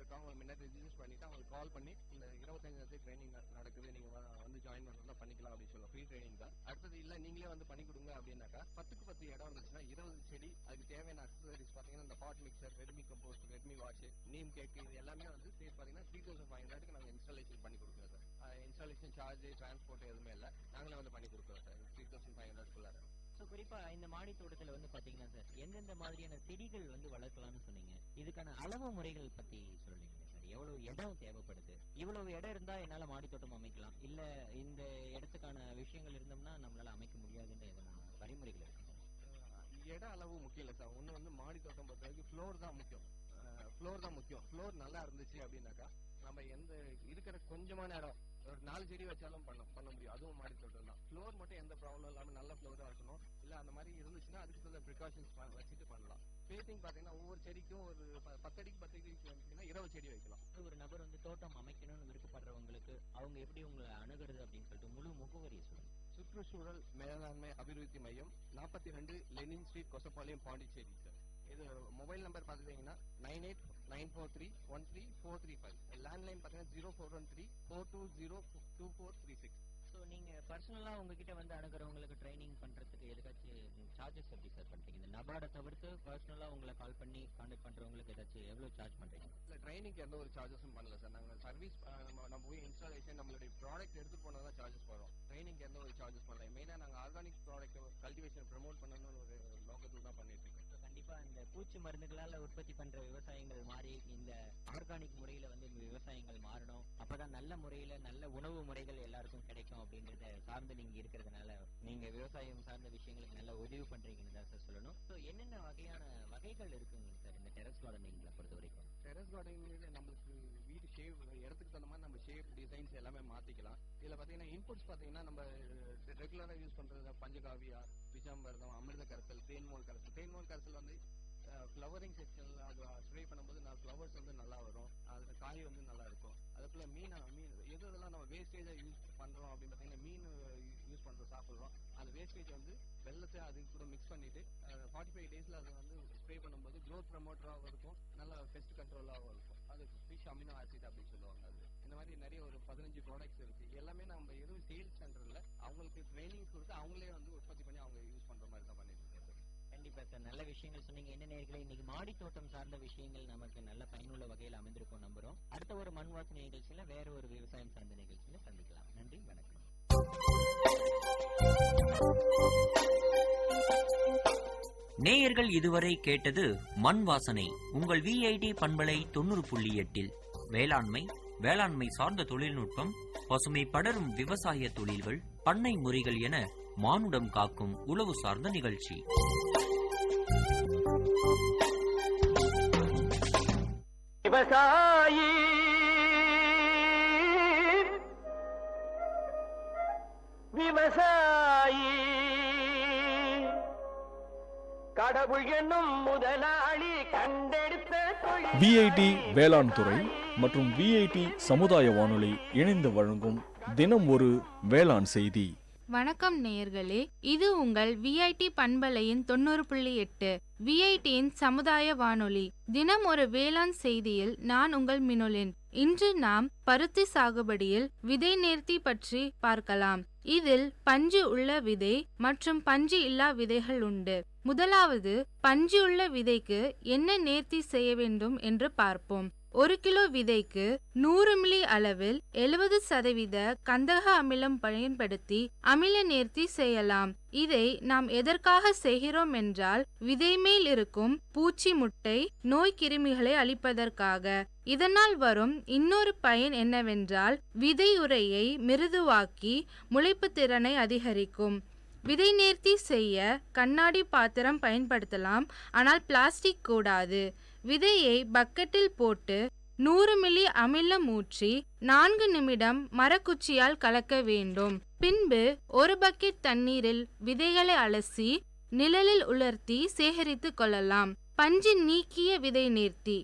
இருக்காங்க, அவங்க முன்னாடி ரெஜிஸ்டர் பண்ணிட்டு அவங்களுக்கு கால் பண்ணி இந்த 25 ட்ரைனிங் நடக்குது, நீங்க வந்து ஜாயின் பண்ணுறதா பண்ணிக்கலாம் அப்படின்னு சொல்லுவோம். ஃப்ரீ ட்ரைனிங் தான். அடுத்தது இல்லை நீங்களே வந்து பண்ணி கொடுங்க அப்படின்னாக்கா 10க்கு 10 இடம் இருந்துச்சுன்னா 20 செடி, அதுக்கு தேவையான அக்சசரிஸ் பார்த்தீங்கன்னா இந்த pot mixture, vermi compost, vermi wash, neem cake, இது எல்லாமே வந்து சேர்த்து பார்த்தீங்கன்னா 3500 நாங்கள் இன்ஸ்டாலேஷன் பண்ணி கொடுக்குறோம் சார். இன்ஸ்டாலேஷன் சார்ஜ், டிரான்ஸ்போர்ட் எதுவுமே இல்லை, நாங்களே வந்து பண்ணி கொடுக்குறோம் சார் 3500 ஸோ குறிப்பாக இந்த மாடி தோட்டத்தில் வந்து பார்த்தீங்கன்னா சார் எந்தெந்த மாதிரியான செடிகள் வந்து வளர்க்கலாம்னு சொன்னீங்க. இதுக்கான அளவு முறைகள் பற்றி சொல்லுங்க சார். எவ்வளவு இடம் தேவைப்படுது? இவ்வளவு இடம் இருந்தால் என்னால் மாடி தோட்டம் அமைக்கலாம், இல்லை இந்த இடத்துக்கான விஷயங்கள் இருந்தோம்னா நம்மளால அமைக்க முடியாதுன்ற எதனா வழிமுறைகள் இருக்கு? இட அளவு முக்கியம் இல்லை சார். ஒன்று வந்து மாடி தோட்டம் பொறுத்த வரைக்கும் ஃப்ளோர் தான் முக்கியம். ஃப்ளோர் நல்லா இருந்துச்சு அப்படின்னாக்கா நம்ம எந்த இருக்கிற கொஞ்சமான இடம் ஒரு 4 செடி வச்சாலும் பண்ண முடியும். அதுவும் மாடி தோட்டம் தான். ஃப்ளோர் மட்டும் எந்த ப்ராப்ளம் இல்லாமல் நல்ல ஃப்ளோராக இருக்கணும். இல்லை அந்த மாதிரி இருந்துச்சுன்னா அதுக்கு சில ப்ரிகாஷன்ஸ் வச்சுட்டு பண்ணலாம். ஸ்பேசிங் பார்த்தீங்கன்னா ஒவ்வொரு செடிக்கும் ஒரு 10 அடிக்கு 10 அடிக்கு வந்துச்சுன்னா 20 செடி வைக்கலாம். ஒரு நபர் வந்து தோட்டம் அமைக்கணும்னு விருப்பப்படுறவங்களுக்கு அவங்க எப்படி உங்களை அணுகிறது அப்படின்னு சொல்லிட்டு முழு முகவரியை சொல்லுங்க. சுற்றுச்சூழல் மேலாண்மை அபிவிருத்தி மையம், 42 Lenin street, Kosapalayam, Pondicherry sir. இது மொபைல் நம்பர் பார்த்துட்டீங்கன்னா 9894313435. லேண்ட்லைன் பார்த்தீங்கன்னா 041342022436. ஸோ நீங்கள் பர்சனலாக உங்ககிட்ட வந்து அணுகிறவங்களுக்கு ட்ரைனிங் பண்ணுறதுக்கு எதுக்காச்சும் சார்ஜஸ் எப்படி சார் பண்ணுறீங்க? இந்த நபார்டை தவிர்த்து பர்சனலாக உங்களை கால் பண்ணி கான்டாக்ட் பண்ணுறவங்களுக்கு ஏதாச்சும் எவ்வளோ சார்ஜ் பண்ணுறீங்க? இல்லை, ட்ரைனிங்க்கு எந்த ஒரு சார்ஜஸும் பண்ணல சார். நாங்கள் சர்வீஸ் நம்ம போய் இன்ஸ்டாலேஷன் நம்மளுடைய ப்ராடக்ட் எடுத்துகிட்டு போனால் தான் சார்ஜஸ் போகிறோம். ட்ரைனிங்க்கு எந்த ஒரு சார்ஜஸ் பண்ணல. மெயினாக நாங்கள் ஆர்கானிக் ப்ராடக்ட் கல்டிவேஷன் ப்ரமோட் பண்ணணும்னு ஒரு நோக்கத்தில் தான் பண்ணிட்டு இருக்கோம். கண்டிப்பா இந்த பூச்சி மருந்துகளால உற்பத்தி பண்ற விவசாயங்கள் மாறி இந்த ஆர்கானிக் முறையில வந்து விவசாயங்கள் மாறணும். அப்பதான் நல்ல முறையில நல்ல உணவு முறைகள் எல்லாருக்கும் கிடைக்கும் அப்படின்றத சார்ந்து நீங்க இருக்கிறதுனால நீங்க விவசாயம் சார்ந்த விஷயங்களுக்கு நல்ல உதவி பண்றீங்கன்னு தான் சார் சொல்லணும். ஸோ என்னென்ன வகையான வகைகள் இருக்குங்க சார் இந்த டெரஸ் கார்டனிங்ல பொறுத்த வரைக்கும்? டெரஸ் கார்டனிங்ல நம்மளுக்கு வீடு ஷேப் இடத்துக்கு தகுந்த மாதிரி நம்ம ஷேப் டிசைன்ஸ் எல்லாமே மாத்திக்கலாம். இதுல பாத்தீங்கன்னா இன்புட்ஸ் பாத்தீங்கன்னா நம்ம ரெகுலரா யூஸ் பண்றது பஞ்சகாவியா, விஷாமிர்தம், அமிர்த கரைசல், தேன்மோல் கரைசல் வந்து ஃப்ளவரிங் செக்ஷன்ல அது ஸ்ப்ரே பண்ணும்போது ஃப்ளவர்ஸ் வந்து நல்லா வரும். அதுல காய் வந்து நல்லா இருக்கும். அதுக்குள்ள மீன் எதெல்லாம் நம்ம வேஸ்டேஜா யூஸ் பண்றோம் அப்படின்னு பாத்தீங்கன்னா மீன் யூஸ் பண்றோம், சாப்பிடுறோம். அந்த வேஸ்டேஜ் வந்து வெள்ளத்தை அது கூட மிக்ஸ் பண்ணிட்டு 45 டேஸ்ல அதை வந்து ஸ்ப்ரே பண்ணும்போது க்ரோத் ப்ரமோட்டராகவும் இருக்கும், நல்ல பெஸ்ட் கண்ட்ரோலாகவும் இருக்கும். அது ஃபிஷ் அமினோ ஆசிட் அப்படின்னு சொல்லுவாங்க. அது இந்த மாதிரி நிறைய ஒரு 15 ப்ராடக்ட்ஸ் இருக்கு. எல்லாமே நம்ம எதுவும் சேல்ஸ் சென்டர்ல அவங்களுக்கு ட்ரைனிங் கொடுத்து அவங்களே வந்து உற்பத்தி பண்ணி அவங்க யூஸ் பண்ற மாதிரி தான் பண்ணிட்டு இருக்காங்க. கண்டிப்பா சார், நல்ல விஷயங்கள் சொன்னீங்க. என்ன நேயர்களே, இன்னைக்கு மாடி தோட்டம் சார்ந்த விஷயங்கள் நமக்கு நல்ல பயனுள்ள வகையில் அமைந்திருக்கும் நம்புறோம். அடுத்த ஒரு மண் வாசனை நிகழ்ச்சியில வேற ஒரு விவசாயம் சார்ந்த நிகழ்ச்சியில சந்திக்கலாம். நன்றி, வணக்கம். நேயர்கள் இதுவரை கேட்டது மண் வாசனை, உங்கள் VIT பண்பலை 90.8 வேளாண்மை சார்ந்த தொழில்நுட்பம், பசுமை படரும் விவசாய தொழில்கள், பண்ணை முறைகள் என மானுடம் காக்கும் உழவு சார்ந்த நிகழ்ச்சி. விவசாயி கடவுள் என்னும் முதலாளி கண்டெடுத்த VIT வேளாண் துறை மற்றும் VIT சமுதாய வானொலி இணைந்து வழங்கும் தினம் ஒரு வேளாண் செய்தி. வணக்கம் நேயர்களே, இது உங்கள் VIT பண்பலையின் 90.8 VITயின் சமுதாய வானொலி. தினம் ஒரு வேளாண் செய்தியில் நான் உங்கள் மினோலின். இன்று நாம் பருத்தி சாகுபடியில் விதை நேர்த்தி பற்றி பார்க்கலாம். இதில் பஞ்சு உள்ள விதை மற்றும் பஞ்சு இல்லா விதைகள் உண்டு. முதலாவது பஞ்சு உள்ள விதைக்கு என்ன நேர்த்தி செய்ய வேண்டும் என்று பார்ப்போம். 1 கிலோ விதைக்கு 100 மில்லி அளவில் 70% கந்தக அமிலம் பயன்படுத்தி அமில நேர்த்தி செய்யலாம். இதை நாம் எதற்காக செய்கிறோம் என்றால் விதை மேல் இருக்கும் பூச்சி, முட்டை, நோய் கிருமிகளை அழிப்பதற்காக. இதனால் வரும் இன்னொரு பயன் என்னவென்றால் விதை உரையை மிருதுவாக்கி முளைப்பு திறனை அதிகரிக்கும். விதை நேர்த்தி செய்ய கண்ணாடி பாத்திரம் பயன்படுத்தலாம், ஆனால் பிளாஸ்டிக் கூடாது. விதையை பக்கெட்டில் போட்டு 100 மில்லி அமிலம் ஊற்றி 4 நிமிடம் மரக்குச்சியால் கலக்க வேண்டும். பின்பு 1 பக்கெட் தண்ணீரில் விதைகளை அலசி நிழலில் உலர்த்தி சேகரித்து கொள்ளலாம். பஞ்சு நீக்கிய விதை நேர்த்தி.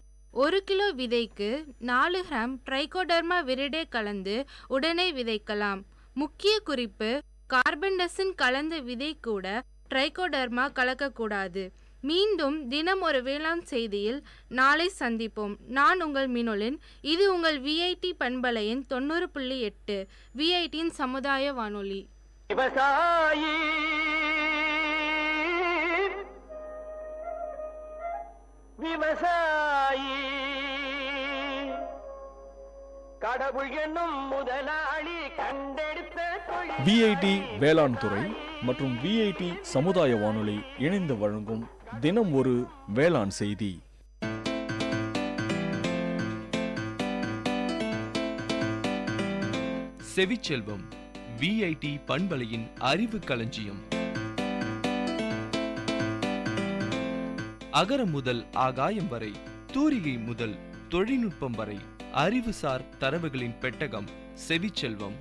1 கிலோ விதைக்கு 4 கிராம் ட்ரைகோடர்மா விரிடே கலந்து உடனே விதைக்கலாம். முக்கிய குறிப்பு: கார்பன்டசின் கலந்த விதை கூட ட்ரைகோடர்மா கலக்கக்கூடாது. மீண்டும் தினம் ஒரு வேளாண் செய்தியில் நாளை சந்திப்போம். நான் உங்கள் மினோலின். இது உங்கள் விஐடி பண்பலையின் 90.8 விஐடியின் சமுதாய வானொலி. விவசாயி விவசாயி கடவுள் என்னும் முதலாளி கண்டெடுத்த தொழில். விஐடி வேளாண் துறை மற்றும் விஐடி சமுதாய வானொலி இணைந்து வழங்கும் தினம் ஒரு வேளாண் செய்தி. செவிச்செல்வம் விஐடி பண்பலையின் அறிவு களஞ்சியம். அகரம் முதல் ஆகாயம் வரை, தூரிகை முதல் தொழில்நுட்பம் வரை, அறிவுசார் தரவுகளின் பெட்டகம் செவிச்செல்வம்.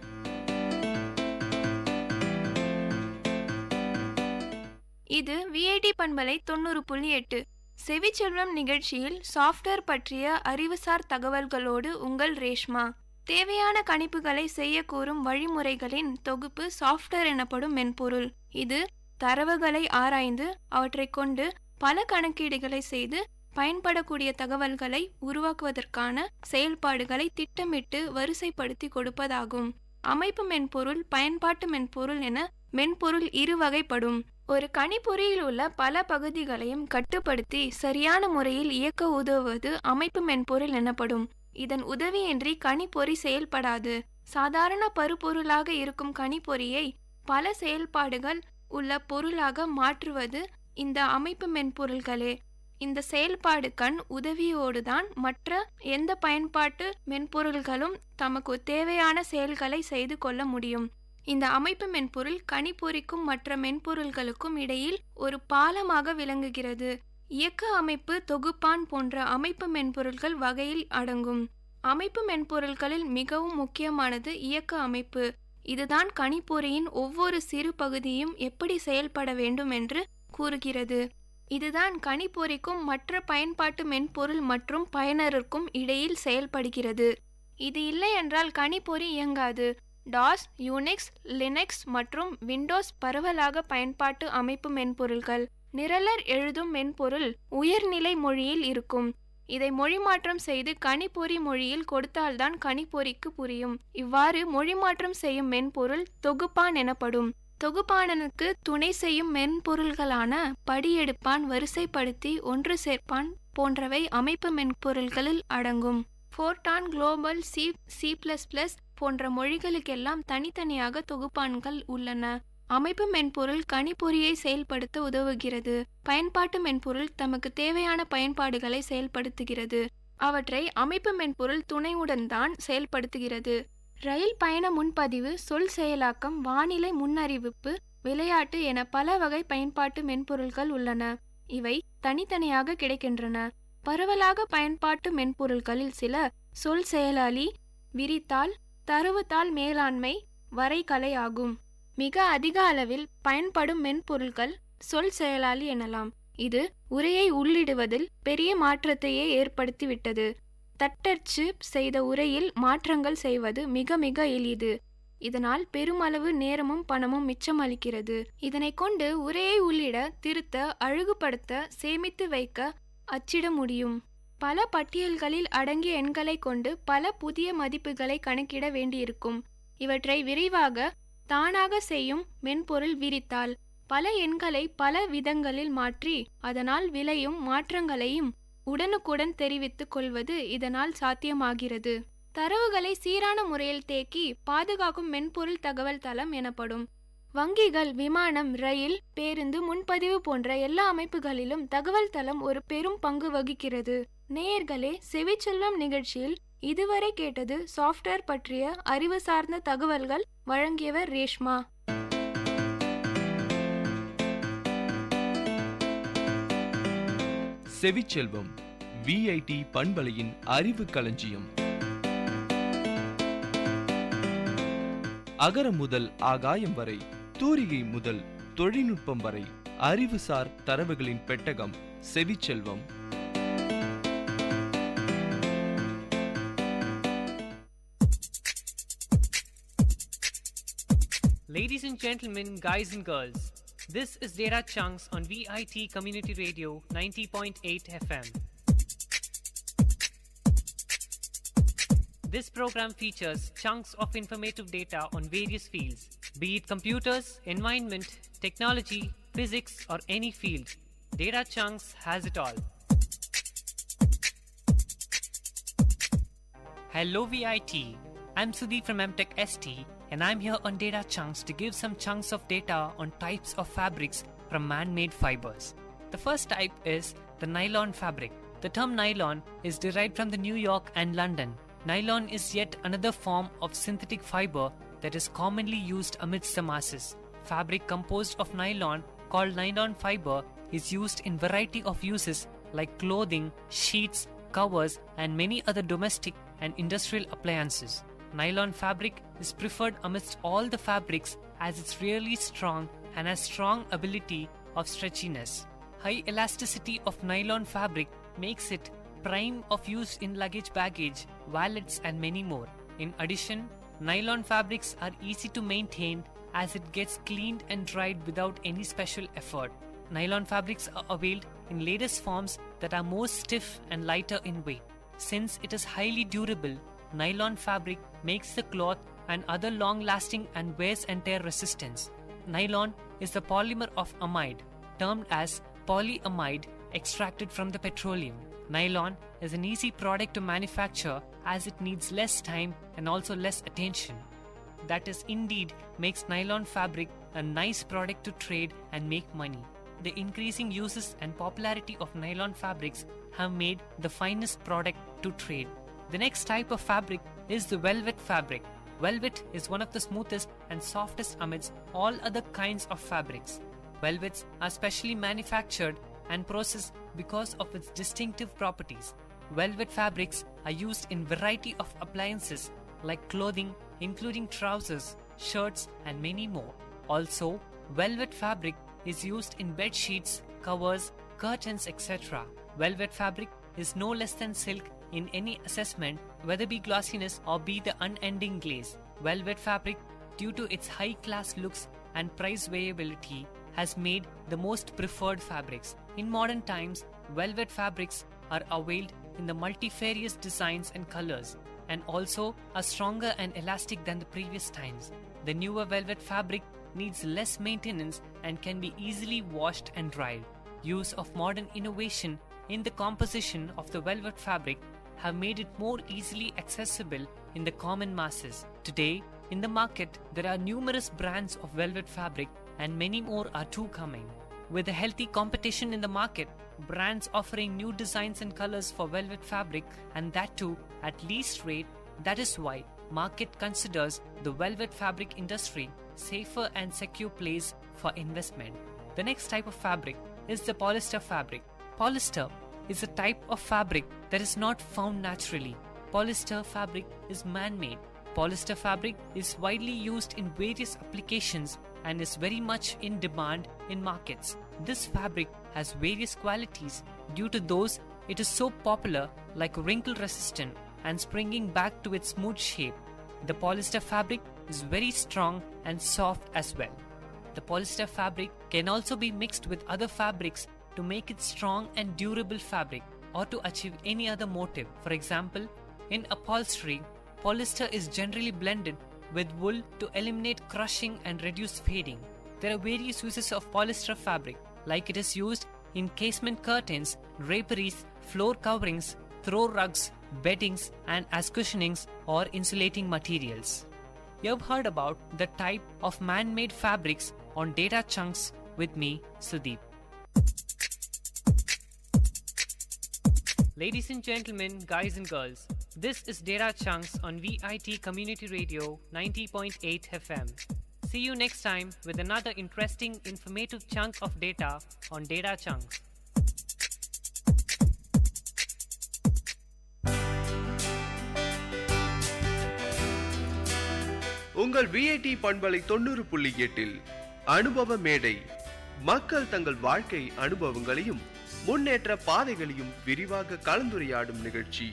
இது விஐடி பண்பலை 90.8 செவிச்செல்வம் நிகழ்ச்சியில் சாஃப்ட்வேர் பற்றிய அறிவுசார் தகவல்களோடு உங்கள் ரேஷ்மா. தேவையான கணிப்புகளை செய்ய கூறும் வழிமுறைகளின் தொகுப்பு சாஃப்ட்வேர் எனப்படும் மென்பொருள். இது தரவுகளை ஆராய்ந்து அவற்றை கொண்டு பல கணக்கீடுகளை செய்து பயன்படக்கூடிய தகவல்களை உருவாக்குவதற்கான செயல்பாடுகளை திட்டமிட்டு வரிசைப்படுத்தி கொடுப்பதாகும். அமைப்பு மென்பொருள், பயன்பாட்டு மென்பொருள் என மென்பொருள் இரு வகைப்படும். ஒரு கணிப்பொறியில் உள்ள பல பகுதிகளையும் கட்டுப்படுத்தி சரியான முறையில் இயக்க உதவுவது அமைப்பு மென்பொருள் எனப்படும். இதன் உதவியின்றி கணிப்பொறி செயல்படாது. சாதாரண பருப்பொருளாக இருக்கும் கணிப்பொறியை பல செயல்பாடுகள் உள்ள பொருளாக மாற்றுவது இந்த அமைப்பு மென்பொருள்களே. இந்த செயல்பாடு கண் உதவியோடுதான் மற்ற எந்த பயன்பாட்டு மென்பொருள்களும் தமக்கு தேவையான செயல்களை செய்து கொள்ள முடியும். இந்த அமைப்பு மென்பொருள் கணிப்பொறிக்கும் மற்ற மென்பொருள்களுக்கும் இடையில் ஒரு பாலமாக விளங்குகிறது. இயக்க அமைப்பு, தொகுப்பான் போன்ற அமைப்பு மென்பொருள்கள் வகையில் அடங்கும். அமைப்பு மென்பொருள்களில் மிகவும் முக்கியமானது இயக்க அமைப்பு. இதுதான் கணிப்பொறியின் ஒவ்வொரு சிறு பகுதியும் எப்படி செயல்பட வேண்டும் என்று கூறுகிறது. இதுதான் கணிப்பொறிக்கும் மற்ற பயன்பாட்டு மென்பொருள் மற்றும் பயனருக்கும் இடையில் செயல்படுகிறது. இது இல்லை என்றால் கணிப்பொறி இயங்காது. டாஸ், யூனிக்ஸ், லினக்ஸ் மற்றும் விண்டோஸ் பரவலாக பயன்பாட்டு அமைப்பு மென்பொருள்கள். நிரலர் எழுதும் மென்பொருள் உயர்நிலை மொழியில் இருக்கும். இதை மொழிமாற்றம் செய்து கணிப்பொறி மொழியில் கொடுத்தால்தான் கணிப்பொறிக்கு புரியும். இவ்வாறு மொழிமாற்றம் செய்யும் மென்பொருள் தொகுப்பான் எனப்படும். தொகுப்பானனுக்கு துணை செய்யும் மென்பொருள்களான படியெடுப்பான், வரிசைப்படுத்தி ஒன்று சேர்ப்பான் போன்றவை அமைப்பு மென்பொருள்களில் அடங்கும். ஃபோர்டான், குளோபல், C++ போன்ற மொழிகளுக்கெல்லாம் தனித்தனியாக தொகுப்பான்கள் உள்ளன. அமைப்பு மென்பொருள் கணிப்பொறியை செயல்படுத்த உதவுகிறது. பயன்பாட்டு மென்பொருள் தமக்கு தேவையான பயன்பாடுகளை செயல்படுத்துகிறது. அவற்றை அமைப்பு மென்பொருள் துணையுடன் தான் செயல்படுத்துகிறது. ரயில் பயண முன்பதிவு, சொல் செயலாக்கம், வானிலை முன்னறிவிப்பு, விளையாட்டு என பல வகை பயன்பாட்டு மென்பொருள்கள் உள்ளன. இவை தனித்தனியாக கிடைக்கின்றன. பரவலாக பயன்பாட்டு மென்பொருள்களில் சில சொல் செயலாளி, விரித்தாள், தரவுத்தாள் மேலாண்மை, வரைகலை ஆகும். மிக அதிக அளவில் பயன்படும் மென்பொருள்கள் சொல் செயலாளி எனலாம். இது உரையை உள்ளிடுவதில் பெரிய மாற்றத்தையே ஏற்படுத்திவிட்டது. தட்டச்சு செய்த உரையில் மாற்றங்கள் செய்வது மிக மிக எளிது. இதனால் பெருமளவு நேரமும் பணமும் மிச்சம் அளிக்கிறது. இதனை கொண்டு உரையை உள்ளிட, திருத்த, அழகுபடுத்த, சேமித்து வைக்க, அச்சிட முடியும். பல பட்டியல்களில் அடங்கிய எண்களை கொண்டு பல புதிய மதிப்புகளை கணக்கிட வேண்டியிருக்கும். இவற்றை விரைவாக தானாக செய்யும் மென்பொருள் விரித்தாள். பல எண்களை பல விதங்களில் மாற்றி அதனால் விளையும் மாற்றங்களையும் உடனுக்குடன் தெரிவித்துக் கொள்வது இதனால் சாத்தியமாகிறது. தரவுகளை சீரான முறையில் தேக்கி பாதுகாக்கும் மென்பொருள் தகவல் தளம் எனப்படும். வங்கிகள், விமானம், ரயில், பேருந்து, முன்பதிவு போன்ற எல்லா அமைப்புகளிலும் தகவல் தளம் ஒரு பெரும் பங்கு வகிக்கிறது. நேயர்களே, செவிச்செல்வம் நிகழ்ச்சியில் இதுவரை கேட்டது சாஃப்ட்வேர் பற்றிய அறிவு சார்ந்த தகவல்கள். வழங்கியவர் ரேஷ்மா. செவிச்செல்வம் விஐடி பண்பலையின் அறிவு களஞ்சியம். அகரம் முதல் ஆகாயம் வரை, தூரிகை முதல் தொழில்நுட்பம் வரை, அறிவுசார் தரவுகளின் பெட்டகம் செவிச்செல்வம். Ladies and gentlemen, guys and girls, This is Data Chunks on VIT Community Radio 90.8 FM. This program features chunks of informative data on various fields, be it computers, environment, technology, physics, or any field. Data Chunks has it all. Hello VIT, I'm Sudeep from MTech ST, and I'm here on Data Chunks to give some chunks of data on types of fabrics from man-made fibers. The first type is the nylon fabric. The term nylon is derived from the New York and London. Nylon is yet another form of synthetic fiber that is commonly used amidst the masses. Fabric composed of nylon, called nylon fiber, is used in variety of uses like clothing, sheets, covers, and many other domestic and industrial appliances. Nylon fabric is preferred amidst all the fabrics as it's really strong and has strong ability of stretchiness. High elasticity of nylon fabric makes it prime of use in luggage baggage, wallets, and many more. In addition, nylon fabrics are easy to maintain as it gets cleaned and dried without any special effort. Nylon fabrics are availed in latest forms that are more stiff and lighter in weight. Since it is highly durable, nylon fabric makes the cloth and other long-lasting and wears and tear resistance. Nylon is the polymer of amide, termed as polyamide, extracted from the petroleum. Nylon is an easy product to manufacture as it needs less time and also less attention. That is indeed makes nylon fabric a nice product to trade and make money. The increasing uses and popularity of nylon fabrics have made the finest product to trade. The next type of fabric is the velvet fabric. Velvet is one of the smoothest and softest amidst all other kinds of fabrics. Velvets are specially manufactured and processed because of its distinctive properties. Velvet fabrics are used in variety of appliances like clothing, including trousers, shirts, and many more. Also, velvet fabric is used in bed sheets, covers, curtains, etc. Velvet fabric is no less than silk in any assessment, whether be glossiness or be the unending glaze. Velvet fabric, due to its high-class looks and price variability, has made the most preferred fabrics. In modern times, velvet fabrics are availed in the multifarious designs and colors, and also are stronger and elastic than the previous times. The newer velvet fabric needs less maintenance and can be easily washed and dried. Use of modern innovation in the composition of the velvet fabric have made it more easily accessible in the common masses. Today, in the market, there are numerous brands of velvet fabric and many more are too coming. With a healthy competition in the market, brands offering new designs and colors for velvet fabric, and that too at least rate, that is why market considers the velvet fabric industry safer and secure place for investment. The next type of fabric is the polyester fabric. Polyester is a type of fabric that is not found naturally. Polyester fabric is man-made. Polyester fabric is widely used in various applications and is very much in demand in markets. This fabric has various qualities. Due to those, it is so popular, like wrinkle resistant and springing back to its smooth shape. The polyester fabric is very strong and soft as well. The polyester fabric can also be mixed with other fabrics to make it strong and durable fabric, or to achieve any other motive. For example, in upholstery, polyester is generally blended with wool to eliminate crushing and reduce fading. There are various uses of polyester fabric, like it is used in casement curtains, draperies, floor coverings, throw rugs, beddings, and as cushionings or insulating materials. You've heard about the type of man-made fabrics on Data Chunks with me, Sudeep. Ladies and gentlemen, guys and girls, this is Data Chunks on VIT Community Radio 90.8 FM. See you next time with another interesting, informative chunk of data on Data Chunks. உங்கள் VIT பண்பலை 90.8 அனுபவ மேடை. மக்கள் தங்கள் வாழ்க்கை அனுபவங்களையும் முன்னேற்ற பாதைகளையும் விரிவாக கலந்துரையாடும் நிகழ்ச்சி.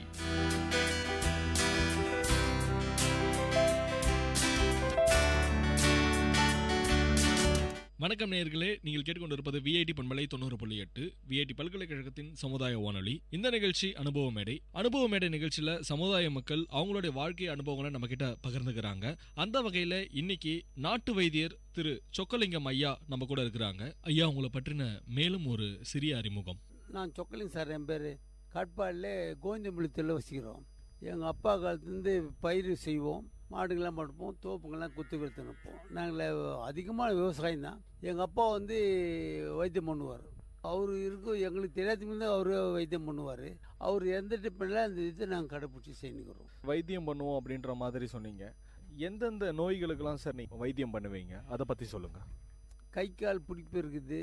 வணக்கம் நேயர்களே, நீங்கள் கேட்டுக்கொண்டிருப்பது விஐடி பண்பலை 90.8 விஐடி பல்கலைக்கழகத்தின் சமுதாய வானொலி. இந்த நிகழ்ச்சி அனுபவ மேடை. அனுபவ மேடை நிகழ்ச்சியில சமுதாய மக்கள் அவங்களுடைய வாழ்க்கை அனுபவங்களை நம்ம கிட்ட பகிர்ந்துக்கிறாங்க. அந்த வகையில இன்னைக்கு நாட்டு வைத்தியர் திரு சொக்கலிங்கம் ஐயா நம்ம கூட இருக்கிறாங்க. ஐயா, உங்களை பற்றின மேலும் ஒரு சிறிய அறிமுகம். நான் சொக்கலிங்கம் சார். என் பேர் காட்பாடில் கோவிந்தம்புலத்தில் வசிக்கிறோம். எங்கள் அப்பா காலத்துலேருந்து பயிர் செய்வோம், மாடுகள்லாம் படுப்போம், தோப்புங்கள்லாம் குத்து கொடுத்து நிற்போம். நாங்கள் அதிகமான விவசாயம் தான். எங்கள் அப்பா வந்து வைத்தியம் பண்ணுவார். அவர் இருக்கும் எங்களுக்கு தெரியாதுக்கு தான் அவர் வைத்தியம் பண்ணுவார். அவர் எந்த டிப்பெண்டில் அந்த இதை நாங்கள் கடைப்பிடிச்சி செய்யணுக்கிறோம். வைத்தியம் பண்ணுவோம் அப்படின்ற மாதிரி சொன்னீங்க. எந்தெந்த நோய்களுக்கெல்லாம் சார் நீங்கள் வைத்தியம் பண்ணுவீங்க, அதை பற்றி சொல்லுங்கள். கை கால் பிடிப்பு இருக்குது,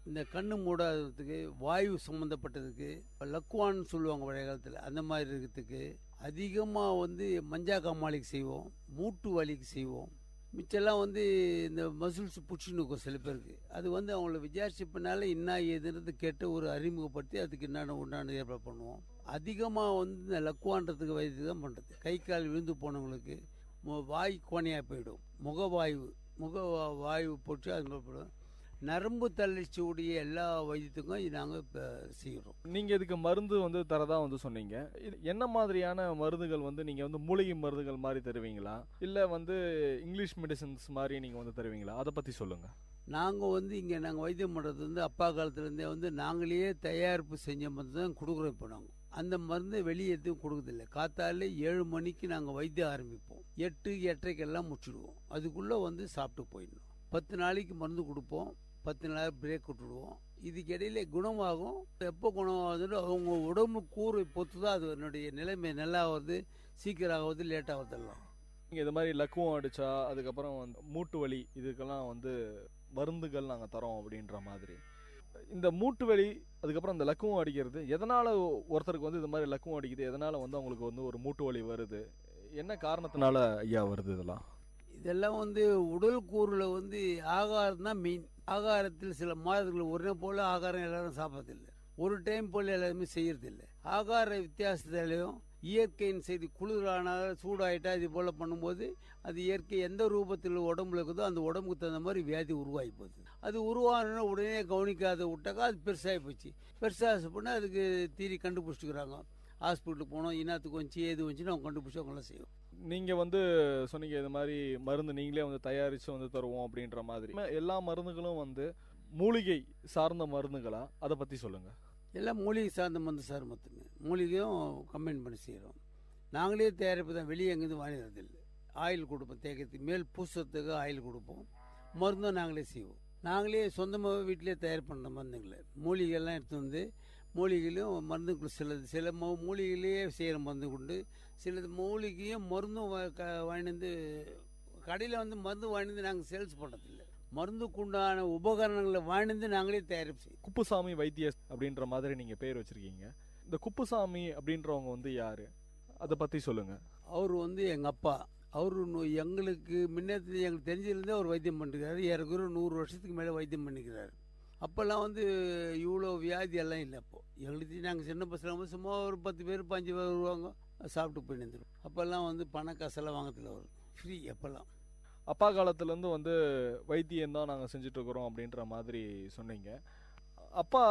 இந்த கண்ணு மூடாததுக்கு, வாயு சம்மந்தப்பட்டதுக்கு, லக்குவான்னு சொல்லுவாங்க பழைய காலத்தில், அந்த மாதிரி இருக்கிறதுக்கு, அதிகமாக வந்து மஞ்சா காமாலிக்கு செய்வோம், மூட்டு வலிக்கு செய்வோம். மிச்செல்லாம் வந்து இந்த மசில்ஸ் பிடிச்சின்னு இருக்கும் சில பேருக்கு. அது வந்து அவங்கள விசாரிச்சப்பனால என்ன ஏதுன்றது கேட்டு ஒரு அறிமுகப்படுத்தி அதுக்கு உண்டான ஏற்பாடு பண்ணுவோம். அதிகமாக வந்து இந்த லக்குவான்றதுக்கு வைத்தியம் தான் பண்ணுறது. கை கால் விழுந்து போனவங்களுக்கு வாய் கோணையாக போயிடும், முகவாயு போட்டு அது போயிடும். நரம்பு தளர்ச்சி உடைய எல்லா வைத்தியத்துக்கும் நாங்கள் இப்போ செய்கிறோம். நீங்கள் இதுக்கு மருந்து வந்து தரதா வந்து சொன்னீங்க. என்ன மாதிரியான மருந்துகள் வந்து நீங்கள் வந்து மூலிகை மருந்துகள் மாதிரி தருவீங்களா, இல்லை வந்து இங்கிலீஷ் மெடிசன்ஸ் மாதிரி நீங்கள் வந்து தருவீங்களா, அதை பற்றி சொல்லுங்கள். நாங்கள் வந்து இங்கே நாங்கள் வைத்தியம் பண்ணுறது வந்து அப்பா காலத்துலேருந்தே வந்து நாங்களே தயாரிப்பு செஞ்ச மருந்து தான் கொடுக்குறோம். இப்போ நாங்கள் அந்த மருந்து வெளியே எதுவும் கொடுக்குறதில்லை. காத்தாலே 7 மணிக்கு நாங்கள் வைத்தியம் ஆரம்பிப்போம், 8-8:30 முடிச்சுடுவோம். அதுக்குள்ளே வந்து சாப்பிட்டு போயிடணும். 10 நாளைக்கு மருந்து கொடுப்போம், 10 நாள் பிரேக் விட்டுடுவோம். இதுக்கு இடையில குணமாகும். எப்போ குணமாகுதுன்னு அவங்க உடம்பு கூறு பொறுத்து தான் அது என்னுடைய நிலைமை நல்லா ஆகுது, சீக்கிரம் ஆகுது, லேட் ஆகுதெல்லாம். நீங்கள் இது மாதிரி லக்குவம் அடித்தா அதுக்கப்புறம் வந்து மூட்டு வலி இதுக்கெல்லாம் வந்து மருந்துகள் நாங்கள் தரோம் அப்படின்ற மாதிரி. இந்த மூட்டு வலி அதுக்கப்புறம் இந்த லக்குவம் அடிக்கிறது எதனால் ஒருத்தருக்கு வந்து இது மாதிரி லக்குவம் அடிக்குது, எதனால் வந்து அவங்களுக்கு வந்து ஒரு மூட்டு வலி வருது, என்ன காரணத்தினால ஐயா வருது? இதெல்லாம் வந்து உடல் கூறுல வந்து ஆகாரம் தான் மெயின். ஆகாரத்தில் சில மாதங்கள் ஒரே போல ஆகாரம் எல்லாரும் சாப்பிட்றதில்லை, ஒரு டைம் போல எல்லாருமே செய்யறதில்லை. ஆகார வித்தியாசத்திலையும் இயற்கையின் செய்தி குளிரான சூடாயிட்டா இது போல பண்ணும்போது அது இயற்கை எந்த ரூபத்தில் உடம்புல இருக்குதோ அந்த உடம்புக்கு தகுந்த மாதிரி வியாதி உருவாகி போகுது. அது உருவான உடனே கவனிக்காத விட்டாக்கா அது பெருசாகி போச்சு. பெருசாக போனால் அதுக்கு தீரி கண்டுபிடிச்சிக்கிறாங்க. ஹாஸ்பிட்டலுக்கு போனோம், இனத்துக்கு வந்துச்சு ஏது வந்துச்சுன்னு அவங்க கண்டுபிடிச்சி அவங்களாம் செய்வோம். நீங்கள் வந்து சொன்னீங்க இது மாதிரி மருந்து நீங்களே வந்து தயாரித்து வந்து தருவோம் அப்படின்ற மாதிரி. எல்லா மருந்துகளும் வந்து மூலிகை சார்ந்த மருந்துகளா, அதை பற்றி சொல்லுங்கள். எல்லாம் மூலிகை சார்ந்த மருந்து சார். மொத்தமே மூலிகையும் கம்பைன் பண்ணி செய்கிறோம். நாங்களே தயாரிப்பு தான், வெளியே எங்கேருந்து வாங்கினதில்லை. ஆயில் கொடுப்போம், தேய்க்கிறதுக்கு மேல் பூசத்துக்கு ஆயில் கொடுப்போம். மருந்தும் நாங்களே செய்வோம். நாங்களே சொந்தமாக வீட்டிலே தயார் பண்ணுற மருந்துங்களை மூலிகைலாம் எடுத்து வந்து மூலிகையிலும் மருந்துக்குள்ள சில மூலிகையிலேயே செய்கிற மருந்து உண்டு. சிலது மூலிகையும் மருந்தும் வாங்கிட்டு வந்து கடையில் வந்து மருந்து வாங்கிட்டு நாங்கள் சேல்ஸ் பண்ணுறதில்லை. மருந்துக்குண்டான உபகரணங்களை வாங்கிட்டு நாங்களே தயாரிப்பு செய்வோம். குப்புசாமி வைத்திய அப்படின்ற மாதிரி நீங்கள் பேர் வச்சுருக்கீங்க. இந்த குப்புசாமி அப்படின்றவங்க வந்து யார், அதை பற்றி சொல்லுங்கள். அவர் வந்து எங்கள் அப்பா. அவர் எங்களுக்கு முன்னேற்ற எங்களுக்கு தெரிஞ்சிருந்தே அவர் வைத்தியம் பண்ணிருக்காரு. ஏறக்குறைய 100 வருஷத்துக்கு மேலே வைத்தியம் பண்ணிக்கிறாரு. அப்போல்லாம் வந்து இவ்வளோ வியாதி எல்லாம் இல்லை. அப்போது எங்களுக்கு நாங்கள் சின்ன பசங்க சும்மா ஒரு 10 பேர் 5 பேர் வருவாங்க, சாப்பிட்டு போய் நின்றுடும். அப்போல்லாம் வந்து பண காசெல்லாம் வாங்கத்தில் வரும், ஃப்ரீ. அப்போல்லாம் அப்பா காலத்துலேருந்து வந்து வைத்தியம் தான் நாங்கள் செஞ்சிட்ருக்குறோம் அப்படின்ற மாதிரி சொன்னீங்க. அப்பா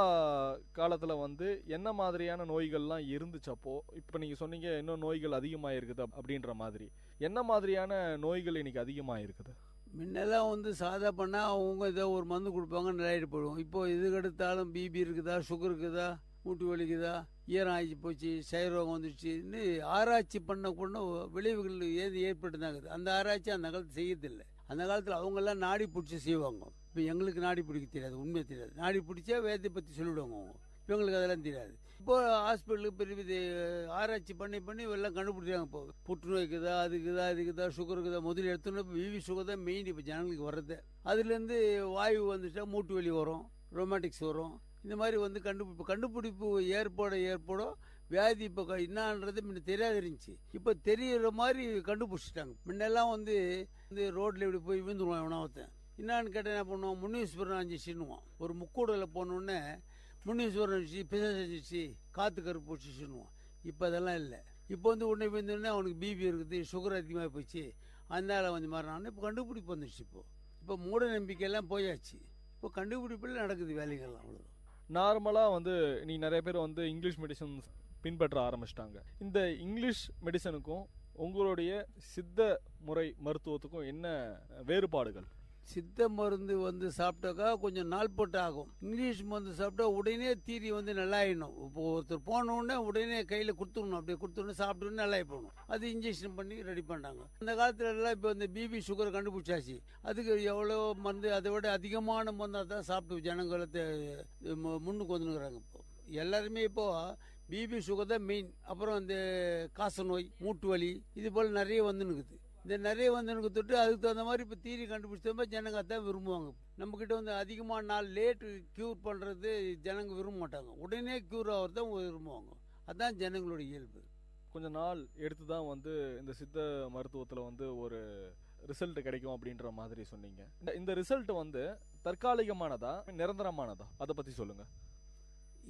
காலத்தில் வந்து என்ன மாதிரியான நோய்கள்லாம் இருந்துச்சு அப்போது? இப்போ நீங்கள் சொன்னீங்க இன்னும் நோய்கள் அதிகமாக இருக்குது அப்படின்ற மாதிரி. என்ன மாதிரியான நோய்கள் இன்னைக்கு அதிகமாக இருக்குது? முன்னெல்லாம் வந்து சாதா பண்ணால் அவங்க ஏதோ ஒரு மருந்து கொடுப்பாங்க, நிலையிட்டு போயிடுவோம். இப்போ இதுக்கு எடுத்தாலும் பிபி இருக்குதா, சுகர் இருக்குதா, மூட்டு வலிக்குதா, ஈரம் ஆகி போச்சு, சைரோகம் வந்துடுச்சுன்னு ஆராய்ச்சி பண்ண விளைவுகள் ஏது ஏற்பட்டுதாங்க. அந்த ஆராய்ச்சி அந்த காலத்தில் செய்யறதில்லை. அந்த காலத்தில் அவங்கெல்லாம் நாடி பிடிச்சி செய்வாங்க. இப்போ எங்களுக்கு நாடி பிடிக்க தெரியாது, உண்மையை தெரியாது. நாடி பிடிச்சா வேதத்தை பற்றி சொல்லிவிடுவாங்க அவங்க. இவங்களுக்கு அதெல்லாம் தெரியாது. இப்போ ஹாஸ்பிட்டலுக்கு பெரிய ஆராய்ச்சி பண்ணி எல்லாம் கண்டுபிடிச்சாங்க. இப்போ புற்றுநோய்க்குதா, அதுக்குதா, சுகர் இருக்குதா. முதல்ல எடுத்தோன்னா இப்போ விவி சுகர் தான் மெயின் இப்போ ஜனங்களுக்கு வர்றது. அதுலேருந்து வாயு வந்துட்டா மூட்டு வலி வரும், ரொமாட்டிக்ஸ் வரும். இந்த மாதிரி வந்து கண்டுபிடிப்பு ஏற்பட வியாதி இப்போ என்னன்றது முன்ன தெரியாது இருந்துச்சு. இப்போ தெரிகிற மாதிரி கண்டுபிடிச்சிட்டாங்க. முன்னெல்லாம் வந்து ரோட்டில் இப்படி போய் விழுந்துருவான் எவனாவத்தன். என்னான்னு கேட்டால் என்ன பண்ணுவோம், முன்னீஸ்வரன் அஞ்சிச்சுன்னுவான். ஒரு முக்கூடலில் போனோடனே முன்னீஸ்வரன் அஞ்சிச்சு, பிசாசு அஞ்சிச்சு, காற்று கருப்பு வச்சுச்சுன்னுவான். இப்போ அதெல்லாம் இல்லை. இப்போ வந்து உடனே விழுந்தோடனே அவனுக்கு பிபி இருக்குது, சுகர் அதிகமாக போச்சு, அதனால வந்து மாறினான்னு இப்போ கண்டுபிடிப்பு வந்துடுச்சு. இப்போ மூட நம்பிக்கையெல்லாம் போயாச்சு. இப்போ கண்டுபிடிப்பில் நடக்குது வேலைகள்லாம். அவ்வளோதான். நார்மலாக வந்து நீ நிறைய பேர் வந்து இங்கிலீஷ் மெடிசன் பின்பற்ற ஆரம்பிச்சிட்டாங்க. இந்த இங்கிலீஷ் மெடிசனுக்கும் உங்களுடைய சித்த முறை மருத்துவத்துக்கும் என்ன வேறுபாடுகள்? சித்த மருந்து வந்து சாப்பிட்டாக்கா கொஞ்சம் நாள் போட்டு ஆகும். இங்கிலீஷ் மருந்து சாப்பிட்டா உடனே தீரி வந்து நல்லாயிடணும். இப்போ ஒருத்தர் போனோடனே உடனே கையில் கொடுத்துடணும், அப்படியே கொடுத்தோடனே சாப்பிட்டோன்னே நல்லாயி போகணும். அது இன்ஜெக்ஷன் பண்ணி ரெடி பண்ணுறாங்க. அந்த காலத்துல எல்லாம் இப்போ இந்த பிபி சுகர் கண்டுபிடிச்சாச்சு. அதுக்கு எவ்வளோ மருந்து, அதை விட அதிகமான மருந்தாக தான் சாப்பிட்டு ஜனங்களை முன்னுக்கு வந்துருக்குறாங்க. இப்போ எல்லாருமே இப்போ பிபி சுகர் தான் மெயின். அப்புறம் இந்த காச நோய், மூட்டு வலி, இது போல் நிறைய வந்துனுக்குது. இந்த நிறைய வந்து எனக்கு தொட்டு அதுக்கு தகுந்த மாதிரி இப்போ தீரி கண்டுபிடிச்ச மாதிரி ஜனங்க தான் விரும்புவாங்க. நம்மக்கிட்ட வந்து அதிகமான நாள் லேட்டு க்யூர் பண்ணுறது ஜனங்க விரும்ப மாட்டாங்க. உடனே க்யூர் ஆகிறது தான் விரும்புவாங்க. அதுதான் ஜனங்களோட இயல்பு. கொஞ்ச நாள் எடுத்து தான் வந்து இந்த சித்த மருத்துவத்தில் வந்து ஒரு ரிசல்ட் கிடைக்கும் அப்படின்ற மாதிரி சொன்னீங்க. இந்த ரிசல்ட் வந்து தற்காலிகமானதா நிரந்தரமானதா, அதை பற்றி சொல்லுங்கள்.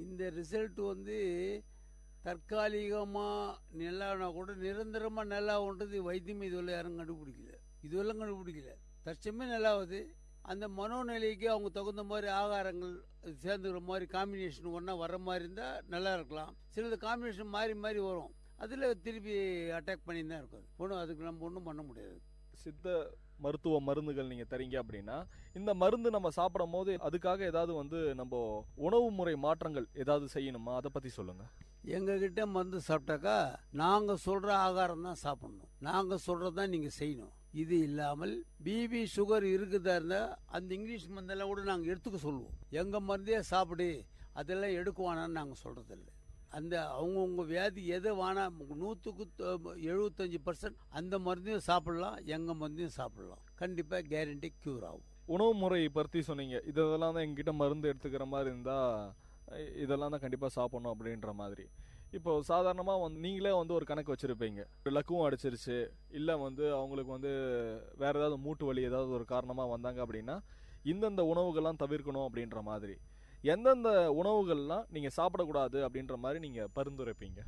இந்த ரிசல்ட் வந்து தற்காலிகமாக நல்லானா கூட நிரந்தரமாக நல்லாவுன்றது வைத்தியம் இதுவரை யாரும் கண்டுபிடிக்கல. இதுவெல்லாம் கண்டுபிடிக்கல. தற்சமே நல்லாவது. அந்த மனோநிலைக்கு அவங்க தகுந்த மாதிரி ஆகாரங்கள் சேர்ந்துக்கிற மாதிரி காம்பினேஷன் ஒன்றா வர மாதிரி இருந்தால் நல்லா இருக்கலாம். சிலது காம்பினேஷன் மாறி மாறி வரும். அதில் திருப்பி அட்டாக் பண்ணி தான் இருக்கும். ஒன்றும் அதுக்கு நம்ம ஒன்றும் பண்ண முடியாது. சித்த மருத்துவ மருந்துகள் நீங்கள் தரீங்க அப்படின்னா, இந்த மருந்து நம்ம சாப்பிடும் போது அதுக்காக ஏதாவது வந்து நம்ம உணவு முறை மாற்றங்கள் ஏதாவது செய்யணுமா, அதை பற்றி சொல்லுங்கள். எங்ககிட்ட மருந்து சாப்பிட்டாக்கா நாங்கள் சொல்கிற ஆகாரம் தான் சாப்பிடணும். நாங்கள் சொல்கிறது தான் நீங்கள் செய்யணும். இது இல்லாமல் பிபி சுகர் இருக்குதா இருந்தால் அந்த இங்கிலீஷ் மருந்தெல்லாம் கூட நாங்கள் எடுத்துக்க சொல்லுவோம். எங்கள் மருந்தே சாப்பிடு, அதெல்லாம் எடுக்குவானான்னு நாங்கள் சொல்கிறதில்ல. அந்த அவங்கவுங்க வியாதி எது வேணா 100% அந்த மருந்தையும் சாப்பிடலாம், எங்கள் மருந்தையும் சாப்பிடலாம். கண்டிப்பாக கேரண்டி க்யூர் ஆகும். உணவு முறை பற்றி சொன்னீங்க. இதெல்லாம் தான் எங்ககிட்ட மருந்து எடுத்துக்கிற மாதிரி இருந்தால் இதெல்லாம் தான் கண்டிப்பாக சாப்பிடணும் அப்படின்ற மாதிரி. இப்போ சாதாரணமாக வந்து நீங்களே வந்து ஒரு கணக்கு வச்சுருப்பீங்க. லக்கும் அடிச்சிருச்சு, இல்லை வந்து அவங்களுக்கு வந்து வேறு ஏதாவது மூட்டு வலி ஏதாவது ஒரு காரணமாக வந்தாங்க அப்படின்னா இந்தந்த உணவுகள்லாம் தவிர்க்கணும் அப்படின்ற மாதிரி. எந்தெந்த உணவுகள்லாம் நீங்கள் சாப்பிடக்கூடாது அப்படின்ற மாதிரி நீங்கள் பரிந்துரைப்பீங்க?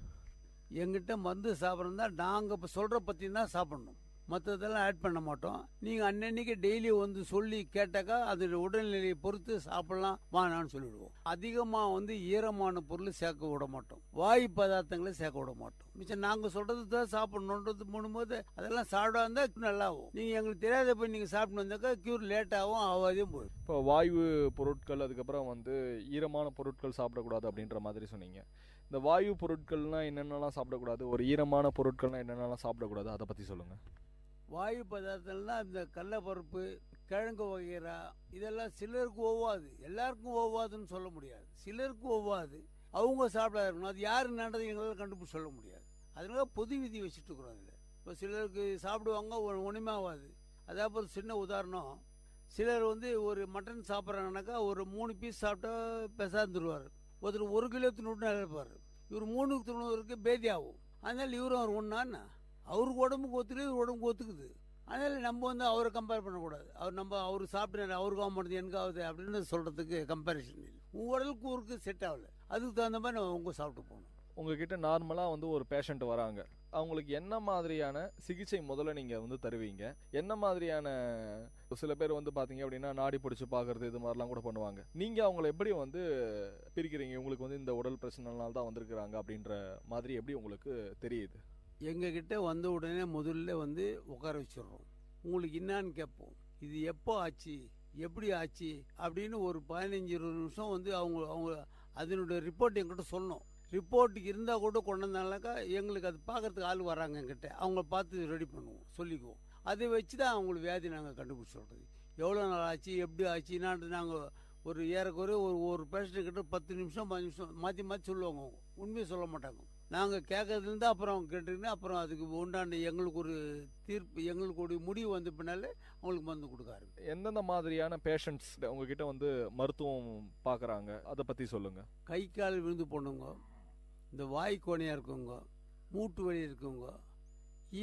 எங்கிட்ட மருந்து சாப்பிட்றதா நாங்கள் இப்போ சொல்கிற பற்றி தான் சாப்பிடணும். மற்றதெல்லாம் ஆட் பண்ண மாட்டோம். நீங்கள் அன்னன்னைக்கு டெய்லி வந்து சொல்லி கேட்டாக்கா அது உடல்நிலையை பொறுத்து சாப்பிடலாம் வானான்னு சொல்லிவிடுவோம். அதிகமாக வந்து ஈரமான பொருள் சேர்க்க விட மாட்டோம். வாயு பதார்த்தங்களை சேர்க்க விட மாட்டோம். மிச்சம் நாங்கள் சொல்கிறது தான் சாப்பிடணுன்றது போது அதெல்லாம் சாப்பிடா இருந்தால் நல்லாகும். நீங்கள் எங்களுக்கு தெரியாத போய் நீங்கள் சாப்பிட்டு வந்தாக்கா க்யூர் லேட்டாகவும் ஆகாதையும் போயிடும். இப்போ வாயு பொருட்கள், அதுக்கப்புறம் வந்து ஈரமான பொருட்கள் சாப்பிடக்கூடாது அப்படின்ற மாதிரி சொன்னீங்க. இந்த வாயு பொருட்கள்லாம் என்னென்னலாம் சாப்பிடக்கூடாது, ஒரு ஈரமான பொருட்கள்லாம் என்னென்னலாம் சாப்பிடக்கூடாது, அதை பற்றி சொல்லுங்கள். வாயு பதார்த்தம்னா இந்த கடலைப்பருப்பு, கிழங்கு வகைரா, இதெல்லாம் சிலருக்கு ஒவ்வாது. எல்லாருக்கும் ஒவ்வாதுன்னு சொல்ல முடியாது. சிலருக்கு ஒவ்வாது, அவங்க சாப்பிடாத இருக்கணும். அது யாரு நடந்தது எங்களால் கண்டுபிடிச்சு சொல்ல முடியாது. அதனால பொது விதி வச்சுட்டு இருக்கிறோம். இதில் இப்போ சிலருக்கு சாப்பிடுவாங்க, ஒன்றுமே ஆகாது. அதாவது ஒரு சின்ன உதாரணம், சிலர் வந்து ஒரு மட்டன் சாப்பிட்றாங்கனாக்கா ஒரு 3 பீஸ் சாப்பிட்டா பெசாந்துருவார். ஒருத்தர் 1 கிலோ தின்னு இருப்பார். இவர் 3 தின்னுவதற்கு பேதி ஆகும். அதனால இவரும் அவர் ஒன்றான்னா அவருக்கு உடம்புக்கு ஒத்துக்குது, இவர் உடம்புக்கு ஒத்துக்குது. அதனால நம்ம வந்து அவரை கம்பேர் பண்ணக்கூடாது. அவர் சாப்பிட்டு அவருக்கு ஆக மாட்டேது எனக்கு ஆகுது அப்படின்னு சொல்கிறதுக்கு கம்பேரிசன் இல்லை. உங்கள் உடலுக்கு ஊருக்கு செட் ஆகலை, அதுக்கு தகுந்த மாதிரி நம்ம உங்க சாப்பிட்டு போகணும். உங்ககிட்ட நார்மலாக வந்து ஒரு பேஷண்ட் வராங்க, அவங்களுக்கு என்ன மாதிரியான சிகிச்சை முதல்ல நீங்கள் வந்து தருவீங்க? என்ன மாதிரியான, சில பேர் வந்து பார்த்தீங்க அப்படின்னா நாடி பிடிச்சி பார்க்குறது இது மாதிரிலாம் கூட பண்ணுவாங்க. நீங்கள் அவங்கள எப்படி வந்து பிரிக்கிறீங்க? உங்களுக்கு வந்து இந்த உடல் பிரச்சனைனால தான் வந்திருக்கிறாங்க அப்படின்ற மாதிரி எப்படி உங்களுக்கு தெரியுது? எங்ககிட்ட வந்த உடனே முதல்ல வந்து உட்கார வச்சிடுறோம். உங்களுக்கு என்னான்னு கேட்போம். இது எப்போ ஆச்சு, எப்படி ஆச்சு அப்படின்னு ஒரு 15-20 நிமிஷம் வந்து அவங்க அதனுடைய ரிப்போர்ட் எங்கிட்ட சொல்லணும். ரிப்போர்ட்டுக்கு இருந்தால் கூட கொண்டு வந்தாங்கனாக்கா எங்களுக்கு அது பார்க்கறதுக்கு ஆள் வராங்க எங்கிட்ட, அவங்கள பார்த்து ரெடி பண்ணுவோம், சொல்லிக்குவோம். அதை வச்சு தான் அவங்களுக்கு வியாதி நாங்கள் கண்டுபிடிச்சி சொல்கிறது. எவ்வளோ நாள் ஆச்சு, எப்படி ஆச்சுன்னான்ட்டு நாங்கள் ஒரு ஏறக்குறைய ஒரு பேஷண்ட்டுக்கிட்ட 10 நிமிஷம் 5 நிமிஷம் மாற்றி மாற்றி சொல்லுவாங்க. உண்மையை சொல்ல மாட்டாங்க. நாங்கள் கேட்கறதுலேருந்து அப்புறம் கேட்டுக்கிட்டு அப்புறம் அதுக்கு உண்டான எங்களுக்கு ஒரு தீர்ப்பு, எங்களுக்கு ஒரு முடிவு வந்த பின்னாலே அவங்களுக்கு மருந்து கொடுக்காரு. எந்தெந்த மாதிரியான பேஷண்ட்ஸ் உங்ககிட்ட வந்து மருத்துவம் பார்க்குறாங்க, அதை பற்றி சொல்லுங்கள். கை கால் விழுந்து போனவங்க, இந்த வாய் கோணையாக இருக்கவங்க, மூட்டு வலி இருக்கவங்க,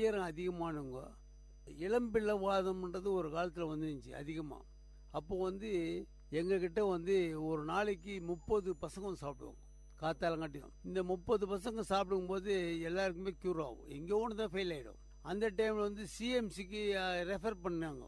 ஈரம் அதிகமானவங்க, இளம்பிள்ளை வாதம்ன்றது ஒரு காலத்தில் வந்துருந்துச்சு அதிகமாக. அப்போ வந்து எங்ககிட்ட வந்து ஒரு நாளைக்கு 30 பசங்க வந்து சாப்பிடுவாங்க காத்தாலங்காட்டியும். இந்த 30 பசங்க சாப்பிடும்போது எல்லாருக்குமே க்யூர் ஆகும். எங்கேயோ ஒன்று தான் ஃபெயில் ஆகிடும். அந்த டைமில் வந்து சிஎம்சிக்கு ரெஃபர் பண்ணாங்க.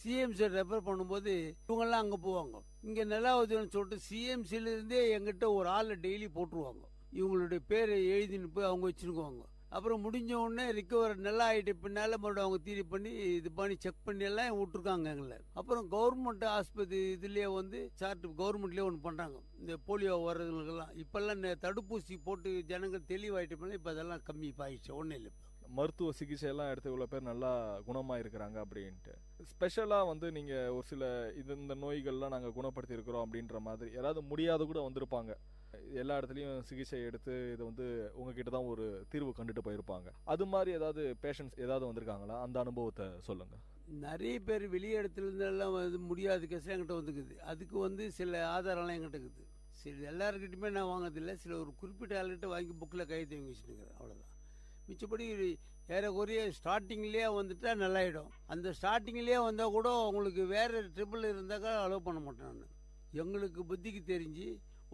சிஎம்சி ரெஃபர் பண்ணும்போது இவங்கெல்லாம் அங்கே போவாங்க. இங்கே நல்லா உதவின்னு சொல்லிட்டு சிஎம்சியிலேருந்தே எங்கிட்ட ஒரு ஆளை டெய்லி போட்டுருவாங்க. இவங்களுடைய பேரை எழுதின்னு போய் அவங்க வச்சுருக்குவாங்க. அப்புறம் முடிஞ்ச உடனே ரிக்கவர் நல்லா ஆகிட்டு பின்னால் மறுபடியும் அவங்க தீரி பண்ணி இது பண்ணி செக் பண்ணி எல்லாம் விட்டுருக்காங்க எங்களை. அப்புறம் கவர்மெண்ட் ஆஸ்பத்திரி இதுலேயே வந்து சார்ட் கவர்மெண்ட்லேயே ஒன்று பண்ணுறாங்க. இந்த போலியோ வர்றதுங்களுக்கெல்லாம் இப்போல்லாம் தடுப்பூசி போட்டு ஜனங்கள் தெளிவாயிட்டு இப்போ அதெல்லாம் கம்மி ஆயிடுச்சு. ஒன்றும் இல்லை. மருத்துவ சிகிச்சை எல்லாம் எடுத்து இவ்வளோ பேர் நல்லா குணமாக இருக்கிறாங்க அப்படின்ட்டு ஸ்பெஷலாக வந்து நீங்கள் ஒரு சில இந்த நோய்கள்லாம் நாங்கள் குணப்படுத்தி இருக்கிறோம் அப்படின்ற மாதிரி யாராவது முடியாத கூட வந்திருப்பாங்க. எல்லா இடத்துலையும் சிகிச்சை எடுத்து இது வந்து உங்ககிட்ட தான் ஒரு தீர்வு கண்டுட்டு போயிருப்பாங்க. அது மாதிரி ஏதாவது பேஷண்ட்ஸ் ஏதாவது வந்திருக்காங்களா? அந்த அனுபவத்தை சொல்லுங்கள். நிறைய பேர் வெளியே இடத்துலேருந்தெல்லாம் வந்து முடியாத கேஸ் என்கிட்ட வந்துக்குது. அதுக்கு வந்து சில ஆதாரம்லாம் என்கிட்ட இருக்குது. சில எல்லாருக்கிட்டையுமே நான் வாங்கினதில்லை. சில ஒரு குறிப்பிட்ட ஆளுகிட்ட வாங்கி புக்கில் கையெழுத்து வாங்கி வச்சுருக்கிறேன். அவ்வளோதான். மிச்சப்படி ஏறக்குறைய ஸ்டார்டிங்லேயே வந்துட்டா நல்லாயிடும். அந்த ஸ்டார்டிங்லேயே வந்தால் கூட உங்களுக்கு வேறு ட்ரிபிள் இருந்தாக்கா அலோவ் பண்ண மாட்டேன் நான். எங்களுக்கு புத்திக்கு தெரிஞ்சு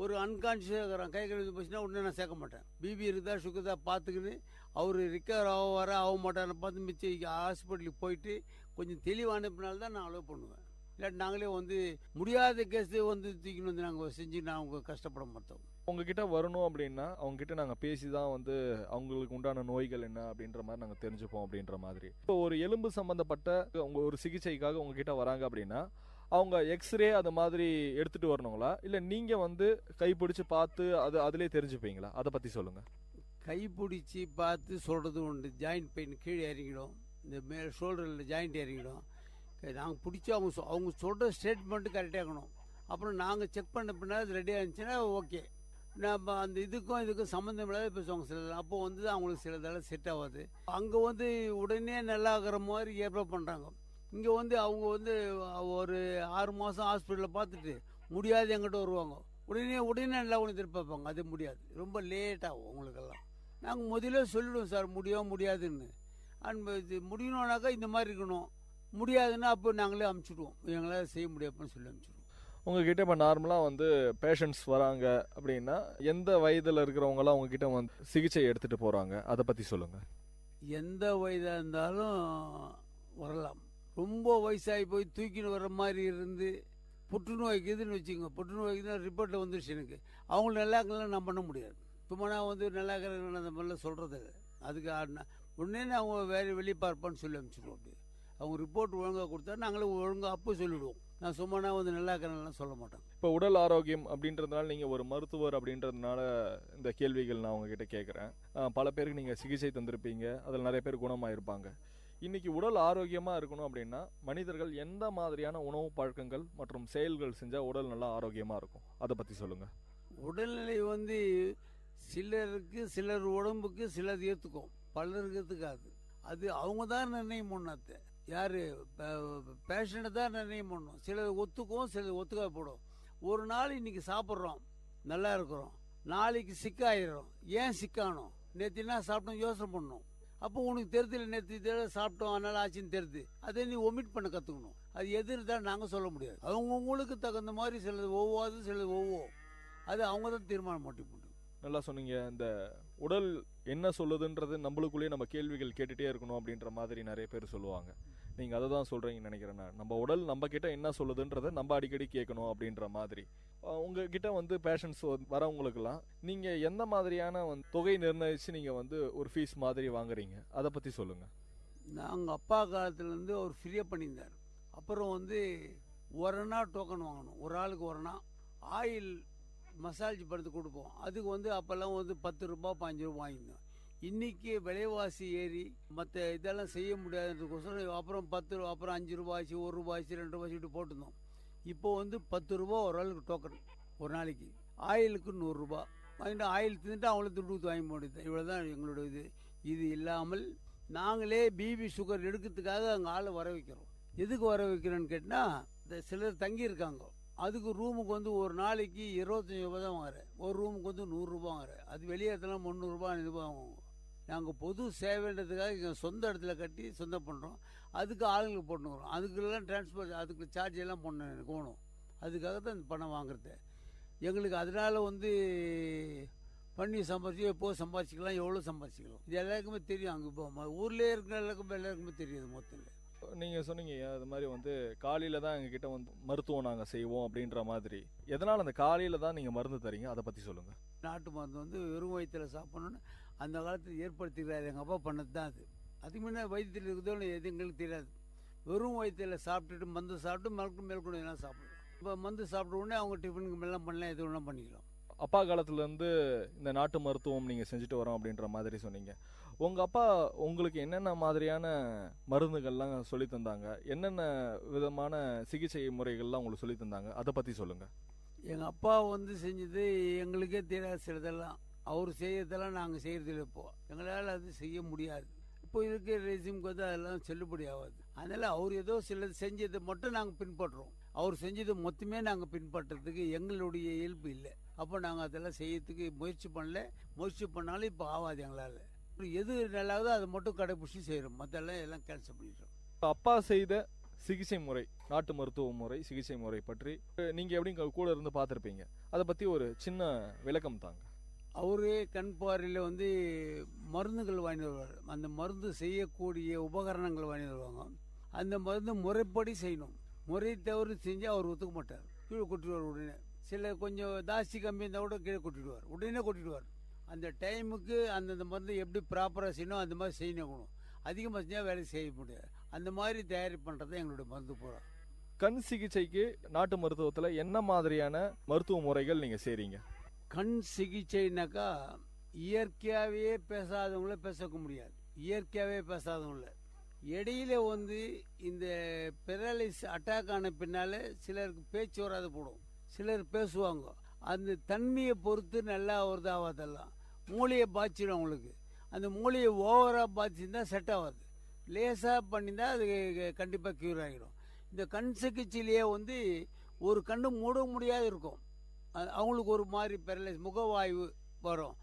ஒரு அன்கான்ஷியஸாக இருக்கிறான் கை கழுவி போச்சுன்னா உடனே நான் சேர்க்க மாட்டேன். பிபி இருக்குதா சுகதா பார்த்துக்கின்னு அவர் ரிக்கவர் ஆக மாட்டார்னு பார்த்து மிச்சம் ஹாஸ்பிட்டலுக்கு போயிட்டு கொஞ்சம் தெளிவானப்பினால்தான் நான் அலோவ் பண்ணுவேன். இல்லாட்டி நாங்களே வந்து முடியாத கேஸ் வந்து தூக்கின்னு வந்து நாங்கள் செஞ்சு நாங்கள் கஷ்டப்பட மாட்டோம். உங்ககிட்ட வரணும் அப்படின்னா அவங்ககிட்ட நாங்கள் பேசி தான் வந்து அவங்களுக்கு உண்டான நோய்கள் என்ன அப்படின்ற மாதிரி நாங்கள் தெரிஞ்சுப்போம் அப்படின்ற மாதிரி. இப்போ ஒரு எலும்பு சம்மந்தப்பட்ட அவங்க ஒரு சிகிச்சைக்காக உங்ககிட்ட வராங்க அப்படின்னா அவங்க எக்ஸ்ரே அது மாதிரி எடுத்துட்டு வரணுங்களா, இல்லை நீங்கள் வந்து கைப்பிடிச்சு பார்த்து அதிலே தெரிஞ்சுப்பீங்களா? அதை பற்றி சொல்லுங்கள். கைப்பிடிச்சி பார்த்து சொல்கிறது உண்டு. ஜாயிண்ட் பெயின் கீழே இறங்கிடும், இந்த மேலே ஷோல்டரில் ஜாயிண்ட் இறங்கிடும். நாங்கள் பிடிச்சி அவங்க சொல்கிற ஸ்டேட்மெண்ட்டு கரெக்டாக இருக்கணும். அப்புறம் நாங்கள் செக் பண்ண பின்னால் அது ரெடியாக இருந்துச்சுன்னா ஓகே. நம்ம அந்த இதுக்கும் சம்மந்தம் இல்லாத பேசுவாங்க சில. அப்போ வந்து அவங்களுக்கு சிலதெல்லாம் செட் ஆகாது. அங்கே வந்து உடனே நல்லா ஆகிற மாதிரி ஏற்பாடு பண்ணுறாங்க. இங்கே வந்து அவங்க வந்து ஒரு 6 மாதம் ஹாஸ்பிட்டலில் பார்த்துட்டு முடியாது எங்கிட்ட வருவாங்க. உடனே நல்லா ஒன்று எதிர்பார்ப்பாங்க. அது முடியாது, ரொம்ப லேட் ஆகும் உங்களுக்கெல்லாம். நாங்கள் முதல்ல சொல்லிவிடுவோம் சார் முடியாதுன்னு. இது முடியணுன்னாக்கா இந்த மாதிரி இருக்கணும், முடியாதுன்னா அப்போ நாங்களே அமுச்சுடுவோம். எங்களால் செய்ய முடியாதுன்னு சொல்லி அமுச்சுடுவோம். உங்ககிட்ட இப்போ நார்மலாக வந்து பேஷண்ட்ஸ் வராங்க அப்படின்னா எந்த வயதில் இருக்கிறவங்களாம் உங்ககிட்ட வந்து சிகிச்சை எடுத்துகிட்டு போகிறாங்க, அதை பற்றி சொல்லுங்கள். எந்த வயதாக இருந்தாலும் வரலாம். ரொம்ப வயசாகி போய் தூக்கின்னு வர்ற மாதிரி இருந்து புற்றுநோய்க்குதுன்னு வச்சுக்கோங்க. புற்றுநோய்க்கு தான் ரிப்போர்ட்டில் வந்துருச்சு எனக்கு. அவங்க நல்லா இருக்கலாம் நான் பண்ண முடியாது. சும்மா நான் வந்து நல்லா இருக்கிறேன் அந்த மாதிரிலாம் சொல்கிறது இல்லை. அதுக்கு உடனே அவங்க வேறு வெளியே பார்ப்பான்னு சொல்லி அனுப்பிச்சிடுவோம். அப்படி அவங்க ரிப்போர்ட் ஒழுங்காக கொடுத்தா நாங்களும் ஒழுங்காக அப்போ சொல்லிவிடுவோம். நான் சும்மா வந்து நல்லா இருக்கிறேன்லாம் சொல்ல மாட்டேன். இப்போ உடல் ஆரோக்கியம் அப்படின்றதுனால நீங்கள் ஒரு மருத்துவர் அப்படின்றதுனால இந்த கேள்விகள் நான் உங்ககிட்ட கேட்குறேன். பல பேருக்கு நீங்கள் சிகிச்சை தந்திருப்பீங்க, அதில் நிறைய பேர் குணமாயிருப்பாங்க. இன்னைக்கு உடல் ஆரோக்கியமாக இருக்கணும் அப்படின்னா மனிதர்கள் எந்த மாதிரியான உணவு பழக்கங்கள் மற்றும் செயல்கள் செஞ்சால் உடல் நல்லா ஆரோக்கியமாக இருக்கும், அதை பற்றி சொல்லுங்கள். உடல்நிலை வந்து சிலர் உடம்புக்கு சிலர் ஏற்றுக்கும், பலருக்கு ஏற்றுக்காது. அது அவங்க தான் நிர்ணயம் பண்ணாத. யார் பேஷண்ட்டை தான் நிர்ணயம் பண்ணணும். சிலர் ஒத்துக்கும், சிலர் ஒத்துக்கா போடும். ஒரு நாள் இன்னைக்கு சாப்பிட்றோம், நல்லா இருக்கிறோம், நாளைக்கு சிக்காயிடும். ஏன் சிக்கானோம், நேற்று என்ன சாப்பிட்டோம் யோசனை பண்ணணும். அப்போ உனக்கு தெரியுது நேற்று சாப்பிட்டோம் அதனால ஆச்சுன்னு தெரியுது. அதை நீ ஒமிட் பண்ண கற்றுக்கணும். அது எதிர்தான் நாங்கள் சொல்ல முடியாது. அவங்கவுங்களுக்கு தகுந்த மாதிரி சிலது ஒவ்வாது, சிலது ஒவ்வொரு அது அவங்க தான் தீர்மானம் மாட்டி போட்டு. நல்லா சொன்னீங்க. இந்த உடல் என்ன சொல்லுதுன்றது நம்மளுக்குள்ளேயே நம்ம கேள்விகள் கேட்டுகிட்டே இருக்கணும் அப்படின்ற மாதிரி நிறைய பேர் சொல்லுவாங்க. நீங்கள் அதை தான் சொல்கிறீங்கன்னு நினைக்கிறேன். நம்ம உடல் நம்ம கிட்ட என்ன சொல்லுதுன்றதை நம்ம அடிக்கடி கேட்கணும் அப்படின்ற மாதிரி. உங்ககிட்ட வந்து பேஷண்ட்ஸ் வரவங்களுக்கெல்லாம் நீங்கள் எந்த மாதிரியான தொகை நிர்ணயித்து நீங்கள் வந்து ஒரு ஃபீஸ் மாதிரி வாங்குறீங்க, அதை பற்றி சொல்லுங்கள். நாங்கள் அப்பா காலத்துலேருந்து அவர் ஃப்ரீயாக பண்ணியிருந்தார். அப்புறம் வந்து ஒரணா டோக்கன் வாங்கணும், ஒரு ஆளுக்கு ஒரணா. ஆயில் மசாஜ் படுத்து கொடுப்போம். அதுக்கு வந்து அப்போல்லாம் வந்து 10 ரூபா 5 ரூபா வாங்கியிருந்தோம். இன்றைக்கி விலைவாசி ஏறி மற்ற இதெல்லாம் செய்ய முடியாதுன்றதுக்கோசரம் அப்புறம் 10 ரூபா, அப்புறம் 5 ரூபாய்ச்சி, 1 ரூபாய்ச்சி, 2 ரூபாய்ச்சி இப்படி போட்டிருந்தோம். இப்போது வந்து 10 ரூபா ஒரு ஆளுக்கு டோக்கன் ஒரு நாளைக்கு. ஆயிலுக்கு 100 ரூபா வாங்கிட்டு ஆயில் தின்னுட்டு அவங்கள துட்டு வாங்கி முடியுது. இவ்வளோ தான் எங்களோட இது இல்லாமல் நாங்களே பிபி சுகர் எடுக்கிறதுக்காக அங்கே ஆளை வர வைக்கிறோம். எதுக்கு வர வைக்கிறோன்னு கேட்டால், இந்த சிலர் தங்கியிருக்காங்க, அதுக்கு ரூமுக்கு வந்து ஒரு நாளைக்கு 25 ரூபா தான் வாங்குறேன். ஒரு ரூமுக்கு வந்து 100 ரூபா வாங்குறேன். அது வெளியே இடத்துல 300 ரூபா 500 ரூபா வாங்குவோம். நாங்கள் பொது சேவைன்றதுக்காக இங்கே சொந்த இடத்துல கட்டி சொந்தம் பண்ணுறோம். அதுக்கு ஆளுங்களுக்கு போட்டுக்கிறோம். அதுக்கெல்லாம் டிரான்ஸ்போர்ட், அதுக்கு சார்ஜ் எல்லாம் பண்ண எனக்கு வேணும். அதுக்காக தான் இந்த பணம் வாங்குறது எங்களுக்கு. அதனால் வந்து பண்ணி சம்பாதிச்சு எப்போது சம்பாதிச்சிக்கலாம், எவ்வளோ சம்பாதிச்சிக்கலாம், இது எல்லாருக்குமே தெரியும். அங்கே இப்போ ஊர்லேயே இருக்கிற எல்லாருக்குமே தெரியுது மொத்தத்தில். நீங்கள் சொன்னீங்க அது மாதிரி வந்து காலையில் தான் எங்ககிட்ட வந்து மருத்துவம் நாங்கள் செய்வோம் அப்படின்ற மாதிரி. எதனால் அந்த காலையில் தான் நீங்கள் மருந்து தரீங்க, அதை பற்றி சொல்லுங்கள். நாட்டு மருந்து வந்து வெறும் வயிற்றில் சாப்பிடணும்னு அந்த காலத்தில் ஏற்படுத்திக்கிறாரு. எங்கள் அப்பா பண்ணது தான் அது. அதுக்கு முன்னே வயிற்றில் இருக்குதோன்னு எது எங்களுக்கு தெரியாது. வெறும் வயிற்றில் சாப்பிட்டுட்டு மருந்து சாப்பிட்டு மேற்கொண்டு எல்லாம் சாப்பிடுவோம். இப்போ மருந்து சாப்பிட்ட உடனே அவங்க டிஃபனுக்கு மேலாம் பண்ணலாம், எது வேணால் பண்ணிக்கலாம். அப்பா காலத்துலேருந்து இந்த நாட்டு மருத்துவம் நீங்கள் செஞ்சுட்டு வரோம் அப்படின்ற மாதிரி சொன்னீங்க. உங்கள் அப்பா உங்களுக்கு என்னென்ன மாதிரியான மருந்துகள்லாம் சொல்லி தந்தாங்க, என்னென்ன விதமான சிகிச்சை முறைகள்லாம் உங்களுக்கு சொல்லி தந்தாங்க, அதை பற்றி சொல்லுங்கள். எங்கள் அப்பா வந்து செஞ்சது எங்களுக்கே தெரியாது. சிலதெல்லாம் அவர் செய்யறதெல்லாம் நாங்கள் செய்கிறதில்ல. இப்போது எங்களால் அது செய்ய முடியாது. இப்போ இருக்கிற ரெசிமுக்கு வந்து அதெல்லாம் செல்லுபடி ஆகாது. அதனால் அவர் ஏதோ சிலது செஞ்சதை மட்டும் நாங்கள் பின்பற்றுறோம். அவர் செஞ்சது மொத்தமே நாங்கள் பின்பற்றுறதுக்கு எங்களுடைய இயல்பு இல்லை. அப்போ நாங்கள் அதெல்லாம் செய்யறதுக்கு முயற்சி பண்ணல. முயற்சி பண்ணாலும் இப்போ ஆகாது எங்களால். எது நல்லாதோ அதை மட்டும் கடைபிடிச்சி செய்கிறோம், மற்றெல்லாம் எல்லாம் கேன்சல் பண்ணிடுறோம். அப்பா செய்த சிகிச்சை முறை, நாட்டு மருத்துவ முறை, சிகிச்சை முறை பற்றி நீங்கள் எப்படி கூட இருந்து பார்த்துருப்பீங்க, அதை பற்றி ஒரு சின்ன விளக்கம் தாங்க. அவரே கண் பார்வையில் வந்து மருந்துகள் வாங்கி வருவார். அந்த மருந்து செய்யக்கூடிய உபகரணங்கள் வாங்கி வருவாங்க. அந்த மருந்து முறைப்படி செய்யணும். முறை தவறு செஞ்சு அவர் ஒத்துக்க மாட்டார், கீழே கொட்டிடுவார் உடனே. சில கொஞ்சம் தாசி கம்மி இருந்தால் கூட கீழே கொட்டிடுவார், உடனே கொட்டிடுவார். அந்த டைமுக்கு அந்தந்த மருந்து எப்படி ப்ராப்பராக செய்யணும் அந்த மாதிரி செய்யணும். அதிகமாக செஞ்சால் வேலை செய்ய முடியாது. அந்த மாதிரி தயாரி பண்ணுறது எங்களுடைய மருந்து பூரா. கண் சிகிச்சைக்கு நாட்டு மருத்துவத்தில் என்ன மாதிரியான மருத்துவ முறைகள் நீங்கள் செய்கிறீங்க? கண் சிகிச்சைனாக்கா இயற்கையாகவே பேசாதவங்கள பேசக்க முடியாது. இயற்கையாகவே பேசாதவங்கள இடையில வந்து இந்த பெராலிஸ் அட்டாக் ஆன பின்னால் சிலருக்கு பேச்சு வராது போடும், சிலர் பேசுவாங்க. அந்த தன்மையை பொறுத்து நல்லா வருது ஆகாதெல்லாம். மூளையை பாய்ச்சிடும் அவங்களுக்கு. அந்த மூளையை ஓவராக பாய்ச்சிருந்தால் செட் ஆகாது. லேசாக பண்ணியிருந்தால் அது கண்டிப்பாக க்யூர் ஆகிடும். இந்த கண் சிகிச்சையிலேயே வந்து ஒரு கண்ணு மூட முடியாது இருக்கும். அவங்களுக்கு ஒரு மாதிரி பெரலைஸ், முகவாய்வு வரும்.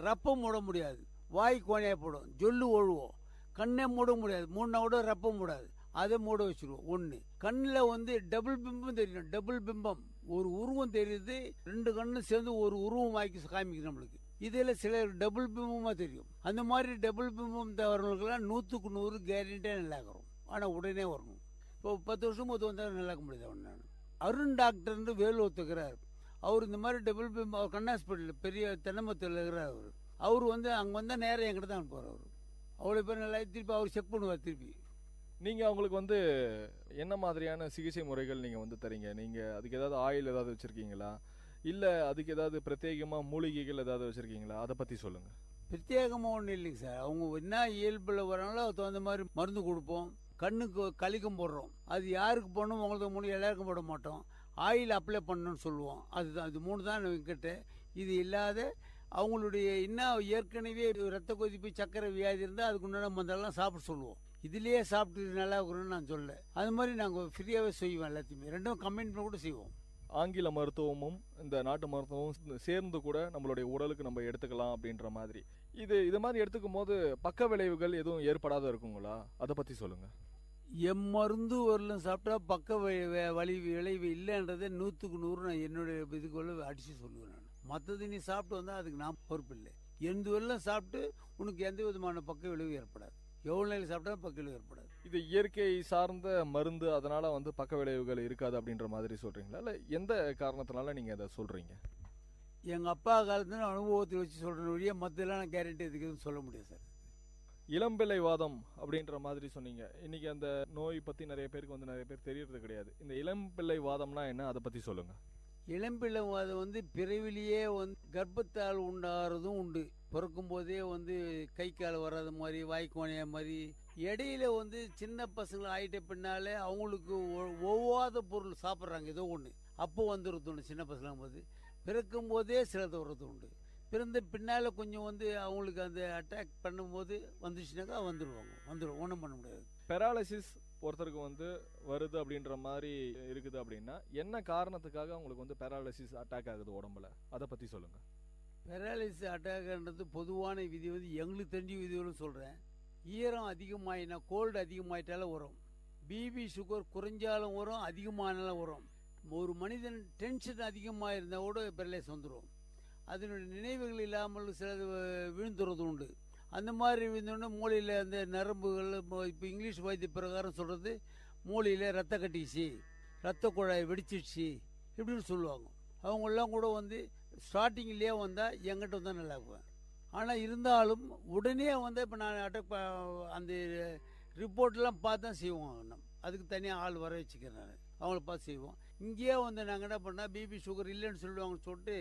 ரப்பம் மூட முடியாது, வாய் கோணையப்படும், ஜொல்லு ஒழுவோம். கண்ணே மூட முடியாது, மூணா கூட ரப்பம் மூடாது, அதை மூட வச்சுருவோம். ஒன்று கண்ணில் வந்து டபுள் பிம்பம் தெரியும். டபுள் பிம்பம் ஒரு உருவம் தெரியுது, ரெண்டு கண்ணு சேர்ந்து ஒரு உருவம் ஆக்கி காமிக்குது நம்மளுக்கு. இதில் சிலர் டபுள் பிம்பமாக தெரியும். அந்த மாதிரி டபுள் பிம்பம் தவறுகளுக்கெல்லாம் 100க்கு 100 கேரண்டியாக நல்லாக்கிறோம். ஆனால் உடனே வரணும். இப்போ 10 வருஷம் வந்தாலும் நல்லாக்க முடியாது. அவன் நான் அருண் டாக்டர்னு வேலு ஒத்துக்கிறார். அவர் இந்த மாதிரி டபுள் பிம்பம், அவர் கண் ஹாஸ்பிட்டல் பெரிய தென்னமத்தில் இருக்கிறார். அவர் வந்து அங்கே வந்தால் நேரம் என்கிட்ட தான் போகிறார். அவர் அவ்வளோ பேர் நல்லா திருப்பி அவர் செக் பண்ணுவார். திருப்பி நீங்கள் அவங்களுக்கு வந்து என்ன மாதிரியான சிகிச்சை முறைகள் நீங்கள் வந்து தரீங்க? நீங்கள் அதுக்கு ஏதாவது ஆயில் ஏதாவது வச்சுருக்கீங்களா, இல்லை அதுக்கு ஏதாவது பிரத்யேகமாக மூலிகைகள் ஏதாவது வச்சுருக்கீங்களா, அதை பற்றி சொல்லுங்கள். பிரத்யேகமாக ஒன்றும் இல்லைங்க சார். அவங்க என்ன இயல்பில் வராங்களோ அதுக்கு தகுந்த மாதிரி மருந்து கொடுப்போம். கண்ணுக்கு கலிக்கம் போடுறோம். அது யாருக்கு போடணும், உங்களுக்கு மூணு எல்லாருக்கும் போட மாட்டோம். ஆயில் அப்ளை பண்ணணும்னு சொல்லுவோம். அதுதான், இது 3 தான் என்கிட்ட. இது இல்லாத அவங்களுடைய இன்னும் ஏற்கனவே ரத்த கொதிப்பு, சக்கரை வியாதி இருந்தால் அதுக்கு உண்டான மருந்தெல்லாம் சாப்பிட சொல்லுவோம். இதுலேயே சாப்பிட்டு நல்லா இருக்கணும்னு நான் சொல்ல. அது மாதிரி நாங்கள் ஃப்ரீயாகவே செய்வோம். எல்லாத்தையுமே ரெண்டும் கம்பைன் பண்ணி கூட செய்வோம். ஆங்கில மருத்துவமும் இந்த நாட்டு மருத்துவமும் சேர்ந்து கூட நம்மளுடைய உடலுக்கு நம்ம எடுத்துக்கலாம் அப்படின்ற மாதிரி. இது மாதிரி எடுத்துக்கும் போது பக்க விளைவுகள் எதுவும் ஏற்படாத இருக்குங்களா, அதை பற்றி சொல்லுங்கள். மருந்து வரலும் சாப்பிட்டா பக்க விளைவு இல்லைன்றதை 100க்கு 100 நான் என்னுடைய இதுக்குள்ள அடித்து சொல்லுவேன். நான் மற்றது நீ சாப்பிட்டு வந்தால் அதுக்கு நான் பொறுப்பு இல்லை. எந்த வெள்ளம் சாப்பிட்டு உனக்கு எந்த விதமான பக்க விளைவு ஏற்படாது. எவ்வளோ நாள் சாப்பிட்டா பக்க விளைவு ஏற்படாது. இது இயற்கை சார்ந்த மருந்து, அதனால வந்து பக்க விளைவுகள் இருக்காது அப்படின்ற மாதிரி சொல்றீங்களா, இல்லை எந்த காரணத்தினால நீங்க அதை சொல்றீங்க? எங்கள் அப்பா காலத்துல அனுபவத்தை வச்சு சொல்கிற வழியாக மற்றெல்லாம் நான் கேரண்டி இருக்குதுன்னு சொல்ல முடியாது சார். இளம்பிள்ளை வாதம் அப்படின்ற மாதிரி சொன்னீங்க. இன்னைக்கு அந்த நோய் பற்றி நிறைய பேருக்கு வந்து நிறைய பேர் தெரியறது கிடையாது. இந்த இளம்பிள்ளை வாதம்னா என்ன, அதை பற்றி சொல்லுங்க. இளம்பிள்ளை வாதம் வந்து பிறவிலேயே வந்து கர்ப்பத்தால் உண்டாகிறதும் உண்டு. பிறக்கும் போதே வந்து கை கால் வராத மாதிரி, வாய்க்கோணைய மாதிரி, இடையில வந்து சின்ன பசங்களை ஆகிட்ட பின்னாலே அவங்களுக்கு ஒவ்வாத பொருள் சாப்பிட்றாங்க ஏதோ ஒன்று, அப்போ வந்துடுறது உண்டு. சின்ன பசங்க போது பிறக்கும் போதே சிலது வர்றது உண்டு. பிறந்த பின்னால் கொஞ்சம் வந்து அவங்களுக்கு அந்த அட்டாக் பண்ணும்போது வந்துச்சுனாக்கா வந்துடும் ஒன்றும் பண்ண முடியாது. பெராலிசிஸ் ஒருத்தருக்கு வந்து வருது அப்படின்ற மாதிரி இருக்குது அப்படின்னா என்ன காரணத்துக்காக அவங்களுக்கு வந்து பெராலிசிஸ் அட்டாக் ஆகுது உடம்புல, அதை பற்றி சொல்லுங்கள். பெராலிசிஸ் அட்டாக்ன்றது பொதுவான விதி வந்து எங்களுக்கு தெரிஞ்ச விதிகளும் சொல்கிறேன். ஈரம் அதிகமாயினா, கோல்டு அதிகமாயிட்டாலும் வரும். பிபி சுகர் குறைஞ்சாலும் வரும், அதிகமானாலும் வரும். ஒரு மனிதன் டென்ஷன் அதிகமாக இருந்தால் கூட பெரலைஸ் வந்துடும். அதனுடைய நினைவுகள் இல்லாமல் சிலது விழுந்துறது உண்டு. அந்த மாதிரி இருந்தோடனே மூளையில் அந்த நரம்புகள் இப்போ இங்கிலீஷ் வைத்திய பிரகாரம் சொல்கிறது மூளையில் ரத்த கட்டிச்சு, ரத்த குழாய் வெடிச்சிடுச்சு இப்படின்னு சொல்லுவாங்க. அவங்களாம் கூட வந்து ஸ்டார்டிங்லேயே வந்தால் என்கிட்ட வந்தால் நல்லா இருக்குவேன். ஆனால் இருந்தாலும் உடனே வந்து இப்போ நான் அந்த ரிப்போர்ட்லாம் பார்த்து தான் செய்வோம். அதுக்கு தனியாக ஆள் வர வச்சுக்கிறேன். நான் அவங்கள பார்த்து செய்வோம். இங்கேயே வந்து நாங்கள் என்ன பண்ணால் பிபி சுகர் இல்லைன்னு சொல்லுவாங்கன்னு சொல்லிட்டு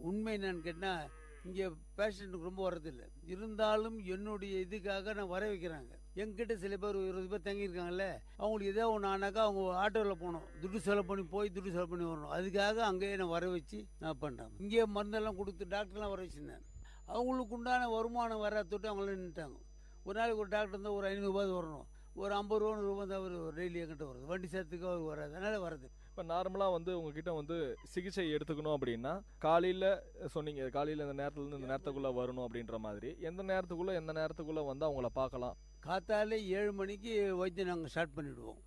உண்மை என்னன்னு கேட்டால் இங்கே பேஷண்ட்டுக்கு ரொம்ப வரதில்லை. இருந்தாலும் என்னுடைய இதுக்காக நான் வர வைக்கிறாங்க. எங்கிட்ட சில பேர் 20 பேர் தங்கியிருக்காங்கல்ல, அவங்களுக்கு ஏதோ ஒன்று ஆனாக்கா அவங்க ஆட்டோவில் போகணும், துட்டு செலவு பண்ணி போய் துட்டு செலவு பண்ணி வரணும். அதுக்காக அங்கேயே நான் வர வச்சு நான் பண்ணுறேன். இங்கேயே மருந்தெல்லாம் கொடுத்து டாக்டர்லாம் வர வச்சுருந்தேன். அவங்களுக்கு உண்டான வருமானம் வர தொட்டு அவங்கள நின்றுட்டாங்க. ஒரு நாளைக்கு ஒரு டாக்டர் இருந்தால் ஒரு 500 ரூபாய் வரணும், ஒரு 50 ரூபா 100 ரூபா தான் அவர் டெய்லி என்கிட்ட வருது. வண்டி சேர்த்துக்கு அவருக்கு வராது, அதனால் வருது. இப்போ நார்மலாக வந்து உங்ககிட்ட வந்து சிகிச்சை எடுத்துக்கணும் அப்படின்னா காலையில் சொன்னீங்க, காலையில் இந்த நேரத்துலேருந்து இந்த நேரத்துக்குள்ளே வரணும் அப்படின்ற மாதிரி எந்த நேரத்துக்குள்ளே வந்து அவங்கள பார்க்கலாம்? காத்தாலே 7 மணிக்கு வைத்தியம் நாங்கள் ஸ்டார்ட் பண்ணிவிடுவோம்.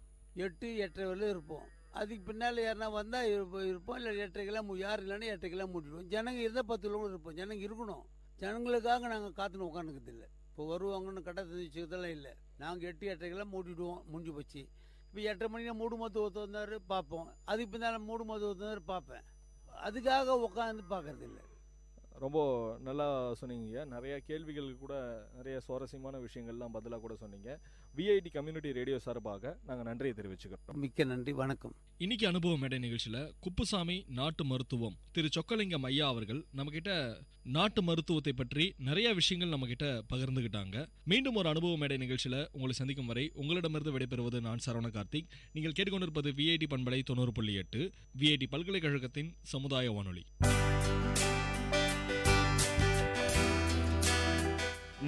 8-8:30 வரையிலும் இருப்போம். அதுக்கு பின்னால் யாருனா வந்தால் இருப்போம், இல்லை 8:30 யார் இல்லைன்னா 8:30 மூடிடுவோம். ஜனங்க இருந்தால் 10 கிலோமீட்டர் இருப்போம். ஜனங்க இருக்கணும். ஜனங்களுக்காக நாங்கள் காத்துன்னு உட்காந்துக்கிறது இல்லை. இப்போ வருவாங்கன்னு கட்டத்தை வச்சுக்கிறதெல்லாம் இல்லை. நாங்கள் 8-8:30 மூடிடுவோம், முடிஞ்சு போச்சு. இப்போ 8:30 மணிக்கு மூடும்போது ஒருத்தர் வந்தார் பார்ப்போம். அதுக்கு பின்னால் மூடும்போது ஒருத்தர் வந்தார் பார்ப்பேன். அதுக்காக உட்காந்து பார்க்கறது இல்லை. ரொம்ப நல்லா சொன்னீங்க. நிறைய கேள்விகளுக்கு கூட நிறைய சுவாரஸ்யமான விஷயங்கள்லாம் பதிலாக கூட சொன்னீங்க. விஐடி கம்யூனிட்டி ரேடியோ சார்பாக நாங்கள் நன்றியை தெரிவிச்சுக்கிறோம். மிக்க நன்றி, வணக்கம். இன்னைக்கு அனுபவ மேடை நிகழ்ச்சியில் குப்புசாமி நாட்டு மருத்துவம் திரு சொக்கலிங்கம் ஐயா அவர்கள் நம்மகிட்ட நாட்டு மருத்துவத்தை பற்றி நிறைய விஷயங்கள் நம்மகிட்ட பகிர்ந்துகிட்டாங்க. மீண்டும் ஒரு அனுபவ மேடை நிகழ்ச்சியில் உங்களை சந்திக்கும் வரை உங்களிடமிருந்து விடைபெறுவது நான் சரவண கார்த்திக். நீங்கள் கேட்டுக்கொண்டிருப்பது விஐடி பண்பலை 90.8 விஐடி பல்கலைக்கழகத்தின் சமுதாய வானொலி.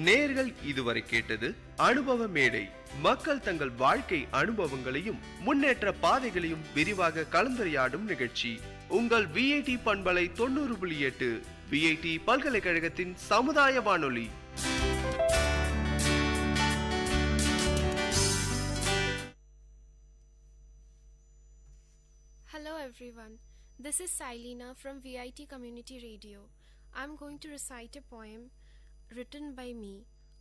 நேர்கள் இதுவரை கேட்டது அனுபவ மேடை. மக்கள் தங்கள் வாழ்க்கை அனுபவங்களையும் முன்னேற்ற பாதைகளையும் விரிவாக கலந்துரையாடும் நிகழ்ச்சி. உங்கள் விஐடி பண்பலை 90.8 விஐடி பல்கலைக்கழகத்தின் சமுதாய வானொலி. Hello everyone, this is Silena from VIT Community Radio. I'm going to recite a poem written by me,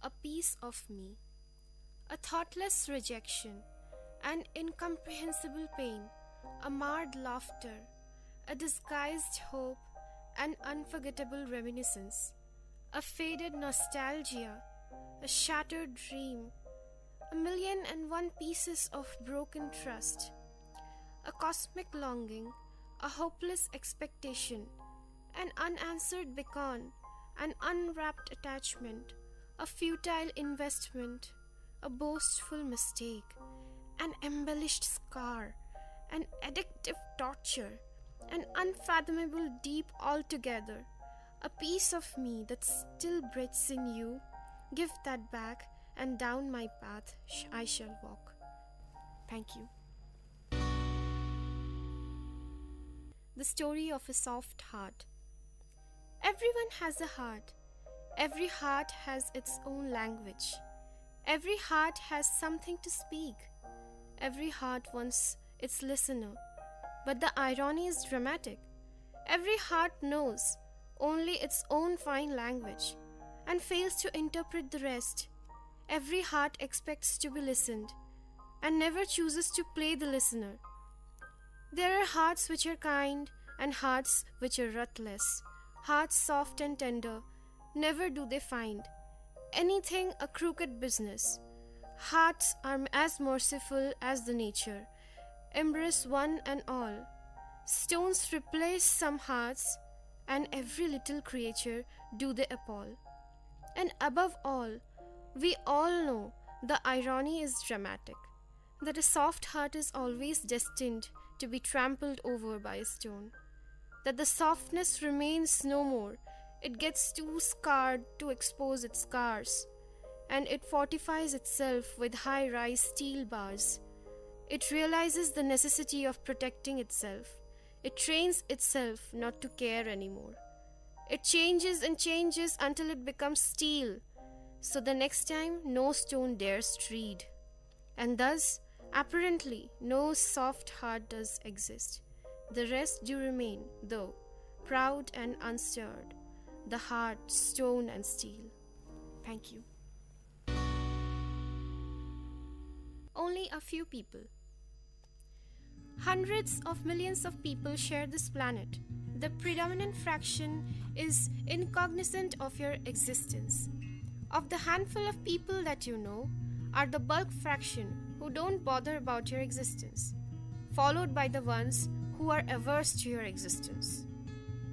a piece of me. A thoughtless rejection, an incomprehensible pain, a marred laughter, a disguised hope, an unforgettable reminiscence, a faded nostalgia, a shattered dream, 1,000,001 pieces of broken trust, a cosmic longing, a hopeless expectation, an unanswered beacon, an unwrapped attachment, a futile investment, a boastful mistake, an embellished scar, an addictive torture, an unfathomable deep altogether, a piece of me that still breathes in you. Give that back, and down my path I shall walk. Thank you. The story of a soft heart. Everyone has a heart. Every heart has its own language. Every heart has something to speak. Every heart wants its listener. But the irony is dramatic. Every heart knows only its own fine language and fails to interpret the rest. Every heart expects to be listened and never chooses to play the listener. There are hearts which are kind and hearts which are ruthless. Hearts soft and tender, never do they find anything a crooked business. Hearts are as merciful as the nature, embrace one and all. Stones replace some hearts, and every little creature do they appall. And above all, we all know the irony is dramatic, that a soft heart is always destined to be trampled over by a stone. That the softness remains no more, it gets too scarred to expose its scars, and it fortifies itself with high-rise steel bars. It realizes the necessity of protecting itself. It trains itself not to care anymore. It changes and changes until it becomes steel, so the next time no stone dares tread. And thus, apparently, no soft heart does exist. The rest do remain, though, proud and unstirred, the heart, stone and steel. Thank you. only a few people. Hundreds of millions of people share this planet. The predominant fraction is incognizant of your existence. Of the handful of people that you know, are the bulk fraction who don't bother about your existence, followed by the ones who are averse to your existence.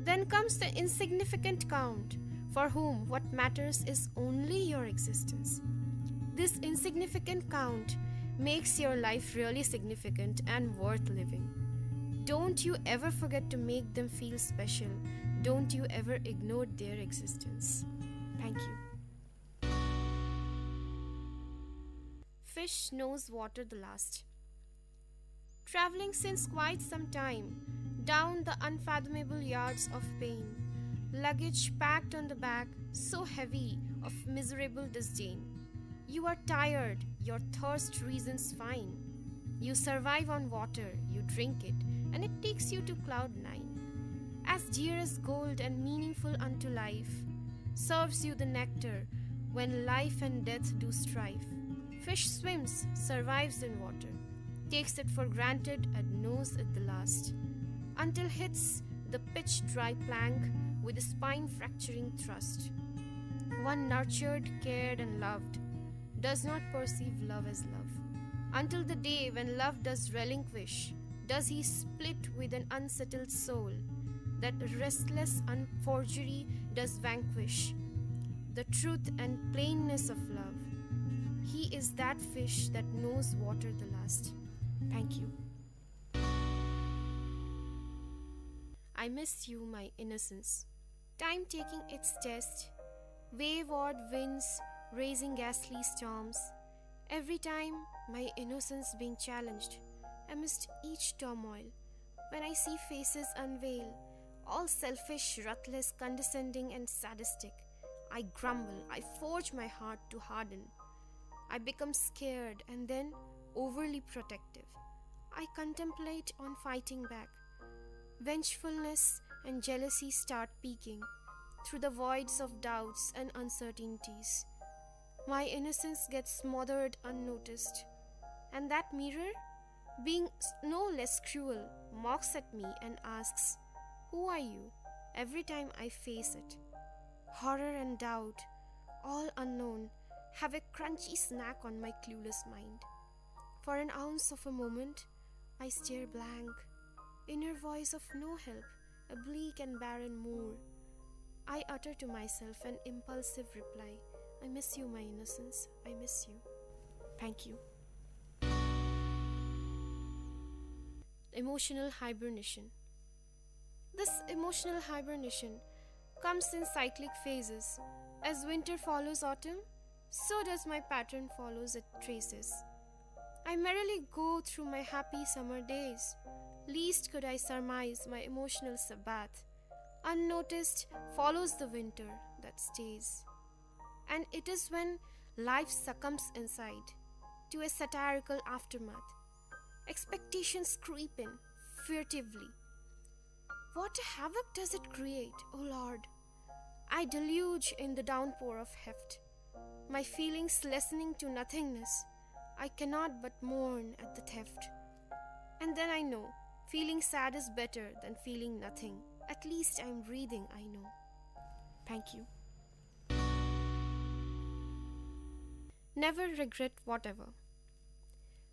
Then comes the insignificant count, for whom what matters is only your existence. This insignificant count makes your life really significant and worth living. Don't you ever forget to make them feel special. Don't you ever ignore their existence. Thank you. Fish knows water the last. Traveling since quite some time, down the unfathomable yards of pain, luggage packed on the back, so heavy of miserable disdain. You are tired, your thirst reasons fine. You survive on water, you drink it, and it takes you to cloud 9. As dear as gold and meaningful unto life, serves you the nectar when life and death do strive. Fish swims, survives in water, takes it for granted and knows it the last, until hits the pitch-dry plank with a spine-fracturing thrust. One nurtured, cared, and loved does not perceive love as love, until the day when love does relinquish, does he split with an unsettled soul, that restless forgery does vanquish the truth and plainness of love. He is that fish that knows water the last. Thank you. I miss you, my innocence. Time taking its test, wayward winds raising ghastly storms. Every time my innocence being challenged, amidst each turmoil, when I see faces unveil, all selfish, ruthless, condescending, and sadistic, I grumble, I forge my heart to harden. I become scared and then overly protective. I contemplate on fighting back. Vengefulness and jealousy start peeking through the voids of doubts and uncertainties. My innocence gets smothered unnoticed, and that mirror, being no less cruel, mocks at me and asks, "Who are you?" every time I face it. Horror and doubt, all unknown, have a crunchy snack on my clueless mind. For an ounce of a moment, I stare blank, inner voice of no help, a bleak and barren moor. I utter to myself an impulsive reply, "I miss you, my innocence, I miss you. Thank you." Emotional hibernation. This emotional hibernation comes in cyclic phases. As winter follows autumn, so does my pattern follows its traces. I merrily go through my happy summer days. Least could I surmise my emotional Sabbath. Unnoticed follows the winter that stays. And it is when life succumbs inside to a satirical aftermath. Expectations creep in furtively. What a havoc does it create, O Lord! I deluge in the downpour of heft, my feelings lessening to nothingness. I cannot but mourn at the theft. And then I know, feeling sad is better than feeling nothing. At least I'm breathing, I know. Thank you. Never regret whatever.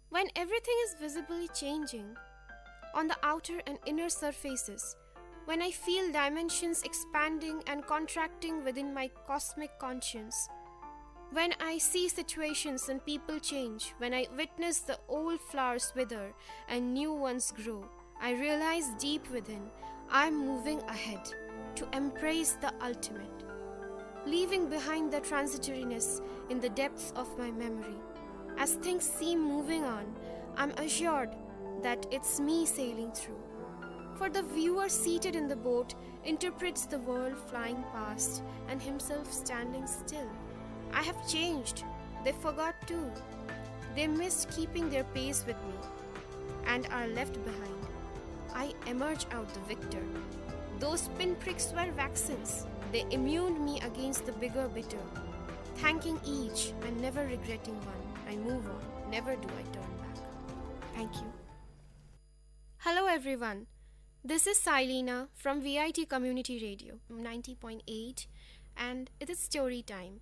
When everything is visibly changing on the outer and inner surfaces, when I feel dimensions expanding and contracting within my cosmic conscience, when I see situations and people change, when I witness the old flowers wither and new ones grow, I realize deep within I'm moving ahead to embrace the ultimate, leaving behind the transitoriness in the depths of my memory. As things seem moving on, I'm assured that it's me sailing through. For the viewer seated in the boat interprets the world flying past and himself standing still. I have changed. They forgot too. They missed keeping their pace with me and are left behind. I emerge out the victor. Those pinpricks were vaccines. They immuned me against the bigger bitter, thanking each and never regretting one. I move on. Never do I turn back. Thank you. Hello everyone. This is Silena from Vit Community Radio 90.8 and it is story time.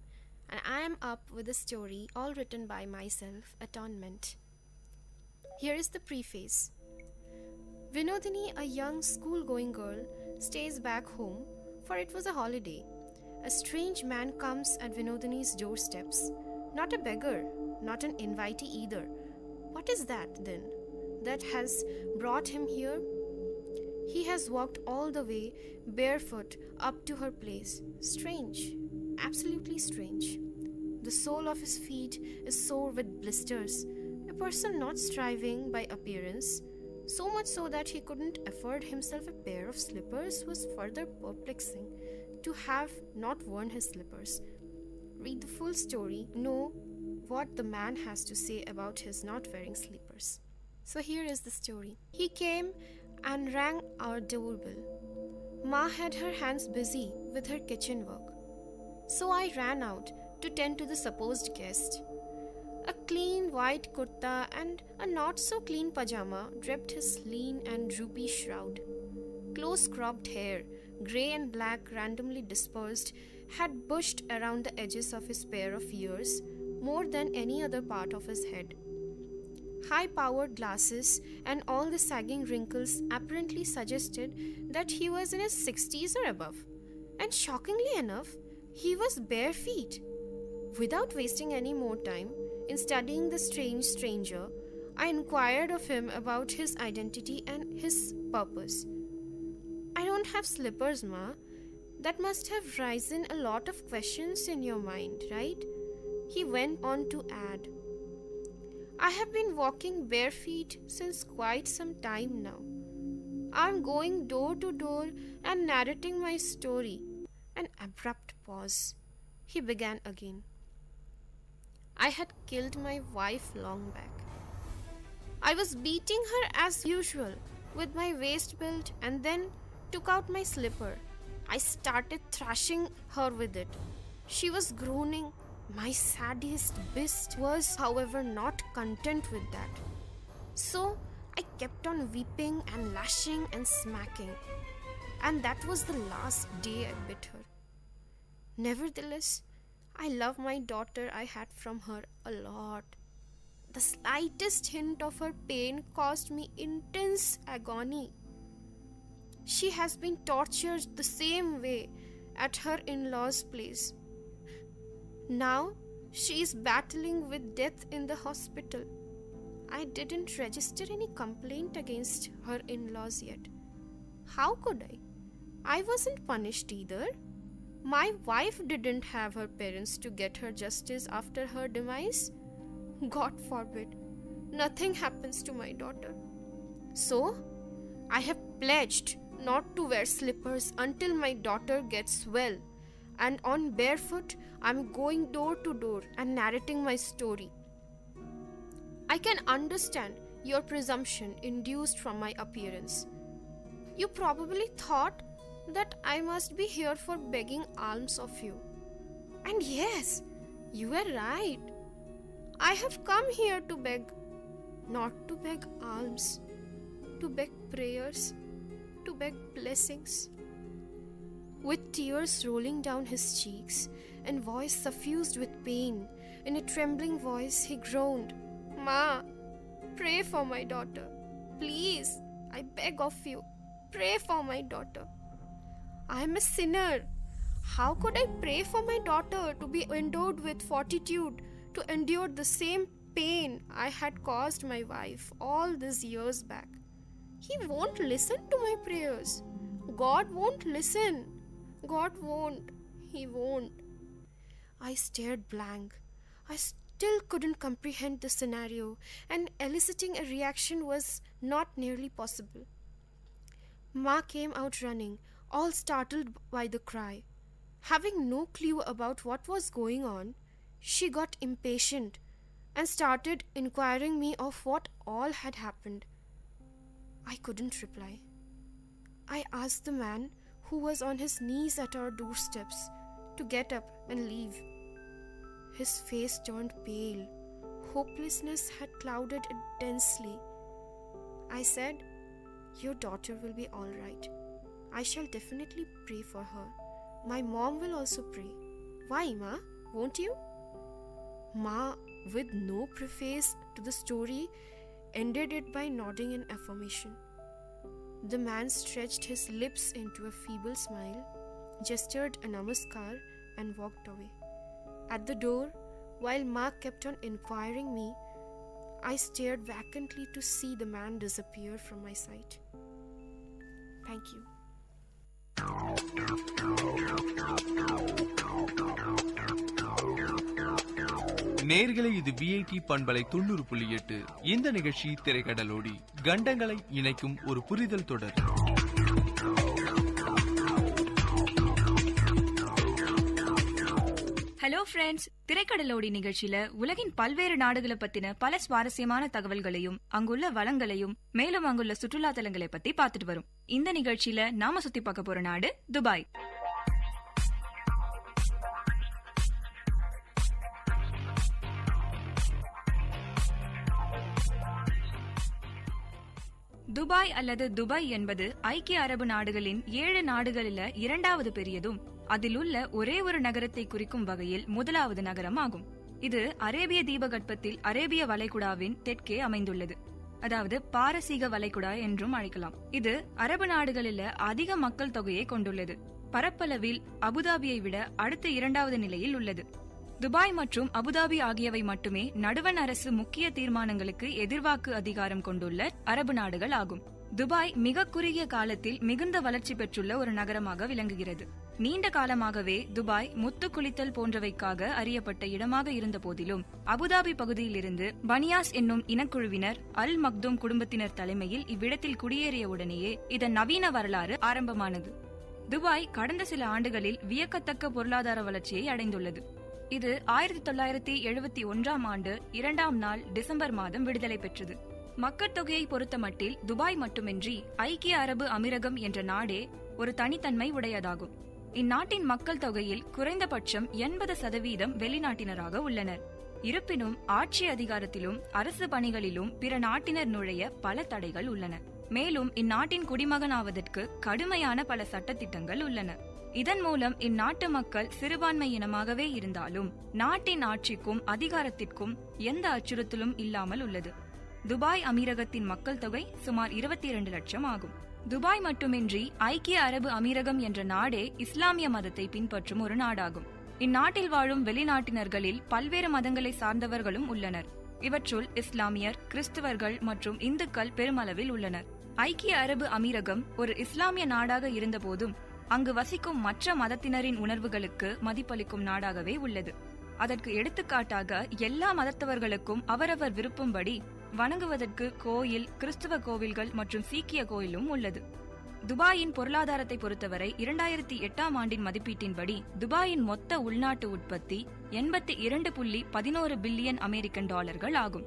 And I am up with a story all written by myself, Atonement. Here is the preface. Vinodini, a young school-going girl, stays back home, for it was a holiday. A strange man comes at Vinodini's doorsteps. Not a beggar, not an invitee either. What is that, then, that has brought him here? He has walked all the way, barefoot, up to her place. Strange, absolutely strange. The sole of his feet is sore with blisters. A person not striving by appearance, so much so that he couldn't afford himself a pair of slippers, was further perplexing to have not worn his slippers. Read the full story, know what the man has to say about his not wearing slippers. So here is the story. He came and rang our doorbell. Ma had her hands busy with her kitchen work. So I ran out to tend to the supposed guest. A clean white kurta and a not so clean pajama draped his lean and droopy shroud. Close cropped hair, grey and black randomly dispersed, had bushed around the edges of his pair of ears more than any other part of his head. High-powered glasses and all the sagging wrinkles apparently suggested that he was in his 60s or above. And shockingly enough, he was bare feet. Without wasting any more time in studying the strange stranger, I inquired of him about his identity and his purpose. I don't have slippers, Ma. That must have risen a lot of questions in your mind, right? He went on to add. I have been walking bare feet since quite some time now. I'm going door to door and narrating my story. An abrupt pause. He began again. I had killed my wife long back. I was beating her as usual with my waist belt and then took out my slipper. I started thrashing her with it. She was groaning. My sadist beast was, however, not content with that. So I kept on weeping and lashing and smacking. And that was the last day I bit her. Nevertheless, I love my daughter I had from her a lot. The slightest hint of her pain caused me intense agony. She has been tortured the same way at her in-laws' place. Now she is battling with death in the hospital. I didn't register any complaint against her in-laws yet. How could I? I wasn't punished either. My wife didn't have her parents to get her justice after her demise. God forbid. Nothing happens to my daughter. So, I have pledged not to wear slippers until my daughter gets well. And on barefoot, I'm going door to door and narrating my story. I can understand your presumption induced from my appearance. You probably thought that I must be here for begging alms of you. And yes, you were right. I have come here to beg, not to beg alms, to beg prayers, to beg blessings. With tears rolling down his cheeks and voice suffused with pain, in a trembling voice he groaned, Ma, pray for my daughter. Please, I beg of you, pray for my daughter. I am a sinner. How could I pray for my daughter to be endowed with fortitude to endure the same pain I had caused my wife all these years back? He won't listen to my prayers. God won't listen. God won't. He won't. I stared blank. I still couldn't comprehend the scenario, and eliciting a reaction was not nearly possible. Ma came out running, all startled by the cry. Having no clue about what was going on, she got impatient and started inquiring me of what all had happened. I couldn't reply. I asked the man, who was on his knees at our doorsteps, to get up and leave. His face turned pale. hopelessness had clouded it densely. I said, "Your daughter will be all right. I shall definitely pray for her. My mom will also pray." "Why, Ma? Won't you?" Ma, with no preface to the story, ended it by nodding in affirmation. The man stretched his lips into a feeble smile, gestured a namaskar, and walked away. At the door, while Ma kept on inquiring me, I stared vacantly to see the man disappear from my sight. Thank you. நேயர்களே, இது VIT பண்பலை 90.8. இந்த நிகழ்ச்சி திரைக்கடலோடி கண்டங்களை இணைக்கும் ஒரு புரிதல் தொடர். Hello friends, திரைக்கடலோடி நிகழ்ச்சியில உலகின் பல்வேறு நாடுகளை பத்தின பல சுவாரஸ்யமான தகவல்களையும் அங்குள்ள வளங்களையும் மேலும் அங்குள்ள சுற்றுலா தலங்களை பத்தி பார்த்துட்டு வரும். இந்த நிகழ்ச்சியில நாம சுத்தி பார்க்க போற நாடு துபாய். துபாய் அல்லது துபாய் என்பது ஐக்கிய அரபு நாடுகளின் 7 நாடுகளில 2வது பெரியதும் அதில் உள்ள ஒரே ஒரு நகரத்தை குறிக்கும் வகையில் 1வது நகரம் ஆகும். இது அரேபிய தீபகற்பத்தில் அரேபிய வளைகுடாவின் தெற்கே அமைந்துள்ளது. அதாவது பாரசீக வளைகுடா என்றும் அழைக்கலாம். இது அரபு நாடுகளில் அதிக மக்கள் தொகையை கொண்டுள்ளது. பரப்பளவில் அபுதாபியை விட அடுத்த 2வது நிலையில் உள்ளது. துபாய் மற்றும் அபுதாபி ஆகியவை மட்டுமே நடுவண் அரசு முக்கிய தீர்மானங்களுக்கு எதிர்வாக்கு அதிகாரம் கொண்டுள்ள அரபு நாடுகள் ஆகும். துபாய் மிக குறுகிய காலத்தில் மிகுந்த வளர்ச்சி பெற்றுள்ள ஒரு நகரமாக விளங்குகிறது. நீண்ட காலமாகவே துபாய் முத்து குளித்தல் போன்றவைக்காக அறியப்பட்ட இடமாக இருந்த போதிலும் அபுதாபி பகுதியிலிருந்து பனியாஸ் என்னும் இனக்குழுவினர் அல் மக்தூம் குடும்பத்தினர் தலைமையில் இவ்விடத்தில் குடியேறிய உடனேயே இதன் நவீன வரலாறு ஆரம்பமானது. துபாய் கடந்த சில ஆண்டுகளில் வியக்கத்தக்க பொருளாதார வளர்ச்சியை அடைந்துள்ளது. இது 1971ஆம் ஆண்டு 2ஆம் நாள் டிசம்பர் மாதம் விடுதலை பெற்றது. மக்கள் தொகையை பொறுத்த மட்டில் துபாய் மட்டுமின்றி ஐக்கிய அரபு அமீரகம் என்ற நாடே ஒரு தனித்தன்மை உடையதாகும். இந்நாட்டின் மக்கள் தொகையில் குறைந்தபட்சம் 80% வெளிநாட்டினராக உள்ளனர். இருப்பினும் ஆட்சி அதிகாரத்திலும் அரசு பணிகளிலும் பிற நாட்டினர் நுழைய பல தடைகள் உள்ளன. மேலும் இந்நாட்டின் குடிமகனாவதற்கு கடுமையான பல சட்டத்திட்டங்கள் உள்ளன. இதன் மூலம் இந்நாட்டு மக்கள் சிறுபான்மை இனமாகவே இருந்தாலும் நாட்டின் ஆட்சிக்கும் அதிகாரத்திற்கும் எந்த அச்சுறுத்தலும் இல்லாமல் உள்ளது. துபாய் அமீரகத்தின் மக்கள் தொகை சுமார் 22 லட்சம் ஆகும். துபாய் மட்டுமின்றி ஐக்கிய அரபு அமீரகம் என்ற நாடே இஸ்லாமிய மதத்தை பின்பற்றும் ஒரு நாடாகும். இந்நாட்டில் வாழும் வெளிநாட்டினர்களில் பல்வேறு மதங்களை சார்ந்தவர்களும் உள்ளனர். இவற்றுள் இஸ்லாமியர், கிறிஸ்தவர்கள் மற்றும் இந்துக்கள் பெருமளவில் உள்ளனர். ஐக்கிய அரபு அமீரகம் ஒரு இஸ்லாமிய நாடாக இருந்த போதும் அங்கு வசிக்கும் மற்ற மதத்தினரின் உணர்வுகளுக்கு மதிப்பளிக்கும் நாடாகவே உள்ளது. அதற்கு எடுத்துக்காட்டாக எல்லா மதத்தவர்களுக்கும் அவரவர் விருப்பம்படி வணங்குவதற்கு கோயில், கிறிஸ்துவ கோவில்கள் மற்றும் சீக்கிய கோயிலும் உள்ளது. துபாயின் பொருளாதாரத்தை பொறுத்தவரை 2008ஆம் ஆண்டின் மதிப்பீட்டின்படி துபாயின் மொத்த உள்நாட்டு உற்பத்தி 82.11 பில்லியன் அமெரிக்கன் டாலர்கள் ஆகும்.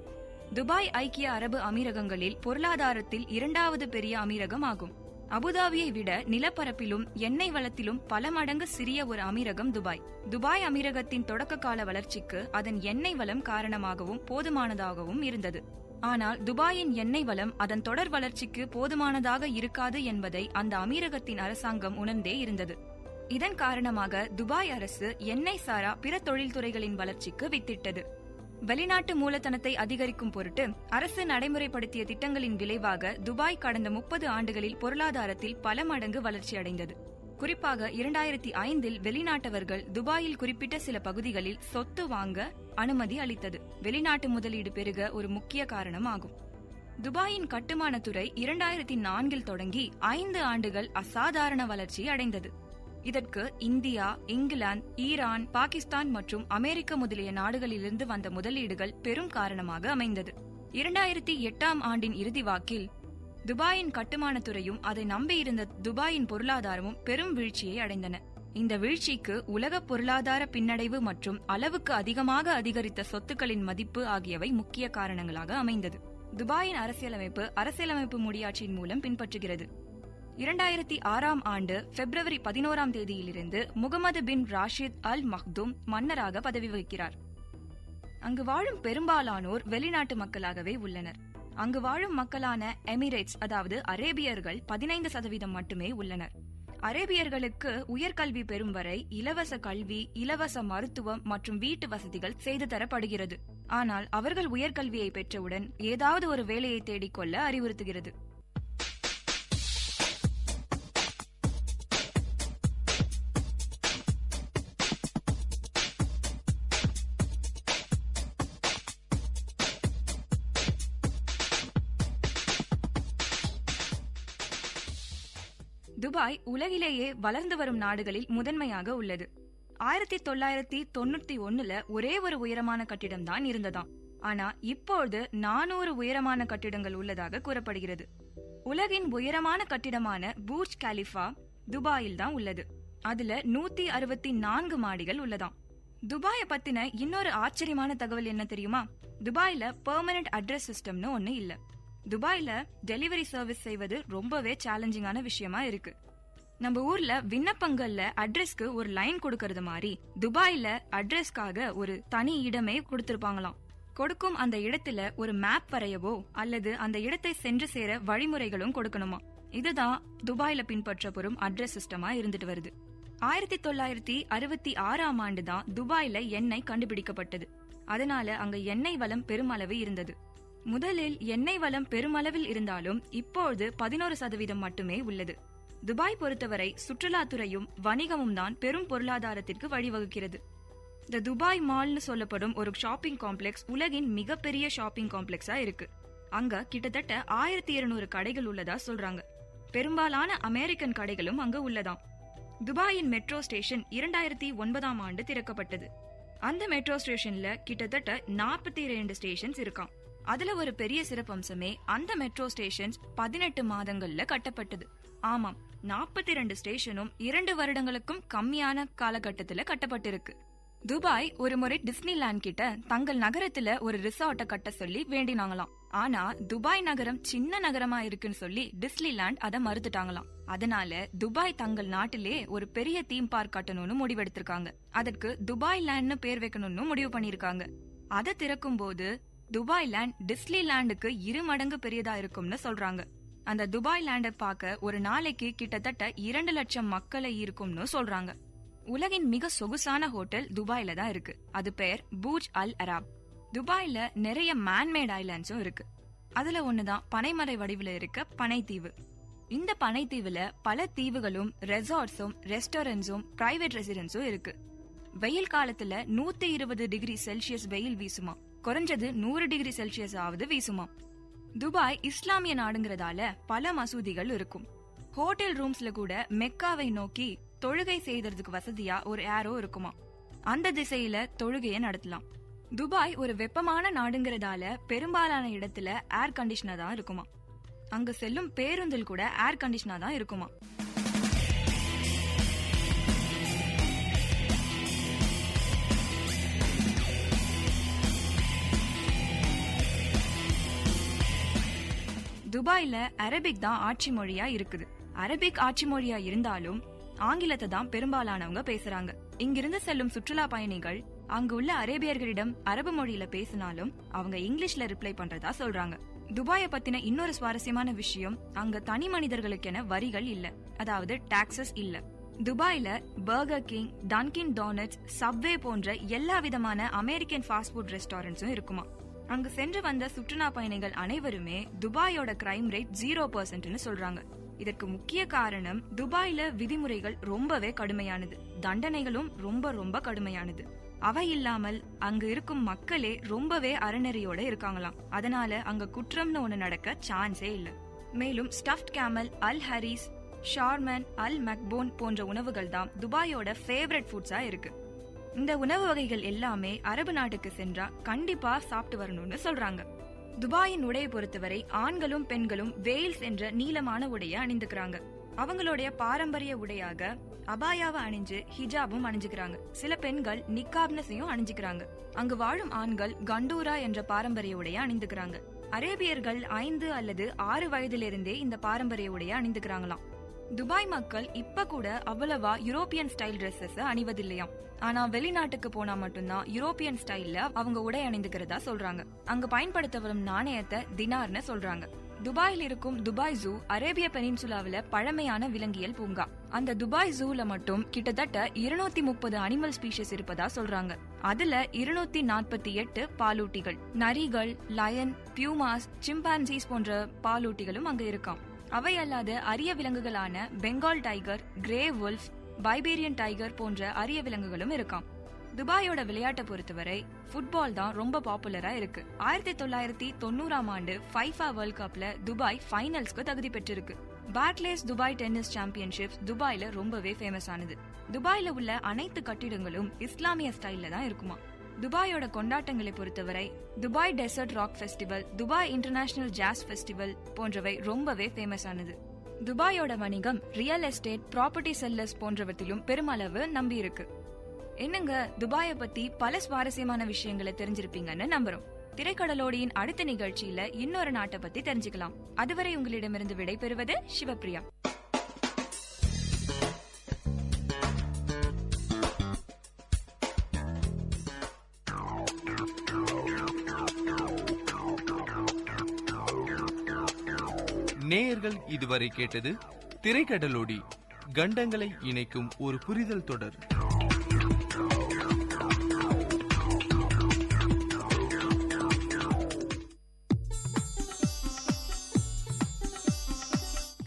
துபாய் ஐக்கிய அரபு அமீரகங்களில் பொருளாதாரத்தில் 2வது பெரிய அமீரகம் ஆகும். அபுதாபியை விட நிலப்பரப்பிலும் எண்ணெய் வளத்திலும் பல மடங்கு சிறிய ஒரு அமீரகம் துபாய். துபாய் அமீரகத்தின் தொடக்க கால வளர்ச்சிக்கு அதன் எண்ணெய் வளம் காரணமாகவும் போதுமானதாகவும் இருந்தது. ஆனால் துபாயின் எண்ணெய் வளம் அதன் தொடர் வளர்ச்சிக்கு போதுமானதாக இருக்காது என்பதை அந்த அமீரகத்தின் அரசாங்கம் உணர்ந்தே இருந்தது. இதன் காரணமாக துபாய் அரசு எண்ணெய் சாரா பிற தொழில்துறைகளின் வளர்ச்சிக்கு வித்திட்டது. வெளிநாட்டு மூலதனத்தை அதிகரிக்கும் பொருட்டு அரசு நடைமுறைப்படுத்திய திட்டங்களின் விளைவாக துபாய் கடந்த 30 ஆண்டுகளில் பொருளாதாரத்தில் பல மடங்கு வளர்ச்சி அடைந்தது. குறிப்பாக 2005இல் வெளிநாட்டவர்கள் துபாயில் குறிப்பிட்ட சில பகுதிகளில் சொத்து வாங்க அனுமதி அளித்தது வெளிநாட்டு முதலீடு பெருக ஒரு முக்கிய காரணமாகும். துபாயின் கட்டுமானத்துறை 2004இல் தொடங்கி 5 ஆண்டுகள் அசாதாரண வளர்ச்சி அடைந்தது. இதற்கு இந்தியா, இங்கிலாந்து, ஈரான், பாகிஸ்தான் மற்றும் அமெரிக்க முதலிய நாடுகளிலிருந்து வந்த முதலீடுகள் பெரும் காரணமாக அமைந்தது. 2008ஆம் ஆண்டின் இறுதி வாக்கில் துபாயின் கட்டுமானத்துறையும் அதை நம்பியிருந்த துபாயின் பொருளாதாரமும் பெரும் வீழ்ச்சியை அடைந்தன. இந்த வீழ்ச்சிக்கு உலக பொருளாதார பின்னடைவு மற்றும் அளவுக்கு அதிகமாக அதிகரித்த சொத்துக்களின் மதிப்பு ஆகியவை முக்கிய காரணங்களாக அமைந்தது. துபாயின் அரசியலமைப்பு முடியாட்சியின் மூலம் பின்பற்றுகிறது. 2006ஆம் ஆண்டு பிப்ரவரி 11ஆம் தேதியிலிருந்து முகமது பின் ராஷித் அல் மக்தூம் மன்னராக பதவி வகிக்கிறார். அங்கு வாழும் பெரும்பாலானோர் வெளிநாட்டு மக்களாகவே உள்ளனர். அங்கு வாழும் மக்களான எமிரேட்ஸ் அதாவது அரேபியர்கள் 15% மட்டுமே உள்ளனர். அரேபியர்களுக்கு உயர்கல்வி பெறும் வரை இலவச கல்வி, இலவச மருத்துவம் மற்றும் வீட்டு வசதிகள் செய்து தரப்படுகிறது. ஆனால் அவர்கள் உயர்கல்வியை பெற்றவுடன் ஏதாவது ஒரு வேலையை தேடிக்கொள்ள அறிவுறுத்துகிறது. துபாய் உலகிலேயே வளர்ந்து வரும் நாடுகளில் முதன்மையாக உள்ளது. 1991 ஒரே ஒரு உயரமான கட்டிடம் தான் இருந்ததாம். ஆனா இப்போது 400 உயரமான கட்டிடங்கள் உள்ளதாக கூறப்படுகிறது. உலகின் உயரமான கட்டிடமான பூர்ஜ் கலிஃபா துபாயில் தான் உள்ளது. அதுல 164 மாடிகள் உள்ளதாம். துபாய பத்தின இன்னொரு ஆச்சரியமான தகவல் என்ன தெரியுமா? துபாயில பெர்மனன்ட் அட்ரஸ் சிஸ்டம்னு ஒண்ணு இல்ல. துபாயில டெலிவரி சர்வீஸ் செய்வது ரொம்பவே சேலஞ்சிங்கான விஷயமா இருக்கு. நம்ம ஊர்ல விண்ணப்பங்கள்ல அட்ரஸ்க்கு ஒரு லைன் கொடுக்கறது மாதிரி துபாயில அட்ரஸ்க்காக ஒரு தனி இடமே கொடுத்திருப்பாங்களாம். கொடுக்கும் அந்த இடத்துல ஒரு மேப் வரையவோ அல்லது அந்த இடத்தை சென்று சேர வழிமுறைகளும் கொடுக்கணுமா. இதுதான் துபாயில பின்பற்றப்படும் அட்ரஸ் சிஸ்டமா இருந்துட்டு வருது. 1966ஆம் ஆண்டு தான் துபாயில எண்ணெய் கண்டுபிடிக்கப்பட்டது. அதனால அங்க எண்ணெய் வளம் பெருமளவு இருந்தது. முதலில் எண்ணெய் வளம் பெருமளவில் இருந்தாலும் இப்போது 11% மட்டுமே உள்ளது. துபாய் பொறுத்தவரை சுற்றுலாத்துறையும் வணிகமும் தான் பெரும் பொருளாதாரத்திற்கு வழிவகுக்கிறது. தி துபாய் மால்னு சொல்லப்படும் ஒரு ஷாப்பிங் காம்ப்ளெக்ஸ் உலகின் மிகப்பெரிய ஷாப்பிங் காம்ப்ளெக்ஸா இருக்கு. அங்க கிட்டத்தட்ட 1200 கடைகள் உள்ளதா சொல்றாங்க. பெரும்பாலான அமெரிக்கன் கடைகளும் அங்க உள்ளதாம். துபாயின் மெட்ரோ ஸ்டேஷன் 2009ஆம் ஆண்டு திறக்கப்பட்டது. அந்த மெட்ரோ ஸ்டேஷன்ல கிட்டத்தட்ட 42 ஸ்டேஷன்ஸ் இருக்காம். அதுல ஒரு பெரிய சிறப்பம்சமே அந்த மெட்ரோ ஸ்டேஷன்ஸ் 18 மாதங்கள்ல கட்டப்பட்டது. ஆமாம், 42 ஸ்டேஷனும் 2 வருடங்களுக்கும் கம்மியான காலகட்டத்துல கட்டப்பட்டிருக்கு. துபாய் ஒரு முறை டிஸ்னிலாண்ட் கிட்ட தங்கள் நகரத்துல ஒரு ரிசார்ட்டை கட்ட சொல்லி வேண்டினாங்களாம். ஆனா துபாய் நகரம் சின்ன நகரமா இருக்குன்னு சொல்லி டிஸ்னிலாண்ட் அதை மறுத்துட்டாங்களாம். அதனால துபாய் தங்கள் நாட்டிலே ஒரு பெரிய தீம் பார்க் கட்டணும்னு முடிவெடுத்திருக்காங்க. அதற்கு துபாய் லேண்ட்னு பேர் வைக்கணும்னு முடிவு பண்ணிருக்காங்க. அதை திறக்கும் போது துபாய் லேண்ட் டிஸ்னிலாண்டுக்கு 2 மடங்கு பெரியதா இருக்கும்னு சொல்றாங்க. அந்த துபாய் லேண்டை பார்க்க ஒரு நாளைக்கு கிட்டத்தட்ட 2 லட்சம் மக்களை இருக்கும்னு சொல்றாங்க. உலகின் மிக சொகுசான ஹோட்டல் துபாயில தான் இருக்கு. அது பேர் பூர்ஜ் அல் அராப். துபாயில நிறைய மேன்மேட் ஐலாண்ட்ஸும் இருக்கு. அதுல ஒண்ணுதான் பனைமரை வடிவில் இருக்க பனைத்தீவு. இந்த பனைத்தீவுல பல தீவுகளும் ரெசார்ட்ஸும் ரெஸ்டாரண்ட்ஸும் பிரைவேட் ரெசிடென்ஸும் இருக்கு. வெயில் காலத்துல 120 டிகிரி செல்சியஸ் வெயில் வீசுமா, குறைஞ்சது 100 டிகிரி செல்சியஸ் ஆவது வீசுமா. துபாய் இஸ்லாமிய நாடுங்கிறதால பல மசூதிகள் இருக்கும். ஹோட்டல் ரூம்ஸ்ல கூட மெக்காவை நோக்கி தொழுகை செய்யறதுக்கு வசதியா ஒரு ஏரோ இருக்குமா. அந்த திசையில தொழுகையை நடத்தலாம். துபாய் ஒரு வெப்பமான நாடுங்கிறதால பெரும்பாலான இடத்துல ஏர் கண்டிஷனர் தான் இருக்குமா. அங்க செல்லும் பேருந்தில் கூட ஏர் கண்டிஷனர் தான் இருக்குமா. துபாயில அரபிக் தான் ஆட்சி மொழியா இருக்குது. அரபிக் ஆட்சி மொழியா இருந்தாலும் ஆங்கிலத்தை தான் பெரும்பாலானவங்க பேசுறாங்க. இங்கிருந்து செல்லும் சுற்றுலா பயணிகள் அங்கு உள்ள அரேபியர்களிடம் அரபு மொழியில பேசினாலும் அவங்க இங்கிலீஷ்ல ரிப்ளை பண்றதா சொல்றாங்க. துபாய பத்தின இன்னொரு சுவாரஸ்யமான விஷயம், அங்க தனி மனிதர்களுக்கென வரிகள் இல்ல, அதாவது டாக்ஸஸ் இல்ல. துபாயில பர்கர் கிங், டன்கின் டோனட்ஸ், சப்வே போன்ற எல்லா விதமான அமெரிக்கன் ஃபாஸ்ட் ஃபுட் ரெஸ்டாரண்ட்ஸும் இருக்குமா. அங்கு சென்று வந்த சுற்றுலா பயணிகள் அனைவருமே துபாயோட கிரைம் ரேட் 0%ன்னு சொல்றாங்க. இதற்கு முக்கிய காரணம் துபாயில விதிமுறைகள் ரொம்பவே கடுமையானது, தண்டனைகளும் ரொம்ப ரொம்ப கடுமையானது. அவை இல்லாமல் அங்கு இருக்கும் மக்களே ரொம்பவே அறநெறியோட இருக்காங்களாம். அதனால அங்க குற்றம்னு ஒண்ணு நடக்க சான்ஸே இல்ல. மேலும் ஸ்டஃப்ட் கேமல், அல் ஹரீஸ், ஷார்மன், அல் மக்போன் போன்ற உணவுகள் தான் துபாயோட ஃபேவரட் ஃபுட்ஸா இருக்கு. இந்த உணவு வகைகள் எல்லாமே அரபு நாட்டுக்கு சென்றா கண்டிப்பா சாப்பிட்டு வரணும்னு சொல்றாங்க. துபாயின் உடையை பொறுத்தவரை ஆண்களும் பெண்களும் வெயில்ஸ் என்ற நீளமான உடைய அணிந்துக்கிறாங்க. அவங்களுடைய பாரம்பரிய உடையாக அபாயாவை அணிஞ்சு ஹிஜாபும் அணிஞ்சுக்கிறாங்க. சில பெண்கள் நிக்காப்னஸையும் அணிஞ்சுக்கிறாங்க. அங்கு வாழும் ஆண்கள் கண்டூரா என்ற பாரம்பரிய உடைய அணிந்துக்கிறாங்க. அரேபியர்கள் 5 அல்லது 6 வயதிலிருந்தே இந்த பாரம்பரிய உடைய அணிந்துக்கிறாங்களாம். துபாய் மக்கள் இப்ப கூட அவ்வளவா யூரோப்பியன் ஸ்டைல் ட்ரெஸ்ஸஸ் அணிவதில்லையாம். ஆனா வெளிநாட்டுக்கு போனா மட்டும்தான் யூரோப்பியன் ஸ்டைல்ல அவங்க உடை அணிந்துக்கிறதா சொல்றாங்க. அங்க பயன்படுத்த வரும் நாணயத்தை தினார்னு சொல்றாங்க. துபாயில் இருக்கும் துபாய் ஜூ அரேபிய பெனின்சுலாவில பழமையான விலங்கியல் பூங்கா. அந்த துபாய் ஜூல மட்டும் கிட்டத்தட்ட 230 அனிமல் ஸ்பீஷிஸ் இருப்பதா சொல்றாங்க. அதுல 248 பாலூட்டிகள், நரிகள், லயன், பியூமாஸ், சிம்பான்சிஸ் போன்ற பாலூட்டிகளும் அங்க இருக்காம். அவை அல்லாத அரிய விலங்குகளான பெங்கால் டைகர், கிரே வுல்ஃப், பைபேரியன் டைகர் போன்ற அரிய விலங்குகளும் இருக்காம். துபாயோட விளையாட்டை பொறுத்தவரை ஃபுட்பால் தான் ரொம்ப பாப்புலரா இருக்கு. 1990ஆம் ஆண்டு ஃபைஃபா வேர்ல்ட் கப்ல துபாய் ஃபைனல்ஸ்க்கு தகுதி பெற்றிருக்கு. பார்க்லேஸ் துபாய் டென்னிஸ் சாம்பியன்ஷிப்ஸ் துபாயில ரொம்பவே ஃபேமஸ் ஆனது. துபாயில உள்ள அனைத்து கட்டிடங்களும் இஸ்லாமிய ஸ்டைல்ல தான் இருக்குமா. துபாயோட கொண்டாட்டங்களை பொறுத்தவரை Dubai desert rock festival, Dubai international jazz festival போன்றவை ரொம்பவே ஃபேமஸ் ஆனது. துபாயோட வணிகம் ரியல் எஸ்டேட், ப்ராப்பர்ட்டி செல்லர்ஸ் போன்றவற்றிலும் பெருமளவு நம்பி இருக்கு. என்னங்க, துபாயை பத்தி பல சுவாரஸ்யமான விஷயங்களை தெரிஞ்சிருப்பீங்கன்னு நம்புறோம். திரைக்கடலோடியின் அடுத்த நிகழ்ச்சியில இன்னொரு நாட்டை பத்தி தெரிஞ்சுக்கலாம். அதுவரை உங்களிடமிருந்து விடைபெறுவது சிவப்பிரியா. நேயர்கள் இதுவரை கேட்டது திரைக்கடலோடி, கண்டங்களை இணைக்கும் ஒரு புரிதல் தொடர்.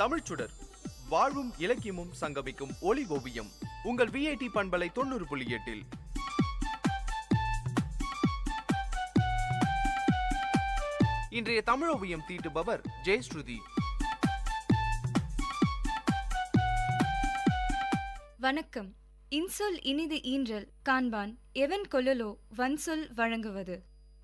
தமிழ்ச்சுடர், வாழ்வும் இலக்கியமும் சங்கமிக்கும் ஒலி ஓவியம். உங்கள் விஐடி பண்பலை 90.8. இன்றைய தமிழ் ஓவியம் தீட்டுபவர் ஜெயஸ்ருதி. வணக்கம். இன்சொல் இனிது ஈன்றல் காண்பான் எவன் கொள்ளலோ வன்சொல் வழங்குவது.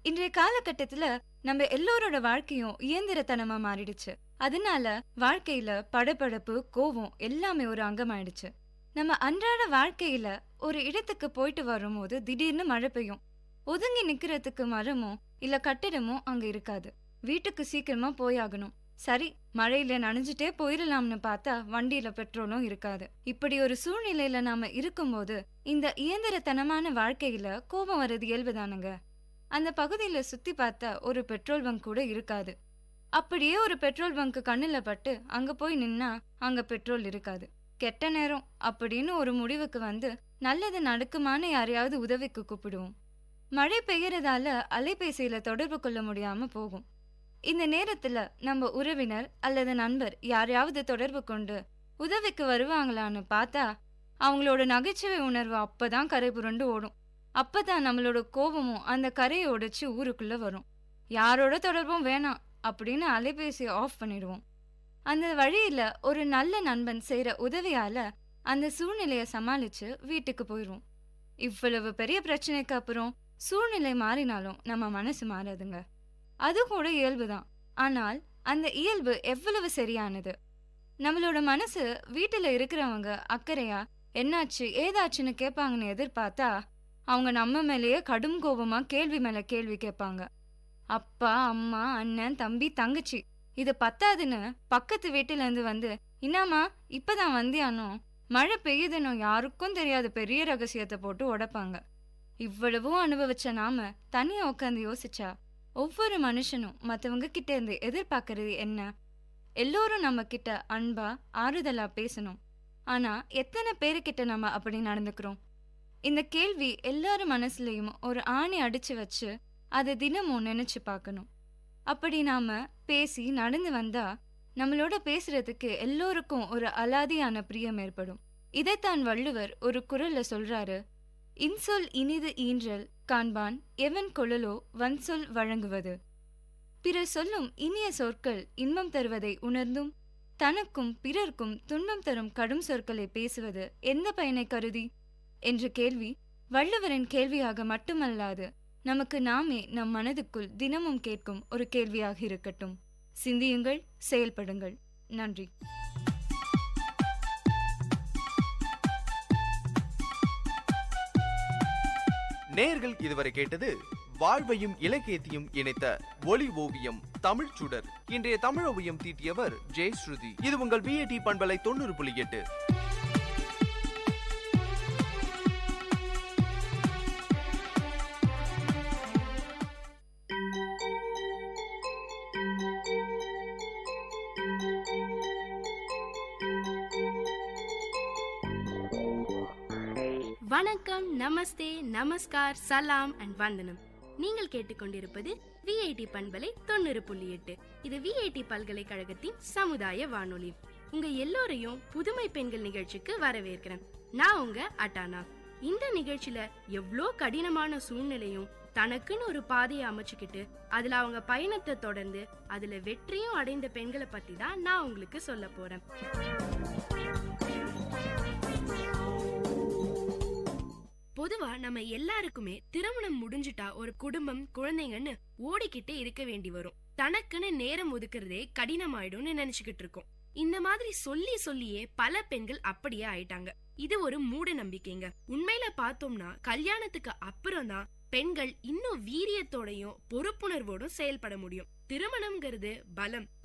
இன்றைய காலகட்டத்துல நம்ம எல்லோரோட வாழ்க்கையும் இயந்திரத்தனமா மாறிடுச்சு. அதனால வாழ்க்கையில படபடப்பு, கோவம் எல்லாமே ஒரு அங்கமாயிடுச்சு. நம்ம அன்றாட வாழ்க்கையில ஒரு இடத்துக்கு போயிட்டு வரும்போது திடீர்னு மழை பெய்யும். ஒதுங்கி நிக்கிறதுக்கு மரமோ இல்ல கட்டிடமோ அங்க இருக்காது. வீட்டுக்கு சீக்கிரமா போயாகணும். சரி, மழையில நனைஞ்சிட்டே போயிடலாம்னு பார்த்தா வண்டியில பெட்ரோலும் இருக்காது. இப்படி ஒரு சூழ்நிலையில நாம இருக்கும்போது இந்த இயந்திரத்தனமான வாழ்க்கையில கோபம் வர்றது இயல்புதானுங்க. அந்த பகுதியில சுத்தி பார்த்தா ஒரு பெட்ரோல் பங்க் கூட இருக்காது. அப்படியே ஒரு பெட்ரோல் பங்க் கண்ணுல பட்டு அங்க போய் நின்னா அங்க பெட்ரோல் இருக்காது. கெட்ட நேரம் அப்படின்னு ஒரு முடிவுக்கு வந்து நல்லது நடக்குமான்னு யாரையாவது உதவிக்கு கூப்பிடுவோம். மழை பெய்யறதால அலைபேசியில தொடர்பு கொள்ள முடியாம போகும். இந்த நேரத்துல நம்ம உறவினர் அல்லது நண்பர் யாரையாவது தொடர்பு கொண்டு உதவிக்கு வருவாங்களான்னு பார்த்தா அவங்களோட நகைச்சுவை உணர்வு அப்பதான் கரை புரண்டு ஓடும். அப்பதான் நம்மளோட கோபமும் அந்த கரையை உடைச்சு ஊருக்குள்ள வரும். யாரோட தொடர்பும் வேணாம் அப்படின்னு அலைபேசியை ஆஃப் பண்ணிடுவோம். அந்த வழியில ஒரு நல்ல நண்பன் செய்யற உதவியால அந்த சூழ்நிலைய சமாளிச்சு வீட்டுக்கு போயிடுவோம். இவ்வளவு பெரிய பிரச்சனைக்கு அப்புறம் சூழ்நிலை மாறினாலும் நம்ம மனசு மாறாதுங்க. அது கூட இயல்புதான். ஆனால் அந்த இயல்பு எவ்வளவு சரியானது? நம்மளோட மனசு வீட்டுல இருக்கிறவங்க அக்கறையா என்னாச்சு ஏதாச்சுன்னு கேட்பாங்கன்னு எதிர்பார்த்தா அவங்க நம்ம மேலேயே கடும் கோபமா கேள்வி மேல கேள்வி கேட்பாங்க. அப்பா, அம்மா, அண்ணன், தம்பி, தங்கச்சி இது பத்தாதுன்னு பக்கத்து வீட்டுல இருந்து வந்து இன்னாமா இப்பதான் வந்தியானோ, மழை பெய்யுதுன்னு யாருக்கும் தெரியாத பெரிய ரகசியத்தை போட்டு உடைப்பாங்க. இவ்வளவும் அனுபவிச்ச நாம தனியா உட்காந்து யோசிச்சா ஒவ்வொரு மனுஷனும் மத்தவங்க கிட்ட இருந்து எதிர்பார்க்கறது என்ன? எல்லோரும் நம்ம கிட்ட அன்பா ஆறுதலா பேசணும். ஆனா எத்தனை பேருக்கிட்ட நம்ம அப்படி நடந்துக்கிறோம்? இந்த கேள்வி எல்லாரும் மனசுலயும் ஒரு ஆணி அடிச்சு வச்சு அதை தினமும் நினைச்சு பார்க்கணும். அப்படி நாம பேசி நடந்து வந்தா நம்மளோட பேசுறதுக்கு எல்லோருக்கும் ஒரு அலாதியான பிரியம் ஏற்படும். இதைத்தான் வள்ளுவர் ஒரு குறள்ல சொல்றாரு. இன்சொல் இனிது ஈன்றல் காண்பான் எவன் கொள்ளலோ வன்சொல் வழங்குவது. பிறர் சொல்லும் இனிய சொற்கள் இன்பம் தருவதை உணர்ந்தும் தனக்கும் பிறர்க்கும் துன்பம் தரும் கடும் சொற்களை பேசுவது எந்த பயனை கருதி என்ற கேள்வி வள்ளுவரின் கேள்வியாக மட்டுமல்லாது நமக்கு நாமே நம் மனதுக்குள் தினமும் கேட்கும் ஒரு கேள்வியாக இருக்கட்டும். சிந்தியுங்கள், செயல்படுங்கள். நன்றி. நேயர்கள் இதுவரை கேட்டது வாழ்வையும் இலக்கியத்தையும் இணைத்த ஒளி ஓவியம் தமிழ் சுடர். இன்றைய தமிழ் ஓவியம் தீட்டியவர் ஜெயஸ்ருதி. இது உங்கள் விஐடி பண்பலை 90.8. வணக்கம், நமஸ்தே, நமஸ்கார், சலாம் அண்ட் வந்தனம். நீங்கள் கேட்டுக்கொண்டிருப்பது விஐடி பண்பலை 90.8. இது விஐடி பல்கலைக்கழகத்தின் சமுதாய வானொலி. உங்க எல்லோரையும் புதுமை பெண்கள் நிகழ்ச்சிக்கு வரவேற்கிறேன். நான் உங்க அட்டானா. இந்த நிகழ்ச்சியில எவ்வளோ கடினமான சூழ்நிலையும் தனக்குன்னு ஒரு பாதையை அமைச்சுக்கிட்டு அதுல அவங்க பயணத்தை தொடர்ந்து அதுல வெற்றியும் அடைந்த பெண்களை பத்தி தான் நான் உங்களுக்கு சொல்ல போறேன். பொதுவா நம்ம எல்லாருக்குமே திருமணம் முடிஞ்சிட்டா ஒரு குடும்பம், குழந்தைங்கன்னு ஓடிக்கிட்டே இருக்க வேண்டி வரும். தனக்குன்னு நேரம் ஒதுக்குறதே கடினமாயிடும்னு நினைச்சுக்கிட்டு இருக்கோம். இந்த மாதிரி சொல்லி சொல்லியே பல பெண்கள் அப்படியே ஆயிட்டாங்க. இது ஒரு மூட நம்பிக்கைங்க. உண்மையில பார்த்தோம்னா கல்யாணத்துக்கு அப்புறம் தான் பெண்கள் இன்னும் வீரியத்தோடையும் பொறுப்புணர்வோடும் செயல்பட முடியும். திருமணம்ங்கிறது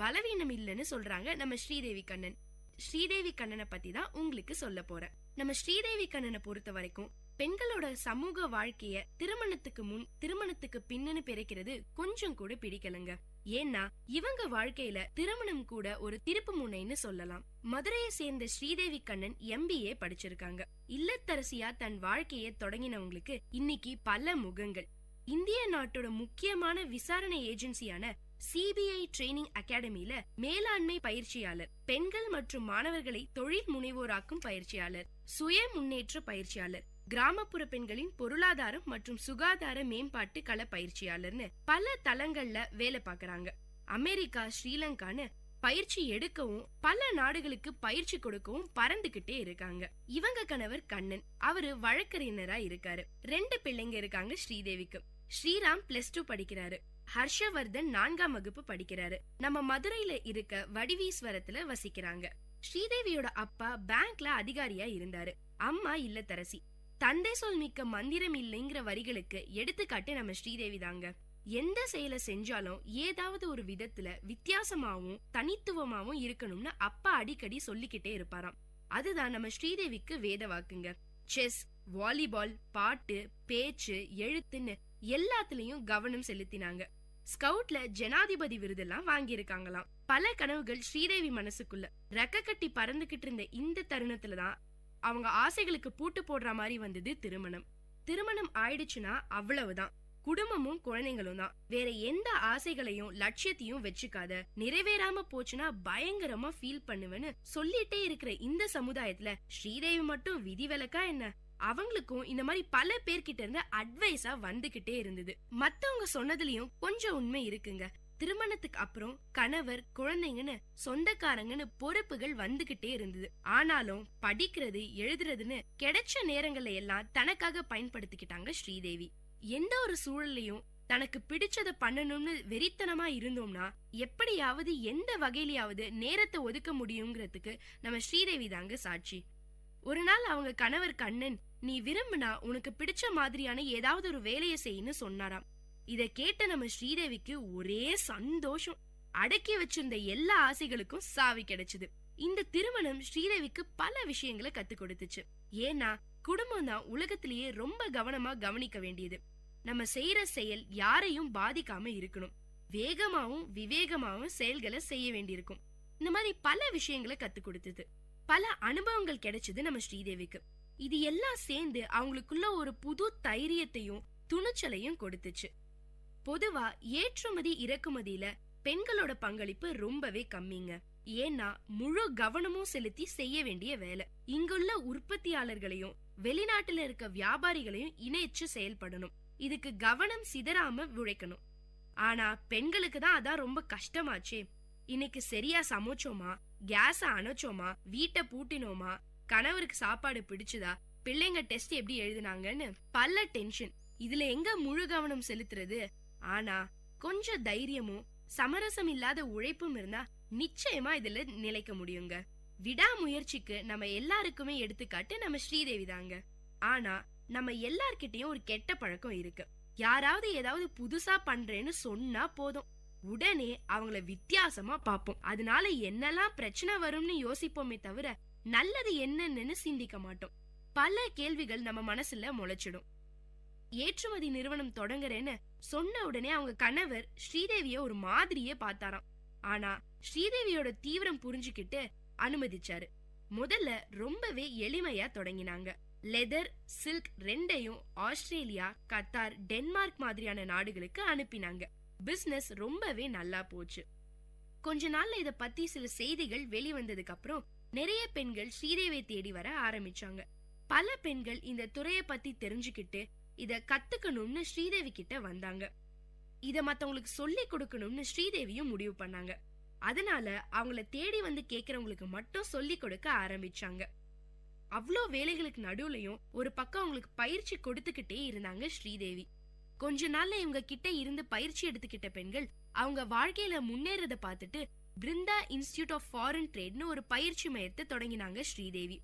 பலவீனம் இல்லைன்னு சொல்றாங்க நம்ம ஸ்ரீதேவி கண்ணன். ஸ்ரீதேவி கண்ணனை பத்தி தான் உங்களுக்கு சொல்ல போறேன். நம்ம ஸ்ரீதேவி கண்ணனை பொறுத்த வரைக்கும் பெண்களோட சமூக வாழ்க்கைய திருமணத்துக்கு முன் திருமணத்துக்கு பின்னன்னு பிரிக்கிறது கொஞ்சம் கூட பிடிக்கலங்க. ஏன்னா இவங்க வாழ்க்கையில திருமணம் கூட ஒரு திருப்பு முனைன்னு சொல்லலாம். மதுரையை சேர்ந்த ஸ்ரீதேவி கண்ணன் MBA படிச்சிருக்காங்க. இல்லத்தரசியா தன் வாழ்க்கைய தொடங்கினவங்களுக்கு இன்னைக்கு பல முகங்கள். இந்திய நாட்டோட முக்கியமான விசாரணை ஏஜென்சியான CBI ட்ரெய்னிங் அகாடமியில மேலாண்மை பயிற்சியாளர், பெண்கள் மற்றும் மாணவர்களை தொழில் முனைவோராக்கும் பயிற்சியாளர், சுய முன்னேற்ற பயிற்சியாளர், கிராமப்புற பெண்களின் பொருளாதாரம் மற்றும் சுகாதார மேம்பாட்டு கள பயிற்சியாளர்னு பல தளங்கள்ல வேலை பாக்குறாங்க. அமெரிக்கா, ஸ்ரீலங்கான்னு பயிற்சி எடுக்கவும் பல நாடுகளுக்கு பயிற்சி கொடுக்கவும் பறந்துகிட்டே இருக்காங்க. இவங்க கணவர் கண்ணன், அவரு வழக்கறிஞரா இருக்காரு. 2 பிள்ளைங்க இருக்காங்க ஸ்ரீதேவிக்கு. ஸ்ரீராம் +2 படிக்கிறாரு. ஹர்ஷவர்தன் 4ஆம் வகுப்பு படிக்கிறாரு. நம்ம மதுரையில இருக்க வடிவீஸ்வரத்துல வசிக்கிறாங்க. ஸ்ரீதேவியோட அப்பா பேங்க்ல அதிகாரியா இருந்தாரு. அம்மா இல்லத்தரசி. தந்தை சொல் மிக்க மந்திரம் இல்லைங்கிற வரிகளுக்கு எடுத்துக்காட்டு நம்ம ஸ்ரீதேவி தாங்க. எந்த செயலை செஞ்சாலும் ஏதாவது ஒரு விதத்துல வித்தியாசமாவும் தனித்துவமாவும் இருக்கணும்னு அப்பா அடிக்கடி சொல்லிக்கிட்டே இருப்பாராம். அதுதான் நம்ம ஸ்ரீதேவிக்கு வேத வாக்குங்க. செஸ், வாலிபால், பாட்டு, பேச்சு, எழுத்துன்னு எல்லாத்துலயும் கவனம் செலுத்தினாங்க. ஸ்கவுட்ல ஜனாதிபதி விருதெல்லாம் வாங்கியிருக்காங்களாம். பல கனவுகள் ஸ்ரீதேவி மனசுக்குள்ள ரெக்க கட்டி பறந்துகிட்டு இருந்த இந்த தருணத்துலதான் அவங்க ஆசைகளுக்கு பூட்டு போடுற மாதிரி வந்தது திருமணம். திருமணம் ஆயிடுச்சுன்னா அவ்வளவுதான், குடும்பமும் குழந்தைங்களும் தான். வேற எந்த ஆசைகளையும் லட்சியத்தையும் வச்சுக்காத, நிறைவேறாம போச்சுன்னா பயங்கரமா ஃபீல் பண்ணுவேன்னு சொல்லிட்டே இருக்கிற இந்த சமுதாயத்துல ஸ்ரீதேவி மட்டும் விதிவிலக்கா என்ன? அவங்களுக்கும் இந்த மாதிரி பல பேர்கிட்ட இருந்து அட்வைஸா வந்துகிட்டே இருந்தது. மத்தவங்க சொன்னதுலயும் கொஞ்சம் உண்மை இருக்குங்க. திருமணத்துக்கு அப்புறம் கணவர், குழந்தைங்கன்னு சொந்தக்காரங்கன்னு பொறுப்புகள் வந்துகிட்டே இருந்தது. ஆனாலும் படிக்கிறது, எழுதுறதுன்னு கிடைச்ச நேரங்கள்ல எல்லாம் தனக்காக பயன்படுத்திக்கிட்டாங்க ஸ்ரீதேவி. எந்த ஒரு சூழலையும் தனக்கு பிடிச்சத பண்ணணும்னு வெறித்தனமா இருந்தோம்னா எப்படியாவது எந்த வகையிலயாவது நேரத்தை ஒதுக்க முடியுங்கிறதுக்கு நம்ம ஸ்ரீதேவி தாங்க சாட்சி. ஒரு நாள் அவங்க கணவர் கண்ணன், நீ விரும்பினா உனக்கு பிடிச்ச மாதிரியான ஏதாவது ஒரு வேலையை செய்யன்னு சொன்னாராம். இத கேட்ட நம்ம ஸ்ரீதேவிக்கு ஒரே சந்தோஷம். அடக்கி வச்சிருந்த எல்லா ஆசைகளுக்கும் சாவி கிடைச்சது. இந்த திருமணம் ஸ்ரீதேவிக்கு பல விஷயங்களை கத்து கொடுத்துச்சு. ஏன்னா குடும்பம் தான் உலகத்திலேயே ரொம்ப கவனமா கவனிக்க வேண்டியது. நம்ம செய்யற செயல் யாரையும் பாதிக்காம இருக்கணும். வேகமாவும் விவேகமாவும் செயல்களை செய்ய வேண்டியிருக்கும். இந்த மாதிரி பல விஷயங்களை கத்து கொடுத்தது. பல அனுபவங்கள் கிடைச்சது நம்ம ஸ்ரீதேவிக்கு. இது எல்லாம் சேர்ந்து அவங்களுக்குள்ள ஒரு புது தைரியத்தையும் துணிச்சலையும் கொடுத்துச்சு. பொதுவா ஏற்றுமதி இறக்குமதியில பெண்களோட பங்களிப்பு ரொம்பவே கம்மிங்க. ஏன்னா முழு கவனமும் செலுத்தி செய்ய வேண்டிய வேலை. இங்குள்ள உற்பத்தியாளர்களையும் வெளிநாட்டுல இருக்க வியாபாரிகளையும் இணைச்சு செயல்படணும். இதுக்கு கவனம் சிதறாம உழைக்கணும். ஆனா பெண்களுக்கு தான் அதான் ரொம்ப கஷ்டமாச்சே. இன்னைக்கு சரியா சமைச்சோமா, கேஸ அணைச்சோமா, வீட்டை பூட்டினோமா, கணவருக்கு சாப்பாடு பிடிச்சதா, பிள்ளைங்க டெஸ்ட் எப்படி எழுதினாங்கன்னு பல டென்ஷன். இதுல எங்க முழு கவனம் செலுத்துறது? ஆனா கொஞ்சம் தைரியமும் சமரசம் இல்லாத உழைப்பும் இருந்தா நிச்சயமா இதுல நிலைக்க முடியுங்க. விடாமுயற்சிக்கு நம்ம எல்லாருக்குமே எடுத்துக்காட்டு நம்ம ஸ்ரீதேவி தாங்க. ஆனா நம்ம எல்லார்கிட்டயும் ஒரு கெட்ட பழக்கம் இருக்கு. யாராவது ஏதாவது புதுசா பண்றேன்னு சொன்னா போதும், உடனே அவங்கள வித்தியாசமா பாப்போம். அதனால என்னெல்லாம் பிரச்சனை வரும்னு யோசிப்போமே தவிர நல்லது என்னன்னு சிந்திக்க மாட்டோம். பல கேள்விகள் நம்ம மனசுல முளைச்சிடும். ஏற்றுமதி நிறுவனம் தொடங்குறேன்னு சொன்ன உடனே அவங்க கணவர் ஸ்ரீதேவிய ஒரு மாதிரியே பார்த்தாராம். ஆனா ஸ்ரீதேவியோட தீவிரம் புரிஞ்சுக்கிட்டு அனுமதிச்சாரு. முதல்ல ரொம்பவே எளிமையா தொடங்கினாங்க. லெதர், சில்க் ரெண்டையும் ஆஸ்திரேலியா, கத்தார், டென்மார்க் மாதிரியான நாடுகளுக்கு அனுப்பினாங்க. பிசினஸ் ரொம்பவே நல்லா போச்சு. கொஞ்ச நாள்ல இத பத்தி சில செய்திகள் வெளிவந்ததுக்கு அப்புறம் நிறைய பெண்கள் ஸ்ரீதேவியை தேடி வர ஆரம்பிச்சாங்க. பல பெண்கள் இந்த துறைய பத்தி தெரிஞ்சுக்கிட்டு இத கத்துக்கணும்னு ஸ்ரீதேவி கிட்ட வந்தாங்க. இத மத்தவங்களுக்கு சொல்லி கொடுக்கணும்னு ஸ்ரீதேவியும் முடிவு பண்ணாங்க. அதனால அவங்கள தேடி வந்து கேக்குறவங்களுக்கு மட்டும் சொல்லி கொடுக்க ஆரம்பிச்சாங்க. அவ்வளோ வேலைகளுக்கு நடுவுலயும் ஒரு பக்கம் அவங்களுக்கு பயிற்சி கொடுத்துக்கிட்டே இருந்தாங்க ஸ்ரீதேவி. கொஞ்ச நாள்ல இவங்க கிட்ட இருந்து பயிற்சி எடுத்துக்கிட்ட பெண்கள் அவங்க வாழ்க்கையில முன்னேறத பார்த்துட்டு பிருந்தா இன்ஸ்டிடியூட் ஆஃப் ஃபாரின் ட்ரேட்னு ஒரு பயிற்சி மையத்தை தொடங்கினாங்க ஸ்ரீதேவி.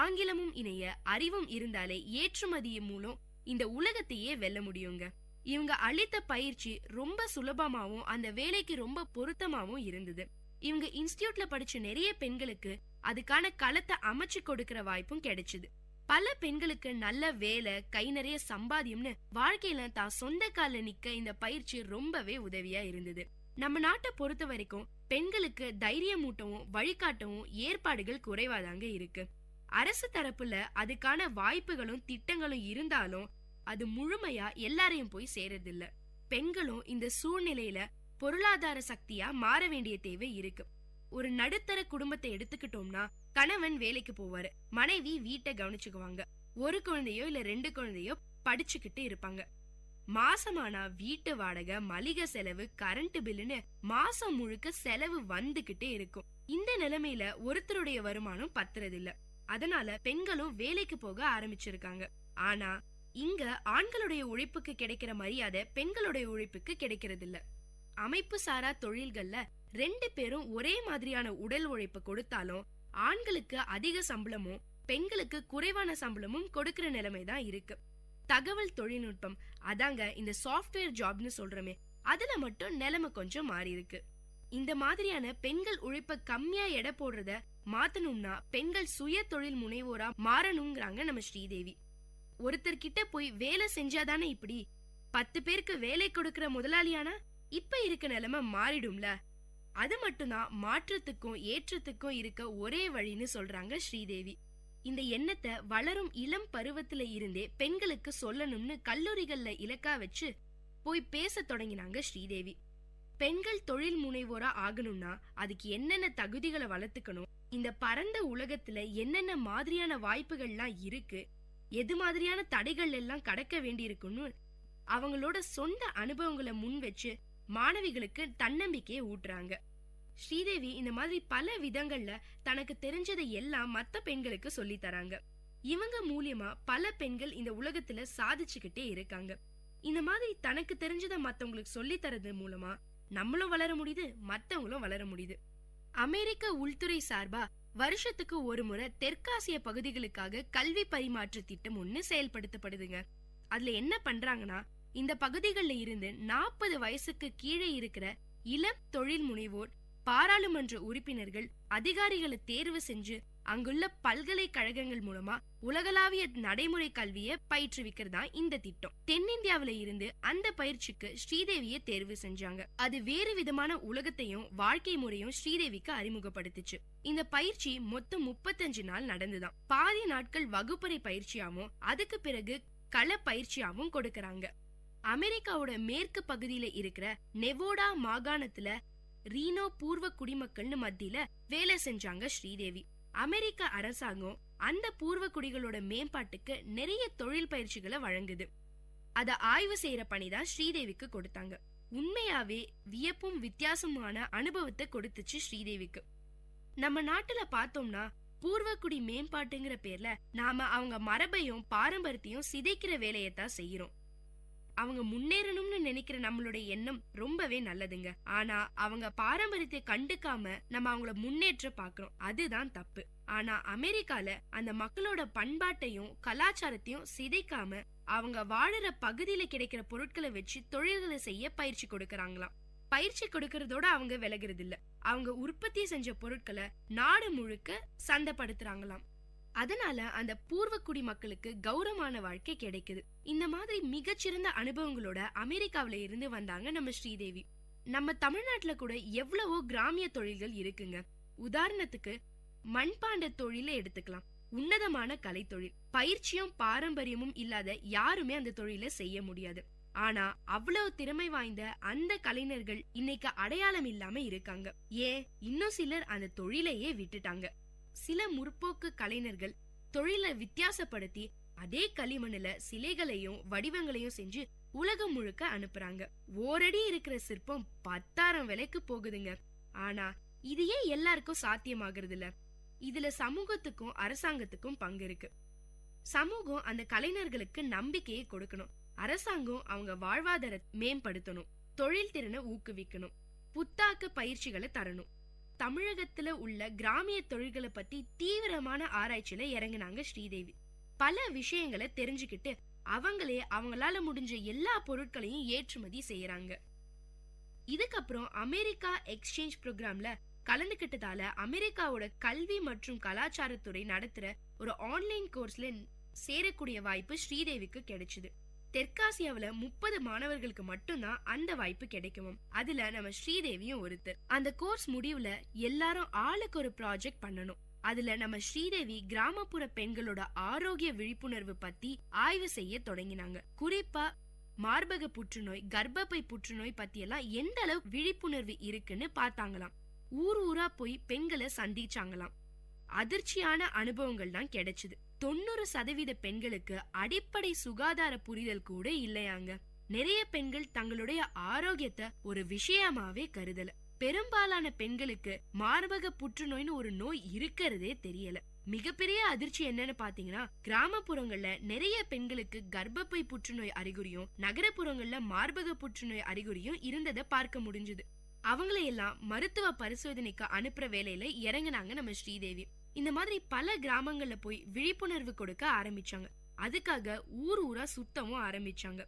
ஆங்கிலமும் இணைய அறிவும் இருந்தாலே ஏற்றுமதியின் மூலம் இந்த உலகத்தையே வெல்ல முடியுங்க. இவங்க அளித்த பயிற்சி ரொம்ப சுலபமாவும் அந்த வேலைக்கு ரொம்ப பொருத்தமாவும் இருந்தது. இவங்க இன்ஸ்டிடியூட்ல படிச்ச நிறைய பெண்களுக்கு அதுக்கான களத்தை அமைச்சு கொடுக்கற வாய்ப்பும் கிடைச்சது. பல பெண்களுக்கு நல்ல வேலை, கை நிறைய சம்பாத்தியம்னு வாழ்க்கையில தான் சொந்த கால நிக்க இந்த பயிற்சி ரொம்பவே உதவியா இருந்தது. நம்ம நாட்டை பொறுத்த வரைக்கும் பெண்களுக்கு தைரியமூட்டவும் வழிகாட்டவும் ஏற்பாடுகள் குறைவாதாங்க இருக்கு. அரசு தரப்புல அதுக்கான வாய்ப்புகளும் திட்டங்களும் இருந்தாலும் அது முழுமையா எல்லாரையும் போய் சேரதில்ல. பெண்களும் இந்த சூழ்நிலையில பொருளாதார சக்தியா மாற வேண்டிய தேவை இருக்கு. ஒரு நடுத்தர குடும்பத்தை எடுத்துக்கிட்டோம்னா கணவன் வேலைக்கு போவாரு, மனைவி வீட்டை கவனிச்சுக்குவாங்க, ஒரு குழந்தையோ இல்ல 2 குழந்தையோ படிச்சுக்கிட்டு இருப்பாங்க. மாசமானா வீட்டு வாடகை, மளிகை செலவு, கரண்ட் பில்லுன்னு மாசம் முழுக்க செலவு வந்துகிட்டே இருக்கும். இந்த நிலைமையில ஒருத்தருடைய வருமானம் பத்துறதில்ல. அதனால பெண்களும் வேலைக்கு போக ஆரம்பிச்சிருக்காங்க. ஆனா இங்க ஆண்களுடைய உழைப்புக்கு கிடைக்கிற மரியாதை பெண்களுடைய உழைப்புக்கு கிடைக்கிறது இல்ல. அமைப்பு சாரா தொழில்கள்ல 2 பேரும் ஒரே மாதிரியான உடல் உழைப்பு கொடுத்தாலும் ஆண்களுக்கு அதிக சம்பளமும் பெண்களுக்கு குறைவான சம்பளமும் கொடுக்கிற நிலைமைதான் இருக்கு. தகவல் தொழில்நுட்பம், அதாங்க இந்த சாஃப்ட்வேர் ஜாப்னு சொல்றமே, அதுல மட்டும் நிலைமை கொஞ்சம் மாறி இருக்கு. இந்த மாதிரியான பெண்கள் உழைப்ப கம்மியா எடை போடுறத மாத்தணும்னா பெண்கள் சுய தொழில் முனைவோரா மாறணுங்கிறாங்க நம்ம ஸ்ரீதேவி. ஒருத்தர்கிட்ட போய் வேலை செஞ்சாதானே இப்படி 10 பேருக்கு வேலை கொடுக்கிற முதலாளியானா இப்ப இருக்க நிலைமை மாறிடும்ல. அது மட்டும்தான் மாற்றத்துக்கும் ஏற்றத்துக்கும் இருக்க ஒரே வழின்னு சொல்றாங்க ஸ்ரீதேவி. இந்த எண்ணத்தை வளரும் இளம் பருவத்துல இருந்தே பெண்களுக்கு சொல்லணும்னு கல்லூரிகள்ல இலக்கா வச்சு போய் பேச தொடங்கினாங்க ஸ்ரீதேவி. பெண்கள் தொழில் முனைவோரா ஆகணும்னா அதுக்கு என்னென்ன தகுதிகளை வளர்த்துக்கணும், இந்த பரந்த உலகத்துல என்னென்ன மாதிரியான வாய்ப்புகள்லாம் இருக்கு, எது மாதிரியான தடைகள் எல்லாம் கடக்க வேண்டி இருக்குன்னு அவங்களோட சொந்த அனுபவங்களை முன் வச்சு மாணவிகளுக்கு தன்னம்பிக்கையை ஊட்டுறாங்க. ஸ்ரீதேவி இந்த மாதிரி பல விதங்கள்ல தனக்கு தெரிஞ்சதை எல்லாம் மத்த பெண்களுக்கு சொல்லி தராங்க. இவங்க மூலியமா பல பெண்கள் இந்த உலகத்துல சாதிச்சுக்கிட்டே இருக்காங்க. இந்த மாதிரி தனக்கு தெரிஞ்சதை மத்தவங்களுக்கு சொல்லி தரது மூலமா நம்மளும் வளர முடியுது, மத்தவங்களும் வளர முடியுது. அமெரிக்க உள்துறை சார்பா வருஷத்துக்கு ஒரு முறை தெற்காசிய பகுதிகளுக்காக கல்வி பரிமாற்ற திட்டம் ஒண்ணு செயல்படுத்தப்படுதுங்க. அதுல என்ன பண்றாங்கன்னா, இந்த பகுதிகளில் இருந்து 40 வயசுக்கு கீழே இருக்கிற இளம் தொழில் முனைவோர், பாராளுமன்ற உறுப்பினர்கள், அதிகாரிகளை தேர்வு செஞ்சு அங்குள்ள பல்கலைக்கழகங்கள் மூலமா உலகளாவிய நடைமுறை கல்வியை பயிற்றுவிக்கிறதா இந்த திட்டம். தென்னிந்தியாவில இருந்து அந்த பயிற்சிக்கு ஸ்ரீதேவியை தேர்வு செஞ்சாங்க. அது வேறு விதமான உலகத்தையும் வாழ்க்கை முறையும் ஸ்ரீதேவிக்கு அறிமுகப்படுத்துச்சு. இந்த பயிற்சி மொத்தம் 35 நாள் நடந்துதான். பாதி நாட்கள் வகுப்பறை பயிற்சியாவும் அதுக்கு பிறகு கள பயிற்சியாவும் கொடுக்கறாங்க. அமெரிக்காவோட மேற்கு பகுதியில இருக்கிற நெவோடா மாகாணத்துல ரீனோ பூர்வ குடிமக்கள்னு மத்தியில வேலை செஞ்சாங்க ஸ்ரீதேவி. அமெரிக்க அரசாங்கம் அந்த பூர்வ குடிகளோட மேம்பாட்டுக்கு நிறைய தொழில் பயிற்சிகளை வழங்குது. அத ஆய்வு செய்யற பணிதான் ஸ்ரீதேவிக்கு கொடுத்தாங்க. உண்மையாவே வியப்பும் வித்தியாசமான அனுபவத்தை கொடுத்துச்சு ஸ்ரீதேவிக்கு. நம்ம நாட்டுல பார்த்தோம்னா பூர்வக்குடி மேம்பாட்டுங்கிற பேர்ல நாம அவங்க மரபையும் பாரம்பரியத்தையும் சிதைக்கிற வேலையத்தான் செய்யறோம். அவங்க முன்னேறணும்னு நினைக்கிற நம்மளுடைய எண்ணம் ரொம்பவே நல்லதுங்க. ஆனா அவங்க பாரம்பரியத்தை கண்டுக்காம நம்ம அவங்கள முன்னேற்ற பாக்குறோம், அதுதான் தப்பு. ஆனா அமெரிக்கால அந்த மக்களோட பண்பாட்டையும் கலாச்சாரத்தையும் சிதைக்காம அவங்க வாழுற பகுதியில கிடைக்கிற பொருட்களை வச்சு தொழில்களை செய்ய பயிற்சி கொடுக்கறாங்களாம். பயிற்சி கொடுக்கறதோட அவங்க விலகிறது இல்ல, அவங்க உற்பத்தி செஞ்ச பொருட்களை நாடு முழுக்க சந்தைப்படுத்துறாங்களாம். அதனால அந்த பூர்வக்குடி மக்களுக்கு கௌரவமான வாழ்க்கை கிடைக்குது. இந்த மாதிரி மிகச்சிறந்த அனுபவங்களோட அமெரிக்காவில இருந்து வந்தாங்க நம்ம ஸ்ரீதேவி. நம்ம தமிழ்நாட்டுல கூட எவ்வளவோ கிராமிய தொழில்கள் இருக்குங்க. உதாரணத்துக்கு மண்பாண்ட தொழில எடுத்துக்கலாம். உன்னதமான கலை தொழில். பயிற்சியும் பாரம்பரியமும் இல்லாத யாருமே அந்த தொழிலை செய்ய முடியாது. ஆனா அவ்வளவு திறமை வாய்ந்த அந்த கலைஞர்கள் இன்னைக்கு அடையாளம் இல்லாம இருக்காங்க. ஏன், இன்னும் சிலர் அந்த தொழிலையே விட்டுட்டாங்க. சில முற்போக்கு கலைஞர்கள் தொழிலை வித்தியாசப்படுத்தி அதே களிமண்ணுல சிலைகளையும் வடிவங்களையும் செஞ்சு உலகம் முழுக்க அனுப்புறாங்க. ஓரடி இருக்கிற சிற்பம் 10,000 விலைக்கு போகுதுங்க. ஆனா இது ஏன் எல்லாருக்கும் சாத்தியமாகிறது இல்ல? இதுல சமூகத்துக்கும் அரசாங்கத்துக்கும் பங்கு இருக்கு. சமூகம் அந்த கலைஞர்களுக்கு நம்பிக்கையை கொடுக்கணும். அரசாங்கம் அவங்க வாழ்வாதாரத்தை மேம்படுத்தணும். தொழில் திறனை ஊக்குவிக்கணும். புத்தாக்க பயிற்சிகளை தரணும். தமிழகத்துல உள்ள கிராமிய தொழில்களை பத்தி தீவிரமான ஆராய்ச்சியில இறங்கினாங்க ஸ்ரீதேவி. பல விஷயங்களை தெரிஞ்சுக்கிட்டு அவங்களே அவங்களால முடிஞ்ச எல்லா பொருட்களையும் ஏற்றுமதி செய்யறாங்க. இதுக்கப்புறம் அமெரிக்கா எக்ஸ்சேஞ்ச் ப்ரோக்ராம்ல கலந்துகிட்டதால அமெரிக்காவோட கல்வி மற்றும் கலாச்சாரத்துறை நடத்துற ஒரு ஆன்லைன் கோர்ஸ்ல சேரக்கூடிய வாய்ப்பு ஸ்ரீதேவிக்கு கிடைச்சது. தெற்காசியாவில 30 மாணவர்களுக்கு மட்டும்தான் அந்த வாய்ப்பு கிடைக்கும். அதுல நம்ம ஸ்ரீதேவியும் ஒருத்தர். அந்த கோர்ஸ் முடிவுல எல்லாரும் ஆளுக்கு ஒரு ப்ராஜெக்ட் பண்ணணும். அதுல நம்ம ஸ்ரீதேவி கிராமப்புற பெண்களோட ஆரோக்கிய விழிப்புணர்வு பத்தி ஆய்வு செய்ய தொடங்கினாங்க. குறிப்பா மார்பக புற்றுநோய், கர்ப்பப்பை புற்றுநோய் பத்தி எல்லாம் எந்த அளவு விழிப்புணர்வு இருக்குன்னு பார்த்தாங்களாம். ஊர் ஊரா போய் பெண்களை சந்திச்சாங்களாம். அதிர்ச்சியான அனுபவங்கள் தான் கிடைச்சது. 90% பெண்களுக்கு அடிப்படை சுகாதார புரிதல் கூட இல்லையாங்க. நிறைய பெண்கள் தங்களுடைய ஆரோக்கியத்தை ஒரு விஷயமாவே கருதல. பெரும்பாலான பெண்களுக்கு மார்பக புற்றுநோய்னு ஒரு நோய் இருக்கிறதே தெரியல. மிகப்பெரிய அதிர்ச்சி என்னன்னு பாத்தீங்கன்னா, கிராமப்புறங்கள்ல நிறைய பெண்களுக்கு கர்ப்பப்பை புற்றுநோய் அறிகுறியும் நகரப்புறங்கள்ல மார்பக புற்றுநோய் அறிகுறியும் இருந்ததை பார்க்க முடிஞ்சது. அவங்களையெல்லாம் மருத்துவ பரிசோதனைக்கு அனுப்புற வேலையில இறங்கினாங்க நம்ம ஸ்ரீதேவி. இந்த மாதிரி பல கிராமங்கள்ல போய் விழிப்புணர்வு கொடுக்க ஆரம்பிச்சாங்க. அதுக்காக ஊர் ஊரா சுத்தமும் ஆரம்பிச்சாங்க.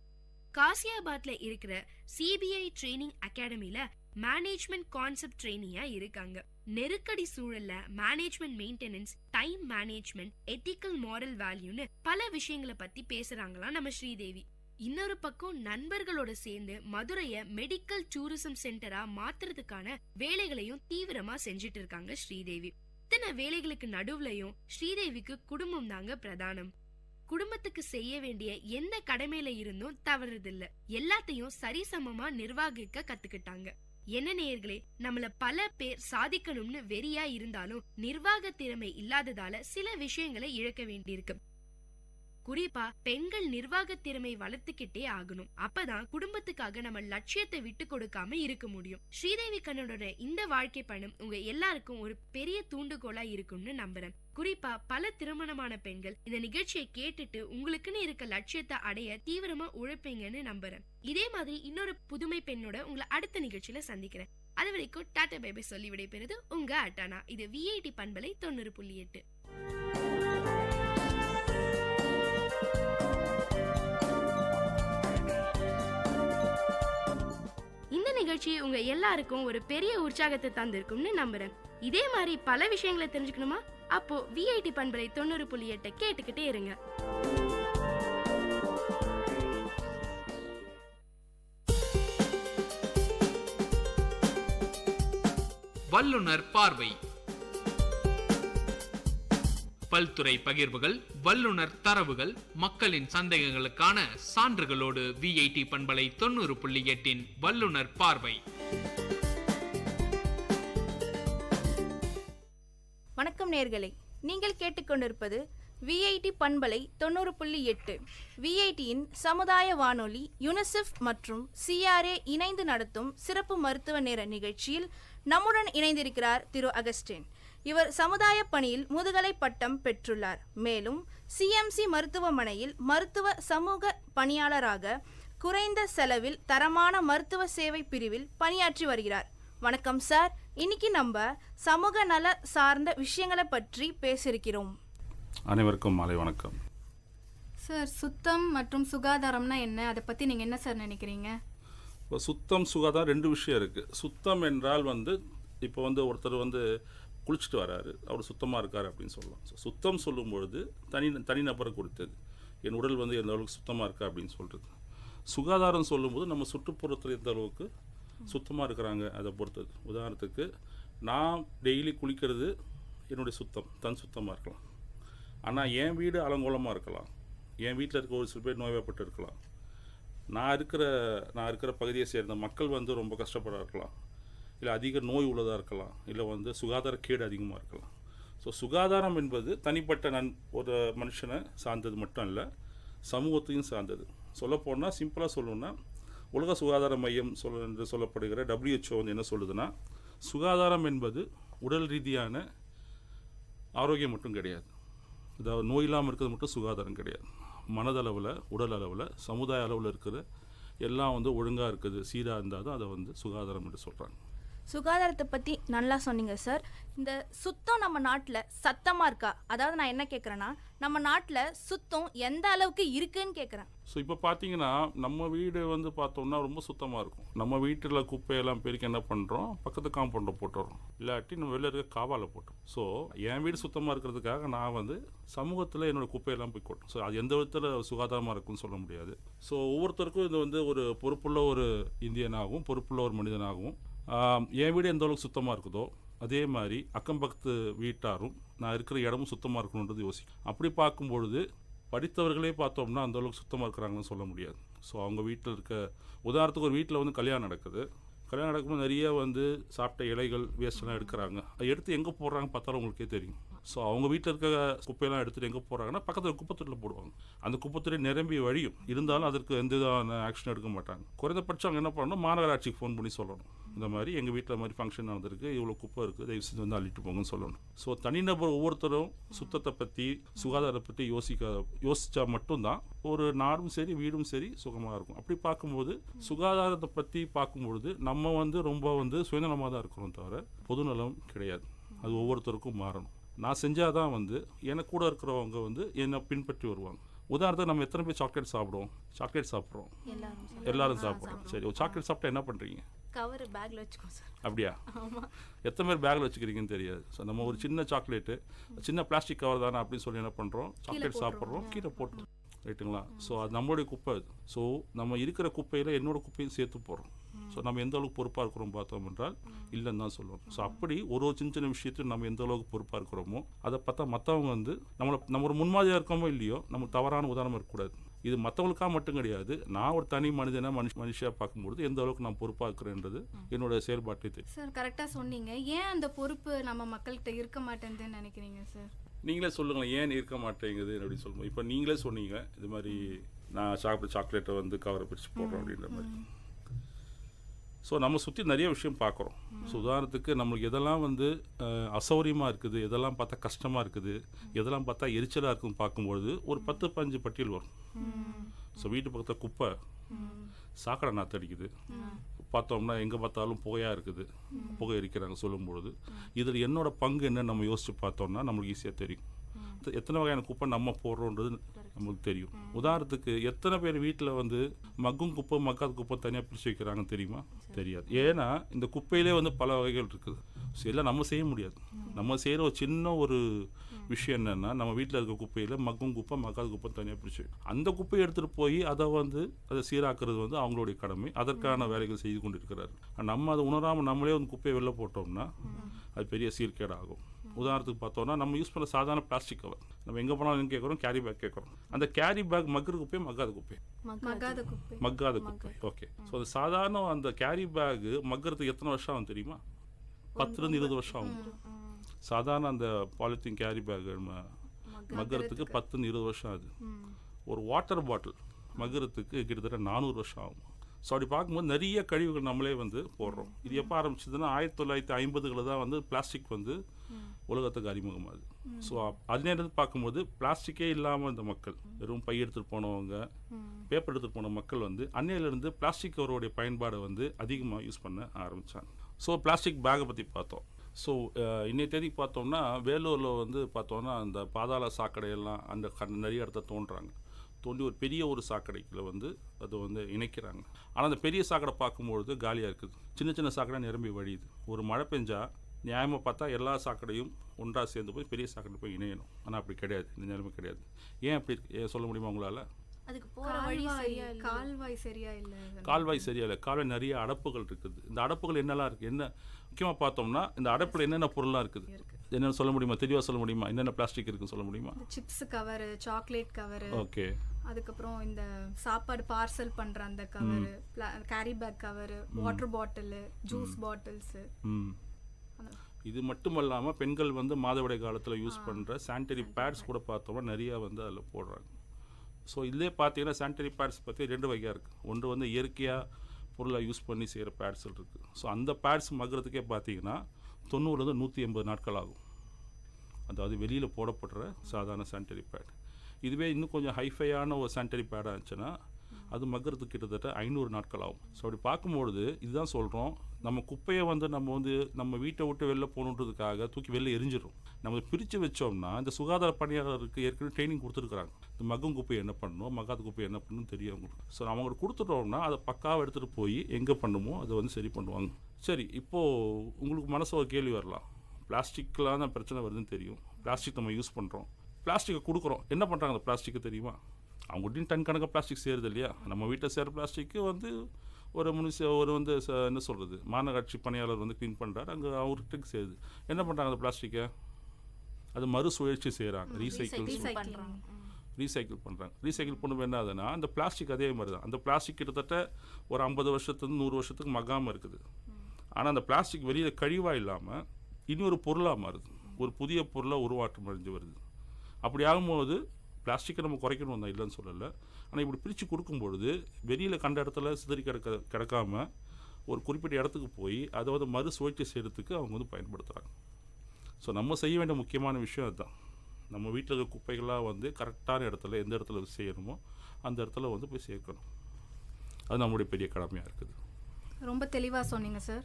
காசியாபாத்ல இருக்கிற சிபிஐ ட்ரைனிங் அகாடமில மேனேஜ்மெண்ட் கான்செப்ட் ட்ரெயினியா இருக்காங்க. நெருக்கடி சூழல்ல management maintenance, time management, ethical moral வேல்யூன்னு பல விஷயங்களை பத்தி பேசுறாங்களா நம்ம ஸ்ரீதேவி. இன்னொரு பக்கம் நண்பர்களோட சேர்ந்து மதுரைய மெடிக்கல் டூரிசம் சென்டரா மாத்துறதுக்கான வேலைகளையும் தீவிரமா செஞ்சிட்டு இருக்காங்க ஸ்ரீதேவி. இத்தனை வேலைகளுக்கு நடுவுலயும் ஸ்ரீதேவிக்கு குடும்பம் தாங்க பிரதானம். குடும்பத்துக்கு செய்ய வேண்டிய எந்த கடமையில இருந்தும் தவறுதில்ல. எல்லாத்தையும் சரிசமமா நிர்வகிக்க கத்துக்கிட்டாங்க. என்ன நேயர்களே, நம்மள பல பேர் சாதிக்கணும்னு வெறியா இருந்தாலும் நிர்வாக திறமை இல்லாததால சில விஷயங்களை இழக்க வேண்டியிருக்கு. குறிப்பா பெண்கள் நிர்வாக திறமை வளர்த்துக்கிட்டே ஆகணும். அப்பதான் குடும்பத்துக்காக நம்ம லட்சியத்தை விட்டு கொடுக்காம இருக்க முடியும். ஸ்ரீதேவி கண்ணனோட இந்த வாழ்க்கை பயணம் உங்க எல்லாருக்கும் ஒரு பெரிய தூண்டுகோலா இருக்கும்னு நம்புறேன். குறிப்பா பல திருமணமான பெண்கள் இந்த நிகழ்ச்சியை கேட்டுட்டு உங்களுக்குன்னு இருக்க லட்சியத்தை அடைய தீவிரமா உழைப்பீங்கன்னு நம்புறேன். இதே மாதிரி இன்னொரு புதுமை பெண்ணோட உங்களை அடுத்த நிகழ்ச்சியில சந்திக்கிறேன். அது வரைக்கும் டாடா பை பை சொல்லி விடைபெறுது உங்க அட்டானா. இது விஐடி பண்பலை 90.8. இந்த நிகழ்ச்சி உங்க எல்லாருக்கும் ஒரு பெரிய உற்சாகத்தை தந்திருக்கும்னு நம்புறேன். இதே மாதிரி பல விஷயங்களை தெரிஞ்சுக்கணுமா? அப்போ விஐடி பண்பலை 90.8 கேட்டுக்கிட்டே இருங்க. வல்லுனர் பார்வை. பல்துறை பகிர்வுகள், வல்லுனர் தரவுகள், மக்களின் சந்தேகங்களுக்கான சான்றுகளோடு விஐடி பண்பலை 90.8 வல்லுனர் பார்வை. வணக்கம் நேயர்களே, நீங்கள் கேட்டுக்கொண்டிருப்பது விஐடி பண்பலை 90.8 விஐடியின் சமுதாய வானொலி. யுனிசெஃப் மற்றும் சிஆர்ஏ இணைந்து நடத்தும் சிறப்பு மருத்துவ நேர நிகழ்ச்சியில் நம்முடன் இணைந்திருக்கிறார் திரு அகஸ்டின். இவர் சமுதாய பணியில் முதுகலை பட்டம் பெற்றுள்ளார். மேலும் சிஎம்சி மருத்துவமனையில் மருத்துவ சமூக பணியாளராக குறைந்த செலவில் தரமான மருத்துவ சேவை பிரிவில் பணியாற்றி வருகிறார். வணக்கம் சார். இன்னைக்கு நம்ம சமூக நல சார்ந்த விஷயங்களை பற்றி பேசியிருக்கிறோம். அனைவருக்கும் மாலை வணக்கம். சார் சுத்தம் மற்றும் சுகாதாரம்னா என்ன, அதை பற்றி நீங்கள் என்ன சார் நினைக்கிறீங்க? இப்போ சுத்தம் சுகாதாரம் 2 விஷயம் இருக்குது. சுத்தம் என்றால் இப்போ ஒருத்தர் குளிச்சுட்டு வராரு, அவர் சுத்தமாக இருக்கார் அப்படின்னு சொல்லலாம். சுத்தம் சொல்லும்பொழுது தனிநபரை கொடுத்தது, என் உடல் எந்த அளவுக்கு சுத்தமாக இருக்கா அப்படின்னு சொல்கிறது. சுகாதாரம் சொல்லும்போது நம்ம சுற்றுப்புறத்தில் எந்த அளவுக்கு சுத்தமாக இருக்கிறாங்க அதை பொறுத்தது. உதாரணத்துக்கு நான் டெய்லி குளிக்கிறது என்னுடைய சுத்தம் தன் சுத்தமாக இருக்கலாம், ஆனால் என் வீடு அலங்கோலமாக இருக்கலாம், என் வீட்டில் இருக்க ஒரு சில பேர் நோய்வாய்ப்பட்டு இருக்கலாம், நான் இருக்கிற பகுதியை சேர்ந்த மக்கள் ரொம்ப கஷ்டப்பட இருக்கலாம், இல்லை அதிக நோய் உள்ளதாக இருக்கலாம், இல்லை சுகாதார கேடு அதிகமாக இருக்கலாம். ஸோ சுகாதாரம் என்பது தனிப்பட்ட ஒரு மனுஷனை சார்ந்தது மட்டும் இல்லை, சமூகத்தையும் சார்ந்தது. சொல்லப்போனால் சிம்பிளாக சொல்லணுன்னா உலக சுகாதார மையம் என்று சொல்லப்படுகிற WHO என்ன சொல்லுதுன்னா, சுகாதாரம் என்பது உடல் ரீதியான ஆரோக்கியம் மட்டும் கிடையாது, அதாவது நோய் இல்லாமல் இருக்கிறது மட்டும் சுகாதாரம் கிடையாது. மனதளவில், உடல் அளவில், சமுதாய அளவில் இருக்கிற எல்லாம் ஒழுங்காக இருக்குது, சீராக இருந்தால் தான் அதை சுகாதாரம் என்று சொல்கிறாங்க. சுகாதாரத்தை பற்றி நல்லா சொன்னீங்க சார். இந்த சுத்தம் நம்ம நாட்டில் சத்தமாக இருக்கா? அதாவது நான் என்ன கேட்குறேன்னா, நம்ம நாட்டில் சுத்தம் எந்த அளவுக்கு இருக்குன்னு கேட்குறேன். ஸோ இப்போ பார்த்தீங்கன்னா நம்ம வீடு பார்த்தோம்னா ரொம்ப சுத்தமாக இருக்கும். நம்ம வீட்டில் குப்பையெல்லாம் பெருக்கி என்ன பண்ணுறோம், பக்கத்து காம்பவுண்டில் போட்டுறோம், இல்லாட்டி நம்ம வெளில இருக்க காவாவில் போட்டோம். ஸோ என் வீடு சுத்தமாக இருக்கிறதுக்காக நான் சமூகத்தில் என்னோடய குப்பையெல்லாம் போய் கொட்டும். ஸோ அது எந்த விதத்தில் சுகாதாரமாக இருக்குன்னு சொல்ல முடியாது. ஸோ ஒவ்வொருத்தருக்கும் இது ஒரு பொறுப்புள்ள ஒரு இந்தியனாகவும் பொறுப்புள்ள ஒரு மனிதனாகவும் என் வீடு எந்த அளவுக்கு சுத்தமாக இருக்குதோ அதே மாதிரி அக்கம் பக்கத்து வீட்டாரும் நான் இருக்கிற இடமும் சுத்தமாக இருக்கணுன்றது யோசிக்கும். அப்படி பார்க்கும்பொழுது படித்தவர்களே பார்த்தோம்னா அந்த அளவுக்கு சுத்தமாக இருக்கிறாங்கன்னு சொல்ல முடியாது. ஸோ அவங்க வீட்டில் இருக்க, உதாரணத்துக்கு ஒரு வீட்டில் கல்யாணம் நடக்குது, கல்யாணம் நடக்கும்போது நிறைய சாப்பிட்ட இலைகள் வேஸ்ட்லாம் எடுக்கிறாங்க, அதை எடுத்து எங்கே போடுறாங்க பார்த்தாலும் உங்களுக்கே தெரியும். ஸோ அவங்க வீட்டில் இருக்க குப்பையெல்லாம் எடுத்துகிட்டு எங்கே போகிறாங்கன்னா பக்கத்தில் குப்பைத்தொட்டில் போடுவாங்க. அந்த குப்பைத்தொட்டி நிரம்பி வழியும், இருந்தாலும் அதற்கு எந்த விதமான ஆக்ஷன் எடுக்க மாட்டாங்க. குறைந்தபட்சம் அவங்க என்ன பண்ணணும், மாநகராட்சிக்கு ஃபோன் பண்ணி சொல்லணும், இந்த மாதிரி எங்கள் வீட்டில் மாதிரி ஃபங்க்ஷன் நடந்திருக்கு, இவ்வளோ குப்பை இருக்குது, தயவு செஞ்சு அள்ளிட்டு போங்கன்னு சொல்லணும். ஸோ தனிநபர் ஒவ்வொருத்தரும் சுத்தத்தை பற்றி சுகாதாரத்தை பற்றி யோசித்தா மட்டும்தான் ஒரு நாடும் சரி வீடும் சரி சுகமாக இருக்கும். அப்படி பார்க்கும்போது சுகாதாரத்தை பற்றி பார்க்கும்பொழுது நம்ம ரொம்ப சுயநலமாக தான் இருக்கிறோம் தவிர பொதுநலம் கிடையாது. அது ஒவ்வொருத்தருக்கும் மாறணும். நான் செஞ்சால் தான் எனக்கு கூட இருக்கிறவங்க என்னை பின்பற்றி வருவாங்க. உதாரணத்துக்கு நம்ம எத்தனை பேர் சாக்லேட் சாப்பிடுவோம்? சாக்லேட் சாப்பிட்றோம், எல்லாரும் சாப்பிட்றோம். சரி, ஒரு சாக்லேட் சாப்பிட்டா என்ன பண்ணுறீங்க? கவர் பேக்கில் வச்சுக்கோ சார். அப்படியா? எத்தனை பேர் பேக்கில் வச்சுக்கிறீங்கன்னு தெரியாது. ஸோ நம்ம ஒரு சின்ன சாக்லேட்டு, சின்ன பிளாஸ்டிக் கவர் தானே அப்படின்னு சொல்லி என்ன பண்ணுறோம், சாக்லேட் சாப்பிட்றோம், கீழே போட்டு, ரைட்டுங்களா? ஸோ அது நம்மளுடைய குப்பை. அது ஸோ நம்ம இருக்கிற குப்பையில் என்னோடய குப்பையும் சேர்த்து போடுறோம். ஸோ நம்ம எந்த அளவுக்கு பொறுப்பாக இருக்கிறோம் பார்த்தோம் என்றால் இல்லைன்னு தான் சொல்லுவோம். ஸோ அப்படி ஒரு சின்ன சின்ன விஷயத்தையும் நம்ம எந்த அளவுக்கு பொறுப்பாக இருக்கிறோமோ அதை பார்த்தா மற்றவங்க நம்ம ஒரு முன்மாதிரியாக இருக்கோமோ இல்லையோ நம்ம தவறான உதாரணம் இருக்கக்கூடாது. இது மற்றவங்களுக்காக மட்டும் கிடையாது, நான் ஒரு தனி மனிதனாக மனுஷியாக பார்க்கும்பொழுது எந்த அளவுக்கு நான் பொறுப்பாக இருக்கிறேன்றது என்னோட செயல்பாட்டை தெரியும். சார் கரெக்டாக சொன்னீங்க. ஏன் அந்த பொறுப்பு நம்ம மக்கள்கிட்ட இருக்க மாட்டேங்குதுன்னு நினைக்கிறீங்க சார்? நீங்களே சொல்லுங்களேன், ஏன் இருக்க மாட்டேங்குது அப்படின்னு சொல்லுவோம். இப்போ நீங்களே சொன்னீங்க இது மாதிரி நான் சாக்லேட்டை கவரை பிரித்து போடுறோம் அப்படின்ற மாதிரி. ஸோ நம்ம சுற்றி நிறைய விஷயம் பார்க்குறோம். ஸோ உதாரணத்துக்கு நம்மளுக்கு எதெல்லாம் அசௌரியமாக இருக்குது, எதெல்லாம் பார்த்தா கஷ்டமாக இருக்குது, எதெல்லாம் பார்த்தா எரிச்சலாக இருக்குன்னு பார்க்கும்பொழுது ஒரு 10-15 பட்டியல் வரும். ஸோ வீட்டு பக்கத்தில் குப்பை, சாக்கடை நாற்றடிக்குது, பார்த்தோம்னா எங்கே பார்த்தாலும் புகையாக இருக்குது, புகை எரிக்கிறாங்க சொல்லும்பொழுது இதில் என்னோட பங்கு என்னன்னு நம்ம யோசித்து பார்த்தோம்னா நம்மளுக்கு ஈஸியாக தெரியும். எத்தனை வகையான குப்பை நம்ம போடுறோன்றது நம்மளுக்கு தெரியும். உதாரணத்துக்கு எத்தனை பேர் வீட்டில் மக்கும் குப்பை மக்காத குப்பை தனியாக பிரித்து வைக்கிறாங்கன்னு தெரியுமா? தெரியாது. ஏன்னா இந்த குப்பையிலே பல வகைகள் இருக்குது. எல்லாம் நம்ம செய்ய முடியாது. நம்ம செய்கிற ஒரு சின்ன ஒரு விஷயம் என்னென்னா, நம்ம வீட்டில் இருக்க குப்பையில் மக்கும் குப்பை மக்காத குப்பை தனியாக பிரித்து அந்த குப்பையை எடுத்துகிட்டு போய் அதை சீராக்குறது அவங்களுடைய கடமை. அதற்கான வேலைகள் செய்து கொண்டு இருக்கிறாரு. நம்ம அதை உணராமல் நம்மளே குப்பையை வெளில போட்டோம்னா அது பெரிய சீர்கேடாகும். உதாரணத்துக்கு பார்த்தோம்னா நம்ம யூஸ் பண்ண சாதாரண பிளாஸ்டிக் கவர் நம்ம எங்கே போனாலும் கேட்குறோம், கேரி பேக் கேட்குறோம். அந்த கேரி பேக் மக்குற குப்பை மக்காத குப்பை. ஓகே. ஸோ அது சாதாரண அந்த கேரி பேக் மக்கிறதுக்கு எத்தனை வருஷம் ஆகும் தெரியுமா? 10-20 வருஷம் ஆகும். சாதாரண அந்த பாலித்தீன் கேரி பேக் மக்கிறதுக்கு 10-20 வருஷம் ஆகுது. ஒரு வாட்டர் பாட்டில் மக்கிறதுக்கு கிட்டத்தட்ட 400 வருஷம் ஆகும். ஸோ அப்படி பார்க்கும்போது நிறைய கழிவுகள் நம்மளே போடுறோம். இது எப்போ ஆரம்பிச்சதுன்னா 1950களில் தான் பிளாஸ்டிக் உலகத்துக்கு அறிமுகமாகுது. ஸோ அதிலேருந்து பார்க்கும்போது பிளாஸ்டிக்கே இல்லாமல் இந்த மக்கள் வெறும் பை எடுத்துகிட்டு போனவங்க, பேப்பர் எடுத்துகிட்டு போன மக்கள் அன்னையிலேருந்து பிளாஸ்டிக் கவருடைய பயன்பாடை அதிகமாக யூஸ் பண்ண ஆரம்பித்தாங்க. ஸோ பிளாஸ்டிக் பேக்கை பற்றி பார்த்தோம். ஸோ இன்னைய தேதி பார்த்தோம்னா வேலூரில் பார்த்தோம்னா அந்த பாதாள சாக்கடையெல்லாம் அந்த நிறைய இடத்த தோண்டி ஒரு பெரிய ஒரு சாக்கடைக்குள்ள வந்து அதை வந்து இணைக்கிறாங்க. ஆனால் அந்த பெரிய சாக்கடை பார்க்கும்பொழுது காலியாக இருக்குது, சின்ன சின்ன சாக்கடை நிரம்பி வழியுது. ஒரு மழை பெஞ்சா நியாயமாக பார்த்தா எல்லா சாக்கடையும் ஒன்றா சேர்ந்து போய் பெரிய சாக்கடை போய் இணையணும். ஆனால் அப்படி கிடையாது, இந்த நிலைமை கிடையாது. ஏன் அப்படி சொல்ல முடியுமா உங்களால்? அதுக்கு போற வழி சரியா இல்ல, கால்வாய் சரியா இல்ல. கால்வாய் சரியா இல்லை, கால்வாய் நிறைய அடப்புகள் இருக்குது. இந்த அடப்புகள் என்னெல்லாம் இருக்குது, என்ன முக்கியமாக பார்த்தோம்னா இந்த அடப்பில் என்னென்ன பொருள்லாம் இருக்குது என்னென்ன சொல்ல முடியுமா? தெளிவாக சொல்ல முடியுமா? என்னென்ன பிளாஸ்டிக் இருக்குன்னு சொல்ல முடியுமா? Chips cover, chocolate cover, okay, அதுக்கப்புறம் இந்த சாப்பாடு பார்சல் பண்ற அந்த cover, carry bag cover, water bottle, juice bottles. இது மட்டும் இல்லாமல் பெண்கள் வந்து மாதவிடாய் காலத்தில் யூஸ் பண்ணுற சானிட்டரி பேட்ஸ் கூட பார்த்தோம்னா நிறையா வந்து அதில் போடுறாங்க. ஸோ இதிலே பார்த்தீங்கன்னா சானிட்டரி பேட்ஸ் பற்றி 2 வகையாக இருக்குது. ஒன்று வந்து இயற்கையாக பொருளை யூஸ் பண்ணி செய்கிற பேட்ஸ் இருக்குது. ஸோ அந்த பேட்ஸ் மக்கிறதுக்கே பார்த்தீங்கன்னா 90 to 180 நாட்கள் ஆகும். அதாவது வெளியில் போடப்படுற சாதாரண சானிட்டரி பேட். இதுவே இன்னும் கொஞ்சம் ஹைஃபையான ஒரு சானிட்டரி பேடாக இருந்துச்சுன்னா அது மக்கிறதுக்கு கிட்டத்தட்ட 500 நாட்கள் ஆகும். ஸோ அப்படி பார்க்கும்பொழுது இதுதான் சொல்கிறோம், நம்ம குப்பையை வந்து நம்ம வீட்டை விட்டு வெளில போகணுன்றதுக்காக தூக்கி வெளில எரிஞ்சிடும். நம்ம பிரித்து வச்சோம்னா இந்த சுகாதார பணியாளருக்கு ஏற்கனவே ட்ரைனிங் கொடுத்துருக்குறாங்க, இந்த மக்கும் குப்பையை என்ன பண்ணணும், மக்காத குப்பையை என்ன பண்ணணும்னு தெரியும் அவங்களுக்கு. ஸோ அவங்களுக்கு கொடுத்துட்டோம்னா அதை பக்காவாக எடுத்துகிட்டு போய் எங்கே பண்ணுமோ அதை வந்து சரி பண்ணுவாங்க. சரி, இப்போது உங்களுக்கு மனசு ஒரு கேள்வி வரலாம், பிளாஸ்டிக்கெலாம் பிரச்சனை வருதுன்னு தெரியும், பிளாஸ்டிக் நம்ம யூஸ் பண்ணுறோம், பிளாஸ்டிக்கை கொடுக்குறோம், என்ன பண்ணுறாங்க அந்த பிளாஸ்டிக்கு தெரியுமா? அவங்ககிட்டையும் டன் கணக்காக பிளாஸ்டிக் சேருது இல்லையா? நம்ம வீட்டில் சேர பிளாஸ்டிக்கு வந்து ஒரு வந்து என்ன சொல்கிறது, மாநகராட்சி பணியாளர் வந்து க்ளீன் பண்ணுறாரு, அங்கே அவர்கிட்ட சேருது. என்ன பண்ணுறாங்க அந்த பிளாஸ்டிக்கை? அது மறுசுழற்சி செய்கிறாங்க, ரீசைக்கிள் பண்ணுறாங்க. ரீசைக்கிள் பண்ணும்போது என்ன ஆகுதுன்னா அந்த பிளாஸ்டிக் அதே மாதிரி தான். அந்த பிளாஸ்டிக் கிட்டத்தட்ட ஒரு 50 வருஷத்துலேருந்து 100 வருஷத்துக்கு மகாமல் இருக்குது. ஆனால் அந்த பிளாஸ்டிக் வெளியில் கழிவாக இல்லாமல் இன்னொரு பொருளாக மாறுது, ஒரு புதிய பொருளாக உருவாற்றம் அடைஞ்சு வருது. அப்படி ஆகும்போது பிளாஸ்டிக்கை நம்ம குறைக்கணும் தான், இல்லைன்னு சொல்லலை. ஆனால் இப்படி பிரித்து கொடுக்கும்பொழுது வெளியில் கண்ட இடத்துல சிதறி கிடக்காம ஒரு குறிப்பிட்ட இடத்துக்கு போய் அதை வந்து மறுசுழற்சி செய்கிறதுக்கு அவங்க வந்து பயன்படுத்துகிறாங்க. ஸோ நம்ம செய்ய வேண்டிய முக்கியமான விஷயம் அதுதான். நம்ம வீட்டில் இருக்க குப்பைகளாக வந்து கரெக்டான இடத்துல எந்த இடத்துல செய்யணுமோ அந்த இடத்துல வந்து போய் சேர்க்கணும். அது நம்மளுடைய பெரிய கடமையாக இருக்குது. ரொம்ப தெளிவாக சொன்னீங்க சார்.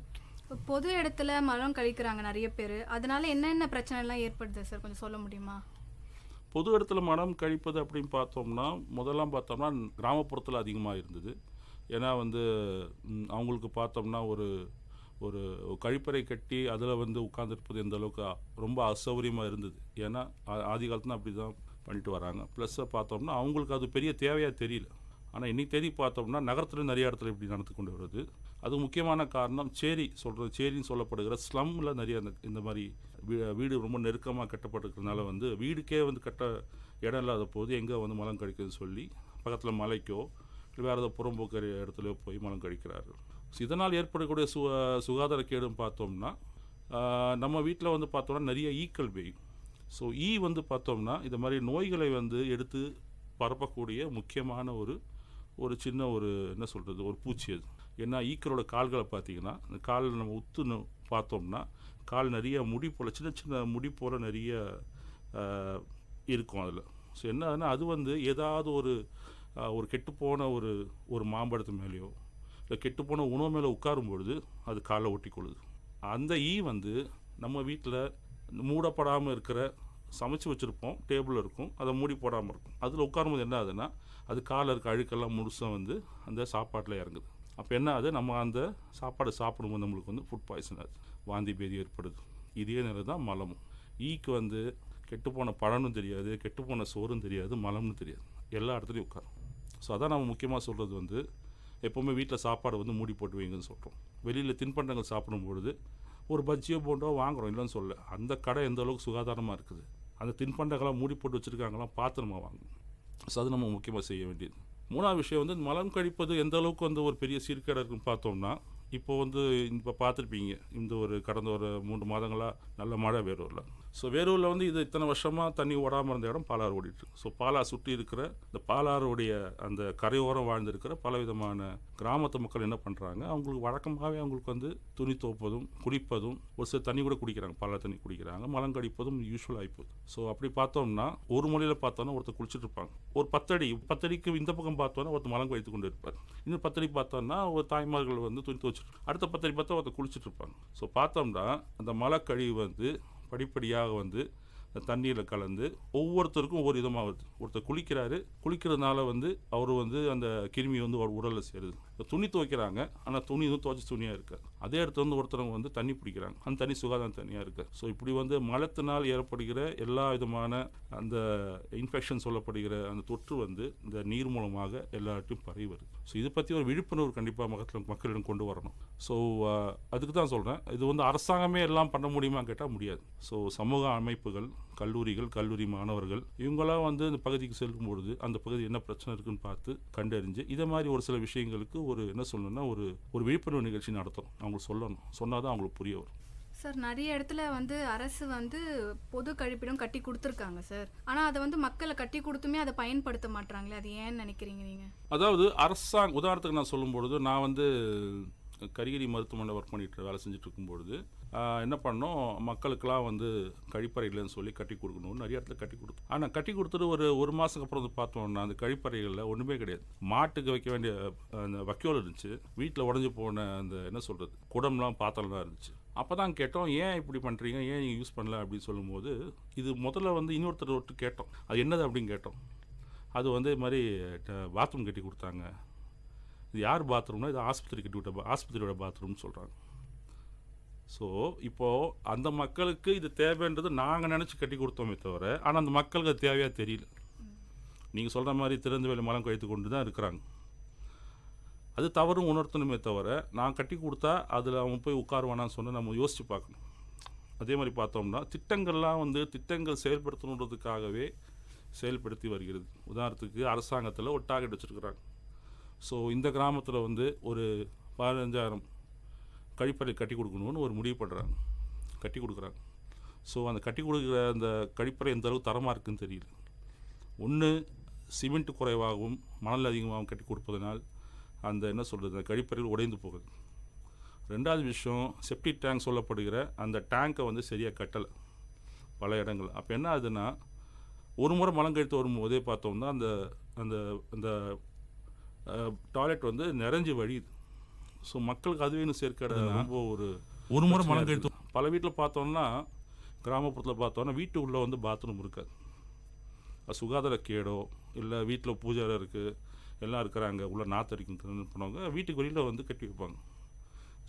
பொது இடத்துல மலம் கழிக்கிறாங்க நிறைய பேர், அதனால என்னென்ன பிரச்சனைலாம் ஏற்படுது சார், கொஞ்சம் சொல்ல முடியுமா? பொது இடத்துல மலம் கழிப்பது அப்படின்னு பார்த்தோம்னா முதல்லாம் பார்த்தோம்னா கிராமப்புறத்தில் அதிகமாக இருந்தது. ஏன்னா வந்து அவங்களுக்கு பார்த்தோம்னா ஒரு ஒரு கழிப்பறை கட்டி அதில் வந்து உட்காந்துருப்பது எந்த அளவுக்கு ரொம்ப அசௌகரியமாக இருந்தது. ஏன்னா ஆதி காலத்தில் அப்படி தான் பண்ணிட்டு வராங்க. ப்ளஸ்ஸை பார்த்தோம்னா அவங்களுக்கு அது பெரிய தேவையாக தெரியல. ஆனால் இன்றைக்கி தேதி பார்த்தோம்னா நகரத்தில் நிறைய இடத்துல இப்படி நடந்து கொண்டு வருது. அது முக்கியமான காரணம் சேரின்னு சொல்லப்படுகிற ஸ்லம்மில் நிறைய இந்த மாதிரி வீடு ரொம்ப நெருக்கமாக கட்டப்பட்டிருக்கிறதுனால வந்து வீடுக்கே வந்து கட்ட இடம் இல்லாத போது எங்கே வந்து மலம் கழிக்குதுன்னு சொல்லி பக்கத்தில் மலைக்கோ இல்லை வேறு ஏதாவது புறம்போக்கு இடத்துலையோ போய் மலம் கழிக்கிறார்கள். ஸோ இதனால் ஏற்படக்கூடிய சுகாதார கேடுன்னு பார்த்தோம்னா நம்ம வீட்டில் வந்து பார்த்தோம்னா நிறைய ஈக்கள் பெய்யும். ஸோ வந்து பார்த்தோம்னா இந்த மாதிரி நோய்களை வந்து எடுத்து பரப்பக்கூடிய முக்கியமான ஒரு சின்ன என்ன சொல்கிறது, ஒரு பூச்சி அது. ஏன்னா ஈக்களோட கால்களை பார்த்தீங்கன்னா அந்த காலில் நம்ம உத்து பார்த்தோம்னா கால் நிறைய முடி போல் சின்ன சின்ன முடி போல் நிறைய இருக்கும் அதில். ஸோ என்ன ஆகுதுன்னா அது வந்து ஏதாவது ஒரு கெட்டுப்போன ஒரு மாம்பழத்து மேலேயோ இல்லை கெட்டுப்போன உணவு மேலே உட்காரும் பொழுது அது காலை ஒட்டிக்கொள்ளுது. அந்த வந்து நம்ம வீட்டில் மூடப்படாமல் இருக்கிற சமைச்சு வச்சுருப்போம், டேபிள் இருக்கும், அதை மூடி போடாமல் இருக்கும். அதில் உட்காரும்போது என்ன ஆகுதுன்னா அது காலில் இருக்க அழுக்கெல்லாம் முழுசாக வந்து அந்த சாப்பாட்டில் இறங்குது. அப்போ என்ன ஆகுது, நம்ம அந்த சாப்பாடு சாப்பிடும்போது நம்மளுக்கு வந்து ஃபுட் பாய்சன் ஆகுது, வாந்தி பேதி ஏற்படுது. இதே நிலை தான் மலமும். ஈக்கு வந்து கெட்டுப்போன பழனும் தெரியாது, கெட்டுப்போன சோறும் தெரியாது, மலம்னு தெரியாது, எல்லா இடத்துலையும் உட்காரும். ஸோ அதான் நம்ம முக்கியமாக சொல்கிறது வந்து எப்போவுமே வீட்டில் சாப்பாடு வந்து மூடி போட்டு வைங்கன்னு சொல்கிறோம். வெளியில் தின்பண்டங்கள் சாப்பிடும்பொழுது ஒரு பஜ்ஜியோ போண்டோ வாங்குகிறோம், இல்லைன்னு சொல்ல, அந்த கடை எந்த அளவுக்கு சுகாதாரமாக இருக்குது, அந்த தின்பண்டங்களாம் மூடி போட்டு வச்சுருக்காங்களாம் பார்த்து நம்ம வாங்கணும். ஸோ அது நம்ம முக்கியமாக செய்ய வேண்டியது. மூணாவது விஷயம் வந்து மலம் கழிப்பது எந்த அளவுக்கு வந்து ஒரு பெரிய சீர்கேடாக இருக்குன்னு பார்த்தோம்னா இப்போ பார்த்துருப்பீங்க, கடந்த ஒரு 3 மாதங்களாக நல்ல மழை வேலூரில். ஸோ வேலூரில் வந்து இது இத்தனை வருஷமாக தண்ணி ஓடாமல் இருந்த இடம் பாலாறு ஓடிட்டு. ஸோ பாலாறு சுற்றி இருக்கிற இந்த பாலாறுடைய அந்த கரையோரம் வாழ்ந்திருக்கிற பலவிதமான கிராமத்து மக்கள் என்ன பண்ணுறாங்க, அவங்களுக்கு வழக்கமாகவே அவங்களுக்கு வந்து துணி துவைப்பதும் குடிப்பதும் ஒரு சில தண்ணி கூட குடிக்கிறாங்க, பாலாறு தண்ணி குடிக்கிறாங்க, மலம் கடிப்பதும் யூஸ்வல் ஆகிப்போகுது. ஸோ அப்படி பார்த்தோம்னா ஒரு மொழியில் பார்த்தோன்னா ஒருத்தர் குளிச்சுட்டு இருப்பாங்க, ஒரு 10 அடிக்கு இந்த பக்கம் பார்த்தோன்னா ஒருத்தர் மலம் கழித்து கொண்டு இருப்பார், இன்னும் 10 அடிக்கு பார்த்தோன்னா ஒரு தாய்மார்கள் வந்து துணி துவைச்சிட்டு அடுத்த 10 அடி பார்த்தா ஒருத்தர் குளிச்சுட்டு இருப்பாங்க. ஸோ பார்த்தோம்னா அந்த மலக்கழிவு வந்து படிப்படியாக வந்து தண்ணியில் கலந்து ஒவ்வொருத்தருக்கும் ஒவ்வொரு விதமாக வருது. ஒருத்தர் குளிக்கிறதுனால அவர் அந்த கிருமி உடலில் சேருது. துணி துவைக்கிறாங்க, ஆனால் துணி துவைச்ச துணியாக இருக்காது. அதே இடத்துல ஒருத்தவங்க தண்ணி பிடிக்கிறாங்க, அந்த தண்ணி சுகாதாரம் தனியாக இருக்குது. ஸோ இப்படி மலத்தினால் ஏற்படுகிற எல்லா விதமான அந்த இன்ஃபெக்ஷன் சொல்லப்படுகிற அந்த தொற்று இந்த நீர் மூலமாக எல்லார்ட்டையும் பரவி வருது. ஸோ இதை பற்றி ஒரு விழிப்புணர்வு கண்டிப்பாக மக்களிடம் கொண்டு வரணும். ஸோ அதுக்கு தான் சொல்கிறேன், இது அரசாங்கமே எல்லாம் பண்ண முடியுமா கேட்டால் முடியாது. ஸோ சமூக அமைப்புகள், கல்லூரிகள், கல்லூரி மாணவர்கள் இவங்களாம் இந்த பகுதிக்கு செல்லும் பொழுது அந்த பகுதி என்ன பிரச்சனை இருக்குன்னு பார்த்து கண்டறிஞ்சு இதை மாதிரி ஒரு சில விஷயங்களுக்கு என்ன சொல்லணும்னா ஒரு விழிப்புணர்வு நிகழ்ச்சி நடத்தணும். அவங்களுக்கு சொல்லணும், சொன்னால் தான் அவங்களுக்கு புரிய வரும். சார், நிறைய இடத்துல அரசு பொது கழிப்பிடம் கட்டி கொடுத்துருக்காங்க சார். ஆனால் அதை மக்களை கட்டி கொடுத்துமே அதை பயன்படுத்த மாட்டாங்களே, அது ஏன்னு நினைக்கிறீங்க நீங்கள்? அதாவது அரசாங்கம், உதாரணத்துக்கு நான் சொல்லும்பொழுது, நான் கரிகிரி மருத்துவமனை ஒர்க் பண்ணிட்டு வேலை செஞ்சுட்டு இருக்கும்பொழுது என்ன பண்ணோம், மக்களுக்கெல்லாம் கழிப்பறை இல்லைன்னு சொல்லி கட்டி கொடுக்கணும்னு நிறைய இடத்துல கட்டி கொடுத்தோம். ஆனால் கட்டி கொடுத்துட்டு ஒரு மாதத்துக்கு அப்புறம் பார்த்தோம்னா அந்த கழிப்பறைகளில் ஒன்றுமே கிடையாது. மாட்டுக்கு வைக்க வேண்டிய அந்த வக்கியோல் இருந்துச்சு, வீட்டில் உடஞ்சி போன அந்த என்ன சொல்கிறது குடம்லாம் பாத்திரம்லாம் இருந்துச்சு. அப்போ தான் கேட்டோம், ஏன் இப்படி பண்ணுறீங்க, ஏன் நீங்கள் யூஸ் பண்ணல அப்படின்னு சொல்லும்போது, இது முதல்ல இன்னொருத்தர் விட்டு கேட்டோம், அது என்னது அப்படின்னு கேட்டோம். அது இது மாதிரி பாத்ரூம் கட்டி கொடுத்தாங்க. இது யார் பாத்ரூம்னா, இது ஆஸ்பத்திரியோட பாத்ரூம்னு சொல்கிறாங்க. ஸோ இப்போது அந்த மக்களுக்கு இது தேவைன்றது நாங்கள் நினச்சி கட்டி கொடுத்தோமே தவிர, ஆனால் அந்த மக்களுக்கு அது தேவையாக தெரியல. நீங்கள் சொல்கிற மாதிரி திறந்த வெளி மலம் கழித்து கொண்டு தான் இருக்கிறாங்க. அது தவறும் உணர்த்தணுமே தவிர, நான் கட்டி கொடுத்தா அதில் அவன் போய் உட்காருவானான்னு சொன்னால் நம்ம யோசித்து பார்க்கணும். அதே மாதிரி பார்த்தோம்னா திட்டங்கள்லாம் திட்டங்கள் செயல்படுத்தணுன்றதுக்காகவே செயல்படுத்தி வருகிறது. உதாரணத்துக்கு அரசாங்கத்தில் ஒரு டார்கெட் வச்சுருக்குறாங்க. ஸோ இந்த கிராமத்தில் ஒரு 15,000 கழிப்பறை கட்டி கொடுக்கணும்னு ஒரு முடிவு பண்ணுறாங்க, கட்டி கொடுக்குறாங்க. ஸோ அந்த கட்டி கொடுக்குற அந்த கழிப்பறை எந்த அளவுக்கு தரமாக இருக்குதுன்னு தெரியல. ஒன்று சிமெண்ட் குறைவாகவும் மணல் அதிகமாகவும் கட்டி கொடுப்பதனால் அந்த என்ன சொல்கிறது அந்த கழிப்பறைகள் உடைந்து போகுது. ரெண்டாவது விஷயம், செப்டிக் டேங்க் சொல்லப்படுகிற அந்த டேங்கை சரியாக கட்டலை பல இடங்கள். அப்போ என்ன ஆகுதுன்னா, ஒரு முறை மலம் கழித்து வரும்போதே பார்த்தோம்னா அந்த அந்த அந்த டாய்லெட் நிறைஞ்சு வழியுது. ஸோ மக்களுக்கு அதுவே இன்னும் சேர்க்கடை ரொம்ப ஒரு முறை மலம் கழித்து பல வீட்டில் பார்த்தோம்னா, கிராமப்புறத்தில் பார்த்தோன்னா வீட்டுக்குள்ளே பாத்ரூம் இருக்காது. அது சுகாதார கேடோ இல்லை வீட்டில் பூஜை இருக்குது எல்லாம் இருக்கிறாங்க, உள்ள நாத்தடிக்கணும்னு பண்ணுவாங்க, வீட்டுக்கு வெளியில் கட்டி வைப்பாங்க.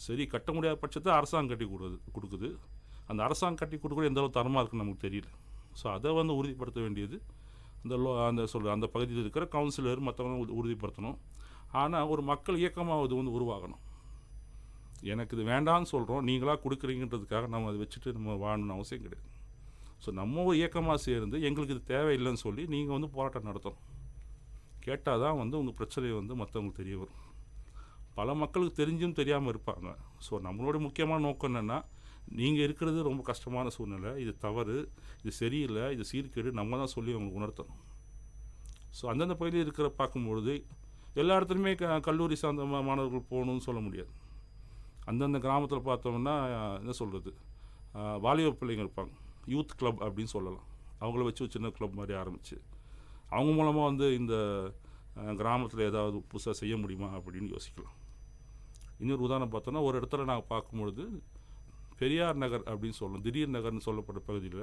சரி, கட்ட முடியாத பட்சத்தை அரசாங்கம் கட்டி கொடுக்குது. அந்த அரசாங்கம் கட்டி கொடுக்குற எந்த அளவு தரமாக இருக்குன்னு நமக்கு தெரியல. ஸோ அதை உறுதிப்படுத்த வேண்டியது அந்த பகுதியில் இருக்கிற கவுன்சிலர் மற்றவங்க உறுதிப்படுத்தணும். ஆனால் ஒரு மக்கள் இயக்கமாக அது உருவாகணும். எனக்கு இது வேண்டான்னு சொல்கிறோம், நீங்களாக கொடுக்குறீங்கன்றதுக்காக நம்ம அதை வச்சுட்டு நம்ம வாழணும்னு அவசியம் கிடையாது. ஸோ நம்ம ஒரு இயக்கமாக சேர்ந்து எங்களுக்கு இது தேவையில்லைன்னு சொல்லி நீங்கள் போராட்டம் நடத்தணும். கேட்டால் தான் உங்கள் பிரச்சனை மற்றவங்களுக்கு தெரிய வரும். பல மக்களுக்கு தெரிஞ்சும் தெரியாமல் இருப்பாங்க. ஸோ நம்மளோட முக்கியமான நோக்கம் என்னென்னா, நீங்கள் இருக்கிறது ரொம்ப கஷ்டமான சூழ்நிலை, இது தவறு, இது சரியில்லை, இது சீர்கேடு, நம்ம தான் சொல்லி அவங்களுக்கு உணர்த்தணும். ஸோ அந்தந்த பகுதியில் இருக்கிற பார்க்கும்பொழுது எல்லா இடத்துலையுமே கல்லூரி சார்ந்த மாணவர்கள் போகணும்னு சொல்ல முடியாது. அந்தந்த கிராமத்தில் பார்த்தோம்னா என்ன சொல்கிறது, வாலிப பிள்ளைங்க இருப்பாங்க, யூத் கிளப் அப்படின்னு சொல்லலாம். அவங்கள வச்சு ஒரு சின்ன கிளப் மாதிரி ஆரம்பித்து அவங்க மூலமாக இந்த கிராமத்தில் ஏதாவது புதுசாக செய்ய முடியுமா அப்படின்னு யோசிக்கலாம். இன்னொரு உதாரணம் பார்த்தோன்னா, ஒரு இடத்துல நாங்கள் பார்க்கும்பொழுது பெரியார் நகர் அப்படின்னு சொல்லணும், திடீர் நகர்னு சொல்லப்பட்ட பகுதியில்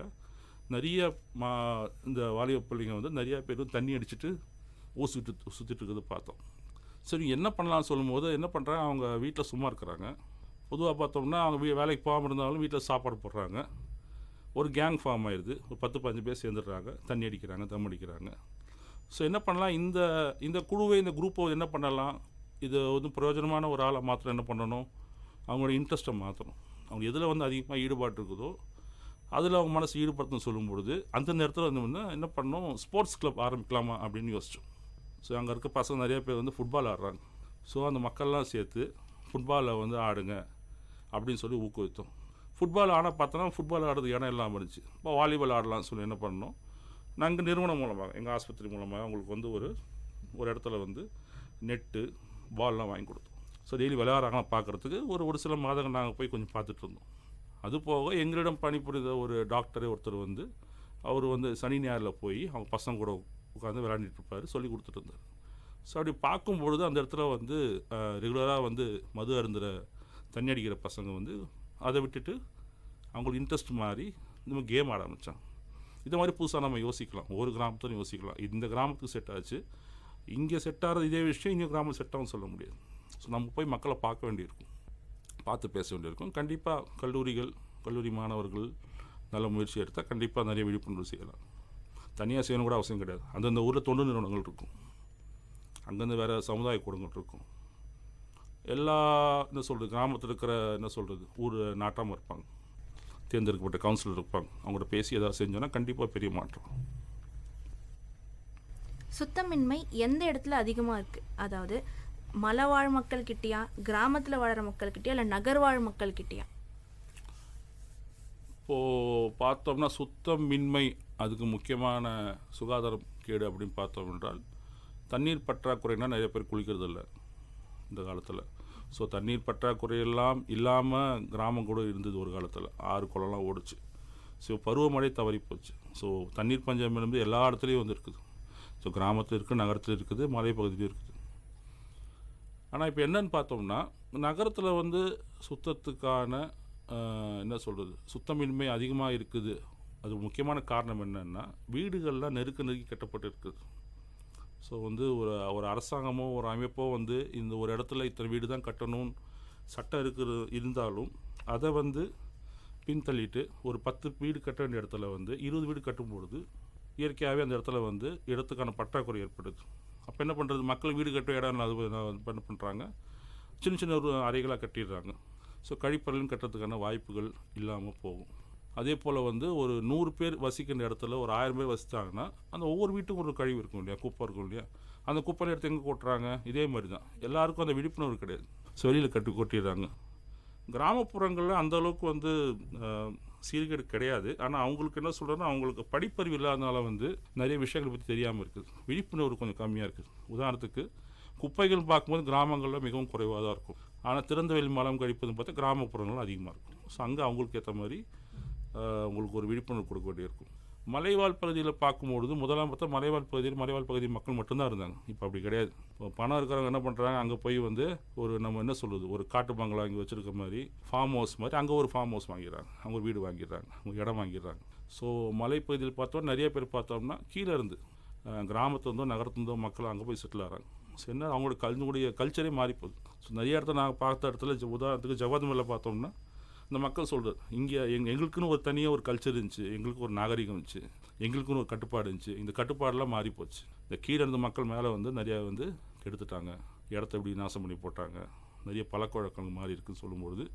நிறைய இந்த வாலிப பிள்ளைங்க நிறையா பேர் தண்ணி அடிச்சுட்டு சுற்றிட்டு இருக்கிறது பார்த்தோம். சரி, என்ன பண்ணலாம்னு சொல்லும்போது என்ன பண்ணுறாங்க, அவங்க வீட்டில் சும்மா இருக்கிறாங்க. பொதுவாக பார்த்தோம்னா அவங்க வேலைக்கு போகாமல் இருந்தாலும் வீட்டில் சாப்பாடு போடுறாங்க. ஒரு கேங் ஃபார்ம் ஆயிடுது, ஒரு 10-15 பேர் சேர்ந்துடுறாங்க, தண்ணி அடிக்கிறாங்க, தம் அடிக்கிறாங்க. ஸோ என்ன பண்ணலாம், இந்த குழுவை இந்த குரூப்பை என்ன பண்ணலாம், இது பிரயோஜனமான ஒரு ஆளை மாத்திரம் என்ன பண்ணணும், அவங்களோட இன்ட்ரெஸ்ட்டை மாற்றணும். அவங்க எதில் அதிகமாக ஈடுபாடு இருக்குதோ அதில் அவங்க மனசு ஈடுபடுத்தணும் சொல்லும்பொழுது அந்த நேரத்தில் என்ன பண்ணணும், ஸ்போர்ட்ஸ் கிளப் ஆரம்பிக்கலாமா அப்படின்னு யோசித்தோம். ஸோ அங்கே இருக்க பசங்க நிறைய பேர் ஃபுட்பால் ஆடுறாங்க. ஸோ அந்த மக்கள்லாம் சேர்த்து ஃபுட்பாலில் ஆடுங்க அப்படின்னு சொல்லி ஊக்குவித்தோம். ஃபுட்பால் ஆட பார்த்தோன்னா ஃபுட்பால் ஆடுறதுக்கு இடம் இல்லாமல் இருந்துச்சு. இப்போ வாலிபால் ஆடலாம்னு சொல்லி என்ன பண்ணோம், நாங்கள் நிறுவனம் மூலமாக எங்கள் ஆஸ்பத்திரி மூலமாக அவங்களுக்கு ஒரு இடத்துல நெட்டு பால்லாம் வாங்கி கொடுத்தோம். ஸோ டெய்லி விளையாடுறாங்க பார்க்குறதுக்கு ஒரு சில மாதங்கள் நாங்கள் போய் கொஞ்சம் பார்த்துட்டு இருந்தோம். அது போக எங்களிடம் பணிபுரிந்த ஒரு டாக்டரே ஒருத்தர் அவர் சனி ஞாயிறில் போய் அவங்க பசங்க கூட உட்காந்து விளையாண்டுட்டு இருப்பார், சொல்லி கொடுத்துட்டு இருந்தார். ஸோ அப்படி பார்க்கும்பொழுது அந்த இடத்துல ரெகுலராக மது அருந்துகிற தண்ணி அடிக்கிற பசங்க அதை விட்டுட்டு அவங்களுக்கு இன்ட்ரெஸ்ட் மாதிரி இந்த கேம் ஆட ஆரம்பித்தாங்க. இது மாதிரி புதுசாக நம்ம யோசிக்கலாம், ஒவ்வொரு கிராமத்திலும் யோசிக்கலாம். இந்த கிராமத்துக்கு செட் ஆச்சு, இங்கே செட் ஆகிறது இதே விஷயம் இங்கே கிராமம் செட் ஆகும்னு சொல்ல முடியாது. ஸோ நம்ம போய் மக்களை பார்க்க வேண்டியிருக்கும், பார்த்து பேச வேண்டியிருக்கும். கண்டிப்பாக கல்லூரி மாணவர்கள் நல்ல முயற்சி எடுத்தால் கண்டிப்பாக நிறைய விழிப்புணர்வு செய்யலாம். தனியாக செய்யணும் கூட அவசியம் கிடையாது. அந்தந்த ஊரில் தொண்டு நிறுவனங்கள் இருக்கும், அங்கேருந்து வேறு சமுதாய கூடங்கள் இருக்கும். எல்லா என்ன சொல்கிறது கிராமத்தில் இருக்கிற என்ன சொல்கிறது ஊர் நாட்டாமல் இருப்பாங்க, தேர்ந்தெடுக்கப்பட்ட கவுன்சிலர் இருப்பாங்க. அவங்கள்ட்ட பேசி ஏதாவது செஞ்சோன்னா கண்டிப்பாக பெரிய மாற்றம். சுத்தமின்மை எந்த இடத்துல அதிகமாக இருக்குது? அதாவது மலைவாழ் மக்கள்கிட்டயா, கிராமத்தில் வாழ்கிற மக்கள்கிட்டயா, இல்லை நகர்வாழ் மக்கள்கிட்டயா? இப்போது பார்த்தோம்னா சுத்தமின்மை அதுக்கு முக்கியமான சுகாதாரம் கேடு அப்படின்னு பார்த்தோம் என்றால், தண்ணீர் பற்றாக்குறைனா நிறைய பேர் குளிக்கிறது இல்லை இந்த காலத்தில். ஸோ தண்ணீர் பற்றாக்குறையெல்லாம் இல்லாமல் கிராமம் கூட இருந்தது ஒரு காலத்தில். ஆறு குளம்லாம் ஓடிச்சு. ஸோ பருவமழை தவறி போச்சு. ஸோ தண்ணீர் பஞ்சம் என்பது எல்லா இடத்துலையும் வந்து இருக்குது. ஸோ கிராமத்தில் இருக்குது, நகரத்தில் இருக்குது, மலைப்பகுதியிலும் இருக்குது. ஆனால் இப்போ என்னன்னு பார்த்தோம்னா, நகரத்தில் வந்து சுத்தத்துக்கான என்ன சொல்கிறது சுத்தமின்மை அதிகமாக இருக்குது. அது முக்கியமான காரணம் என்னென்னா, வீடுகள்லாம் நெருக்கி கட்டப்பட்டு இருக்குது. ஸோ வந்து ஒரு அரசாங்கமோ ஒரு அமைப்போ வந்து இந்த ஒரு இடத்துல இத்தனை வீடு தான் கட்டணும்னு சட்டம் இருந்தாலும் அதை வந்து பின்தள்ளிட்டு ஒரு 10 வீடு கட்ட வேண்டிய இடத்துல வந்து 20 வீடு கட்டும்பொழுது இயற்கையாகவே அந்த இடத்துல வந்து இடத்துக்கான பற்றாக்குறை ஏற்படுது. அப்போ என்ன பண்ணுறது, மக்கள் வீடு கட்ட இடம் அது என்ன பண்ணுறாங்க, சின்ன சின்ன ஒரு அறைகளாக கட்டிடுறாங்க. ஸோ கழிப்பறையும் கட்டுறதுக்கான வாய்ப்புகள் இல்லாமல் போகும். அதே போல் வந்து ஒரு 100 பேர் வசிக்கின்ற இடத்துல ஒரு 1000 பேர் வசித்தாங்கன்னா அந்த ஒவ்வொரு வீட்டுக்கும் ஒரு கழிவு இருக்கும் இல்லையா, குப்பை இருக்கும் இல்லையா, அந்த குப்பை எடுத்து எங்கே கொட்டுறாங்க? இதே மாதிரி தான் எல்லாருக்கும் அந்த விழிப்புணர்வு கிடையாது. ஸோ வெளியில் கொட்டிடுறாங்க. கிராமப்புறங்களில் அந்தளவுக்கு வந்து சீர்கேடு கிடையாது. ஆனால் அவங்களுக்கு என்ன சொல்கிறேன்னா, அவங்களுக்கு படிப்பறிவு இல்லாதனால வந்து நிறைய விஷயங்களை பற்றி தெரியாமல் இருக்குது, விழிப்புணர்வு கொஞ்சம் கம்மியாக இருக்குது. உதாரணத்துக்கு குப்பைகள் பார்க்கும்போது கிராமங்களில் மிகவும் குறைவாக தான் இருக்கும். ஆனால் திறந்த வெளி மலம் கழிப்பதுன்னு பார்த்தா கிராமப்புறங்களும் அதிகமாக இருக்கும். ஸோ அங்கே அவங்களுக்கு ஏற்ற மாதிரி உங்களுக்கு ஒரு விழிப்புணர்வு கொடுக்க வேண்டியிருக்கும். மலைவாழ் பகுதியில் பார்க்கும்பொழுது முதலாம் பார்த்தா மலைவாழ் பகுதி மக்கள் மட்டும்தான் இருந்தாங்க. இப்போ அப்படி கிடையாது. இப்போ பணம் இருக்கிறவங்க என்ன பண்ணுறாங்க, அங்கே போய் வந்து ஒரு நம்ம என்ன சொல்கிறது ஒரு காட்டு பங்களா இங்கே வச்சுருக்க மாதிரி ஃபார்ம் ஹவுஸ் மாதிரி அங்கே ஒரு ஃபார்ம் ஹவுஸ் வாங்கிடுறாங்க, அவங்க ஒரு வீடு வாங்கிடுறாங்க, அவங்க இடம் வாங்கிடுறாங்க. ஸோ மலைப்பகுதியில் பார்த்தோம் நிறைய பேர் பார்த்தோம்னா கீழே இருந்து கிராமத்துலேருந்தோ நகரத்துலேருந்தோ மக்கள் அங்கே போய் செட்டில் ஆகிறாங்க. ஸோ என்ன அவங்களுடைய கல்ச்சரே மாறிப்போகுது. ஸோ நிறைய இடத்துல நாங்கள் பார்த்த இடத்துல உதாரணத்துக்கு ஜவாத்மலை பார்த்தோம்னா இந்த மக்கள் சொல்கிறது, இங்கே எங்களுக்குன்னு ஒரு தனியாக ஒரு கல்ச்சர் இருந்துச்சு, எங்களுக்கு ஒரு நாகரிகம் இருந்துச்சு, எங்களுக்குன்னு ஒரு கட்டுப்பாடு இருந்துச்சு, இந்த கட்டுப்பாடெல்லாம் மாறி போச்சு. இந்த கீழே இருந்த மக்கள் மேலே வந்து நிறையா வந்து கெடுத்துட்டாங்க, இடத்த இப்படி நாசம் பண்ணி போட்டாங்க, நிறைய பழக்க வழக்கங்கள் மாறி இருக்குன்னு சொல்லும்பொழுது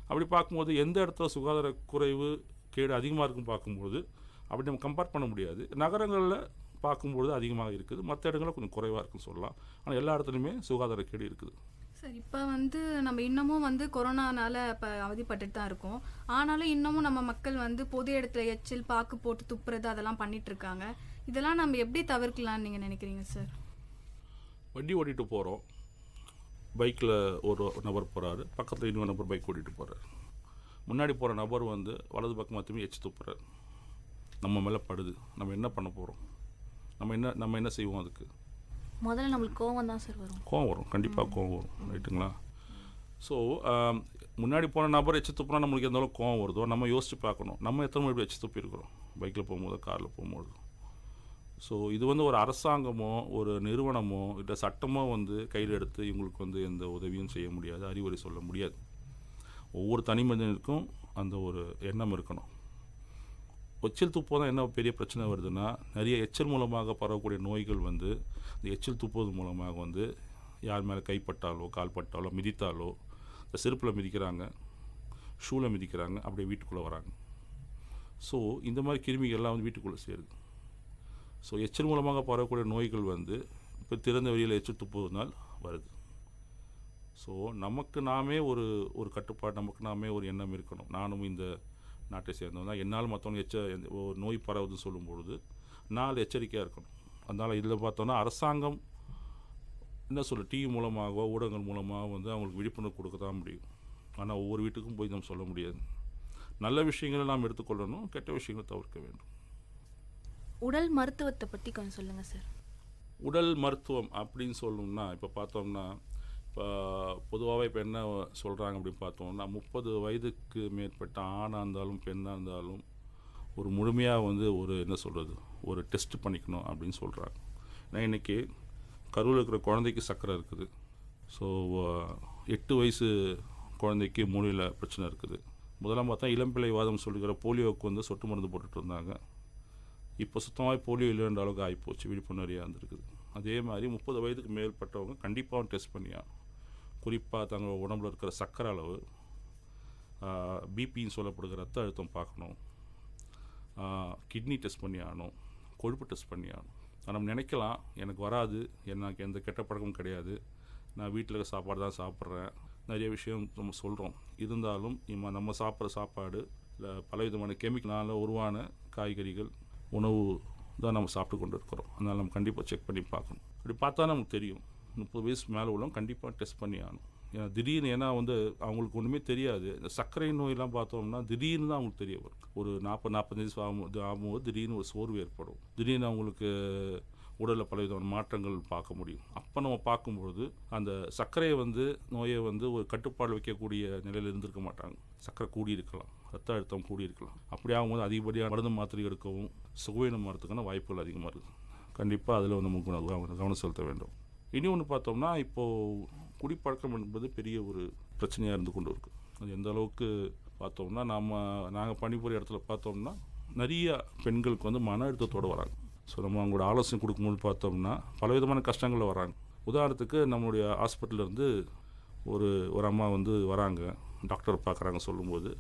அப்படி பார்க்கும்போது எந்த இடத்துல சுகாதார குறைவு கேடு அதிகமாக இருக்குன்னு பார்க்கும்போது அப்படி நம்ம கம்பேர் பண்ண முடியாது. நகரங்களில் பார்க்கும்பொழுது அதிகமாக இருக்குது, மற்ற இடங்களில் கொஞ்சம் குறைவாக இருக்குன்னு சொல்லலாம். ஆனால் எல்லா இடத்துலையுமே சுகாதார கேடு இருக்குது. சார் இப்போ வந்து நம்ம இன்னமும் வந்து கொரோனானால இப்போ அவதிப்பட்டுட்டு தான் இருக்கோம். ஆனாலும் இன்னமும் நம்ம மக்கள் வந்து பொது இடத்துல எச்சில் பாக்கு போட்டு துப்புறது அதெல்லாம் பண்ணிட்டு இருக்காங்க. இதெல்லாம் நம்ம எப்படி தவிர்க்கலாம்னு நீங்கள் நினைக்கிறீங்க சார்? வண்டி ஓட்டிகிட்டு போகிறோம், பைக்கில் ஒரு நபர் போகிறாரு, பக்கத்தில் இன்னொரு நபர் பைக் ஓட்டிகிட்டு போகிறாரு. முன்னாடி போகிற நபர் வந்து வலது பக்கம் மட்டுமே எச்சு துப்புறாரு, நம்ம மேலே படுது. நம்ம என்ன பண்ண போகிறோம்? நம்ம என்ன செய்வோம்? அதுக்கு முதல்ல நம்மளுக்கு கோவம் தான் சார் வரும். கோவம் வரும், கண்டிப்பாக கோவம் வரும், ரைட்டுங்களா? ஸோ முன்னாடி போன நபர் எச்சு துப்புனா நம்மளுக்கு எந்த அளவுக்கு கோவம் வருதோ நம்ம யோசித்து பார்க்கணும், நம்ம எத்தனை மணி எச்சு துப்பி இருக்கிறோம் பைக்கில் போகும்போது, காரில் போகும்போது. ஸோ இது வந்து ஒரு அரசாங்கமோ ஒரு நிறுவனமோ இல்லை சட்டமோ வந்து கையில் எடுத்து இவங்களுக்கு வந்து எந்த உதவியும் செய்ய முடியாது, அறிவுரை சொல்ல முடியாது. ஒவ்வொரு தனி மனிதனுக்கும் அந்த ஒரு எண்ணம் இருக்கணும். எச்சில் துப்போதான் என்ன பெரிய பிரச்சனை வருதுன்னா, நிறைய எச்சல் மூலமாக பரவக்கூடிய நோய்கள் வந்து இந்த எச்சில் துப்புவது மூலமாக வந்து யார் மேலே கைப்பட்டாலோ கால்பட்டாலோ மிதித்தாலோ, இந்த செருப்பில் மிதிக்கிறாங்க, ஷூவில் மிதிக்கிறாங்க, அப்படியே வீட்டுக்குள்ளே வராங்க. ஸோ இந்த மாதிரி கிருமிகள்லாம் வந்து வீட்டுக்குள்ளே சேருது. ஸோ எச்சல் மூலமாக பரவக்கூடிய நோய்கள் வந்து இப்போ திறந்த வெளியில் எச்சில் துப்புவதனால் வருது. ஸோ நமக்கு நாமே ஒரு கட்டுப்பாடு, நமக்கு நாமே ஒரு எண்ணம் இருக்கணும். நானும் இந்த நாட்டை சேர்ந்தவங்க தான், என்னால் மற்றவங்க ஒரு நோய் பரவுதுன்னு சொல்லும்பொழுது நான் எச்சரிக்கையாக இருக்கணும். அதனால் இதில் பார்த்தோன்னா அரசாங்கம் என்ன டிவி மூலமாகவோ ஊடகங்கள் மூலமாக வந்து அவங்களுக்கு விழிப்புணர்வு கொடுக்க தான் முடியும். ஆனால் ஒவ்வொரு வீட்டுக்கும் போய் நம்ம சொல்ல முடியாது. நல்ல விஷயங்களை நாம் எடுத்துக்கொள்ளணும், கெட்ட விஷயங்களை தவிர்க்க வேண்டும். உடல் மருத்துவத்தை பற்றி கொஞ்சம் சொல்லுங்கள் சார். உடல் மருத்துவம் அப்படின்னு சொல்லணும்னா இப்போ பார்த்தோம்னா, இப்போ பொதுவாகவே இப்போ என்ன சொல்கிறாங்க அப்படின்னு பார்த்தோம்னா, 30 வயதுக்கு மேற்பட்ட ஆணாக இருந்தாலும் பெண்ணாக இருந்தாலும் ஒரு முழுமையாக வந்து ஒரு என்ன சொல்கிறது ஒரு டெஸ்ட் பண்ணிக்கணும் அப்படின்னு சொல்கிறாங்க. நான் இன்றைக்கி கருவில் இருக்கிற குழந்தைக்கு சர்க்கரை இருக்குது. ஸோ 8 வயசு குழந்தைக்கு மூளையில் பிரச்சனை இருக்குது. முதலாம் பார்த்தா இளம்பிள்ளை வாதம் சொல்லிக்கிற போலியோவுக்கு வந்து சொட்டு மருந்து போட்டுட்டு இருந்தாங்க. இப்போ சுத்தமாக போலியோ இல்லைன்ற அளவுக்கு ஆகிப்போச்சு, விழிப்புணர்வாக இருந்திருக்குது. அதே மாதிரி 30 வயதுக்கு மேற்பட்டவங்க கண்டிப்பாக டெஸ்ட் பண்ணியாகணும். குறிப்பாக தங்கள் உடம்புல இருக்கிற சர்க்கரை அளவு, பிபின்னு சொல்லப்படுகிற ரத்த அழுத்தம் பார்க்கணும், கிட்னி டெஸ்ட் பண்ணி ஆகணும், கொழுப்பு டெஸ்ட் பண்ணி ஆகணும். நம்ம நினைக்கலாம் எனக்கு வராது, எனக்கு எந்த கெட்ட பழக்கமும் கிடையாது, நான் வீட்டில் இருக்க சாப்பாடு தான் சாப்பிட்றேன், நிறைய விஷயம் நம்ம சொல்கிறோம். இருந்தாலும் நம்ம சாப்பிட்ற சாப்பாடு இல்லை பலவிதமான கெமிக்கலால் உருவான காய்கறிகள் உணவு தான் நம்ம சாப்பிட்டு கொண்டு இருக்கிறோம். அதனால் நம்ம கண்டிப்பாக செக் பண்ணி பார்க்கணும். அப்படி பார்த்தா நமக்கு தெரியும் 30 வயசு மேலே உள்ளவங்க கண்டிப்பாக டெஸ்ட் பண்ணி ஆகணும். ஏன்னா திடீர்னு வந்து அவங்களுக்கு ஒன்றுமே தெரியாது. இந்த சர்க்கரை நோயெல்லாம் பார்த்தோம்னா திடீர்னு தான் அவங்களுக்கு தெரிய வரும். ஒரு 40-45 வயசு ஆகும்போது திடீர்னு ஒரு சோர்வு ஏற்படும். திடீர்னு அவங்களுக்கு உடலில் பலவிதமான மாற்றங்கள் பார்க்க முடியும். அப்போ நம்ம பார்க்கும்பொழுது அந்த சர்க்கரையை நோயை ஒரு கட்டுப்பாடு வைக்கக்கூடிய நிலையில் இருந்திருக்க மாட்டாங்க. சர்க்கரை கூடியிருக்கலாம், ரத்த அழுத்தம் கூடியிருக்கலாம். அப்படி ஆகும்போது அதிகப்படியாக மருந்து மாத்திரை எடுக்கவும் சுகவீனம் வரதுக்கான வாய்ப்புகள் அதிகமாக இருக்குது. கண்டிப்பாக அதில் நமக்கு கவனம் செலுத்த வேண்டும். இனி ஒன்று பார்த்தோம்னா இப்போது குடிப்பழக்கம் என்பது பெரிய ஒரு பிரச்சனையாக இருந்து கொண்டு இருக்குது. அது எந்த அளவுக்கு பார்த்தோம்னா நாங்கள் பணிபுரிய இடத்துல பார்த்தோம்னா நிறைய பெண்களுக்கு மன அழுத்தத்தோடு வராங்க. ஸோ நம்ம அவங்களோட ஆலோசனை கொடுக்கும்போது பார்த்தோம்னா பலவிதமான கஷ்டங்களில் வராங்க. உதாரணத்துக்கு நம்மளுடைய ஹாஸ்பிட்டலேருந்து ஒரு அம்மா வராங்க, டாக்டர் பார்க்குறாங்க. சொல்லும்போது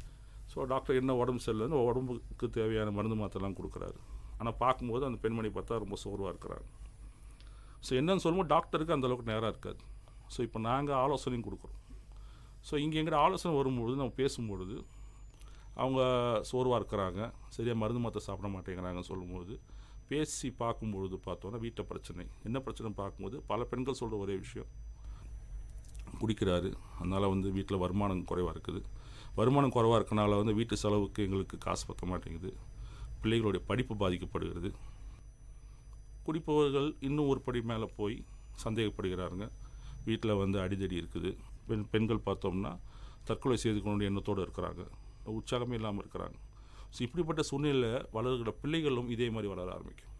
டாக்டர் என்ன உடம்பு சரியில்லைன்னு உடம்புக்கு தேவையான மருந்து மாத்திரைலாம் கொடுக்குறாரு. ஆனால் பார்க்கும்போது அந்த பெண்மணி பார்த்தா ரொம்ப சோர்வாக இருக்கிறாங்க. ஸோ என்னன்னு சொல்லும்போது டாக்டருக்கு அந்தளவுக்கு நேரம் இருக்காது. ஸோ இப்போ நாங்கள் ஆலோசனையும் கொடுக்குறோம். ஸோ இங்கே எங்கிட்ட ஆலோசனை வரும்பொழுது நம்ம பேசும்பொழுது அவங்க சோர்வாக இருக்கிறாங்க, சரியாக மருந்து மாத்திரை சாப்பிட மாட்டேங்கிறாங்கன்னு சொல்லும்போது பேசி பார்க்கும்பொழுது பார்த்தோன்னா வீட்டில் பிரச்சனை என்ன பிரச்சனை பார்க்கும்போது பல பெண்கள் சொல்கிற ஒரே விஷயம், குடிக்கிறாரு, அதனால் வீட்டில் வருமானம் குறைவாக இருக்குது. வருமானம் குறைவாக இருக்கனால வீட்டு செலவுக்கு எங்களுக்கு காசு பற்ற மாட்டேங்குது, பிள்ளைகளுடைய படிப்பு பாதிக்கப்படுகிறது. குடிப்பவர்கள் இன்னும் ஒரு படி மேலே போய் சந்தேகப்படுகிறாருங்க. வீட்டில் அடிதடி இருக்குது. பெண்கள் பார்த்தோம்னா தற்கொலை செய்து கொண்டு எண்ணத்தோடு இருக்கிறாங்க, உற்சாகமே இல்லாமல் இருக்கிறாங்க. ஸோ இப்படிப்பட்ட சூழ்நிலையில் வளர்கிற பிள்ளைகளும் இதே மாதிரி வளர ஆரம்பிக்கும்.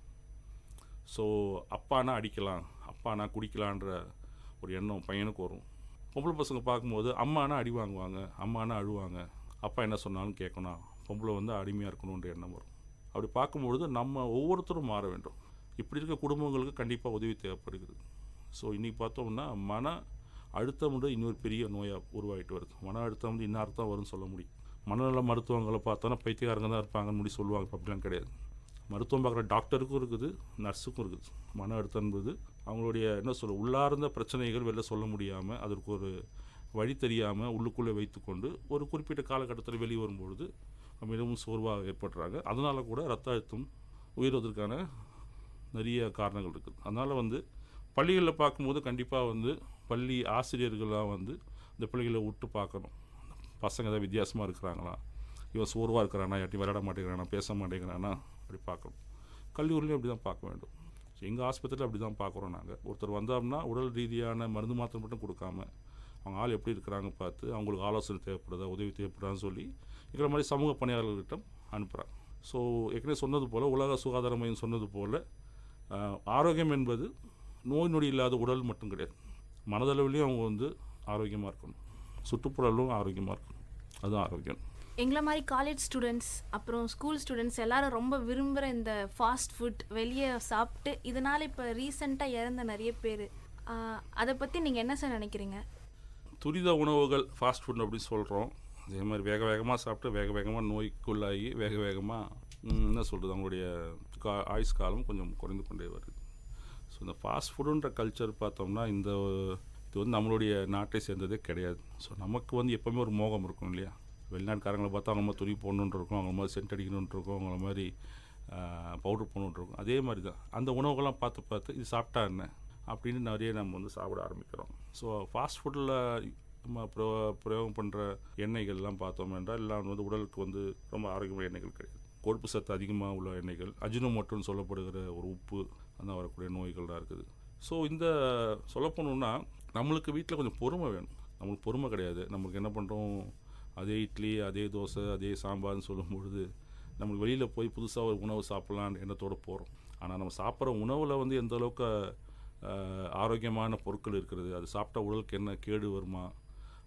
ஸோ அப்பானா அடிக்கலாம், அப்பானா குடிக்கலான்ற ஒரு எண்ணம் பையனுக்கு வரும். பொம்பளை பசங்க பார்க்கும்போது அம்மானா அடி வாங்குவாங்க, அம்மானா அழுவாங்க, அப்பா என்ன சொன்னாலும் கேட்கணும், பொம்பளை அடிமையாக இருக்கணுன்ற எண்ணம் வரும். அப்படி பார்க்கும்பொழுது நம்ம ஒவ்வொருத்தரும் மாற வேண்டும். இப்படி இருக்க குடும்பங்களுக்கு கண்டிப்பாக உதவி தேவைப்படுகிறது. ஸோ இன்றைக்கி பார்த்தோம்னா மன அழுத்தம் இன்னொரு பெரிய நோயாக உருவாகிட்டு வருது. மன அழுத்தம் இன்னார்தான் வரும்னு சொல்ல முடியும். மனநல மருத்துவங்களை பார்த்தோன்னா பைத்தியக்காரங்க தான் இருப்பாங்கன்னு முடி சொல்லுவாங்க. அப்படிலாம் கிடையாது. மருத்துவம் பார்க்குற டாக்டருக்கும் இருக்குது, நர்ஸுக்கும் இருக்குது. மன அழுத்தம் என்பது அவங்களுடைய உள்ளார்ந்த பிரச்சனைகள் வெளில சொல்ல முடியாமல் அதற்கு ஒரு வழி தெரியாமல் உள்ளுக்குள்ளே வைத்துக்கொண்டு ஒரு குறிப்பிட்ட காலகட்டத்தில் வெளியே வரும்பொழுது மிகவும் சோர்வாக ஏற்படுறாங்க. அதனால் கூட ரத்த அழுத்தம் உயர்வதற்கான நிறைய காரணங்கள் இருக்குது. அதனால் பள்ளிகளில் பார்க்கும்போது கண்டிப்பாக பள்ளி ஆசிரியர்களாக இந்த பிள்ளைகளை விட்டு பார்க்கணும். பசங்க ஏதாவது வித்தியாசமாக இருக்கிறாங்களா, இவன் சோர்வாக இருக்கிறானா, யாட்டி விளையாட மாட்டேங்கிறானா, பேச மாட்டேங்கிறானா, அப்படி பார்க்கணும். கல்லூரிலையும் அப்படி தான் பார்க்க வேண்டும். எங்கள் ஆஸ்பத்திரியில் அப்படி தான் பார்க்குறோம். நாங்கள் ஒருத்தர் வந்தோம்னா உடல் ரீதியான மருந்து மாத்திரை மட்டும் கொடுக்காம அவங்க ஆள் எப்படி இருக்கிறாங்க பார்த்து அவங்களுக்கு ஆலோசனை தேவைப்படுதா, உதவி தேவைப்படுதான்னு சொல்லி எங்களை மாதிரி சமூக பணியாளர்களிடம் அனுப்புகிறாங்க. ஸோ ஏற்கனவே சொன்னது போல் உலக சுகாதார மையம் சொன்னது போல் ஆரோக்கியம் என்பது நோய் நொடி இல்லாத உடல் மட்டும் கிடையாது, மனதளவிலையும் அவங்க ஆரோக்கியமாக இருக்கணும், சுற்றுப்புறலும் ஆரோக்கியமாக இருக்கணும். அதுதான் ஆரோக்கியம். எங்களை மாதிரி காலேஜ் ஸ்டூடெண்ட்ஸ் அப்புறம் ஸ்கூல் ஸ்டூடெண்ட்ஸ் எல்லாரும் ரொம்ப விரும்புகிற இந்த ஃபாஸ்ட் ஃபுட் வெளியே சாப்பிட்டு இதனால் இப்போ ரீசெண்டாக இறந்த நிறைய பேர், அதை பற்றி நீங்கள் என்ன சார் நினைக்கிறீங்க? துரித உணவுகள் ஃபாஸ்ட் ஃபுட் அப்படின்னு சொல்கிறோம். அதே மாதிரி வேக வேகமாக சாப்பிட்டு வேக வேகமாக நோய்க்குள்ளாகி வேக வேகமாக என்ன சொல்கிறது அவங்களுடைய ஆயுஷ் காலம் கொஞ்சம் குறைந்து கொண்டே வருது. ஸோ இந்த ஃபாஸ்ட் ஃபுட்டுன்ற கல்ச்சர் பார்த்தோம்னா இது நம்மளுடைய நாட்டை சேர்ந்ததே கிடையாது. ஸோ நமக்கு எப்போவுமே ஒரு மோகம் இருக்கும் இல்லையா. வெளிநாட்டுக்காரங்களை பார்த்தா அவங்க மாதிரி துணி போடணுன்னு இருக்கும், அவங்க மாதிரி சென்ட் அடிக்கணுன்ட்டு இருக்கும், அவங்கள மாதிரி பவுட்ரு போடணுன்ட்டு இருக்கும். அதே மாதிரி தான் அந்த உணவுகள்லாம் பார்த்து இது சாப்பிட்டா என்ன அப்படின்னு நிறைய நம்ம சாப்பிட ஆரம்பிக்கிறோம். ஸோ ஃபாஸ்ட் ஃபுட்டில் நம்ம பிரயோகம் பண்ணுற எண்ணெய்கள்லாம் பார்த்தோம் என்றால் எல்லாம் உடலுக்கு ரொம்ப ஆரோக்கியமான எண்ணெய்கள் கிடையாது. கொழுப்பு சத்து அதிகமாக உள்ள எண்ணெய்கள், அஜினோமோட்டோன்னு சொல்லப்படுகிற ஒரு உப்பு அந்த வரக்கூடிய நோய்கள் தான் இருக்குது. ஸோ இந்த சொல்லப்போனோம்னா நம்மளுக்கு வீட்டில் கொஞ்சம் பொறுமை வேணும். நம்மளுக்கு பொறுமை கிடையாது. நமக்கு என்ன பண்ணுறோம், அதே இட்லி, அதே தோசை, அதே சாம்பார்னு சொல்லும்பொழுது நம்மளுக்கு வெளியில் போய் புதுசாக ஒரு உணவு சாப்பிட்லான்னு எண்ணத்தோடு போகிறோம். ஆனால் நம்ம சாப்பிட்ற உணவில் வந்து எந்த அளவுக்கு ஆரோக்கியமான பொருட்கள் இருக்கிறது, அது சாப்பிட்டா உடலுக்கு என்ன கேடு வருமா,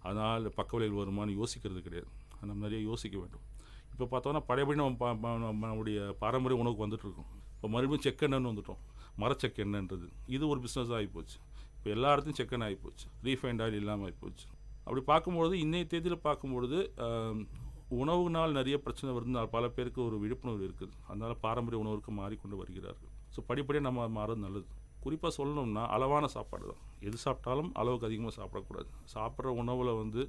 அதனால் பக்க விளைவுகள் வருமானு யோசிக்கிறது கிடையாது. நம்ம நிறைய யோசிக்க வேண்டும். இப்போ பார்த்தோன்னா பழையபடி நம்முடைய பாரம்பரிய உணவுக்கு வந்துட்டுருக்கோம். இப்போ மறுபடியும் செக்கெண்ணெய்னு வந்துட்டோம், மரச்செக்கெண்ணெய்ன்றது. இது ஒரு பிஸ்னஸ் ஆகிப்போச்சு. இப்போ எல்லா இடத்துலையும் செக்கெண்ணெய் ஆகிப்போச்சு, ரீஃபைண்ட் ஆயில் இல்லாமல் ஆகிப்போச்சு. அப்படி பார்க்கும்பொழுது இன்றைய தேதியில் பார்க்கும்பொழுது உணவுனால் நிறைய பிரச்சனை வருது. பல பேருக்கு ஒரு விழிப்புணர்வு இருக்குது, அதனால் பாரம்பரிய உணவுக்கு மாறிக்கொண்டு வருகிறார்கள். ஸோ படிப்படியாக நம்ம மாறது நல்லது. குறிப்பாக சொல்லணும்னா அளவான சாப்பாடு தான். எது சாப்பிட்டாலும் அளவுக்கு அதிகமாக சாப்பிடக்கூடாது. சாப்பிட்ற உணவில் வந்து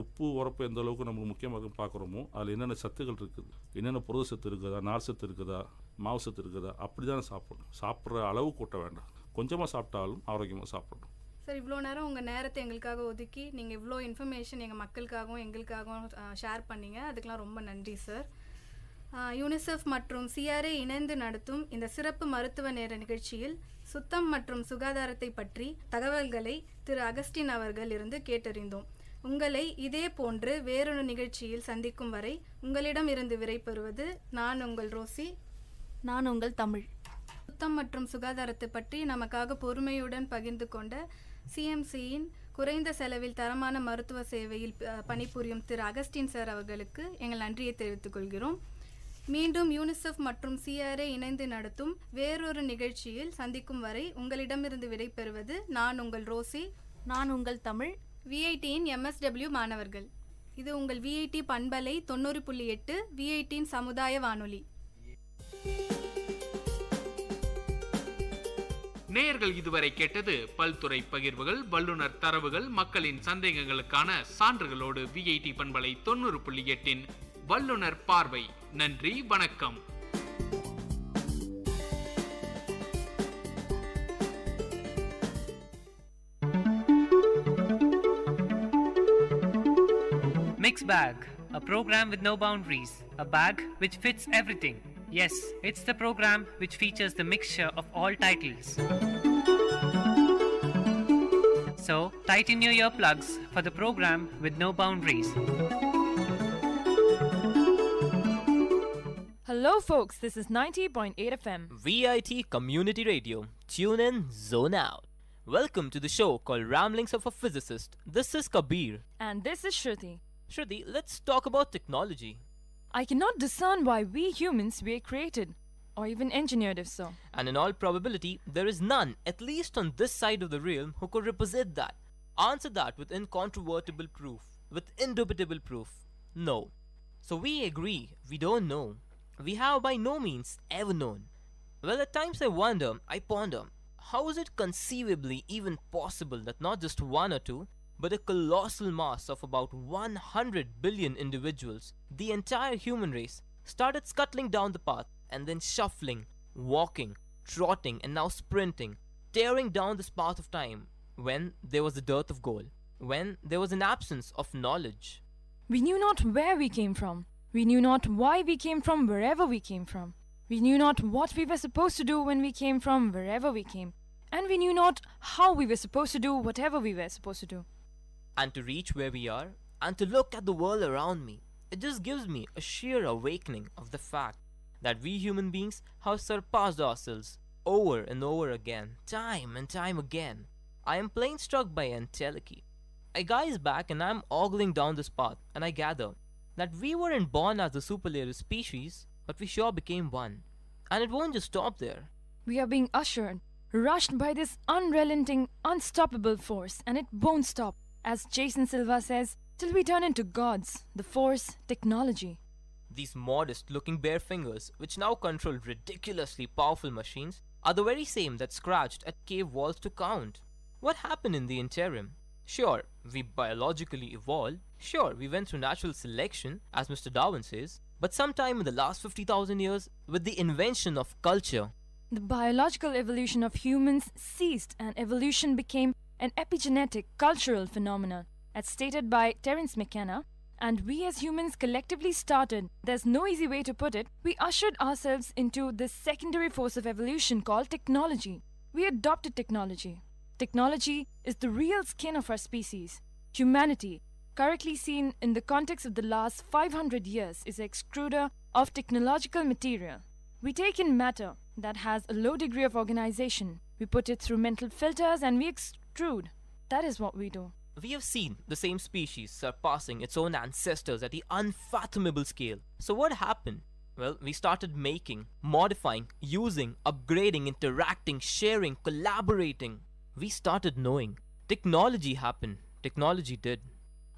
உப்பு உரப்பு எந்த அளவுக்கு நமக்கு முக்கியமாக பார்க்குறோமோ அதில் என்னென்ன சத்துக்கள் இருக்குது, என்னென்ன புரத சத்து இருக்குதா, நார் சத்து இருக்குதா, மாவு சத்து இருக்குதா, அப்படி தானே சாப்பிடணும். சாப்பிட்ற அளவு கூட்ட வேண்டாம், கொஞ்சமாக சாப்பிட்டாலும் ஆரோக்கியமாக சாப்பிடணும். சார், இவ்வளோ நேரம் உங்கள் நேரத்தை எங்களுக்காக ஒதுக்கி நீங்கள் இவ்வளோ இன்ஃபர்மேஷன் எங்கள் மக்களுக்காகவும் எங்களுக்காகவும் ஷேர் பண்ணீங்க. அதுக்கெலாம் ரொம்ப நன்றி சார். யூனிசெஃப் மற்றும் சிஆர்ஏ இணைந்து நடத்தும் இந்த சிறப்பு மருத்துவ நேர நிகழ்ச்சியில் சுத்தம் மற்றும் சுகாதாரத்தை பற்றி தகவல்களை திரு அகஸ்டின் அவர்கள் இருந்து கேட்டறிந்தோம். உங்களை இதே போன்று வேறொரு நிகழ்ச்சியில் சந்திக்கும் வரை உங்களிடம் இருந்து விடைபெறுவது நான் உங்கள் ரோசி. நான் உங்கள் தமிழ். சுத்தம் மற்றும் சுகாதாரத்தை பற்றி நமக்காக பொறுமையுடன் பகிர்ந்து கொண்ட சிஎம்சியின் குறைந்த செலவில் தரமான மருத்துவ சேவையில் பணிபுரியும் திரு அகஸ்டின் சார் அவர்களுக்கு எங்கள் நன்றியை தெரிவித்துக் கொள்கிறோம். மீண்டும் யூனிசெஃப் மற்றும் சிஆர்ஏ இணைந்து நடத்தும் வேறொரு நிகழ்ச்சியில் சந்திக்கும் வரை உங்களிடமிருந்து விடைபெறுவது நான் உங்கள் ரோசி. நான் உங்கள் தமிழ். விஐடியின் MSW மாணவர்கள். இது உங்கள் விஐடி பண்பலை 90.8 விஐடியின் சமுதாய வானொலி. நேயர்கள் இதுவரை கேட்டது பல்துறை பகிர்வுகள், வல்லுநர் தரவுகள், மக்களின் சந்தேகங்களுக்கான சான்றுகளோடு விஐடி பண்பலை 90.8 வல்லுநர் பார்வை. நன்றி, வணக்கம். Mixed Bag, a program with no boundaries, a bag which fits everything. Yes, it's the program which features the mixture of all titles. So, tighten your earplugs for the program with no boundaries. Hello folks, this is 90.8 FM. VIT Community Radio. Tune in, zone out. Welcome to the show called Ramblings of a Physicist. This is Kabir. And this is Shruti. Shruti, let's talk about technology. I cannot discern why we humans were created, or even engineered if so. And in all probability, there is none, at least on this side of the realm, who could represent that. Answer that with incontrovertible proof, with indubitable proof. No. So we agree, we don't know. We have by no means ever known. Well, at times I wonder, I ponder, how is it conceivably even possible that not just one or two, but a colossal mass of about 100 billion individuals, the entire human race, started scuttling down the path and then shuffling, walking, trotting and now sprinting, tearing down this path of time when there was a dearth of goal, when there was an absence of knowledge. We knew not where we came from. We knew not why we came from wherever we came from. We knew not what we were supposed to do when we came from wherever we came. And we knew not how we were supposed to do whatever we were supposed to do. And to reach where we are, and to look at the world around me, it just gives me a sheer awakening of the fact that we human beings have surpassed ourselves over and over again, time and time again. I am plain struck by entelechy. I gaze back and I am ogling down this path, and I gather that we weren't born as a superlative species, but we sure became one. And it won't just stop there. We are being ushered, rushed by this unrelenting, unstoppable force, and it won't stop. As Jason Silva says, till we turn into gods, the force, technology. These modest-looking bare fingers, which now control ridiculously powerful machines, are the very same that scratched at cave walls to count. What happened in the interim? Sure, we biologically evolved. Sure, we went through natural selection, as Mr. Darwin says. But sometime in the last 50,000 years, with the invention of culture, the biological evolution of humans ceased and evolution became an epigenetic cultural phenomenon, as stated by Terence McKenna, and we as humans collectively started, there's no easy way to put it, we ushered ourselves into this secondary force of evolution called technology. We adopted technology. Technology is the real skin of our species. Humanity, correctly seen in the context of the last 500 years, is an extruder of technological material. We take in matter that has a low degree of organization. We put it through mental filters and we extrude. That is what we do. We have seen the same species surpassing its own ancestors at the unfathomable scale. So what happened? Well, we started making, modifying, using, upgrading, interacting, sharing, collaborating. We started knowing. Technology happened. Technology did.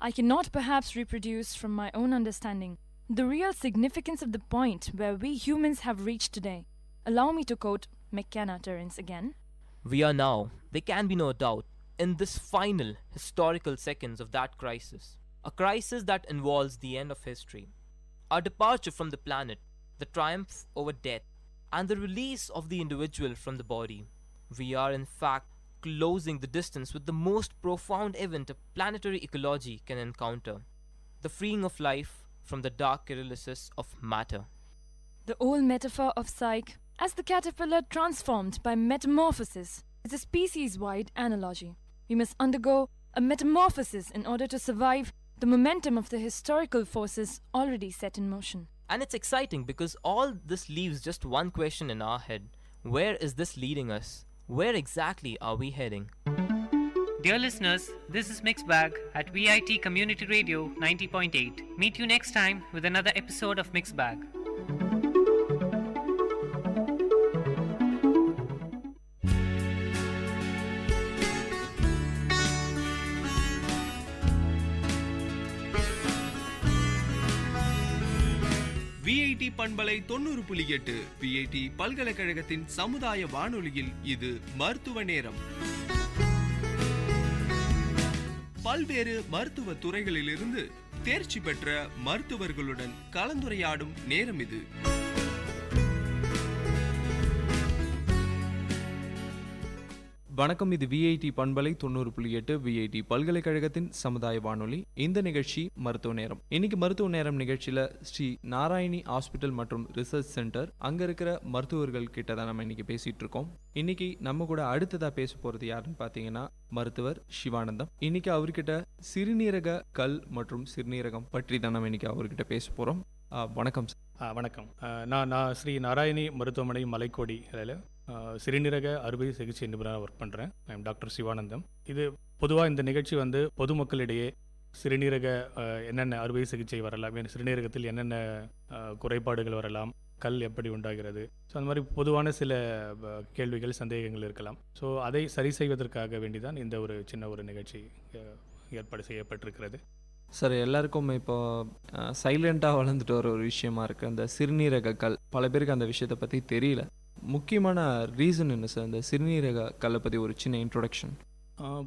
I cannot perhaps reproduce from my own understanding the real significance of the point where we humans have reached today. Allow me to quote McKenna Terence again. We are now, there can be no doubt, in this final historical seconds of that crisis. A crisis that involves the end of history. Our departure from the planet, the triumph over death, and the release of the individual from the body. We are in fact closing the distance with the most profound event a planetary ecology can encounter. The freeing of life from the dark paralysis of matter. The old metaphor of psyche, as the caterpillar transformed by metamorphosis, is a species-wide analogy. We must undergo a metamorphosis in order to survive the momentum of the historical forces already set in motion. And it's exciting because all this leaves just one question in our head. Where is this leading us? Where exactly are we heading? Dear listeners, this is Mixed Bag at VIT Community Radio 90.8. Meet you next time with another episode of Mixed Bag. VIT பண்பலை 90.8 VIT பல்கலைக்கழகத்தின் சமுதாய வானொலியில் இது மருத்துவ நேரம். பல்வேறு மருத்துவ துறைகளிலிருந்து தேர்ச்சி பெற்ற மருத்துவர்களுடன் கலந்துரையாடும் நேரம் இது. வணக்கம், இது விஐடி பண்பலை 90.8 விஐடி பல்கலைக்கழகத்தின் சமுதாய வானொலி. இந்த நிகழ்ச்சி மருத்துவ நேரம். இன்னைக்கு மருத்துவ நேரம் நிகழ்ச்சியில ஸ்ரீ நாராயணி ஹாஸ்பிட்டல் மற்றும் ரிசர்ச் சென்டர் அங்க இருக்கிற மருத்துவர்கள் கிட்ட தான் நம்ம இன்னைக்கு பேசிட்டு இருக்கோம். இன்னைக்கு நம்ம கூட அடுத்ததா பேச போறது யாருன்னு பாத்தீங்கன்னா மருத்துவர் சிவானந்தம். இன்னைக்கு அவர்கிட்ட சிறுநீரக கல் மற்றும் சிறுநீரகம் பற்றி தான் நம்ம இன்னைக்கு அவர்கிட்ட பேச போறோம். வணக்கம் சார். வணக்கம். நான் ஸ்ரீ நாராயணி மருத்துவமனை மலைக்கோடி அதில் சிறுநீரக அறுவை சிகிச்சை நிபுணராக ஒர்க் பண்ணுறேன். I am doctor Sivanandam. இது பொதுவாக இந்த நிகழ்ச்சி வந்து பொதுமக்களிடையே சிறுநீரக என்னென்ன அறுவை சிகிச்சை வரலாம், சிறுநீரகத்தில் என்னென்ன குறைபாடுகள் வரலாம், கல் எப்படி உண்டாகிறது, ஸோ அந்த மாதிரி பொதுவான சில கேள்விகள் சந்தேகங்கள் இருக்கலாம். ஸோ அதை சரி செய்வதற்காக வேண்டிதான் இந்த ஒரு சின்ன ஒரு நிகழ்ச்சி ஏற்பாடு செய்யப்பட்டிருக்கிறது. சார், எல்லாருக்கும் இப்போ சைலண்டாக வளர்ந்துட்டு வர ஒரு விஷயமா இருக்குது அந்த சிறுநீரக கல். பல பேருக்கு அந்த விஷயத்தை பற்றி தெரியல. முக்கியமான ரீசன் என்ன சார் இந்த சிறுநீரக கல்லை பற்றி ஒரு சின்ன இன்ட்ரோடக்ஷன்?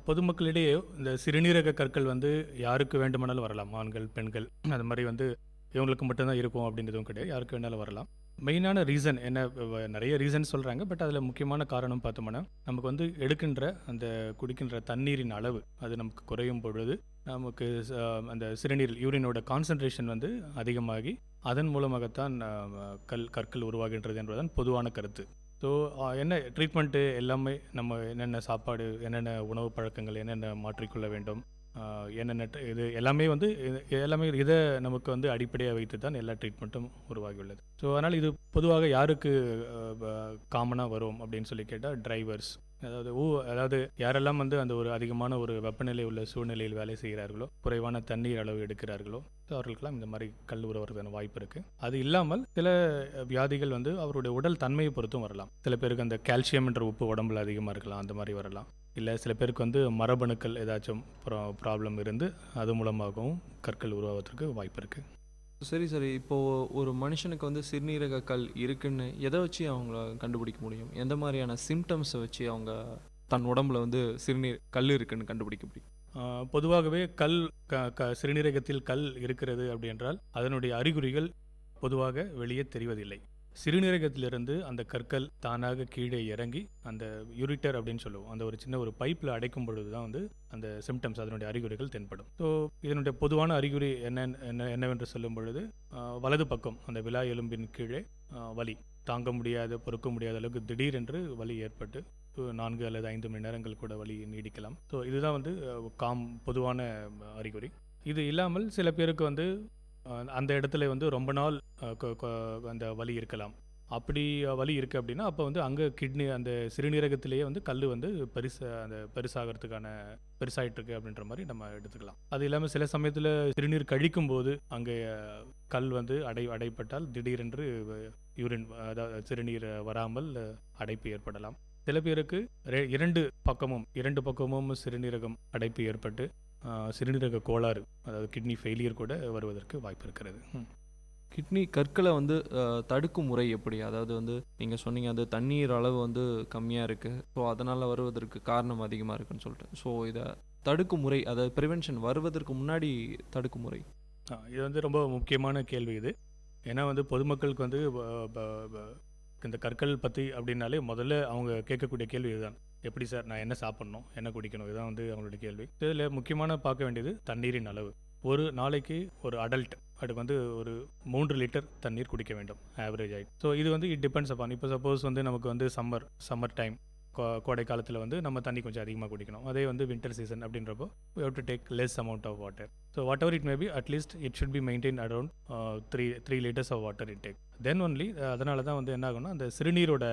பொதுமக்களிடையே இந்த சிறுநீரக கற்கள் வந்து யாருக்கு வேண்டுமானாலும் வரலாம். ஆண்கள், பெண்கள், அது மாதிரி வந்து இவங்களுக்கு மட்டும்தான் இருக்கும் அப்படின்றதும் கிடையாது. யாருக்கு வேணாலும் வரலாம். மெயினான ரீசன் என்ன, நிறைய ரீசன் சொல்கிறாங்க. பட் அதில் முக்கியமான காரணம் பார்த்தோம்னா நமக்கு வந்து எடுக்கின்ற அந்த குடிக்கின்ற தண்ணீரின் அளவு அது நமக்கு குறையும் பொழுது நமக்கு அந்த சிறுநீர் யூரினோட கான்சன்ட்ரேஷன் வந்து அதிகமாகி அதன் மூலமாகத்தான் கற்கள் உருவாகின்றது என்பதுதான் பொதுவான கருத்து. ஸோ என்ன ட்ரீட்மெண்ட்டு எல்லாமே நம்ம என்னென்ன சாப்பாடு, என்னென்ன உணவு பழக்கங்கள், என்னென்ன மாற்றிக்கொள்ள வேண்டும், என்னென்ன இது எல்லாமே வந்து எல்லாமே இதை நமக்கு வந்து அடிப்படையாக வைத்து தான் எல்லா ட்ரீட்மெண்ட்டும் உருவாகியுள்ளது. ஸோ அதனால் இது பொதுவாக யாருக்கு காமனாக வரும் அப்படின்னு சொல்லி கேட்டால் டிரைவர்ஸ், அதாவது யாரெல்லாம் வந்து அந்த ஒரு அதிகமான ஒரு வெப்பநிலை உள்ள சூழ்நிலையில் வேலை செய்கிறார்களோ, குறைவான தண்ணீர் அளவு எடுக்கிறார்களோ, அவர்களுக்கெல்லாம் இந்த மாதிரி கல் உருவதற்கான வாய்ப்பு இருக்குது. அது இல்லாமல் சில வியாதிகள் வந்து அவருடைய உடல் தன்மையை பொறுத்தும் வரலாம். சில பேருக்கு அந்த கால்சியம் என்ற உப்பு உடம்புல அதிகமாக இருக்கலாம், அந்த மாதிரி வரலாம். இல்லை சில பேருக்கு வந்து மரபணுக்கள் ஏதாச்சும் ப்ராப்ளம் இருந்து அது மூலமாகவும் கற்கள் உருவாவதற்கு வாய்ப்பு இருக்குது. சரி சரி, இப்போது ஒரு மனுஷனுக்கு வந்து சிறுநீரக கல் இருக்குன்னு எதை வச்சு அவங்கள கண்டுபிடிக்க முடியும்? எந்த மாதிரியான சிம்டம்ஸை வச்சு அவங்க தன் உடம்புல வந்து கல் இருக்குன்னு கண்டுபிடிக்க முடியும்? பொதுவாகவே சிறுநீரகத்தில் கல் இருக்கிறது அப்படி என்றால் அதனுடைய அறிகுறிகள் பொதுவாக வெளியே தெரிவதில்லை. சிறுநீரகத்திலிருந்து அந்த கற்கள் தானாக கீழே இறங்கி அந்த யூரிட்டர் அப்படின்னு சொல்லுவோம், அந்த ஒரு சின்ன ஒரு பைப்பில் அடைக்கும் பொழுது தான் வந்து அந்த சிம்டம்ஸ், அதனுடைய அறிகுறிகள் தென்படும். ஸோ இதனுடைய பொதுவான அறிகுறி என்னவென்று சொல்லும் பொழுது வலது பக்கம் அந்த விலா எலும்பின் கீழே வலி தாங்க முடியாத, பொறுக்க முடியாத அளவுக்கு திடீரென்று வலி ஏற்பட்டு 4 அல்லது 5 மணி நேரங்கள் கூட வலி நீடிக்கலாம். ஸோ இதுதான் வந்து பொதுவான அறிகுறி. இது இல்லாமல் சில பேருக்கு வந்து அந்த இடத்துல வந்து ரொம்ப நாள் அந்த வலி இருக்கலாம். அப்படி வலி இருக்குது அப்படின்னா அப்போ வந்து அங்கே கிட்னி அந்த சிறுநீரகத்திலேயே வந்து கல் வந்து பெருசாகிறதுக்கான பெருசாகிட்டுருக்கு அப்படின்ற மாதிரி நம்ம எடுத்துக்கலாம். அது இல்லாமல் சில சமயத்தில் சிறுநீர் கழிக்கும் போது அங்கே கல் வந்து அடைப்பட்டால் திடீரென்று யூரின் அதாவது சிறுநீர் வராமல் அடைப்பு ஏற்படலாம். சில பேருக்கு இரண்டு பக்கமும் சிறுநீரகம் அடைப்பு ஏற்பட்டு சிறுநீரக கோளாறு அதாவது கிட்னி ஃபெயிலியர் கூட வருவதற்கு வாய்ப்பு இருக்கிறது. கிட்னி கற்களை வந்து தடுக்கும் முறை எப்படி? அதாவது வந்து நீங்கள் சொன்னீங்க அது தண்ணீர் அளவு வந்து கம்மியாக இருக்குது, ஸோ அதனால் வருவதற்கு காரணம் அதிகமாக இருக்குன்னு சொல்லிட்டு. ஸோ இதை தடுக்கும் முறை, அதாவது ப்ரிவென்ஷன், வருவதற்கு முன்னாடி தடுக்கும் முறை, இது வந்து ரொம்ப முக்கியமான கேள்வி இது. ஏன்னா வந்து பொதுமக்களுக்கு வந்து இந்த கற்கள் பற்றி அப்படின்னாலே முதல்ல அவங்க கேட்கக்கூடிய கேள்வி இதுதான், எப்படி சார் நான் என்ன சாப்பிட்ணும், என்ன குடிக்கணும், இதுதான் வந்து அவங்களுடைய கேள்வி. இதில் முக்கியமான பார்க்க வேண்டியது தண்ணீரின் அளவு. ஒரு நாளைக்கு ஒரு அடல்ட் அதுக்கு வந்து ஒரு 3 லிட்டர் தண்ணீர் குடிக்க வேண்டும் ஆவரேஜ் ஆகிட்டு. ஸோ இது வந்து இட் டிபெண்ட்ஸ் அப்பான். இப்போ சப்போஸ் வந்து நமக்கு வந்து சம்மர் டைம் கோடை காலத்தில் வந்து நம்ம தண்ணி கொஞ்சம் அதிகமாக குடிக்கணும். அதே வந்து வின்டர் சீசன் அப்படின்றப்போ we have to take less amount of water. So whatever it may be, at least it should be maintained around 3 liters of water intake. Then only அதனால தான் வந்து என்ன ஆகும்னா அந்த சிறுநீரோட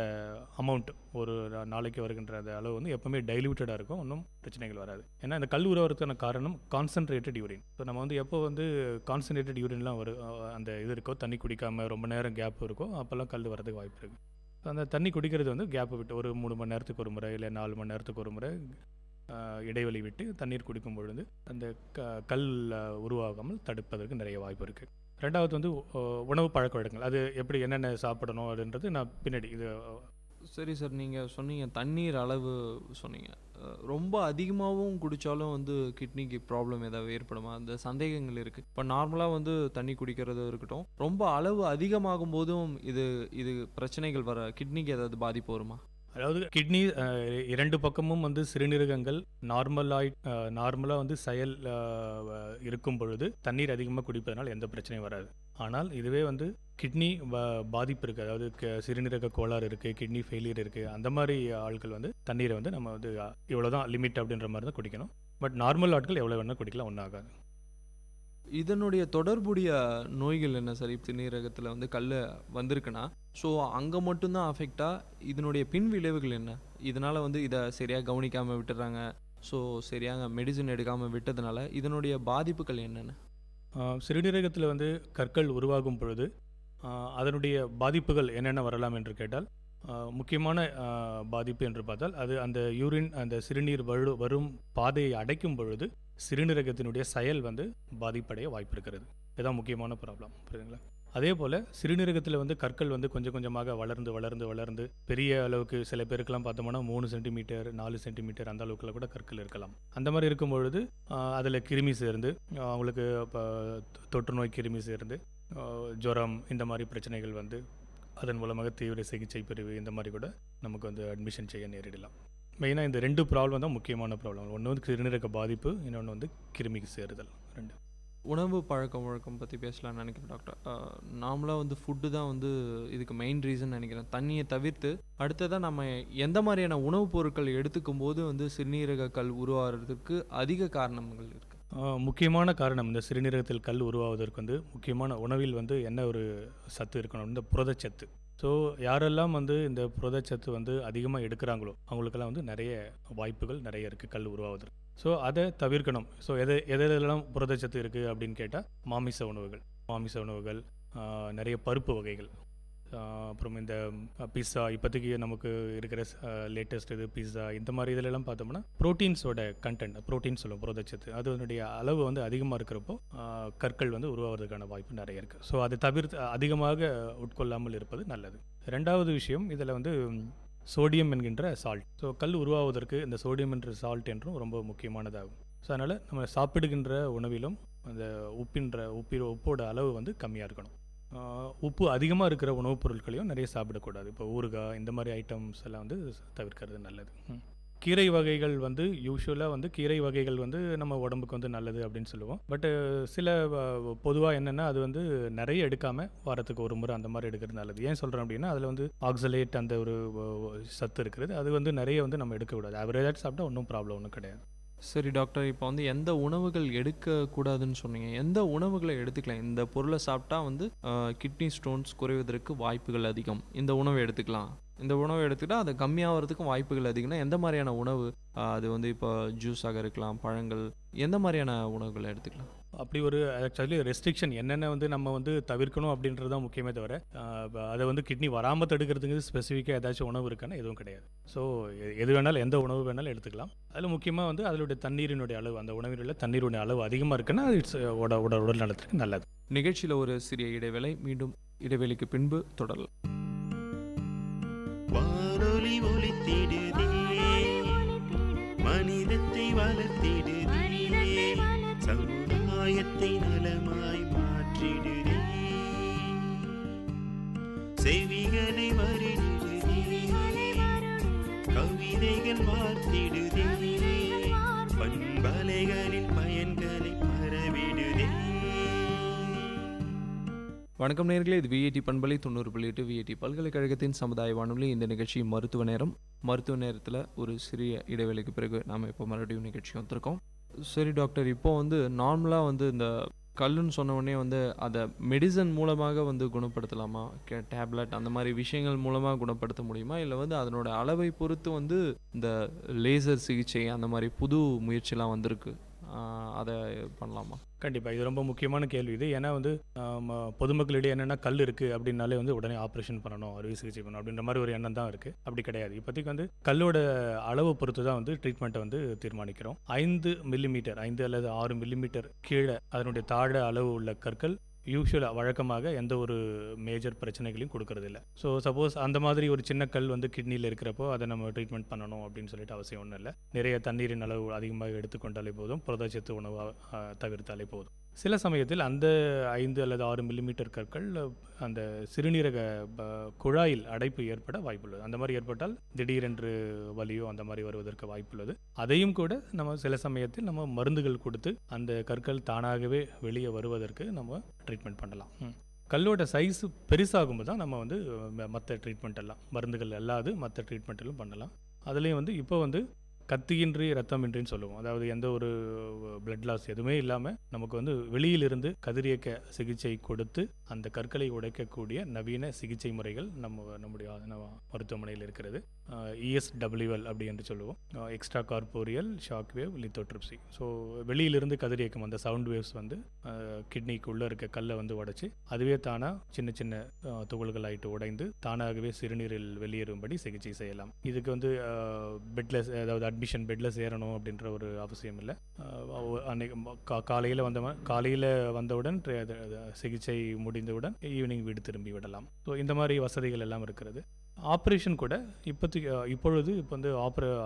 அமௌண்ட் ஒரு நாளைக்கு வருகின்ற அந்த அளவு வந்து எப்போவுமே டைல்யூட்டடாக இருக்கும், ஒன்றும் பிரச்சனைகள் வராது. ஏன்னா இந்த கல் உருவதுக்கான காரணம் கான்சன்ட்ரேட்டட் யூரின். ஸோ நம்ம வந்து எப்போ வந்து கான்சன்ட்ரேட்டட் யூரின்லாம் அந்த இது இருக்கோ, தண்ணி குடிக்காமல் ரொம்ப நேரம் கேப் இருக்கோ, அப்போல்லாம் கல் வரதுக்கு வாய்ப்பு இருக்குது. அந்த தண்ணி குடிக்கிறது வந்து கேப்பை விட்டு ஒரு 3 மணி நேரத்துக்கு ஒரு முறை இல்லை 4 மணி நேரத்துக்கு ஒரு முறை இடைவெளி விட்டு தண்ணீர் குடிக்கும் பொழுது அந்த கல் உருவாகாமல் தடுப்பதற்கு நிறைய வாய்ப்பு இருக்குது. ரெண்டாவது வந்து உணவு பழக்க வழக்கங்கள், அது எப்படி என்னென்ன சாப்பிடணும் அப்படின்றது நான் பின்னாடி இது. சரி சார், நீங்கள் சொன்னீங்க தண்ணீர் அளவு சொன்னீங்க, ரொம்ப அதிகமாகவும் குடித்தாலும் வந்து கிட்னிக்கு ப்ராப்ளம் ஏதாவது ஏற்படுமா? அந்த சந்தேகங்கள் இருக்குது. இப்போ நார்மலாக வந்து தண்ணி குடிக்கிறது இருக்கட்டும், ரொம்ப அளவு அதிகமாகும் போதும் இது பிரச்சனைகள் வர கிட்னிக்கு ஏதாவது பாதிப்பு வருமா? அதாவது கிட்னி 2 பக்கமும் வந்து சிறுநீரகங்கள் நார்மலாக வந்து செயல் இருக்கும் பொழுது தண்ணீர் அதிகமாக குடிப்பதனால் எந்த பிரச்சனையும் வராது. ஆனால் இதுவே வந்து கிட்னி பாதிப்பு இருக்குது, அதாவது சிறுநீரக கோளாறு இருக்குது, கிட்னி ஃபெயிலியர் இருக்குது, அந்த மாதிரி ஆட்கள் வந்து தண்ணீரை வந்து நம்ம வந்து இவ்வளோதான் லிமிட் அப்படின்ற மாதிரி தான் குடிக்கணும். பட் நார்மல் ஆட்கள் எவ்வளோ வேணால் குடிக்கலாம், ஒன்றும் ஆகாது. இதனுடைய தொடர்புடைய நோய்கள் என்ன சார்? சிறுநீரகத்தில் வந்து கல் வந்திருக்குன்னா ஸோ அங்கே மட்டும்தான் அஃபெக்டா? இதனுடைய பின் விளைவுகள் என்ன? இதனால் வந்து இதை சரியாக கவனிக்காமல் விட்டுறாங்க, ஸோ சரியாக மெடிசன் எடுக்காமல் விட்டதுனால இதனுடைய பாதிப்புகள் என்னென்ன? சிறுநீரகத்தில் வந்து கற்கள் உருவாகும் பொழுது அதனுடைய பாதிப்புகள் என்னென்ன வரலாம் என்று கேட்டால், முக்கியமான பாதிப்பு என்று பார்த்தால் அது அந்த யூரின் அந்த சிறுநீர் வரும் பாதையை அடைக்கும் பொழுது சிறுநீரகத்தினுடைய செயல் வந்து பாதிப்படைய வாய்ப்பு இருக்கிறது. இதுதான் முக்கியமான ப்ராப்ளம், புரியுதுங்களா? அதே போல் சிறுநீரகத்தில் வந்து கற்கள் வந்து கொஞ்சம் கொஞ்சமாக வளர்ந்து பெரிய அளவுக்கு சில பேருக்கெல்லாம் பார்த்தோம்னா 3 சென்டிமீட்டர் 4 சென்டிமீட்டர் அந்த அளவுக்குள்ள கூட கற்கள் இருக்கலாம். அந்த மாதிரி இருக்கும் பொழுது அதில் கிருமி சேர்ந்து அவங்களுக்கு இப்போ தொற்று நோய் கிருமி சேர்ந்து ஜுரம் இந்த மாதிரி பிரச்சனைகள் வந்து அதன் மூலமாக தீவிர சிகிச்சை பிரிவு இந்த மாதிரி கூட நமக்கு வந்து அட்மிஷன் செய்ய நேரிடலாம். மெயினாக இந்த 2 ப்ராப்ளம் தான் முக்கியமான ப்ராப்ளம். ஒன்று வந்து சிறுநீரக பாதிப்பு, இன்னொன்று வந்து கிருமிக்கு சேருதல். 2 உணவு பழக்க வழக்கம் பற்றி பேசலாம்னு நினைக்கிறேன் டாக்டர். நார்மலாக வந்து ஃபுட்டு தான் வந்து இதுக்கு மெயின் ரீசன் நினைக்கிறேன். தண்ணியை தவிர்த்து அடுத்ததான் நம்ம எந்த மாதிரியான உணவுப் பொருட்கள் எடுத்துக்கும் போது வந்து சிறுநீரக கல் உருவாகிறதுக்கு அதிக காரணங்கள் இருக்குது? முக்கியமான காரணம் இந்த சிறுநீரகத்தில் கல் உருவாவதற்கு வந்து முக்கியமான உணவில் வந்து என்ன ஒரு சத்து இருக்கணும், இந்த புரதச்சத்து. ஸோ யாரெல்லாம் வந்து இந்த புரதச்சத்து வந்து அதிகமாக எடுக்கிறாங்களோ அவங்களுக்கெல்லாம் வந்து நிறைய வாய்ப்புகள் நிறைய இருக்குது கல் உருவாவதற்கு. ஸோ அதை தவிர்க்கணும். ஸோ எதெல்லாம் புரதச்சத்து இருக்குது அப்படின்னு கேட்டால் மாமிச உணவுகள், நிறைய பருப்பு வகைகள், அப்புறம் இந்த பிஸ்ஸா, இப்போதைக்கு நமக்கு இருக்கிற லேட்டஸ்ட் இது பிஸ்ஸா, இந்த மாதிரி இதிலெல்லாம் பார்த்தோம்னா ப்ரோட்டீன்ஸோட கண்டென்ட், ப்ரோட்டீன் சொல்லுவோம் புரதச்சத்து, அதனுடைய அளவு வந்து அதிகமாக இருக்கிறப்போ கற்கள் வந்து உருவாவதற்கான வாய்ப்பு நிறைய இருக்குது. ஸோ அதை தவிர்த்து அதிகமாக உட்கொள்ளாமல் இருப்பது நல்லது. 2வது விஷயம், இதில் வந்து சோடியம் என்கின்ற சால்ட். ஸோ கல் உருவாவதற்கு இந்த சோடியம் என்ற சால்ட் என்றும் ரொம்ப முக்கியமானதாகும். ஸோ அதனால் நம்ம சாப்பிடுகின்ற உணவிலும் அந்த உப்போட அளவு வந்து கம்மியாக இருக்கணும். உப்பு அதிகமாக இருக்கிற உணவுப் பொருட்களையும் நிறைய சாப்பிடக்கூடாது. இப்போ ஊறுகாய் இந்த மாதிரி ஐட்டம்ஸ் எல்லாம் வந்து தவிர்க்கிறது நல்லது. கீரை வகைகள் வந்து யூஸ்வலாக வந்து கீரை வகைகள் வந்து நம்ம உடம்புக்கு வந்து நல்லது அப்படின்னு சொல்லுவோம். பட்டு சில பொதுவாக என்னென்னா அது வந்து நிறைய எடுக்காமல் வாரத்துக்கு ஒரு முறை அந்த மாதிரி எடுக்கிறது நல்லது. ஏன் சொல்கிறேன் அப்படின்னா அதில் வந்து ஆக்சலேட் அந்த ஒரு சத்து இருக்கிறது, அது வந்து நிறைய வந்து நம்ம எடுக்கக்கூடாது. அவரேஜாக சாப்பிட்டா ஒன்றும் ப்ராப்ளம் ஒன்றும் கிடையாது. சரி டாக்டர், இப்போ வந்து எந்த உணவுகள் எடுக்கக்கூடாதுன்னு சொன்னீங்க, எந்த உணவுகளை எடுத்துக்கலாம்? இந்த பொருளை சாப்பிட்டா வந்து கிட்னி ஸ்டோன்ஸ் குறைவதற்கு வாய்ப்புகள் அதிகம், இந்த உணவை எடுத்துக்கலாம், இந்த உணவை எடுத்துக்கிட்டா அது கம்மியாகிறதுக்கும் வாய்ப்புகள் அதிகம்னா எந்த மாதிரியான உணவு? அது வந்து இப்போ ஜூஸாக இருக்கலாம், பழங்கள், எந்த மாதிரியான உணவுகளை எடுத்துக்கலாம்? அப்படி ஒரு ஆக்சுவலி ரெஸ்ட்ரிக்ஷன் என்னென்ன வந்து நம்ம வந்து தவிர்க்கணும் அப்படின்றது தான் முக்கியமே தவிர அதை வந்து கிட்னி வராமல் தடுக்கிறதுக்கு ஸ்பெசிஃபிக்காக ஏதாச்சும் உணவு இருக்கான்னா எதுவும் கிடையாது. ஸோ எது வேணாலும் எந்த உணவு வேணாலும் எடுத்துக்கலாம். அதில் முக்கியமாக வந்து அதனுடைய தண்ணீரினுடைய அளவு, அந்த உணவில் தண்ணீருடைய அளவு அதிகமாக இருக்குன்னா இட்ஸ் உடல் நலத்திற்கு நல்லது. நிகழ்ச்சியில் ஒரு சிறிய இடைவேளை, மீண்டும் இடைவேளைக்கு பின்பு தொடரலாம். வானொலி ஒலித்திடுதே, மனிதத்தை வளர்த்திடுதே, சமுதாயத்தை நலமாய் மாற்றிடுதே, செவிகளை வருடிடுதே, கவிதைகள் வார்த்திடுதே, பண்பலைகளின் பயன்களை பரவிடுதே. வணக்கம் நேயர்களே, இது விஐடி பண்பலை 90.8 விஐடி பல்கலைக்கழகத்தின் சமுதாய வானொலி. இந்த நிகழ்ச்சி மருத்துவ நேரம். மருத்துவ நேரத்தில் ஒரு சிறிய இடைவேளைக்கு பிறகு நாம் இப்போ மறுபடியும் நிகழ்ச்சி வந்திருக்கோம். சரி டாக்டர், இப்போ வந்து நார்மலாக வந்து இந்த கல்லுன்னு சொன்ன உடனே வந்து அதை மெடிசன் மூலமாக வந்து குணப்படுத்தலாமா? டேப்லெட் அந்த மாதிரி விஷயங்கள் மூலமாக குணப்படுத்த முடியுமா? இல்லை வந்து அதனோட அளவை பொறுத்து வந்து இந்த லேசர் சிகிச்சை அந்த மாதிரி புது முயற்சிலாம் வந்திருக்கு, அதை பண்ணலாமா? கண்டிப்பாக இது ரொம்ப முக்கியமான கேள்வி இது. ஏன்னா வந்து பொதுமக்களிடையே என்னென்னா கல் இருக்குது அப்படின்னாலே வந்து உடனே ஆப்ரேஷன் பண்ணணும், அறுவை சிகிச்சை பண்ணணும் அப்படின்ற மாதிரி ஒரு எண்ணம் தான் இருக்குது. அப்படி கிடையாது. இப்போதைக்கு வந்து கல்லோட அளவை பொறுத்து தான் வந்து ட்ரீட்மெண்ட்டை வந்து தீர்மானிக்கிறோம். 5 மில்லிமீட்டர், 5 அல்லது 6 மில்லிமீட்டர் கீழே அதனுடைய தாழ அளவு உள்ள கற்கள் யூஸ்வலாக வழக்கமாக எந்த ஒரு மேஜர் பிரச்சனைகளையும் கொடுக்கறதில்ல. ஸோ சப்போஸ் அந்த மாதிரி ஒரு சின்ன கல் வந்து கிட்னியில் இருக்கிறப்போ அதை நம்ம ட்ரீட்மெண்ட் பண்ணணும் அப்படின்னு சொல்லிட்டு அவசியம் ஒன்றும் இல்லை. நிறைய தண்ணீரின் அளவு அதிகமாக எடுத்துக்கொண்டாலே போதும், புரதச்சத்து உணவாக தவிர்த்தாலே போதும். சில சமயத்தில் அந்த 5 அல்லது 6 மில்லிமீட்டர் கற்கள் அந்த சிறுநீரக குழாயில் அடைப்பு ஏற்பட வாய்ப்புள்ளது. அந்த மாதிரி ஏற்பட்டால் திடீரென்று வலியோ அந்த மாதிரி வருவதற்கு வாய்ப்புள்ளது. அதையும் கூட நம்ம சில சமயத்தில் நம்ம மருந்துகள் கொடுத்து அந்த கற்கள் தானாகவே வெளியே வருவதற்கு நம்ம ட்ரீட்மெண்ட் பண்ணலாம். கல்லோட சைஸ் பெருசாகும்போது தான் நம்ம வந்து மற்ற ட்ரீட்மெண்ட் எல்லாம், மருந்துகள் அல்லாது மற்ற ட்ரீட்மெண்ட் எல்லாம் பண்ணலாம். அதுலேயும் வந்து இப்போ வந்து கத்தியின்றி ரத்தமின்றின்னு சொல்லுவோம். அதாவது எந்த ஒரு பிளட் லாஸ் எதுவுமே இல்லாமல் நமக்கு வந்து வெளியிலிருந்து கதிரியக்க சிகிச்சை கொடுத்து அந்த கற்களை உடைக்கக்கூடிய நவீன சிகிச்சை முறைகள் நம்முடைய மருத்துவமனையில் இருக்கிறது. ESWL அப்படி என்று சொல்லுவோம், extra corporeal shock wave lithotripsy. So வெளியிலிருந்து கதிரியக்கம், அந்த சவுண்ட் வேவ்ஸ் வந்து கிட்னிக்குள்ளே இருக்க கல்லை வந்து உடைச்சி அதுவே தானாக சின்ன சின்ன துகள்கள் ஆகிட்டு உடைந்து தானாகவே சிறுநீரில் வெளியேறும்படி சிகிச்சை செய்யலாம். இதுக்கு வந்து பெட்லெஸ், அதாவது அட்மிஷன் பெட்டில் சேரணும் அப்படின்ற ஒரு அவசியம் இல்லை. அன்னைக்கு காலையில் வந்தவுடன் சிகிச்சை முடிந்தவுடன் ஈவினிங் வீடு திரும்பி விடலாம். ஸோ இந்த மாதிரி வசதிகள் எல்லாம் இருக்கிறது. ஆப்ரேஷன் கூட இப்பொழுது வந்து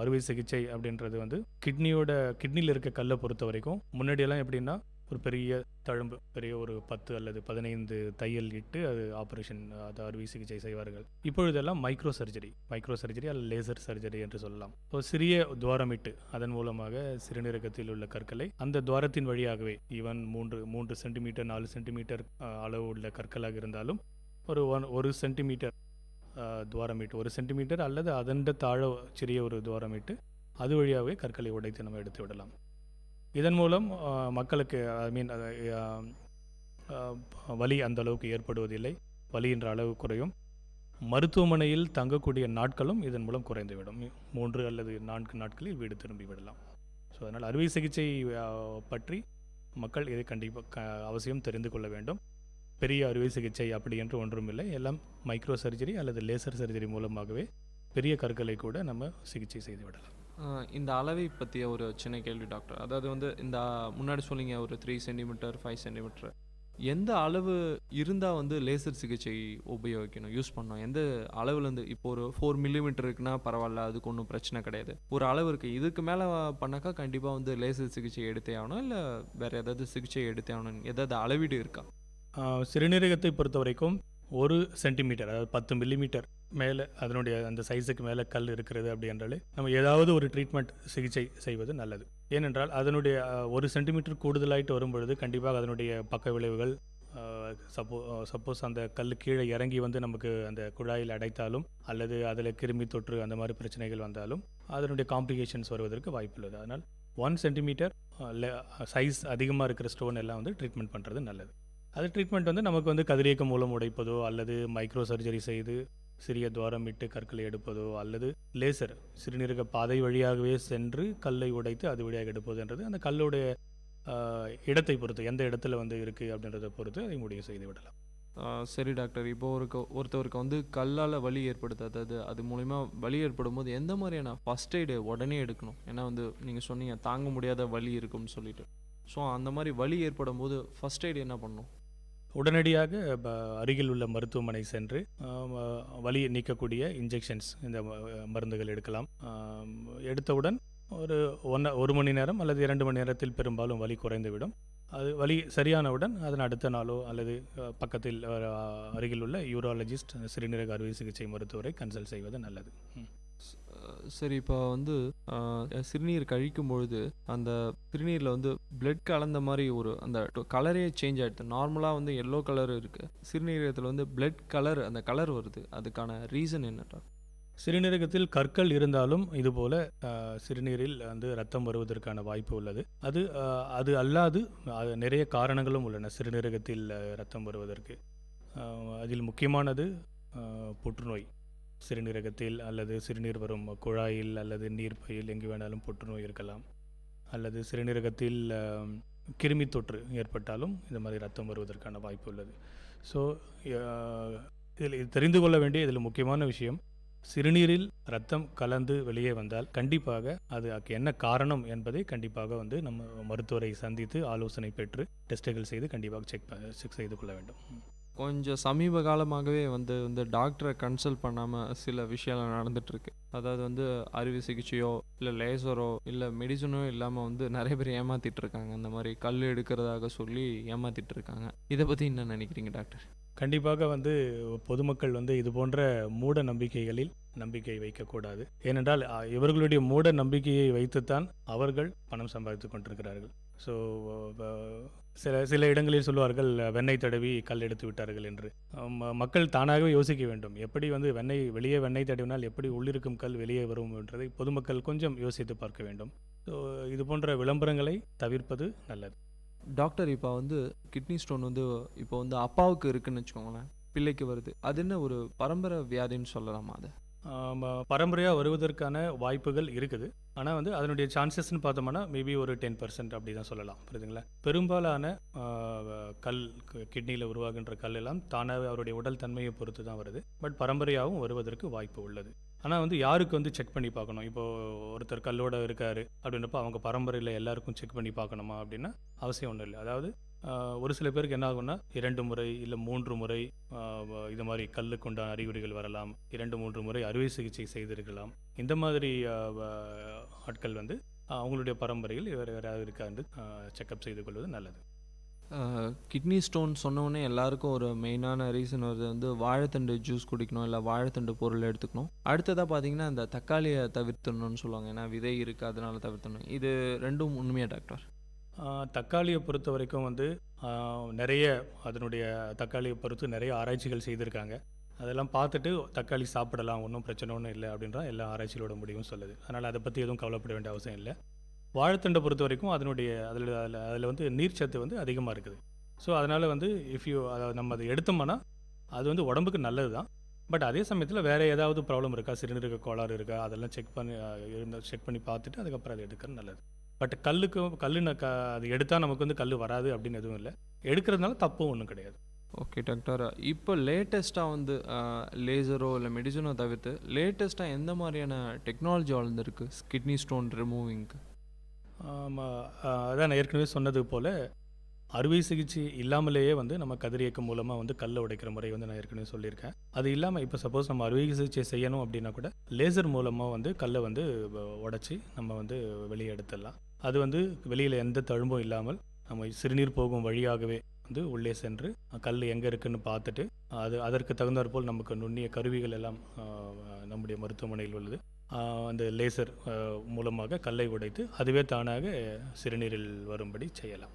அறுவை சிகிச்சை அப்படின்றது வந்து கிட்னியில் இருக்க கல்லை பொறுத்த வரைக்கும் முன்னாடியெல்லாம் எப்படின்னா ஒரு பெரிய தழும்பு, பெரிய ஒரு 10 அல்லது 15 தையல் இட்டு அது ஆப்ரேஷன், அது அறுவை சிகிச்சை செய்வார்கள். இப்பொழுதெல்லாம் மைக்ரோ சர்ஜரி அல்லது லேசர் சர்ஜரி என்று சொல்லலாம். ஸோ சிறிய துவாரமிட்டு அதன் மூலமாக சிறுநீரகத்தில் உள்ள கற்களை அந்த துவாரத்தின் வழியாகவே, ஈவன் 3 சென்டிமீட்டர் 4 சென்டிமீட்டர் அளவு உள்ள கற்களாக இருந்தாலும் ஒரு சென்டிமீட்டர் துவாரமிட்டு, 1 சென்டிமீட்டர் அல்லது அதண்ட தாழ சிறிய ஒரு துவாரமிட்டு அது வழியாகவே கற்களை உடைத்து நம்ம எடுத்து விடலாம். இதன் மூலம் மக்களுக்கு வலி அந்த அளவுக்கு ஏற்படுவதில்லை, வலியின்ற அளவு குறையும். மருத்துவமனையில் தங்கக்கூடிய நாட்களும் இதன் மூலம் குறைந்துவிடும். 3 அல்லது 4 நாட்களில் வீடு திரும்பி விடலாம். ஸோ அதனால் அறுவை சிகிச்சை பற்றி மக்கள் இதை கண்டிப்பாக அவசியம் தெரிந்து கொள்ள வேண்டும். பெரிய அறுவை சிகிச்சை அப்படி என்று ஒன்றும் இல்லை. எல்லாம் மைக்ரோ சர்ஜரி அல்லது லேசர் சர்ஜரி மூலமாகவே பெரிய கற்களை கூட நம்ம சிகிச்சை செய்து விடலாம். இந்த அளவை பற்றிய ஒரு சின்ன கேள்வி டாக்டர். அதாவது வந்து இந்த முன்னாடி சொன்னீங்க ஒரு 3 சென்டிமீட்டர் 5 சென்டிமீட்டர், எந்த அளவு இருந்தால் வந்து லேசர் சிகிச்சை உபயோகிக்கணும், யூஸ் பண்ணணும்? எந்த அளவுலேருந்து? இப்போ ஒரு 4 மில்லிமீட்டர் இருக்குன்னா பரவாயில்ல, அதுக்கு ஒன்றும் பிரச்சனை கிடையாது. ஒரு அளவு இருக்குது, இதுக்கு மேலே பண்ணாக்கா கண்டிப்பாக வந்து லேசர் சிகிச்சை எடுத்தே ஆகணும், இல்லை வேறு ஏதாவது சிகிச்சை எடுத்தே ஆகணும், ஏதாவது அளவீடு இருக்கா? சிறுநீரகத்தை பொறுத்த வரைக்கும் 1 சென்டிமீட்டர், அதாவது 10 மில்லிமீட்டர் மேலே அதனுடைய அந்த சைஸுக்கு மேலே கல் இருக்கிறது அப்படி என்றாலே நம்ம ஏதாவது ஒரு ட்ரீட்மெண்ட் சிகிச்சை செய்வது நல்லது. ஏனென்றால் அதனுடைய 1 சென்டிமீட்டர் கூடுதலாயிட்டு வரும்பொழுது கண்டிப்பாக அதனுடைய பக்க விளைவுகள், சப்போஸ் அந்த கல் கீழே இறங்கி வந்து நமக்கு அந்த குழாயில் அடைத்தாலும் அல்லது அதில் கிருமி தொற்று அந்த மாதிரி பிரச்சனைகள் வந்தாலும் அதனுடைய காம்ப்ளிகேஷன்ஸ் வருவதற்கு வாய்ப்புள்ளது. அதனால் 1 சென்டிமீட்டர் சைஸ் அதிகமாக இருக்கிற ஸ்டோன் எல்லாம் வந்து ட்ரீட்மெண்ட் பண்ணுறது நல்லது. அது ட்ரீட்மெண்ட் வந்து நமக்கு வந்து கதிரியக்கம் மூலம் உடைப்பதோ அல்லது மைக்ரோ சர்ஜரி செய்து சிறிய துவாரம் இட்டு கற்களை எடுப்பதோ அல்லது லேசர் சிறுநீரக பாதை வழியாகவே சென்று கல்லை உடைத்து அது வழியாக எடுப்பதுன்றது அந்த கல்லுடைய இடத்தை பொறுத்து, எந்த இடத்துல வந்து இருக்குது அப்படின்றத பொறுத்து அதை முடிவு செய்து விடலாம். சரி டாக்டர், இப்போ ஒருத்தவருக்கு வந்து கல்லால் வலி ஏற்படுது, அதாவது அது மூலிமா வலி ஏற்படும் போது எந்த மாதிரியான ஃபஸ்ட் எய்டு உடனே எடுக்கணும்? ஏன்னா வந்து நீங்கள் சொன்னீங்க தாங்க முடியாத வலி இருக்குன்னு சொல்லிட்டு. ஸோ அந்த மாதிரி வலி ஏற்படும் போது ஃபஸ்ட் எய்டு என்ன பண்ணணும்? உடனடியாக அருகில் உள்ள மருத்துவமனை சென்று வலி நீக்கக்கூடிய இன்ஜெக்ஷன்ஸ், இந்த மருந்துகள் எடுக்கலாம். எடுத்தவுடன் ஒரு மணி நேரம் அல்லது 2 மணி நேரத்தில் பெரும்பாலும் வலி குறைந்துவிடும். அது வலி சரியானவுடன் அதன் அடுத்த நாளோ அல்லது பக்கத்தில் அருகில் உள்ள யூராலஜிஸ்ட், சிறுநீரக அறுவை சிகிச்சை மருத்துவரை கன்சல்ட் செய்வது நல்லது. சரி, இப்போ வந்து சிறுநீர் கழிக்கும் பொழுது அந்த சிறுநீரில் வந்து பிளட் கலந்த மாதிரி அந்த கலரே சேஞ்ச் ஆகிடுது. நார்மலாக வந்து எல்லோ கலர் இருக்குது, சிறுநீரகத்தில் வந்து பிளட் கலர், அந்த கலர் வருது. அதுக்கான ரீசன் என்னட்டா? சிறுநீரகத்தில் கற்கள் இருந்தாலும் இதுபோல் சிறுநீரில் வந்து ரத்தம் வருவதற்கான வாய்ப்பு உள்ளது. அது அல்லாது நிறைய காரணங்களும் உள்ளன சிறுநீரகத்தில் ரத்தம் வருவதற்கு. அதில் முக்கியமானது புற்றுநோய். சிறுநீரகத்தில் அல்லது சிறுநீர் வரும் குழாயில் அல்லது நீர்ப்பையில் எங்கு வேணாலும் புற்றுநோய் இருக்கலாம். அல்லது சிறுநீரகத்தில் கிருமி தொற்று ஏற்பட்டாலும் இந்த மாதிரி ரத்தம் வருவதற்கான வாய்ப்பு உள்ளது. ஸோ இதில் தெரிந்து கொள்ள வேண்டிய இதில் முக்கியமான விஷயம், சிறுநீரில் ரத்தம் கலந்து வெளியே வந்தால் கண்டிப்பாக அதுக்கு என்ன காரணம் என்பதை கண்டிப்பாக வந்து நம்ம மருத்துவரை சந்தித்து ஆலோசனை பெற்று டெஸ்ட்டுகள் செய்து கண்டிப்பாக செக் செய்து கொள்ள வேண்டும். கொஞ்சம் சமீப காலமாகவே வந்து டாக்டரை கன்சல்ட் பண்ணாமல் சில விஷயம்லாம் நடந்துகிட்ருக்கு. அதாவது வந்து அறுவை சிகிச்சையோ இல்லை லேசரோ இல்லை மெடிசனோ இல்லாமல் வந்து நிறைய பேர் ஏமாற்றிட்டு இருக்காங்க. இந்த மாதிரி கல் எடுக்கிறதாக சொல்லி ஏமாற்றிட்டு இருக்காங்க. இதை பற்றி என்ன நினைக்கிறீங்க டாக்டர்? கண்டிப்பாக வந்து பொதுமக்கள் வந்து இது போன்ற மூட நம்பிக்கைகளில் நம்பிக்கை வைக்கக்கூடாது. ஏனென்றால் இவர்களுடைய மூட நம்பிக்கையை வைத்துத்தான் அவர்கள் பணம் சம்பாதித்து கொண்டிருக்கிறார்கள். ஸோ சில இடங்களில் சொல்லுவார்கள் வெண்ணெய் தடவி கல் எடுத்து விட்டார்கள் என்று. மக்கள் தானாகவே யோசிக்க வேண்டும், எப்படி வந்து வெளியே வெண்ணெய் தடவினால் எப்படி உள்ளிருக்கும் கல் வெளியே வரும் என்றதை பொதுமக்கள் கொஞ்சம் யோசித்து பார்க்க வேண்டும். ஸோ இது போன்ற விளம்பரங்களை தவிர்ப்பது நல்லது. டாக்டர், இப்போ வந்து கிட்னி ஸ்டோன் வந்து இப்போ வந்து அப்பாவுக்கு இருக்குன்னு வச்சுக்கோங்களேன், பிள்ளைக்கு வருது, அது என்ன ஒரு பரம்பரை வியாதின்னு சொல்லலாமா? அது பரம்பரையாக வருவதற்கான வாய்ப்புகள் இருக்குது. ஆனால் வந்து அதனுடைய சான்சஸ்ன்னு பார்த்தோம்னா மேபி ஒரு 10% அப்படி தான் சொல்லலாம். புரியுதுங்களா? பெரும்பாலான கல் கிட்னியில் உருவாகின்ற கல் எல்லாம் தானாகவே அவருடைய உடல் தன்மையை பொறுத்து தான் வருது. பட் பரம்பரையாகவும் வருவதற்கு வாய்ப்பு உள்ளது. ஆனால் வந்து யாருக்கு வந்து செக் பண்ணி பார்க்கணும்? இப்போது ஒருத்தர் கல்லோடு இருக்கார் அப்படின்றப்ப அவங்க பரம்பரையில் எல்லாருக்கும் செக் பண்ணி பார்க்கணுமா அப்படின்னா அவசியம் ஒன்றும் இல்லை. அதாவது ஒரு சில பேருக்கு என்ன ஆகும்னா 2 முறை இல்லை 3 முறை இது மாதிரி கல்லுக்கு உண்டான அறிகுறிகள் வரலாம். 2-3 முறை அறுவை சிகிச்சை செய்திருக்கலாம். இந்த மாதிரி ஆட்கள் வந்து அவங்களுடைய பரம்பரையில் யாராவது இருக்கான்னு செக்கப் செய்து கொள்வது நல்லது. கிட்னி ஸ்டோன் சொன்னோடனே எல்லாருக்கும் ஒரு மெயினான ரீசன் வருது வந்து வாழைத்தண்டு ஜூஸ் குடிக்கணும், இல்லை வாழைத்தண்டு பொருள் எடுத்துக்கணும். அடுத்ததாக பார்த்தீங்கன்னா இந்த தக்காளியை தவிர்த்தணும்னு சொல்லுவாங்க, ஏன்னா விதை இருக்குது அதனால தவிர்த்தணும். இது ரெண்டும் உண்மையா டாக்டர்? தக்காளியை பொறுத்த வரைக்கும் வந்து தக்காளியை பொறுத்து நிறைய ஆராய்ச்சிகள் செய்திருக்காங்க. அதெல்லாம் பார்த்துட்டு தக்காளி சாப்பிடலாம், ஒன்றும் பிரச்சனை ஒன்றும் இல்லை அப்படின்றா எல்லா ஆராய்ச்சிகளோட முடிவும் சொல்லுது. அதனால் அதை பற்றி எதுவும் கவலைப்பட வேண்டிய அவசியம் இல்லை. வாழைத்தண்டை பொறுத்த வரைக்கும் அதில் வந்து நீர்ச்சத்து வந்து அதிகமாக இருக்குது. ஸோ அதனால் வந்து நம்ம அதை எடுத்தோம்னா அது வந்து உடம்புக்கு நல்லது தான். பட் அதே சமயத்தில் வேறு ஏதாவது ப்ராப்ளம் இருக்கா, சிறுநீரக கோளாறு இருக்கா, அதெல்லாம் செக் பண்ணி பார்த்துட்டு அதுக்கப்புறம் அதை எடுக்கிறது நல்லது. பட் அது எடுத்தால் நமக்கு வந்து கல் வராது அப்படின்னு எதுவும் இல்லை. எடுக்கிறதுனால தப்பும் ஒன்றும் கிடையாது. ஓகே டாக்டர், இப்போ லேட்டஸ்ட்டாக வந்து லேசரோ இல்லை மெடிசனோ தவிர்த்து லேட்டஸ்ட்டாக எந்த மாதிரியான டெக்னாலஜி வளர்ந்துருக்கு கிட்னி ஸ்டோன் ரிமூவிங்க்கு? அதான் நான் ஏற்கனவே சொன்னது போல் அறுவை சிகிச்சை இல்லாமலேயே வந்து நம்ம கதிரியக்கம் மூலமாக வந்து கல்லை உடைக்கிற முறை வந்து நான் ஏற்கனவே சொல்லியிருக்கேன். அது இல்லாமல் இப்போ சப்போஸ் நம்ம அறுவை சிகிச்சை செய்யணும் அப்படின்னா கூட லேசர் மூலமாக வந்து கல்லை வந்து உடைச்சி நம்ம வந்து வெளியே எடுத்துடலாம். அது வந்து வெளியில் எந்த தழும்பும் இல்லாமல் நம்ம சிறுநீர் போகும் வழியாகவே வந்து உள்ளே சென்று கல் எங்கே இருக்குன்னு பார்த்துட்டு அதற்கு தகுந்தாற்போல் நமக்கு நுண்ணிய கருவிகள் எல்லாம் நம்முடைய மருத்துவமனையில் உள்ளது. அந்த லேசர் மூலமாக கல்லை உடைத்து அதுவே தானாக சிறுநீரில் வரும்படி செய்யலாம்.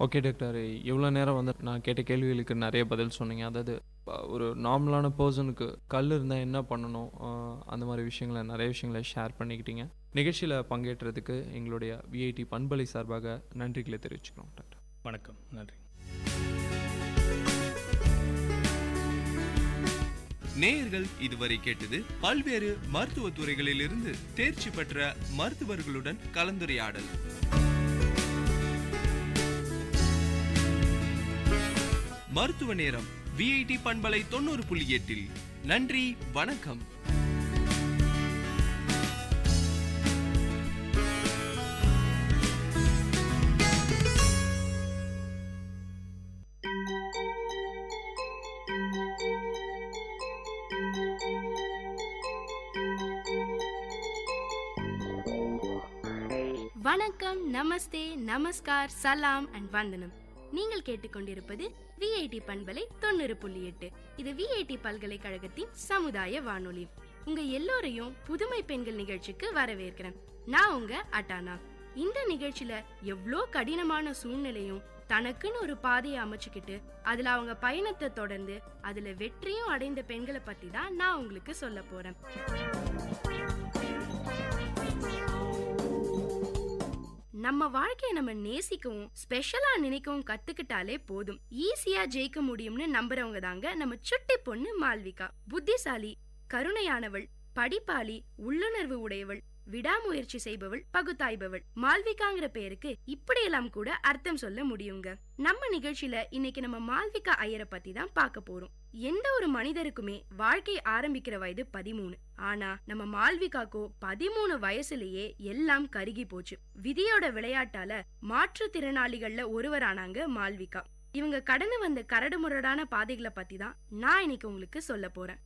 ஓகே டாக்டர், இவ்வளோ நேரம் வந்து நான் கேட்ட கேள்விகளுக்கு நிறைய பதில் சொன்னீங்க. அதாவது ஒரு நார்மலான பர்சனுக்கு கல் இருந்தால் என்ன பண்ணணும், அந்த மாதிரி விஷயங்களை நிறைய விஷயங்களை ஷேர் பண்ணிக்கிட்டீங்க. நிகழ்ச்சியில் பங்கேற்றதுக்கு எங்களுடைய விஐடி பண்பலை சார்பாக நன்றிகளை தெரிவிச்சுக்கிறோம் டாக்டர். வணக்கம், நன்றி. நேயர்கள் இதுவரை கேட்டது பல்வேறு மருத்துவ துறைகளில் இருந்து தேர்ச்சி பெற்ற மருத்துவர்களுடன் கலந்துரையாடல். மருத்துவ நேரம் விஐடி பண்பலை 90.8. நன்றி, வணக்கம். வணக்கம், நமஸ்தே, நமஸ்கார், சலாம் அண்ட் வந்தனம். நீங்கள் கேட்டுக்கொண்டிருப்பது விஐடி பண்பலை 90.8. இது விஐடி பல்கலைக்கழகத்தின் சமுதாய வானொலி. உங்க எல்லோரையும் புதுமை பெண்கள் நிகழ்ச்சிக்கு வரவேற்கிறேன். நான் உங்க அட்டானா. இந்த நிகழ்ச்சியில எவ்வளோ கடினமான சூழ்நிலையும் தனக்குன்னு ஒரு பாதையை அமைச்சுக்கிட்டு அதுல அவங்க பயணத்தை தொடர்ந்து அதுல வெற்றியும் அடைந்த பெண்களை பத்தி தான் நான் உங்களுக்கு சொல்ல போறேன். நம்ம வாழ்க்கையை நம்ம நேசிக்கவும் ஸ்பெஷலா நினைக்கவும் கத்துக்கிட்டாலே போதும், ஈஸியா ஜெயிக்க முடியும்னு நம்புறவங்க தாங்க நம்ம சுட்டி பொண்ணு மால்விகா. புத்திசாலி, கருணையானவள், படிப்பாளி, உள்ளுணர்வு உடையவள், விடாமுயற்சி செய்பவள், பகுத்தாய்பவள். மால்விகாங்கிற பேருக்கு இப்படியெல்லாம் கூட அர்த்தம் சொல்ல முடியுங்க. நம்ம நிகழ்ச்சியில இன்னைக்கு நம்ம மால்விகா ஐயரை பத்தி தான் பார்க்க போறோம். எந்த ஒரு மனிதருக்குமே வாழ்க்கை ஆரம்பிக்கிற வயது 13. ஆனா நம்ம மால்விகாக்கோ 13 வயசுலயே எல்லாம் கருகி போச்சு. விதியோட விளையாட்டால மாற்றுத்திறனாளிகள்ல ஒருவரானாங்க மால்விகா. இவங்க கடந்து வந்த கரடுமுரடான பாதைகளை பத்தி தான் நான் இன்னைக்கு உங்களுக்கு சொல்ல போறேன்.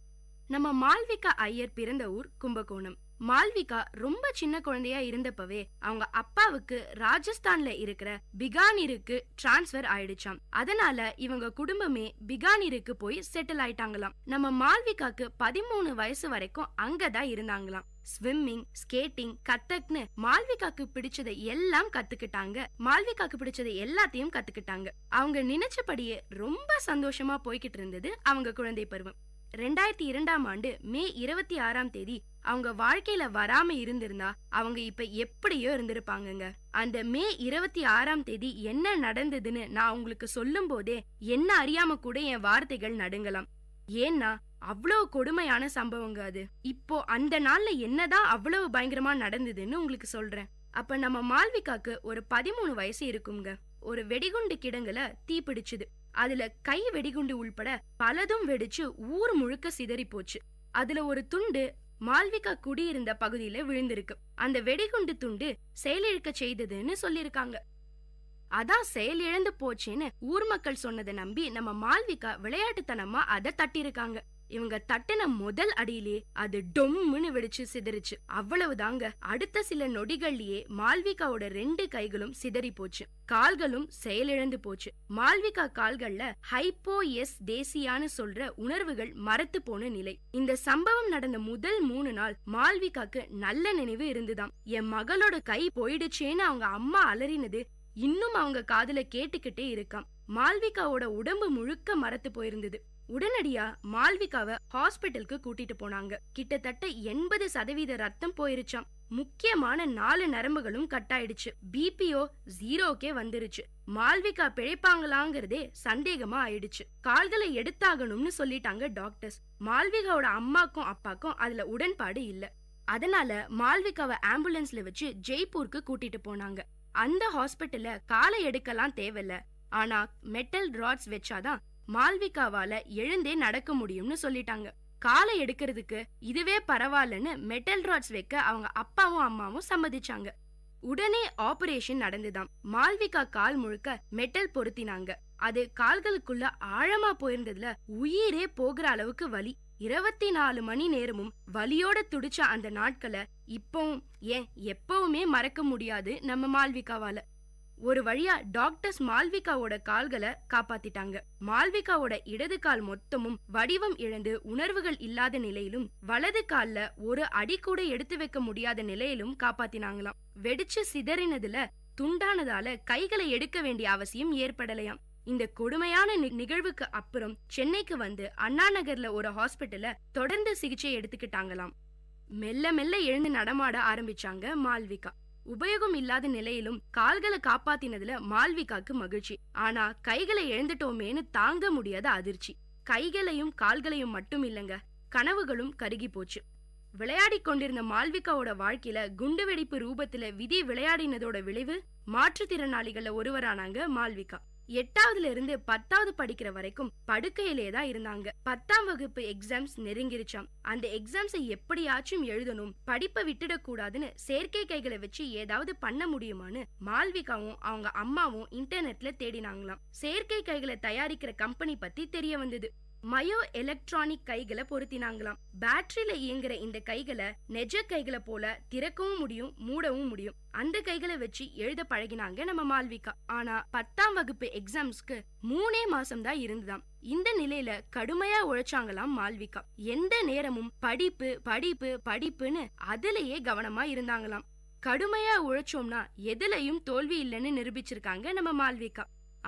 நம்ம மால்விகா ஐயர் பிறந்த ஊர் கும்பகோணம். மால்விகா ரொம்ப சின்ன குழந்தையா இருந்தப்பவே அவங்க அப்பாவுக்கு ராஜஸ்தான்ல இருக்கிற பிகானீருக்கு டிரான்ஸ்பர் ஆயிடுச்சாம். அதனால இவங்க குடும்பமே பிகானீருக்கு போய் செட்டில் ஆயிட்டாங்களாம். நம்ம மால்விகாக்கு 13 வயசு வரைக்கும் அங்கதான் இருந்தாங்களாம். ஸ்விம்மிங், ஸ்கேட்டிங், கத்தக்னு மால்விகாக்கு பிடிச்சதை எல்லாம் கத்துக்கிட்டாங்க. மால்விகாக்கு பிடிச்சதை எல்லாத்தையும் கத்துக்கிட்டாங்க. அவங்க நினைச்சபடியே ரொம்ப சந்தோஷமா போய்கிட்டு இருந்தது அவங்க குழந்தை பருவம். 2002ஆம் ஆண்டு மே 26ஆம் தேதி அவங்க வாழ்க்கையில வராம இருந்திருந்தா அவங்க இப்ப எப்படியோ இருந்திருப்பாங்கங்க. அந்த மே 26ஆம் தேதி என்ன நடந்ததுன்னு நான் உங்களுக்கு சொல்லும் போதே என்ன அறியாம கூட என் வார்த்தைகள் நடுங்கலாம். ஏன்னா அவ்வளவு கொடுமையான சம்பவங்க அது. இப்போ அந்த நாள்ல என்னதான் அவ்வளவு பயங்கரமா நடந்ததுன்னு உங்களுக்கு சொல்றேன். அப்ப நம்ம மால்விகாக்கு ஒரு 13 வயசு இருக்குங்க. ஒரு வெடிகுண்டு கிடங்குல தீ பிடிச்சுது. அதுல கை வெடிகுண்டு உள்பட பலதும் வெடிச்சு ஊர் முழுக்க சிதறி போச்சு. அதுல ஒரு துண்டு மால்விகா குடியிருந்த பகுதியில விழுந்திருக்கு. அந்த வெடிகுண்டு துண்டு செயலிழக்க செய்ததுன்னு சொல்லிருக்காங்க. அதான் செயல் இழந்து போச்சுன்னு ஊர் மக்கள் சொன்னதை நம்பி நம்ம மால்விகா விளையாட்டுத்தனமா அதை தட்டிருக்காங்க. இவங்க தட்டின முதல் அடியிலே அது டொம்முன்னு வெடிச்சு சிதறிச்சு. அவ்வளவுதாங்க. அடுத்த சில நொடிகள்லயே மால்விகாவோட 2 கைகளும் சிதறி போச்சு. கால்களும் செயலிழந்து போச்சு. மால்விகா கால்கள்ல ஹைப்போ எஸ் தேசியான்னு சொல்ற உணர்வுகள் மரத்து போன நிலை. இந்த சம்பவம் நடந்த முதல் 3 நாள் மால்விகாக்கு நல்ல நினைவு இருந்துதாம். என் மகளோட கை போயிடுச்சேன்னு அவங்க அம்மா அலறினது இன்னும் அவங்க காதுல கேட்டுக்கிட்டே இருக்காம். மால்விகாவோட உடம்பு முழுக்க மரத்து போயிருந்தது. உடனடியா மால்விகாவை ஹாஸ்பிட்டலுக்கு கூட்டிட்டு போனாங்க. கிட்டத்தட்ட 80% ரத்தம் போயிருச்சாம். முக்கியமான 4 நரம்புகளும் கட்டாயிடுச்சு. பிபிஓ 0க்கே வந்துருச்சு. மால்விகா பிழைப்பாங்களாங்கிறதே சந்தேகமா ஆயிடுச்சு. கால்களை எடுத்தாகணும்னு சொல்லிட்டாங்க டாக்டர்ஸ். மால்விகாவோட அம்மாக்கும் அப்பாக்கும் அதுல உடன்பாடு இல்ல. அதனால மால்விகாவை ஆம்புலன்ஸ்ல வச்சு ஜெய்ப்பூருக்கு கூட்டிட்டு போனாங்க. அந்த ஹாஸ்பிட்டல்ல காலை எடுக்கலாம் தேவையில்ல, ஆனா மெட்டல் ராட்ஸ் வச்சாதான் மால்விகாவால எழுந்தே நடக்க முடியும்னு சொல்லிட்டாங்க. காலை எடுக்கிறதுக்கு இதுவே பரவாயில்லன்னு மெட்டல் ராட்ஸ் வைக்க அவங்க அப்பாவும் அம்மாவும் சம்மதிச்சாங்க. உடனே ஆபரேஷன் நடந்துதான். மால்விகா கால் முழுக்க மெட்டல் பொருத்தினாங்க. அது கால்களுக்குள்ள ஆழமா போயிருந்ததுல உயிரே போகிற அளவுக்கு வலி. 24 மணி நேரமும் வலியோட துடிச்ச அந்த நாட்களை இப்பவும் ஏன் எப்பவுமே மறக்க முடியாது நம்ம மால்விகாவால. ஒரு வழியா டாக்டர்ஸ் மால்விகாவோட கால்களை காப்பாத்திட்டாங்க. மால்விகாவோட இடது கால் மொத்தமும் வடிவம் இழந்து உணர்வுகள் இல்லாத நிலையிலும் வலது கால்ல ஒரு அடி கூட எடுத்து வைக்க முடியாத நிலையிலும் காப்பாத்தினாங்களாம். வெடிச்சு சிதறினதுல துண்டானதால கைகளை எடுக்க வேண்டிய அவசியம் ஏற்படலையாம். இந்த கொடுமையான நிகழ்வுக்கு அப்புறம் சென்னைக்கு வந்து அண்ணா நகர்ல ஒரு ஹாஸ்பிட்டல்ல தொடர்ந்து சிகிச்சை எடுத்துக்கிட்டாங்களாம். மெல்ல மெல்ல எழுந்து நடமாட ஆரம்பிச்சாங்க மால்விகா. உபயோகம் இல்லாத நிலையிலும் கால்களை காப்பாத்தினதுல மால்விகாக்கு மகிழ்ச்சி. ஆனா கைகளை இழந்துட்டோமேன்னு தாங்க முடியாத அதிர்ச்சி. கைகளையும் கால்களையும் மட்டும் இல்லங்க, கனவுகளும் கருகி போச்சு. விளையாடி கொண்டிருந்த மால்விகாவோட வாழ்க்கையில குண்டுவெடிப்பு ரூபத்துல விதி விளையாடினதோட விளைவு மாற்றுத்திறனாளிகள்ல ஒருவரானாங்க மால்விகா. 8ஆவதுல இருந்து 10ஆவது படிக்கிற வரைக்கும் படுக்கையிலே தான் இருந்தாங்க. 10ஆம் வகுப்பு எக்ஸாம்ஸ் நெருங்கிருச்சாம். அந்த எக்ஸாம்ஸை எப்படியாச்சும் எழுதணும், படிப்பை விட்டுட கூடாதுன்னு செயற்கை கைகளை வச்சு ஏதாவது பண்ண முடியுமான்னு மால்விகாவும் அவங்க அம்மாவும் இன்டர்நெட்ல தேடினாங்களாம். செயற்கை கைகளை தயாரிக்கிற கம்பெனி பத்தி தெரிய வந்தது. மயோ எலக்ட்ரானிக் கைகளை பொருத்தினாங்களாம். பேட்டரியில இயங்குற இந்த கைகளை நெஜ கைகளை போல திறக்கவும் முடியும், மூடவும் முடியும். அந்த கைகளை வச்சு எழுத பழகினாங்க நம்ம மால்விகா. ஆனா 10ஆம் வகுப்பு எக்ஸாம்ஸ்க்கு 3 மாசம் தான் இருந்துதாம். இந்த நிலையில கடுமையா உழைச்சாங்களாம் மால்விகா. எந்த நேரமும் படிப்பு படிப்பு படிப்புன்னு அதுலயே கவனமா இருந்தாங்களாம். கடுமையா உழைச்சோம்னா எதுலயும் தோல்வி இல்லைன்னு நிரூபிச்சிருக்காங்க நம்ம மால்விகா.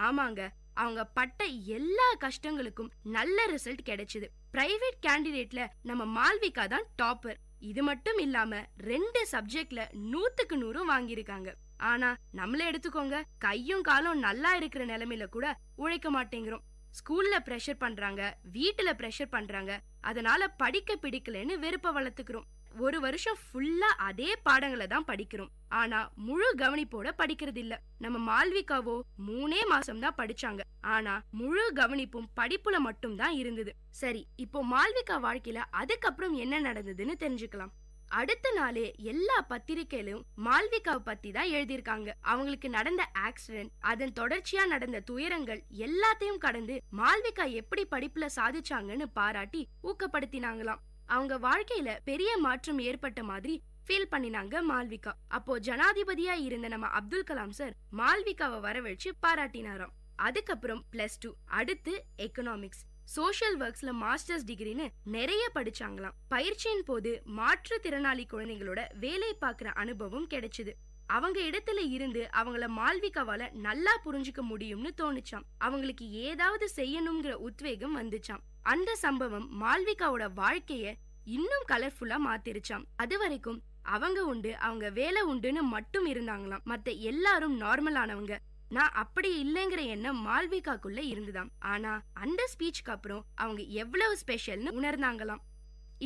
ஆமாங்க, அவங்க பட்ட எல்லா கஷ்டங்களுக்கும் நல்ல ரிசல்ட் கிடைச்சது. பிரைவேட் கேண்டிடேட்ல நம்ம மால்விகா தான் டாப்பர். இது மட்டும் இல்லாம 2 சப்ஜெக்ட்ல 100க்கு 100 வாங்கியிருக்காங்க. ஆனா நம்மள எடுத்துக்கோங்க, கையும் காலும் நல்லா இருக்கிற நிலைமையில கூட உழைக்க மாட்டேங்கிறோம். ஸ்கூல்ல பிரஷர் பண்றாங்க, வீட்டுல பிரஷர் பண்றாங்க, அதனால படிக்க பிடிக்கலன்னு வெறுப்ப வளர்த்துக்கிறோம். ஒரு வருஷம் ஃபுல்லா அதே பாடங்களை தான் படிக்கிறோம். ஆனா முழு கவனிப்போட படிக்கிறது இல்ல. நம்ம மால்விகாவோ 3 மாசம் தான் படிச்சாங்க. ஆனா முழு கவனிப்பும் படிப்புல மட்டும் தான் இருந்தது. சரி, இப்போ மால்விகா வாழ்க்கையில அதுக்கப்புறம் என்ன நடந்ததுன்னு தெரிஞ்சுக்கலாம். அடுத்த நாளே எல்லா பத்திரிகையிலும் மால்விகாவை பத்தி தான் எழுதியிருக்காங்க. அவங்களுக்கு நடந்த ஆக்சிடென்ட், அதன் தொடர்ச்சியா நடந்த துயரங்கள் எல்லாத்தையும் கடந்து மால்விகா எப்படி படிப்புல சாதிச்சாங்கன்னு பாராட்டி ஊக்கப்படுத்தினாங்களாம். அவங்க வாழ்க்கையில பெரிய மாற்றம் ஏற்பட்ட மாதிரி ஃபீல் பண்ணினாங்க மால்விகா. அப்போ ஜனாதிபதியா இருந்த நம்ம அப்துல் கலாம் சார் மால்விகாவை வரவழைச்சு பாராட்டினாராம். அதுக்கப்புறம் +2, அடுத்து எக்கனாமிக்ஸ், சோஷியல் ஒர்க்ஸ்ல மாஸ்டர்ஸ் டிகிரின்னு நிறைய படிச்சாங்களாம். பயிற்சியின் போது மாற்றுத்திறனாளி குழந்தைகளோட வேலை பார்க்கிற அனுபவம் கிடைச்சது. அவங்க இடத்துல இருந்து அவங்கள மால்விகாவால நல்லா புரிஞ்சுக்க முடியும்னு தோணுச்சாம். அவங்களுக்கு ஏதாவது செய்யணுங்கிற உத்வேகம் வந்துச்சாம். அந்த சம்பவம் மால்விகாவோட வாழ்க்கைய இன்னும் கலர்ஃபுல்லா மாத்திருச்சாம். அது வரைக்கும் அவங்க உண்டு, அவங்க வேலை உண்டுன்னு மட்டும் இருந்தாங்களாம். மத்த எல்லாரும் நார்மலானவங்க. நான் அப்படி இல்லைங்கிற எண்ணம் மால்விகாக்குள்ள இருந்துதாம். ஆனா அந்த ஸ்பீச்சுக்கு அப்புறம் அவங்க எவ்வளவு ஸ்பெஷல்னு உணர்ந்தாங்களாம்.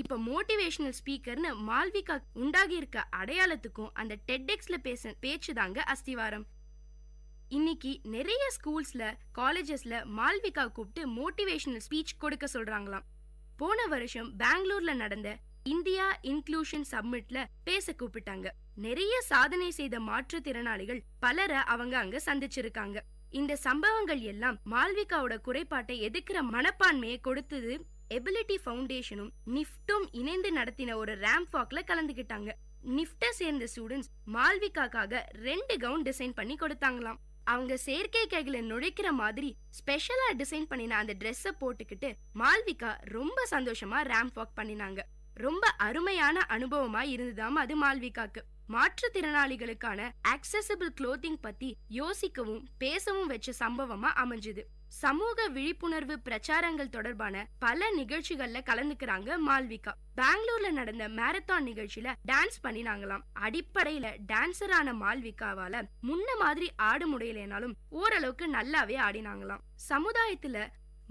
இப்ப மோட்டிவேஷனல் ஸ்பீக்கர்னு மால்விகா உண்டாகி இருக்க அடையாளத்துக்கும் அந்த டெட்எக்ஸ்ல பேச்சுதாங்க அஸ்திவாரம். இன்னைக்கு நிறைய ஸ்கூல்ஸ்ல காலேஜஸ்ல மால்விகா கூப்பிட்டு மோட்டிவேஷனல் ஸ்பீச் கொடுக்க சொல்றாங்களாம். போன வருஷம் பெங்களூர்ல நடந்த இந்தியா இன்க்ளூஷன் சம்மிட்ல பேச கூப்பிட்டாங்க. நிறைய சாதனை செய்த மாற்றுத்திறனாளிகள் பலரை அவங்க அங்க சந்திச்சிருக்காங்க. இந்த சம்பவங்கள் எல்லாம் மால்விகாவோட குறைபாட்டை எதிர்க்கிற மனப்பான்மையை கொடுத்தது. எபிலிட்டி ஃபவுண்டேஷனும் நிஃப்டும் இணைந்து நடத்தின ஒரு ரேம்ப் வாக்ல கலந்துகிட்டாங்க. நிஃப்ட சேர்ந்த ஸ்டூடெண்ட்ஸ் மால்விகாக்காக 2 கவுன் டிசைன் பண்ணி கொடுத்தாங்களாம். அவங்க செயற்கை கைகளை நுழைக்கிற மாதிரி ஸ்பெஷலா டிசைன் பண்ணின அந்த ட்ரெஸ்ஸ போட்டுக்கிட்டு மால்விகா ரொம்ப சந்தோஷமா ரேம்ப் வாக் பண்ணினாங்க. ரொம்ப அருமையான அனுபவமா இருந்துதாம் அது மால்விகாக்கு. மாற்றுத்திறனாளிகளுக்கான ஆக்சசிபிள் க்ளோத்திங் பத்தி யோசிக்கவும் பேசவும் வச்ச சம்பவமா அமைஞ்சுது. சமூக விழிப்புணர்வு பிரச்சாரங்கள் தொடர்பான பல நிகழ்ச்சிகள்ல கலந்துக்கிறாங்க மால்விகா. பெங்களூர்ல நடந்த மாரத்தான் நிகழ்ச்சியில டான்ஸ் பண்ணினாங்களாம். அடிப்படையில டான்சரான மால்விகாவால முன்ன மாதிரி ஆட முடியலனாலும் ஓரளவுக்கு நல்லாவே ஆடினாங்களாம். சமுதாயத்துல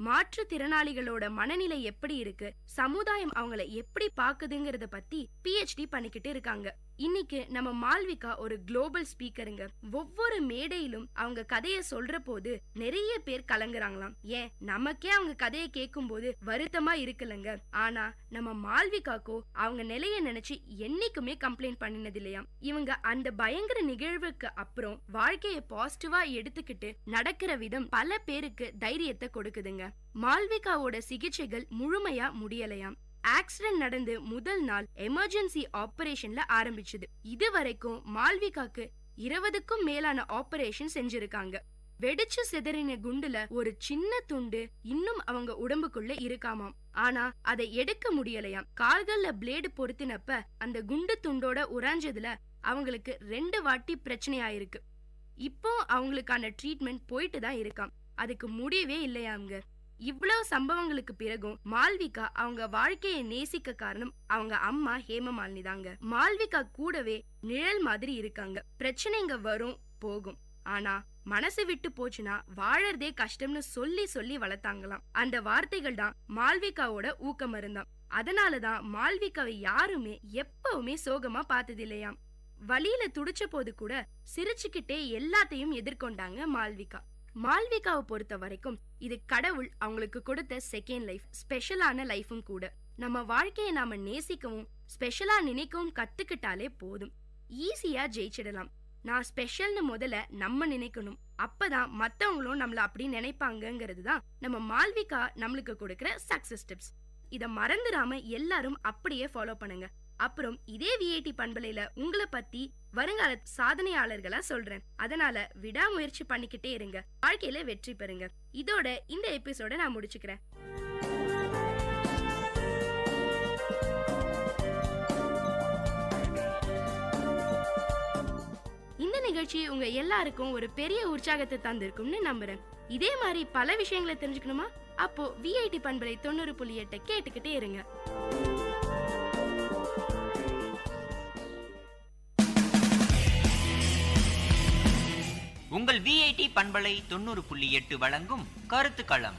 மாற்றுத்திறனாளிகளோட மனநிலை எப்படி இருக்கு, சமுதாயம் அவங்கள எப்படி பாக்குதுங்கிறத பத்தி PhD பண்ணிக்கிட்டு இருக்காங்க. இன்னைக்கு நம்ம மால்விகா ஒரு குளோபல் ஸ்பீக்கருங்க. ஒவ்வொரு மேடையிலும் அவங்க கதைய சொல்ற போது நிறைய பேர் கலங்குறாங்களாம். ஏன் நமக்கே அவங்க கதையை கேட்கும் போது வருத்தமா இருக்குல்லங்க. ஆனா நம்ம மால்விகாக்கோ அவங்க நிலைய நினைச்சு என்னைக்குமே கம்ப்ளைண்ட் பண்ணினது இல்லையாம். இவங்க அந்த பயங்கர நிகழ்வுக்கு அப்புறம் வாழ்க்கைய பாசிட்டிவா எடுத்துக்கிட்டு நடக்கிற விதம் பல பேருக்கு தைரியத்தை கொடுக்குதுங்க. மால்விகாவோட சிகிச்சைகள் முழுமையா முடியலையாம். ஆக்சிடென்ட் நடந்து முதல் நாள் எமர்ஜென்சி ஆபரேஷன்ல ஆரம்பிச்சது. இதுவரைக்கும் மால்விகாக்கு 20க்கும் மேலான ஆபரேஷன் செஞ்சிருக்காங்க. வெடிச்சு சிதறின குண்டுல ஒரு சின்ன துண்டு இன்னும் அவங்க உடம்புக்குள்ள இருக்காமாம். ஆனா அதை எடுக்க முடியலையாம். கால்கள்ல பிளேடு பொருத்தினப்ப அந்த குண்டு துண்டோட உராஞ்சதுல அவங்களுக்கு 2 வாட்டி பிரச்சனை ஆயிருக்கு. இப்போ அவங்களுக்கான ட்ரீட்மெண்ட் போயிட்டு தான் இருக்காம். அதுக்கு முடியவே இல்லையாங்க. இவ்வளவு சம்பவங்களுக்கு பிறகும் மால்விகா அவங்க வாழ்க்கையை நேசிக்க காரணம் அவங்க அம்மா ஹேமமாலினி தாங்க. மால்விகா கூடவே நிழல் மாதிரி இருக்காங்க. பிரச்சனைங்க வரும் போகும், ஆனா மனசு விட்டு போச்சுன்னா வாழறதே கஷ்டம்னு சொல்லி சொல்லி வளர்த்தாங்களாம். அந்த வார்த்தைகள் தான் மால்விகாவோட ஊக்கம் இருந்தாம். அதனாலதான் மால்விகாவை யாருமே எப்பவுமே சோகமா பார்த்தது இல்லையாம். வலியில துடிச்ச போது கூட சிரிச்சுக்கிட்டே எல்லாத்தையும் எதிர்கொண்டாங்க மால்விகா. மால்விகாவை பொறுத்த வரைக்கும் இது கடவுள் அவங்களுக்கு கொடுத்த செகண்ட் லைஃப், ஸ்பெஷலான லைஃபும் கூட. நம்ம வாழ்க்கையை நாம நேசிக்கவும் ஸ்பெஷலா நினைக்கவும் கத்துக்கிட்டாலே போதும், ஈஸியா ஜெயிச்சிடலாம். நான் ஸ்பெஷல்னு முதல்ல நம்ம நினைக்கணும், அப்பதான் மத்தவங்களும் நம்மள அப்படி நினைப்பாங்கிறது தான் நம்ம மால்விகா நம்மளுக்கு கொடுக்கிற சக்சஸ் டிப்ஸ். இத மறந்துடாம எல்லாரும் அப்படியே ஃபாலோ பண்ணுங்க. அப்புறம் இதே விஐடி பண்பலையில உங்களை பத்தி வருங்கால சாதனையாளர்களா சொல்றேன். அதனால விடாமுயற்சி பண்ணிக்கிட்டே இருங்க, வாழ்க்கையில வெற்றி பெறுங்க. இதோட இந்த எபிசோட நான் முடிச்சுக்கிறேன். இந்த நிகழ்ச்சி உங்க எல்லாருக்கும் ஒரு பெரிய உற்சாகத்தை தந்திருக்கும்னு நம்புறேன். இதே மாதிரி பல விஷயங்களை தெரிஞ்சுக்கணுமா? அப்போ விஐடி பண்பலை 90.8 கேட்டுக்கிட்டே இருங்க. உங்கள் விஐடி பண்பலை 90.8 வழங்கும் கருத்துக்களம்.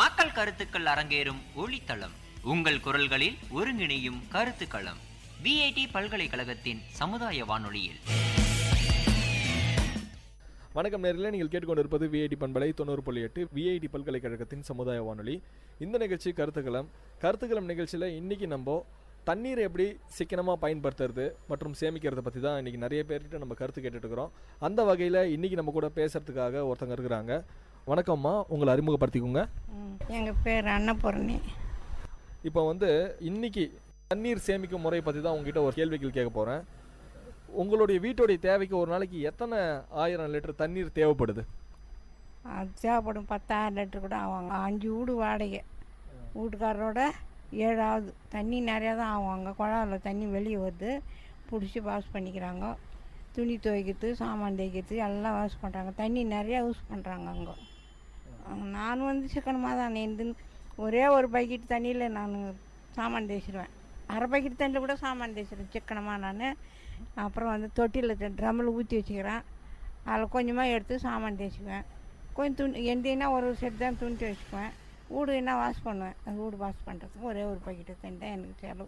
மக்கள் கருத்துக்கள் அரங்கேறும் ஒளித்தளம். உங்கள் குரல்களில் ஒருங்கிணையும் கருத்துக்களம். விஐடி பல்கலைக்கழகத்தின் சமுதாய வானொலியில். வணக்கம் நேயர்களே, நீங்கள் கேட்டுக்கொண்டிருப்பது விஐடி பண்பலை 90.8 விஐடி பல்கலைக்கழகத்தின் சமுதாய வானொலி. இந்த நிகழ்ச்சி கருத்துக்களம் நிகழ்ச்சியில் இன்றைக்கி நம்ம தண்ணீரை எப்படி சிக்கனமாக பயன்படுத்துறது மற்றும் சேமிக்கிறத பற்றி தான் இன்றைக்கி நிறைய பேர்கிட்ட நம்ம கருத்து கேட்டுட்ருக்குறோம். அந்த வகையில் இன்றைக்கி நம்ம கூட பேசுகிறதுக்காக ஒருத்தங்க இருக்கிறாங்க. வணக்கம்மா, உங்களை அறிமுகப்படுத்திக்கோங்க. எங்கள் பேர் அன்னபூர்ணி. இப்போ இன்றைக்கி தண்ணீர் சேமிக்கும் முறை பற்றி தான் உங்ககிட்ட ஒரு கேள்விகள் கேட்க போகிறேன். உங்களுடைய வீட்டுடைய தேவைக்கு ஒரு நாளைக்கு எத்தனை 1000 லிட்டர் தண்ணீர் தேவைப்படுது? அது தேவைப்படும் 10,000 லிட்டர் கூட ஆவாங்க. 5 வீடு வாடகை, வீட்டுக்காரரோட 7வது. தண்ணி நிறையா தான் ஆகும். அங்கே குழாவில் தண்ணி வெளியே வருது, பிடிச்சி வாஷ் பண்ணிக்கிறாங்க. துணி துவைக்கிறது, சாமான் தேய்க்கிறது எல்லாம் வாஷ் பண்ணுறாங்க. தண்ணி நிறையா யூஸ் பண்ணுறாங்க அங்கே. நான் சிக்கனமாக தான் நேர்ந்து ஒரே ஒரு பக்கெட் தண்ணியில் நான் சாமான் தேய்ச்சிடுவேன். அரை பக்கெட் தண்ணியில் கூட சாமான் தேய்ச்சிடுவேன் சிக்கனமாக நான். அப்புறம் தொட்டியில் ட்ரம்மில் ஊற்றி வச்சுக்கிறேன். அதில் கொஞ்சமாக எடுத்து சாமான் தேய்ச்சிக்குவேன். கொஞ்சம் துணி எந்தனா ஒரு செட் தான் துணி துவைச்சிக்குவேன். வீடு என்ன வாஷ் பண்ணுவேன். அது வீடு வாஷ் பண்ணுறதுக்கு ஒரே ஒரு பக்கெட்டு தண்ணி தான் எனக்கு செலவு.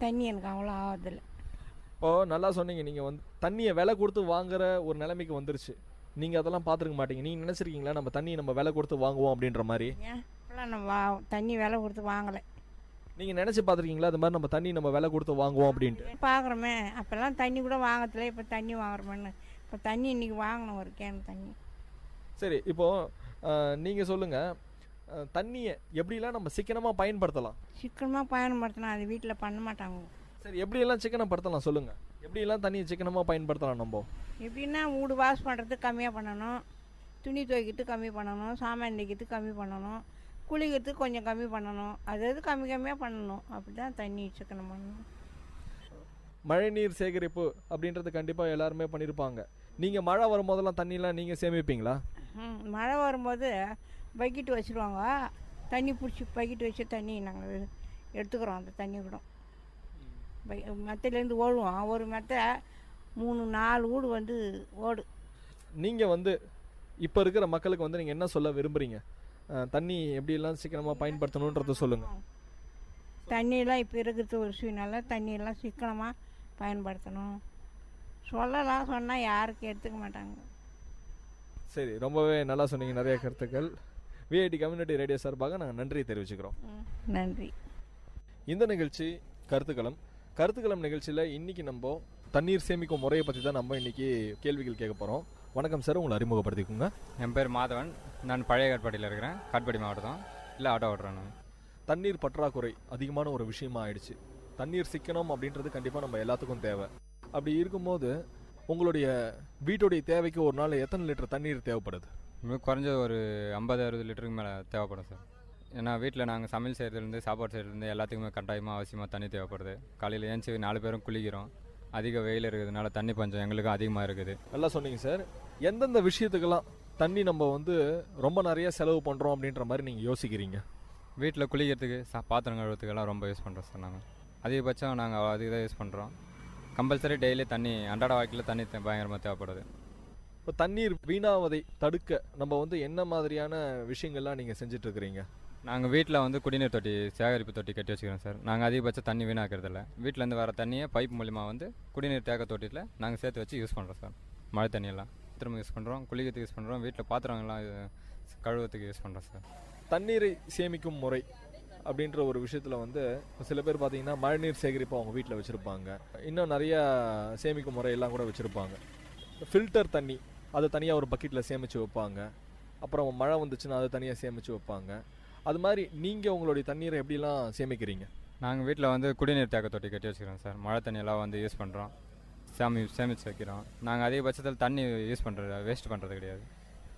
தண்ணி எனக்கு அவ்வளோ ஆகுதில்லை. இப்போது நல்லா சொன்னீங்க, நீங்கள் தண்ணியை விலை கொடுத்து வாங்குகிற ஒரு நிலைமைக்கு வந்துருச்சு. நீங்கள் அதெல்லாம் பார்த்துருக்க மாட்டீங்க. நீங்கள் நினச்சிருக்கீங்களா நம்ம தண்ணியை நம்ம விலை கொடுத்து வாங்குவோம் அப்படின்ற மாதிரி? இப்போலாம் நம்ம தண்ணி விலை கொடுத்து வாங்கலை. நீங்கள் நினச்சி பார்த்துருக்கீங்களா அது மாதிரி நம்ம தண்ணி நம்ம விலை கொடுத்து வாங்குவோம் அப்படின்ட்டு? பார்க்குறோமே. அப்போல்லாம் தண்ணி கூட வாங்கத்தில்லை, இப்போ தண்ணி வாங்குறோமேன்னு. இப்போ தண்ணி இன்றைக்கி வாங்கணும் ஒரு கேன் தண்ணி. சரி, இப்போது நீங்கள் சொல்லுங்கள், தண்ணியை எப்படிலாம் நம்ம சிக்கனமாக பயன்படுத்தலாம்? சிக்கனமாக பயன்படுத்தலாம், அது வீட்டில் பண்ண மாட்டாங்க. சரி, எப்படியெல்லாம் சிக்கனப்படுத்தலாம் சொல்லுங்கள். எப்படியெல்லாம் தண்ணியை சிக்கனமாக பயன்படுத்தலாம்? நம்ம எப்படின்னா வீடு வாஷ் பண்ணுறது கம்மியாக பண்ணணும், துணி துவைக்கிறது கம்மி பண்ணணும், சாமான் தேய்க்கிறது கம்மி பண்ணணும், குளிக்கிறதுக்கு கொஞ்சம் கம்மி பண்ணணும். அது கம்மியாக பண்ணணும். அப்படி தான் தண்ணி சிக்கனம் பண்ணணும். மழைநீர் சேகரிப்பு அப்படின்றது கண்டிப்பாக எல்லாருமே பண்ணியிருப்பாங்க. நீங்கள் மழை வரும்போதெல்லாம் தண்ணியெலாம் நீங்கள் சேமிப்பீங்களா? மழை வரும்போது பக்கெட்டு வச்சுருவாங்க. தண்ணி பிடிச்சி பக்கெட்டு வச்சு தண்ணி நாங்கள் எடுத்துக்கிறோம். அந்த தண்ணி கூட மெத்தையிலேருந்து ஓடுவோம். ஒரு மெத்தை 3-4 வீடு ஓடு. நீங்கள் இப்போ இருக்கிற மக்களுக்கு நீங்கள் என்ன சொல்ல விரும்புகிறீங்க? தண்ணி எப்படியெல்லாம் சிக்கனமாக பயன்படுத்தணுன்றத சொல்லுங்கள். தண்ணியெல்லாம் இப்போ இருக்கிறது ஒரு சூழ்நிலை. தண்ணியெல்லாம் சிக்கனமாக பயன்படுத்தணும் சொல்லலாம். சொன்னால் யாருக்கு எடுத்துக்க மாட்டாங்க. சரி, ரொம்பவே நல்லா சொன்னீங்க. நிறைய கருத்துக்கள். விஐடி கம்யூனிட்டி ரேடியோ சார்பாக நாங்கள் நன்றி தெரிவிச்சுக்கிறோம். நன்றி. இந்த நிகழ்ச்சி கருத்துக்களம் நிகழ்ச்சியில் இன்றைக்கி நம்ம தண்ணீர் சேமிக்கும் முறையை பற்றி தான் நம்ம இன்றைக்கி கேள்விகள் கேட்க போகிறோம். வணக்கம் சார், உங்களை அறிமுகப்படுத்திக்கோங்க. என் பேர் மாதவன். நான் பழைய காட்பாடியில் இருக்கிறேன். காட்பாடி மாவட்டம். இல்லை, ஆட்டோ ஓட்டுறேன் நான். தண்ணீர் பற்றாக்குறை அதிகமான ஒரு விஷயமா ஆயிடுச்சு. தண்ணீர் சிக்கனம் அப்படின்றது கண்டிப்பாக நம்ம எல்லாத்துக்கும் தேவை. அப்படி இருக்கும்போது உங்களுடைய வீட்டுடைய தேவைக்கு ஒரு நாள் எத்தனை லிட்டர் தண்ணீர் தேவைப்படுது? குறைஞ்ச ஒரு 50-60 லிட்டருக்கு மேலே தேவைப்படும் சார். ஏன்னா வீட்டில் நாங்கள் சமையல் செய்கிறதுலேருந்து சாப்பாடு செய்கிறதுலேருந்து எல்லாத்துக்குமே கட்டாயமாக அவசியமாக தண்ணி தேவைப்படுது. காலையில் ஏஞ்சி 4 பேரும் குளிக்கிறோம். அதிக வெயில் இருக்கிறதுனால தண்ணி பஞ்சம் எங்களுக்கும் அதிகமாக இருக்குது. நல்லா சொன்னீங்க சார். எந்தெந்த விஷயத்துக்கெல்லாம் தண்ணி நம்ம வந்து ரொம்ப நிறைய செலவு பண்ணுறோம் அப்படின்ற மாதிரி நீங்கள் யோசிக்கிறீங்க? வீட்டில் குளிக்கிறதுக்கு பாத்திரம் கழுவுறதுக்கெல்லாம் ரொம்ப யூஸ் பண்ணுறோம் சார். நாங்கள் அதிகபட்சம் நாங்கள் அதுக்கு தான் யூஸ் பண்ணுறோம். கம்பல்சரி டெய்லி தண்ணி அன்றாட வாழ்க்கையில் தண்ணி பயங்கரமாக தேவைப்படுது. இப்போ தண்ணீர் வீணாவதை தடுக்க நம்ம வந்து என்ன மாதிரியான விஷயங்கள்லாம் நீங்கள் செஞ்சிட்ருக்கிறீங்க? நாங்கள் வீட்டில் வந்து குடிநீர் தொட்டி, சேகரிப்பு தொட்டி கட்டி வச்சுக்கிறோம் சார். நாங்கள் அதிகபட்சம் தண்ணி வீணாக்கிறதில்ல. வீட்டிலேருந்து வர தண்ணியை பைப் மூலிமா வந்து குடிநீர் தேக்க தொட்டியில் நாங்கள் சேர்த்து வச்சு யூஸ் பண்ணுறோம் சார். மழை தண்ணியெல்லாம் திரும்ப யூஸ் பண்ணுறோம், குளிக்கிறதுக்கு யூஸ் பண்ணுறோம், வீட்டில் பாத்திரங்கள்லாம் கழுவுறதுக்கு யூஸ் பண்ணுறோம் சார். தண்ணீரை சேமிக்கும் முறை அப்படின்ற ஒரு விஷயத்தில் வந்து சில பேர் பார்த்தீங்கன்னா மழைநீர் சேகரிப்பு அவங்க வீட்டில் வச்சுருப்பாங்க. இன்னும் நிறையா சேமிக்கும் முறையெல்லாம் கூட வச்சுருப்பாங்க. ஃபில்டர் தண்ணி அதை தனியாக ஒரு பக்கெட்டில் சேமித்து வைப்பாங்க. அப்புறம் மழை வந்துச்சுன்னா அதை தனியாக சேமித்து வைப்பாங்க. அது மாதிரி நீங்கள் உங்களுடைய தண்ணீரை எப்படிலாம் சேமிக்கிறீங்க? நாங்கள் வீட்டில் வந்து குடிநீர் தேக்க தொட்டி கட்டி வச்சுக்கிறோம் சார். மழை தண்ணியெல்லாம் வந்து யூஸ் பண்ணுறோம், சேமித்து வைக்கிறோம். நாங்கள் அதிகபட்சத்தில் தண்ணி யூஸ் பண்ணுறது, வேஸ்ட் பண்ணுறது கிடையாது.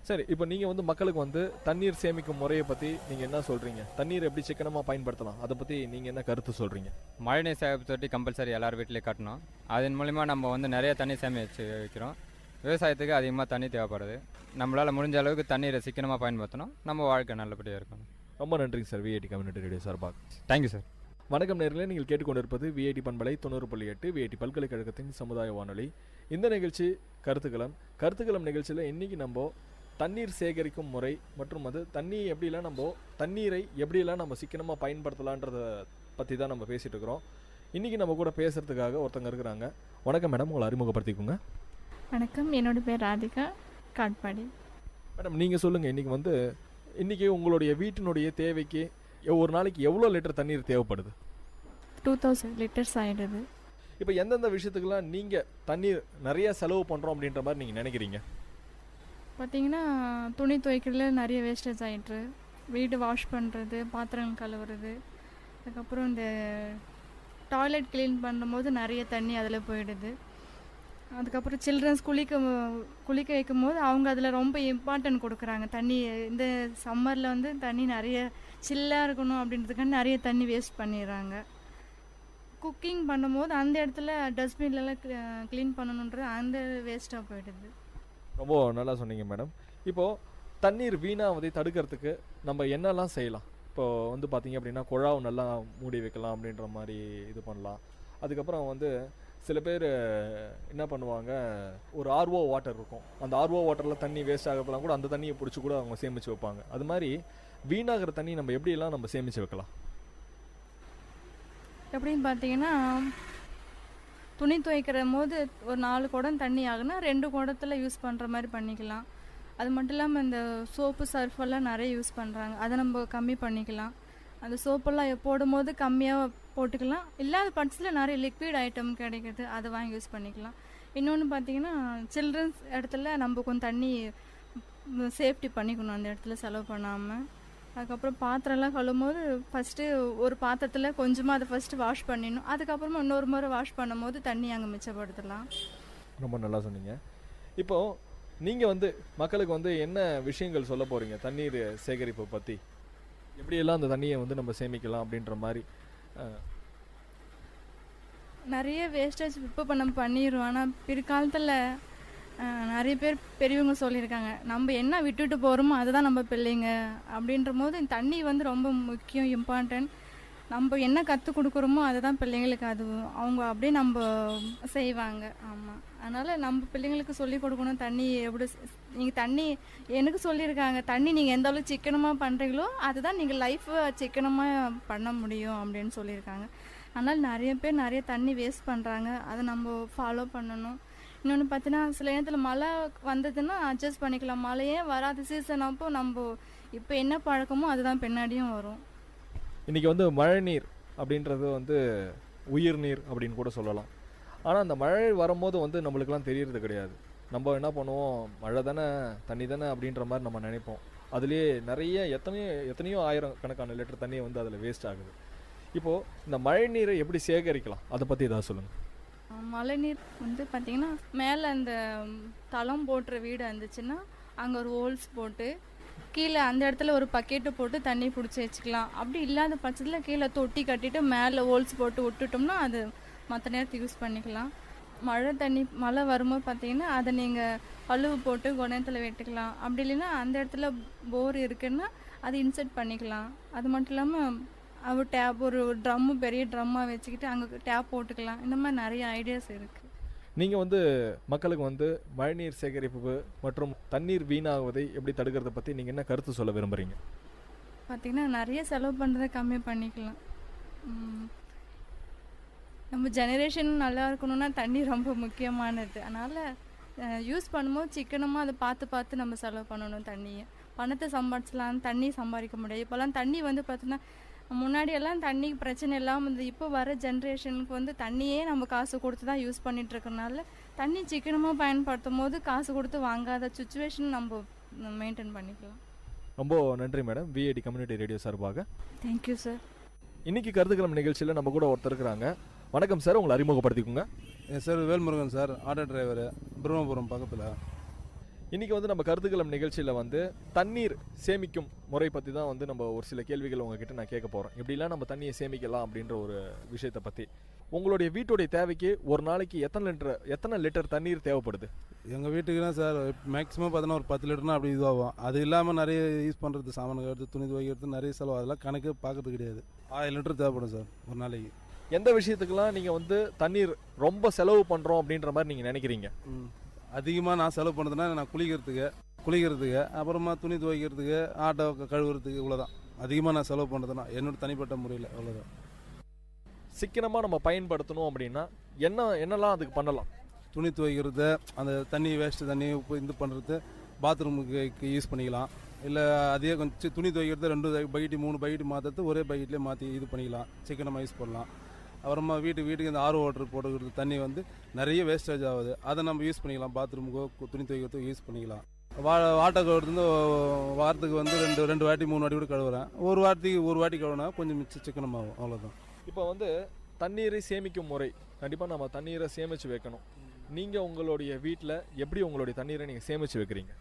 சரி, இப்போ நீங்கள் வந்து மக்களுக்கு வந்து தண்ணீர் சேமிக்கும் முறையை பற்றி நீங்கள் என்ன சொல்கிறீங்க? தண்ணீர் எப்படி சிக்கனமாக பயன்படுத்தலாம், அதை பற்றி நீங்கள் என்ன கருத்து சொல்கிறீங்க? மழைநீர் சேகரிப்பு தொட்டி கம்பல்சரி எல்லார் வீட்லேயும் கட்டணும். அதன் மூலிமா நம்ம வந்து நிறைய தண்ணி சேமித்து வைக்கிறோம். விவசாயத்துக்கு அதிகமாக தண்ணி தேவைப்படுது. நம்மளால் முடிஞ்ச அளவுக்கு தண்ணீரை சிக்கனமாக பயன்படுத்தணும். நம்ம வாழ்க்கை நல்லபடியாக இருக்கணும். ரொம்ப நன்றிங்க சார், விஐடி கம்யூனிட்டி ரேடியோ சார்பாக. Thank you sir. வணக்கம் நேயர்களே, நீங்கள் கேட்டுக்கொண்டிருப்பது விஐடி பண்பலை 90.8 விஐடி பல்கலைக்கழகத்தின் சமுதாய வானொலி. இந்த நிகழ்ச்சி கருத்துக்களம் நிகழ்ச்சியில் இன்றைக்கி நம்ம தண்ணீர் சேகரிக்கும் முறை மற்றும் அது தண்ணீரை எப்படியெல்லாம் நம்ம சிக்கனமாக பயன்படுத்தலான்றதை பற்றி தான் நம்ம பேசிகிட்டு இருக்கிறோம். இன்றைக்கி நம்ம கூட பேசுகிறதுக்காக ஒருத்தங்க இருக்கிறாங்க. வணக்கம் மேடம், உங்களை அறிமுகப்படுத்திக்கோங்க. வணக்கம், என்னோட பேர் ராதிகா, காட்பாடி. மேடம், நீங்கள் சொல்லுங்கள், இன்றைக்கி உங்களுடைய வீட்டினுடைய தேவைக்கு ஒரு நாளைக்கு எவ்வளோ லிட்டர் தண்ணீர் தேவைப்படுது? 2000 லிட்டர்ஸ் ஆகிடுது. இப்போ எந்தெந்த விஷயத்துக்கெல்லாம் நீங்கள் தண்ணீர் நிறைய செலவு பண்ணுறோம் அப்படின்ற மாதிரி நீங்கள் நினைக்கிறீங்க? பார்த்தீங்கன்னா துணி துவைக்கிறதுல நிறைய வேஸ்டேஜ் ஆகிட்டு, வீடு வாஷ் பண்ணுறது, பாத்திரங்கள் கழுவுறது, அதுக்கப்புறம் இந்த டாய்லெட் க்ளீன் பண்ணும்போது நிறைய தண்ணி அதில் போயிடுது. அதுக்கப்புறம் சில்ட்ரன்ஸ் குளிக்க வைக்கும் போது அவங்க அதில் ரொம்ப இம்பார்ட்டன்ட் கொடுக்குறாங்க. தண்ணி இந்த சம்மரில் வந்து தண்ணி நிறைய சில்லாக இருக்கணும் அப்படின்றதுக்காக நிறைய தண்ணி வேஸ்ட் பண்ணிடுறாங்க. குக்கிங் பண்ணும்போது அந்த இடத்துல டஸ்ட்பின்லலாம் க்ளீன் பண்ணணுன்றது அந்த வேஸ்ட்டாக போயிடுது. ரொம்ப நல்லா சொன்னீங்க மேடம். இப்போது தண்ணீர் வீணாவதை தடுக்கிறதுக்கு நம்ம என்னெல்லாம் செய்யலாம்? இப்போது வந்து பார்த்திங்க அப்படின்னா குழாவு நல்லா மூடி வைக்கலாம் அப்படின்ற மாதிரி இது பண்ணலாம். அதுக்கப்புறம் வந்து சில பேர் என்ன பண்ணுவாங்க, ஒரு ஆர்ஓ வாட்டர் இருக்கும், அந்த ஆர்ஓ வாட்டரில் தண்ணி வேஸ்ட் ஆகப்பெல்லாம் கூட அந்த தண்ணியை பிடிச்சி கூட அவங்க சேமித்து வைப்பாங்க. அது மாதிரி வீணாகிற தண்ணி நம்ம எப்படியெல்லாம் நம்ம சேமித்து வைக்கலாம்? எப்படின்னு பார்த்தீங்கன்னா, துணி துவைக்கிற போது ஒரு 4 குடம் தண்ணி ஆகுனா 2 குடத்தில் யூஸ் பண்ணுற மாதிரி பண்ணிக்கலாம். அது மட்டும் இல்லாமல் இந்த சோப்பு சர்ஃபெல்லாம் நிறைய யூஸ் பண்ணுறாங்க, அதை நம்ம கம்மி பண்ணிக்கலாம். அந்த சோப்பெல்லாம் போடும்போது கம்மியாக போட்டுக்கலாம். இல்லாத பட்சத்தில் நிறைய லிக்விட் ஐட்டம் கிடைக்கிது, அதை வாங்கி யூஸ் பண்ணிக்கலாம். இன்னொன்று பார்த்தீங்கன்னா, சில்ட்ரன்ஸ் இடத்துல நம்ம கொஞ்சம் தண்ணி சேஃப்டி பண்ணிக்கணும், அந்த இடத்துல செலவு பண்ணாமல். அதுக்கப்புறம் பாத்திரம்லாம் கழுவும் போது ஃபஸ்ட்டு ஒரு பாத்திரத்தில் கொஞ்சமாக அதை ஃபஸ்ட்டு வாஷ் பண்ணிடணும். அதுக்கப்புறமா இன்னொரு முறை வாஷ் பண்ணும் போது தண்ணி அங்கே மிச்சப்படுத்தலாம். ரொம்ப நல்லா சொன்னீங்க. இப்போது நீங்கள் வந்து மக்களுக்கு வந்து என்ன விஷயங்கள் சொல்ல போகிறீங்க தண்ணீர் சேகரிப்பை பற்றி? எப்படியெல்லாம் அந்த தண்ணியை வந்து நம்ம சேமிக்கலாம் அப்படின்ற மாதிரி? நிறைய வேஸ்டேஜ் இப்போ நம்ம பண்ணிடுவோம். ஆனால் பிற்காலத்தில் நிறைய பேர் பெரியவங்க சொல்லியிருக்காங்க, நம்ம என்ன விட்டுட்டு போகிறோமோ அதுதான் நம்ம பிள்ளைங்க அப்படின்ற போது தண்ணி வந்து ரொம்ப முக்கியம், இம்பார்ட்டன்ட். நம்ம என்ன கற்றுக் கொடுக்குறோமோ அதுதான் பிள்ளைங்களுக்கு, அது அவங்க அப்படியே நம்ம செய்வாங்க. ஆமாம், அதனால் நம்ம பிள்ளைங்களுக்கு சொல்லிக் கொடுக்கணும் தண்ணி எப்படி. நீங்கள் தண்ணி எனக்கு சொல்லியிருக்காங்க, தண்ணி நீங்கள் எந்த அளவுக்கு சிக்கனமாக பண்ணுறீங்களோ அதுதான் நீங்கள் லைஃப்பை சிக்கனமாக பண்ண முடியும் அப்படின்னு சொல்லியிருக்காங்க. அதனால் நிறைய பேர் நிறைய தண்ணி வேஸ்ட் பண்ணுறாங்க, அதை நம்ம ஃபாலோ பண்ணணும். இன்னொன்று பார்த்தீங்கன்னா, சில நேரத்தில் மழை வந்ததுன்னா அட்ஜஸ்ட் பண்ணிக்கலாம். மழையே வராத சீசன் அப்போ நம்ம இப்போ என்ன பழக்கமோ அதுதான் பின்னாடியும் வரும். இன்றைக்கி வந்து மழை நீர் அப்படின்றது வந்து உயிர் நீர் அப்படின்னு கூட சொல்லலாம். ஆனால் அந்த மழை வரும்போது வந்து நம்மளுக்கெல்லாம் தெரியறது கிடையாது. நம்ம என்ன பண்ணுவோம், மழை தானே தண்ணி தானே அப்படின்ற மாதிரி நம்ம நினைப்போம். அதுலேயே நிறைய எத்தனையோ ஆயிரக்கணக்கான லிட்டர் தண்ணியை வந்து அதில் வேஸ்ட் ஆகுது. இப்போது இந்த மழை நீரை எப்படி சேகரிக்கலாம், அதை பற்றி ஏதாவது சொல்லுங்கள். மழை நீர் வந்து பார்த்திங்கன்னா, மேலே அந்த தளம் போட்டுற வீடு இருந்துச்சுன்னா அங்கே ஒரு ஹோல்ஸ் போட்டு கீழே அந்த இடத்துல ஒரு பக்கெட்டு போட்டு தண்ணி பிடிச்சி வச்சுக்கலாம். அப்படி இல்லாத பட்சத்தில் கீழே தொட்டி கட்டிட்டு மேலே ஹோல்ஸ் போட்டு விட்டுட்டோம்னா அது மற்ற நேரத்துக்கு யூஸ் பண்ணிக்கலாம். மழை வரும்போது பார்த்தீங்கன்னா அதை நீங்கள் பழுவு போட்டு குணத்தில் வெட்டுக்கலாம். அப்படி இல்லைன்னா அந்த இடத்துல போர் இருக்குன்னா அதை இன்சர்ட் பண்ணிக்கலாம். அது மட்டும் இல்லாமல் டேப் ஒரு ட்ரம்மு பெரிய ட்ரம்மாக வச்சுக்கிட்டு அங்கே டேப் போட்டுக்கலாம். இந்த மாதிரி நிறைய ஐடியாஸ் இருக்குது. நீங்கள் மக்களுக்கு மழைநீர் சேகரிப்பு மற்றும் தண்ணீர் வீணாகுவதை எப்படி தடுக்கிறத பற்றி நீங்கள் என்ன கருத்து சொல்ல விரும்புகிறீங்க? பார்த்திங்கன்னா நிறைய செலவு பண்ணுறதை கம்மி பண்ணிக்கலாம். நம்ம ஜெனரேஷன் நல்லா இருக்கணும்னா தண்ணி ரொம்ப முக்கியமானது. அதனால் யூஸ் பண்ணும்போது சிக்கனமாக அதை பார்த்து நம்ம செலவு பண்ணணும். தண்ணியை பணத்தை சம்பாதிச்சலாம், தண்ணி சம்பாதிக்க முடியாது. இப்போல்லாம் தண்ணி பார்த்தீங்கன்னா முன்னாடியெல்லாம் தண்ணிக்கு பிரச்சனை இல்லாமல் இருந்தது. இப்போ வர ஜென்ரேஷனுக்கு தண்ணியே நம்ம காசு கொடுத்து தான் யூஸ் பண்ணிகிட்ருக்கனால தண்ணி சிக்கனமாக பயன்படுத்தும் போது காசு கொடுத்து வாங்காத சுச்சுவேஷன் நம்ம மெயின்டைன் பண்ணிக்கலாம். ரொம்ப நன்றி மேடம், விஐடி கம்யூனிட்டி ரேடியோ சார்பாக. Thank you sir. இன்றைக்கி கருத்துக்களம் நிகழ்ச்சியில் நம்ம கூட ஒருத்தர் இருக்கிறாங்க. வணக்கம் சார், உங்களை அறிமுகப்படுத்திக்கோங்க. Sir Velmurugan sir, auto driver, Brahmapuram பக்கத்தில். இன்றைக்கி நம்ம கருத்துக்களம் நிகழ்ச்சியில் தண்ணீர் சேமிக்கும் முறை பற்றி தான் நம்ம ஒரு சில கேள்விகள் உங்ககிட்ட நான் கேட்க போகிறேன். எப்படிலாம் நம்ம தண்ணியை சேமிக்கலாம் அப்படின்ற ஒரு விஷயத்தை பற்றி. உங்களுடைய வீட்டுடைய தேவைக்கு ஒரு நாளைக்கு எத்தனை லிட்டர் தண்ணீர் தேவைப்படுது? எங்கள் வீட்டுக்குனா சார் மேக்ஸிமம் பார்த்தீங்கன்னா ஒரு 10 லிட்டர்னா அப்படி இதுவாகும். அது இல்லாமல் நிறைய யூஸ் பண்ணுறது, சாமான்கள் எடுத்து துணி துவைக்கிறது நிறைய செலவு, அதெல்லாம் கணக்கு பார்க்கறது கிடையாது. 1000 லிட்டர் தேவைப்படும் சார் ஒரு நாளைக்கு. எந்த விஷயத்துக்கெல்லாம் நீங்கள் தண்ணீர் ரொம்ப செலவு பண்ணுறோம் அப்படின்ற மாதிரி நீங்கள் நினைக்கிறீங்க? அதிகமாக நான் செலவு பண்ணுறதுனா நான் குளிக்கிறதுக்கு அப்புறமா துணி துவைக்கிறதுக்கு, ஆட்டோ கழுவுறதுக்கு, இவ்வளோதான். அதிகமாக நான் செலவு பண்ணுறதுனா என்னோட தனிப்பட்ட முறையில் அவ்வளோதான். சிக்கனமாக நம்ம பயன்படுத்தணும் அப்படின்னா என்னெல்லாம் அதுக்கு பண்ணலாம்? துணி துவைக்கிறது, அந்த தண்ணி வேஸ்ட்டு தண்ணி இது பண்ணுறது, பாத்ரூமுக்கு யூஸ் பண்ணிக்கலாம். இல்லை அதே கொஞ்சம் துணி துவைக்கிறது 2 பக்கெட்டு 3 பக்கெட்டு மாற்றுறது ஒரே பக்கெட்லேயே மாற்றி இது பண்ணிக்கலாம், சிக்கனமாக யூஸ் பண்ணலாம். அப்புறமா வீட்டுக்கு இந்த ஆர்ஓ வாட்டர் போட்டுக்கிறது தண்ணி நிறைய வேஸ்டேஜ் ஆகுது, அதை நம்ம யூஸ் பண்ணிக்கலாம். பாத்ரூமுக்கோ துணி துவைக்கிறதுக்கோ யூஸ் பண்ணிக்கலாம். வாட்டர் கழுவுறது வாரத்துக்கு 2 வாட்டி 3 வாட்டி கூட கழுவுறேன். ஒரு வாட்டி கழுவுனா கொஞ்சம் மிச்சம் சிக்கனமாகும், அவ்வளோதான். இப்போ தண்ணீரை சேமிக்கும் முறை, கண்டிப்பாக நம்ம தண்ணீரை சேமித்து வைக்கணும். நீங்கள் உங்களுடைய வீட்டில் எப்படி உங்களுடைய தண்ணீரை நீங்கள் சேமித்து வைக்கிறீங்க?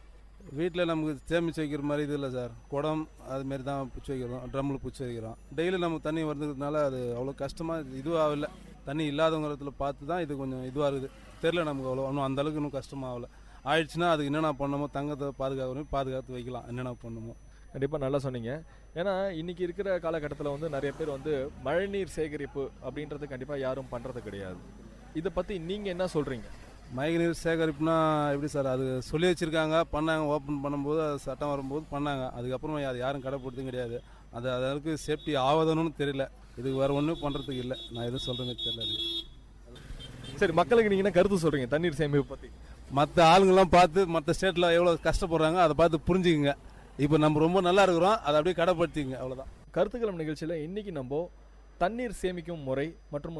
வீட்டில் நமக்கு சேமித்து வைக்கிற மாதிரி இது இல்லை சார். குடம் அதுமாரி தான் பிடிச்சி வைக்கிறோம், ட்ரம்மில் பிடிச்சி வைக்கிறோம். டெய்லி நமக்கு தண்ணி வரதுனால அது அவ்வளோ கஷ்டமாக இதுவாக இல்லை. தண்ணி இல்லாதவங்கிறதுல பார்த்து தான் இது கொஞ்சம் இதுவாக இருக்குது. தெரில நமக்கு அவ்வளோ ஒன்றும் அந்தளவுக்கு இன்னும் கஷ்டமாகல. ஆயிடுச்சுன்னா அதுக்கு என்னென்ன பண்ணணுமோ, தங்கத்தை பாதுகாத்து வைக்கலாம், என்னென்ன பண்ணணுமோ. கண்டிப்பாக நல்லா சொன்னீங்க. ஏன்னா இன்றைக்கி இருக்கிற காலகட்டத்தில் நிறைய பேர் மழைநீர் சேகரிப்பு அப்படின்றது கண்டிப்பாக யாரும் பண்ணுறது கிடையாது. இதை பற்றி நீங்கள் என்ன சொல்கிறீங்க? மழைநீர் சேகரிப்புனா எப்படி சார்? அது சொல்லி வச்சுருக்காங்க, பண்ணாங்க. ஓப்பன் பண்ணும்போது அது சட்டம் வரும்போது பண்ணாங்க. அதுக்கப்புறமா அது யாரும் கடைப்படுத்தும் கிடையாது. அதற்கு சேஃப்டி ஆகுதுன்னு தெரியல. இதுக்கு வேறு ஒன்றும் பண்ணுறதுக்கு இல்லை. நான் எதுவும் சொல்கிறேன்னு தெரியல. சரி, மக்களுக்கு நீங்கள் என்ன கருத்து சொல்கிறீங்க தண்ணீர் சேமிப்பு பற்றி? மற்ற ஆளுங்கெல்லாம் பார்த்து மற்ற ஸ்டேட்டில் எவ்வளோ கஷ்டப்படுறாங்க அதை பார்த்து புரிஞ்சுக்குங்க. இப்போ நம்ம ரொம்ப நல்லா இருக்கிறோம், அதை அப்படியே கடைப்படுத்திங்க, அவ்வளோதான். கருத்துக்களம் நிகழ்ச்சியில் இன்றைக்கி நம்ம தண்ணீர் சேமிக்கும் முறை மற்றும்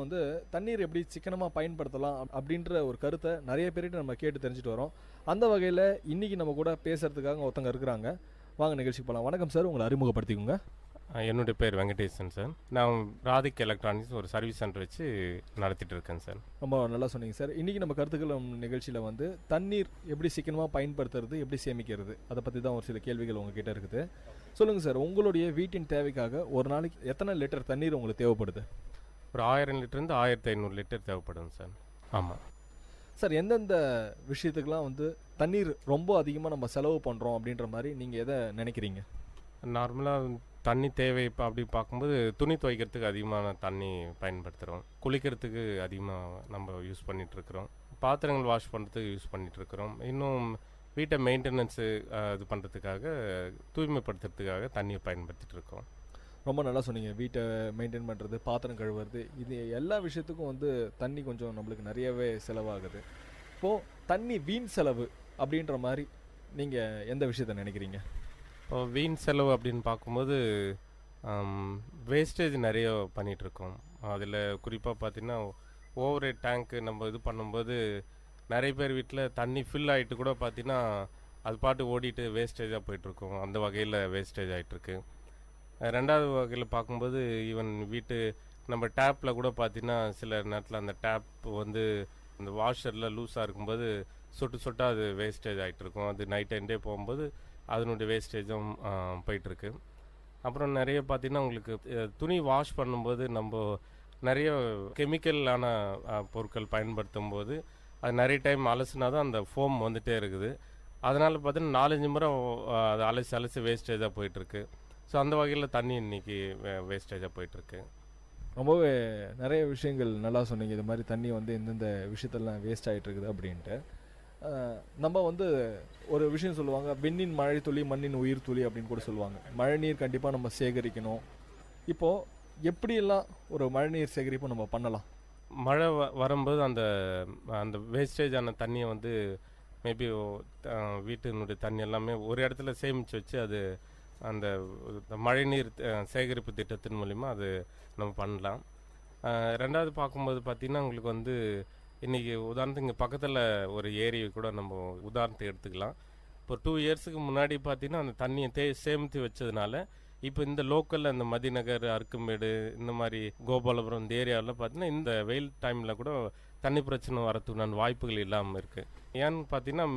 தண்ணீர் எப்படி சிக்கனமாக பயன்படுத்தலாம் அப்படின்ற ஒரு கருத்தை நிறைய பேர்கிட்ட நம்ம கேட்டு தெரிஞ்சுட்டு வரோம். அந்த வகையில் இன்றைக்கி நம்ம கூட பேசுகிறதுக்காக ஒருத்தங்க இருக்கிறாங்க. வாங்க நிகழ்ச்சிக்கு போகலாம். வணக்கம் சார், உங்களை அறிமுகப்படுத்திக்கோங்க. என்னுடைய பேர் வெங்கடேசன் சார். நான் ராதிக் எலக்ட்ரானிக்ஸ் ஒரு சர்வீஸ் சென்டர் வச்சு நடத்திட்டு இருக்கேன் சார். ரொம்ப நல்லா சொன்னீங்க சார். இன்றைக்கி நம்ம கருத்துக்களம் நிகழ்ச்சியில் தண்ணீர் எப்படி சிக்கனமாக பயன்படுத்துறது, எப்படி சேமிக்கிறது, அதை பற்றி தான் ஒரு சில கேள்விகள் உங்ககிட்ட இருக்குது. சொல்லுங்கள் சார், உங்களுடைய வீட்டின் தேவைக்காக ஒரு நாளைக்கு எத்தனை லிட்டர் தண்ணீர் உங்களுக்கு தேவைப்படுது? ஒரு 1000 லிட்டருந்து 1500 லிட்டர் தேவைப்படுங்க சார். ஆமாம் சார். எந்தெந்த விஷயத்துக்கெலாம் தண்ணீர் ரொம்ப அதிகமாக நம்ம செலவு பண்ணுறோம் அப்படின்ற மாதிரி நீங்கள் எதை நினைக்கிறீங்க? நார்மலாக தண்ணி தேவை இப்போ அப்படி பார்க்கும்போது துணி துவைக்கிறதுக்கு அதிகமான தண்ணி பயன்படுத்துகிறோம், குளிக்கிறதுக்கு அதிகமாக நம்ம யூஸ் பண்ணிகிட்ருக்குறோம், பாத்திரங்கள் வாஷ் பண்ணுறதுக்கு யூஸ் பண்ணிகிட்ருக்குறோம், இன்னும் வீட்டை மெயின்டெனன்ஸு இது பண்ணுறதுக்காக, தூய்மைப்படுத்துறதுக்காக தண்ணியை பயன்படுத்திகிட்டு இருக்கோம். ரொம்ப நல்லா சொன்னீங்க. வீட்டை மெயின்டைன் பண்ணுறது, பாத்திரம் கழுவுறது, இது எல்லா விஷயத்துக்கும் தண்ணி கொஞ்சம் நம்மளுக்கு நிறையவே செலவாகுது. இப்போது தண்ணி வீண் செலவு அப்படின்ற மாதிரி நீங்கள் எந்த விஷயத்த நினைக்கிறீங்க? இப்போ வீண் செலவு அப்படின்னு பார்க்கும்போது வேஸ்டேஜ் நிறைய பண்ணிகிட்ருக்கோம். அதில் குறிப்பாக பார்த்திங்கன்னா ஓவர் ஹெட் டேங்க்கு நம்ம இது பண்ணும்போது நிறைய பேர் வீட்டில் தண்ணி ஃபில் ஆகிட்டு கூட பார்த்திங்கன்னா அது பாட்டு ஓடிட்டு வேஸ்டேஜாக போயிட்டுருக்கோம். அந்த வகையில் வேஸ்டேஜ் ஆகிட்டுருக்கு. ரெண்டாவது வகையில் பார்க்கும்போது ஈவன் வீட்டு நம்ம டேப்பில் கூட பார்த்திங்கன்னா சில நேரத்தில் அந்த டேப் அந்த வாஷரில் லூஸாக இருக்கும்போது சொட்டு சொட்டாக அது வேஸ்டேஜ் ஆகிட்டுருக்கும். அது நைட் டைண்டே போகும்போது அதனுடைய வேஸ்டேஜும் போயிட்டுருக்கு. அப்புறம் நிறைய பார்த்திங்கன்னா உங்களுக்கு துணி வாஷ் பண்ணும்போது நம்ம நிறைய கெமிக்கலான பொருட்கள் பயன்படுத்தும் போது அது நிறைய டைம் அலசுனா தான் அந்த ஃபோம் வந்துகிட்டே இருக்குது. அதனால் பார்த்தீங்கன்னா 4-5 முறை அது அலசி வேஸ்டேஜாக போயிட்டுருக்கு. ஸோ அந்த வகையில் தண்ணி இன்றைக்கி வேஸ்டேஜாக போயிட்டுருக்கு. ரொம்பவே நிறைய விஷயங்கள் நல்லா சொன்னீங்க. இது மாதிரி தண்ணி வந்து எந்தெந்த விஷயத்தெல்லாம் வேஸ்ட் ஆகிட்டு இருக்குது அப்படின்ட்டு. நம்ம வந்து ஒரு விஷயம் சொல்லுவாங்க, விண்ணின் மழை துளி மண்ணின் உயிர் துளி அப்படின்னு கூட சொல்லுவாங்க. மழை நீர் கண்டிப்பாக நம்ம சேகரிக்கணும். இப்போது எப்படியெல்லாம் ஒரு மழைநீர் சேகரிப்பு நம்ம பண்ணலாம்? மழை வரும்போது அந்த அந்த வேஸ்டேஜான தண்ணியை வந்து மேபி வீட்டினுடைய தண்ணி எல்லாமே ஒரு இடத்துல சேமித்து வச்சு அது அந்த மழைநீர் சேகரிப்பு திட்டத்தின் மூலிமா அது நம்ம பண்ணலாம். ரெண்டாவது பார்க்கும்போது பார்த்திங்கன்னா உங்களுக்கு வந்து இன்றைக்கி உதாரணத்துக்கு இங்கே பக்கத்தில் ஒரு ஏரியை கூட நம்ம உதாரணத்துக்கு எடுத்துக்கலாம். இப்போ 2 இயர்ஸுக்கு முன்னாடி பார்த்திங்கன்னா அந்த தண்ணியை சேமித்து வச்சதுனால இப்போ இந்த லோக்கலில் இந்த மதிநகர், அருக்குமேடு, இந்த மாதிரி கோபாலபுரம் இந்த ஏரியாவில் பார்த்தீங்கன்னா இந்த வெயில் டைமில் கூட தண்ணி பிரச்சனை வரத்துக்கான வாய்ப்புகள் இல்லாமல் இருக்குது. ஏன்னு பார்த்தீங்கன்னா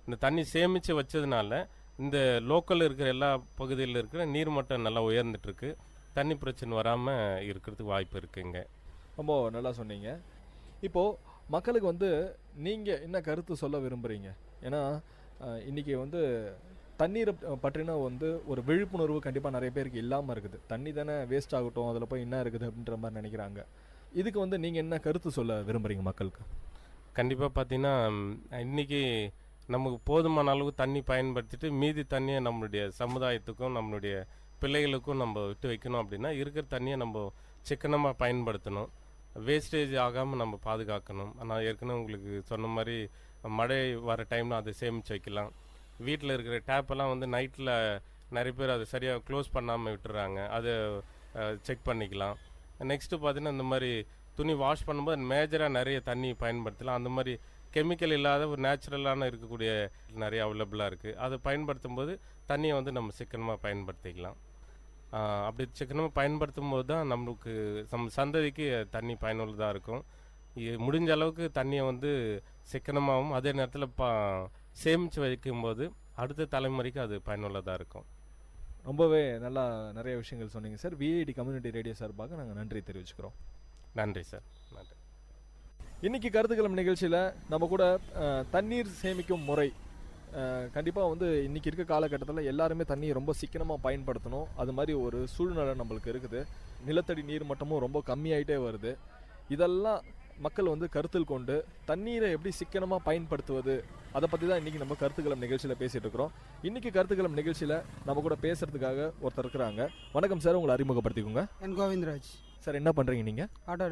இந்த தண்ணி சேமித்து வச்சதுனால இந்த லோக்கலில் இருக்கிற எல்லா பகுதியில் இருக்கிற நீர்மட்டம் நல்லா உயர்ந்துட்டுருக்கு. தண்ணி பிரச்சனை வராமல் இருக்கிறதுக்கு வாய்ப்பு இருக்குங்க. ரொம்ப நல்லா சொன்னீங்க. இப்போது மக்களுக்கு வந்து நீங்கள் என்ன கருத்து சொல்ல விரும்புகிறீங்க? ஏன்னா இன்றைக்கி வந்து தண்ணீரை பற்றின வந்து ஒரு விழிப்புணர்வு கண்டிப்பாக நிறைய பேருக்கு இல்லாமல் இருக்குது. தண்ணி தானே வேஸ்ட் ஆகட்டும், அதில் போய் என்ன இருக்குது அப்படின்ற மாதிரி நினைக்கிறாங்க. இதுக்கு வந்து நீங்கள் என்ன கருத்து சொல்ல விரும்புகிறீங்க மக்களுக்கு? கண்டிப்பாக பார்த்தீங்கன்னா இன்றைக்கி நமக்கு போதுமான அளவு தண்ணி பயன்படுத்திட்டு மீதி தண்ணியை நம்மளுடைய சமுதாயத்துக்கும் நம்மளுடைய பிள்ளைகளுக்கும் நம்ம விட்டு வைக்கணும். அப்படின்னா இருக்கிற தண்ணியை நம்ம சிக்கனமாக பயன்படுத்தணும், வேஸ்டேஜ் ஆகாமல் நம்ம பாதுகாக்கணும். நான் ஏற்கனவே உங்களுக்கு சொன்ன மாதிரி மழை வர டைமில் அதை சேமித்து வைக்கலாம். வீட்டில் இருக்கிற டேப்பெல்லாம் வந்து நைட்டில் நிறைய பேர் அதை சரியாக க்ளோஸ் பண்ணாமல் விட்டுறாங்க, அதை செக் பண்ணிக்கலாம். நெக்ஸ்ட்டு பார்த்தீங்கன்னா இந்த மாதிரி துணி வாஷ் பண்ணும்போது மேஜராக நிறைய தண்ணி பயன்படுத்தலாம். அந்த மாதிரி கெமிக்கல் இல்லாத ஒரு நேச்சுரலான இருக்கக்கூடிய நிறைய அவைலபிளாக இருக்குது. அதை பயன்படுத்தும் போது தண்ணியை வந்து நம்ம சிக்கனமாக பயன்படுத்திக்கலாம். அப்படி சிக்கனமாக பயன்படுத்தும் போது தான் நம்மளுக்கு நம்ம சந்ததிக்கு தண்ணி பயனுள்ளதாக இருக்கும். முடிஞ்ச அளவுக்கு தண்ணியை வந்து சிக்கனமாகவும் அதே நேரத்தில் சேமித்து வைக்கும்போது அடுத்த தலைமுறைக்கு அது பயனுள்ளதாக இருக்கும். ரொம்பவே நல்லா நிறைய விஷயங்கள் சொன்னீங்க சார். விஐடி கம்யூனிட்டி ரேடியோ சார்பாக நாங்கள் நன்றி தெரிவிச்சுக்கிறோம். நன்றி சார், நன்றி. இன்றைக்கி கருத்துக்களம் நிகழ்ச்சியில் நம்ம கூட தண்ணீர் சேமிக்கும் முறை கண்டிப்பாக வந்து இன்றைக்கி இருக்க காலகட்டத்தில் எல்லாருமே தண்ணியை ரொம்ப சிக்கனமாக பயன்படுத்தணும். அது மாதிரி ஒரு சூழ்நிலை நம்மளுக்கு இருக்குது. நிலத்தடி நீர் மட்டமும் ரொம்ப கம்மியாயிட்டே வருது. இதெல்லாம் மக்கள் வந்து கருத்தில் கொண்டு தண்ணீரை எப்படி சிக்கனமாக பயன்படுத்துவது, அதை பற்றி தான் இன்றைக்கி நம்ம கருத்துக்களம் நிகழ்ச்சியில் பேசிகிட்டு இருக்கிறோம். இன்றைக்கி கருத்துக்களம் நிகழ்ச்சியில் நம்ம கூட பேசுகிறதுக்காக ஒருத்தர் இருக்கிறாங்க. வணக்கம் சார், உங்களை அறிமுகப்படுத்திக்கோங்க. என் கோவிந்தராஜ் சார். என்ன பண்ணுறீங்க நீங்கள்? ஆட்டோ.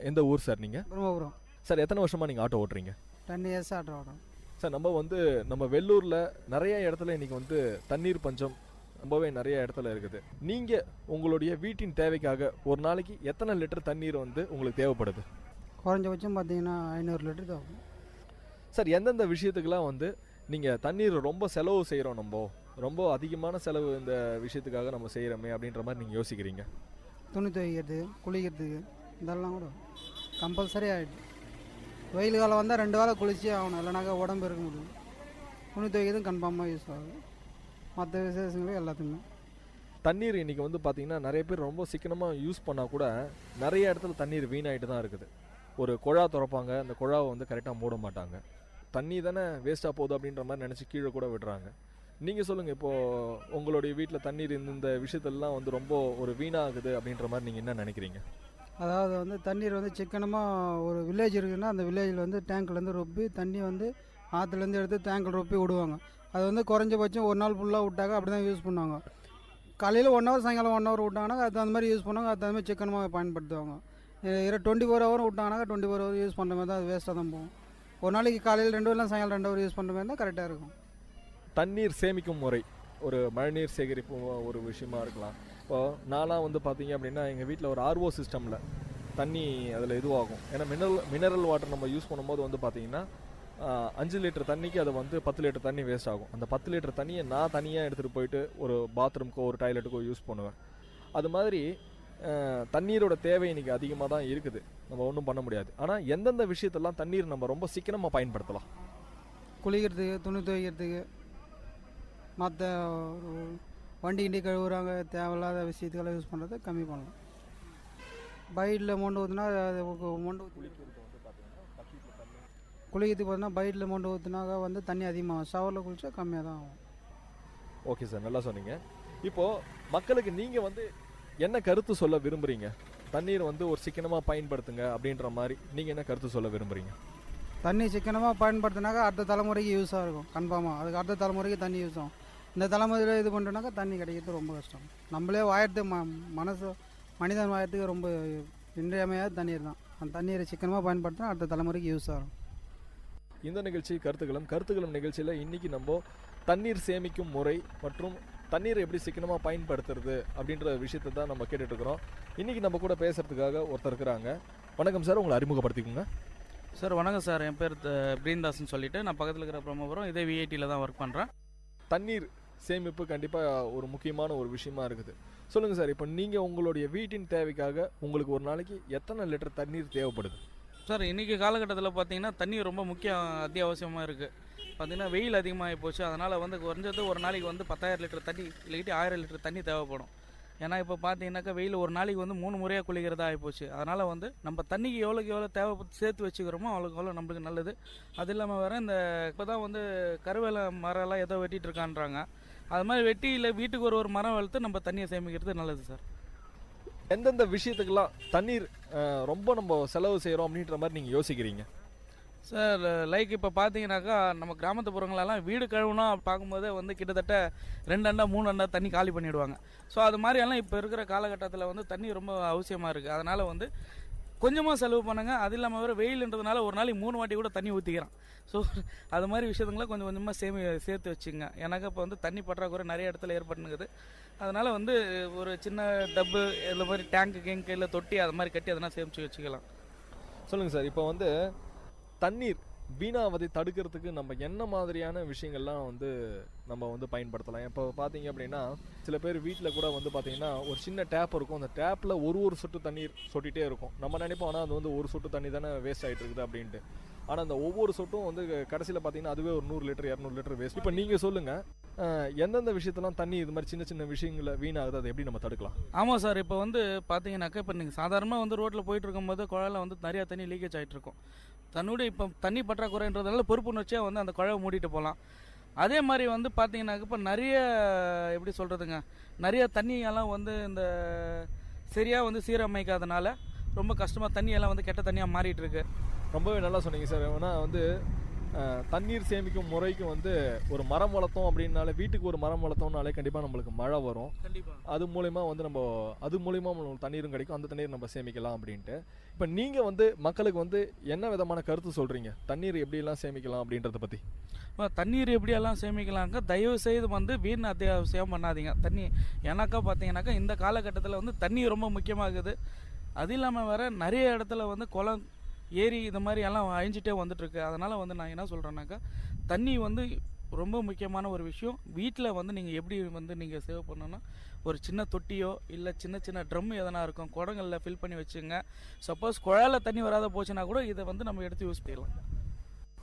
எந்த ஊர் சார் நீங்கள்? பிரம்மபுரம். சார், எத்தனை வருஷமாக நீங்கள் ஆட்டோ ஓட்டுறீங்க? 10 இயர்ஸ் ஆட்டோ ஓட்டுறோம் சார். நம்ம வெள்ளூரில் நிறைய இடத்துல இன்றைக்கி வந்து தண்ணீர் பஞ்சம் ரொம்பவே நிறைய இடத்துல இருக்குது. நீங்கள் உங்களுடைய வீட்டின் தேவைக்காக ஒரு நாளைக்கு எத்தனை லிட்டர் தண்ணீர் வந்து உங்களுக்கு தேவைப்படுது? குறைஞ்சபட்சம் பார்த்தீங்கன்னா 500 லிட்டர் தேவைப்படும் சார். எந்தெந்த விஷயத்துக்கெல்லாம் வந்து நீங்கள் தண்ணீர் ரொம்ப செலவு செய்கிறோம், நம்ம ரொம்ப அதிகமான செலவு இந்த விஷயத்துக்காக நம்ம செய்கிறோமே அப்படின்ற மாதிரி நீங்கள் யோசிக்கிறீங்க? துணி துவைக்கிறதுக்கு, குளிக்கிறதுக்கு, இதெல்லாம் கூட கம்பல்சரி ஆகிடுது. வெயில் காலம் வந்தால் 2 வேளை குளிச்சே ஆகணும், இல்லைனாக்கா உடம்பு இருக்க முடியும். துணி துவைக்கிறதும் கன்ஃபார்மாக யூஸ் ஆகுது. மற்ற விசேஷங்களும் எல்லாத்துக்குமே தண்ணீர் இன்றைக்கி வந்து பார்த்திங்கன்னா நிறைய பேர் ரொம்ப சிக்கனமாக யூஸ் பண்ணால் கூட நிறைய இடத்துல தண்ணீர் வீணாகிட்டு தான் இருக்குது. ஒரு குழா திறப்பாங்க, அந்த குழாவை வந்து கரெக்டாக மூட மாட்டாங்க. தண்ணி தானே வேஸ்ட்டாக போகுது அப்படின்ற மாதிரி நினச்சி கீழே கூட விடுறாங்க. நீங்கள் சொல்லுங்கள், இப்போது உங்களுடைய வீட்டில் தண்ணீர் இந்த விஷயத்தெல்லாம் வந்து ரொம்ப ஒரு வீணாகுது அப்படின்ற மாதிரி நீங்கள் என்ன நினைக்கிறீங்க? அதாவது வந்து தண்ணீர் வந்து சிக்கனமாக ஒரு வில்லேஜ் இருக்குதுன்னா அந்த வில்லேஜில் வந்து டேங்க்லேருந்து ரொப்பி தண்ணி வந்து ஆற்றுலேருந்து எடுத்து டேங்கில் ரொப்பி விடுவாங்க. அது வந்து குறைஞ்சபட்சம் ஒரு நாள் ஃபுல்லாக விட்டாங்க, அப்படி தான் யூஸ் பண்ணுவாங்க. காலையில் 1 ஹவர், சாயங்காலம் 1 ஹவர் விட்டாங்கன்னா அது அந்த மாதிரி யூஸ் பண்ணுவாங்க. அது அந்த மாதிரி சிக்கனமாக பயன்படுத்துவாங்க. 24 ஹவர் விட்டாங்கன்னா 24 ஹவர் யூஸ் பண்ணுற மாதிரி தான், அது வேஸ்ட்டாக தான் போகும். ஒரு நாளைக்கு காலையில் 2 ஹவர், சாயங்காலம் 2 ஹவர் யூஸ் பண்ணுற மாதிரி தான் கரெக்டாக இருக்கும். தண்ணீர் சேமிக்கும் முறை ஒரு மழைநீர் சேகரிப்பு ஒரு விஷயமா இருக்கலாம். இப்போது நான்லாம் வந்து பார்த்தீங்க அப்படின்னா எங்கள் வீட்டில் ஒரு ஆர்ஓ சிஸ்டமில் தண்ணி அதில் இதுவாகும். ஏன்னா மினரல் வாட்டர் நம்ம யூஸ் பண்ணும்போது வந்து பார்த்திங்கன்னா 5 லிட்டர் தண்ணிக்கு அது வந்து 10 லிட்டர் தண்ணி வேஸ்ட் ஆகும். அந்த 10 லிட்டர் தண்ணியை நான் தனியாக எடுத்துகிட்டு போயிட்டு ஒரு பாத்ரூம்க்கோ ஒரு டாய்லெட்டுக்கோ யூஸ் பண்ணுவேன். அது மாதிரி தண்ணீரோட தேவை இன்றைக்கி அதிகமாக தான் இருக்குது, நம்ம ஒன்றும் பண்ண முடியாது. ஆனால் எந்தெந்த விஷயத்தெல்லாம் தண்ணீர் நம்ம ரொம்ப சிக்கனமாக பயன்படுத்தலாம்? குளிக்கிறதுக்கு, துணி துவைக்கிறதுக்கு, மற்ற வண்டி கிண்டி கழுவுறாங்க, தேவையில்லாத விஷயத்துக்கெல்லாம் யூஸ் பண்ணுறதை கம்மி பண்ணலாம். பைட்டில் மொண்டு ஊற்றுனா மொண்டு குளிக்கிறதுக்கு பார்த்தீங்கன்னா பைட்டில் மொண்டு ஊற்றுனாக்கா வந்து தண்ணி அதிகமாகும். ஷவரில் குளிச்சா கம்மியாக தான் ஆகும். ஓகே சார், நல்லா சொன்னீங்க. இப்போது மக்களுக்கு நீங்கள் வந்து என்ன கருத்து சொல்ல விரும்புகிறீங்க? தண்ணீர் வந்து ஒரு சிக்கனமாக பயன்படுத்துங்க அப்படின்ற மாதிரி நீங்கள் என்ன கருத்து சொல்ல விரும்புகிறீங்க? தண்ணி சிக்கனமாக பயன்படுத்தினாக்கா அடுத்த தலைமுறைக்கு யூஸாக இருக்கும். கன்ஃபார்மாக அதுக்கு அடுத்த தலைமுறைக்கு தண்ணி யூஸ் ஆகும். இந்த தலைமுறையில் இது பண்ணுறோன்னாக்கா தண்ணி கிடைக்கிறது ரொம்ப கஷ்டம். நம்மளே வாயத்து மனசு மனிதன் வாயத்துக்கு ரொம்ப இன்றியமையாத தண்ணீர் தான். அந்த தண்ணீரை சிக்கனமாக பயன்படுத்தினா அடுத்த தலைமுறைக்கு யூஸ் ஆகும். இந்த நிகழ்ச்சி கருத்துக்களும் நிகழ்ச்சியில் இன்றைக்கி நம்ம தண்ணீர் சேமிக்கும் முறை மற்றும் தண்ணீரை எப்படி சிக்கனமாக பயன்படுத்துறது அப்படின்ற விஷயத்தை தான் நம்ம கேட்டுட்ருக்குறோம். இன்றைக்கி நம்ம கூட பேசுகிறதுக்காக ஒருத்தர் இருக்கிறாங்க. வணக்கம் சார், உங்களை அறிமுகப்படுத்திக்கோங்க. சார் வணக்கம் சார், என் பேர் பிரீன்தாஸ்ன்னு சொல்லிட்டு நான் பக்கத்தில் இருக்கிற பிரம்மபுரம் இதே விஐடியில் தான் ஒர்க் பண்ணுறேன். தண்ணீர் சேமிப்பு கண்டிப்பாக ஒரு முக்கியமான ஒரு விஷயமா இருக்குது. சொல்லுங்கள் சார், இப்போ நீங்கள் உங்களுடைய வீட்டின் தேவைக்காக உங்களுக்கு ஒரு நாளைக்கு எத்தனை லிட்டர் தண்ணீர் தேவைப்படுது? சார் இன்றைக்கி காலகட்டத்தில் பார்த்தீங்கன்னா தண்ணி ரொம்ப அத்தியாவசியமாக இருக்குது. பார்த்திங்கன்னா வெயில் அதிகமாகி போச்சு. அதனால் வந்து குறைஞ்சது ஒரு நாளைக்கு வந்து 10,000 லிட்டர் தண்ணி இல்லைக்கிட்டு 1000 லிட்டர் தண்ணி தேவைப்படும். ஏன்னா இப்போ பார்த்தீங்கன்னாக்கா வெயில் ஒரு நாளைக்கு வந்து 3 முறையாக குளிக்கிறதா ஆகிப்போச்சு. அதனால் வந்து நம்ம தண்ணிக்கு எவ்வளோ தேவை சேர்த்து வச்சுக்கிறோமோ அவ்வளோக்கு நம்மளுக்கு நல்லது. அது இல்லாமல் வேறு இந்த இப்போ தான் வந்து கருவேல மரம்லாம் ஏதோ வெட்டிகிட்டு இருக்கான்றாங்க. அது மாதிரி வெட்டி இல்லை வீட்டுக்கு ஒரு மரம் வளர்த்து நம்ம தண்ணியை சேமிக்கிறது நல்லது சார். எந்தெந்த விஷயத்துக்கெல்லாம் தண்ணீர் ரொம்ப நம்ம செலவு செய்கிறோம் அப்படின்ற மாதிரி நீங்கள் யோசிக்கிறீங்க? சார் லைக் இப்போ பார்த்தீங்கன்னாக்கா நம்ம கிராமத்துப்புறங்களெல்லாம் வீடு கழுவுனா பார்க்கும்போதே வந்து கிட்டத்தட்ட 2 அண்டா 3 அண்டா தண்ணி காலி பண்ணிவிடுவாங்க. ஸோ அது மாதிரியெல்லாம் இப்போ இருக்கிற காலகட்டத்தில் வந்து தண்ணி ரொம்ப அவசியமாக இருக்குது. அதனால் வந்து கொஞ்சமாக செலவு பண்ணுங்க. அது இல்லாமல் வேறு வெயில்ன்றதுனால ஒரு நாளைக்கு 3 வாட்டி கூட தண்ணி ஊற்றிக்கிறான். ஸோ அது மாதிரி விஷயத்துங்களை கொஞ்சம் கொஞ்சமாக சேர்த்து வச்சுங்க. எனக்கு இப்போ வந்து தண்ணி பற்றாக்குறை நிறைய இடத்துல ஏற்பட்டுனுக்குது. அதனால் வந்து ஒரு சின்ன டப்பு இல்லை மாதிரி டேங்க்கு இல்லை தொட்டி அது மாதிரி கட்டி அதெல்லாம் சேமித்து வச்சுக்கலாம். சொல்லுங்கள் சார், இப்போ வந்து தண்ணீர் வீணாவதை தடுக்கிறதுக்கு நம்ம என்ன மாதிரியான விஷயங்கள்லாம் வந்து நம்ம வந்து பயன்படுத்தலாம்? இப்போ பார்த்தீங்க அப்படின்னா சில பேர் வீட்டில் கூட வந்து பார்த்தீங்கன்னா ஒரு சின்ன டேப் இருக்கும். அந்த டேப்பில் ஒரு சொட்டு தண்ணீர் சொட்டிகிட்டே இருக்கும். நம்ம நினைப்போம் ஆனால் அது வந்து ஒரு சொட்டு தண்ணி தானே வேஸ்ட் ஆகிட்டு இருக்குது அப்படின்ட்டு. ஆனால் அந்த ஒவ்வொரு சொட்டும் வந்து கடைசியில் பார்த்தீங்கன்னா அதுவே ஒரு 100 லிட்டர் 200 லிட்டர் வேஸ்ட். இப்போ நீங்கள் சொல்லுங்கள், எந்தெந்த விஷயத்தெல்லாம் தண்ணி இது மாதிரி சின்ன சின்ன விஷயங்களை வீணாகுது அதை எப்படி நம்ம தடுக்கலாம்? ஆமாம் சார், இப்போ வந்து பார்த்தீங்கன்னாக்கா இப்போ நீங்கள் சாதாரணமாக வந்து ரோட்டில் போயிட்டு இருக்கும்போது குழாயில் வந்து நிறையா தண்ணி லீக்கேஜ் ஆகிட்டு இருக்கும். தன்னுடைய இப்போ தண்ணி பற்றாக்குறைன்றதுனால பொறுப்புணர்ச்சியாக வந்து அந்த குழாவை மூடிட்டு போகலாம். அதே மாதிரி வந்து பார்த்தீங்கன்னாக்க இப்போ நிறைய எப்படி சொல்கிறதுங்க, நிறைய தண்ணியெல்லாம் வந்து இந்த சரியாக வந்து சீரமைக்காதனால ரொம்ப கஷ்டமாக தண்ணியெல்லாம் வந்து கெட்ட தண்ணியாக மாறிட்டு இருக்கு. ரொம்பவே நல்லா சொன்னீங்க சார். ஏன்னா வந்து தண்ணீர் சேமிக்கும் முறைக்கு வந்து ஒரு மரம் வளர்த்தோம் அப்படின்னாலே வீட்டுக்கு ஒரு மரம் வளர்த்தோம்னாலே கண்டிப்பாக நம்மளுக்கு மழை வரும். அது மூலிமா வந்து அது மூலிமா நம்மளுக்கு தண்ணீரும் கிடைக்கும். அந்த தண்ணீர் நம்ம சேமிக்கலாம் அப்படின்ட்டு. இப்போ நீங்கள் வந்து மக்களுக்கு வந்து என்ன விதமான கருத்து சொல்கிறீங்க தண்ணீர் எப்படியெல்லாம் சேமிக்கலாம் அப்படின்றத பற்றி? தண்ணீர் எப்படியெல்லாம் சேமிக்கலாங்க, தயவு செய்து வந்து வீண் அத்தியாவசியம் பண்ணாதீங்க தண்ணி. ஏன்னாக்கா பார்த்தீங்கன்னாக்கா இந்த காலகட்டத்தில் வந்து தண்ணி ரொம்ப முக்கியமாகுது. அது இல்லாமல் வேறு நிறைய இடத்துல வந்து குளம் ஏரி இது மாதிரி எல்லாம் அழிஞ்சிட்டே வந்துட்டுருக்கு. அதனால் வந்து நான் என்ன சொல்கிறேன்னாக்கா தண்ணி வந்து ரொம்ப முக்கியமான ஒரு விஷயம். வீட்டில் வந்து நீங்கள் எப்படி வந்து நீங்கள் சேவ் பண்ணணும்னா ஒரு சின்ன தொட்டியோ இல்லை சின்ன சின்ன ட்ரம் எதனா இருக்கும் குடங்களில் ஃபில் பண்ணி வச்சுங்க. சப்போஸ் குழாயில் தண்ணி வராத போச்சுன்னா கூட இதை வந்து நம்ம எடுத்து யூஸ் பண்ணிடலாம்.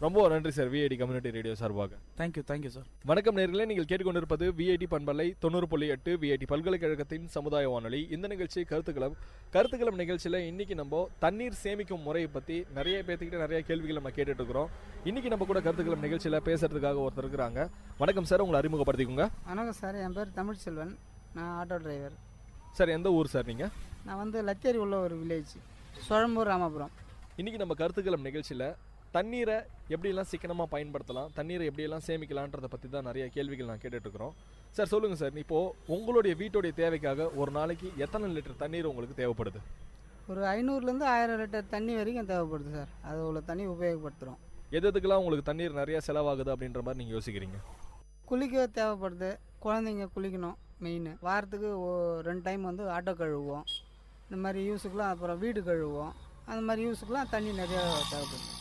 ரொம்ப நன்றி சார், விஐடி கம்யூனிட்டி ரேடியோ சார்பாக. Thank you sir. வணக்கம் நேயர்களே, நீங்கள் கேட்டுக்கொண்டிருப்பது விஐடி பண்பலை 90.8 விஐடி பல்கலைக்கழகத்தின் சமுதாய வானொலி. இந்த நிகழ்ச்சி கருத்துக்களம் நிகழ்ச்சியில் இன்றைக்கி நம்ம தண்ணீர் சேமிக்கும் முறையை பற்றி நிறைய பேர்த்துக்கிட்ட நிறைய கேள்விகள் நம்ம கேட்டுட்டு இருக்கிறோம். இன்றைக்கி நம்ம கூட கருத்துக்களம் நிகழ்ச்சியில் பேசுறதுக்காக ஒருத்தர் இருக்கிறாங்க. வணக்கம் சார், உங்களை அறிமுகப்படுத்திக்கோங்க. வணக்கம் சார், என் பேர் தமிழ்செல்வன், நான் ஆட்டோ டிரைவர். சார் எந்த ஊர் சார் நீங்கள்? நான் வந்து லத்தேரி உள்ள ஒரு வில்லேஜ், சோழம்பூர் ராமபுரம். இன்றைக்கி நம்ம கருத்துக்களம் நிகழ்ச்சியில் தண்ணீரை எப்படியெல்லாம் சிக்கனமாக பயன்படுத்தலாம், தண்ணீரை எப்படியெல்லாம் சேமிக்கலான்றதை பற்றி தான் நிறைய கேள்விகள் நான் கேட்டுட்ருக்குறோம். சார் சொல்லுங்கள் சார், இப்போது உங்களுடைய வீட்டுடைய தேவைக்காக ஒரு நாளைக்கு எத்தனை லிட்டர் தண்ணீர் உங்களுக்கு தேவைப்படுது? ஒரு 500லேருந்து 1000 லிட்டர் தண்ணி வரைக்கும் தேவைப்படுது சார். அது உள்ள தண்ணி உபயோகப்படுத்துகிறோம். எதுக்கெல்லாம் உங்களுக்கு தண்ணீர் நிறையா செலவாகுது அப்படின்ற மாதிரி நீங்கள் யோசிக்கிறீங்க? குளிக்க தேவைப்படுது, குழந்தைங்க குளிக்கணும் மெயின். வாரத்துக்கு 2 டைம் வந்து ஆட்டோ கழுவுவோம், இந்த மாதிரி யூஸுக்கெலாம். அப்புறம் வீடு கழுவுவோம், அந்த மாதிரி யூஸுக்கெலாம் தண்ணி நிறையா தேவைப்படுது.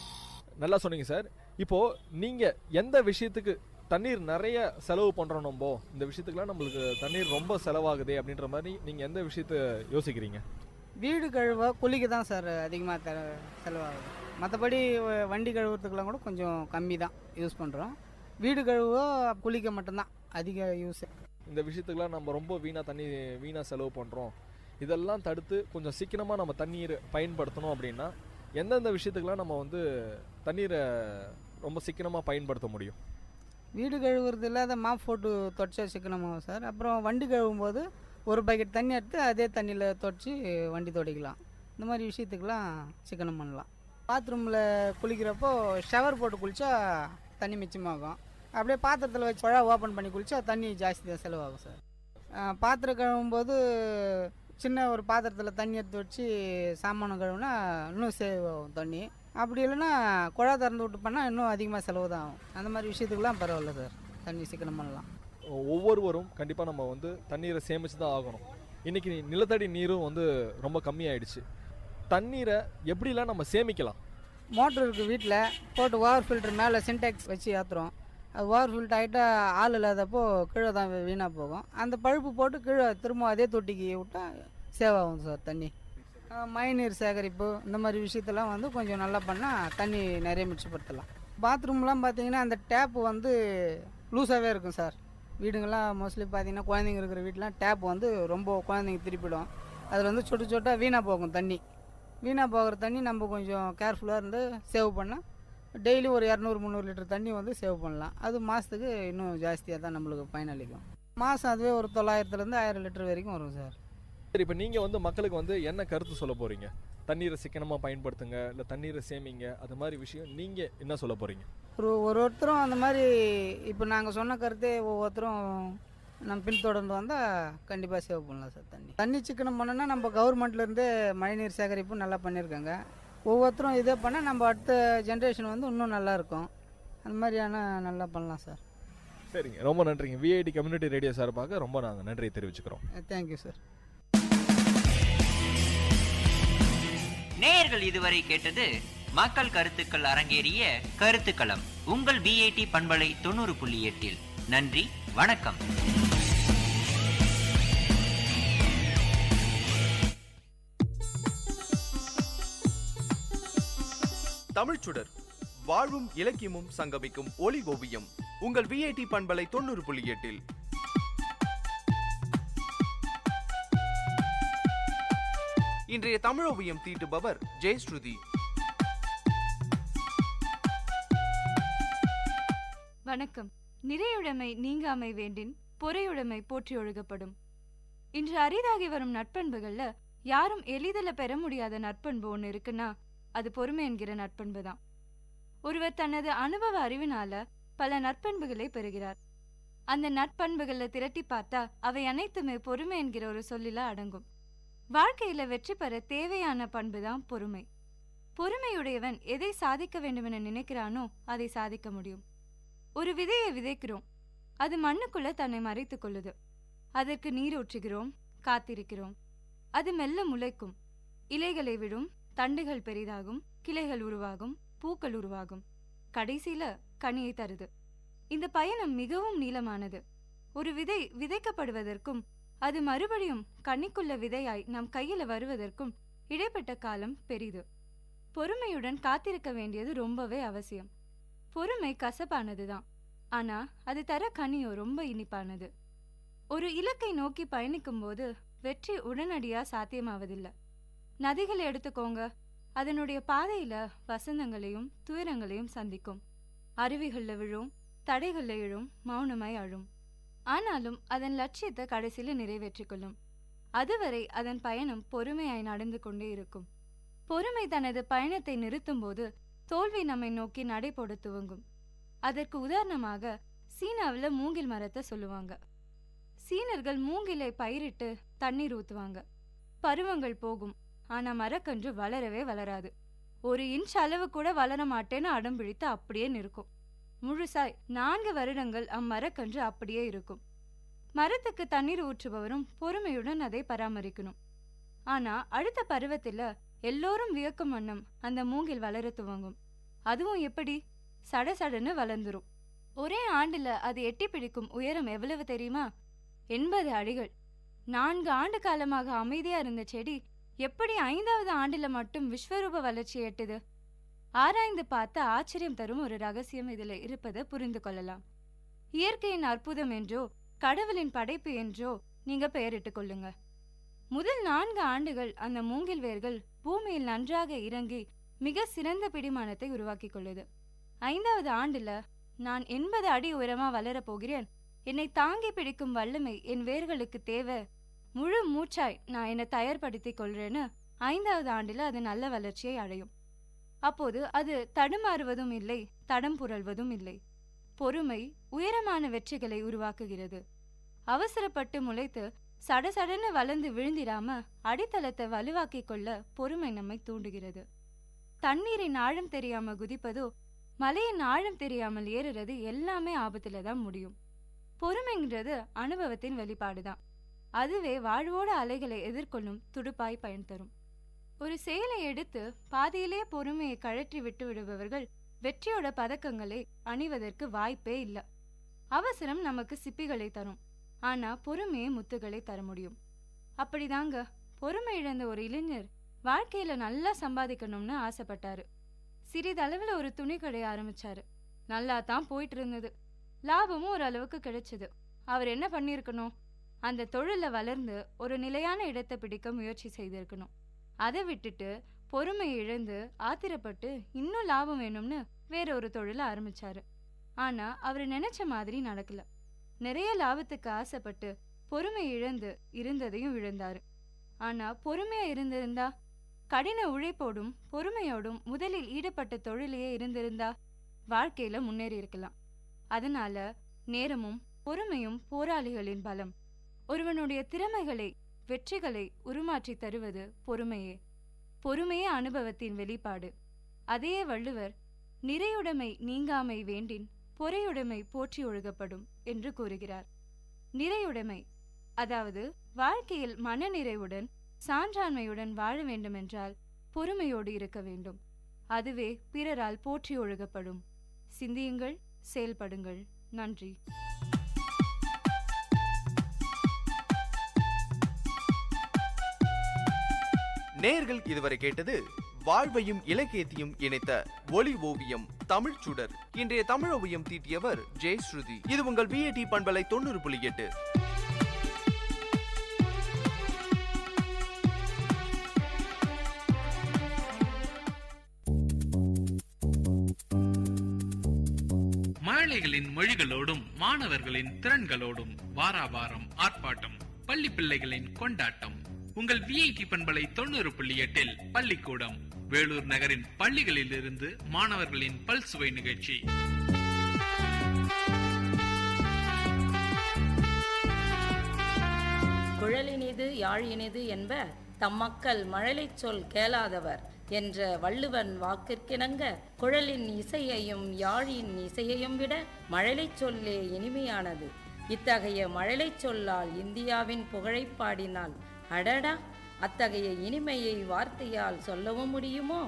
நல்லா சொன்னீங்க சார். இப்போது நீங்கள் எந்த விஷயத்துக்கு தண்ணீர் நிறைய செலவு பண்ணுறோம், நம்ம இந்த விஷயத்துக்குலாம் நம்மளுக்கு தண்ணீர் ரொம்ப செலவாகுது அப்படின்ற மாதிரி நீங்கள் எந்த விஷயத்தை யோசிக்கிறீங்க? வீடு கழுவ குளிக்க தான் சார் அதிகமாக செலவாகுது. மற்றபடி வண்டி கழுவுறதுக்கெலாம் கூட கொஞ்சம் கம்மி தான் யூஸ் பண்ணுறோம். வீடு கழுவ குளிக்க மட்டும்தான் அதிக யூஸ். இந்த விஷயத்துக்குலாம் நம்ம ரொம்ப வீணாக செலவு பண்ணுறோம், இதெல்லாம் தடுத்து கொஞ்சம் சீக்கிரமாக நம்ம தண்ணீர் பயன்படுத்தணும் அப்படின்னா எந்தெந்த விஷயத்துக்கெல்லாம் நம்ம வந்து தண்ணீரை ரொம்ப சீக்கிரமாக பயன்படுத்த முடியும்? வீடு கழுவுறது இல்லாத மாப் போட்டு தொடச்சா சிக்கனமாகும் சார். அப்புறம் வண்டி கழுவும் போது ஒரு பக்கெட் தண்ணி எடுத்து அதே தண்ணியில் தொடச்சி வண்டி துடைக்கலாம். இந்த மாதிரி விஷயத்துக்கெலாம் சிக்கனம் பண்ணலாம். பாத்ரூமில் குளிக்கிறப்போ ஷவர் போட்டு குளித்தா தண்ணி மிச்சமாகும். அப்படியே பாத்திரத்தில் வச்சு குழா ஓப்பன் பண்ணி குளித்தா தண்ணி ஜாஸ்தி தான் செலவாகும் சார். பாத்திரம் கழுவும்போது சின்ன ஒரு பாத்திரத்தில் தண்ணி எடுத்து வச்சு சாமானம் கழுவுனா இன்னும் சேவ் ஆகும் தண்ணி. அப்படி இல்லைன்னா குழா திறந்து விட்டு பண்ணால் இன்னும் அதிகமாக செலவு தான் ஆகும். அந்த மாதிரி விஷயத்துக்குலாம் பரவாயில்ல சார், தண்ணி சிக்கனம் பண்ணலாம். ஒவ்வொருவரும் கண்டிப்பாக நம்ம வந்து தண்ணீரை சேமித்து தான் ஆகணும். இன்றைக்கி நிலத்தடி நீரும் வந்து ரொம்ப கம்மியாயிடுச்சு. தண்ணீரை எப்படிலாம் நம்ம சேமிக்கலாம்? மோட்ரு இருக்குது வீட்டில், போட்டு ஓவர் ஃபில்டர் மேலே சின்டெக்ஸ் வச்சு ஏற்றுறோம். அது ஓவர் ஃபில்டர் ஆகிட்டா ஆள் இல்லாதப்போ கீழே தான் வீணாக போகும். அந்த பழுப்பு போட்டு கீழே திரும்ப அதே தொட்டிக்கு விட்டால் சேவ் ஆகும் சார் தண்ணி. மழைநீர் சேகரிப்பு இந்த மாதிரி விஷயத்தெல்லாம் வந்து கொஞ்சம் நல்லா பண்ணால் தண்ணி நிறைய மிச்சப்படுத்தலாம். பாத்ரூம்லாம் பார்த்தீங்கன்னா அந்த டேப்பு வந்து லூஸாகவே இருக்கும் சார். வீடுங்கள்லாம் மோஸ்ட்லி பார்த்தீங்கன்னா குழந்தைங்க இருக்கிற வீட்டிலாம் டேப் வந்து ரொம்ப குழந்தைங்க திருப்பிடும். அதில் வந்து சொட்டு சொட்டாக வீணாக போகும் தண்ணி. வீணாக போகிற தண்ணி நம்ம கொஞ்சம் கேர்ஃபுல்லாக இருந்து சேவ் பண்ணால் டெய்லி ஒரு 200-300 லிட்டர் தண்ணி வந்து சேவ் பண்ணலாம். அது மாதத்துக்கு இன்னும் ஜாஸ்தியாக தான் நம்மளுக்கு பயனளிக்கும். மாதம் அதுவே ஒரு 900-லேருந்து 1000 லிட்டர் வரைக்கும் வரும் சார். சரி, இப்போ நீங்கள் வந்து மக்களுக்கு வந்து என்ன கருத்து சொல்ல போகிறீங்க? தண்ணீரை சிக்கனமாக பயன்படுத்துங்க, இல்லை தண்ணீரை சேமிங்க, அது மாதிரி விஷயம் நீங்கள் என்ன சொல்ல போகிறீங்க? ஒருத்தரும் அந்த மாதிரி இப்போ நாங்கள் சொன்ன கருத்தே ஒவ்வொருத்தரும் நம்ம பின்தொடர்ந்து வந்தால் கண்டிப்பாக சேவ் பண்ணலாம் சார். தண்ணி சிக்கனம் பண்ணோன்னா நம்ம கவர்மெண்ட்லேருந்தே மழைநீர் சேகரிப்பு நல்லா பண்ணியிருக்காங்க. ஒவ்வொருத்தரும் இதே பண்ணால் நம்ம அடுத்த ஜென்ரேஷன் வந்து இன்னும் நல்லாயிருக்கும். அந்த மாதிரியான நல்லா பண்ணலாம் சார். சரிங்க, ரொம்ப நன்றிங்க. விஐடி கம்யூனிட்டி ரேடியோ சார்பாக ரொம்ப நாங்கள் நன்றி தெரிவிச்சுக்கிறோம். Thank you sir. நேயர்கள் இதுவரை கேட்டது மக்கள் கருத்துக்கள் அரங்கேறிய கருத்துக்களம் உங்கள் விஐடி பண்பலை 90.8. நன்றி, வணக்கம். தமிழ்ச்சுடர் வாழும் இலக்கியமும் சங்கமிக்கும் ஒலி ஓவியம் உங்கள் விஐடி பண்பலை 90.8. இன்றைய தமிழ் ஓவியம் தீட்டுபவர் ஜெயஸ்ருதி. வணக்கம். நிறையுடைமை நீங்காமை வேண்டின் பொறையுடைமை போற்றி ஒழுகப்படும். இன்று அரிதாகி வரும் நட்பண்புகள்ல யாரும் எளிதில பெற முடியாத நட்பண்பு ஒன்று இருக்குன்னா அது பொறுமை என்கிற நட்பண்பு தான். ஒருவர் தனது அனுபவ அறிவினால பல நட்பண்புகளை பெறுகிறார். அந்த நட்பண்புகளை திரட்டி பார்த்தா அவை அனைத்துமே பொறுமை என்கிற ஒரு சொல்லில அடங்கும். வாழ்க்கையில வெற்றி பெற தேவையான பண்பு தான் பொறுமை. பொறுமையுடையவன் எதை சாதிக்க வேண்டும் என நினைக்கிறானோ அதை சாதிக்க முடியும். ஒரு விதையை விதைக்கிறோம், அது மண்ணுக்குள்ள தன்னை மறைத்துக் கொள்ளுது. அதற்கு நீர் ஊற்றுகிறோம், காத்திருக்கிறோம். அது மெல்ல முளைக்கும், இலைகளை விடும், தண்டுகள் பெரிதாகும், கிளைகள் உருவாகும், பூக்கள் உருவாகும், கடைசியில கனியை தருது. இந்த பயணம் மிகவும் நீளமானது. ஒரு விதை விதைக்கப்படுவதற்கும் அது மறுபடியும் கண்ணிக்குள்ள விதையாய் நம் கையில வருவதற்கும் இடைப்பட்ட காலம் பெரிது. பொறுமையுடன் காத்திருக்க வேண்டியது ரொம்பவே அவசியம். பொறுமை கசப்பானதுதான், ஆனா அது தர கனியோ ரொம்ப இனிப்பானது. ஒரு இலக்கை நோக்கி பயணிக்கும் போது வெற்றி உடனடியா சாத்தியமாவதில்லை. நதிகளை எடுத்துக்கோங்க, அதனுடைய பாதையில வசந்தங்களையும் துயரங்களையும் சந்திக்கும். அருவிகள்ல விழும், தடைகள்ல எழும், மௌனமாய் அழும். ஆனாலும் அதன் லட்சியத்தை கடைசியில நிறைவேற்றிக் கொள்ளும். அதுவரை அதன் பயணம் பொறுமையாய் நடந்து கொண்டே இருக்கும். பொறுமை தனது பயணத்தை நிறுத்தும் போது தோல்வி நம்மை நோக்கி நடை போட துவங்கும். அதற்கு உதாரணமாக சீனாவில் மூங்கில் மரத்தை சொல்லுவாங்க. சீனர்கள் மூங்கிலை பயிரிட்டு தண்ணீர் ஊத்துவாங்க. பருவங்கள் போகும், ஆனா மரக்கன்று வளரவே வளராது. 1 இன்ச் அளவு கூட வளர மாட்டேன்னு அடம் பிடித்து அப்படியே நிற்கும். முழுசாய் 4 வருடங்கள் அம்மரக்கன்று அப்படியே இருக்கும். மரத்துக்கு தண்ணீர் ஊற்றுபவரும் பொறுமையுடன் அதை பராமரிக்கணும். ஆனா அடுத்த பருவத்துல எல்லோரும் வியக்கும் வண்ணம் அந்த மூங்கில் வளர துவங்கும். அதுவும் எப்படி? சடசடன்னு வளர்ந்துரும். ஒரே ஆண்டுல அது எட்டி பிடிக்கும் உயரம் எவ்வளவு தெரியுமா? 80 அடிகள். 4 ஆண்டு காலமாக அமைதியா இருந்த செடி எப்படி 5வது ஆண்டுல மட்டும் விஸ்வரூப வளர்ச்சி எட்டுது? ஆராய்ந்து பார்த்து ஆச்சரியம் தரும் ஒரு ரகசியம் இதுல இருப்பதை புரிந்து கொள்ளலாம். இயற்கையின் அற்புதம் என்றோ கடவுளின் படைப்பு என்றோ நீங்க பெயரிட்டுக் கொள்ளுங்க. முதல் 4 ஆண்டுகள் அந்த மூங்கில் வேர்கள் பூமியில் நன்றாக இறங்கி மிக சிறந்த பிடிமானத்தை உருவாக்கி கொள்ளுது. 5வது ஆண்டுல நான் 80 அடி உயரமா வளரப் போகிறேன், என்னை தாங்கி பிடிக்கும் வல்லமை என் வேர்களுக்கு தேவை, முழு மூச்சாய் நான் என்னை தயார்படுத்திக் கொள்றேன்னு 5வது ஆண்டுல அது நல்ல வளர்ச்சியை அடையும். அப்போது அது தடுமாறுவதும் இல்லை, தடம் புரள்வதும் இல்லை. பொறுமை உயரமான வெற்றிகளை உருவாக்குகிறது. அவசரப்பட்டு முளைத்து சடசடன்னு வளர்ந்து விழுந்திடாம அடித்தளத்தை வலுவாக்கிக் கொள்ள பொறுமை நம்மை தூண்டுகிறது. தண்ணீரின் ஆழம் தெரியாம குதிப்பதோ மலையின் ஆழம் தெரியாமல் ஏறுறது எல்லாமே ஆபத்துல தான் முடியும். பொறுமைங்கிறது அனுபவத்தின் வெளிப்பாடுதான். அதுவே வாழ்வோட அலைகளை எதிர்கொள்ளும் துடுப்பாய் பயன் தரும். ஒரு செயலை எடுத்து பாதியிலே பொறுமையை கழற்றி விட்டு விடுபவர்கள் வெற்றியோட பதக்கங்களை அணிவதற்கு வாய்ப்பே இல்லை. அவசரம் நமக்கு சிப்பிகளை தரும், ஆனா பொறுமையை முத்துகளை தர முடியும். அப்படிதாங்க பொறுமை இழந்த ஒரு இளைஞர் வாழ்க்கையில நல்லா சம்பாதிக்கணும்னு ஆசைப்பட்டாரு. சிறிதளவுல ஒரு துணி கடை ஆரம்பிச்சாரு. நல்லா தான் போயிட்டு இருந்தது, லாபமும் ஒரு அளவுக்கு கிடைச்சது. அவர் என்ன பண்ணிருக்கணும், அந்த தொழில வளர்ந்து ஒரு நிலையான இடத்தை பிடிக்க முயற்சி செய்திருக்கணும். அதை விட்டுட்டு பொறுமை இழந்து ஆத்திரப்பட்டு இன்னும் லாபம் வேணும்னு வேற ஒரு தொழில ஆரம்பிச்சாரு. ஆனா அவரு நினைச்ச மாதிரி நடக்கல. நிறைய லாபத்துக்கு ஆசைப்பட்டு பொறுமை இழந்து இருந்ததையும் இழந்தாரு. ஆனா பொறுமையா இருந்திருந்தா, கடின உழைப்போடும் பொறுமையோடும் முதலில் ஈடுபட்ட தொழிலையே இருந்திருந்தா வாழ்க்கையில முன்னேறி இருக்கலாம். அதனால நேரமும் பொறுமையும் போராளிகளின் பலம். ஒருவனுடைய திறமைகளை வெற்றிகளை உருமாற்றி தருவது பொறுமையே. பொறுமையே அனுபவத்தின் வெளிப்பாடு. அதையே வள்ளுவர் நிறையுடைமை நீங்காமை வேண்டின் பொறையுடைமை போற்றி ஒழுகப்படும் என்று கூறுகிறார். நிறையுடைமை அதாவது வாழ்க்கையில் மனநிறைவுடன் சான்றாண்மையுடன் வாழ வேண்டுமென்றால் பொறுமையோடு இருக்க வேண்டும். அதுவே பிறரால் போற்றி ஒழுகப்படும். சிந்தியுங்கள், செயல்படுங்கள். நன்றி. நேயர்கள் இதுவரை கேட்டது வாழ்வையும் இலக்கியத்தையும் இணைத்த ஒளி ஓவியம் தமிழ் சுடர். இன்றைய தமிழ் ஓவியம் தீட்டியவர் ஜெயஸ்ருதி. இது உங்கள் VAT பண்பலை 90.8. மழலைகளின் மொழிகளோடும் மாணவர்களின் திறன்களோடும் வாராவாரம் ஆர்ப்பாட்டம், பள்ளி பிள்ளைகளின் கொண்டாட்டம். உங்கள் VAT பண்பலை 90.8 பள்ளிக்கூடம், வேலூர் நகரின் பள்ளிகளில் இருந்து மாணவர்களின் பல்சுவை நிகழ்ச்சி. குழலினிது யாழினிது என்ப தம்மக்கள் மழலை சொல் கேளாதவர் என்ற வள்ளுவன் வாக்கிற்கிணங்க குழலின் இசையையும் யாழின் இசையையும் விட மழலை சொல்லே இனிமையானது. இத்தகைய மழலை சொல்லால் இந்தியாவின் புகழை பாடினால் அடடா, அத்தகைய இனிமையை வார்த்தையால் சொல்லவும் முடியுமோ?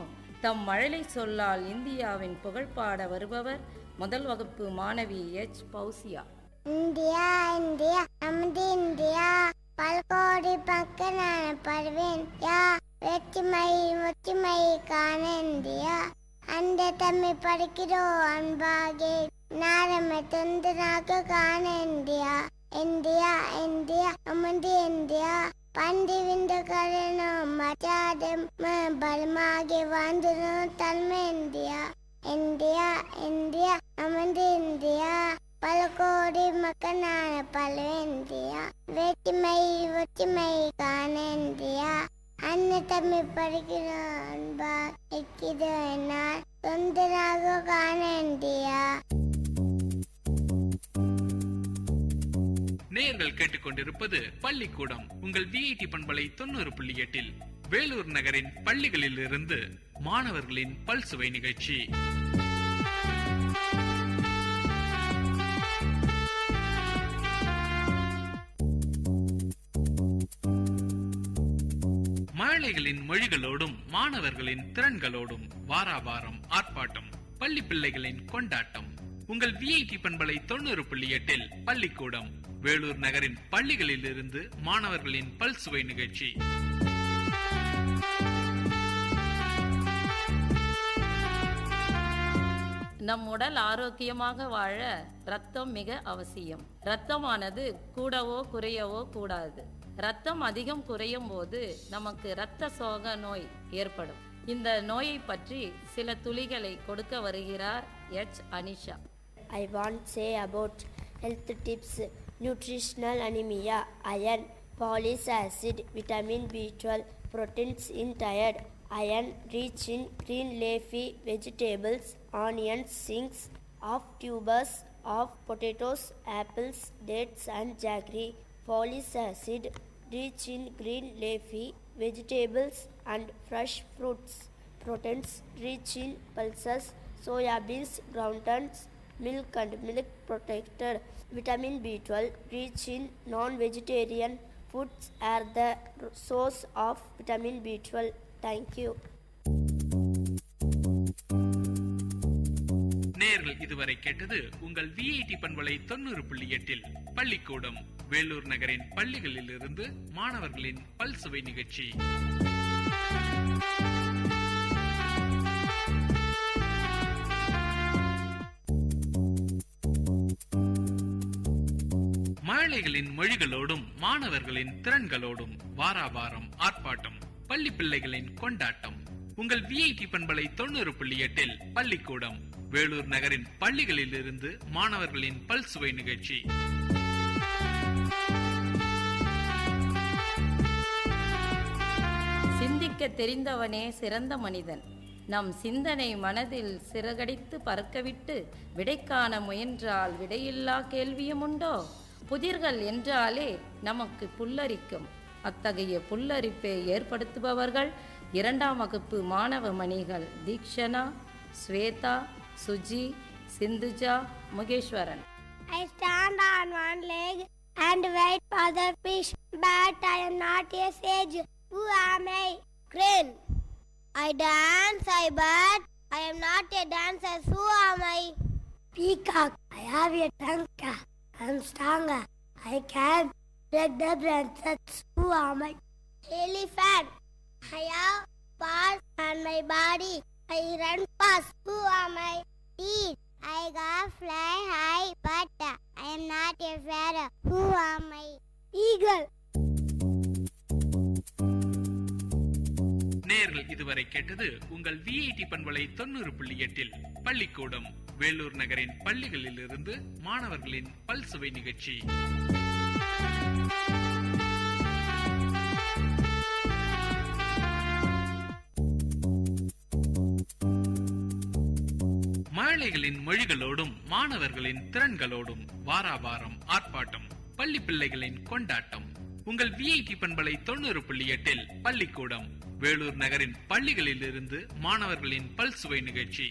தம் மழலை சொல்லால் இந்தியாவின் புகழ்பாட வருபவர் முதல் வகுப்பு மாணவி H. பௌசியா. இந்தியா இந்தியா நமது இந்தியா, பல்கோடி பக்கனான பருவேன் யா, வெற்றிமை ஒற்றுமை காண இந்தியா. அந்த தமிழ் படிக்கிறோம் அன்பாகே, நாரமை தொந்தனாக காண இந்தியா. இந்தியா இந்தியா நமது இந்தியா, பண்டி விந்த கரணம் மச்சாதம் பலமாகி வாழ்ந்துடும் தன்மை இந்தியா. இந்தியா இந்தியா நமது இந்தியா, பல கோடி மக்களான பல்வே இந்தியா. வேற்றுமை ஒற்றுமை காண இந்தியா. அன்ன தமிழ் படிக்கிறோம் அன்பா இருக்கிறது என்னால் தொந்தராக காண இந்தியா. நேயர்கள் கேட்டுக்கொண்டிருப்பது பள்ளிக்கூடம், உங்கள் VAT பண்பலை 90.8 வேலூர் நகரின் பள்ளிகளில் இருந்து மாணவர்களின் பல்சுவை நிகழ்ச்சி. மழலைகளின் மொழிகளோடும் மாணவர்களின் திறன்களோடும் வாராவாரம் ஆர்ப்பாட்டம், பள்ளி பிள்ளைகளின் கொண்டாட்டம். உங்கள் VAT பண்பலை 90.8 பள்ளிக்கூடம், வேலூர் நகரின் பள்ளிகளில் இருந்து மாணவர்களின் பல்சுவை நிகழ்ச்சி. நம் உடல் ஆரோக்கியமாக வாழ இரத்தம் மிக அவசியம். இரத்தமானது கூடவோ குறையவோ கூடாது. இரத்தம் அதிகம் குறையும் போது நமக்கு இரத்த சோக நோய் ஏற்படும். இந்த நோயை பற்றி சில துளிகளை கொடுக்க வருகிறார் H Anisha. I want to say about health tips. Nutritional anemia, iron, folic acid, vitamin B12, proteins in diet. Iron rich in green leafy vegetables, onions, sings of tubers of potatoes, apples, dates and jaggery. Folic acid rich in green leafy vegetables and fresh fruits. Proteins rich in pulses, soya beans, groundnuts, milk and milk protected. Vitamin B12 rich in non-vegetarian foods are the source of vitamin B12. Thank you. நேயர்கள் இதுவரை கேட்டது உங்கள் VIT பண்பலை 90.8 பள்ளிக்கூடம் வேலூர் நகரின் பள்ளிகளில் இருந்து மாணவர்களின் பல்சுவை நிகழ்ச்சி. மழலைகளின் மொழிகளோடும் மாணவர்களின் திறன்களோடும் வாராவாரம் ஆர்ப்பாட்டம், பள்ளி பிள்ளைகளின் கொண்டாட்டம். உங்கள் விஐடி பண்பலை 90.8 பள்ளிக்கூடம் வேலூர் நகரின் பள்ளிகளில் இருந்து மாணவர்களின் பல்சுவை நிகழ்ச்சி. சிந்திக்க தெரிந்தவனே சிறந்த மனிதன். நம் சிந்தனை மனதில் சிறகடித்து பறக்கவிட்டு விடைக்காண முயன்றால் விடையில்லா கேள்வியும் உண்டோ? புதிர்கள் என்றாலே நமக்கு புல்லரிக்கும். அத்தகைய புல்லரிப்பை ஏற்படுத்துபவர்கள் 2ஆம் வகுப்பு மாணவ மணிகள் Theekshana, Shweta, Suji, Sindhuja, முகேஸ்வரன். I stand on one leg and wait for the fish, but I am not a sage. Who am I? Crane. I dance, I bat. I am not a dancer. Who am I? Peacock. I have a tongue. I am stronger. I can break the branches. Who am I? Elephant. I have paws on my body. I run fast. Who am I? Teeth. I can fly high, but I am not a feather. Who am I? Eagle. நேயர்கள் இதுவரை கேட்டது உங்கள் VIT பண்பலை 90.8 பள்ளிக்கூடம் வேலூர் நகரின் பள்ளிகளில் இருந்து மாணவர்களின் பல்சுவை நிகழ்ச்சி. மழலைகளின் மொழிகளோடும் மாணவர்களின் திறன்களோடும் வாராவாரம் ஆர்ப்பாட்டம், பள்ளி பிள்ளைகளின் கொண்டாட்டம். உங்கள் விஐடி பண்பலை 90.8 பள்ளிக்கூடம் வேலூர் நகரின் பள்ளிகளில் இருந்து மாணவர்களின் பல்சுவை நிகழ்ச்சி.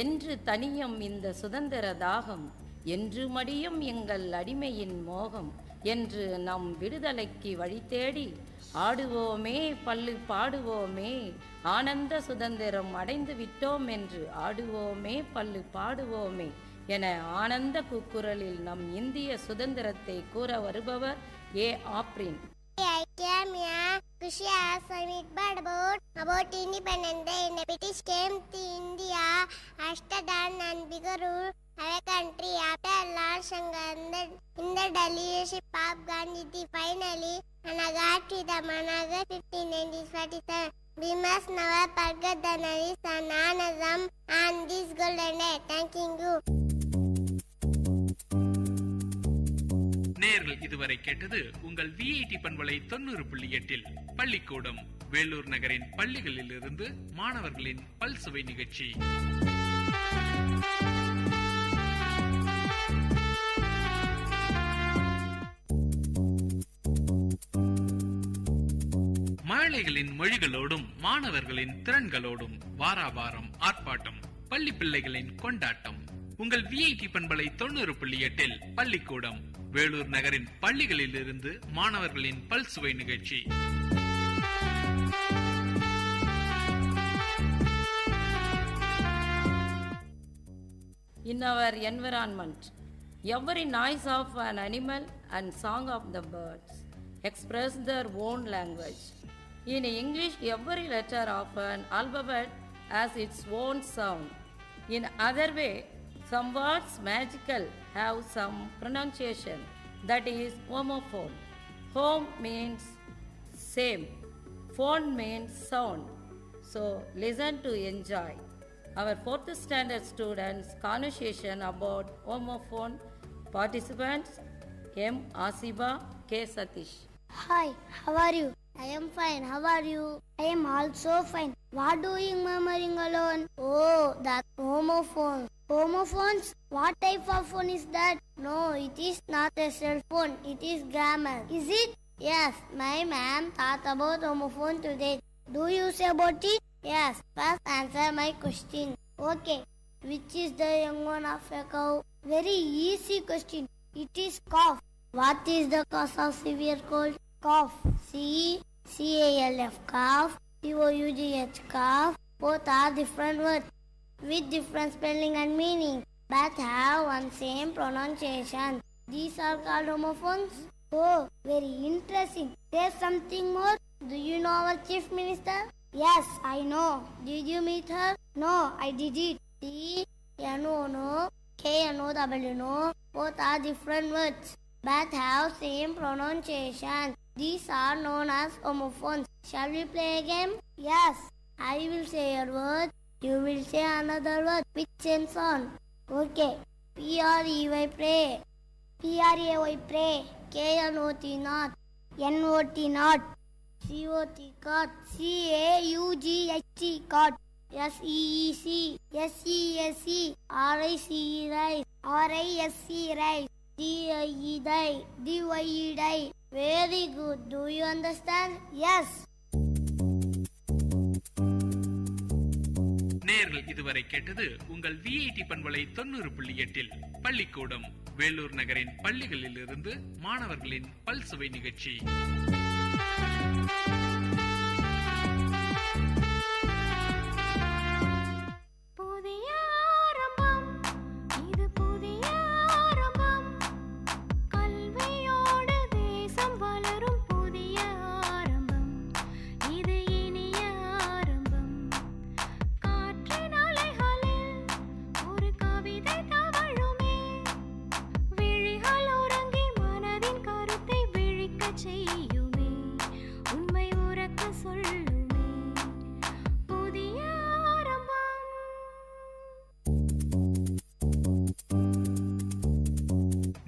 என்று தனியும் இந்த சுதந்திர தாகம், என்று மடியும் எங்கள் அடிமையின் மோகம், என்று நம் விடுதலைக்கு வழி தேடி ஆடுவோமே பள்ளு பாடுவோமே, ஆனந்த சுதந்திரம் அடைந்து விட்டோம் என்று ஆடுவோமே பள்ளு பாடுவோமே என ஆனந்த கூக்குரலில் நம் இந்திய சுதந்திரத்தை கூற வருபவர் ஏ Afrin. I came here to share some about independence day. The British came to India, Amsterdam and bigger rule our country after large in the leadership of Gandhi. Finally, Anagat with the Managa 1547. We must never forget the Naris and Anazam and this golden day. Thank you. நேயர்கள் இதுவரை கேட்டது உங்கள் VIT பண்பலை 90.8 பள்ளிக்கூடம் வேலூர் நகரின் பள்ளிகளில் இருந்து மாணவர்களின் பல்சுவை நிகழ்ச்சி. மழலைகளின் மொழிகளோடும் மாணவர்களின் திறன்களோடும் வாராவாரம் ஆர்ப்பாட்டம், பள்ளி பிள்ளைகளின் கொண்டாட்டம். உங்கள் விஐடி பண்பலை 90.8 பள்ளிக்கூடம் வேலூர் நகரின் பள்ளிகளில் இருந்து மாணவர்களின் பல்சுவை நிகழ்ச்சி. In our environment, every noise of an animal and song of the birds express their own language. In English, every letter of an alphabet has its own sound. In other way, Some words magical have some pronunciation, that is homophone. Home means same, phone means sound. So listen to enjoy. Our 4th standard students conversation about homophone. Participants M. Asiba, K. Satish. Hi, how are you? I am fine. How are you? I am also fine. What doing murmuring alone? Oh, that homophone. Homophones? What type of phone is that? No, it is not a cell phone. It is grammar. Is it? Yes, my ma'am thought about homophone today. Do you say about it? Yes, first answer my question. Okay, which is the young one of a cow? Very easy question. It is cough. What is the cause of severe cold? Cough. C-A-L-F cough. C-O-U-G-H cough. Both are different words with different spelling and meaning, but have one same pronunciation. These are called homophones. Oh, very interesting. Say something more. Do you know our chief minister? Yes, I know. Did you meet her? No, I did it. C-N-O-No, K-N-O-W-No. Both are different words, but have same pronunciation. These are known as homophones. Shall we play a game? Yes. I will say a word. You will say another word which ends on. Okay. P-R-E-Y pray. P-R-A-Y pray. K-N-O-T not. N-O-T not. C-O-T cot. C-A-U-G-H-T cot. S-E-E-C. S-E-S-E. R-I-C-E rice. R-I-S-C rice. D-I-E die. D-Y-E die. Very good. Do you understand? Yes. நேயர்கள் இதுவரை கேட்டது உங்கள் VIT பண்பலை 90.8 பள்ளிக்கூடம் வேலூர் நகரின் பள்ளிகளில் இருந்து மாணவர்களின் பல்சுவை நிகழ்ச்சி.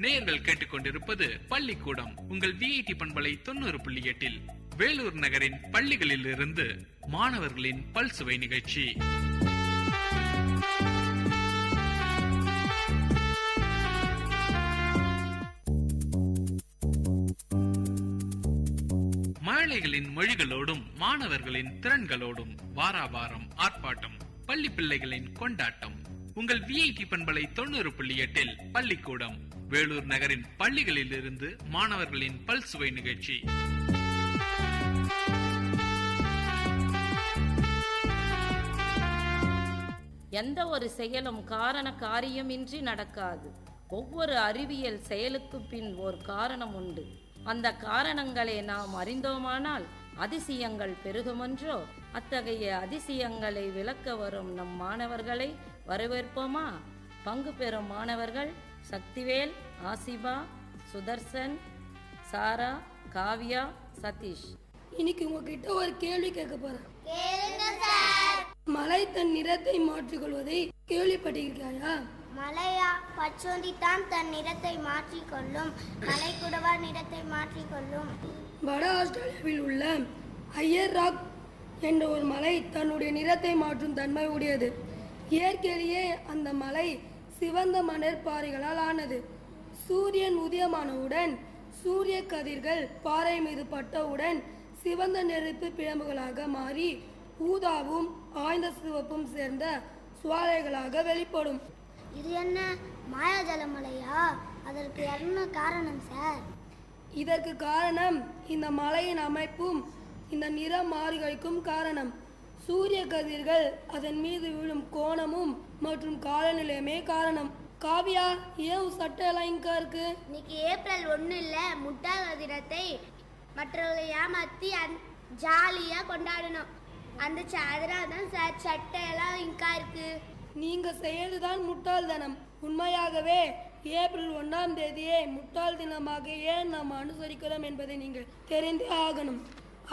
நேயர்கள் கேட்டுக்கொண்டிருப்பது பள்ளிக்கூடம் உங்கள் விஐடி பண்பலை 90.8 வேலூர் நகரின் பள்ளிகளில் இருந்து மாணவர்களின் பல்சுவை நிகழ்ச்சி. மழலைகளின் மொழிகளோடும் மாணவர்களின் திறன்களோடும் வாராவாரம் ஆர்ப்பாட்டம் பள்ளி பிள்ளைகளின் கொண்டாட்டம் உங்கள் விஐடி பண்பலை 90.8 பள்ளிக்கூடம் வேலூர் நகரின் பள்ளிகளில் இருந்து மாணவர்களின் பல்சுவை நிகழ்ச்சி. எந்த ஒரு செயலும் காரண காரியமின்றி நடக்காது. ஒவ்வொரு அறிவியல் செயலுக்கு பின் ஒரு காரணம் உண்டு. அந்த காரணங்களை நாம் அறிந்தோமானால் அதிசயங்கள் பெருகுமென்றோ. அத்தகைய அதிசயங்களை விளக்க வரும் நம் மாணவர்களை வரவேற்போமா? பங்கு பெறும் மாணவர்கள் சக்திவேல், ஆசிபா, சுதர்சன், சாரா, காவ்யா, சதீஷ். இன்னைக்கு உங்ககிட்ட ஒரு கேள்வி கேட்க போறேன். மலை தன் நிறத்தை மாற்றிக்கொள்வதை கேள்விப்பட்டிருக்காயா? மலையா பச்சோந்தி தான் தன் நிறத்தை மாற்றிக்கொள்ளும். மலை கூடவா நிறத்தை மாற்றிக்கொள்ளும்? வட ஆஸ்திரேலியாவில் உள்ள ஐயர் ராக் என்ற ஒரு மலை தன்னுடைய நிறத்தை மாற்றும் தன்மை உடையது. இயற்கையிலேயே அந்த மலை சிவந்த மணல் பாறைகளால் ஆனது. சூரியன் உதயமானவுடன் சூரிய கதிர்கள் பாறை மீது பட்டவுடன் சிவந்த நெருப்பு பிழம்புகளாக மாறி ஊதாவும் ஆய்ந்த சிவப்பும் சேர்ந்த சுவாலைகளாக வெளிப்படும். இது என்ன மாயாஜல மலையா? அதற்கு என்ன காரணம் சார்? இதற்கு காரணம் இந்த மலையின் அமைப்பும் இந்த நிற மாறுகளுக்கும் காரணம். சூரிய கதிர்கள் அதன் மீது விழும் கோணமும் மற்றும் காலநிலையுமே காரணம். காவியா, ஏன் சட்டையெல்லாம் இங்கா இருக்கு? இன்னைக்கு ஏப்ரல் 1 இல்ல, முட்டாள் தினத்தை மற்றவர்களை ஏமாத்தி ஜாலியா கொண்டாடணும். அதனால தான் சார் சட்டையெல்லாம் இங்கா இருக்கு. நீங்க செய்யறதுதான் முட்டாள்தனம். உண்மையாகவே ஏப்ரல் 1ஆம் தேதியை முட்டாள் தினமாக ஏன் நாம் அனுசரிக்கிறோம் என்பதை நீங்கள் தெரிந்தே ஆகணும்.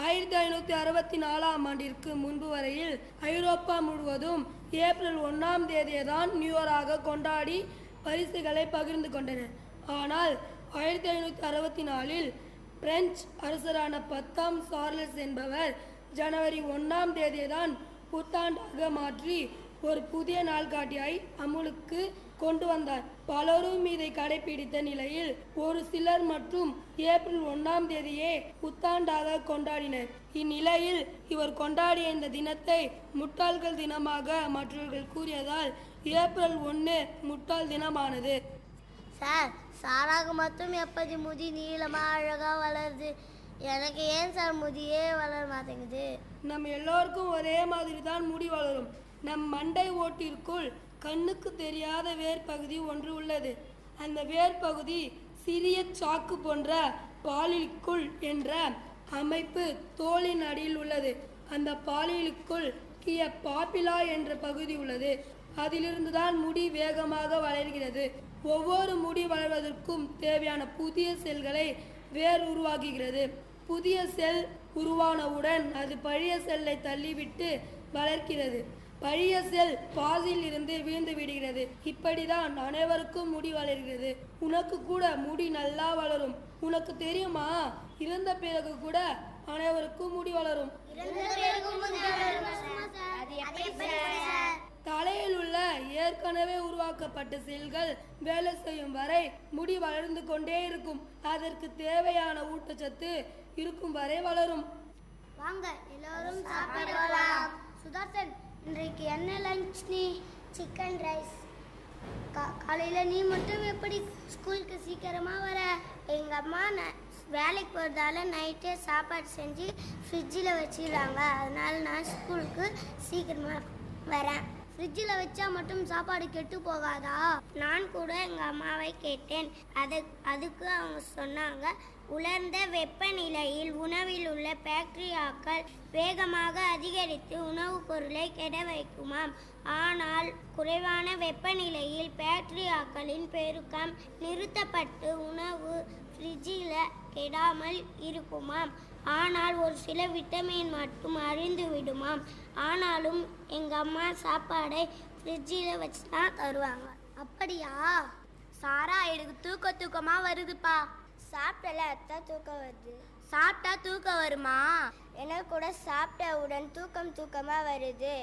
1564ஆம் ஆண்டிற்கு முன்பு வரையில் ஐரோப்பா முழுவதும் ஏப்ரல் 1ஆம் தேதியை தான் நியூ இயராக கொண்டாடி பரிசுகளை பகிர்ந்து கொண்டனர். ஆனால் 1564இல் பிரெஞ்சு அரசரான 10ஆம் சார்லஸ் என்பவர் ஜனவரி 1ஆம் தேதியை தான் புத்தாண்டாக மாற்றி ஒரு புதிய நாள்காட்டியாய் அமுலுக்கு கொண்டு வந்தார். பலரும் இதை கடைபிடித்த நிலையில் ஒரு சிலர் மற்றும் ஏப்ரல் 1ஆம் தேதியே புத்தாண்டாக கொண்டாடினர். இந்நிலையில் இவர் கொண்டாடிய இந்த தினத்தை முட்டாள்கள் தினமாக மற்றவர்கள் கூறியதால் ஏப்ரல் 1 முட்டாள் தினமானது. சார், சாராக்கு மட்டும் எப்படி முடி நீளமா அழகா வளருது? எனக்கு ஏன் சார் முடியே வளர மாட்டேங்குது? நம் எல்லோருக்கும் ஒரே மாதிரி தான் முடி வளரும். நம் மண்டை ஓட்டிற்குள் கண்ணுக்கு தெரியாத வேர்பகுதி ஒன்று உள்ளது. அந்த வேர்பகுதி சிறிய சாக்கு போன்ற பாலிலுக்குள் என்ற அமைப்பு தோலின் அடியில் உள்ளது. அந்த பாலிலுக்குள் கிய பாப்பிலா என்ற பகுதி உள்ளது. அதிலிருந்து தான் முடி வேகமாக வளர்கிறது. ஒவ்வொரு முடி வளர்வதற்கும் தேவையான புதிய செல்களை வேர் உருவாக்குகிறது. புதிய செல் உருவானவுடன் அது பழைய செல்லை தள்ளிவிட்டு வளர்க்கிறது. பழைய செல் பாசில் இருந்து வீழ்ந்து விடுகிறது. இப்படிதான் அனைவருக்கும் முடி வளர்கிறது. உனக்கு கூட முடி நல்லா வளரும். உனக்கு தெரியுமா, இறந்த பிறகு கூட அனைவருக்கும் முடி வளரும். தலையில் உள்ள ஏற்கனவே உருவாக்கப்பட்ட செல்கள் வேலை செய்யும் வரை முடி வளர்ந்து கொண்டே இருக்கும். அதற்கு தேவையான ஊட்டச்சத்து இருக்கும் வரை வளரும். வாங்க எல்லாரும் சாப்பிடலாம். சுதர்சன், இன்றைக்கு என்ன லஞ்ச்? நீ சிக்கன் ரைஸ். காலையில் நீ மட்டும் எப்படி ஸ்கூலுக்கு சீக்கிரமாக வர? எங்கள் அம்மா வேலைக்கு போகிறதால நைட்டே சாப்பாடு செஞ்சு ஃப்ரிட்ஜில் வச்சிடுறாங்க. அதனால நான் ஸ்கூலுக்கு சீக்கிரமாக வரேன். ஃப்ரிட்ஜில் வச்சா மட்டும் சாப்பாடு கெட்டு போகாதா? நான் கூட எங்கள் அம்மாவை கேட்டேன். அதுக்கு அவங்க சொன்னாங்க, உலர்ந்த வெப்பநிலையில் உணவில் உள்ள பாக்டீரியாக்கள் வேகமாக அதிகரித்து உணவுப் பொருளை கெட வைக்குமாம். ஆனால் குறைவான வெப்பநிலையில் பாக்டீரியாக்களின் பெருக்கம் நிறுத்தப்பட்டு உணவு ஃப்ரிட்ஜில் கெடாமல் இருக்குமாம். ஆனால் ஒரு சில விட்டமின் மட்டும் அழிந்து விடுமாம். ஆனாலும் எங்கள் அம்மா சாப்பாடை ஃப்ரிட்ஜில் வச்சு தான் தருவாங்க. அப்படியா? சாரா, எனக்கு தூக்கமாக வருதுப்பா. சாப்பிட்டல அத்தான் தூக்கம் வருது. சாப்பிட்டா தூக்கம் வருமா? எனக்கு கூட சாப்பிட்டவுடன் தூக்கமாக வருது.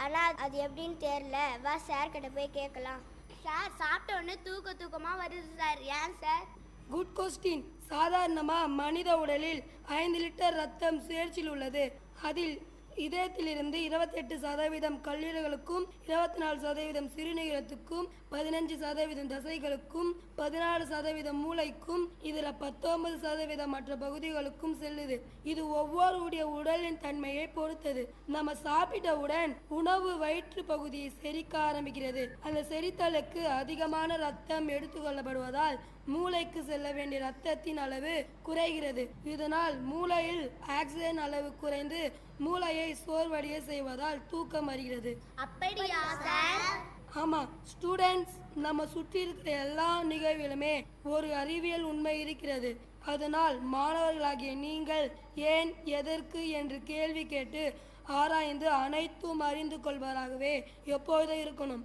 ஆனால் அது எப்படின்னு தெரியல. வா சார் கிட்ட போய் கேட்கலாம். சார், சாப்பிட்ட உடனே தூக்கமாக வருது சார். ஏன் சார்? Good question. சாதாரணமாக மனித உடலில் 5 லிட்டர் ரத்தம் சுழற்சியில் உள்ளது. அதில் இதயத்திலிருந்து 28% கல்லீரலுக்கும், 24% சிறுநீரகத்துக்கும், 15% தசைகளுக்கும், 14% மூளைக்கும், இதில் 19% மற்ற பகுதிகளுக்கும் செல்லுது. இது ஒவ்வொருடைய உடலின் தன்மையை பொறுத்தது. நம்ம சாப்பிட்டவுடன் உணவு வயிற்று பகுதியை செரிக்க ஆரம்பிக்கிறது. அந்த செரித்தலுக்கு அதிகமான ரத்தம் எடுத்துக்கொள்ளப்படுவதால் மூளைக்கு செல்ல வேண்டிய ரத்தத்தின் அளவு குறைகிறது. இதனால் மூளையில் ஆக்சிஜன் அளவு குறைந்து மூளையை சோர்வடைய செய்வதால் தூக்கம் வருகிறது. அப்படியா சார்? ஆமா ஸ்டூடெண்ட்ஸ், நம்ம சுற்றி இருக்கிற எல்லா நிகழ்விலுமே ஒரு அறிவியல் உண்மை இருக்கிறது. அதனால் மாணவர்களாகிய நீங்கள் ஏன், எதற்கு என்று கேள்வி கேட்டு ஆராய்ந்து அனைத்தும் அறிந்து கொள்வதாகவே எப்போதும் இருக்கணும்.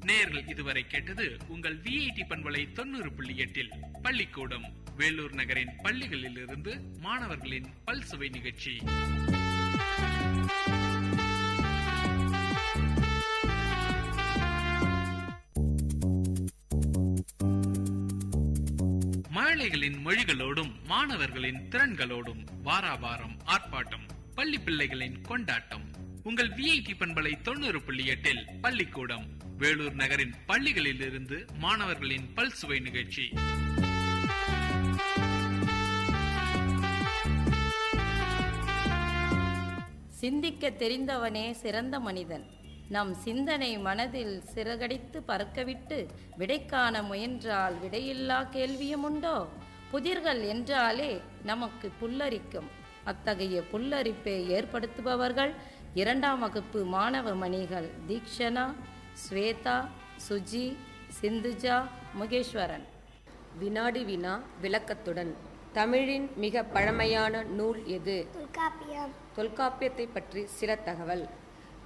நேயர்கள் இதுவரை கேட்டது உங்கள் விஐடி பண்பலை 90.8 பள்ளிக்கூடம் வேலூர் நகரின் பள்ளிகளில் இருந்து மாணவர்களின் பல்சுவை நிகழ்ச்சி. மழலைகளின் மொழிகளோடும் மாணவர்களின் திறன்களோடும் வாராவாரம் ஆர்ப்பாட்டம், பள்ளி பிள்ளைகளின் கொண்டாட்டம். உங்கள் விஐடி பண்பலை 90.8 பள்ளிக்கூடம் வேலூர் நகரின் பள்ளிகளில் இருந்து மாணவர்களின் பல்சுவை நிகழ்ச்சி. சிந்திக்க தெரிந்தவனே சிறந்த மனிதன். நம் சிந்தனை மனதில் சிறகடித்து பறக்கவிட்டு விடை காண முயன்றால் விடையில்லா கேள்வியும் உண்டோ? புதிர்கள் என்றாலே நமக்கு புல்லரிக்கும். அத்தகைய புல்லரிப்பை ஏற்படுத்துபவர்கள் 2ஆம் வகுப்பு மாணவ மணிகள் தீக்ஷனா, ஸ்வேதா, சுஜி, சிந்துஜா, முகேஸ்வரன். வினாடி வினா விளக்கத்துடன். தமிழின் மிக பழமையான நூல் எது? தொல்காப்பியம். தொல்காப்பியத்தை பற்றி சில தகவல்.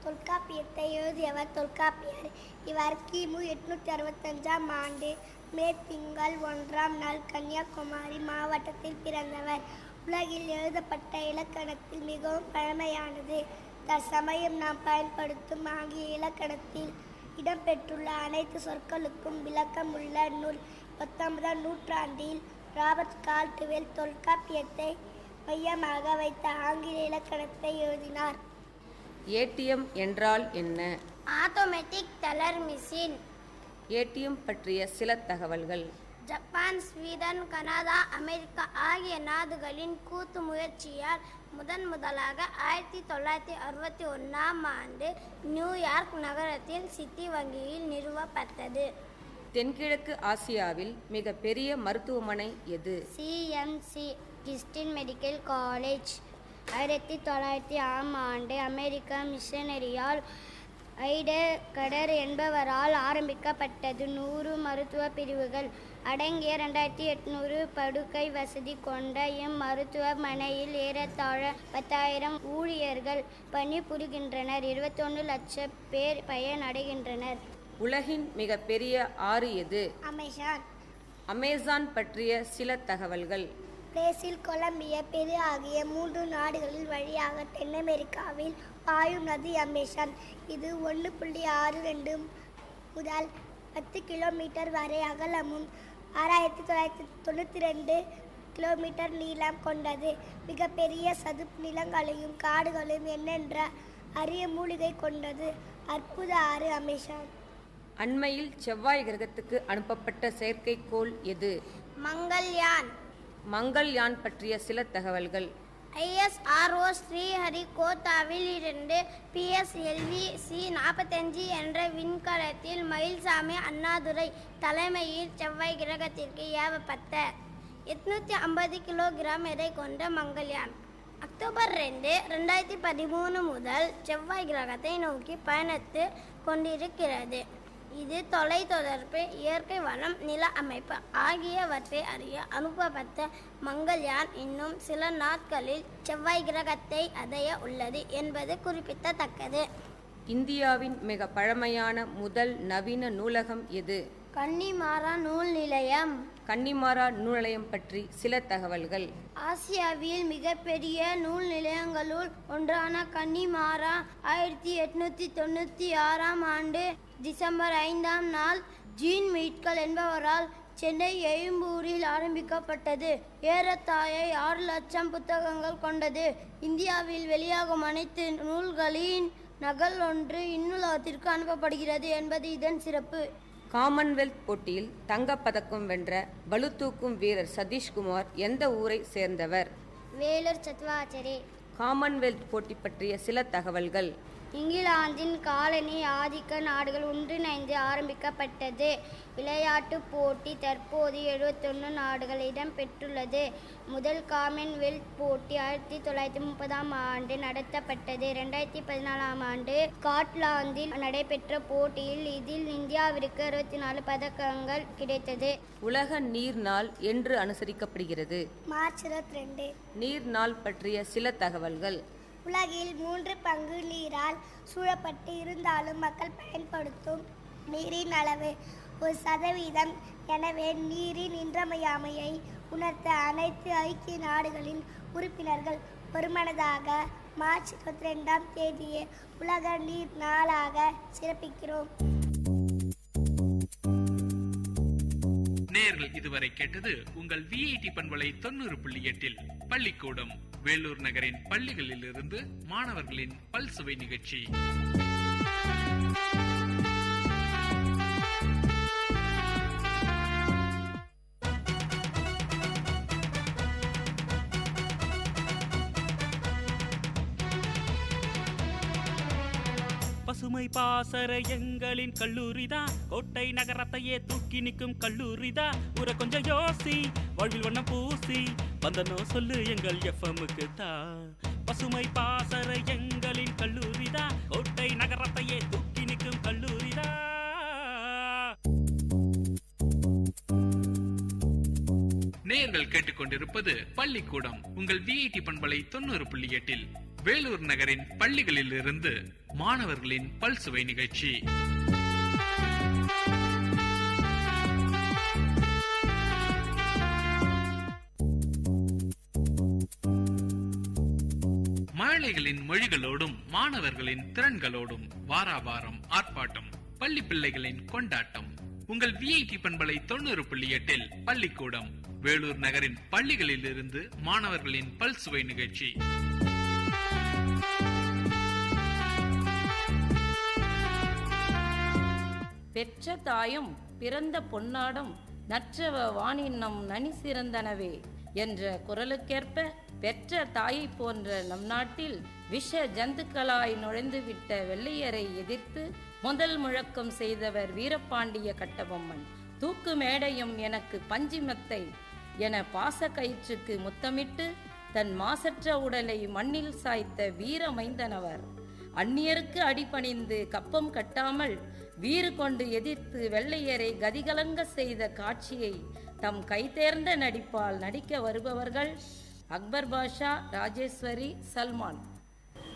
தொல்காப்பியத்தை எழுதியவர் தொல்காப்பியர். இவர் கிமு 865ஆம் ஆண்டு மே திங்கள் 1ஆம் நாள் கன்னியாகுமரி மாவட்டத்தில் பிறந்தவர். உலகில் எழுதப்பட்ட இலக்கணத்தில் மிகவும் பழமையானது. தற்சமயம் நாம் பயன்படுத்தும் ஆங்கில இலக்கணத்தில் இடம்பெற்றுள்ள அனைத்து சொற்களுக்கும் விளக்கம் உள்ள நூல். 19ஆம் நூற்றாண்டில் ராபர்ட் கால்ட்வெல் தொல்காப்பியத்தை மையமாக வைத்த ஆங்கில இலக்கணத்தை எழுதினார். ஏடிஎம் என்றால் என்ன? Automatic teller machine. ஏடிஎம் பற்றிய சில தகவல்கள். ஜப்பான், ஸ்வீடன், கனடா, அமெரிக்கா ஆகிய நாடுகளின் கூட்டு முயற்சியால் முதலாக 1961ஆம் ஆண்டு நியூயார்க் நகரத்தில் சிட்டி வங்கியில் நிறுவப்பட்டது. தென்கிழக்கு ஆசியாவில் மிக பெரிய மருத்துவமனை எது? CMC Christian medical college. 1900ஆம் ஆண்டு அமெரிக்க மிஷனரியால் ஐடகடர் என்பவரால் ஆரம்பிக்கப்பட்டது. 100 மருத்துவ பிரிவுகள் அடங்கிய 2800 படுக்கை வசதி கொண்ட இம்மருத்துவமனையில் ஏறத்தாழ 10,000 ஊழியர்கள் பணிபுரிகின்றனர். 21 லட்சம் பேர் பயனடைகின்றனர். உலகின் மிக பெரிய ஆறு எது? அமேசான். அமேசான் பற்றிய சில தகவல்கள். பிரேசில், கொலம்பியா, பெரு ஆகிய 3 நாடுகளில் வழியாக தென் அமெரிக்காவில் பாயும் நதி அமேசான். இது 1.62 முதல் 10 கிலோமீட்டர் வரை அகலமும் 6992 கிலோமீட்டர் நீளம் கொண்டது. மிகப்பெரிய சதுப்பு நிலங்களையும் காடுகளையும் எண்ணென்ற அரிய மூலிகை கொண்டது. அற்புத ஆறு அமேசான். அண்மையில் செவ்வாய் கிரகத்துக்கு அனுப்பப்பட்ட செயற்கைக்கோள் எது? மங்கள்யான். மங்கள்யான் பற்றிய சில தகவல்கள். ISRO ஸ்ரீஹரிகோட்டாவில் இருந்து PSLV C-45 என்ற விண்கலத்தில் மயில்சாமி அண்ணாதுரை தலைமையில் செவ்வாய் கிரகத்திற்கு ஏவப்பட்ட 850 கிலோகிராம் எடை கொண்ட மங்கள்யான் அக்டோபர் 2, 2013 முதல் செவ்வாய் கிரகத்தை நோக்கி பயணித்து கொண்டிருக்கிறது. இது தொலைத்தொடர்பு, இயற்கை வளம், நில அமைப்பு ஆகியவற்றை அறிய அனுப்பப்பட்ட மங்கள்யான் இன்னும் சில நாட்களில் செவ்வாய் கிரகத்தை அடைய உள்ளது என்பது குறிப்பிடத்தக்கது. இந்தியாவின் மிக பழமையான முதல் நவீன நூலகம் எது? கன்னிமாரா நூல் நிலையம். கன்னிமாரா நூல் நிலையம் பற்றி சில தகவல்கள். ஆசியாவில் மிகப்பெரிய நூல் நிலையங்களுள் ஒன்றான கன்னிமாரா 1896ஆம் ஆண்டு டிசம்பர் 5ஆம் நாள் ஜீன் மீட்கல் என்பவரால் சென்னை எழும்பூரில் ஆரம்பிக்கப்பட்டது. ஏறத்தாழ 6 லட்சம் புத்தகங்கள் கொண்டது. இந்தியாவில் வெளியாகும் அனைத்து நூல்களின் நகல் ஒன்று இந்நூலகத்திற்கு அனுப்பப்படுகிறது என்பது இதன் சிறப்பு. காமன்வெல்த் போட்டியில் தங்கப்பதக்கம் வென்ற பளுதூக்கும் வீரர் சதீஷ்குமார் எந்த ஊரை சேர்ந்தவர்? வேலூர் சத்வாச்சரே. காமன்வெல்த் போட்டி பற்றிய சில தகவல்கள். இங்கிலாந்தின் காலனி ஆதிக்க நாடுகள் ஒன்றிணைந்து ஆரம்பிக்கப்பட்டது. விளையாட்டுப் போட்டி தற்போது 71 நாடுகள் இடம்பெற்றுள்ளது. முதல் காமன்வெல்த் போட்டி 1930ஆம் ஆண்டு நடத்தப்பட்டது. 2014ஆம் ஆண்டு ஸ்காட்லாந்தில் நடைபெற்ற போட்டியில் இதில் இந்தியாவிற்கு 64 பதக்கங்கள் கிடைத்தது. உலக நீர் நாள் என்று அனுசரிக்கப்படுகிறது? மார்ச் 22. நீர் நாள் பற்றிய சில தகவல்கள். உலகில் 3 பங்கு நீரால் சூழப்பட்டு இருந்தாலும் மக்கள் பயன்படுத்தும் நீரின் அளவு 1%. எனவே நீரின் இன்றியமையாமையை உணர்த்த அனைத்து ஐக்கிய நாடுகளின் உறுப்பினர்கள் ஒருமனதாக மார்ச் 22ஆம் தேதியை உலக நீர் நாளாக சிறப்பிக்கிறோம். நேயர்கள் இதுவரை கேட்டது உங்கள் VIT பண்பலை 90.8 பள்ளிக்கூடம் வேலூர் நகரின் பள்ளிகளில் இருந்து மாணவர்களின் பல்சுவை நிகழ்ச்சி. பசுமை பாசற எங்களின் கல்லூரிதான், கோட்டை நகரத்தையே தூக்கி நிற்கும் கல்லூரிதான். ஊரை கொஞ்சம் யோசி, வாழ்வில் வண்ணம் பூசி வந்தனோ சொல்லு எங்கள் FM-க்கு தான். பசுமை பாசற எங்களின் கல்லூரி நகரத்தையே தூக்கி நிற்கும் கல்லூரிதான். நேயர்கள் கேட்டுக்கொண்டிருப்பது பள்ளிக்கூடம் உங்கள் விஐடி பண்பலை 90.8 வேலூர் நகரின் பள்ளிகளில் இருந்து மாணவர்களின் பல்சுவை நிகழ்ச்சி. மழலைகளின் மொழிகளோடும் மாணவர்களின் திறன்களோடும் வாராவாரம் ஆர்ப்பாட்டம், பள்ளி பிள்ளைகளின் கொண்டாட்டம். உங்கள் விஐடி பண்பலை 90.8 பள்ளிக்கூடம் வேலூர் நகரின் பள்ளிகளில் இருந்து மாணவர்களின் பல்சுவை நிகழ்ச்சி. பெற்ற தாயும் பிறந்த பொன்னாடும் நற்றவ வானின்னம் நனி சிறந்தனவே என்ற குரலுக்கேற்ப பெற்ற தாயை போன்ற நம் நாட்டில் விஷ ஜந்துக்களாய் நுழைந்துவிட்ட வெள்ளையரை எதிர்த்து முதல் முழக்கம் செய்தவர் வீரபாண்டிய கட்டபொம்மன். தூக்கு மேடையும் எனக்கு பஞ்சிமத்தை என பாச கயிற்றுக்கு முத்தமிட்டு தன் மாசற்ற உடலை மண்ணில் சாய்த்த வீரமைந்தனவர். அந்நியருக்கு அடிபணிந்து கப்பம் கட்டாமல் வீறு கொண்டு எதிர்த்து வெள்ளையரை கதிகலங்க செய்த காட்சியை தம் கைதேர்ந்த நடிப்பால் நடிக்க வருபவர்கள் அக்பர் பாஷா, ராஜேஸ்வரி, சல்மான்.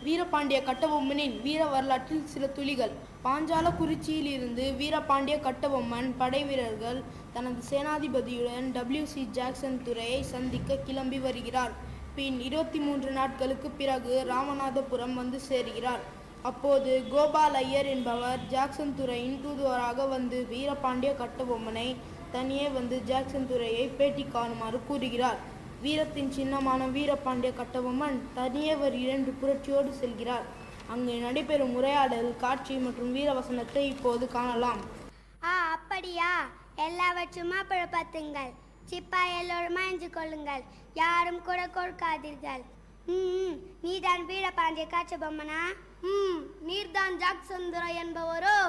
வீரபாண்டிய கட்டபொம்மனின் வீர வரலாற்றில் சில துளிகள். பாஞ்சாலக்குறிச்சியில் இருந்து வீரபாண்டிய கட்டபொம்மன் படை வீரர்கள் தனது சேனாதிபதியுடன் WC ஜாக்சன் துறையை சந்திக்க கிளம்பி வருகிறார். பின் 23 நாட்களுக்கு பிறகு ராமநாதபுரம் வந்து சேர்கிறார். அப்போது கோபால் ஐயர் என்பவர் ஜாக்சன் துறையின் தூதுவராக வந்து வீரபாண்டிய கட்டபொம்மனை தனியே வந்து ஜாக்சன் துறையை பேட்டி காணுமாறு கூறுகிறார். வீரத்தின் சின்னமான வீரபாண்டிய கட்டபொம்மன் தனியே 2 புரட்சியோடு செல்கிறார். அங்கு நடைபெறும் உரையாடல் காட்சி மற்றும் வீரவசனத்தை இப்போது காணலாம். அப்படியா? எல்லாவற்றுமா பழப்பத்துங்கள். சிப்பாய் எல்லோரும் அணிஞ்சு கொள்ளுங்கள். யாரும் கூட கொடுக்காதீர்கள். நீதான் வீரபாண்டிய கட்டபொம்மனா? நீர்தான் ஜாக்சன் துரை என்பவரோ?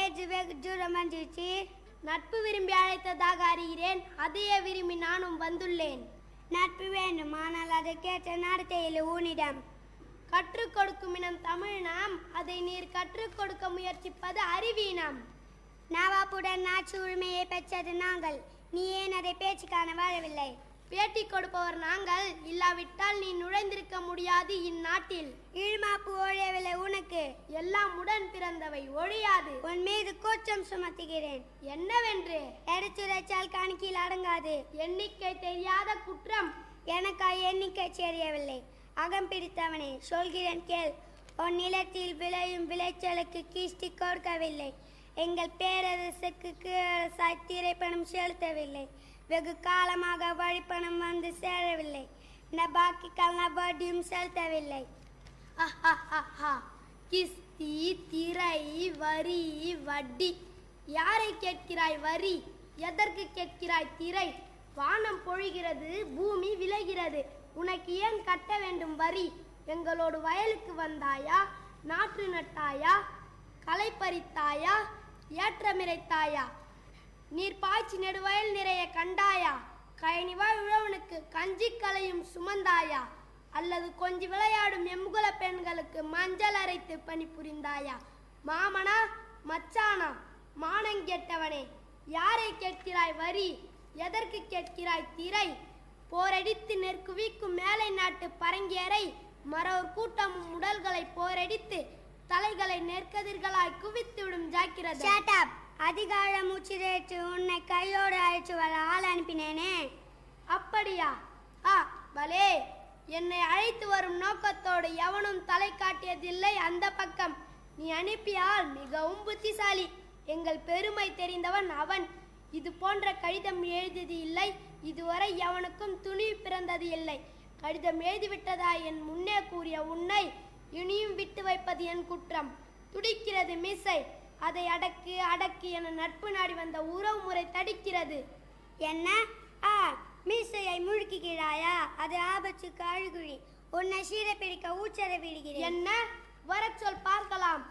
ஏஜ் வெகு தூரம் வந்துச்சு. நட்பு விரும்பி அழைத்ததாக அறிகிறேன். அதையே விரும்பி நானும் வந்துள்ளேன். நட்பு வேண்டும், ஆனால் அதை கேட்ட நடத்தையில் ஊனிடம். கற்றுக் கொடுக்கும் இனம் தமிழினம். அதை நீர் கற்றுக் கொடுக்க முயற்சிப்பது அறிவீனம். நவாப்புடன் நாட்டு உரிமையை பெற்றது நாங்கள். நீ ஏன் அதை பேச்சு காண வரவில்லை? பேட்டி கொடுப்பவர் நாங்கள். இல்லாவிட்டால் நீ நுழைந்திருக்க முடியாது இந்நாட்டில். இழுமாப்பு ஒழியவில்லை உனக்கு. எல்லாம் உடன் பிறந்தவை, ஒழியாது. உன் மீது குற்றம் சுமத்துகிறேன். என்னவென்று? எடுத்துரைச்சால் கணக்கில் அடங்காது. எண்ணிக்கை தெரியாத குற்றம். எனக்கா எண்ணிக்கை தெரியவில்லை? அகம் பிடித்தவனே, சொல்கிறேன் கேள். உன் நிலத்தில் விளையும் விளைச்சலுக்கு கிஸ்டி கொடுக்கவில்லை. எங்கள் பேரரசுக்கு கீழரசாய் திரைப்பணம் செலுத்தவில்லை. வெகு காலமாக வழிப்பணம் வந்து சேரவில்லை. நபாக்கிக்கான வட்டியும் செலுத்தவில்லை. கிஸ்தி, திரை, வரி, வட்டி. யாரை கேட்கிறாய் வரி? எதற்கு கேட்கிறாய் திரை? வானம் பொழிகிறது, பூமி விளைகிறது. உனக்கு ஏன் கட்ட வேண்டும் வரி? எங்களோடு வயலுக்கு வந்தாயா? நாற்று நட்டாயா? களை பறித்தாயா? ஏற்றமிரைத்தாயா? நீர் பாய்ச்சி நெடுவயல் நிறைய கண்டாயா? கயனிவாய் உழவனுக்கு கஞ்சி கலையும் சுமந்தாயா? அல்லது கொஞ்சி விளையாடும் எம்குல பெண்களுக்கு மஞ்சள் அரைத்து பணி புரிந்தாயா? மாமனா மச்சானா? மானங்கெட்டவனே, யாரை கேட்கிறாய் வரி? எதற்கு கேட்கிறாய் திரை? போரடித்து நெற்குவிக்கும் மேலை நாட்டு பரங்கியரை மறவர் கூட்டமும் உடல்களை போரடித்து தலைகளை நெற்கதிர்களாய் குவித்துவிடும் ஜாக்கிரதை. அதிகார மூச்சிரேற்று உன்னை கையோடு அழைத்து வர ஆள் அனுப்பினேனே. அப்படியா? பலே, என்னை அழைத்து வரும் நோக்கத்தோடு எவனும் தலை காட்டியதில்லை அந்த பக்கம். நீ அனுப்பியால் மிகவும் புத்திசாலி. எங்கள் பெருமை தெரிந்தவன் அவன். இது போன்ற கடிதம் எழுதியது இல்லை. இதுவரை எவனுக்கும் துணிவு பிறந்தது இல்லை. கடிதம் எழுதிவிட்டதாய் என் முன்னே கூறிய உன்னை இனியும் விட்டு வைப்பது என் குற்றம். துடிக்கிறது மீசை. அதை அடக்கு அடக்கு என நட்பு நாடி வந்த உறவு முறை தடிக்கிறது. என்ன? மீசையை முழுக்குகிறாயா? அது ஆபத்துக்கு அழுகுழி. உன்னை சீரை பிடிக்க ஊச்சரை விடுகிறேன். என்ன? வர சொல் பார்க்கலாம்.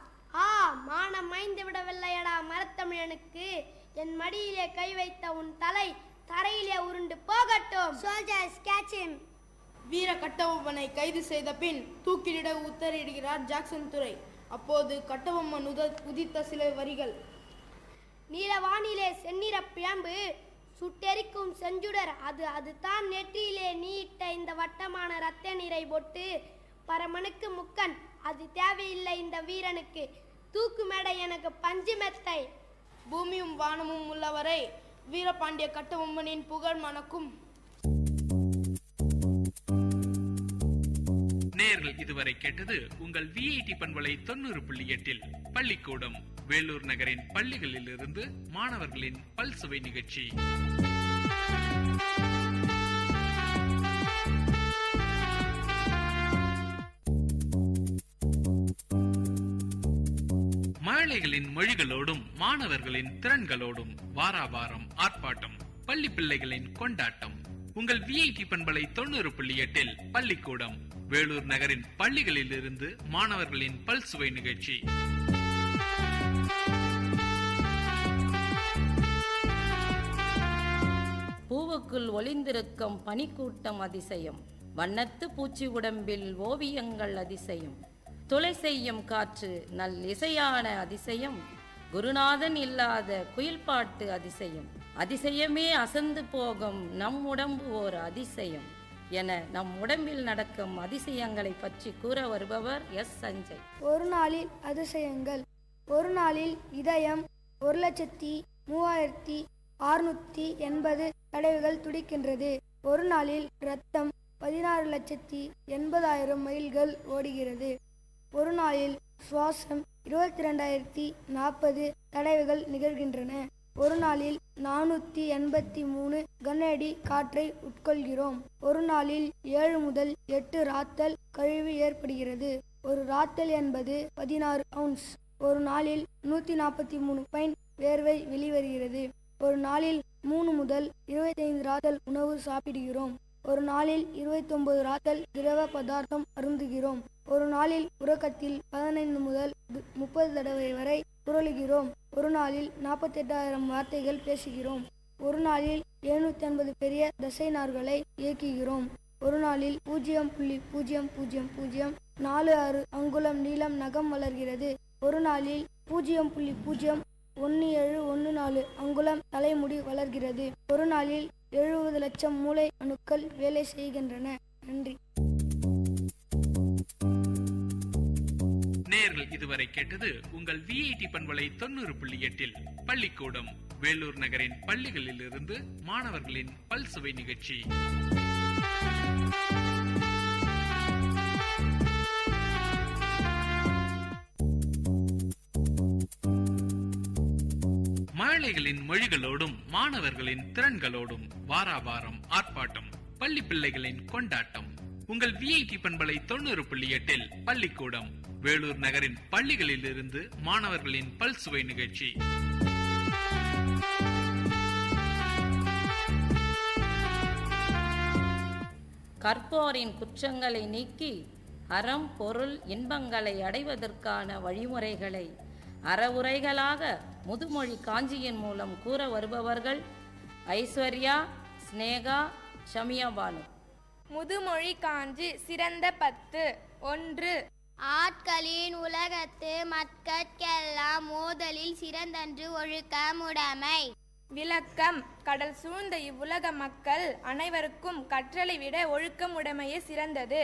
மானம் மைந்து விடவில்லையடா மரத்தமிழனுக்கு. என் மடியிலே கை வைத்த உன் தலை தரையிலே உருண்டு போகட்டும். Soldiers, catch him. வீர கட்டபொம்மனை கைது செய்த பின் தூக்கிலிட உத்தரவிடுகிறார் ஜாக்சன் துரை. அப்போது கட்டபொம்மன் உதித்த சில வரிகள். நீலவானிலே செந்நிற பிழம்பு சுட்டெரிக்கும் செஞ்சுடர், அதுதான் நெற்றியிலே நீட்ட இந்த வட்டமான இரத்த நிறை பொட்டு. பரமனுக்கு முக்கன், அது தேவையில்லை இந்த வீரனுக்கு. தூக்கு மேடை எனக்கு பஞ்சு மெத்தை. பூமியும் வானமும் உள்ளவரை வீரபாண்டிய கட்டபொம்மனின் புகழ் மணக்கும். நேயர்கள் இதுவரை கேட்டது உங்கள் விஐடி பண்பலை 90.8 பள்ளிக்கூடம் வேலூர் நகரின் பள்ளிகளில் இருந்து மாணவர்களின் பல்சுவை நிகழ்ச்சி. மழலைகளின் மொழிகளோடும் மாணவர்களின் திறன்களோடும் வாராவாரம் ஆர்ப்பாட்டம், பள்ளி பிள்ளைகளின் கொண்டாட்டம். உங்கள் விஐடி பண்பலை 90.8 பள்ளிக்கூடம் வேலூர் நகரின் பள்ளிகளில் இருந்து மாணவர்களின் பல்சுவை நிகழ்ச்சி. பூவுக்குள் ஒளிந்திருக்கும் பனிக்கூட்டம் அதிசயம், வண்ணத்து பூச்சி உடம்பில் ஓவியங்கள் அதிசயம், துளை செய்யும் காற்று நல் இசையான அதிசயம், குருநாதன் இல்லாத குயில் பாட்டு அதிசயம், அதிசயமே அசந்து போகும் நம் உடம்பு ஓர் அதிசயம் என நம் உடம்பில் நடக்கும் அதிசயங்களை பற்றி கூற வருபவர் எஸ் சஞ்சய். ஒரு நாளில் அதிசயங்கள். ஒரு நாளில் இதயம் 1,03,680 தடவைகள் துடிக்கின்றது. ஒரு நாளில் இரத்தம் 16,80,000 மைல்கள் ஓடுகிறது. ஒரு நாளில் சுவாசம் 22,040 தடவைகள் நிகழ்கின்றன. ஒரு நாளில் 483 கனஅடி காற்றை உட்கொள்கிறோம். ஒரு நாளில் 7 முதல் 8 ராத்தல் கழிவு ஏற்படுகிறது. ஒரு ராத்தல் என்பது 16 அவுன்ஸ். ஒரு நாளில் 143 பைன் வேர்வை வெளிவருகிறது. ஒரு நாளில் 3 முதல் 25 ராத்தல் உணவு சாப்பிடுகிறோம். ஒரு நாளில் 29 ராத்தல் திரவ பதார்த்தம் அருந்துகிறோம். ஒரு நாளில் உறக்கத்தில் 15 முதல் 30 தடவை வரை புரளுகிறோம். ஒரு நாளில் 48,000 வார்த்தைகள் பேசுகிறோம். ஒரு நாளில் 750 பெரிய தசை நார்களை இயக்குகிறோம். ஒரு நாளில் 0.000046 அங்குலம் நீளம் நகம் வளர்கிறது. ஒரு நாளில் 0.01714 அங்குலம் தலைமுடி வளர்கிறது. ஒரு நாளில் 70 லட்சம் மூளை அணுக்கள் வேலை செய்கின்றன. நன்றி. நேயர்கள் இதுவரை கேட்டது உங்கள் விஐடி பண்பலை 90.8 பள்ளிக்கூடம் வேலூர் நகரின் பள்ளிகளில் இருந்து மாணவர்களின் பல்சுவை நிகழ்ச்சி. மழலைகளின் மொழிகளோடும் மாணவர்களின் திறன்களோடும் வாராவாரம் ஆர்ப்பாட்டம், பள்ளி பிள்ளைகளின் கொண்டாட்டம். உங்கள் விஐடி பண்பலை 90.8 பள்ளிக்கூடம் வேலூர் நகரின் பள்ளிகளில் இருந்து மாணவர்களின் பல்சுவை நிகழ்ச்சி. கற்போரின் குற்றங்களை நீக்கி அறம் பொருள் இன்பங்களை அடைவதற்கான வழிமுறைகளை அறவுரைகளாக முதுமொழி காஞ்சியின் மூலம் கூற வருபவர்கள் ஐஸ்வர்யா, ஸ்னேகா, ஷமியா பானு. முதுமொழி காஞ்சி சிறந்த 10. 1. ஆட்களின் உலகத்து மக்கட்கெல்லாம் மோதலில் சிறந்தன்று ஒழுக்கமுடைமை. விளக்கம். கடல் சூழ்ந்த இவ்வுலக மக்கள் அனைவருக்கும் கற்றலை விட ஒழுக்கமுடைமையே சிறந்தது.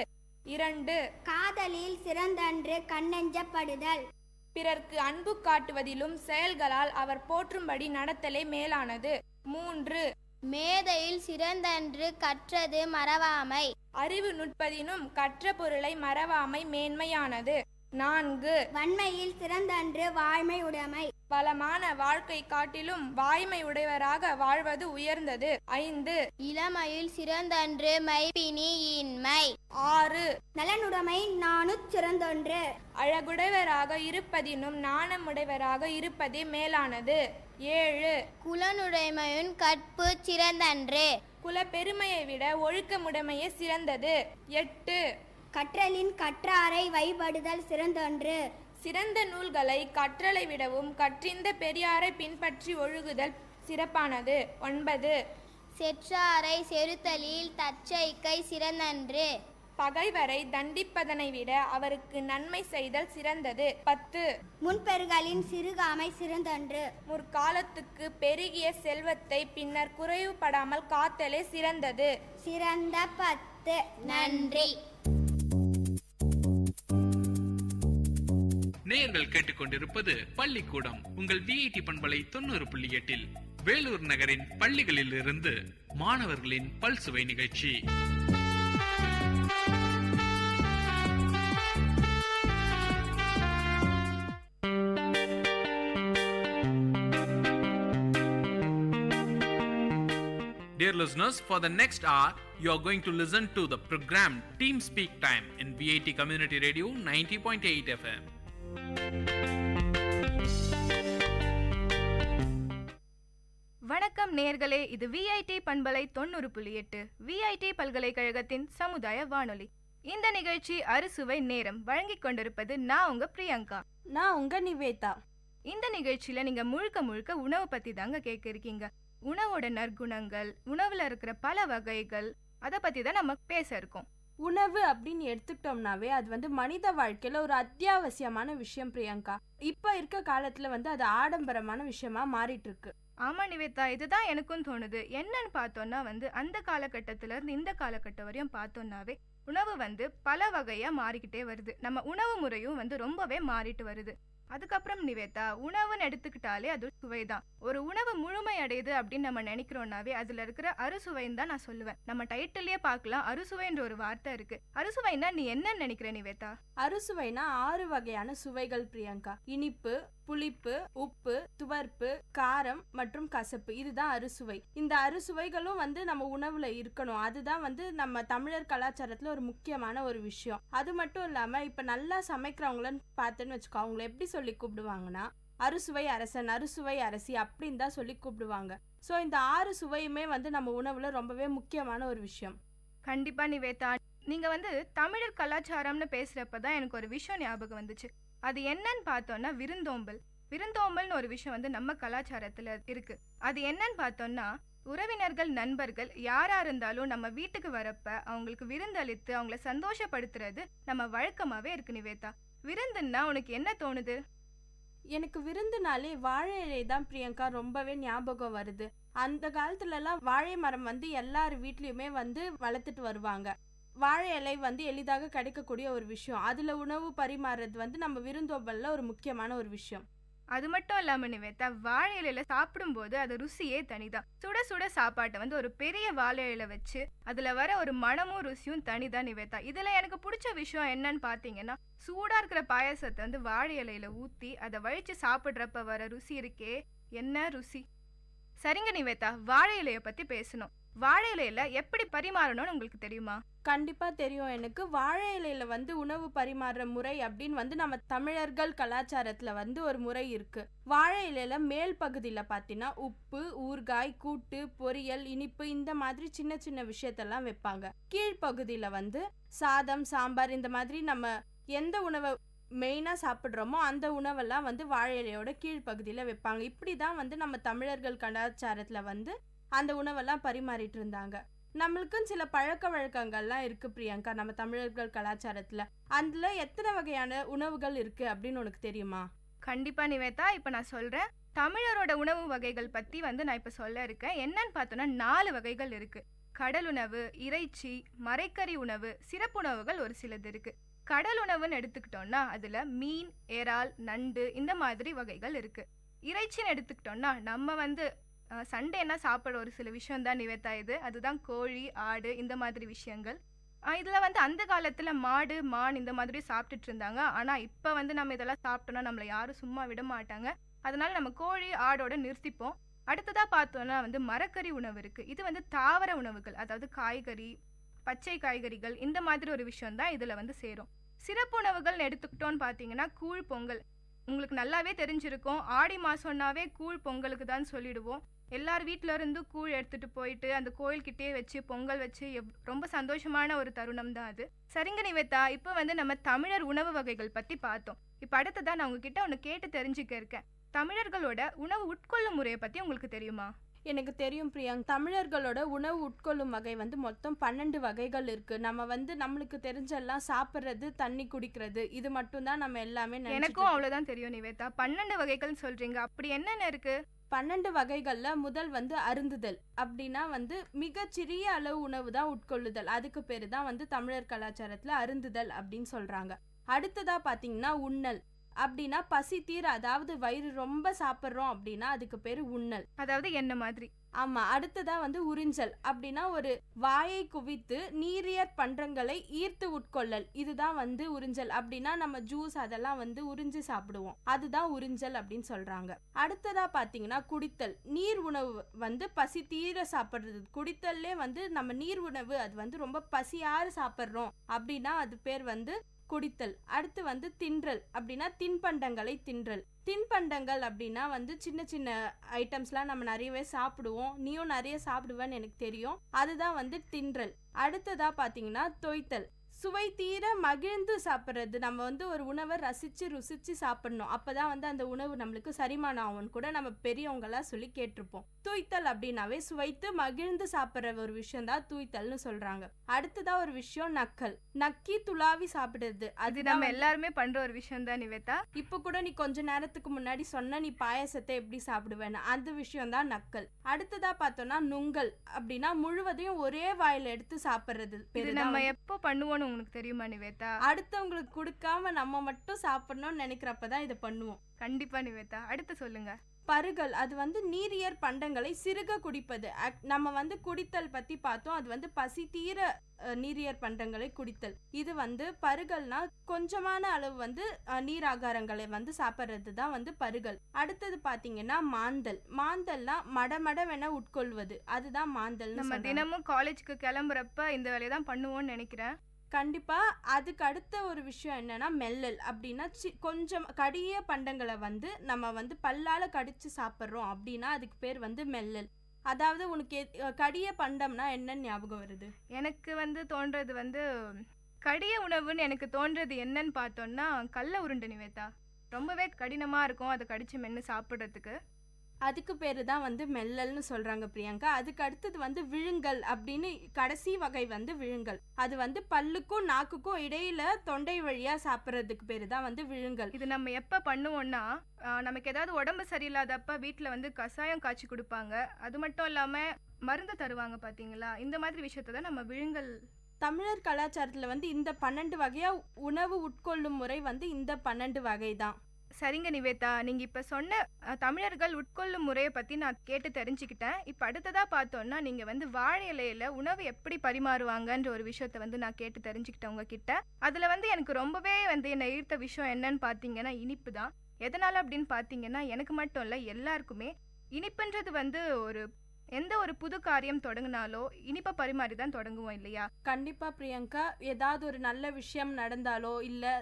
2. காதலில் சிறந்தன்று கண்ணெஞ்சப்படுதல். பிறர்க்கு அன்பு காட்டுவதிலும் செயல்களால் அவர் போற்றும்படி நடத்தலே மேலானது. 3. மேதையில் சிறந்தன்று கற்றது மறவாமை. அறிவு நுட்பதினும் கற்ற பொருளை மறவாமை மேன்மையானது. 4. வன்மையில் சிறந்தன்று வாய்மை உடைமை. வளமான வாழ்க்கை காட்டிலும் வாய்மை உடையவராக வாழ்வது உயர்ந்தது. 5. இளமையில் சிறந்தன்று மைப்பினி இன்மை. 6. நலனுடைமை நாணுச் சிறந்தொன்று. அழகுடையவராக இருப்பதினும் நாணமுடையவராக இருப்பதே மேலானது. 7. குலனுடைமையுன் கற்பு சிறந்தன்று. குல பெருமையை விட ஒழுக்கமுடைமையே சிறந்தது. 8. கற்றலின் கற்றாரை வைபடுதல் சிறந்தொன்று. சிறந்த நூல்களை கற்றலை விடவும் கற்றிந்த பெரியாரை பின்பற்றி ஒழுகுதல் சிறப்பானது. 9. செற்றாரை செறுத்தலில் தச்சைக்கை சிறந்தன்று. பகைவரை தண்டிப்பதனை விட அவருக்கு நன்மை செய்தல் சிறந்தது. 10 முன்பெருகளின் சிறுகாமை சிறந்தன்று. முற்காலத்துக்கு பெருகிய செல்வத்தை பின்னர் குறைவுபடாமல் காத்தலே சிறந்தது. சிறந்த 10. நன்றி. நேயர்கள் கேட்டுக்கொண்டிருப்பது பள்ளிக்கூடம் உங்கள் விஐடி பண்பலை 90.8 வேலூர் நகரின் பள்ளிகளில் இருந்து மாணவர்களின் பல்சுவை நிகழ்ச்சி. Dear listeners, for the next hour, you are going to listen to the program Team Speak Time in VIT Community Radio 90.8 FM. வணக்கம் நேயர்களே, இது விஐடி பண்பலை 90.8 விஐடி பல்கலைக்கழகத்தின் சமுதாய வானொலி. இந்த நிகழ்ச்சி அறுசுவை நேரம் வழங்கிக் கொண்டிருப்பது நான் உங்க பிரியங்கா. நான் உங்க நிவேதா. இந்த நிகழ்ச்சியில நீங்க முழுக்க முழுக்க உணவு பத்தி தாங்க கேட்க இருக்கீங்க. உணவோட நற்குணங்கள், உணவுல இருக்கிற பல வகைகள், அதை பத்தி தான் நம்ம பேச இருக்கோம். உணவு அப்படின்னு எடுத்துக்கிட்டோம்னாவே அது மனித வாழ்க்கையில ஒரு அத்தியாவசியமான விஷயம் பிரியங்கா. இப்ப இருக்க காலத்துல அது ஆடம்பரமான விஷயமா மாறிட்டு இருக்கு. ஆமா நிவேதா, இதுதான் எனக்கும் தோணுது. என்னன்னு பார்த்தோம்னா அந்த காலகட்டத்துல இருந்து இந்த காலகட்டம் வரையும் பார்த்தோம்னாவே உணவு பல வகையா மாறிக்கிட்டே வருது. நம்ம உணவு முறையும் ரொம்பவே மாறிட்டு வருது. அதுக்கப்புறம் நிவேதா, உணவுன்னு எடுத்துக்கிட்டாலே அது சுவைதான். ஒரு உணவு முழுமை அடையுது அப்படின்னு நம்ம நினைக்கிறோம்னாவே அதுல இருக்கிற அறுசுவைன்னு தான் நான் சொல்லுவேன். நம்ம டைட்டிலேயே பார்க்கலாம், அறுசுவைன்ற ஒரு வார்த்தை இருக்கு. அறுசுவைன்னா நீ என்ன நினைக்கிற நிவேதா? அறுசுவைனா 6 வகையான சுவைகள் பிரியங்கா. இனிப்பு, புளிப்பு, உப்பு, துவர்ப்பு, காரம் மற்றும் கசப்பு, இதுதான் அறுசுவை. இந்த அறுசுவைகளும் நம்ம உணவுல இருக்கணும். அதுதான் நம்ம தமிழர் கலாச்சாரத்துல ஒரு முக்கியமான ஒரு விஷயம். அது மட்டும் இல்லாம இப்ப நல்லா சமைக்கிறவங்களன்னு பார்த்தேன்னு வச்சுக்கோ, அவங்களை எப்படி சொல்லி கூப்பிடுவாங்கன்னா அறுசுவை அரசன், அறுசுவை அரசி அப்படின்னு தான் சொல்லி கூப்பிடுவாங்க. ஸோ இந்த 6 சுவையுமே நம்ம உணவுல ரொம்பவே முக்கியமான ஒரு விஷயம். கண்டிப்பா நிவேதா, நீங்க தமிழர் கலாச்சாரம்னு பேசுறப்பதான் எனக்கு ஒரு விஷயம் ஞாபகம் வந்துச்சு. அது என்னன்னு பார்த்தோம்னா விருந்தோம்பல். விருந்தோம்பல்னு ஒரு விஷயம் நம்ம கலாச்சாரத்துல இருக்கு. அது என்னன்னு பார்த்தோம்னா, உறவினர்கள், நண்பர்கள் யாரா இருந்தாலும் நம்ம வீட்டுக்கு வரப்ப அவங்களுக்கு விருந்தளித்து அவங்கள சந்தோஷப்படுத்துறது நம்ம வழக்கமாவே இருக்கு. நிவேதா, விருந்துன்னா உனக்கு என்ன தோணுது? எனக்கு விருந்துனாலே வாழை இலை தான் பிரியங்கா ரொம்பவே ஞாபகம் வருது. அந்த காலத்துல எல்லாம் வாழை மரம் எல்லார் வீட்லயுமே வளர்த்துட்டு வருவாங்க. வாழை இலை எளிதாக கிடைக்கக்கூடிய ஒரு விஷயம். அதுல உணவு பரிமாறுறது நம்ம விருந்தோம்பல்ல ஒரு முக்கியமான ஒரு விஷயம். அது மட்டும் இல்லாம நிவேதா, வாழை இலையில சாப்பிடும் போது அது ருசியே தனிதான். சுட சுட சாப்பாட்டை ஒரு பெரிய வாழை இலையில வச்சு அதுல வர ஒரு மனமும் ருசியும் தனிதான் நிவேதா. இதுல எனக்கு பிடிச்ச விஷயம் என்னன்னு பாத்தீங்கன்னா, சூடா இருக்கிற பாயசத்தை வாழை இலையில ஊத்தி அதை வழிச்சு சாப்பிடுறப்ப வர ருசி இருக்கே, என்ன ருசி! சரிங்க நிவேதா, வாழை இலைய பத்தி பேசணும். வாழை இலையில எப்படி பரிமாறணும்னு உங்களுக்கு தெரியுமா? கண்டிப்பா தெரியும் எனக்கு. வாழை இலையில உணவு பரிமாறுற முறை அப்படின்னு நம்ம தமிழர்கள் கலாச்சாரத்துல ஒரு முறை இருக்கு. வாழை இலையில மேல் பகுதியில பாத்தீங்கன்னா உப்பு, ஊறுகாய், கூட்டு, பொரியல், இனிப்பு இந்த மாதிரி சின்ன சின்ன விஷயத்தெல்லாம் வைப்பாங்க. கீழ்பகுதியில சாதம், சாம்பார், இந்த மாதிரி நம்ம எந்த உணவை மெயினா சாப்பிட்றோமோ அந்த உணவெல்லாம் வாழை இலையோட கீழ்பகுதியில வைப்பாங்க. இப்படிதான் நம்ம தமிழர்கள் கலாச்சாரத்துல அந்த உணவெல்லாம் பரிமாறிட்டு இருந்தாங்க. நம்மளுக்கும் சில பழக்க வழக்கங்கள்லாம் இருக்கு பிரியங்கா நம்ம தமிழர்கள் கலாச்சாரத்துல. அதுல எத்தனை வகையான உணவுகள் இருக்கு அப்படின்னு உனக்கு தெரியுமா? கண்டிப்பா நிவேதா, இப்ப நான் சொல்றேன். தமிழரோட உணவு வகைகள் பத்தி நான் இப்ப சொல்ல இருக்கேன். என்னன்னு பார்த்தோம்னா 4 வகைகள் இருக்கு. கடல் உணவு, இறைச்சி, மரைக்கறி உணவு, சிறப்பு உணவுகள் ஒரு சிலது இருக்கு. கடல் உணவுன்னு எடுத்துக்கிட்டோம்னா அதுல மீன், இறால், நண்டு இந்த மாதிரி வகைகள் இருக்கு. இறைச்சின்னு எடுத்துக்கிட்டோம்னா நம்ம சண்டேனா சாப்பிட்ற ஒரு சில விஷயம் தான் நிவேதா இது. அதுதான் கோழி, ஆடு இந்த மாதிரி விஷயங்கள். இதுல அந்த காலத்துல மாடு, மான் இந்த மாதிரி சாப்பிட்டுட்டு இருந்தாங்க. ஆனா இப்ப நம்ம இதெல்லாம் சாப்பிட்டோம்னா நம்மள யாரும் சும்மா விட மாட்டாங்க. அதனால நம்ம கோழி, ஆடோட நிறுத்திப்போம். அடுத்ததா பார்த்தோம்னா மரக்கறி உணவு இருக்கு. இது தாவர உணவுகள், அதாவது காய்கறி, பச்சை காய்கறிகள் இந்த மாதிரி ஒரு விஷயம் தான் இதுல சேரும். சிறப்பு உணவுகள் எடுத்துக்கிட்டோன்னு பாத்தீங்கன்னா கூழ், பொங்கல். உங்களுக்கு நல்லாவே தெரிஞ்சிருக்கும், ஆடி மாசம்னாவே கூழ் பொங்கலுக்கு தான் சொல்லிடுவோம். எல்லார் வீட்டில இருந்து கூழ் எடுத்துட்டு போயிட்டு அந்த கோயில்கிட்டே வச்சு பொங்கல் வச்சு ரொம்ப சந்தோஷமான ஒரு தருணம் தான் அது. சரிங்க நிவேதா, இப்போ நம்ம தமிழர் உணவு வகைகள் பத்தி பார்த்தோம். இப்போ அடுத்ததான் நான் உங்ககிட்ட ஒன்று கேட்டு தெரிஞ்சுக்க இருக்கேன். தமிழர்களோட உணவு உட்கொள்ளும் முறையை பத்தி உங்களுக்கு தெரியுமா? எனக்கு தெரியும் பிரியாங்க. தமிழர்களோட உணவு உட்கொள்ளும் வகை வந்து மொத்தம் 12 வகைகள் இருக்கு. நம்ம வந்து நம்மளுக்கு தெரிஞ்செல்லாம் சாப்பிட்றது, தண்ணி குடிக்கிறது, இது மட்டும் தான் நம்ம எல்லாமே. எனக்கும் அவ்வளவுதான் தெரியும் நிவேதா. 12 வகைகள் சொல்றீங்க, அப்படி என்னென்ன இருக்கு? 12 வகைகள்ல முதல் வந்து அருந்துதல். அப்படின்னா வந்து மிகச்சிறிய அளவு உணவு தான் உட்கொள்ளுதல். அதுக்கு பேரு தான் வந்து தமிழர் கலாச்சாரத்துல அருந்துதல் அப்படின்னு சொல்றாங்க. அடுத்ததா பாத்தீங்கன்னா உண்ணல். அப்படின்னா பசி தீர, அதாவது வயிறு ரொம்ப சாப்பிட்றோம் அப்படின்னா அதுக்கு பேரு உண்ணல், அதாவது என்ன மாதிரி. ஆமா. அடுத்ததா வந்து உறிஞ்சல். அப்படின்னா ஒரு வாயை குவித்து நீரியற் பண்டங்களை ஈர்த்து உட்கொள்ளல், இதுதான் வந்து உறிஞ்சல். அப்படின்னா நம்ம ஜூஸ் அதெல்லாம் வந்து உறிஞ்சு சாப்பிடுவோம், அதுதான் உறிஞ்சல் அப்படின்னு சொல்றாங்க. அடுத்ததா பாத்தீங்கன்னா குடித்தல். நீர் உணவு வந்து பசி தீர சாப்பிடுறது. குடித்தல்லே வந்து நம்ம நீர் உணவு, அது வந்து ரொம்ப பசியாறு சாப்பிட்றோம் அப்படின்னா அது பேர் வந்து குடித்தல். அடுத்து வந்து தின்றல். அப்படின்னா தின்பண்டங்களை தின்றல். தின்பண்டங்கள் அப்படின்னா வந்து சின்ன சின்ன ஐட்டம்ஸ்லாம் நம்ம நிறையவே சாப்பிடுவோம். நீயும் நிறைய சாப்பிடுவேன்னு எனக்கு தெரியும், அதுதான் வந்து தின்றல். அடுத்ததா பாத்தீங்கன்னா தொய்த்தல். சுவை தீர மகிழ்ந்து சாப்பிட்றது. நம்ம வந்து ஒரு உணவை ரசிச்சு ருசிச்சு சாப்பிடணும், அப்பதான் வந்து அந்த உணவு நம்மளுக்கு செரிமானம் ஆகும்னு கூட நம்ம பெரியவங்களாம் சொல்லி கேட்டிருப்போம். தூய்த்தல் அப்படின்னாவே சுவைத்து மகிழ்ந்து சாப்பிட்ற ஒரு விஷயம் தான் தூய்த்தல்னு சொல்றாங்க. அடுத்ததா ஒரு விஷயம் நக்கல். நக்கி துளாவி சாப்பிடுறது. அது நம்ம எல்லாருமே பண்ற ஒரு விஷயம் தான் நிவேதா. இப்ப கூட நீ கொஞ்ச நேரத்துக்கு முன்னாடி சொன்ன நீ பாயசத்தை எப்படி சாப்பிடுவேன்னு, அந்த விஷயம் தான் நக்கல். அடுத்ததா பார்த்தோம்னா நுங்கல். அப்படின்னா முழுவதையும் ஒரே வாயில எடுத்து சாப்பிடுறது. இது நம்ம எப்போ பண்ணுவோம்னு உங்களுக்கு தெரியுமா நிவேதா? அடுத்தவங்களுக்கு கொடுக்காம நம்ம மட்டும் சாப்பிடணும்னு நினைக்கிறப்பதான் இதை பண்ணுவோம். கண்டிப்பா நிவேதா. அடுத்து சொல்லுங்க. பருகல். அது வந்து நீரியற் பண்டங்களை சிறுக குடிப்பது. நம்ம வந்து குடித்தல் பத்தி பார்த்தோம், அது வந்து பசி தீர நீரியற் பண்டங்களை குடித்தல். இது வந்து பருகல்னா கொஞ்சமான அளவு வந்து நீர் ஆகாரங்களை வந்து சாப்பிட்றது தான் வந்து பருகல். அடுத்தது பாத்தீங்கன்னா மாந்தல். மாந்தல்னா மடமடவென உட்கொள்வது, அதுதான் மாந்தல். நம்ம தினமும் காலேஜுக்கு கிளம்புறப்ப இந்த வேலையை தான் பண்ணுவோம்னு நினைக்கிறேன். கண்டிப்பா. அதுக்கு அடுத்த ஒரு விஷயம் என்னன்னா மெல்லல். அப்படின்னா கொஞ்சம் கடிய பண்டங்களை வந்து நம்ம வந்து பல்லால கடிச்சு சாப்பிட்றோம் அப்படின்னா அதுக்கு பேர் வந்து மெல்லல். அதாவது உனக்கு கடிய பண்டம்னா என்னன்னு ஞாபகம் வருது? எனக்கு வந்து தோன்றது வந்து கடிய உணவுன்னு எனக்கு தோன்றது என்னன்னு பார்த்தோம்னா கடல உருண்டை நிவேதா. ரொம்பவே கடினமா இருக்கும் அதை கடிச்சு மென்று சாப்பிட்றதுக்கு. அதுக்கு பேரு தான் வந்து மெல்லல்னு சொல்றாங்க பிரியங்கா. அதுக்கு அடுத்தது வந்து விழுங்கல். அப்படின்னு கடைசி வகை வந்து விழுங்கல். அது வந்து பல்லுக்கும் நாக்குக்கும் இடையில தொண்டை வழியா சாப்பிட்றதுக்கு பேரு தான் வந்து விழுங்கல். இது நம்ம எப்ப பண்ணுவோம்னா நமக்கு ஏதாவது உடம்பு சரியில்லாதப்ப வீட்டுல வந்து கஷாயம் காய்ச்சி கொடுப்பாங்க, அது மட்டும் இல்லாம மருந்து தருவாங்க பாத்தீங்களா, இந்த மாதிரி விஷயத்தை தான் நம்ம விழுங்கல். தமிழர் கலாச்சாரத்துல வந்து இந்த 12 வகையா உணவு உட்கொள்ளும் முறை வந்து இந்த 12 வகை தான். சரிங்க நிவேதா, நீங்க இப்ப சொன்ன தமிழர்கள் உட்கொள்ளும் முறையை பத்தி நான் கேட்டு தெரிஞ்சுக்கிட்டேன். இப்ப அடுத்ததா பார்த்தோம்னா நீங்க வந்து வாழை இலையில உணவு எப்படி பரிமாறுவாங்கன்ற ஒரு விஷயத்த வந்து நான் கேட்டு தெரிஞ்சுக்கிட்டேன் உங்ககிட்ட. அதுல வந்து எனக்கு ரொம்பவே வந்து என்னை ஈர்த்த விஷயம் என்னன்னு பாத்தீங்கன்னா இனிப்பு தான். எதனால அப்படின்னு பாத்தீங்கன்னா எனக்கு மட்டும் இல்ல, எல்லாருக்குமே இனிப்புன்றது வந்து எந்த ஒரு புது காரியம் தொடங்கினாலோ இனிப்பை பரிமாறி தான் தொடங்குவோம் இல்லையா? கண்டிப்பா பிரியங்கா. ஏதாவது ஒரு நல்ல விஷயம் நடந்தாலோ இல்ல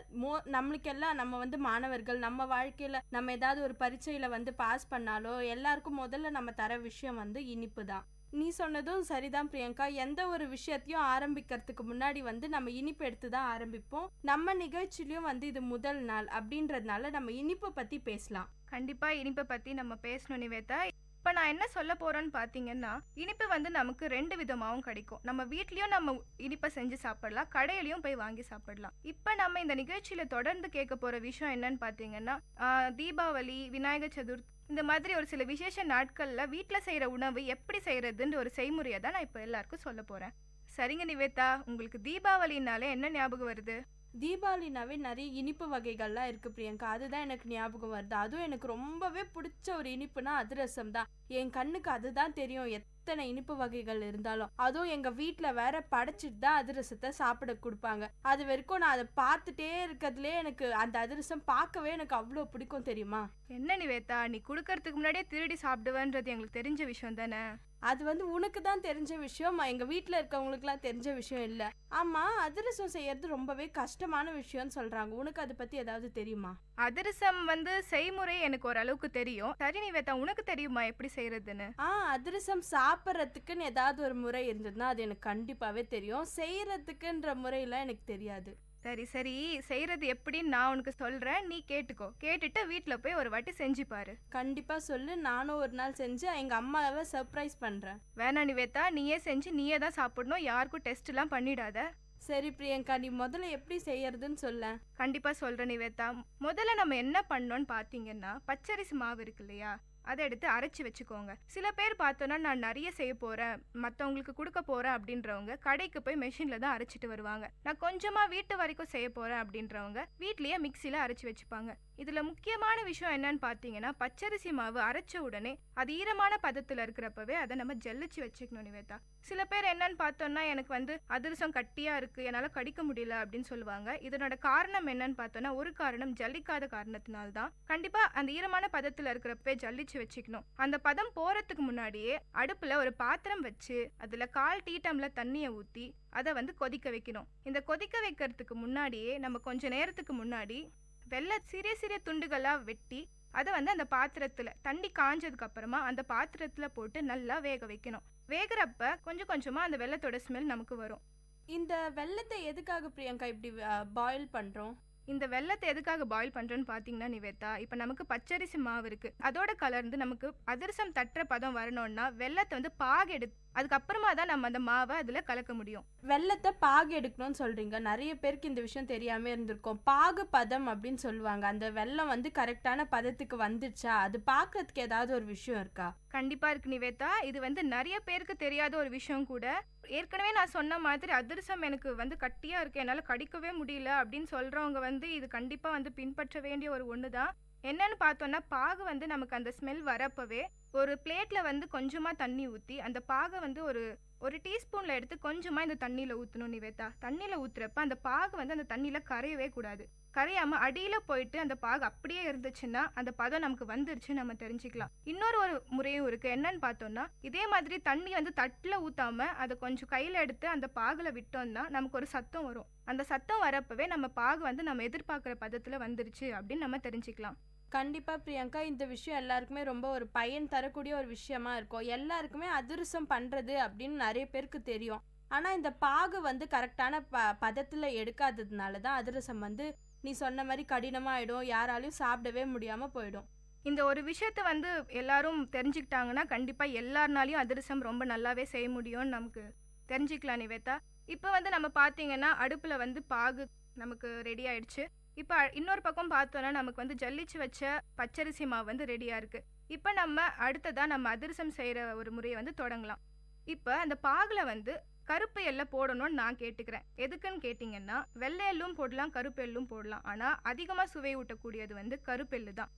நம்மளுக்கெல்லாம் நம்ம வந்து மாணவர்கள், நம்ம வாழ்க்கையில நம்ம ஏதாவது ஒரு பரீட்சையில வந்து பாஸ் பண்ணாலோ எல்லாருக்கும் முதல்ல நம்ம தர விஷயம் வந்து இனிப்பு தான். நீ சொன்னதும் சரிதான் பிரியங்கா. எந்த ஒரு விஷயத்தையும் ஆரம்பிக்கிறதுக்கு முன்னாடி வந்து நம்ம இனிப்பு எடுத்து தான் ஆரம்பிப்போம். நம்ம நிகழ்ச்சியிலயும் வந்து இது முதல் நாள் அப்படின்றதுனால நம்ம இனிப்பை பத்தி பேசலாம். கண்டிப்பா இனிப்பை பத்தி நம்ம பேசணும் நிவேதா. இப்போ நான் என்ன சொல்ல போறேன்னு பார்த்தீங்கன்னா இனிப்பு வந்து நமக்கு 2 விதமாகவும் கிடைக்கும். நம்ம வீட்லயும் நம்ம இனிப்பை செஞ்சு சாப்பிடலாம், கடையிலையும் போய் வாங்கி சாப்பிடலாம். இப்போ நம்ம இந்த நிகழ்ச்சியில தொடர்ந்து கேட்க போற விஷயம் என்னன்னு பார்த்தீங்கன்னா தீபாவளி, விநாயகர் சதுர்த்தி இந்த மாதிரி ஒரு சில விசேஷ நாட்கள்ல வீட்டில் செய்யற உணவு எப்படி செய்யறதுன்ற ஒரு செய்முறையை தான் நான் இப்போ எல்லாருக்கும் சொல்ல போறேன். சரிங்க நிவேதா, உங்களுக்கு தீபாவளினாலே என்ன ஞாபகம் வருது? தீபாவளினாவே நிறைய இனிப்பு வகைகள்லாம் இருக்கு பிரியங்கா, அதுதான் எனக்கு ஞாபகம் வருது. அதுவும் எனக்கு ரொம்பவே பிடிச்ச ஒரு இனிப்புனா அதிரசம் தான். என் கண்ணுக்கு அதுதான் தெரியும் எத்தனை இனிப்பு வகைகள் இருந்தாலும். அதுவும் எங்க வீட்டுல வேற படைச்சிட்டு தான் அதிரசத்தை சாப்பிட கொடுப்பாங்க. அது வரைக்கும் நான் அதை பார்த்துட்டே இருக்கிறதுலே எனக்கு அந்த அதிரசம் பார்க்கவே எனக்கு அவ்வளோ பிடிக்கும் தெரியுமா? என்ன நிவேதா, நீ கொடுக்கறதுக்கு முன்னாடியே திருடி சாப்பிடுவேன்றது எங்களுக்கு தெரிஞ்ச விஷயம் தானே? அது வந்து உனக்கு தான் தெரிஞ்ச விஷயம், எங்க வீட்டுல இருக்கவங்களுக்குலாம் தெரிஞ்ச விஷயம் இல்ல. ஆமா, அதிரசம் செய்யறது ரொம்பவே கஷ்டமான விஷயம்னு சொல்றாங்க. உனக்கு அதை பத்தி ஏதாவது தெரியுமா? அதிரசம் வந்து செய்முறை எனக்கு ஓரளவுக்கு தெரியும். சரி நிவேதா, உனக்கு தெரியுமா எப்படி செய்யறதுன்னு? அதிரசம் சாப்பிட்றதுக்குன்னு ஏதாவது ஒரு முறை இருந்ததுன்னா அது எனக்கு கண்டிப்பாவே தெரியும். செய்யறதுக்குன்ற முறையெல்லாம் எனக்கு தெரியாது. சரி சரி, செய்யறது எப்படின்னு நான் உனக்கு சொல்றேன், நீ கேட்டுக்கோ. கேட்டுட்டு வீட்டில் போய் ஒரு வாட்டி செஞ்சு பாரு. கண்டிப்பா சொல்லு, நானும் ஒரு நாள் செஞ்சு எங்க அம்மாவை சர்ப்ரைஸ் பண்றேன். வேணா நிவேதா, நீயே செஞ்சு நீயே தான் சாப்பிடணும், யாருக்கும் டெஸ்ட் எல்லாம் பண்ணிடாத. சரி பிரியங்கா, நீ முதல்ல எப்படி செய்யறதுன்னு சொல்ல. கண்டிப்பா சொல்றேன் நிவேதா. முதல்ல நம்ம என்ன பண்ணோம்னு பாத்தீங்கன்னா, பச்சரிசி மாவு இருக்கு இல்லையா, அதை எடுத்து அரைச்சி வச்சுக்கோங்க. சில பேர் பார்த்தோன்னா நான் நிறைய செய்ய போறேன், மற்றவங்களுக்கு கொடுக்க போறேன் அப்படின்றவங்க கடைக்கு போய் மெஷின்ல தான் அரைச்சிட்டு வருவாங்க. நான் கொஞ்சமா வீட்டு வரைக்கும் செய்ய போறேன் அப்படின்றவங்க வீட்லயே மிக்சியில அரைச்சி வச்சுப்பாங்க. இதுல முக்கியமான விஷயம் என்னன்னு பாத்தீங்கன்னா, பச்சரிசி மாவு அரைச்ச உடனே அது ஈரமான பதத்துல இருக்கிறப்பவே அதை நம்ம ஜல்லிச்சு வச்சுக்கணும் நிவேதா. சில பேர் என்னன்னு பார்த்தோம்னா, எனக்கு அதிரசம் கட்டியா இருக்கு, என்னால கடிக்க முடியல அப்படின்னு சொல்லுவாங்க. இதனோட காரணம் என்னன்னு பார்த்தோம்னா, ஒரு காரணம் ஜல்லிக்காத காரணத்தினால்தான். கண்டிப்பா அந்த ஈரமான பதத்துல இருக்கிறப்பவே ஜல்லிச்சு வச்சுக்கணும். அந்த பதம் போறதுக்கு முன்னாடியே அடுப்புல ஒரு பாத்திரம் வச்சு அதுல 1/4 டீ டம்ளர் தண்ணியை ஊத்தி அதை கொதிக்க வைக்கணும். இந்த கொதிக்க வைக்கிறதுக்கு முன்னாடியே நம்ம கொஞ்ச நேரத்துக்கு முன்னாடி வெள்ளை சிறிய சிறிய துண்டுகளா வெட்டி அதை அந்த பாத்திரத்துல தண்ணி காஞ்சதுக்கு அப்புறமா அந்த பாத்திரத்துல போட்டு நல்லா வேக வைக்கணும். வேகிறப்ப கொஞ்சம் கொஞ்சமா அந்த வெள்ளத்தோட ஸ்மெல் நமக்கு வரும். இந்த வெள்ளத்தை எதுக்காக பிரியங்கா இப்படி பாயில் பண்றோம்? இந்த வெள்ளத்தை எதுக்காக பாயில் பண்றோன்னு பாத்தீங்கன்னா நிவேதா, இப்ப நமக்கு பச்சரிசி மாவு இருக்கு, அதோட கலர்ந்து நமக்கு அதிரசம் தட்டுற பதம் வரணும்னா வெள்ளத்தை பாகு எடுத்து அதுக்கப்புறமா தான் நம்ம அந்த மாவை அதுல கலக்க முடியும். வெள்ளத்தை பாகு எடுக்கணும்னு சொல்றீங்க, நிறைய பேருக்கு இந்த விஷயம் தெரியாம இருந்திருக்கும். பாகு பதம் அப்படின்னு சொல்லுவாங்க. அந்த வெள்ளம் கரெக்டான பதத்துக்கு வந்துடுச்சா, அது பாக்குறதுக்கு ஏதாவது ஒரு விஷயம் இருக்கா? கண்டிப்பா இருக்கு நிவேதா. இது நிறைய பேருக்கு தெரியாத ஒரு விஷயம் கூட. ஏற்கனவே நான் சொன்ன மாதிரி அதிரசம் எனக்கு கட்டியா இருக்கு, என்னால கடிக்கவே முடியல அப்படின்னு சொல்றவங்க இது கண்டிப்பா பின்பற்ற வேண்டிய ஒரு ஒண்ணுதான். என்னன்னு பார்த்தோம்னா, பாகு நமக்கு அந்த ஸ்மெல் வரப்பவே ஒரு பிளேட்ல கொஞ்சமா தண்ணி ஊத்தி அந்த பாகை ஒரு டீஸ்பூன்ல எடுத்து கொஞ்சமா இந்த தண்ணியில ஊத்தணும் நிவேதா. தண்ணியில ஊத்துறப்ப அந்த பாகு அந்த தண்ணியில கரையவே கூடாது. கரையாம அடியில போயிட்டு அந்த பாகு அப்படியே இருந்துச்சுன்னா அந்த பதம் நமக்கு வந்துருச்சு நம்ம தெரிஞ்சுக்கலாம். இன்னொரு முறையும் இருக்கு. என்னன்னு பார்த்தோம்னா, இதே மாதிரி தண்ணி தட்டுல ஊத்தாம அதை கொஞ்சம் கையில எடுத்து அந்த பாகுல விட்டோம்னா நமக்கு ஒரு சத்தம் வரும். அந்த சத்தம் வரப்பவே நம்ம பாகு நம்ம எதிர்பார்க்குற பதத்துல வந்துருச்சு அப்படின்னு நம்ம தெரிஞ்சுக்கலாம். கண்டிப்பா பிரியங்கா, இந்த விஷயம் எல்லாருக்குமே ரொம்ப ஒரு பயன் தரக்கூடிய ஒரு விஷயமா இருக்கும். எல்லாருக்குமே அதிரசம் பண்றது அப்படின்னு நிறைய பேருக்கு தெரியும். ஆனா இந்த பாகு கரெக்டான பதத்துல எடுக்காததுனால தான் அதிரசம் நீ சொன்ன மாதிரி கடினமாயிடும், யாராலையும் சாப்பிடவே முடியாம போயிடும். இந்த ஒரு விஷயத்த எல்லாரும் தெரிஞ்சுக்கிட்டாங்கன்னா கண்டிப்பா எல்லாருனாலையும் அதிரசம் ரொம்ப நல்லாவே செய்ய முடியும்னு நமக்கு தெரிஞ்சுக்கலாம் நிவேதா. இப்போ நம்ம பார்த்தீங்கன்னா அடுப்புல பாகு நமக்கு ரெடி ஆயிடுச்சு. இப்போ இன்னொரு பக்கம் பார்த்தோன்னா நமக்கு ஜல்லிச்சு வச்ச பச்சரிசி மாவு ரெடியா இருக்கு. இப்போ நம்ம அடுத்ததா நம்ம அதிரசம் செய்யற ஒரு முறையை தொடங்கலாம். இப்போ அந்த பாகுல கருப்பு எள்ளை போடணும்னு நான் கேட்டுக்கிறேன். எதுக்குன்னு கேட்டிங்கன்னா, வெள்ளை எள்ளும் போடலாம், கருப்பு எள்ளும் போடலாம். ஆனால் அதிகமாக சுவை ஊட்டக்கூடியது கருப்பு எள்ளு தான்.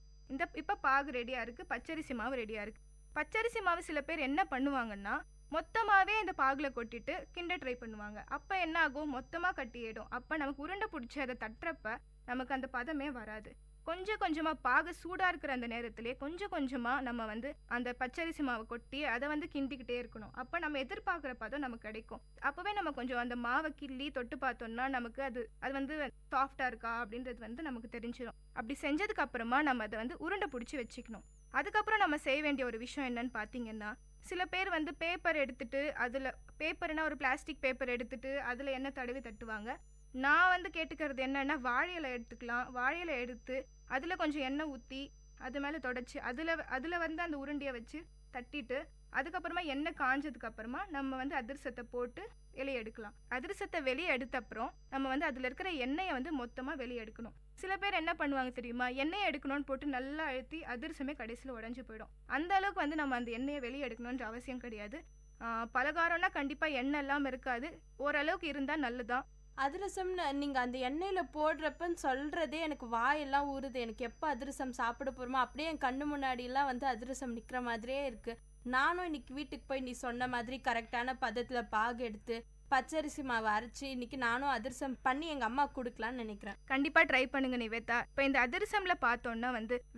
இப்போ பாகு ரெடியாக இருக்குது, பச்சரிசி மாவு ரெடியாக இருக்குது. பச்சரிசி மாவு சில பேர் என்ன பண்ணுவாங்கன்னா, மொத்தமாகவே இந்த பாகுல கொட்டிட்டு கிண்ட ட்ரை பண்ணுவாங்க. அப்போ என்ன ஆகும், மொத்தமாக கட்டிடும். அப்போ நமக்கு உருண்டை பிடிச்சி அதை தட்டுறப்ப நமக்கு அந்த பதமே வராது. கொஞ்சம் கொஞ்சமாக பாகு சூடாக இருக்கிற அந்த நேரத்திலே கொஞ்சம் கொஞ்சமாக நம்ம அந்த பச்சரிசி மாவை கொட்டி அதை கிண்டிக்கிட்டே இருக்கணும். அப்போ நம்ம எதிர்பார்க்குற பதம் நமக்கு கிடைக்கும். அப்போவே நம்ம கொஞ்சம் அந்த மாவை கிள்ளி தொட்டு பார்த்தோம்னா நமக்கு அது சாஃப்டாக இருக்கா அப்படின்றது நமக்கு தெரிஞ்சிடும். அப்படி செஞ்சதுக்கு அப்புறமா நம்ம அதை உருண்டை பிடிச்சி வச்சுக்கணும். அதுக்கப்புறம் நம்ம செய்ய வேண்டிய ஒரு விஷயம் என்னன்னு பார்த்தீங்கன்னா, சில பேர் பேப்பர் எடுத்துட்டு அதில் பேப்பர்னா ஒரு பிளாஸ்டிக் பேப்பர் எடுத்துட்டு அதில் எண்ணெய் தடவி தட்டுவாங்க. நான் கேட்டுக்கிறது என்னன்னா, வாழை இலை எடுத்துக்கலாம். வாழை இலை எடுத்து அதில் கொஞ்சம் எண்ணெய் ஊற்றி அது மேலே தொடச்சி அதில் அந்த உருண்டையை வச்சு தட்டிட்டு அதுக்கப்புறமா எண்ணெய் காஞ்சதுக்கு அப்புறமா நம்ம அதிரசத்தை போட்டு வெளியே எடுக்கலாம். அதிரசத்தை வெளியே எடுத்த அப்புறம் நம்ம அதில் இருக்கிற எண்ணெயை மொத்தமாக வெளியே எடுக்கணும். சில பேர் என்ன பண்ணுவாங்க தெரியுமா, எண்ணெயை எடுக்கணும்னு போட்டு நல்லா அழுத்தி அதிரசமே கடைசியில் உடஞ்சி போயிடும். அந்த அளவுக்கு நம்ம அந்த எண்ணெயை வெளியே எடுக்கணுன்ற அவசியம் கிடையாது. பலகாரம்னா கண்டிப்பாக எண்ணெய் எல்லாம் இருக்காது, ஓரளவுக்கு இருந்தால் நல்லதுதான். அதிரசம்னு நீங்கள் அந்த எண்ணெயில் போடுறப்பன்னு சொல்கிறதே எனக்கு வாயெல்லாம் ஊறுது. எனக்கு எப்போ அதிரசம் சாப்பிட போகிறோமோ அப்படியே என் கண்ணு முன்னாடிலாம் அதிரசம் நிற்கிற மாதிரியே இருக்குது. நானும் இன்னைக்கு வீட்டுக்கு போய் நீ சொன்ன மாதிரி கரெக்டான பதத்தில் பாகு எடுத்து பச்சரிசி மாவை அரைச்சி இன்னைக்கு நானும் அதிரசம் பண்ணி எங்கள் அம்மா கொடுக்கலான்னு நினைக்கிறேன். கண்டிப்பாக ட்ரை பண்ணுங்க நிவேதா. இப்போ இந்த அதிரசம்ல பார்த்தோன்னா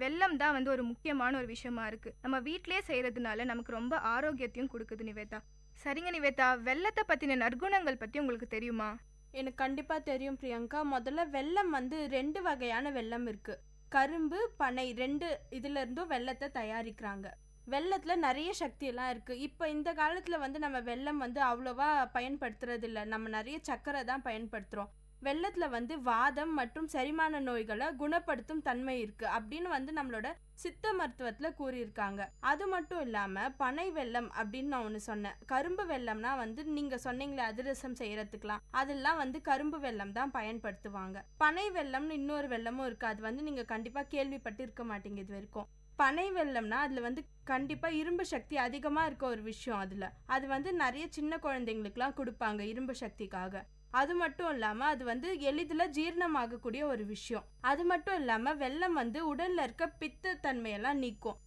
வெல்லம் தான் ஒரு முக்கியமான ஒரு விஷயமா இருக்குது. நம்ம வீட்டிலே செய்கிறதுனால நமக்கு ரொம்ப ஆரோக்கியத்தையும் கொடுக்குது நிவேதா. சரிங்க நிவேதா, வெல்லத்தை பற்றின நற்குணங்கள் பற்றி உங்களுக்கு தெரியுமா? எனக்கு கண்டிப்பாக தெரியும் பிரியங்கா. முதல்ல வெல்லம் 2 வகையான வெல்லம் இருக்குது. கரும்பு, பனை 2 இதுலேருந்தும் வெல்லத்தை தயாரிக்கிறாங்க. வெல்லத்தில் நிறைய சக்தியெல்லாம் இருக்குது. இப்போ இந்த காலத்தில் நம்ம வெல்லம் அவ்வளோவா பயன்படுத்துறது இல்லை. நம்ம நிறைய சர்க்கரை தான் பயன்படுத்துகிறோம். வெல்லத்துல வந்து வாதம் மற்றும் செரிமான நோய்களை குணப்படுத்தும் தன்மை இருக்கு அப்படின்னு வந்து நம்மளோட சித்த மருத்துவத்துல கூறியிருக்காங்க. அது மட்டும் இல்லாம பனை வெல்லம் அப்படின்னு நான் ஒண்ணு சொன்னேன். கரும்பு வெல்லம்னா வந்து நீங்க சொன்னீங்களே அதிரசம் செய்யறதுக்கெல்லாம், அதெல்லாம் வந்து கரும்பு வெல்லம் தான் பயன்படுத்துவாங்க. பனை வெல்லம்னு இன்னொரு வெல்லமும் இருக்கு. அது வந்து நீங்க கண்டிப்பா கேள்விப்பட்டு இருக்க மாட்டீங்க இது வரைக்கும். பனை வெல்லம்னா அதுல வந்து கண்டிப்பா இரும்பு சக்தி அதிகமா இருக்க ஒரு விஷயம். அது வந்து நிறைய சின்ன குழந்தைங்களுக்குலாம் கொடுப்பாங்க இரும்பு சக்திக்காக. அது மட்டும் இல்லாம அது வந்து எளிதில் ஜீரணமாகக்கூடிய ஒரு விஷயம். அது மட்டும் இல்லாம வெல்லம் வந்து உடல்ல இருக்க பித்த தன்மையெல்லாம் நீக்கும்.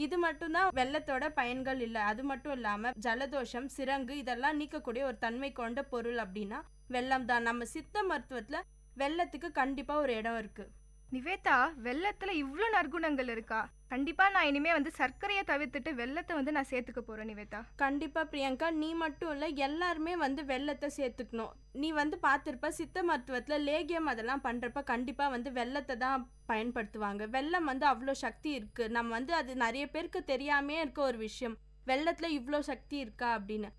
இது மட்டும்தான் வெல்லத்தோட பயன்கள் இல்லை. அது மட்டும் இல்லாம ஜலதோஷம், சிரங்கு இதெல்லாம் நீக்கக்கூடிய ஒரு தன்மை கொண்ட பொருள் அப்படின்னா வெல்லம் தான். நம்ம சித்த மருத்துவத்துல வெல்லத்துக்கு கண்டிப்பா ஒரு இடம் இருக்கு. நிவேதா, வெல்லத்துல இவ்ளோ நற்குணங்கள் இருக்கா? கண்டிப்பா நான் இனிமே வந்து சர்க்கரையை தவிர்த்துட்டு வெல்லத்தை வந்து நான் சேர்த்துக்க போறேன் நிவேதா. கண்டிப்பா பிரியங்கா, நீ மட்டும் இல்ல எல்லாருமே வந்து வெல்லத்தை சேர்த்துக்கணும். நீ வந்து பார்த்திருப்ப சித்த மருத்துவத்துல லேகியம் அதெல்லாம் பண்றப்ப கண்டிப்பா வந்து வெல்லத்தை தான் பயன்படுத்துவாங்க. வெல்லம் வந்து அவ்வளோ சக்தி இருக்கு. நம்ம வந்து அது நிறைய பேருக்கு தெரியாமே இருக்க ஒரு விஷயம், வெல்லத்துல இவ்வளோ சக்தி இருக்கா அப்படின்னு.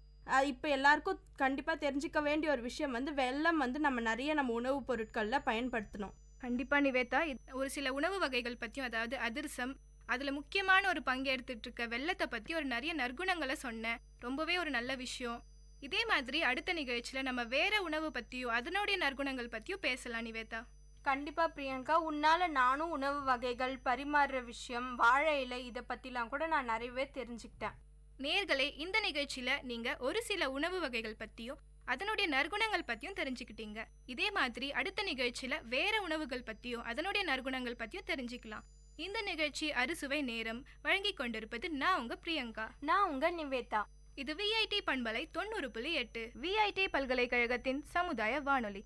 இப்போ எல்லாருக்கும் கண்டிப்பா தெரிஞ்சுக்க வேண்டிய ஒரு விஷயம் வந்து வெல்லம் வந்து நம்ம உணவுப் பொருட்கள்ல பயன்படுத்தணும். கண்டிப்பா நிவேதா, ஒரு சில உணவு வகைகள் பற்றியும், அதாவது அதிரசம், அதில் முக்கியமான ஒரு பங்கு எடுத்துட்டு இருக்க வெல்லத்தை பற்றி ஒரு நிறைய நற்குணங்களை சொன்னேன். ரொம்பவே ஒரு நல்ல விஷயம். இதே மாதிரி அடுத்த நிகழ்ச்சியில் நம்ம வேற உணவு பற்றியும் அதனுடைய நற்குணங்கள் பற்றியும் பேசலாம் நிவேதா. கண்டிப்பா பிரியங்கா, உன்னால நானும் உணவு வகைகள், பரிமாறுற விஷயம், வாழை இலை இதை பற்றிலாம் கூட நான் நிறையவே தெரிஞ்சுக்கிட்டேன். நேர்களே, இந்த நிகழ்ச்சியில் நீங்கள் ஒரு சில உணவு வகைகள் பற்றியும் அதனுடைய நற்குணங்கள் பற்றியும் தெரிஞ்சுக்கிட்டீங்க. இதே மாதிரி அடுத்த நிகழ்ச்சியில் வேற உணவுகள் பற்றியும் அதனுடைய நற்குணங்கள் பற்றியும் தெரிஞ்சுக்கலாம். இந்த நிகழ்ச்சி அறுசுவை நேரம் வழங்கி கொண்டிருப்பது நான் உங்க பிரியங்கா. நான் உங்க நிவேதா. இது விஐடி பண்பலை 90.8 விஐடி பல்கலைக்கழகத்தின் சமுதாய வானொலி.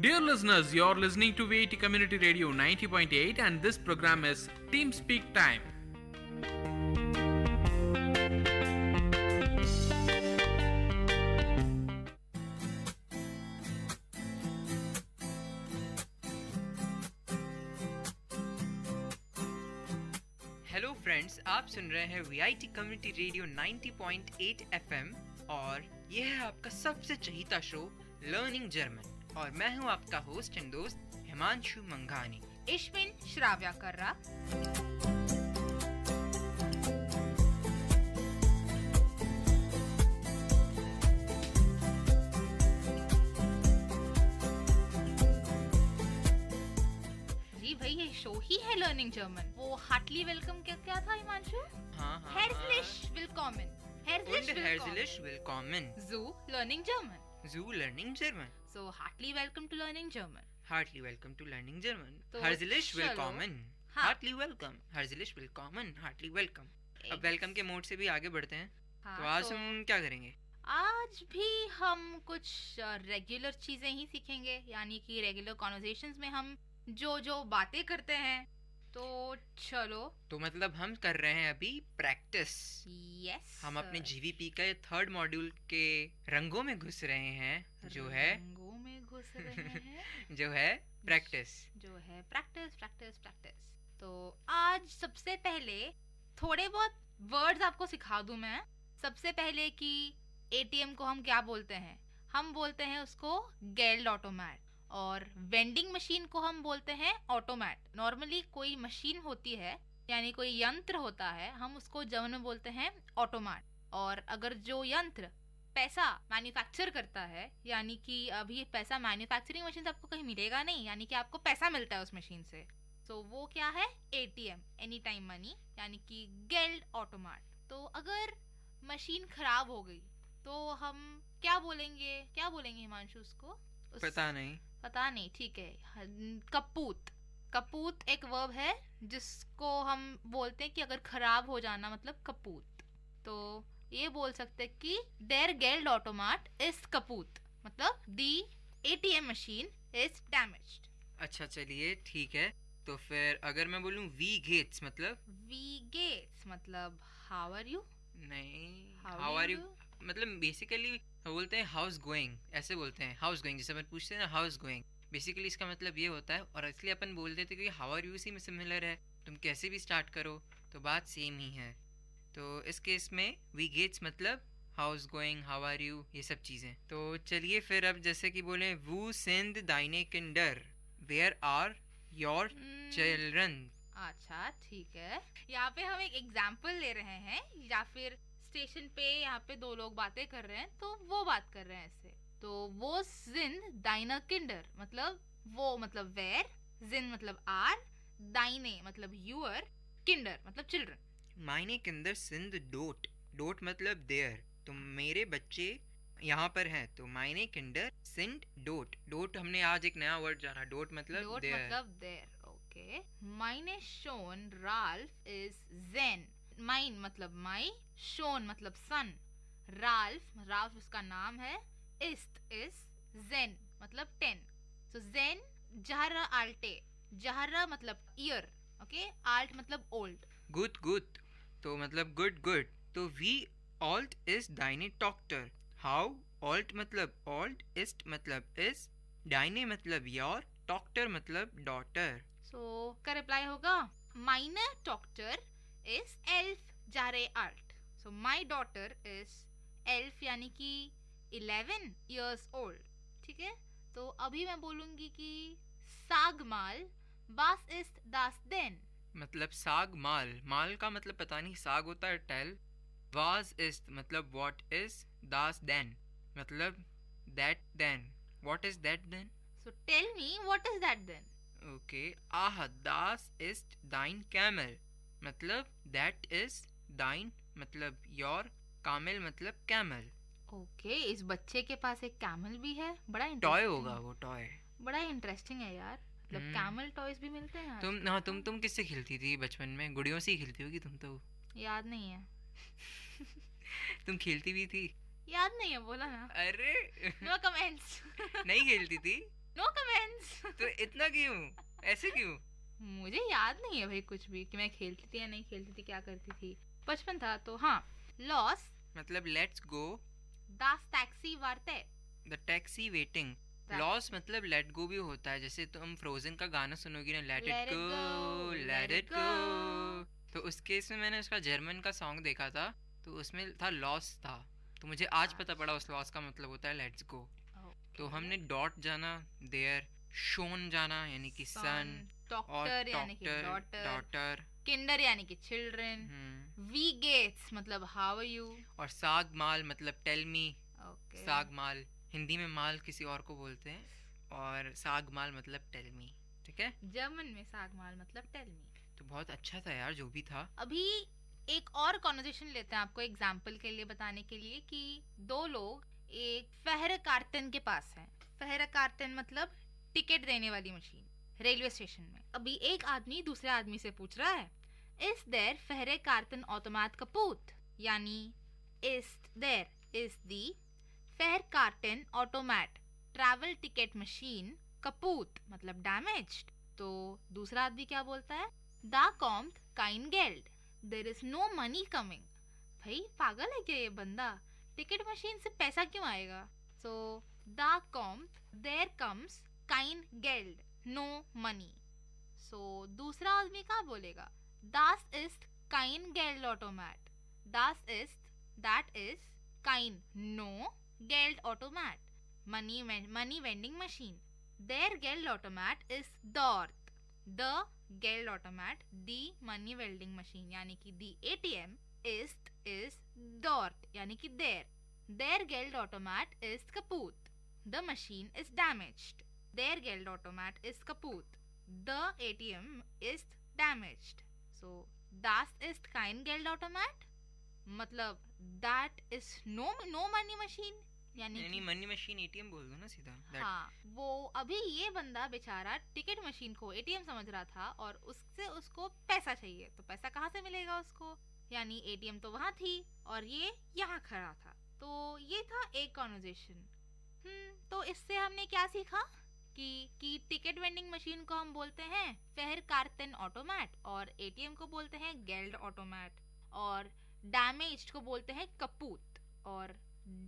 Dear listeners, you're listening to Vit Community Radio 90.8 and this program is Team Speak Time. Hello friends, आप सुन रहे हैं वीआईटी कम्युनिटी रेडियो 90.8 एफएम और ये है आपका सबसे चहीता शो लर्निंग जर्मन और मैं हूँ आपका होस्ट एंड दोस्त Himanshu मंघानी. Ich bin Shravya Karra. भाई ये शो ही है लर्निंग जर्मन. वो हार्टली वेलकम क्या था हिमांशु? हाँ. Herzlich willkommen. Herzlich willkommen. Zu learning German. Zu learning German. So heartily welcome to learning German. Heartily welcome to learning German. तो Herzlich चलो. willkommen. हाँ. Heartily welcome. Herzlich willkommen. Heartily welcome. अब welcome के mode से भी आगे बढ़ते हैं. हाँ, तो आज तो हम क्या करेंगे? आज भी हम कुछ रेगुलर चीजें ही सीखेंगे, यानी कि रेगुलर कॉन्वर्सेशंस में हम जो बातें करते हैं. तो चलो. तो मतलब हम कर रहे हैं अभी प्रैक्टिस. यस. हम अपने जीवीपी का 3rd मॉड्यूल के रंगों में घुस रहे हैं, जो है रंगों में घुस रहे हैं जो है प्रैक्टिस. जो है प्रैक्टिस. तो आज सबसे पहले थोड़े बहुत वर्ड्स आपको सिखा दूं मैं. सबसे पहले कि एटीएम को हम क्या बोलते हैं. हम बोलते हैं उसको गेल्ड ऑटोमैट. और वेंडिंग मशीन को हम बोलते हैं ऑटोमैट. नॉर्मली कोई मशीन होती है, यानी कोई यंत्र होता है, हम उसको जर्मन में बोलते हैं ऑटोमैट. और अगर जो यंत्र पैसा मैन्युफैक्चर करता है, यानी कि अभी पैसा मैन्युफैक्चरिंग मशीन से आपको कहीं मिलेगा नहीं, यानी कि आपको पैसा मिलता है उस मशीन से, तो वो क्या है? एटीएम, एनी टाइम मनी, यानी कि गेल्ड ऑटोमैट. तो अगर मशीन खराब हो गई तो हम क्या बोलेंगे हिमांशु उसको? पता नहीं. ठीक है. कपूत एक वर्ब है जिसको हम बोलते हैं कि अगर खराब हो जाना, मतलब कपूत. तो ये बोल सकते हैं कि देयर गेल्ड ऑटोमैट इज कपूत, मतलब दी एटीएम मशीन इज डैमेज्ड. अच्छा, चलिए ठीक है. तो फिर अगर मैं बोलूं वी गेट्स मतलब हाउ आर यू? नहीं, हाउ आर यू मतलब बेसिकली बोलते हैं हाउस गोइंग, ऐसे बोलते हैं हाउस गोइंग. जैसे अपन पूछते हैं ना हाउस गोइंग, बेसिकली इसका मतलब ये होता है. और इसलिए अपन बोल देते कि हाउ आर यू सी में सिमिलर है, तुम कैसे भी स्टार्ट करो तो बात सेम ही है. तो इस केस में वी गेट्स मतलब how is going, how are you, ये सब चीज़ें। तो चलिए फिर अब जैसे कि बोले वू सेंड दाइने किंडर, वेयर आर योर चिल्ड्रन। अच्छा ठीक है, यहाँ पे हम एक एग्जाम्पल ले रहे हैं, या फिर स्टेशन पे यहाँ पे दो लोग बातें कर रहे हैं तो वो बात कर रहे हैं ऐसे। तो वो जिन दाइना किंडर मतलब वो मतलब वेयर, जिन मतलब आर, दाइने मतलब यूअर, किंडर मतलब चिल्ड्रन। मायने किंडर सिंध डोट, डोट मतलब देयर, तो मेरे बच्चे यहाँ पर हैं। तो मायने किंडर सिंध डोट, डोट हमने आज एक नया वर्ड जाना, डोट मतलब देयर। ओके, माइने शोन राल्फ इज जेन, माइन मतलब माई, शोन मतलब सन, राल्फ उसका नाम है, इस्ट इज जेन मतलब 10। सो जेन जहरा आल्टे, जहरा मतलब ईयर, ओके, आल्ट मतलब ओल्ड। गुड गुड तो मतलब गुड गुड। तो वी ऑल्ट इज दाइने टॉक्टर, हाउ ऑल्ट मतलब ऑल्ट, इस्ट मतलब इज, दाइने मतलब योर, टॉक्टर मतलब डॉटर। सो का रिप्लाई होगा माइने टॉक्टर इज एल्फ जारे alt. So my daughter is elf यानी कि 11 years old। ठीक है, तो अभी मैं बोलूंगी कि सागमाल बास इस्ट दास देन, मतलब साग माल, माल का मतलब पता नहीं, साग होता है टेल, वाज इज मतलब व्हाट इज, दास देन मतलब that then, what is that then. So tell me what is that then. Okay, ah दास इज दाइन कैमल मतलब दैट इज दाइन मतलब योर, कामिल मतलब कैमल। ओके, इस बच्चे के पास एक कैमल भी है, बड़ा टॉय इंटरेस्टिंग होगा वो, टॉय। बड़ा इंटरेस्टिंग है यार, मतलब कैमल टॉयज भी मिलते हैं तुम हाँ तुम किससे खेलती थी बचपन में? गुड़ियों से ही खेलती होगी तुम तो। याद नहीं है। तुम खेलती भी थी? याद नहीं है, बोला ना। अरे नो कमेंट्स। नहीं खेलती थी? No comments. तो इतना क्यों, ऐसे क्यों? मुझे याद नहीं है भाई कुछ भी कि मैं खेलती थी या नहीं खेलती थी, क्या करती थी, बचपन था तो। हाँ, लॉस मतलब लेट्स गो, दास टैक्सी वार्ते, द टैक्सी वेटिंग। लॉस मतलब लेट गो भी होता है, जैसे तुम फ्रोजन का गाना सुनोगी ना, let it go let it go, तो उस केस में मैंने उसका जर्मन का सॉन्ग देखा था, तो उसमें था लॉस था, तो मुझे आज पता पड़ा उस लॉस का मतलब होता है लेट्स गो। तो हमने डॉट जाना देयर, शोन जाना यानी कि सन, डॉक्टर यानी कि डॉटर, किंडर यानी कि चिल्ड्रन, वी गेट्स मतलब हाउ आर यू, और साग माल मतलब टेल मी। साग माल हिंदी में माल किसी और को बोलते हैं, और साग माल मतलब टेल मी। ठीक है, जर्मन में साग माल मतलब टेल मी। तो बहुत अच्छा था यार जो भी था। अभी एक और कॉन्वर्सेशन लेते हैं आपको एग्जाम्पल के लिए बताने के लिए कि दो लोग एक फहर कार्टन के पास हैं। फहर कार्टन मतलब टिकट देने वाली मशीन, रेलवे स्टेशन में। अभी एक आदमी दूसरे आदमी से पूछ रहा है, इज देयर फहरे कार्टन ऑटोमैट कपूत, यानी is there is the fare कार्टन ऑटोमैट ट्रैवल टिकट मशीन कपूत मतलब डैमेज्ड। तो दूसरा आदमी क्या बोलता है, दा कॉम्ट काइन गेल्ड, there is no money coming. भाई पागल है क्या ये बंदा, टिकट मशीन से पैसा क्यों आएगा। सो दा कॉम्ट देयर कम्स काइन गेल्ड, नो मनी। सो दूसरा आदमी क्या बोलेगा, दास इज काइन गेल्ड ऑटोमैट, दास इज दैट इज काइन नो गेल्ड ऑटोमैट मनी वेंडिंग मशीन, देयर गेल्ड ऑटोमैट इज दॉर्थ, द गेल्ड ऑटोमैट दी मनी वेल्डिंग मशीन यानी कि दी ATM इज दॉर्थ यानी कि देयर गेल्ड ऑटोमैट इज कपूत, द मशीन इज डैमेज्ड, देयर गेल्ड ऑटोमैट इज कपूत, the ATM is damaged. So das ist kein Geldautomat मतलब that is no money machine यानी मनी मशीन ATM बोल दो ना सीधा। हाँ, वो अभी ये बंदा बेचारा टिकट मशीन को ATM समझ रहा था और उससे उसको पैसा चाहिए, तो पैसा कहाँ से मिलेगा उसको, यानी ATM तो वहाँ थी और ये यहाँ खड़ा था। तो ये था एक कॉन्वर्सेशन। तो इससे हमने क्या सीखा कि टिकट वेंडिंग मशीन को हम बोलते हैं फेयर कार्टन ऑटोमैट और ATM को बोलते हैं गेल्ड ऑटोमैट, और डैमेज्ड को बोलते हैं कपूत, और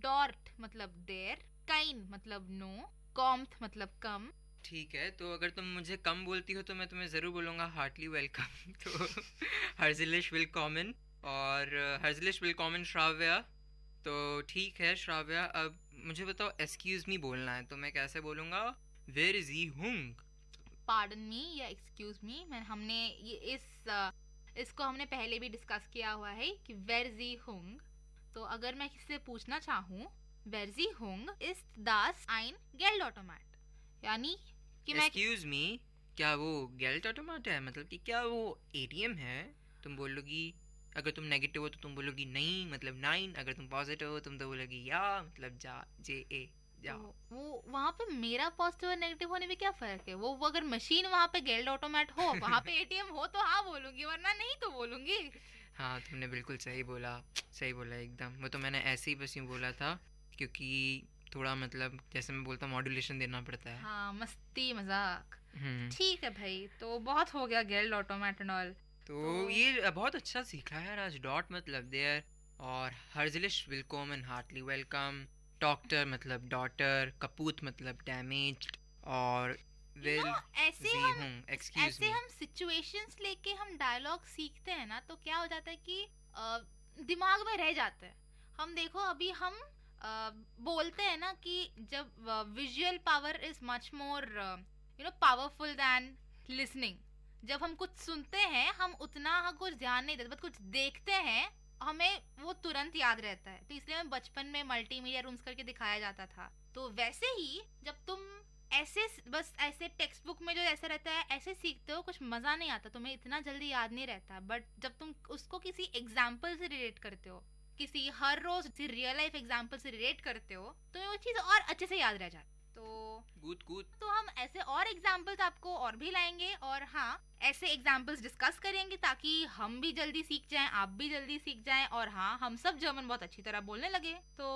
डॉर्ट मतलब देयर, काइन मतलब नो, कॉम्थ मतलब कम। ठीक है, तो अगर तुम मुझे कम बोलती हो तो मैं तुम्हें जरूर बोलूंगा हार्टली वेलकम। तो हर्जिलिश विलकॉमन। और हर्जलिश विलकॉमन श्राव्या। तो ठीक है श्राव्या, अब मुझे बताओ एक्सक्यूज मी बोलना है तो मैं कैसे बोलूँगा? वेयर इज ही हुंग? पार्डन मी या एक्सक्यूज मी, मैं हमने ये इसको हमने पहले भी डिस्कस किया हुआ है कि वेयर जी हुंग। तो अगर मैं किसी से पूछना चाहूँ वेयर जी हुंग इस दास आइन गेल्ड ऑटोमेट, यानी कि मैं एक्सक्यूज मी, क्या वो गेल्ट ऑटोमेट है? मतलब कि क्या वो एटीएम है? तुम बोलोगी, अगर तुम नेगेटिव हो तो तुम बोलोगी नहीं मतलब 9, अगर तुम पॉजिटिव हो तुम तो बोलोगी या मतलब जा, जे ए जा। वो वहाँ पे मेरा पॉजिटिव और नेगेटिव होने में क्या फर्क है? वो अगर मशीन वहाँ पे गेल्ड ऑटोमेट हो, वहाँ पे एटीएम हो तो हाँ बोलूंगी, वरना नहीं तो बोलूंगी। हाँ तुमने बिल्कुल सही बोला एकदम। वो तो मैंने ऐसे ही बस यूँ बोला था क्योंकि थोड़ा मतलब जैसे मैं बोलता हूँ मॉड्यूलेशन देना पड़ता है। हाँ मस्ती मजाक। ठीक है भाई, तो बहुत हो गया गेल्ड ऑटोमेट एंड ऑल। तो ये बहुत अच्छा सीखा है आज। डॉट मतलब देयर, और हर्जलिश विलकॉमन हार्टली वेलकम, डॉक्टर मतलब डॉटर, कपूत मतलब डैमेज्ड, और ऐसे हम सिचुएशंस लेके हम डायलॉग सीखते हैं ना, तो क्या हो जाता है कि दिमाग में रह जाता है। हम देखो अभी हम बोलते हैं ना कि जब visual power is much more powerful then listening. जब हम कुछ सुनते हैं हम उतना कुछ ध्यान नहीं देते, बट कुछ देखते हैं हमें वो तुरंत याद रहता है। तो इसलिए हमें बचपन में मल्टीमीडिया रूम्स करके दिखाया जाता था। तो वैसे ही जब तुम ऐसे बस ऐसे टेक्स्ट बुक में जो ऐसा रहता है ऐसे सीखते हो, कुछ मजा नहीं आता, तुम्हें इतना जल्दी याद नहीं रहता। बट जब तुम उसको किसी एग्जाम्पल से रिलेट करते हो, किसी हर रोज रियल लाइफ एग्जाम्पल से रिलेट करते हो, तो वो चीज और अच्छे से याद रह जाती। तो हम ऐसे और एग्जाम्पल्स आपको और भी लाएंगे, और हाँ ऐसे एग्जाम्पल्स डिस्कस करेंगे ताकि हम भी जल्दी सीख जाएं, आप भी जल्दी सीख जाएं, और हाँ हम सब जर्मन बहुत अच्छी तरह बोलने लगे। तो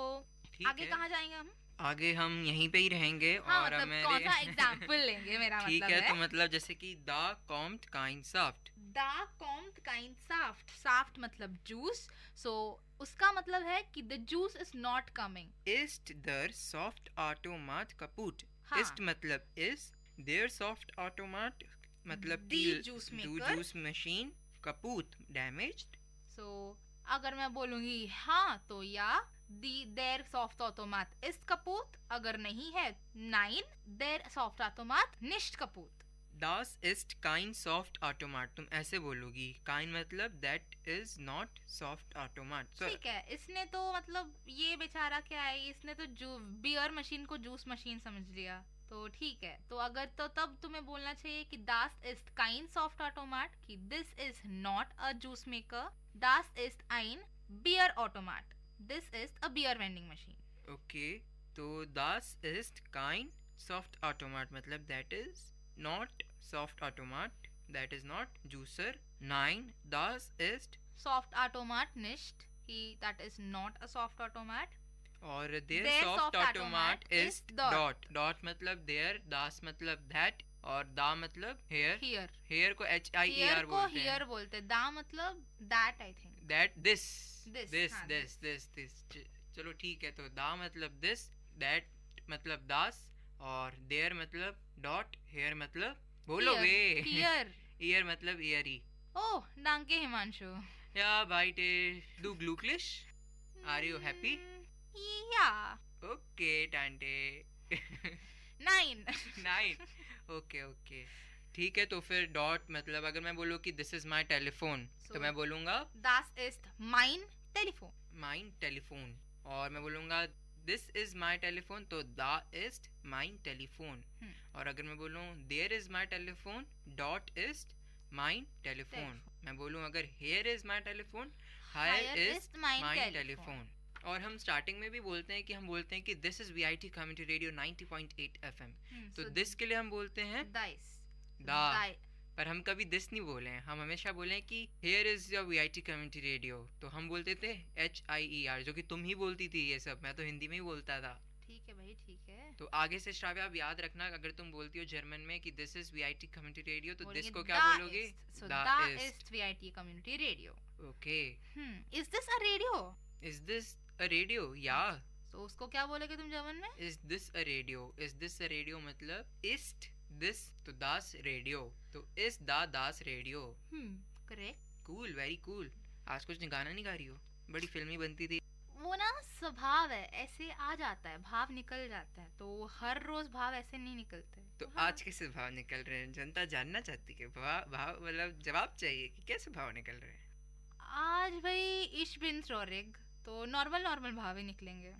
आगे कहाँ जाएंगे हम? आगे हम यहीं पे ही रहेंगे। हाँ, और मतलब कौन सा एग्जाम्पल लेंगे मेरा ठीक मतलब है। तो मतलब जैसे कि दा कॉम्ट काइन साफ्ट, दा कॉम्ट काइन साफ्ट, साफ्ट मतलब जूस। सो उसका मतलब है कि the juice is not coming. इस्ट दर सॉफ्ट ऑटोमाट कपूट। इस्ट मतलब इस, देयर सॉफ्ट ऑटोमाट मतलब जूस मशीन, कपूत डैमेज्ड। सो अगर मैं बोलूंगी हाँ तो या देयर सॉफ्ट ऑटोमाट इस कपूत, अगर नहीं है 9 देयर सॉफ्ट ऑटोमाट निश्ट कपूत। Das ist kein soft automat, तुम ऐसे बोलोगी। काइन मतलब that is not soft automat। ठीक है, इसने तो मतलब ये बेचारा क्या है, इसने तो बियर मशीन को जूस मशीन समझ लिया। तो ठीक है, तो अगर तो तब तुम्हें बोलना चाहिए कि das ist kein soft automat, कि this is not a juice maker, das ist ein beer automat, this is a beer vending machine। Okay, तो das ist kein soft automat मतलब that is not soft automat, that is not juicer। 9 das ist soft automat nicht, that is not a soft automat। और their soft automat is dot, dot मतलब their, das मतलब that, और दा मतलब here, here को HIER बोलते हैं, दा मतलब that I think, that this चलो ठीक है। तो दा मतलब this, that मतलब दास, और देयर मतलब डॉट, हेयर मतलब बोलोगे ईयर मतलब ईयरी। ओह danke हिमांशु। या बाइटे du glücklich? Are you happy? Yeah. Okay टांटे। 9 okay ठीक है। तो फिर डॉट मतलब अगर मैं बोलूँ कि दिस इज माई टेलीफोन, तो मैं बोलूँगा das ist mein Telefon, mine टेलीफोन। और मैं बोलूँगा दिस इज माई टेलीफोन, तो दा इज माइन टेलीफोन। और अगर मैं बोलूँ देयर इज माई टेलीफोन, डॉट इज माइन टेलीफोन। मैं बोलूँ अगर हेयर इज माई टेलीफोन, हायर इज माइन टेलीफोन। और हम स्टार्टिंग में भी बोलते हैं कि हम बोलते हैं कि this is VIT community radio 90.8 FM। तो दिस के लिए हम बोलते हैं दा, पर हम कभी दिस नहीं बोले हैं, हम हमेशा बोले कि here is your VIT community radio. तो हम बोलते थे HIER, जो कि तुम ही बोलती थी ये सब, मैं तो हिंदी में ही बोलता था। ठीक है भाई, ठीक है। तो आगे से श्राव्या आप याद रखना, अगर तुम बोलती हो जर्मन में कि this is VIT community radio, तो दिस को क्या बोलोगे? दा इज VIT community radio. Okay. Is this a radio? Is this a radio? या तो उसको क्या बोलोगे तुम जर्मन में? Is this a radio? Is this a radio मतलब इस्ट दिस, तो दास रेडियो, तो इस दास रेडियो। करेक्ट। Cool, very cool. आज कुछ गाना नहीं गा रही हो? बड़ी फिल्मी बनती थी। वो ना स्वभाव है, ऐसे आ जाता है, भाव निकल जाता है, तो हर रोज भाव ऐसे नहीं निकलते। तो आज कैसे भाव निकल रहे हैं? जनता जानना चाहती है भाव मतलब जवाब चाहिए कि कैसे भाव निकल रहे हैं। आज भाई इश बिन ट्रोरिग, तो नॉर्मल भाव ही निकलेंगे।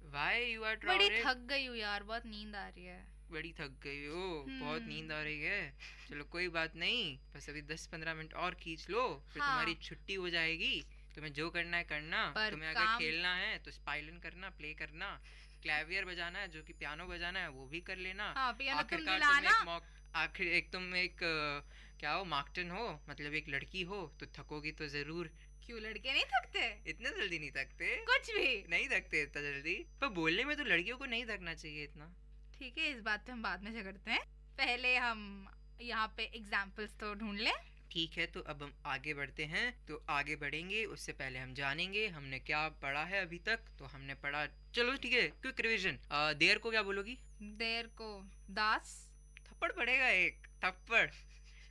Why you are बड़ी ट्रोरिग? थक गई हूँ यार, बहुत नींद आ रही है। बड़ी थक गई हो, बहुत नींद आ रही है। चलो कोई बात नहीं, बस अभी 10-15 मिनट और खींच लो, फिर हाँ। तुम्हारी छुट्टी हो जाएगी। तुम्हें जो करना है करना, पर तुम्हें अगर काम- खेलना है तो स्पाइलन करना, प्ले करना, क्लैवियर बजाना है जो कि पियानो बजाना है वो भी कर लेना। हाँ, पियानो तुम आखिरकार दिलाना। तुम एक क्या हो, मार्कटन हो, मतलब एक लड़की हो, तो थकोगी तो जरूर। क्यों लड़के नहीं थकते? इतना जल्दी नहीं थकते, कुछ भी नहीं थकते इतना जल्दी। पर बोलने में तो लड़कियों को नहीं थकना चाहिए इतना। ठीक है, इस बात पे हम बाद में झगड़ते हैं, पहले हम यहाँ पे एग्जाम्पल्स तो ढूंढ लें। ठीक है, तो अब हम आगे बढ़ते हैं। तो आगे बढ़ेंगे उससे पहले हम जानेंगे हमने क्या पढ़ा है अभी तक। तो हमने पढ़ा, चलो ठीक है, क्विक रिवीजन। देर को क्या बोलोगी? देर को दास। थप्पड़ पड़ेगा, एक थप्पड़।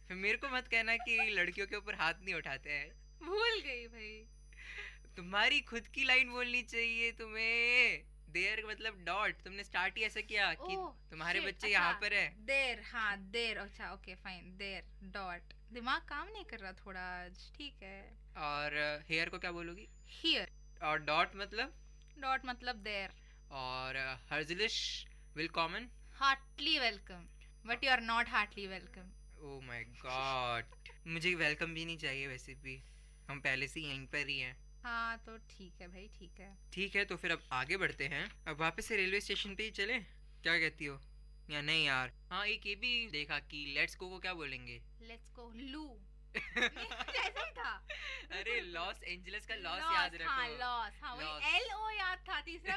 फिर मेरे को मत कहना कि लड़कियों के ऊपर हाथ नहीं उठाते हैं। भूल गई भाई। तुम्हारी खुद की लाइन बोलनी चाहिए तुम्हें। देर मतलब डॉट। तुमने स्टार्ट ही ऐसा किया कि तुम्हारे shit, बच्चे यहाँ पर है। देर, हाँ देर, अच्छा ओके फाइन, देर डॉट। दिमाग काम नहीं कर रहा थोड़ा आज, ठीक है। और हेयर को क्या बोलोगी? हियर। और डॉट मतलब? डॉट मतलब देर। और हर्जलिश विलकॉमन? Heartily welcome, but you are not heartily welcome. Oh my god, मुझे वेलकम भी नहीं चाहिए वैसे भी, हम पहले से यहीं पर ही हैं। हाँ तो ठीक है भाई, ठीक है। ठीक है, तो फिर अब आगे बढ़ते हैं। अब वापस से रेलवे स्टेशन पे ही चलें, क्या कहती हो? या नहीं यार? हाँ, एक ये भी देखा कि लेट्स गो को क्या बोलेंगे? लेट्स गो लू। जैसा ही था। अरे लॉस एंजलिस का लॉस Loss, याद रखो। हाँ लॉस, हाँ वही LO याद था, तीसरा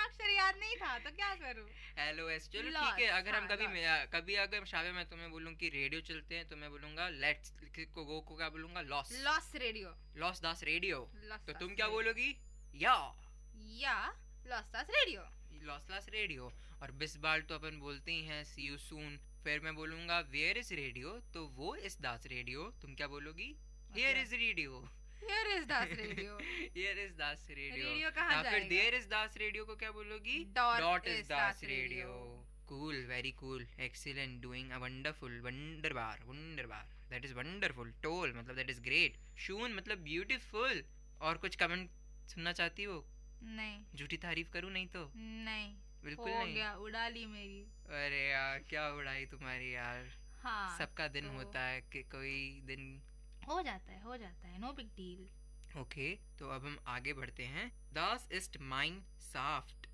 अक्षर याद नहीं था, तो क्या करूँ? LOS, चलो Loss, ठीक है। अगर हम हाँ, कभी अगर शावे मैं तुम्हें बोलूँ कि रेडियो चलते हैं, तो मैं बोलूंगा लेट्स को गो को क्या बोलूंगा? लॉस। Loss radio. लॉस दास रेडियो। Lost तो Das तुम क्या Radio। बोलोगी? या लॉस दास रेडियो। लॉस दास रेडियो। और बिस बार तो अपन बोलते ही हैं सी यू सून। फिर मैं बोलूंगा वेयर इज रेडियो, तो वो इज दास रेडियो। तुम क्या बोलोगी? Here is radio. Here is दास रेडियो। हियर इज दास रेडियो। रेडियो कहाँ फिर जाएगा? देयर इज दास रेडियो को क्या बोलोगी? Dot डॉट is इज दास Das रेडियो। Radio। Cool, very cool, excellent, doing a wonderful, वंडरबार, वंडरबार, दैट इज वंडरफुल। टोल मतलब दैट इज ग्रेट। शून मतलब ब्यूटीफुल। और कुछ कमेंट सुनना चाहती हो? नहीं। झूठी तारीफ करूं नहीं तो? नहीं, बिल्कुल हो नहीं। गया, उड़ा ली मेरी। अरे यार क्या उड़ाई तुम्हारी यार। हाँ, सबका दिन तो होता है कि कोई दिन हो जाता है, नो बिग डील। ओके, तो अब हम आगे बढ़ते हैं। Das ist mein Saft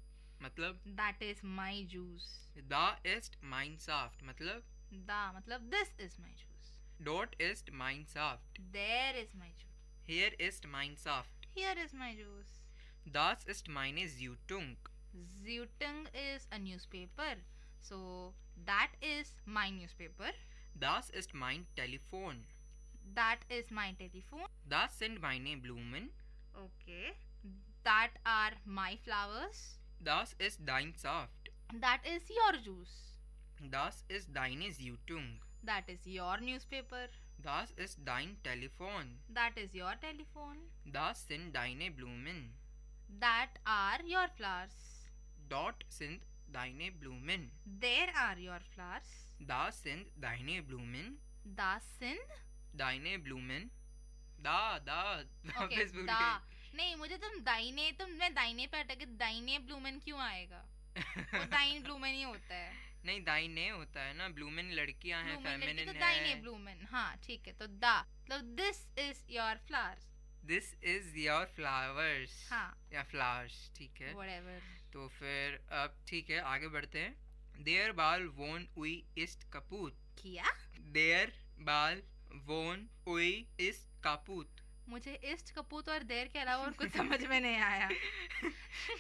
मतलब that is my juice. Da ist mein Saft मतलब दा मतलब this is my juice. Dort ist mein Saft। There is my juice. Hier ist mein Saft। Here is my juice. Das ist meine Zeitung। Zeitung is a newspaper, so that is my newspaper. Das ist mein Telefon। That is my telephone. Das sind meine Blumen। Okay. That are my flowers. Das ist dein Saft। That is your juice. Das ist deine Zeitung। That is your newspaper. Das ist dein Telefon। That is your telephone. Das sind deine Blumen। That are your flowers. Dort sind deine Blumen। There are your flowers. Das sind deine Blumen। Das sind deine Blumen। दा okay, वापस भूल दा गई। नहीं, मुझे मैं दाइने पे अटके, दाइने ब्लूमेन क्यों आएगा? वो दाइन ब्लूमेन ही होता है। नहीं, दाइने होता है ना, ब्लूमेन लड़कियां हैं, ब्लूमेन लड़की फेमिनिन तो है। दाइने ब्लूमेन, हाँ ठीक है। तो दा मतलब this is your flowers. This is your flowers। हाँ, या flowers, ठीक है। whatever। तो फिर अब ठीक है, आगे बढ़ते हैं। Der Ball wohn ui ist kaputt। क्या? Der Ball wohn ui ist kaputt। मुझे इस्ट कपूत और देर के अलावा और कुछ समझ में नहीं आया।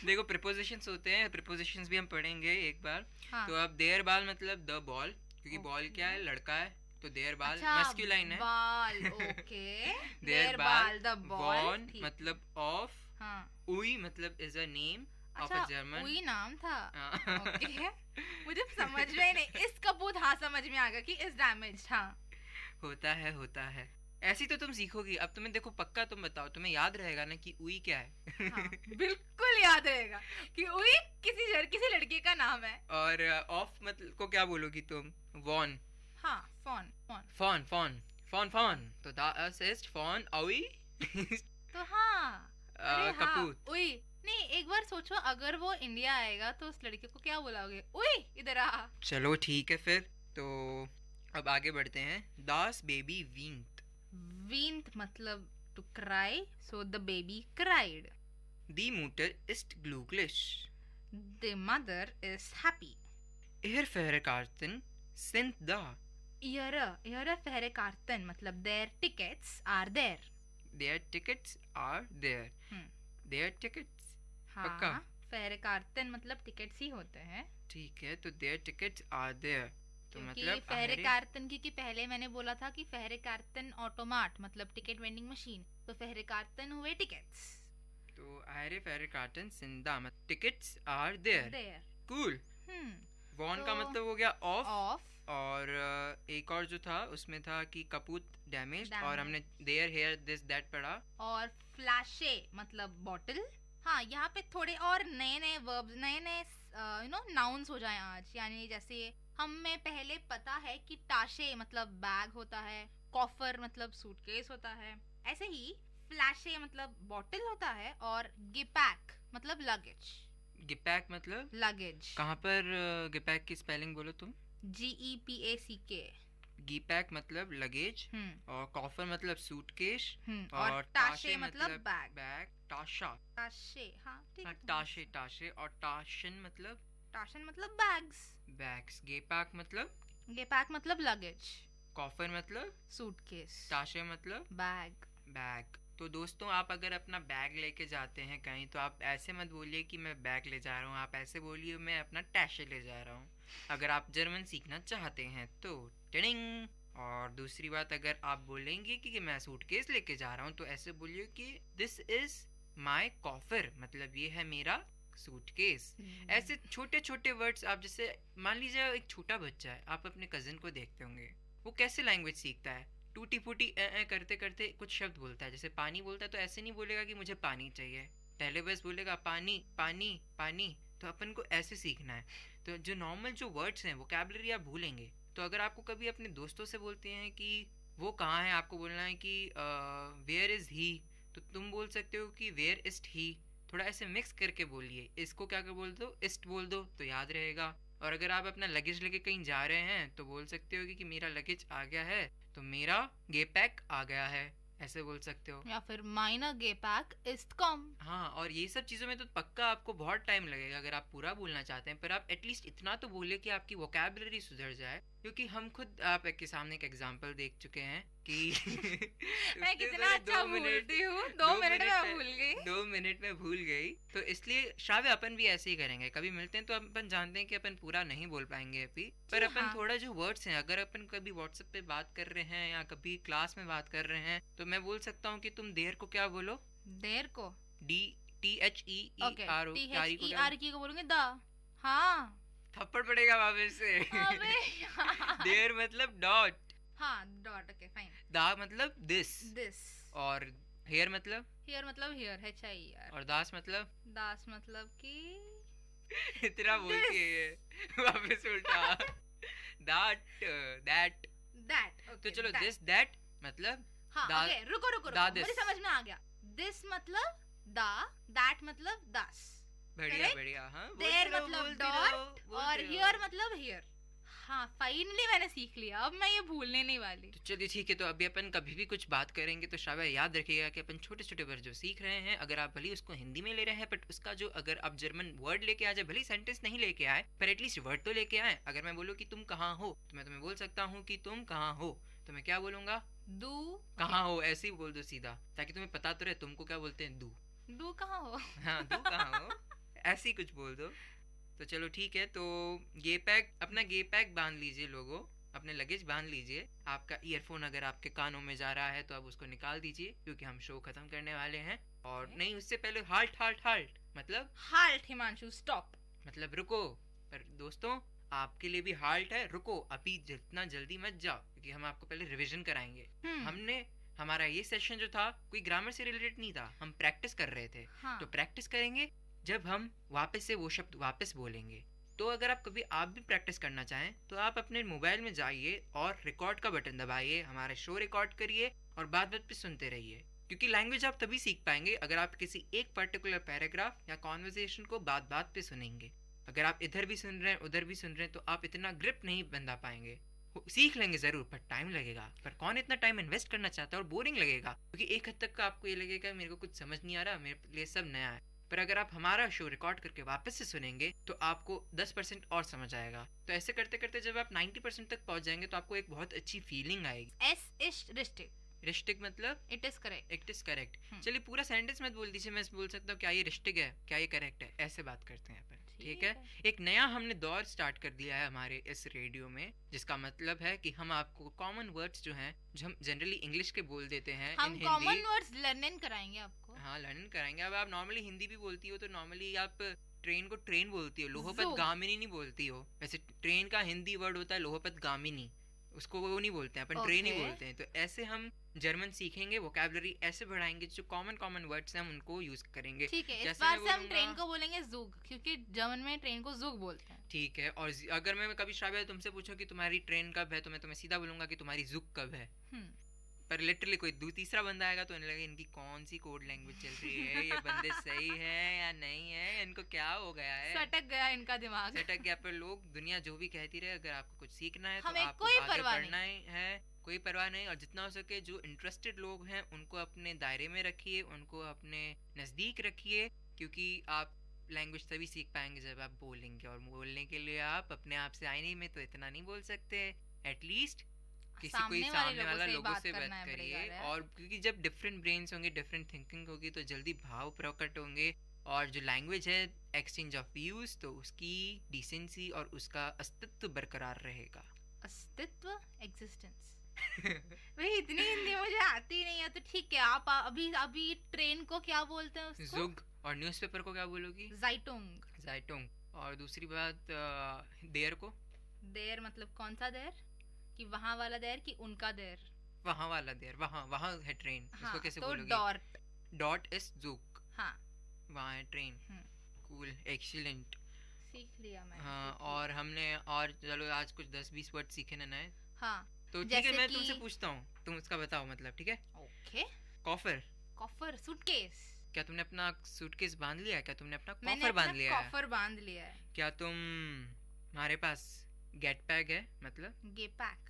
देखो प्रीपोजिशंस होते हैं, प्रीपोजिशंस भी हम पढ़ेंगे एक बार। हाँ। तो अब देयर बाल मतलब द बॉल, क्योंकि बॉल क्या है? लड़का है, तो देयर बाल अच्छा, मस्कुलाइन है। बाल, ओके। देयर बाल द बॉल वॉन मतलब ऑफ। हाँ। उई मतलब is a name of a German. उई नाम था। ओके, मुझे समझ में नहीं। इस कपूत हाँ समझ में आ गया कि इज डैमेज्ड। हाँ, होता है ऐसी तो तुम सीखोगी। अब तुम्हें देखो पक्का तुम बताओ, तुम्हें याद रहेगा ना कि उई क्या है? हाँ, बिल्कुल याद रहेगा कि उई किसी लड़के का नाम है। और ऑफ मतलब को क्या बोलोगी तुम? वॉन। हाँ, फॉन फॉन फॉन फॉन फॉन फॉन, तो das ist von Aui। तो हाँ, अरे हाँ, कपूत। उई। नहीं, एक बार सोचो अगर वो इंडिया आएगा तो उस लड़के को क्या बुलाओगे? उई इधर आ। चलो ठीक है फिर, तो अब आगे बढ़ते हैं। Das Baby weint। Weint मतलब to cry, so the baby cried. Die Mutter ist glücklich। The mother is happy. Ihre Verkarten sind da। Ihre Verkarten मतलब their tickets are there. Their tickets are there। Their tickets। पक्का? हाँ, Verkarten मतलब tickets ही होते हैं। ठीक है, तो their tickets are there, तो मतलब Verkarten, क्योंकि पहले मैंने बोला था कि Verkarten ऑटोमाट मतलब टिकट वेंडिंग मशीन, तो Verkarten हुए टिकट्स। तो Ihre Verkarten sind da मतलब टिकट्स are there। Cool। वॉन का मतलब हो गया ऑफ। और एक और जो था उसमें था कि कपूत डैमेज, और हमने देयर हेयर दिस दैट पढ़ा। और फ्लैशे मतलब बॉटल। हाँ, यहाँ पे थोड़े और नए वर्ब्स, नए नाउन्स हो जाए आज। यानी जैसे हमें पहले पता है कि टाशे मतलब बैग होता है, कॉफर मतलब सूटकेस होता है, ऐसे ही फ्लैशे मतलब बॉटल होता है, और गिपैक मतलब लगेज। गिपैक मतलब लगेज। कहाँ पर गिपैक की स्पेलिंग बोलो तुम? GEPACK। गिपैक मतलब लगेज, और कॉफर मतलब सूटकेस, और टाशे मतलब बैग। टाशा। टाशे, हाँ ठीक है। टाशे और टाशन मतलब बैग्स। गेपैक मतलब लगेज। कॉफर मतलब सूटकेस। टाशे मतलब बैग। तो दोस्तों, आप अगर अपना बैग लेके जाते हैं कहीं, तो आप ऐसे मत बोलिए कि मैं बैग ले जा रहा हूँ, आप ऐसे बोलिए मैं अपना टैशे ले जा रहा हूँ। अगर आप जर्मन सीखना चाहते हैं तो टिडिंग। और दूसरी बात, अगर आप बोलेंगे कि मैं सूटकेस लेके जा रहा हूँ, तो ऐसे बोलिए कि दिस इज माय कॉफर मतलब ये है मेरा सूटकेस। ऐसे छोटे छोटे वर्ड्स आप, जैसे मान लीजिए एक छोटा बच्चा है, आप अपने कजिन को देखते होंगे, वो कैसे लैंग्वेज सीखता है? टूटी फूटी करते करते कुछ शब्द बोलता है। जैसे पानी बोलता है तो ऐसे नहीं बोलेगा कि मुझे पानी चाहिए, पहले बस बोलेगा पानी पानी पानी। तो अपन को ऐसे सीखना है। तो जो नॉर्मल जो वर्ड्स हैं, वोकैबुलरी आप भूलेंगे। तो अगर आपको कभी अपने दोस्तों से बोलते हैं कि वो कहाँ है, आपको बोलना है कि वेयर इज ही, तो तुम बोल सकते हो कि वेयर इस्ट ही। थोड़ा ऐसे मिक्स करके बोलिए। इसको क्या कर बोल दो, इस्ट बोल दो, तो याद रहेगा। और अगर आप अपना लगेज लेके कहीं जा रहे हैं तो बोल सकते हो कि मेरा लगेज आ गया है, तो मेरा गेपैक आ गया है, ऐसे बोल सकते हो। या फिर माइनर गेपैक इस्ट कम। हाँ, और ये सब चीज़ों में तो पक्का आपको बहुत टाइम लगेगा अगर आप पूरा बोलना चाहते हैं, पर आप एटलीस्ट इतना तो बोलिए कि आपकी वोकैबुलरी सुधर जाए। क्योंकि हम खुद आप के सामने एक एग्जांपल देख चुके हैं कि मैं कितना अच्छा बोलती हूँ, 2 मिनट में भूल गई। 2 मिनट में भूल गई। तो इसलिए श्राव्य अपन भी ऐसे ही करेंगे। कभी मिलते हैं तो अपन जानते हैं कि अपन पूरा नहीं बोल पाएंगे अभी, पर अपन थोड़ा जो वर्ड्स हैं, अगर अपन कभी व्हाट्सएप पे बात कर रहे हैं या कभी क्लास में बात कर रहे हैं, तो मैं बोल सकता हूँ कि तुम देर को क्या बोलो? देर को THEER को बोलूंगे दा। हाँ, थप्पड़ पड़ेगा वापस से। देर मतलब डॉट। हाँ, डॉट। Okay fine. दा मतलब दिस। और हेयर मतलब HIER। और दास मतलब कि इतना बोलती है वापस उल्टा। दैट। तो चलो दिस दैट मतलब हाँ, ओके रुको मुझे समझ में आ गया। दिस मतलब दा, दैट मतलब दास। बढ़िया। हाँ, देयर मतलब डॉट, और हियर मतलब हियर। हाँ, फाइनली मैंने सीख लिया, अब मैं ये भूलने नहीं वाली। तो चलिए ठीक है। तो अभी अपन कभी भी कुछ बात करेंगे तो श्राव्य याद रखिएगा कि अपन छोटे छोटे वर्ड जो सीख रहे हैं, अगर आप भले उसको हिंदी में ले रहे हैं, बट उसका जो अगर आप जर्मन वर्ड लेके आ जाए, भले सेंटेंस नहीं लेके आए, पर एटलीस्ट वर्ड तो लेके आए। अगर मैं बोलूँ कि तुम कहाँ हो, तो मैं तुम्हें बोल सकता हूँ कि तुम कहाँ हो, तो मैं क्या बोलूंगा? दू। कहाँ हो, ऐसे ही बोल दो सीधा, ताकि तुम्हें पता तो रहे तुमको क्या बोलते हैं। दू कहाँ हो। हाँ, दू कहाँ हो, ऐसे ही कुछ बोल दो। तो चलो ठीक है। तो अपना गेपैक बांध लीजिए लोगों, अपने लगेज बांध लीजिए। आपका ईयरफोन अगर आपके कानों में जा रहा है तो आप उसको निकाल दीजिए, क्योंकि हम शो खत्म करने वाले हैं। और नहीं, उससे पहले हाल्ट मतलब हाल्ट हिमांशु, स्टॉप मतलब रुको। पर दोस्तों, आपके लिए भी हाल्ट है, रुको, अभी जितना जल्दी मत जाओ, क्योंकि हम आपको पहले रिवीजन कराएंगे। हमने हमारा ये सेशन जो था कोई ग्रामर से रिलेटेड नहीं था, हम प्रैक्टिस कर रहे थे। हाँ। तो प्रैक्टिस करेंगे जब हम वापस से वो शब्द वापस बोलेंगे। तो अगर आप भी प्रैक्टिस करना चाहें तो आप अपने मोबाइल में जाइए और रिकॉर्ड का बटन दबाइए, हमारा शो रिकॉर्ड करिए और बात बात पे सुनते रहिए, क्योंकि लैंग्वेज आप तभी सीख पाएंगे अगर आप किसी एक पर्टिकुलर पैराग्राफ या कॉन्वर्सेशन को बात बात पे सुनेंगे। अगर आप इधर भी सुन रहे हैं उधर भी सुन रहे हैं तो आप इतना ग्रिप नहीं बंधा पाएंगे। सीख लेंगे जरूर पर टाइम लगेगा, पर कौन इतना टाइम इन्वेस्ट करना चाहता है, और बोरिंग लगेगा क्योंकि एक हद तक का आपको ये लगेगा मेरे को कुछ समझ नहीं आ रहा, मेरे लिए सब नया है। पर अगर आप हमारा शो रिकॉर्ड करके वापस से सुनेंगे तो आपको 10% और समझ आएगा। तो ऐसे करते करते जब आप 90% तक पहुंच जाएंगे तो आपको एक बहुत अच्छी फीलिंग आएगी। रिश्तिक मतलब इट इज करेक्ट। चलिए पूरा सेंटेंस मत बोल दीजिए, मैं बोल सकता हूँ क्या ये रिश्तिक है, क्या ये करेक्ट है, ऐसे बात करते हैं अपन। ठीक है, एक नया हमने दौर स्टार्ट कर दिया है हमारे इस रेडियो में, जिसका मतलब है कि हम आपको कॉमन वर्ड्स जो हैं, जो हम जनरली इंग्लिश के बोल देते हैं, हम कॉमन वर्ड्स लर्निंग कराएंगे आपको। हाँ, लर्निंग कराएंगे। अब आप नॉर्मली हिंदी भी बोलती हो तो नॉर्मली आप ट्रेन को ट्रेन बोलती हो, लोहपत गामिनी नहीं बोलती हो। वैसे ट्रेन का हिंदी वर्ड होता है लोहपत गामिनी, उसको वो नहीं बोलते हैं, अपन ट्रेन ही बोलते हैं। तो ऐसे हम जर्मन सीखेंगे, वोकैबुलरी ऐसे बढ़ाएंगे, जो कॉमन वर्ड्स हैं हम उनको यूज करेंगे। ठीक है, इस बार से हम ट्रेन को बोलेंगे जुग, क्योंकि जर्मन में ट्रेन को जुग बोलते हैं। ठीक है, और अगर मैं कभी श्राव्य तुमसे पूछूं कि तुम्हारी ट्रेन कब है तो मैं तुम्हें सीधा बोलूंगा कि तुम्हारी जुग कब है। पर लिटरली कोई तीसरा बंदा आएगा तो इन्हें लगे इनकी कौन सी कोड लैंग्वेज चल रही है, ये बंदे सही है या नहीं है, इनको क्या हो गया है, सटक गया इनका दिमाग, सटक गया। पर लोग दुनिया जो भी कहती रहे, अगर आपको कुछ सीखना है तो आपको कोई आगे बढ़ना है, कोई परवाह नहीं। और जितना हो सके जो इंटरेस्टेड लोग हैं उनको अपने दायरे में रखिए, उनको अपने नजदीक रखिए, क्योंकि आप लैंग्वेज तभी सीख पाएंगे जब आप बोलेंगे, और बोलने के लिए आप अपने आप से आईने में तो इतना नहीं बोल सकते, एटलीस्ट किसी कोई सामने वाला लोगों से बात करिए। और क्योंकि जब डिफरेंट ब्रेन्स होंगे, डिफरेंट थिंकिंग होगी, तो जल्दी भाव प्रकट होंगे। और जो लैंग्वेज है एक्सचेंज ऑफ व्यूज, तो उसकी डिसेंसी और उसका अस्तित्व बरकरार रहेगा। अस्तित्व, एग्जिस्टेंस। भाई इतनी हिंदी मुझे आती नहीं है, तो ठीक है, आप अभी ट्रेन को क्या बोलते हैं उसको? जुग। और न्यूज़पेपर को क्या बोलोगी? जाइटुंग। और दूसरी बात देर को? देर मतलब कौन सा देर? कि वहाँ वाला देर कि उनका देर? वहाँ वाला देर, वहाँ है ट्रेन। हाँ, उसको कैसे तो बोलोगी? डॉट इज जुग। हाँ, वहाँ है ट्रेन। कूल, एक्सीलेंट, सीख लिया मैं। हाँ, और हमने और चलो आज कुछ 10-20 वर्ड सीखे ना नए। हाँ, तो ठीक है, मैं तुमसे पूछता हूँ, तुम उसका बताओ मतलब। ठीक है, ओके। Coffer, suitcase. क्या तुमने अपना सूटकेस बांध लिया है? क्या तुमने अपना कॉफर बांध लिया है? कॉफर बांध लिया है। क्या तुम्हारे पास गेट पैक है? मतलब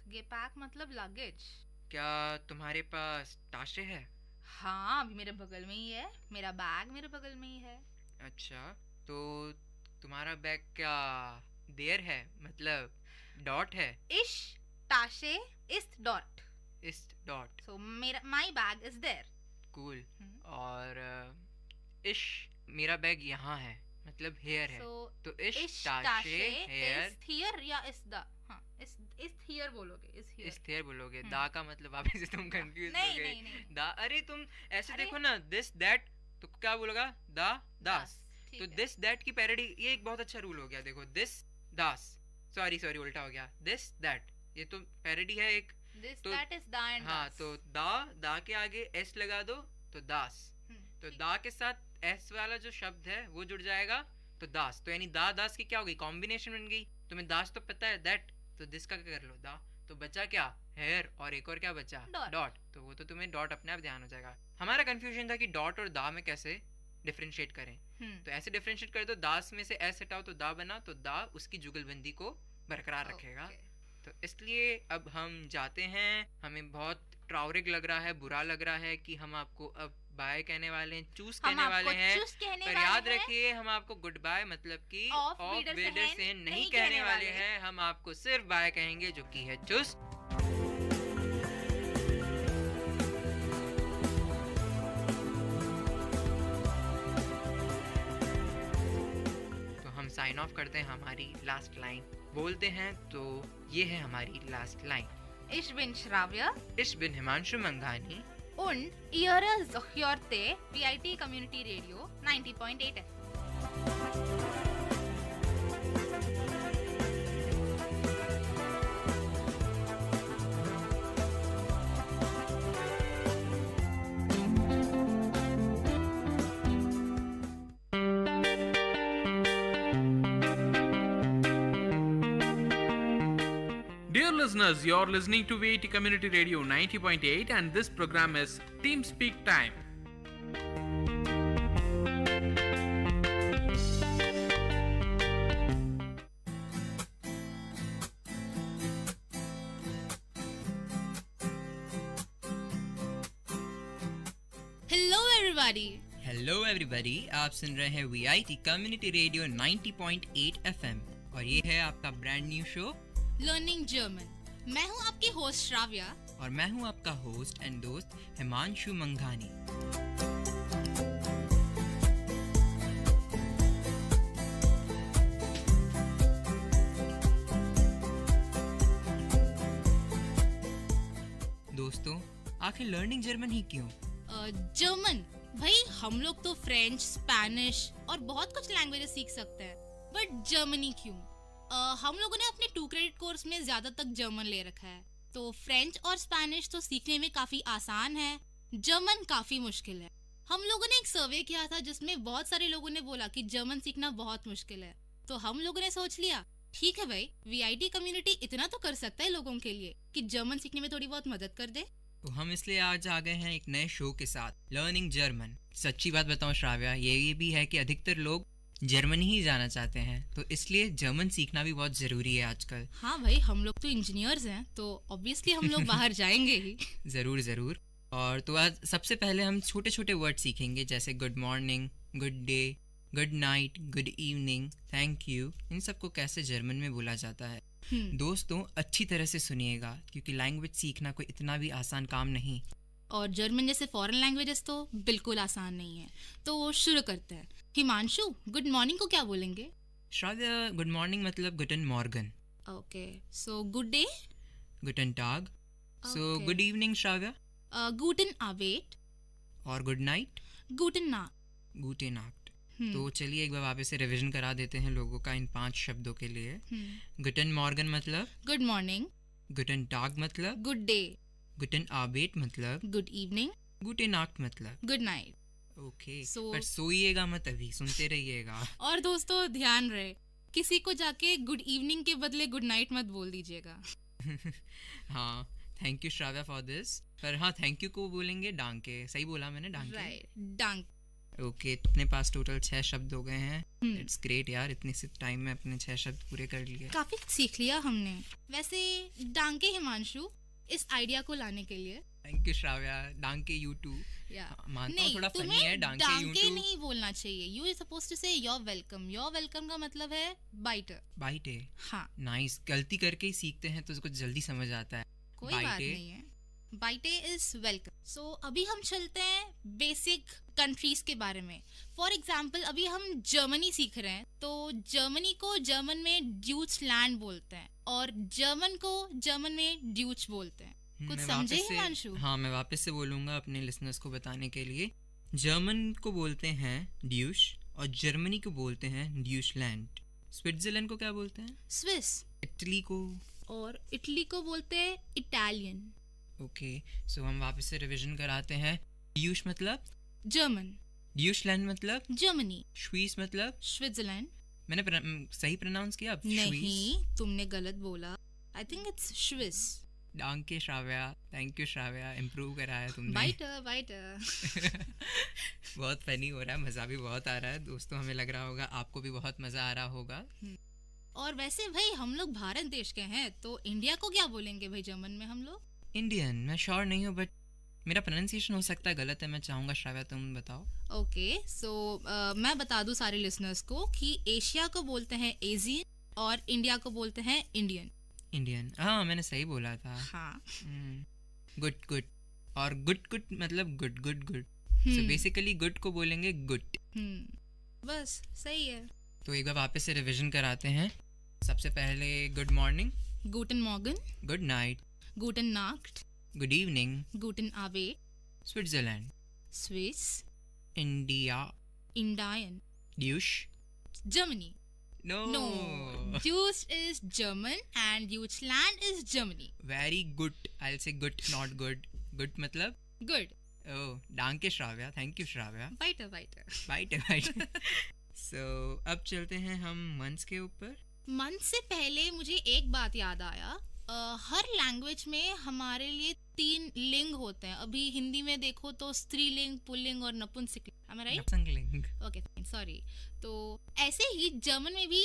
गेपैक मतलब लगेज। क्या तुम्हारे पास ताशे है? हाँ, अभी मेरे बगल में ही है, मेरा बैग मेरे बगल में ही है। अच्छा, तो तुम्हारा बैग क्या देर है, मतलब डॉट है? इश ताशे इस्ट डॉट। So my bag is there. Cool. और इश मेरा बैग यहाँ है, मतलब हेयर है। तो इश ताशे हेयर हियर या इस द? हाँ, इस हियर बोलोगे, इस हियर बोलोगे। दा का मतलब वापस से तुम कंफ्यूज हो गए। नहीं। दा, अरे तुम ऐसे देखो ना, दिस दैट, तो क्या बोलोगा? दास। तो दिस दैट की पैरोडी, ये एक बहुत अच्छा रूल हो गया। देखो, दिस दास, सॉरी उल्टा हो गया, दिस दैट, ये तो पैरोडी है एक। This that is the and हाँ, तो दा के आगे एस लगा दो तो दास। तो दा के साथ एस वाला जो शब्द है वो जुड़ जाएगा तो दास। तो यानी दास की क्या होगी? कॉम्बिनेशन बन गई। तुम्हें दास तो पता है, दैट, तो दिस का क्या कर लो? दा। तो बचा क्या? हेयर। और एक और क्या बचा? डॉट। तो वो तो तुम्हें डॉट अपने आप ध्यान हो जाएगा। हमारा कंफ्यूजन था कि डॉट और दा में कैसे डिफरेंशिएट करें। तो ऐसे डिफरेंशिएट कर दो, दास में से एस हटाओ तो दा बना, तो दा उसकी जुगलबंदी को बरकरार रखेगा। तो इसलिए अब हम जाते हैं। हमें बहुत ट्राउरिक लग रहा है, बुरा लग रहा है कि हम आपको अब बाय कहने वाले हैं, चूज कहने वाले हैं, पर याद रखिए हम आपको गुड बाय मतलब कि ऑफ वीडर से नहीं कहने वाले हैं। हम आपको सिर्फ बाय कहेंगे, जो कि है चूस। तो हम साइन ऑफ करते हैं, हमारी लास्ट लाइन बोलते हैं। तो ये है हमारी last line. Ich bin Shravya. Ich bin Himanshu Mangani. Und ihr hört Vit Community Radio 90.8 FM. listeners, you're listening to Vit Community Radio 90.8 and this program is Team Speak Time. Hello everybody, आप सुन रहे हैं VIT community radio 90.8 FM और ये है आपका brand new show learning German. मैं हूँ आपकी होस्ट श्राव्या और मैं हूँ आपका होस्ट एंड दोस्त हिमांशु मंघानी। दोस्तों, आखिर लर्निंग जर्मन ही क्यों? जर्मन भाई, हम लोग तो फ्रेंच, स्पेनिश और बहुत कुछ लैंग्वेजेस सीख सकते हैं, बट जर्मनी क्यों? हम लोगों ने अपने 2 क्रेडिट कोर्स में ज्यादा तक जर्मन ले रखा है, तो फ्रेंच और स्पेनिश तो सीखने में काफी आसान है, जर्मन काफी मुश्किल है। हम लोगों ने एक सर्वे किया था जिसमें बहुत सारे लोगों ने बोला कि जर्मन सीखना बहुत मुश्किल है, तो हम लोगों ने सोच लिया ठीक है भाई, वीआईटी कम्युनिटी इतना तो कर सकता है लोगों के लिए कि जर्मन सीखने में थोड़ी बहुत मदद कर दे। तो हम इसलिए आज आ गए हैं एक नए शो के साथ, लर्निंग जर्मन। सच्ची बात बताऊं श्राव्या, ये भी है कि अधिकतर लोग जर्मनी ही जाना चाहते हैं, तो इसलिए जर्मन सीखना भी बहुत जरूरी है आजकल। हाँ भाई, हम लोग तो इंजीनियर्स हैं, तो ऑब्वियसली हम लोग बाहर जाएंगे ही। जरूर जरूर। और तो आज सबसे पहले हम छोटे छोटे वर्ड सीखेंगे, जैसे good morning, good day, good night, good evening, thank you. इन सबको कैसे जर्मन में बोला जाता है। दोस्तों, अच्छी तरह से सुनिएगा क्योंकि लैंग्वेज सीखना कोई इतना भी आसान काम नहीं, और जर्मन जैसे फॉरेन लैंग्वेजेस तो बिल्कुल आसान नहीं है। तो शुरू करते हैं। हिमांशु, गुड मॉर्निंग को क्या बोलेंगे? श्राव्या, गुड मॉर्निंग मतलब गुटन मॉर्गन। Okay, so good day? गुटन टाग। So good evening Shravya? गुटन आबेट। और गुड नाइट? गुटन नाट। गुटेन नाट। तो चलिए एक बार वापस से रिवीजन करा देते हैं लोगों का इन 5 शब्दों के लिए। गुटन मॉर्गन मतलब गुड मॉर्निंग। गुटन टाग मतलब गुड डे। गुटन आबेट मतलब गुड इवनिंग। गुटेन नाट मतलब गुड नाइट। ओके, पर सोइएगा मत, अभी सुनते रहिएगा। और दोस्तों ध्यान रहे, किसी को जाके गुड इवनिंग के बदले गुड नाइट मत बोल दीजिएगा। हाँ, thank you Shravya for this. पर हाँ, थैंक यू को बोलेंगे डांके। सही बोला मैंने, डांके? राइट, डांक। ओके, अपने पास टोटल 6 शब्द हो गए हैं। इट्स ग्रेट यार, इतने से टाइम में अपने 6 शब्द पूरे कर लिए। काफी सीख लिया हमने। वैसे डांके हिमांशु, इस आइडिया को लाने के लिए थैंक यू श्राव्या। डांके यू टू। मानता हूँ थोड़ा फनी है, डांके नहीं बोलना चाहिए। You are supposed to say you're welcome. You're welcome का मतलब है बाइटे। बाइटे, हाँ। नाइस। गलती करके ही सीखते हैं तो कुछ जल्दी समझ आता है। कोई बात नहीं है, बाइटे इज वेलकम। सो अभी हम चलते हैं बेसिक कंट्रीज के बारे में। फॉर एग्जाम्पल, अभी हम जर्मनी सीख रहे हैं, तो जर्मनी को जर्मन में ड्यूचलैंड बोलते हैं और जर्मन को जर्मन में ड्यूच बोलते हैं। कुछ समझे हिमांशु? हाँ, मैं वापस से बोलूंगा अपने लिसनर्स को बताने के लिए। जर्मन को बोलते हैं ड्यूश और जर्मनी को बोलते हैं ड्यूचलैंड। स्विट्जरलैंड को क्या बोलते हैं? स्विस। इटली को? और इटली को बोलते हैं इटालियन। ओके, सो हम वापस से रिवीजन कराते हैं। ड्यूश मतलब जर्मन। ड्यूचलैंड मतलब जर्मनी। स्विस मतलब स्विट्जरलैंड। मैंने सही प्रोनाउंस किया? नहीं, तुमने गलत बोला। I think it's Swiss. डांके Shravya, thank you Shravya, improve कराया तुमने। बाइटर। बहुत फनी हो रहा है, मज़ा भी बहुत आ रहा है। दोस्तों, हमें लग रहा होगा आपको भी बहुत मज़ा आ रहा होगा। और वैसे भाई, हम लोग भारत देश के हैं, तो इंडिया को क्या बोलेंगे भाई जर्मन में हम लोग? इंडियन। मैं श्योर नहीं हूँ, बट मेरा प्रोनाउंसिएशन हो सकता है गलत है। मैं चाहूँगा श्राव्या तुम बताओ। ओके, सो मैं बता दूँ सारे लिसनर्स को कि एशिया को बोलते हैं एशियन और इंडिया को बोलते हैं इंडियन। इंडियन, हाँ मैंने सही बोला था। हाँ। Good good. और गुड मतलब good good good. So basically good को बोलेंगे गुड। बस सही है। तो एक बार वापस से रिवीजन कराते हैं। सबसे पहले गुड मॉर्निंग, गुटन मॉर्गन, गुड नाइट, गुटन नाक्ट, गुड इवनिंग, गुटन आबे, स्विट्जरलैंड, स्विस, इंडिया, इंडियन, ड्यूश, Germany. No, Deutsch is German and Deutschland is Germany. Very good. I'll say good, not good. Good मतलब? Good. Oh, danke Shravya. Thank you Shravya. Weiter. So, अब चलते हैं हम मंथ्स के ऊपर. मंथ से पहले मुझे एक बात याद आया हर लैंग्वेज में हमारे लिए 3 लिंग होते हैं। अभी हिंदी में देखो तो स्त्रीलिंग, पुल्लिंग और नपुंसकलिंग, am I right? नपुंसकलिंग। Okay fine, sorry. तो ऐसे ही जर्मन में भी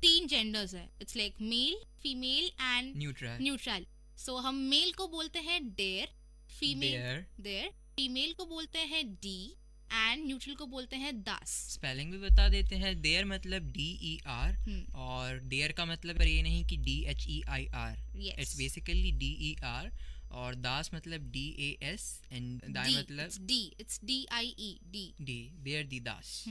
3 जेंडर्स है। It's like male, female and neutral. So हम मेल को बोलते हैं डेयर, फीमेल देयर, फीमेल को बोलते हैं डी एंड न्यूट्रल को बोलते हैं दास। स्पेलिंग भी बता देते हैं। देयर मतलब DER और डेयर का मतलब ये नहीं कि DHEIR, इट्स बेसिकली DER। और दास मतलब DAS एंड दाई मतलब इट्स DIE देयर दी दास।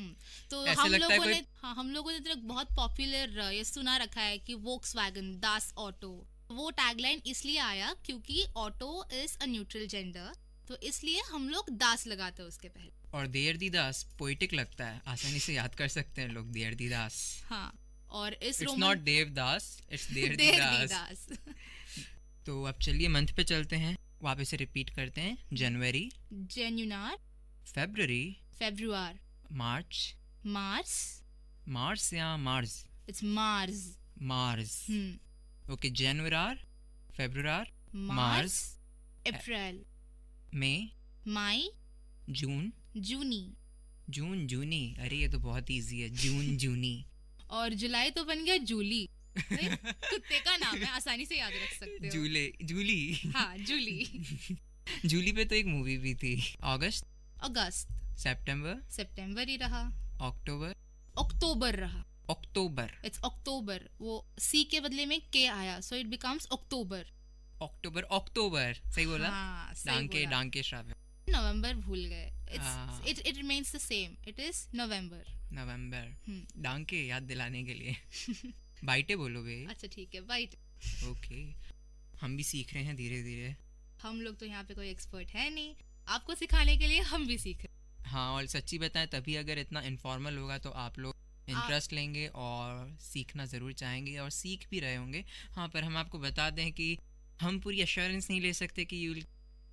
तो हम लोगों ने तो बहुत पॉपुलर ये सुना रखा है कि वोक्सवैगन दास ऑटो। वो टैगलाइन इसलिए आया क्योंकि auto is a neutral gender, तो इसलिए हम लोग दास लगाते हैं उसके पहले। और देयर दी दास पोएटिक लगता है, आसानी से याद कर सकते हैं लोग देयर दी दास। हाँ, और इस इट्स नॉट देवदास, इट्स देयर दी दास। तो अब चलिए मंथ पे चलते हैं, वापस से रिपीट करते हैं। जनवरी, जेन्युनार, फेब्रुअरी, फेब्रुआर, मार्च, मार्स, मार्स या मार्स, इट्स मार्स, मार्स। ओके, जनवरार, फेब्रुआर, मार्स, अप्रैल, मई, मई, जून, जूनी, जून जूनी। अरे ये तो बहुत इजी है, जून जूनी। और जुलाई तो बन गया जूली। कुत्ते का नाम है, आसानी से याद रख सकते हो। जूली। हाँ, जूली। जूली पे तो एक मूवी भी थी। अगस्त, सितंबर ही रहा। अक्टूबर रहा। अक्टूबर, इट्स अक्टूबर। वो सी के बदले में के आया, सो इट बिकम्स अक्टूबर। अक्टूबर सही बोला। हाँ, डांके श्राव्य। नवंबर भूल गए। It remains the same, it is November. डांके याद दिलाने के लिए। बाइटे बोलो बे। अच्छा ठीक है, बाइट। ओके, हम भी सीख रहे हैं धीरे धीरे। हम लोग तो यहाँ पे कोई एक्सपर्ट है नहीं, आपको सिखाने के लिए हम भी सीख रहे हैं। हाँ, और सच्ची बताएं तभी अगर इतना इनफॉर्मल होगा तो आप लोग इंटरेस्ट लेंगे और सीखना ज़रूर चाहेंगे और सीख भी रहे होंगे। हाँ, पर हम आपको बता दें कि हम पूरी एश्योरेंस नहीं ले सकते कि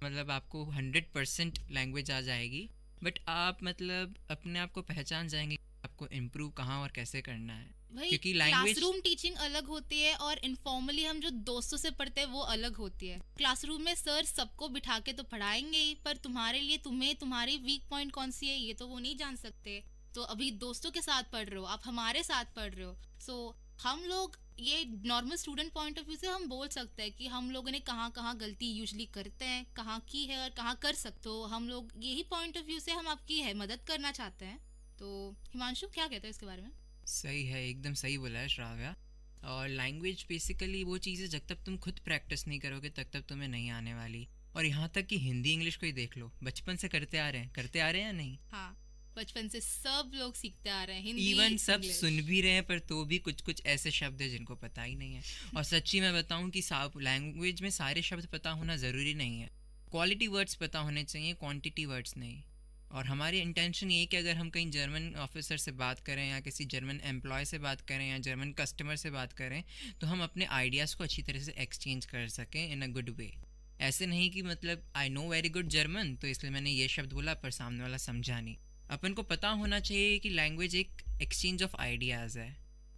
मतलब आपको 100% लैंग्वेज आ जाएगी, बट आप मतलब अपने आप को पहचान जाएंगे आपको इम्प्रूव कहाँ और कैसे करना है। क्योंकि क्लासरूम टीचिंग अलग होती है और इनफॉर्मली हम जो दोस्तों से पढ़ते हैं वो अलग होती है। क्लासरूम में सर सबको बिठा के तो पढ़ाएंगे ही, पर तुम्हारे लिए तुम्हारी वीक पॉइंट कौन सी है ये तो वो नहीं जान सकते। तो अभी दोस्तों के साथ पढ़ रहे हो, आप हमारे साथ पढ़ रहे हो, सो हम लोग ये normal student point of view से हम बोल सकते हैं कि हम लोगों ने कहाँ कहाँ गलती यूजुअली करते हैं, कहाँ की है और कहाँ कर सकते हो। हम लोग यही पॉइंट ऑफ व्यू से हम आपकी है मदद करना चाहते हैं। तो हिमांशु क्या कहते हैं इसके बारे में? सही है, एकदम सही बोला है श्राव्या। और लैंग्वेज बेसिकली वो चीज़ है जब तक तुम खुद प्रैक्टिस नहीं करोगे तब तक तुम्हें नहीं आने वाली। और यहाँ तक कि हिंदी इंग्लिश को ही देख लो, बचपन से करते आ रहे हैं या नहीं? हाँ, बचपन से सब लोग सीखते आ रहे हैं हिंदी। इवन सब सुन भी रहे हैं, पर तो भी कुछ ऐसे शब्द है जिनको पता ही नहीं है। और सच्ची मैं बताऊं कि लैंग्वेज में सारे शब्द पता होना ज़रूरी नहीं है। क्वालिटी वर्ड्स पता होने चाहिए, क्वांटिटी वर्ड्स नहीं। और हमारी इंटेंशन ये है कि अगर हम कहीं जर्मन ऑफिसर से बात करें या किसी जर्मन एम्प्लॉय से बात करें या जर्मन कस्टमर से बात करें तो हम अपने आइडियाज़ को अच्छी तरह से एक्सचेंज कर सकें इन अ गुड वे। ऐसे नहीं कि मतलब I know very good German तो इसलिए मैंने ये शब्द बोला पर सामने वाला समझा नहीं। अपन को पता होना चाहिए कि लैंग्वेज एक एक्सचेंज ऑफ आइडियाज़ है।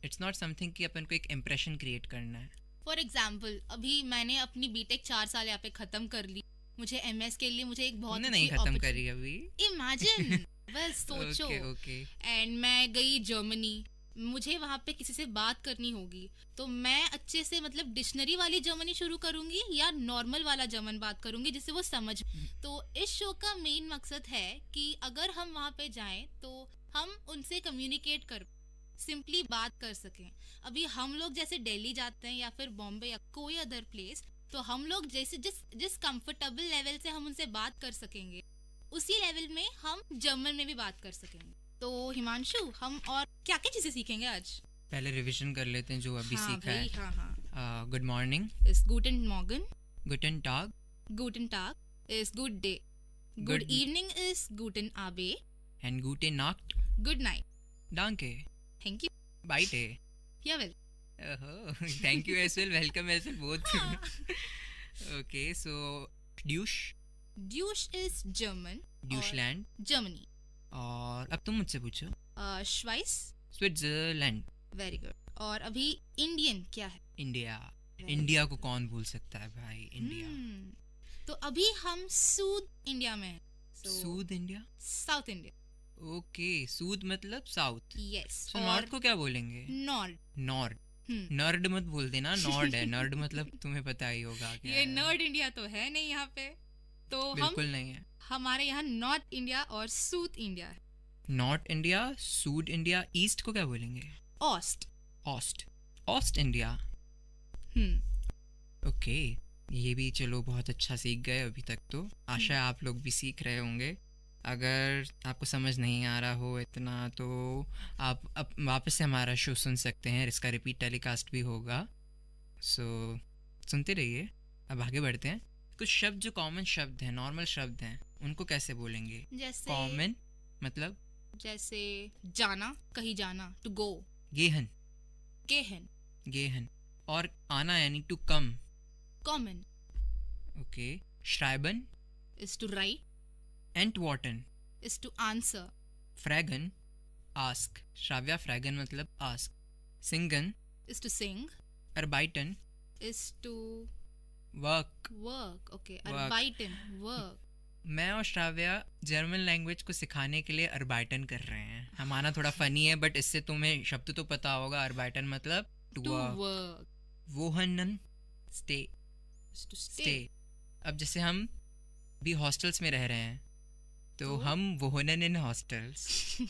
इट्स नॉट समथिंग कि अपन को एक इम्प्रेशन क्रिएट करना है। फॉर एग्जाम्पल, अभी मैंने अपनी बीटेक 4 साल यहाँ पे ख़त्म कर ली। मुझे एमएस के लिए मुझे एक बहुत नहीं खत्म करी अभी। इमेजिन बस सोचो। ओके। एंड मैं गई जर्मनी, मुझे वहाँ पे किसी से बात करनी होगी तो मैं अच्छे से मतलब डिक्शनरी वाली जर्मनी शुरू करूंगी या नॉर्मल वाला जर्मन बात करूंगी जिससे वो समझ। तो इस शो का मेन मकसद है कि अगर हम वहाँ पे जाएं तो हम उनसे कम्युनिकेट कर सिंपली बात कर सकें। अभी हम लोग जैसे दिल्ली जाते हैं या फिर बॉम्बे या कोई अदर प्लेस, तो हम लोग जैसे जिस कंफर्टेबल लेवल से हम उनसे बात कर सकेंगे उसी लेवल में हम जर्मन में भी बात कर सकेंगे। तो हिमांशु, हम और क्या क्या चीजें सीखेंगे आज? पहले रिवीजन कर लेते हैं जो अभी सीखा है। हाँ। गुड मॉर्निंग इज गुटेन मॉर्गन। गुटेन टाग is good day. Good evening is गुटेन आबे। एंड गुटेन नाक्ट गुड नाइट। डांके थैंक यू। बाइटे या वेल। Thank you as well. Welcome as well both. Okay, so Douche is German. Deutschland. Germany. और अब तुम मुझसे पूछो। Schweiz. Switzerland. Very good. और अभी इंडियन क्या है? इंडिया। इंडिया को कौन भूल सकता है भाई, इंडिया। तो अभी हम सूद इंडिया में हैं। सूद इंडिया, साउथ इंडिया। ओके, सूद मतलब साउथ। यस। सो नॉर्थ को क्या बोलेंगे? नॉर्ड। नॉर्ड। नर्ड मत बोल देना, नॉर्ड है। नर्ड मतलब तुम्हें पता ही होगा क्या ये है। नॉर्ड इंडिया तो है नहीं यहाँ पे, तो बिल्कुल हम नहीं है। हमारे यहाँ नॉर्थ इंडिया और साउथ इंडिया है। नॉर्थ इंडिया, सूद इंडिया। ईस्ट को क्या बोलेंगे? ऑस्ट। ऑस्ट, ऑस्ट इंडिया। ओके, ये भी चलो बहुत अच्छा सीख गए अभी तक तो। आशा है आप लोग भी सीख रहे होंगे। अगर आपको समझ नहीं आ रहा हो इतना तो आप वापस से हमारा शो सुन सकते हैं, इसका रिपीट टेलीकास्ट भी होगा। सो सुनते रहिए। अब आगे बढ़ते हैं। कुछ शब्द जो कॉमन शब्द हैं, नॉर्मल शब्द हैं, उनको कैसे बोलेंगे? जैसे कॉमन मतलब जैसे जाना, कहीं जाना, टू गो। गेहन, गेहन। गेहन। और आना यानी टू कम, कॉमन। ओके। श्राइबन इज टू राइट। एंटवार्टन इज टू आंसर। फ्रैगन आस्क, श्राव्या फ्रैगन मतलब आस्क। सिंगन इज टू सिंग। अर्बाइटन is to work, work. Okay, Work. अर्बाइटन, वर्क। मैं और श्राव्या जर्मन लैंग्वेज को सिखाने के लिए अर्बाइटन कर रहे हैं। हमारा थोड़ा फनी है बट इससे तुम्हें शब्द तो पता होगा। अर्बाइटन मतलब टू वर्क। वोहनन स्टे, टू स्टे। अब जैसे हम भी हॉस्टल्स में रह रहे हैं तो हम वोहनन इन हॉस्टल्स।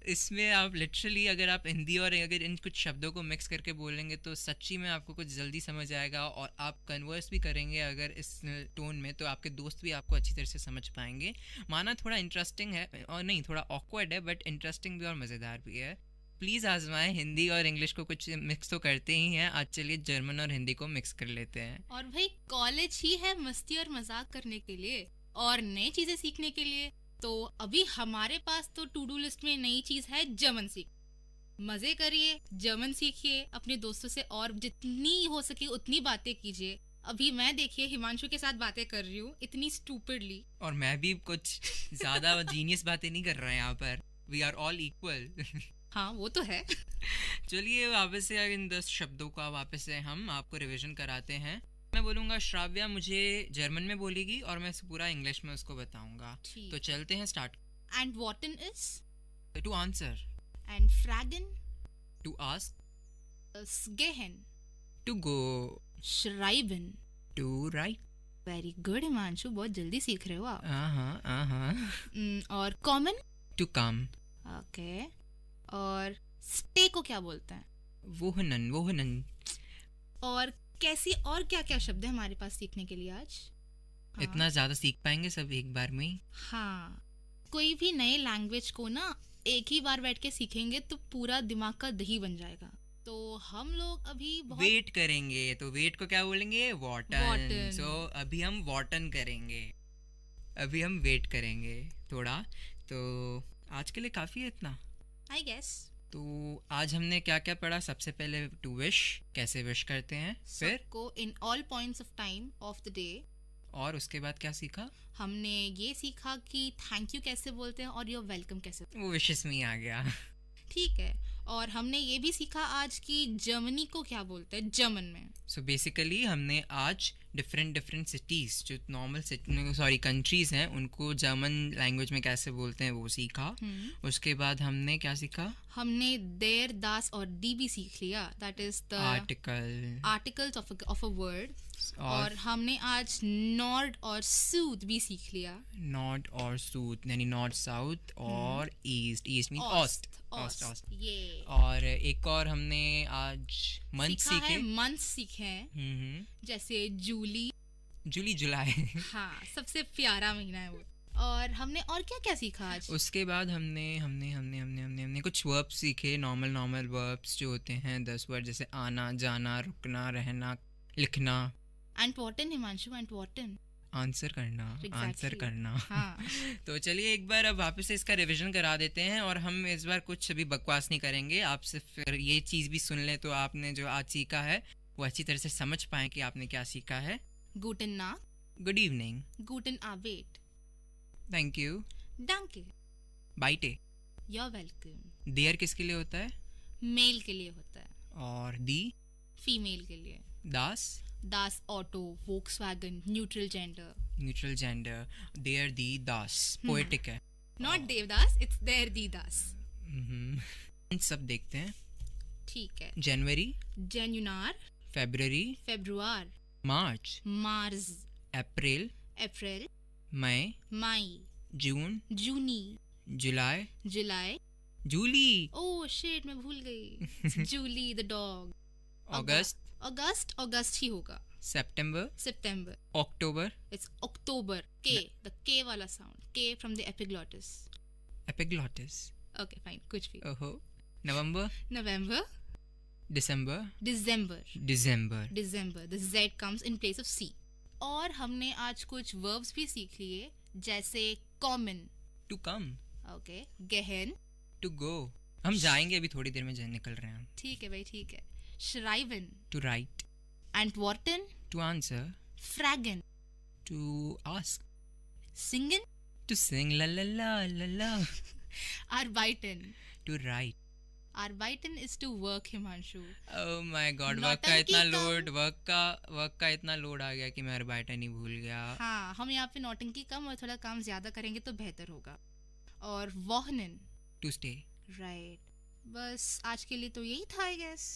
इसमें आप लिटरली अगर आप हिंदी और अगर इन कुछ शब्दों को मिक्स करके बोलेंगे तो सच्ची में आपको कुछ जल्दी समझ आएगा, और आप कन्वर्स भी करेंगे अगर इस टोन में तो आपके दोस्त भी आपको अच्छी तरह से समझ पाएंगे। माना थोड़ा इंटरेस्टिंग है और नहीं थोड़ा ऑकवर्ड है बट इंटरेस्टिंग भी और मज़ेदार भी है। प्लीज़ आजमाएं। हिंदी और इंग्लिश को कुछ मिक्स तो करते ही हैं, आज चलिए जर्मन और हिंदी को मिक्स कर लेते हैं। और भाई कॉलेज ही है मस्ती और मजाक करने के लिए और नई चीजें सीखने के लिए। तो अभी हमारे पास तो टू डू लिस्ट में नई चीज है जर्मन सीख। मजे करिए, जर्मन सीखिए, अपने दोस्तों से और जितनी हो सके उतनी बातें कीजिए। अभी मैं देखिए हिमांशु के साथ बातें कर रही हूँ इतनी स्टूपिडली, और मैं भी कुछ ज्यादा जीनियस बातें नहीं कर रहा यहाँ पर। We are all equal. हाँ वो तो है। चलिए वापस से इन 10 शब्दों का वापस से हम आपको रिवीजन कराते हैं। मैं बोलूँगा, श्राव्या मुझे जर्मन में बोलेगी और मैं पूरा इंग्लिश में उसको बताऊंगा। तो चलते हैं, स्टार्ट। एंड वॉटन इज टू आंसर। एंड फ्रैगन टू आस्क। गेहन टू गो। श्राइबन to write. Very good Himanshu, बहुत जल्दी सीख रहे हो आप। और कॉमन टू कम। ओके। और स्टे को क्या बोलते हैं? वोहनन, वोहनन। और कैसी और क्या क्या शब्द है हमारे पास सीखने के लिए आज? हाँ। इतना ज्यादा सीख पाएंगे सब एक बार में? हाँ, कोई भी नए लैंग्वेज को ना एक ही बार बैठ के सीखेंगे तो पूरा दिमाग का दही बन जाएगा। तो हम लोग अभी बहुत वेट करेंगे, तो वेट को क्या बोलेंगे? वॉटन। सो अभी हम वॉटन करेंगे, अभी हम वेट करेंगे थोड़ा। तो आज के लिए काफी है इतना, आई गेस। तो आज हमने क्या क्या पढ़ा? सबसे पहले टू विश, कैसे विश करते हैं, फिर को in all points of time of the day, और उसके बाद क्या सीखा? हमने ये सीखा कि थैंक यू कैसे बोलते हैं और योर वेलकम कैसे। वो विशेस में आ गया। ठीक है। और हमने ये भी सीखा आज की जर्मनी को क्या बोलते हैं जर्मन में। सो बेसिकली हमने आज डिफरेंट सिटीज जो नॉर्मल कंट्रीज हैं उनको जर्मन लैंग्वेज में कैसे बोलते हैं वो सीखा। उसके बाद हमने क्या सीखा? हमने देर, दास और डी भी सीख लिया, that is the articles of a word. और हमने आज नॉर्ड और सूद भी सीख लिया। नॉर्ड और सूद यानी नॉर्थ साउथ और ईस्ट, ईस्ट मीन ऑस्ट। ये और एक और हमने आज मंथ सीखे, मंथ सीखे हैं, जैसे जूली, जुलाई। हाँ, सबसे प्यारा महीना है वो। और हमने और क्या क्या सीखा आज? उसके बाद हमने हमने हमने हमने हमने हमने कुछ वर्ब्स सीखे, नॉर्मल वर्ब्स जो होते हैं 10 वर्ड, जैसे आना, जाना, रुकना, रहना, लिखना। एंटवार्टन हिमांशु, एंटवार्टन आंसर करना, आंसर करना। हाँ। तो चलिए एक बार अब वापस से इसका रिवीजन करा देते हैं, और हम इस बार कुछ अभी बकवास नहीं करेंगे। आप सिर्फ ये चीज़ भी सुन ले तो आपने जो आज सीखा है वो अच्छी तरह से समझ पाए कि आपने क्या सीखा है। गुटन नाक, गुड इवनिंग, गुटन आबेट, थैंक यू, डंके, बाइटे, यू आर वेलकम। देयर किसके लिए होता है? मेल के लिए होता है। और दी? फीमेल के लिए। Das. Das Auto, Volkswagen, neutral gender. Neutral gender. There the Das. Poetic है. Not Devdas, it's there the Das. सब देखते हैं. ठीक है. January. Januar. February. Februar. March. Mars. April. April. May. May. June. Juni. July. July. Julie. Oh shit, मैं भूल गई. Julie the dog. August. August ही होगा. September. September. October. It's October. K. The K वाला sound. K from the epiglottis. Epiglottis. Okay, fine. कुछ भी. ओहो. November. November. December. December. December. December. The Z comes in place of C. और हमने आज कुछ verbs भी सीख लिए, जैसे common. To come. Okay. गहन. To go. हम जाएंगे अभी थोड़ी देर में निकल रहे हैं. ठीक है भाई, ठीक है. Schreiben. To write. Antworten. To answer. Fragen. To ask. Singen. To sing. La la la la la. Arbeiten. To write. Arbeiten is to work, Himanshu. Oh my God, work का इतना लोड, वर्क का इतना load आ गया कि मैं arbeiten ही भूल गया. हाँ, हम यहाँ पे नौटंकी कम और थोड़ा काम ज्यादा करेंगे तो बेहतर होगा. और wohnen. To stay. Right. बस आज के लिए तो यही था, I guess.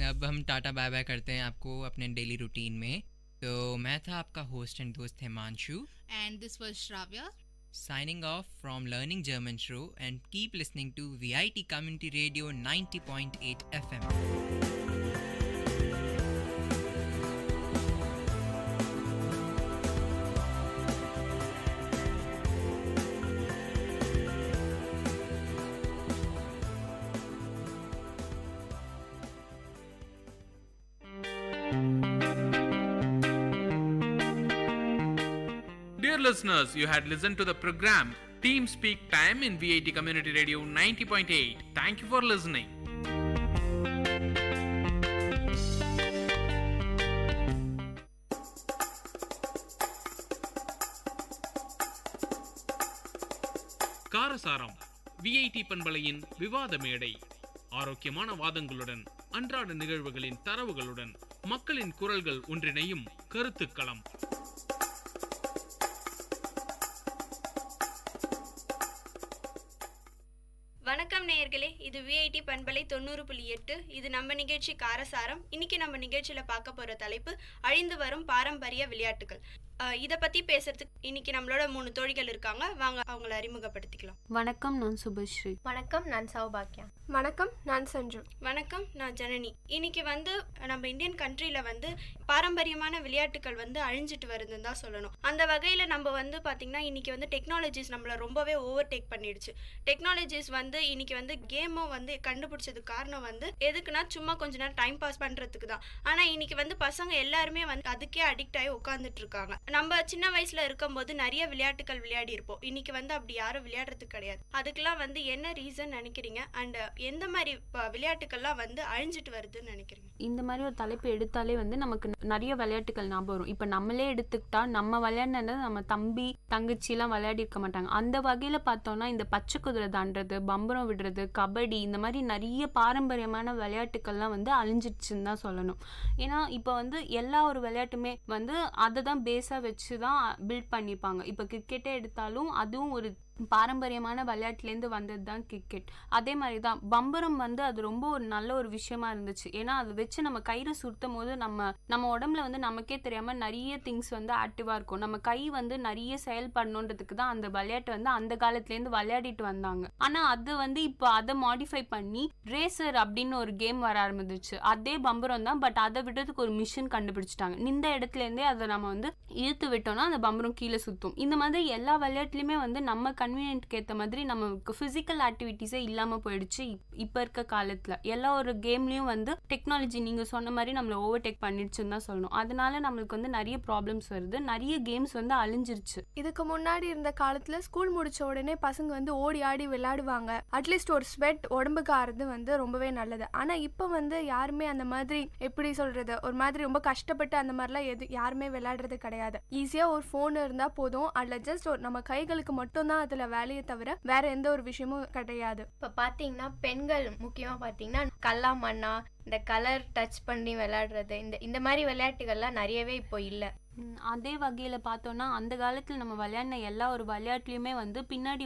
अब हम टाटा बाय बाय करते हैं आपको अपने डेली रूटीन में. तो मैं था आपका होस्ट एंड दोस्त Himanshu. And this was Shravya. Signing off from Learning German Show, and keep listening to VIT Community Radio 90.8 FM. Dear listeners, you had listened to the program Team Speak Time in VIT Community Radio 90.8. Thank you for listening. காரசாரம் VIT பண்பலையின் விவாத மேடை. ஆரோக்கியமான வாதங்களுடன், அன்றாட நிகழ்வுகளின் தரவுகளுடன், மக்களின் குரல்கள் ஒன்றிணையும் கருத்துக்களம். வணக்கம் நேயர்களே, இது விஐடி பண்பலை 90.8. இது நம்ம நிகழ்ச்சி காரசாரம். இன்னைக்கு நம்ம நிகழ்ச்சியில பார்க்க போற தலைப்பு அழிந்து வரும் பாரம்பரிய விளையாட்டுகள். இதை பத்தி பேசுறதுக்கு இன்னைக்கு நம்மளோட 3 தோழிகள் இருக்காங்க. வாங்க அவங்கள அறிமுகப்படுத்திக்கலாம். வணக்கம், நான் சுபஸ்ரீ. வணக்கம், நான் சௌபாக்கியா. வணக்கம், நான் சஞ்சு. வணக்கம், நான் ஜனனி. இன்னைக்கு நம்ம இந்தியன் கண்ட்ரில பாரம்பரியமான விளையாட்டுகள் அழிஞ்சிட்டு வருதுன்னு தான் சொல்லணும். அந்த வகையில நம்ம பாத்தீங்கன்னா இன்னைக்கு டெக்னாலஜிஸ் நம்மள ரொம்பவே ஓவர்டேக் பண்ணிடுச்சு. டெக்னாலஜிஸ் இன்னைக்கு கேமும் கண்டுபிடிச்சதுக்கு காரணம் எதுக்குன்னா சும்மா கொஞ்ச நேரம் டைம் பாஸ் பண்றதுக்கு தான். ஆனா இன்னைக்கு பசங்க எல்லாருமே அதுக்கே அடிக்ட் ஆகி உட்கார்ந்துட்டு இருக்காங்க. நம்ம சின்ன வயசுல இருக்கும்போது நிறைய விளையாட்டுகள் விளையாடி இருப்போம். இன்னைக்கு அப்படி யாரும் விளையாடுறது கிடையாது. அதுக்கெல்லாம் என்ன ரீசன் நினைக்கிறீங்க? அண்ட் எந்த மாதிரி விளையாட்டுகள்லாம் அழிஞ்சிட்டு வருதுன்னு நினைக்கிறீங்க? இந்த மாதிரி ஒரு தலைப்பு எடுத்தாலே நமக்கு நிறைய விளையாட்டுகள் ஞாபகம் வரும். இப்ப நம்மளே எடுத்துக்கிட்டா நம்ம விளையாடினது நம்ம தம்பி தங்கச்சி எல்லாம் விளையாடி இருக்க மாட்டாங்க. அந்த வகையில பார்த்தோம்னா இந்த பச்சை குதிரை தாண்டது, பம்பரம் விடுறது, கபடி, இந்த மாதிரி நிறைய பாரம்பரியமான விளையாட்டுகள்லாம் அழிஞ்சிடுச்சுன்னு தான் சொல்லணும். ஏன்னா இப்ப எல்லா ஒரு விளையாட்டுமே அதை தான் பேஸா வச்சுதான் பில்ட் பண்ணிப்பாங்க. இப்ப கிரிக்கெட்டே எடுத்தாலும் அதுவும் ஒரு பாரம்பரியமான விளையாட்டுலேருந்து வந்தது தான் கிரிக்கெட். அதே மாதிரி தான் பம்பரம் அது ரொம்ப ஒரு நல்ல ஒரு விஷயமா இருந்துச்சு. ஏன்னா அதை வச்சு நம்ம கயிறு சுருத்தும் போது நம்ம உடம்புல நமக்கே தெரியாம நிறைய திங்ஸ் ஆக்டிவா இருக்கும். நம்ம கை நிறைய செயல்படணுன்றதுக்கு தான் அந்த விளையாட்டு அந்த காலத்துலேருந்து விளையாடிட்டு வந்தாங்க. ஆனா அது இப்போ அதை மாடிஃபை பண்ணி ரேசர் அப்படின்னு ஒரு கேம் வர ஆரம்பிச்சிச்சு. அதே பம்பரம் தான், பட் அதை விடுறதுக்கு ஒரு மிஷின் கண்டுபிடிச்சிட்டாங்க. இந்த இடத்துல இருந்தே அதை நம்ம இழுத்து விட்டோம்னா அந்த பம்பரம் கீழே சுத்தும். இந்த மாதிரி எல்லா விளையாட்டுலயுமே நம்ம கன்வீனியன்ட்க்கு ஏற்ற மாதிரி நமக்கு பிசிக்கல் ஆக்டிவிட்டிஸே இல்லாம போயிடுச்சு. இப்ப இருக்க காலத்துல எல்லா ஒரு கேம்லயும் டெக்னாலஜி நீங்க சொன்ன மாதிரி நம்மள ஓவர்டேக் பண்ணிடுச்சுன்னு தான் சொல்லணும். அதனால நம்மளுக்கு நிறைய ப்ராப்ளம்ஸ் வருது. நிறைய கேம்ஸ் அழிஞ்சிருச்சு. இதுக்கு முன்னாடி இருந்த காலத்துல ஸ்கூல் முடிச்ச உடனே பசங்க ஓடி ஆடி விளையாடுவாங்க. அட்லீஸ்ட் ஒரு ஸ்வெட் உடம்புக்கு ஆறுது ரொம்பவே நல்லது. ஆனா இப்ப யாருமே அந்த மாதிரி எப்படி சொல்றது, ஒரு மாதிரி ரொம்ப கஷ்டப்பட்டு அந்த மாதிரிலாம் யாருமே விளையாடுறது கிடையாது. ஈஸியா ஒரு போன் இருந்தா போதும், அதுல ஜஸ்ட் நம்ம கைகளுக்கு மட்டும் தான் அதுல வேலையை தவிர வேற எந்த ஒரு விஷயமும் கிடையாது. இப்ப பாத்தீங்கன்னா பெண்கள் முக்கியமா பாத்தீங்கன்னா கல்லா மண்ணா இந்த கலர் டச் பண்ணி விளையாடுறது, இந்த மாதிரி விளையாட்டுகள்லாம் நிறையவே இப்போ இல்லை. அதே வகையில் பார்த்தோன்னா அந்த காலத்தில் நம்ம விளையாடின எல்லா ஒரு விளையாட்டுலையுமே வந்து பின்னாடி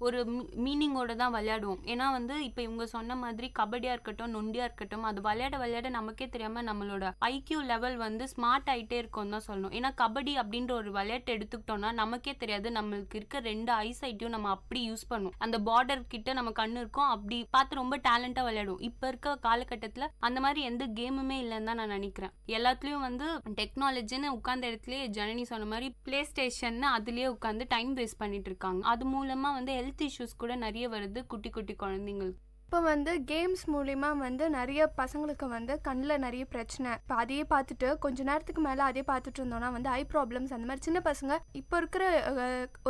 ஒரு மீனிங்கோட தான் விளையாடுவோம். ஏன்னா வந்து இப்போ இவங்க சொன்ன மாதிரி கபடியாக இருக்கட்டும், நொண்டியாக இருக்கட்டும், அது விளையாட நமக்கே தெரியாமல் நம்மளோட ஐக்யூ லெவல் வந்து ஸ்மார்ட் ஆகிட்டே இருக்கும் தான் சொல்லணும். ஏன்னா கபடி அப்படின்ற ஒரு விளையாட்டு எடுத்துக்கிட்டோம்னா நமக்கே தெரியாது, நம்மளுக்கு இருக்க 2 ஐசைட்டையும் நம்ம அப்படி யூஸ் பண்ணுவோம். அந்த பார்டர் கிட்ட நம்ம கண்ணு இருக்கும், அப்படி பார்த்து ரொம்ப டேலண்டாக விளையாடுவோம். இப்போ இருக்க காலகட்டத்தில் அந்த மாதிரி எந்த கேமுமே இல்லைன்னு தான் நான் நினைக்கிறேன். எல்லாத்துலேயும் வந்து டெக்னாலஜின்னு உட்காந்து இடத்துலயே ஜனனி சொன்ன மாதிரி பிளே ஸ்டேஷன் அதுலயே உட்காந்து டைம் வேஸ்ட் பண்ணிட்டு இருக்காங்க. அது மூலமா வந்து ஹெல்த் இஷ்யூஸ் கூட நிறைய வருது குட்டி குட்டி குழந்தைங்களுக்கு. இப்போ வந்து கேம்ஸ் மூலிமா வந்து நிறைய பசங்களுக்கு வந்து கண்ணில் நிறைய பிரச்சனை. இப்போ அதையே பார்த்துட்டு கொஞ்ச நேரத்துக்கு மேலே அதே பார்த்துட்டு இருந்தோம்னா வந்து ஐ ப்ராப்ளம்ஸ் அந்த மாதிரி சின்ன பசங்க இப்போ இருக்கிற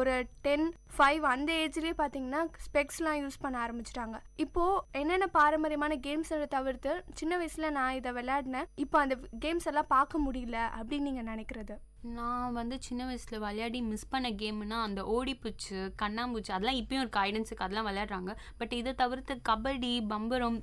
ஒரு 10-5 அந்த ஏஜ்லேயே பார்த்தீங்கன்னா ஸ்பெக்ஸ்லாம் யூஸ் பண்ண ஆரம்பிச்சிட்டாங்க. இப்போது என்னென்ன பாரம்பரியமான கேம்ஸை தவிர்த்து சின்ன வயசில் நான் இதை விளையாடினேன், இப்போ அந்த கேம்ஸ் எல்லாம் பார்க்க முடியல அப்படின்னு நீங்கள் நினைக்கிறது? நான் வந்து சின்ன வயசில் விளையாடி மிஸ் பண்ண கேம்னா அந்த ஓடிப்பூச்சு, கண்ணாம்பூச்சி, அதெல்லாம் இப்பயும் ஒரு கைடன்ஸுக்கு அதெல்லாம் விளையாடுறாங்க. பட் இதை தவிர்த்து கபடி, பம்பரம்,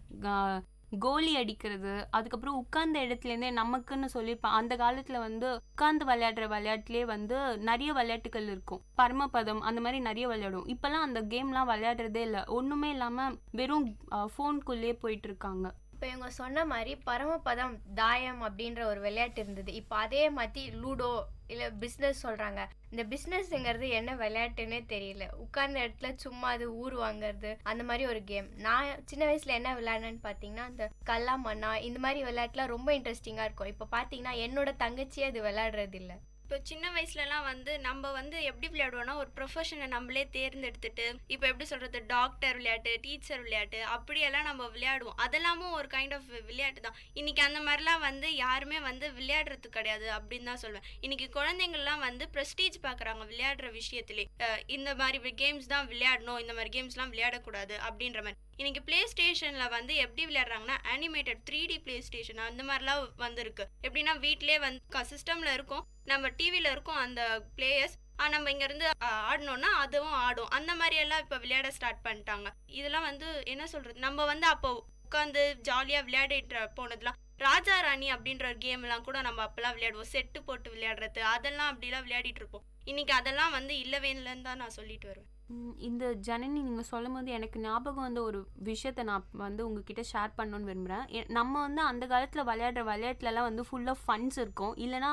கோலி அடிக்கிறது, அதுக்கப்புறம் உட்கார்ந்த இடத்துலேருந்தே நமக்குன்னு சொல்லியிருப்பேன். அந்த காலத்தில் வந்து உட்கார்ந்து விளையாடுற விளையாட்டுலேயே வந்து நிறைய விளையாட்டுகள் இருக்கும். பரமபதம் அந்த மாதிரி நிறைய விளையாடுவோம். இப்போல்லாம் அந்த கேம்லாம் விளையாடுறதே இல்லை. ஒன்றுமே இல்லாமல் வெறும் ஃபோனுக்குள்ளேயே போயிட்டு இருக்காங்க. இப்போ இவங்க சொன்ன மாதிரி பரமபதம், தாயம் அப்படின்ற ஒரு விளையாட்டு இருந்தது. இப்போ அதே மாதிரி லூடோ இல்லை பிஸ்னஸ் சொல்கிறாங்க. இந்த பிஸ்னஸ்ங்கிறது என்ன விளையாட்டுன்னே தெரியல. உட்கார்ந்த இடத்துல சும்மா அது ஊர் வாங்கிறது அந்த மாதிரி ஒரு கேம். நான் சின்ன வயசில் என்ன விளையாடுனேன்னு பார்த்தீங்கன்னா இந்த கல்லா மண்ணா இந்த மாதிரி விளையாட்டுலாம் ரொம்ப இன்ட்ரெஸ்டிங்காக இருக்கும். இப்போ பார்த்தீங்கன்னா என்னோட தங்கச்சியே அது விளையாடுறது இல்லை. இப்போ சின்ன வயசுலலாம் வந்து நம்ம வந்து எப்படி விளையாடுவோம்னா ஒரு ப்ரொஃபஷனை நம்மளே தேர்ந்தெடுத்துட்டு இப்போ எப்படி சொல்கிறது டாக்டர் விளையாட்டு, டீச்சர் விளையாட்டு அப்படியெல்லாம் நம்ம விளையாடுவோம். அதெல்லாமும் ஒரு கைண்ட் ஆஃப் விளையாட்டு தான். இன்றைக்கி அந்த மாதிரிலாம் வந்து யாருமே வந்து விளையாடுறது கிடையாது அப்படின்னு தான் சொல்வேன். இன்றைக்கி குழந்தைங்கள்லாம் வந்து ப்ரெஸ்டீஜ் பார்க்குறாங்க விளையாடுற விஷயத்துலேயே. இந்த மாதிரி கேம்ஸ் தான் விளையாடணும், இந்த மாதிரி கேம்ஸ்லாம் விளையாடக்கூடாது அப்படின்ற மாதிரி. இன்றைக்கி ப்ளே ஸ்டேஷனில் வந்து எப்படி விளையாடுறாங்கன்னா அனிமேட்டட் 3D ப்ளே ஸ்டேஷன் அந்த மாதிரிலாம் வந்துருக்கு. எப்படின்னா வீட்டிலே வந்து சிஸ்டமில் இருக்கும், நம்ம டிவியில் இருக்கும் அந்த பிளேயர்ஸ், நம்ம இங்கேருந்து ஆடணும்னா அதுவும் ஆடும். அந்த மாதிரியெல்லாம் இப்போ விளையாட ஸ்டார்ட் பண்ணிட்டாங்க. இதெல்லாம் வந்து என்ன சொல்கிறது, நம்ம வந்து அப்போ உட்காந்து ஜாலியாக விளையாடிட்டு போனதுலாம் ராஜா ராணி அப்படின்ற ஒரு கேம்லாம் கூட நம்ம அப்போல்லாம் விளையாடுவோம். செட்டு போட்டு விளையாடுறது அதெல்லாம் அப்படிலாம் விளையாடிட்டு இருப்போம். இன்றைக்கி அதெல்லாம் வந்து இல்லவே இல்லைன்னு தான் நான் சொல்லிட்டு வருவேன். இந்த ஜனனி நீங்கள் சொல்லும் போது எனக்கு ஞாபகம் வந்து ஒரு விஷயத்தை நான் வந்து உங்ககிட்ட ஷேர் பண்ணணும்னு விரும்புகிறேன். நம்ம வந்து அந்த காலத்தில் விளையாடுற விளையாட்டுலலாம் வந்து ஃபுல்லாக ஃபன்ஸ் இருக்கும், இல்லைனா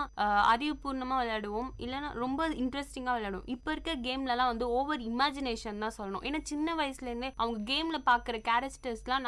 அறிவுபூர்ணமாக விளையாடுவோம், இல்லைனா ரொம்ப இன்ட்ரெஸ்டிங்காக விளையாடுவோம். இப்போ இருக்க கேம்லலாம் வந்து ஓவர் இமேஜினேஷன் தான் சொல்லணும். ஏன்னா சின்ன வயசுலேருந்தே அவங்க கேமில் பார்க்குற கேரக்டர்ஸ்லாம்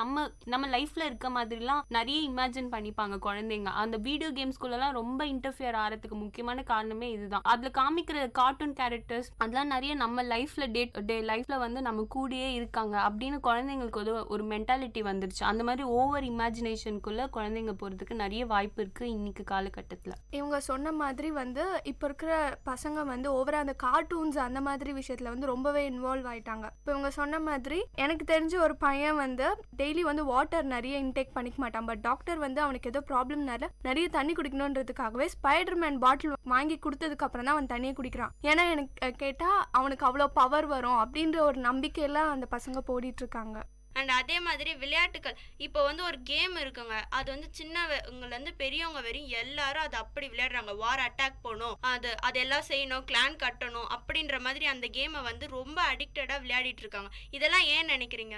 நம்ம லைஃப்பில் இருக்க மாதிரிலாம் நிறைய இமேஜின் பண்ணிப்பாங்க குழந்தைங்க. அந்த வீடியோ கேம்ஸ்குள்ளெல்லாம் ரொம்ப இன்டர்ஃபியர் ஆகிறதுக்கு முக்கியமான காரணமே இதுதான். அதில் காமிக்கிற கார்ட்டூன் கேரக்டர்ஸ் அதெல்லாம் நிறைய நம்ம லைஃப்பில் லைஃப்ல வந்து நம்ம கூடயே இருக்காங்க அப்படின்னு குழந்தைங்களுக்கு ஒரு மென்டாலிட்டி வந்துருச்சு. அந்த மாதிரி ஓவர் இமேஜினேஷனுக்குள்ள குழந்தைங்க போறதுக்கு நிறைய வாய்ப்பு இருக்கு இன்னைக்கு காலகட்டத்தில். இவங்க சொன்ன மாதிரி வந்து இப்போ இருக்கிற பசங்க வந்து ஓவரா அந்த கார்ட்டூன்ஸ் அந்த மாதிரி விஷயத்துல வந்து ரொம்பவே இன்வால்வ் ஆயிட்டாங்க. இப்போ இவங்க சொன்ன மாதிரி எனக்கு தெரிஞ்ச ஒரு பையன் வந்து டெய்லி வந்து வாட்டர் நிறைய இன்டேக் பண்ணிக்க மாட்டான். பட் டாக்டர் வந்து அவனுக்கு ஏதோ ப்ராப்ளம்னால நிறைய தண்ணி குடிக்கணுன்றதுக்காகவே ஸ்பைடர்மேன் பாட்டில் வாங்கி கொடுத்ததுக்கு அப்புறம் தான் அவன் தண்ணியை குடிக்கிறான். ஏன்னா எனக்கு கேட்டா அவனுக்கு அவ்வளோ பவர் வரும் அப்படின்ற ஒரு நம்பிக்கையெல்லாம் அந்த பசங்க போடிட்டு இருக்காங்க. அண்ட் அதே மாதிரி விளையாட்டுகள் இப்போ வந்து ஒரு கேம் இருக்குங்க, அது வந்து சின்னவங்கலேருந்து பெரியவங்க வரையும் எல்லாரும் அதை அப்படி விளையாடுறாங்க. வார் அட்டாக் போகணும், அதெல்லாம் செய்யணும், கிளான் கட்டணும் அப்படின்ற மாதிரி அந்த கேமை வந்து ரொம்ப அடிக்டடாக விளையாடிட்டு இருக்காங்க. இதெல்லாம் ஏன் நினைக்கிறீங்க?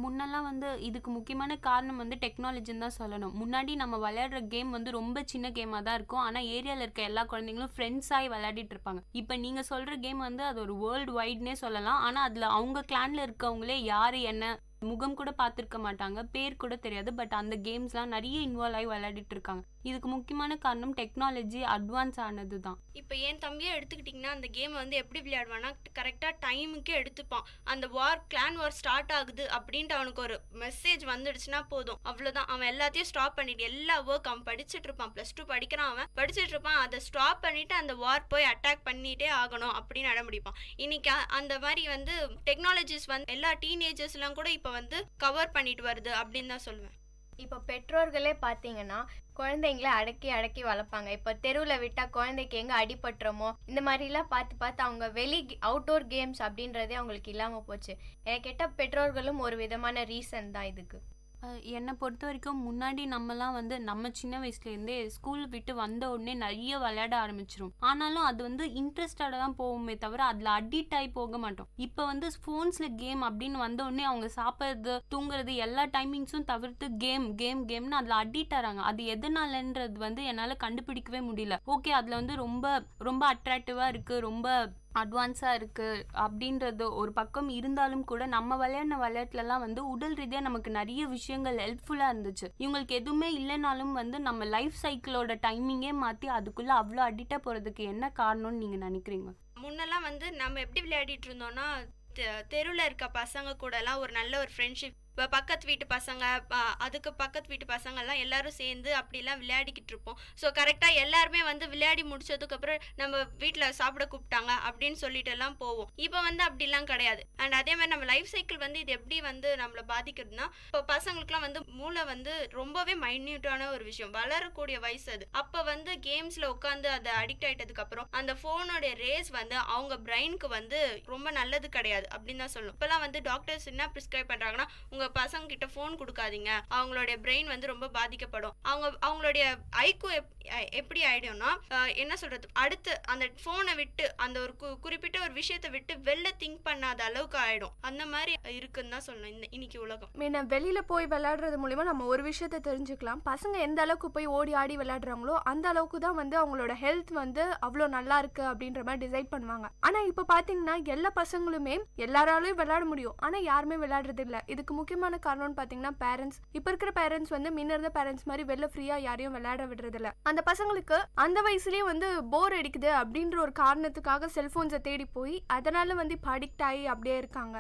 முன்னெல்லாம் வந்து இதுக்கு முக்கியமான காரணம் வந்து டெக்னாலஜின்னு தான் சொல்லணும். முன்னாடி நம்ம விளையாடுற கேம் வந்து ரொம்ப சின்ன கேமாக தான் இருக்கும், ஆனால் ஏரியாவில் இருக்க எல்லா குழந்தைங்களும் ஃப்ரெண்ட்ஸாகி விளையாடிட்டு இருப்பாங்க. இப்போ நீங்கள் சொல்கிற கேம் வந்து அது ஒரு வேர்ல்டு வைட்னே சொல்லலாம். ஆனால் அதில் அவங்க கிளானில் இருக்கவங்களே யார் என்ன முகம் கூட பார்த்துருக்க மாட்டாங்க, பேர் கூட தெரியாது. பட் அந்த கேம்ஸ்லாம் நிறைய இன்வால்வ் ஆகி விளையாடிட்டு இருக்காங்க. இதுக்கு முக்கியமான காரணம் டெக்னாலஜி அட்வான்ஸ் ஆனது தான். இப்போ என் தம்பியை எடுத்துக்கிட்டிங்கன்னா அந்த கேமை வந்து எப்படி விளையாடுவான்னா கரெக்டாக டைமுக்கே எடுத்துப்பான். அந்த கிளான் வார் ஸ்டார்ட் ஆகுது அப்படின்ட்டு அவனுக்கு ஒரு மெசேஜ் வந்துடுச்சுன்னா போதும், அவ்வளோதான். அவன் எல்லாத்தையும் ஸ்டாப் பண்ணிட்டு எல்லா ஒர்க் அவன் படிச்சுட்டு இருப்பான். +2 படிக்கிறான், அவன் படிச்சுட்டு இருப்பான். அதை ஸ்டாப் பண்ணிட்டு அந்த வார் போய் அட்டாக் பண்ணிட்டே ஆகணும் அப்படின்னு அடம்பிடிப்பான். இன்னைக்கு அந்த மாதிரி வந்து டெக்னாலஜிஸ் வந்து எல்லா டீனேஜர்ஸ்லாம் கூட இப்போ வந்து கவர் பண்ணிட்டு வருது அப்படின்னு தான் சொல்லுவேன். இப்போ பெற்றோர்களே பார்த்தீங்கன்னா குழந்தைங்களை அடக்கி வளர்ப்பாங்க. இப்போ தெருவில் விட்டால் குழந்தைக்கு எங்கே அடிபட்டுறமோ இந்த மாதிரிலாம் பார்த்து அவங்க அவுட்டோர் கேம்ஸ் அப்படின்றதே அவங்களுக்கு இல்லாமல் போச்சு. எனக்கு கேட்டால் பெற்றோர்களும் ஒரு விதமான ரீசன் தான் இதுக்கு. என்னை பொறுத்த வரைக்கும் முன்னாடி நம்மலாம் வந்து நம்ம சின்ன வயசுலேருந்தே ஸ்கூல் விட்டு வந்த உடனே நிறைய விளையாட ஆரம்பிச்சிரும். ஆனாலும் அது வந்து இன்ட்ரெஸ்டடாக தான் போகுமே தவிர அதில் அடிக்ட் ஆகி போக மாட்டோம். இப்போ வந்து ஃபோன்ஸில் கேம் அப்படின்னு வந்த உடனே அவங்க சாப்பிட்றது தூங்குறது எல்லா டைமிங்ஸும் தவிர்த்து கேம் கேம் கேம்னு அதில் அடிக்ட் ஆகிறாங்க. அது எதனாலன்றது வந்து என்னால் கண்டுபிடிக்கவே முடியல. ஓகே, அதில் வந்து ரொம்ப ரொம்ப அட்ராக்டிவாக இருக்குது, ரொம்ப அட்வான்ஸாக இருக்குது அப்படின்றது ஒரு பக்கம் இருந்தாலும் கூட நம்ம விளையாடின விளையாட்டுலலாம் வந்து உடல் ரீதியாக நமக்கு நிறைய விஷயங்கள் ஹெல்ப்ஃபுல்லாக இருந்துச்சு. இவங்களுக்கு எதுவுமே இல்லைனாலும் வந்து நம்ம லைஃப் சைக்கிளோட டைமிங்கே மாற்றி அதுக்குள்ளே அவ்வளோ அடிக்டாக போகிறதுக்கு என்ன காரணம்னு நீங்கள் நினைக்கிறீங்க? முன்னெல்லாம் வந்து நம்ம எப்படி விளையாடிட்டு இருந்தோம்னா, தெருவில் இருக்க பசங்க கூடலாம் ஒரு நல்ல ஒரு ஃப்ரெண்ட்ஷிப். இப்போ பக்கத்து வீட்டு பசங்க, அதுக்கு பக்கத்து வீட்டு பசங்கள்லாம் எல்லாரும் சேர்ந்து அப்படிலாம் விளையாடிக்கிட்டு இருப்போம். ஸோ கரெக்டாக எல்லாருமே வந்து விளையாடி முடிச்சதுக்கப்புறம் நம்ம வீட்டில் சாப்பிட கூப்பிட்டாங்க அப்படின்னு சொல்லிட்டு எல்லாம் போவோம். இப்போ வந்து அப்படிலாம் கிடையாது. அண்ட் அதே மாதிரி நம்ம லைஃப் சைக்கிள் வந்து இது எப்படி வந்து நம்மளை பாதிக்கிறதுனா, இப்போ பசங்களுக்குலாம் வந்து மூளை வந்து ரொம்பவே மைன்யூட்டான ஒரு விஷயம், வளரக்கூடிய வயசு அது. அப்போ வந்து கேம்ஸில் உட்காந்து அதை அடிக்ட் ஆகிட்டதுக்கப்புறம் அந்த ஃபோனோடைய ரேஸ் வந்து அவங்க பிரெயினுக்கு வந்து ரொம்ப நல்லது கிடையாது அப்படின்னு தான் சொல்லணும். இப்போலாம் வந்து டாக்டர்ஸ் என்ன ப்ரிஸ்கிரைப் பண்ணுறாங்கன்னா, உங்கள் பசங்க கிட்ட ஃபோன் கொடுக்காதீங்க, அவங்களுடைய பிரெயின் வந்து ரொம்ப பாதிக்கப்படும். அவங்களுடைய ஐக்யூ எப்படி ஆயிடும்னா, என்ன சொல்றது, அடுத்து அந்த ஃபோனை விட்டு அந்த ஒரு குறிப்பிட்ட ஒரு விஷயத்தை விட்டு வெளில திங்க் பண்ணாத அளவுக்கு ஆயிடும். அந்த மாதிரி இருக்குன்னு தான் சொல்லணும் இந்த இன்னைக்கு உலகம். முன்ன வெளியில போய் விளையாடுறது மூலியமா நம்ம ஒரு விஷயத்த தெரிஞ்சுக்கலாம். பசங்க எந்த அளவுக்கு போய் ஓடி ஆடி விளையாடுறாங்களோ அந்த அளவுக்கு தான் வந்து அவங்களோட ஹெல்த் வந்து அவ்வளோ நல்லா இருக்கு அப்படின்ற மாதிரி டிசைட் பண்ணுவாங்க. ஆனா இப்ப பாத்தீங்கன்னா எல்லா பசங்களுமே எல்லாராலையும் விளையாட முடியும், ஆனா யாருமே விளையாடுறது இல்லை. இதுக்கு முக்கியமான காரணம்னு பாத்தீங்கன்னா பேரண்ட்ஸ். இப்ப இருக்கிற பேரண்ட்ஸ் வந்து முன்ன இருந்த பேரண்ட்ஸ் மாதிரி வெளில ஃப்ரீயா யாரையும் விளையாட விடுறது இல்ல. அந்த பசங்களுக்கு அந்த வயசுலயே வந்து போர் அடிக்குது அப்படின்ற ஒரு காரணத்துக்காக செல்போன்ஸை தேடி போய் அதனால வந்து இப்ப அடிக்ட் ஆகி அப்படியே இருக்காங்க.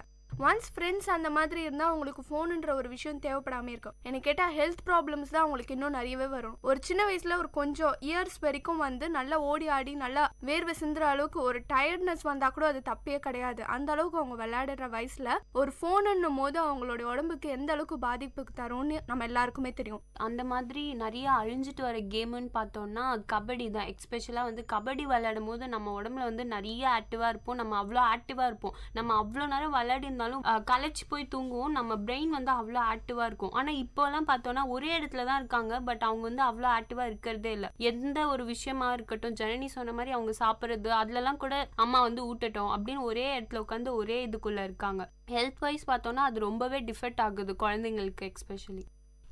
ஒன்ஸ் ஃப்ரெண்ட்ஸ் அந்த மாதிரி இருந்தால் உங்களுக்கு ஃபோனுன்ற ஒரு விஷயம் தேவைப்படாமல் இருக்கும். எனக்கு கேட்டால் ஹெல்த் ப்ராப்ளம்ஸ் தான் அவங்களுக்கு இன்னும் நிறையவே வரும். ஒரு சின்ன வயசில் ஒரு கொஞ்சம் இயர்ஸ் வரைக்கும் வந்து நல்லா ஓடி ஆடி நல்லா வேர்வை சிந்துற அளவுக்கு ஒரு டயர்ட்னஸ் வந்தால் கூட அது தப்பே கிடையாது. அந்த அளவுக்கு அவங்க விளையாடுற வயசில் ஒரு ஃபோனுன்னும் போது அவங்களோட உடம்புக்கு எந்த அளவுக்கு பாதிப்பு தரும்னு நம்ம எல்லாருக்குமே தெரியும். அந்த மாதிரி நிறைய அழிஞ்சிட்டு வர கேமுன்னு பார்த்தோம்னா கபடி தான். எக்ஸ்பெஷலாக வந்து கபடி விளையாடும் போது நம்ம உடம்புல வந்து நிறைய ஆக்டிவாக இருப்போம். நம்ம அவ்வளோ ஆக்டிவாக இருப்போம். நம்ம அவ்வளோ நேரம் விளையாடி இருந்தாலும் களைச்சி போய் தூங்குவோம். நம்ம பிரெயின் வந்து அவ்வளோ ஆக்டிவா இருக்கும். ஆனா இப்போலாம் பார்த்தோம்னா ஒரே இடத்துல தான் இருக்காங்க, பட் அவங்க வந்து அவ்வளோ ஆக்டிவா இருக்கிறதே இல்லை. எந்த ஒரு விஷயமா இருக்கட்டும், ஜனனி சொன்ன மாதிரி அவங்க சாப்பிட்றது அதுலலாம் கூட அம்மா வந்து ஊட்டட்டும் அப்படின்னு ஒரே இடத்துல உட்காந்து ஒரே இதுக்குள்ள இருக்காங்க. ஹெல்த் வைஸ் பார்த்தோம்னா அது ரொம்பவே டிஃபெக்ட் ஆகுது குழந்தைங்களுக்கு எஸ்பெஷலி.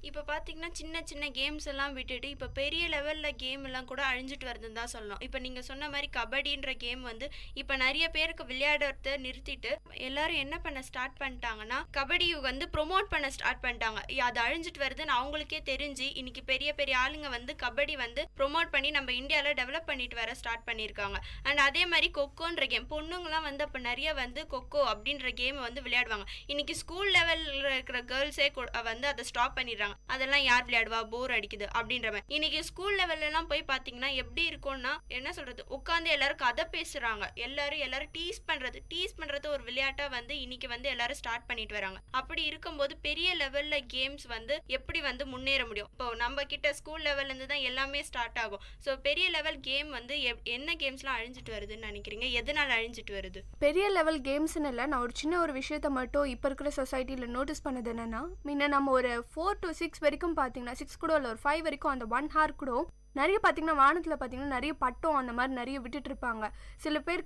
இப்போ பார்த்தீங்கன்னா சின்ன சின்ன கேம்ஸ் எல்லாம் விட்டுட்டு இப்போ பெரிய லெவலில் கேம் எல்லாம் கூட அழிஞ்சிட்டு வருதுன்னு தான் சொல்லணும். இப்போ நீங்கள் சொன்ன மாதிரி கபடின்ற கேம் வந்து இப்போ நிறைய பேருக்கு விளையாடுறத நிறுத்திட்டு எல்லாரும் என்ன பண்ண ஸ்டார்ட் பண்ணிட்டாங்கன்னா, கபடி வந்து ப்ரொமோட் பண்ண ஸ்டார்ட் பண்ணிட்டாங்க. அது அழிஞ்சிட்டு வருதுன்னு அவங்களுக்கே தெரிஞ்சு இன்னைக்கு பெரிய பெரிய ஆளுங்க வந்து கபடி வந்து ப்ரொமோட் பண்ணி நம்ம இந்தியாவில் டெவலப் பண்ணிட்டு வர ஸ்டார்ட் பண்ணியிருக்காங்க. அண்ட் அதே மாதிரி கொக்கோன்ற கேம், பொண்ணுங்களாம் வந்து அப்போ நிறைய வந்து கொக்கோ அப்படின்ற கேம் வந்து விளையாடுவாங்க. இன்னைக்கு ஸ்கூல் லெவலில் இருக்கிற கேர்ள்ஸே வந்து அதை ஸ்டாப் பண்ணிடுறாங்க. அதெல்லாம் யார் விளையாடுவா, போர் அடிக்குது அப்படின்ற மாதிரி. இன்னைக்கு ஸ்கூல் லெவல்ல எல்லாம் போய் பாத்தீங்கன்னா எப்படி இருக்கும்னா, என்ன சொல்றது, உட்காந்து எல்லாரும் கதை பேசுறாங்க, எல்லாரும் டீஸ் பண்றது ஒரு விளையாட்டா வந்து இன்னைக்கு வந்து எல்லாரும் ஸ்டார்ட் பண்ணிட்டு வராங்க. அப்படி இருக்கும்போது பெரிய லெவல்ல கேம்ஸ் வந்து எப்படி வந்து முன்னேற முடியும்? இப்போ நம்ம கிட்ட ஸ்கூல் லெவல்ல இருந்து தான் எல்லாமே ஸ்டார்ட் ஆகும். ஸோ பெரிய லெவல் கேம் வந்து என்ன கேம்ஸ்லாம் அழிஞ்சிட்டு வருதுன்னு நினைக்கிறீங்க? எதனால அழிஞ்சிட்டு வருது? பெரிய லெவல் கேம்ஸ்ன்னு இல்லை, நான் ஒரு சின்ன ஒரு விஷயத்த மட்டும் இப்போ இருக்கிற சொசைட்டியில் நோட்டீஸ் பண்ணது என்னன்னா, முன்ன நம்ம ஒரு 4 to 6 வரைக்கும் பார்த்தீங்கன்னா, 6 கூட இல்லை ஒரு 5 வரைக்கும் அந்த 1 hour கூட நிறைய பார்த்தீங்கன்னா வானத்தில் பார்த்தீங்கன்னா நிறைய பட்டம் அந்த மாதிரி நிறைய விட்டுட்டு இருப்பாங்க. சில பேர்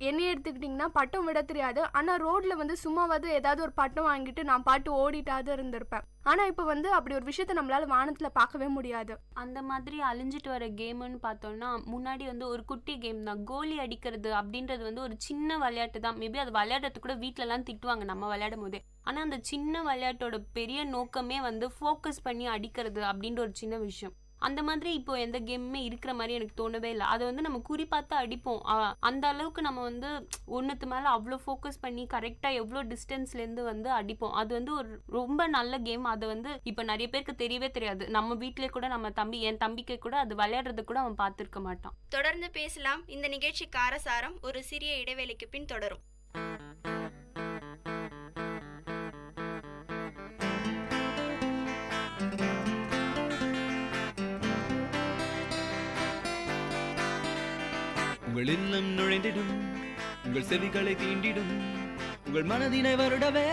என்னையே எடுத்துக்கிட்டிங்கன்னா பட்டம் விட தெரியாது, ஆனால் ரோட்டில் வந்து சும்மாவது ஏதாவது ஒரு பட்டம் வாங்கிட்டு நான் பாட்டு ஓடிட்டாவது இருந்திருப்பேன். ஆனால் இப்போ வந்து அப்படி ஒரு விஷயத்த நம்மளால வானத்தில் பார்க்கவே முடியாது. அந்த மாதிரி அழிஞ்சிட்டு வர கேமுன்னு பார்த்தோம்னா முன்னாடி வந்து ஒரு குட்டி கேம் தான். கோலி அடிக்கிறது அப்படின்றது வந்து ஒரு சின்ன விளையாட்டு தான். மேபி அது விளையாடுறது கூட வீட்டிலலாம் திட்டுவாங்க நம்ம விளையாடும் போதே. ஆனால் அந்த சின்ன விளையாட்டோட பெரிய நோக்கமே வந்து ஃபோக்கஸ் பண்ணி அடிக்கிறது அப்படின்ற ஒரு சின்ன விஷயம். அந்த மாதிரி இப்போ எந்த கேமுமே இருக்கிற மாதிரி எனக்கு தோணவே இல்லை. அதை வந்து நம்ம குறிப்பாத்து அடிப்போம். அந்த அளவுக்கு நம்ம வந்து ஒன்றுத்து மேலே அவ்வளோ ஃபோக்கஸ் பண்ணி கரெக்டாக எவ்வளோ டிஸ்டன்ஸ்லேருந்து வந்து அடிப்போம். அது வந்து ஒரு ரொம்ப நல்ல கேம். அதை வந்து இப்போ நிறைய பேருக்கு தெரியவே தெரியாது. நம்ம வீட்டிலே கூட என் தம்பிக்கு கூட அது விளையாடுறது கூட அவன் பார்த்துருக்க மாட்டான். தொடர்ந்து பேசலாம். இந்த நிகழ்ச்சி காரசாரம் ஒரு சிறிய இடைவேளைக்கு பின் தொடரும். உங்கள் இல்லம் நுழைந்திடும், உங்கள் செவிகளை தீண்டிடும், உங்கள் மனதினை வருடவே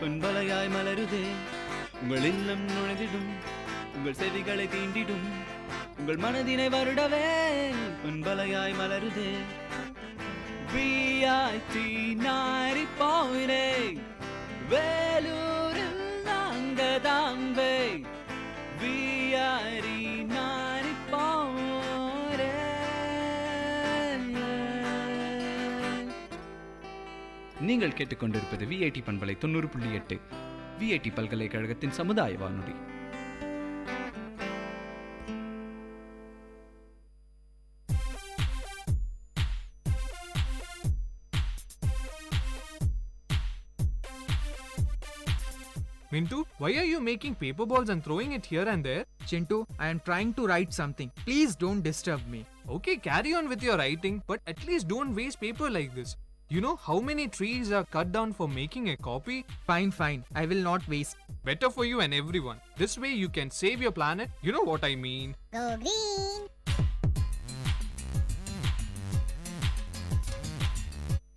பண்பலையாய் மலருதே உங்கள் இல்லம் நுழைந்திடும், உங்கள் செவிகளை தீண்டிடும், உங்கள் மனதினை வருடவே பண்பலையாய் மலருதே. VIT 90.8 வேலூரில் நாங்கதாம்பே. VIT 90.8. நீங்கள் கேட்டுக்கொண்டிருப்பது VIT பண்பலை 90.8 VIT பல்கலைக்கழகத்தின் சமுதாய வானொலி. Mintu, why are you making paper balls and throwing it here and there? Chintu, I am trying to write something. Please don't disturb me. Okay, carry on with your writing, but at least don't waste paper like this. You know how many trees are cut down for making a copy? Fine, fine. I will not waste. Better for you and everyone. This way you can save your planet. You know what I mean. Go green.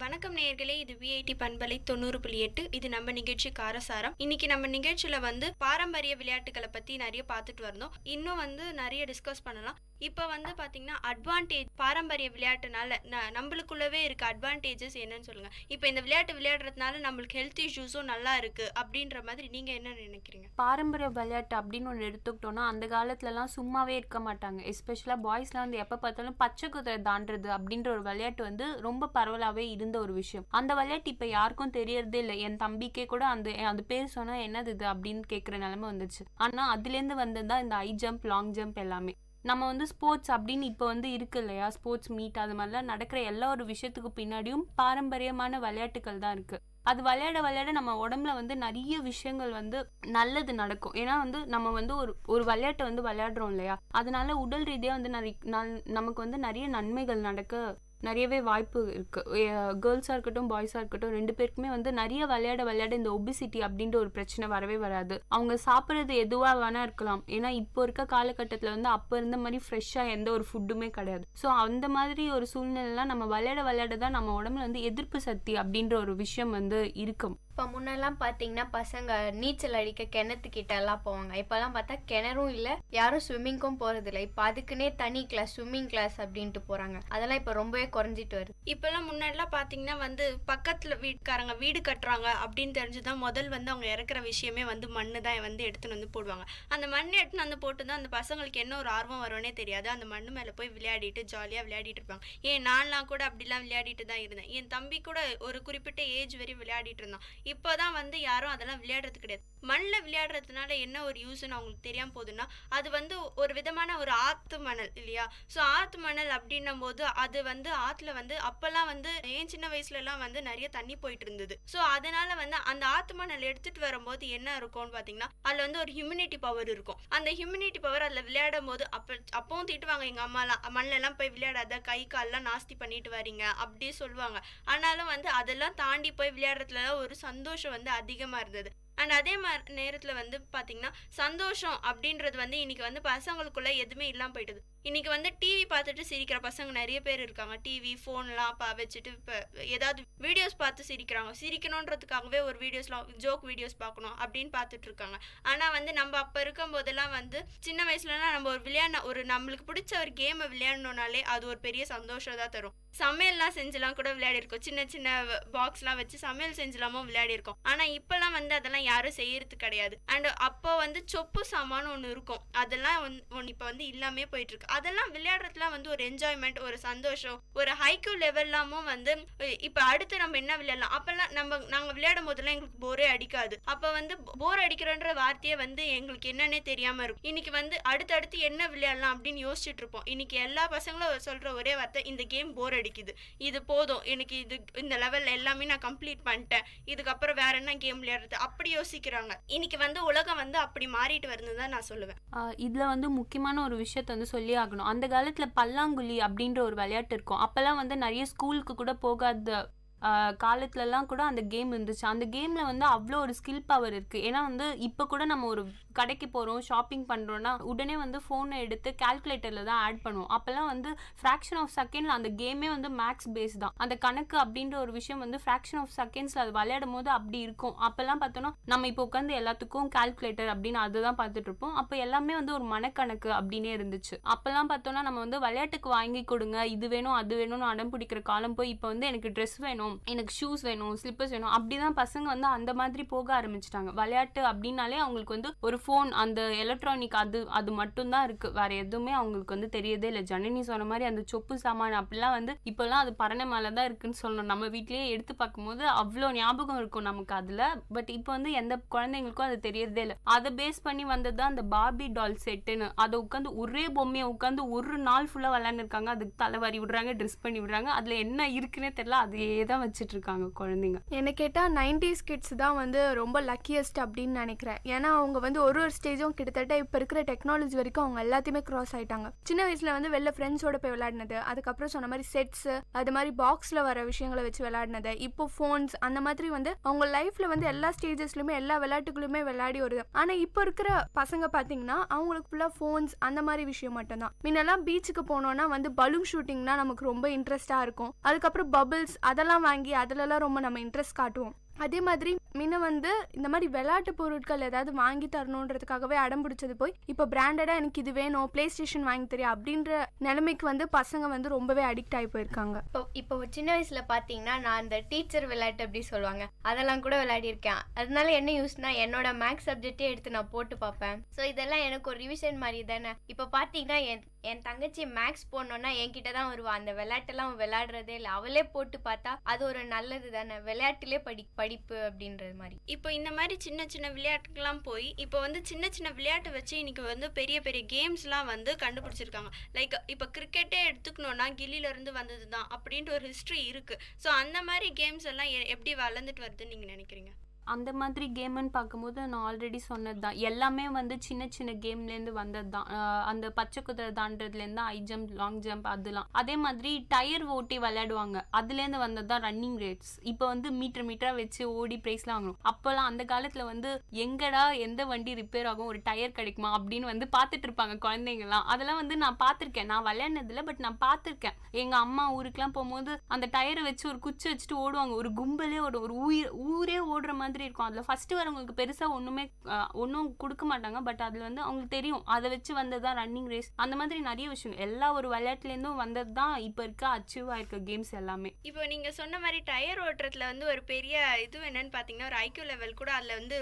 வணக்கம் நேயர்களே, இது VIT பண்பலை 90.8. இது நம்ம நிகழ்ச்சி காரசாரம். இன்னைக்கு நம்ம நிகழ்ச்சியில வந்து பாரம்பரிய விளையாட்டுகளை பத்தி நிறைய பார்த்துட்டு வரணும். இன்னும் வந்து நிறைய டிஸ்கஸ் பண்ணலாம். இப்போ வந்து பாத்தீங்கன்னா அட்வான்டேஜ் பாரம்பரிய விளையாட்டுனால நம்மளுக்குள்ளவே இருக்க அட்வான்டேஜஸ் என்னன்னு சொல்லுங்க. இப்போ இந்த விளையாட்டு விளையாடுறதுனால நம்மளுக்கு ஹெல்த் இஷ்யூஸும் நல்லா இருக்கு அப்படின்ற மாதிரி நீங்க என்ன நினைக்கிறீங்க? பாரம்பரிய விளையாட்டு அப்படின்னு ஒன்று எடுத்துக்கிட்டோம்னா அந்த காலத்துலலாம் சும்மாவே இருக்க மாட்டாங்க. எஸ்பெஷலாக பாய்ஸ்லாம் வந்து எப்போ பார்த்தாலும் பச்சை குதிரை தாண்டுறது அப்படின்ற ஒரு விளையாட்டு வந்து ரொம்ப பரவலாகவே இருந்த ஒரு விஷயம். அந்த விளையாட்டு இப்போ யாருக்கும் தெரியறதே இல்லை. என் தம்பிக்கே கூட அந்த பேர் சொன்னா என்னது இது அப்படின்னு கேட்குற நிலைமை வந்துச்சு. ஆனால் அதுலேருந்து வந்ததுதான் இந்த ஹை ஜம்ப், லாங் ஜம்ப் எல்லாமே. நம்ம வந்து ஸ்போர்ட்ஸ் அப்படின்னு இப்போ வந்து இருக்கு இல்லையா, ஸ்போர்ட்ஸ் மீட் அது மாதிரிலாம் நடக்கிற எல்லா ஒரு விஷயத்துக்கு பின்னாடியும் பாரம்பரியமான விளையாட்டுகள் தான் இருக்கு. அது விளையாட விளையாட நம்ம உடம்புல வந்து நிறைய விஷயங்கள் வந்து நல்லது நடக்கும். ஏன்னா வந்து நம்ம வந்து ஒரு விளையாட்டை வந்து விளையாடுறோம் இல்லையா, அதனால உடல் ரீதியாக வந்து நமக்கு வந்து நிறைய நன்மைகள் நடக்க நிறையவே வாய்ப்பு இருக்கு. கேர்ள்ஸாக இருக்கட்டும் பாய்ஸாக இருக்கட்டும் ரெண்டு பேருக்குமே வந்து நிறைய விளையாட இந்த ஒபிசிட்டி அப்படின்ற ஒரு பிரச்சனை வரவே வராது. அவங்க சாப்பிட்றது எதுவாக வேணா இருக்கலாம். ஏன்னா இப்போ இருக்க காலகட்டத்தில் வந்து அப்போ இருந்த மாதிரி ஃப்ரெஷ்ஷாக எந்த ஒரு ஃபுட்டுமே கிடையாது. ஸோ அந்த மாதிரி ஒரு சூழ்நிலைலாம் நம்ம விளையாட தான் நம்ம உடம்புல வந்து எதிர்ப்பு சக்தி அப்படின்ற ஒரு விஷயம் வந்து இருக்கும். இப்போ முன்னெல்லாம் பார்த்தீங்கன்னா பசங்க நீச்சல் அடிக்க கிணத்துக்கிட்ட எல்லாம் போவாங்க. இப்போல்லாம் பார்த்தா கிணறும் இல்லை, யாரும் ஸ்விம்மிங்க்கும் போகிறதில்ல. இப்போ அதுக்குன்னே தனி கிளாஸ், ஸ்விம்மிங் கிளாஸ் அப்படின்ட்டு போகிறாங்க. அதெல்லாம் இப்போ ரொம்பவே குறைஞ்சிட்டு வருது. இப்போல்லாம் முன்னாடிலாம் பார்த்தீங்கன்னா வந்து பக்கத்தில் வீட்டுக்காரங்க வீடு கட்டுறாங்க அப்படின்னு தெரிஞ்சுதான் முதல் வந்து அவங்க இறக்குற விஷயமே வந்து மண்ணு தான் வந்து எடுத்துன்னு வந்து போடுவாங்க. அந்த மண் எடுத்துன்னு வந்து போட்டு தான் அந்த பசங்களுக்கு என்ன ஒரு ஆர்வம் வரும்னே தெரியாது. அந்த மண்ணு மேலே போய் விளையாடிட்டு ஜாலியாக விளையாடிட்டு இருப்பாங்க. நான்லாம் கூட அப்படிலாம் விளையாடிட்டு தான் இருந்தேன். என் தம்பி கூட ஒரு குறிப்பிட்ட ஏஜ் வரையும் விளையாடிட்டு இருந்தான். இப்போதான் வந்து யாரும் அதெல்லாம் விளையாடுறது கிடையாது. மண்ணில் விளையாடுறதுனால என்ன ஒரு யூஸ்ன்னு அவங்களுக்கு தெரியாம போகுதுன்னா, அது வந்து ஒரு விதமான ஒரு ஆத்து மணல் இல்லையா. ஸோ ஆத்து மணல் அப்படின்னும் போது அது வந்து ஆற்றுல வந்து அப்போல்லாம் வந்து ஏன் சின்ன வயசுலலாம் வந்து நிறைய தண்ணி போயிட்டு இருந்தது. ஸோ அதனால வந்து அந்த ஆத்து மணல் எடுத்துட்டு வரும்போது என்ன இருக்கும்னு பார்த்தீங்கன்னா, அதில் வந்து ஒரு ஹியூமினிட்டி பவர் இருக்கும். அந்த ஹியூமினிட்டி பவர் அதில் விளையாடும் போது அப்பவும் திட்டுவாங்க எங்கள் அம்மாலாம், மண்ணெல்லாம் போய் விளையாடாத, கை கால்லாம் நாஸ்தி பண்ணிட்டு வரீங்க அப்படி சொல்லுவாங்க. ஆனாலும் வந்து அதெல்லாம் தாண்டி போய் விளையாடுறதுல ஒரு சந்தோஷம் வந்து அதிகமாக இருந்தது. அண்ட் அதே மாதிரி நேரத்தில் வந்து பார்த்தீங்கன்னா சந்தோஷம் அப்படின்றது வந்து இன்னைக்கு வந்து பசங்களுக்குள்ள எதுவுமே இல்லாமல் போயிட்டுது. இன்னைக்கு வந்து டிவி பார்த்துட்டு சிரிக்கிற பசங்க நிறைய பேர் இருக்காங்க. டிவி ஃபோன்லாம் வச்சுட்டு இப்போ ஏதாவது வீடியோஸ் பார்த்து சிரிக்கிறாங்க. சிரிக்கணுன்றதுக்காகவே ஒரு வீடியோஸ்லாம் ஜோக் வீடியோஸ் பார்க்கணும் அப்படின்னு பார்த்துட்டு இருக்காங்க. ஆனால் வந்து நம்ம அப்போ இருக்கும் போதெல்லாம் வந்து சின்ன வயசுலலாம் நம்ம ஒரு நம்மளுக்கு பிடிச்ச ஒரு கேமை விளையாடணுன்னாலே அது ஒரு பெரிய சந்தோஷம் தான் தரும். சமையல்லாம் செஞ்செல்லாம் கூட விளையாடிருக்கோம். சின்ன சின்ன பாக்ஸ்லாம் வச்சு சமையல் செஞ்சலாமும் விளையாடிருக்கோம். ஆனால் இப்போல்லாம் வந்து அதெல்லாம் யாரும் செய்யறது கிடையாது. அண்ட் அப்போ வந்து சொப்பு சாமான்னு ஒன்று இருக்கும். அதெல்லாம் இப்போ வந்து இல்லாமே போயிட்டு இருக்கு. அதெல்லாம் விளையாடுறதுலாம் வந்து ஒரு என்ஜாய்மெண்ட், ஒரு சந்தோஷம், ஒரு ஹைக்யூ லெவல்லாமும் வந்து இப்போ அடுத்து நம்ம என்ன விளையாடலாம். அப்பெல்லாம் நாங்கள் விளையாடும் போதெல்லாம் எங்களுக்கு போரே அடிக்காது. அப்போ வந்து போர் அடிக்கிறன்ற வார்த்தையே வந்து எங்களுக்கு என்னன்னே தெரியாம இருக்கும். இன்னைக்கு வந்து அடுத்தடுத்து என்ன விளையாடலாம் அப்படின்னு யோசிச்சுட்டு இருப்போம். இன்னைக்கு எல்லா பசங்களும் சொல்ற ஒரே வார்த்தை, இந்த கேம் போர் அடிக்குது, இது போதும் எனக்கு, இந்த லெவல்ல எல்லாமே நான் கம்ப்ளீட் பண்ணிட்டேன், இதுக்கப்புறம் வேற என்ன கேம் விளையாடுறது அப்படி யோசிக்கிறாங்க. இன்னைக்கு வந்து உலகம் வந்து அப்படி மாறிட்டு வருதுன்னு நான் சொல்லுவேன். இதுல வந்து முக்கியமான ஒரு விஷயத்த வந்து சொல்லி ஆகணும். அந்த காலத்துல பல்லாங்குழி அப்படின்ற ஒரு விளையாட்டு இருக்கும். அப்பெல்லாம் வந்து நிறைய ஸ்கூலுக்கு கூட போகாத காலத்துலலாம் கூட அந்த கேம் இருந்துச்சு. அந்த கேம்ல வந்து அவ்வளோ ஒரு ஸ்கில் பவர் இருக்கு. ஏன்னா வந்து இப்போ கூட நம்ம ஒரு கடைக்கு போகிறோம், ஷாப்பிங் பண்ணுறோன்னா உடனே வந்து ஃபோனை எடுத்து கால்குலேட்டரில் தான் ஆட் பண்ணுவோம். அப்போல்லாம் வந்து ஃப்ராக்ஷன் ஆஃப் செகண்டில் அந்த கேமே வந்து மேக்ஸ் பேஸ் தான். அந்த கணக்கு அப்படின்ற ஒரு விஷயம் வந்து ஃப்ராக்ஷன் ஆஃப் செகண்ட்ஸில் அது விளையாடும் போது அப்படி இருக்கும். அப்போல்லாம் பார்த்தோன்னா நம்ம இப்போ உட்காந்து எல்லாத்துக்கும் கால்குலேட்டர் அப்படின்னு அதுதான் பார்த்துட்டு இருப்போம். அப்போ எல்லாமே வந்து ஒரு மனக்கணக்கு அப்படின்னே இருந்துச்சு. அப்போல்லாம் பார்த்தோன்னா நம்ம வந்து விளையாட்டுக்கு வாங்கி கொடுங்க, இது வேணும் அது வேணும்னு அடம் பிடிக்கிற காலம் போய் இப்போ வந்து எனக்கு ட்ரெஸ் வேணும், எனக்கு ஷூஸ் வேணும், ஸ்லிப்பர்ஸ் வேணும், அப்படிதான் பசங்க வந்து அந்த மாதிரி போக ஆரம்பிச்சிட்டாங்க. விளையாட்டு அப்படின்னாலே அவங்களுக்கு வந்து ஒரு ஃபோன், அந்த எலக்ட்ரானிக் அது மட்டும்தான் இருக்கு. வேற எதுவுமே அவங்களுக்கு வந்து தெரியதே இல்லை. ஜனனி சொன்ன மாதிரி அந்த சொப்பு சாமான் அப்படிலாம் வந்து இப்போல்லாம் அது பரண மேலதான் இருக்குன்னு சொல்லணும். நம்ம வீட்லயே எடுத்து பார்க்கும்போது அவ்வளோ ஞாபகம் இருக்கும் நமக்கு அதுல. பட் இப்போ வந்து எந்த குழந்தைங்களுக்கும் அது தெரியறதே இல்லை. அதை பேஸ் பண்ணி வந்ததுதான் அந்த பார்பி டால் செட்டுன்னு. அதை உட்காந்து ஒரே பொம்மையை உட்காந்து ஒரு நாள் ஃபுல்லா விளையாண்டுருக்காங்க. அதுக்கு தலைவாரி விடுறாங்க, ட்ரெஸ் பண்ணி விடுறாங்க, அதுல என்ன இருக்குன்னே தெரியல, அதையே தான் வச்சுட்டு இருக்காங்க குழந்தைங்க. என்ன கேட்டால் 90s கிட்ஸ் தான் வந்து ரொம்ப லக்கியஸ்ட் அப்படின்னு நினைக்கிறேன். ஏன்னா அவங்க வந்து ஒரு ஸ்டேஜும் கிட்டத்தட்ட இப்போ இருக்கிற டெக்னாலஜி வரைக்கும் அவங்க எல்லாத்தையுமே கிராஸ் ஆயிட்டாங்க. சின்ன வயசுல வந்து வெளில ஃப்ரெண்ட்ஸோட போய் விளையாடினது, அதுக்கப்புறம் சொன்ன மாதிரி செட்ஸ், அது மாதிரி பாக்ஸ்ல வர விஷயங்களை வச்சு விளையாடினது, இப்போ ஃபோன்ஸ், அந்த மாதிரி வந்து அவங்க லைஃப்ல வந்து எல்லா ஸ்டேஜஸ்லயுமே எல்லா விளையாட்டுகளுமே விளையாடி வருது. ஆனா இப்போ இருக்கிற பசங்க பாத்தீங்கன்னா அவங்களுக்கு ஃபுல்லா ஃபோன்ஸ் அந்த மாதிரி விஷயம் மட்டும்தான். முன்னெல்லாம் பீச்சுக்கு போனோம்னா வந்து பலூன் ஷூட்டிங்னா நமக்கு ரொம்ப இன்ட்ரெஸ்டா இருக்கும். அதுக்கப்புறம் பபிள்ஸ் அதெல்லாம் வாங்கி அதுலலாம் ரொம்ப நம்ம இன்ட்ரெஸ்ட் காட்டுவோம். அதே மாதிரி முன்ன வந்து இந்த மாதிரி விளையாட்டு பொருட்கள் ஏதாவது வாங்கி தரணுன்றதுக்காகவே அடம் பிடிச்சது போய் இப்போ பிராண்டடா எனக்கு இது வேணும், பிளே ஸ்டேஷன் வாங்கி தெரியும் அப்படின்ற நிலைமைக்கு வந்து பசங்க வந்து ரொம்பவே அடிக்ட் ஆகி போயிருக்காங்க. இப்போ சின்ன வயசுல பாத்தீங்கன்னா நான் அந்த டீச்சர் விளையாட்டு அப்படி சொல்லுவாங்க, அதெல்லாம் கூட விளையாடி இருக்கேன். அதனால என்ன யூஸ்னா என்னோட மேக்ஸ் சப்ஜெக்டே எடுத்து நான் போட்டு பார்ப்பேன். ஸோ இதெல்லாம் எனக்கு ஒரு ரிவிஷன் மாதிரி தானே. இப்போ பாத்தீங்கன்னா என் தங்கச்சி மேக்ஸ் போடணும்னா என்கிட்ட தான் வருவா. அந்த விளையாட்டெல்லாம் விளையாடுறதே இல்லை, அவளே போட்டு பார்த்தா அது ஒரு நல்லது தானே, விளையாட்டுலே படிப்பு அப்படின்றது மாதிரி. இப்போ இந்த மாதிரி சின்ன சின்ன விளையாட்டுக்கெல்லாம் போய் இப்போ வந்து சின்ன சின்ன விளையாட்டை வச்சு இன்னைக்கு வந்து பெரிய பெரிய கேம்ஸ்லாம் வந்து கண்டுபிடிச்சிருக்காங்க. லைக் இப்போ கிரிக்கெட்டே எடுத்துக்கணும்னா கில்லியிலேருந்து வந்தது தான் அப்படின்ட்டு ஒரு ஹிஸ்ட்ரி இருக்கு. ஸோ அந்த மாதிரி கேம்ஸ் எல்லாம் எப்படி வளர்ந்துட்டு வருதுன்னு நீங்கள் நினைக்கிறீங்க? அந்த மாதிரி கேம்னு பார்க்கும்போது நான் ஆல்ரெடி சொன்னது தான், எல்லாமே வந்து சின்ன சின்ன கேம்லேருந்து வந்தது தான். அந்த பச்சை குதிரை தாண்டதுலேருந்து ஹை ஜம்ப், லாங் ஜம்ப், அதெல்லாம். அதே மாதிரி டயர் ஓட்டி விளையாடுவாங்க, அதுலேருந்து வந்தது தான் ரன்னிங் ரேட்ஸ். இப்போ வந்து மீட்டரா வச்சு ஓடி ப்ரைஸ்லாம் வாங்கணும். அப்போல்லாம் அந்த காலத்தில் வந்து எங்கடா எந்த வண்டி ரிப்பேர் ஆகும், ஒரு டயர் கிடைக்குமா அப்படின்னு வந்து பார்த்துட்டு இருப்பாங்க குழந்தைங்கலாம். அதெல்லாம் வந்து நான் பார்த்துருக்கேன். நான் விளையாடினதில்லை, பட் நான் பார்த்துருக்கேன். எங்கள் அம்மா ஊருக்குலாம் போகும்போது அந்த டயரை வச்சு ஒரு குச்சி வச்சுட்டு ஓடுவாங்க. ஒரு கும்பலே ஒரு ஊரே ஓடுற மாதிரி இருக்கும். அதுல ஃபர்ஸ்ட் வரவங்களுக்கு பெருசா ஒன்றும் கொடுக்க மாட்டாங்க. பட் அதுல வந்து அவங்களுக்கு தெரியும் அதை வச்சு வந்ததுதான் ரன்னிங் ரேஸ். அந்த மாதிரி நிறைய விஷயம் எல்லா ஒரு விளையாட்டுல இருந்தும் வந்தது தான் இப்ப இருக்க அச்சீவ் ஆயிருக்க கேம்ஸ் எல்லாமே. இப்போ நீங்க சொன்ன மாதிரி டயர் ஓட்டுறதுல வந்து ஒரு பெரிய இது என்னன்னு பாத்தீங்கன்னா ஒரு ஐக்யூ லெவல் கூட அதுல வந்து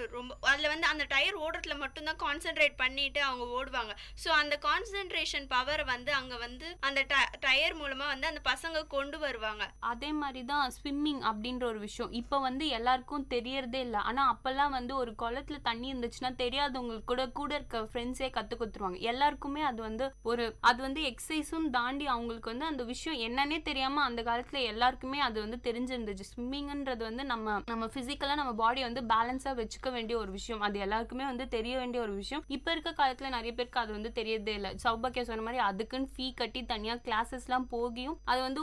அதுல வந்து அந்த டயர் ஓடுறதுல மட்டும்தான் கான்சென்ட்ரேட் பண்ணிட்டு அவங்க ஓடுவாங்க. ஸோ அந்த கான்சென்ட்ரேஷன் பவர் வந்து அங்க வந்து அந்த டயர் மூலமா வந்து அந்த பசங்க கொண்டு வருவாங்க. அதே மாதிரி தான் ஸ்விம்மிங் அப்படின்ற ஒரு விஷயம் இப்போ வந்து எல்லாருக்கும் தெரியறதே இல்லை. ஆனா அப்பெல்லாம் வந்து ஒரு குளத்துல தண்ணி இருந்துச்சுன்னா தெரியாதவங்களுக்கு கூட இருக்க ஃப்ரெண்ட்ஸே கத்து கொடுத்துருவாங்க. எல்லாருக்குமே அது வந்து எக்ஸசைஸும் தாண்டி அவங்களுக்கு வந்து அந்த விஷயம் என்னன்னே தெரியாம அந்த காலத்துல எல்லாருக்குமே அது வந்து தெரிஞ்சிருந்துச்சு. ஸ்விம்மிங்ன்றது வந்து நம்ம பிசிக்கலா நம்ம பாடி வந்து பேலன்ஸா வச்சுக்க வேண்டிய ஒரு விஷயம். அது எல்லாருக்குமே வந்து தெரிய வேண்டிய ஒரு விஷயம். இப்ப இருக்க காலத்துல நிறைய பேருக்கு அது வந்து தெரியறதே இல்லை. சௌபாக்கியா சொன்ன மாதிரி அதுக்குன்னு ஃபீ கட்டி தனியா கிளாஸஸ் எல்லாம் போகியும் அது வந்து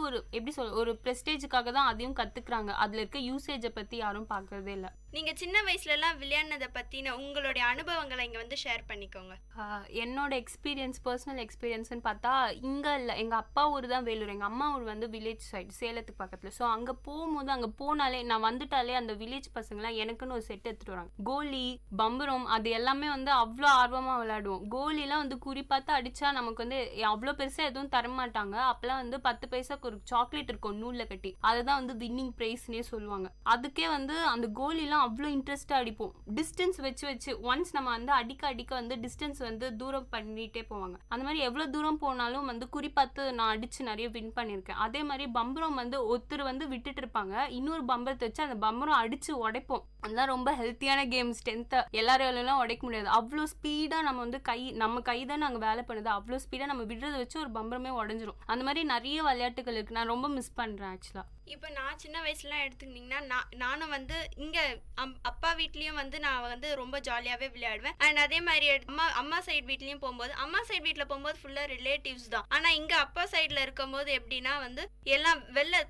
ஒரு பிரஸ்டேஜுக்காக தான் அதையும் கத்துக்கிறாங்க. அதுல இருக்க யூசேஜை பத்தி யாரும் பாக்குறதே இல்லை. நீங்க சின்ன வயசுல எல்லாம் விளையாடினதை பத்தின உங்களுடைய அனுபவங்களை இங்க வந்து ஷேர் பண்ணிக்கோங்க. என்னோட பர்சனல் எக்ஸ்பீரியன்ஸ்னு பார்த்தா இங்க இல்ல, எங்க அப்பா ஊர் தான் வேலூர், எங்க அம்மா ஊர் வந்து வில்லேஜ் சைடு சேலத்துக்கு பக்கத்துல. ஸோ அங்க போகும்போது அங்க போனாலே நான் வந்துட்டாலே அந்த வில்லேஜ் பசங்கலாம் எனக்குன்னு ஒரு செட் எடுத்துட்டு வராங்க. கோலி, பம்பரம், அது எல்லாமே வந்து அவ்வளோ ஆர்வமா விளையாடுவோம். கோலிலாம் வந்து குறிப்பாத்து அடிச்சா நமக்கு வந்து அவ்வளோ பெருசா எதுவும் தரமாட்டாங்க. அப்பெல்லாம் வந்து 10 பைசாக்கு ஒரு சாக்லேட் இருக்கும் நூல்ல கட்டி, அதுதான் வந்து வின்னிங் பிரைஸ்னே சொல்லுவாங்க. அதுக்கே வந்து அந்த கோலிலாம் அவ்வளோ இன்ட்ரெஸ்டா அடிப்போம். டிஸ்டன்ஸ் வச்சு ஒன்ஸ் நம்ம வந்து அடிக்க வந்து டிஸ்டன்ஸ் வந்து தூரம் பண்ணிட்டே போவாங்க. அந்த மாதிரி எவ்வளவு தூரம் போனாலும் வந்து குறிப்பாத்து நான் அடிச்சு நிறைய வின் பண்ணியிருக்கேன். அதே மாதிரி பம்பரம் வந்து ஒருத்தர் வந்து விட்டுட்டு இருப்பாங்க, இன்னொரு பம்பரத்தை வச்சு அந்த பம்பரம் அடிச்சு உடைப்போம். அதெல்லாம் ரொம்ப ஹெல்த்தியான கேம். ஸ்ட்ரென்த்தை எல்லாரையும் உடைக்க முடியாது. அவ்வளோ ஸ்பீடா நம்ம வந்து நம்ம கை தான் நாங்கள் வேலை பண்ணுது. அவ்வளோ ஸ்பீடா நம்ம விடுறதை வச்சு ஒரு பம்பரமே உடஞ்சிரும். அந்த மாதிரி நிறைய விளையாட்டுகள் இருக்கு. நான் ரொம்ப மிஸ் பண்றேன் ஆக்சுவலா. இப்போ நான் சின்ன வயசுலாம் எடுத்துக்கிட்டிங்கன்னா நானும் வந்து இங்கே அப்பா வீட்லேயும் வந்து நான் வந்து ரொம்ப ஜாலியாகவே விளையாடுவேன். அண்ட் அதே மாதிரி அம்மா சைடு வீட்லேயும் போகும்போது அம்மா சைடு வீட்டில் போகும்போது ஃபுல்லாக ரிலேட்டிவ்ஸ் தான். ஆனால் இங்கே அப்பா சைடில் இருக்கும்போது எப்படின்னா வந்து எல்லாம்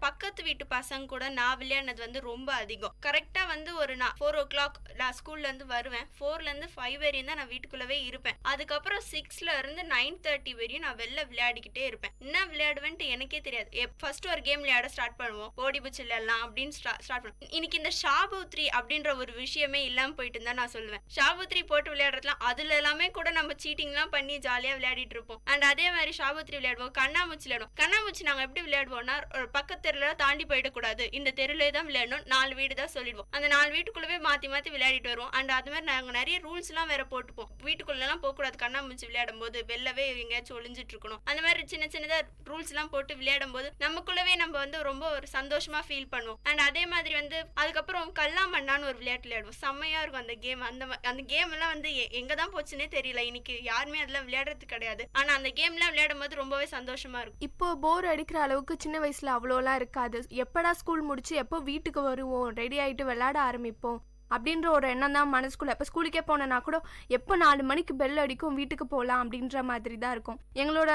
பக்கத்து வீட்டு பசங்க கூட நான் விளையாடினது வந்து ரொம்ப அதிகம். கரெக்டாக வந்து ஒரு 4 o'clock நான் ஸ்கூல்லேருந்து வருவேன். 4லேருந்து 5 வரையும் தான் நான் வீட்டுக்குள்ளவே இருப்பேன். அதுக்கப்புறம் 6லேருந்து 9:30 வரையும் நான் வெளில விளையாடிக்கிட்டே இருப்பேன். என்ன விளையாடுவேன்ட்டு எனக்கே தெரியாது. ஃபர்ஸ்ட் ஒரு கேம் விளையாட ஸ்டார்ட் பண்ணுவோம், ஓடி பிடிச்சி விளையாடலாம் அப்படின்னு ஸ்டார்ட் பண்ணுவோம். இன்னைக்கு இந்த ஷாபூத்ரி அப்படின்ற ஒரு விஷயமே இல்லாமல் போயிட்டு தான் நான் சொல்லுவேன். ஷாபூத்ரி போட்டு விளையாடுறதுலாம் அதுல எல்லாமே கூட நம்ம சீட்டிங்லாம் பண்ணி ஜாலியாக விளையாடிட்டு இருப்போம். அண்ட் அதே மாதிரி ஷாபூத்ரி விளையாடுவோம், கண்ணாமூச்சி விளையாடுவோம். கண்ணாமூச்சி நாங்கள் எப்படி விளையாடுவோம்னா ஒரு பக்கத்து தெருல தாண்டி போயிடக்கூடாது, இந்த தெருலே தான் விளையாடணும், 4 வீடு தான் சொல்லிடுவோம். அந்த 4 வீட்டுக்குள்ளவே மாற்றி மாற்றி விளையாடிட்டு வருவோம். அண்ட் அது மாதிரி நாங்கள் நிறைய ரூல்ஸ்லாம் வேற போட்டுப்போம். வீட்டுக்குள்ளெல்லாம் போகக்கூடாது, கண்ணாமூச்சி விளையாடும் போது வெளிலவே எங்கேயாச்சும் ஒளிஞ்சிட்டு இருக்கணும். அந்த மாதிரி சின்ன சின்னதாக ரூல்ஸ்லாம் போட்டு விளையாடும் போது நமக்குள்ளவே நம்ம வந்து ரொம்ப ஒரு சந்தோஷமா ஃபீல் பண்ணுவோம். அண்ட் அதே மாதிரி வந்து அதுக்கப்புறம் கல்லாமண்ணான்னு ஒரு விளையாட்டு விளையாடுவோம். செம்மையா இருக்கும் அந்த கேம். அந்த கேம் எல்லாம் வந்து எங்க தான் போச்சுன்னே தெரியல. இன்னைக்கு யாருமே அதெல்லாம் விளையாடுறது கிடையாது. ஆனா அந்த கேம்லாம் விளையாடும் போது ரொம்பவே சந்தோஷமா இருக்கும். இப்போ போர் அடிக்கிற அளவுக்கு சின்ன வயசுல அவ்வளோலாம் இருக்காது. எப்படா ஸ்கூல் முடிச்சு எப்போ வீட்டுக்கு வருவோம், ரெடி ஆயிட்டு விளையாட ஆரம்பிப்போம் அப்படின்ற ஒரு எண்ணம் தான் மனசுக்குள்ள. இப்போ ஸ்கூலுக்கே போனேன்னா கூட எப்போ 4 மணிக்கு பெல் அடிக்கும் வீட்டுக்கு போகலாம் அப்படின்ற மாதிரி தான் இருக்கும். எங்களோட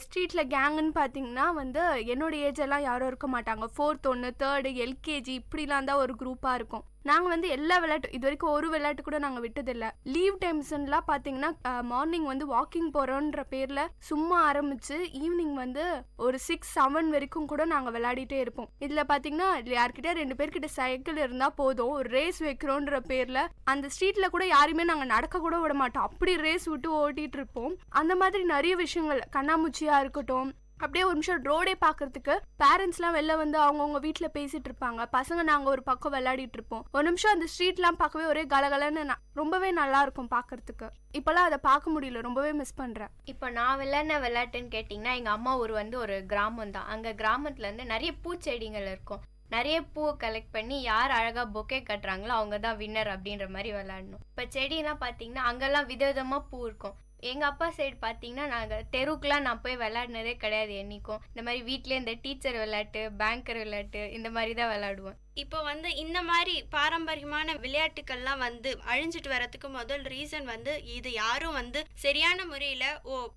ஸ்ட்ரீட்டில் கேங்குன்னு பார்த்தீங்கன்னா வந்து என்னோட ஏஜ் எல்லாம் யாரும் இருக்க மாட்டாங்க. 4th 1 3rd LKG இப்படிலாம் தான் ஒரு குரூப்பாக இருக்கும். நாங்கள் வந்து எல்லா விளையாட்டு இது வரைக்கும் ஒரு விளையாட்டு கூட நாங்கள் விட்டதில்லை. லீவ் டைம்ஸ்லாம் பார்த்தீங்கன்னா மார்னிங் வந்து வாக்கிங் போகிறோன்ற பேரில் சும்மா ஆரம்பித்து ஈவினிங் வந்து ஒரு 6-7 வரைக்கும் கூட நாங்கள் விளையாடிட்டே இருப்போம். இதில் பார்த்தீங்கன்னா யார்கிட்ட 2 பேர்கிட்ட சைக்கிள் இருந்தால் போதும், ஒரு ரேஸ் வைக்கிறோன்ற பேரில் அந்த ஸ்ட்ரீட்டில் கூட யாருமே நாங்கள் நடக்க கூட விட மாட்டோம். அப்படி ரேஸ் விட்டு ஓட்டிகிட்டு இருப்போம். அந்த மாதிரி நிறைய விஷயங்கள், கண்ணாமூச்சியாக இருக்கட்டும், அப்படியே ஒரு நிமிஷம் ரோடே பார்க்கறதுக்கு பேரண்ட்ஸ்லாம் வெளில வந்து அவங்கவுங்க வீட்டில் பேசிட்டு இருப்பாங்க, பசங்க நாங்கள் ஒரு பக்கம் விளையாடிட்டு இருப்போம். ஒரு நிமிஷம் அந்த ஸ்ட்ரீட்லாம் பார்க்கவே ஒரே கலகலன்னு ரொம்பவே நல்லா இருக்கும் பார்க்கறதுக்கு. இப்போல்லாம் அதை பார்க்க முடியல, ரொம்பவே மிஸ் பண்ணுறேன். இப்போ நான் விளையாடின விளையாட்டுன்னு கேட்டிங்கன்னா எங்கள் அம்மா ஊர் வந்து ஒரு கிராமம் தான். அங்கே கிராமத்துலேருந்து நிறைய பூச்செடிகள் இருக்கும். நிறைய பூவை கலெக்ட் பண்ணி யார் அழகாக பொக்கே கட்டுறாங்களோ அவங்க தான் வின்னர் அப்படின்ற மாதிரி விளையாடணும். இப்போ செடியெல்லாம் பார்த்தீங்கன்னா அங்கெல்லாம் விதவிதமாக பூ இருக்கும். எங்கள் அப்பா சைடு பார்த்தீங்கன்னா நாங்கள் தெருவுக்குலாம் நான் போய் விளையாடினதே கிடையாது என்றைக்கும். இந்த மாதிரி வீட்டிலே இந்த டீச்சர் விளையாட்டு, பேங்கர் விளையாட்டு இந்த மாதிரி தான் விளையாடுவோம். இப்போ வந்து இந்த மாதிரி பாரம்பரியமான விளையாட்டுக்கள்லாம் வந்து அழிஞ்சிட்டு வரதுக்கு முதல் ரீசன் வந்து இது யாரும் வந்து சரியான முறையில்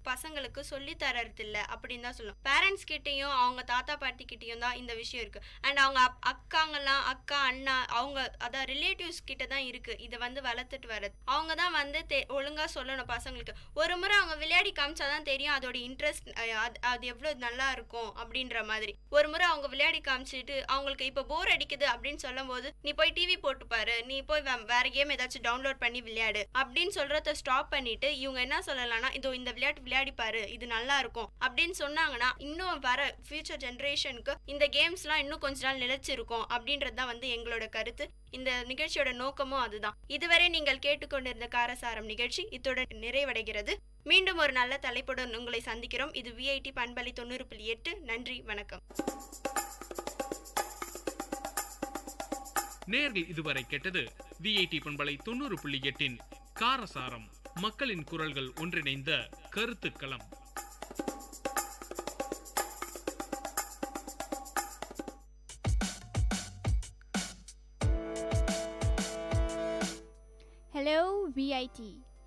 பசங்களுக்கு சொல்லி தரதில்ல அப்படின்னு தான் சொல்லுவோம். பேரண்ட்ஸ் கிட்டேயும் அவங்க தாத்தா பாட்டி கிட்டேயும் தான் இந்த விஷயம் இருக்குது. அண்ட் அவங்க அக்காங்கெல்லாம் அக்கா அண்ணா அவங்க அதான் ரிலேட்டிவ்ஸ் கிட்ட தான் இருக்குது இதை வந்து வளர்த்துட்டு வர்றது. அவங்க தான் வந்து ஒழுங்காக சொல்லணும் பசங்களுக்கு. ஒரு முறை அவங்க விளையாடி காமிச்சாதான் தெரியும் அதோட இன்ட்ரெஸ்ட் அது எவ்வளோ நல்லா இருக்கும் அப்படின்ற மாதிரி. ஒரு முறை அவங்க விளையாடி காமிச்சிட்டு அவங்களுக்கு இப்போ போர் அடிக்குது அப்படின்னு சொல்லும் போது நீ போய் டிவி போட்டு பாரு, நீ போய் வேற கேம் ஏதாச்சும் டவுன்லோட் பண்ணி விளையாடு அப்படின்னு சொல்றத ஸ்டாப் பண்ணிட்டு இவங்க என்ன சொல்லலாம்னா இதோ இந்த விளையாட்டு விளையாடி பாரு இது நல்லா இருக்கும் அப்படின்னு சொன்னாங்கன்னா இன்னும் வர ஃபியூச்சர் ஜென்ரேஷனுக்கு இந்த கேம்ஸ்லாம் இன்னும் கொஞ்ச நாள் நிலைச்சிருக்கும் அப்படின்றது தான் வந்து எங்களோட கருத்து. இந்த நிகழ்ச்சியோட நோக்கமும் அதுதான். இதுவரை நீங்கள் கேட்டுக்கொண்டிருந்த காரசாரம் நிகழ்ச்சி இத்துடன் நிறைவடைகிறது. மீண்டும் ஒரு நல்ல தலைப்புடன் உங்களை சந்திக்கிறோம். இது VIT பண்பலை 90.8. நன்றி, வணக்கம். நேர்கள் இதுவரை கேட்டது VIT பண்பலை 90.8 காரசாரம், மக்களின் குரல்கள் ஒன்றிணைந்த கருத்துக்களம். Hello VIT.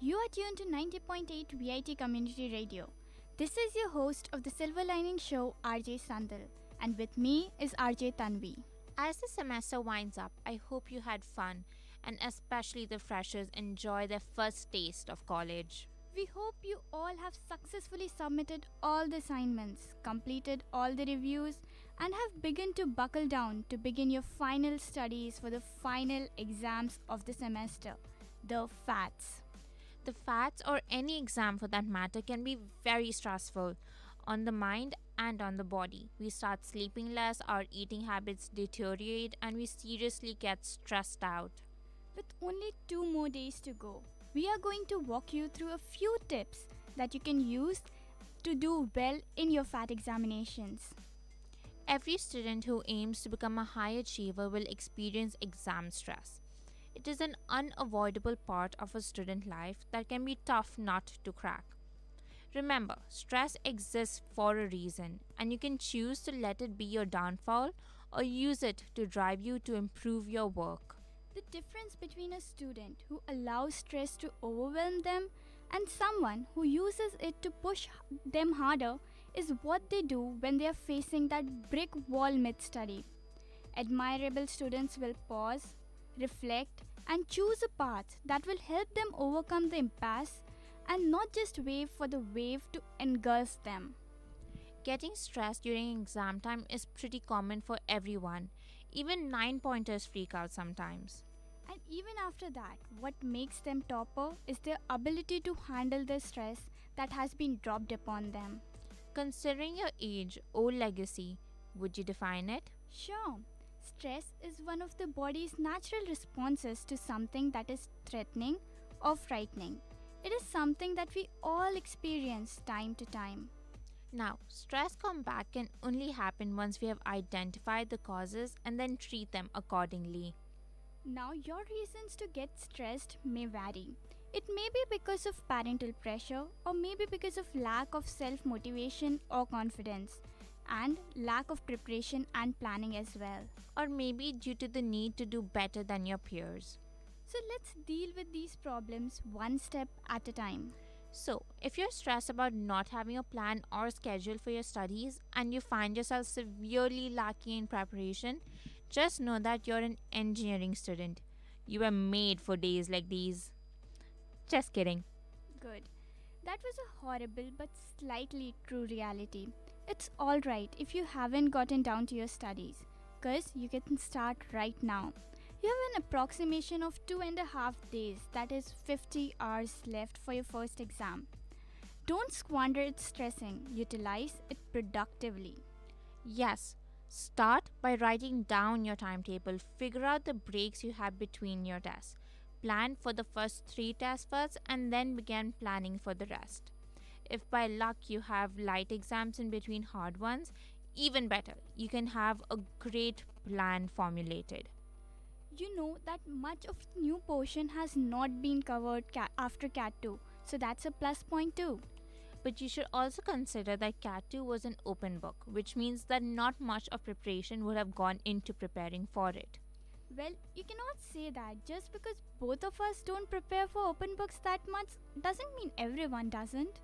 You are tuned to 90.8 VIT Community Radio. This is your host of the Silver Lining Show, RJ Sandal, and with me is RJ Tanvi. As the semester winds up, I hope you had fun, and especially the freshers enjoy their first taste of college. We hope you all have successfully submitted all the assignments, completed all the reviews, and have begun to buckle down to begin your final studies for the final exams of the semester, the FATs. The FATs, or any exam for that matter, can be very stressful on the mind and on the body. We start sleeping less, our eating habits deteriorate, and we seriously get stressed out. With only 2 more days to go, we are going to walk you through a few tips that you can use to do well in your FAT examinations. Every student who aims to become a high achiever will experience exam stress. It is an unavoidable part of a student life that can be tough nut to crack. Remember, stress exists for a reason, and you can choose to let it be your downfall or use it to drive you to improve your work. The difference between a student who allows stress to overwhelm them and someone who uses it to push them harder is what they do when they are facing that brick wall mid-study. Admirable students will pause, reflect, and choose a path that will help them overcome the impasse and not just wait for the wave to engulf them. Getting stressed during exam time is pretty common for everyone. Even 9-pointers freak out sometimes. And even after that, what makes them topper is their ability to handle the stress that has been dropped upon them. Considering your age or legacy, would you define it? Sure. Stress is one of the body's natural responses to something that is threatening or frightening. It is something that we all experience time to time. Now, stress comeback can only happen once we have identified the causes and then treat them accordingly. Now, your reasons to get stressed may vary. It may be because of parental pressure, or maybe because of lack of self-motivation or confidence, and lack of preparation and planning as well. Or maybe due to the need to do better than your peers. So let's deal with these problems one step at a time. So, if you're stressed about not having a plan or schedule for your studies and you find yourself severely lacking in preparation, just know that you're an engineering student. You were made for days like these. Just kidding. Good. That was a horrible but slightly true reality. It's alright if you haven't gotten down to your studies, cause you can start right now. You have an approximation of 2.5 days, that is 50 hours left for your first exam. Don't squander it stressing, utilize it productively. Yes, start by writing down your timetable, figure out the breaks you have between your tests. Plan for the first 3 tests first and then begin planning for the rest. If by luck you have light exams in between hard ones, even better, you can have a great plan formulated. You know that much of new portion has not been covered after Cat 2, so that's a plus point too. But you should also consider that Cat 2 was an open book, which means that not much of preparation would have gone into preparing for it. Well, you cannot say that just because both of us don't prepare for open books that much doesn't mean everyone doesn't.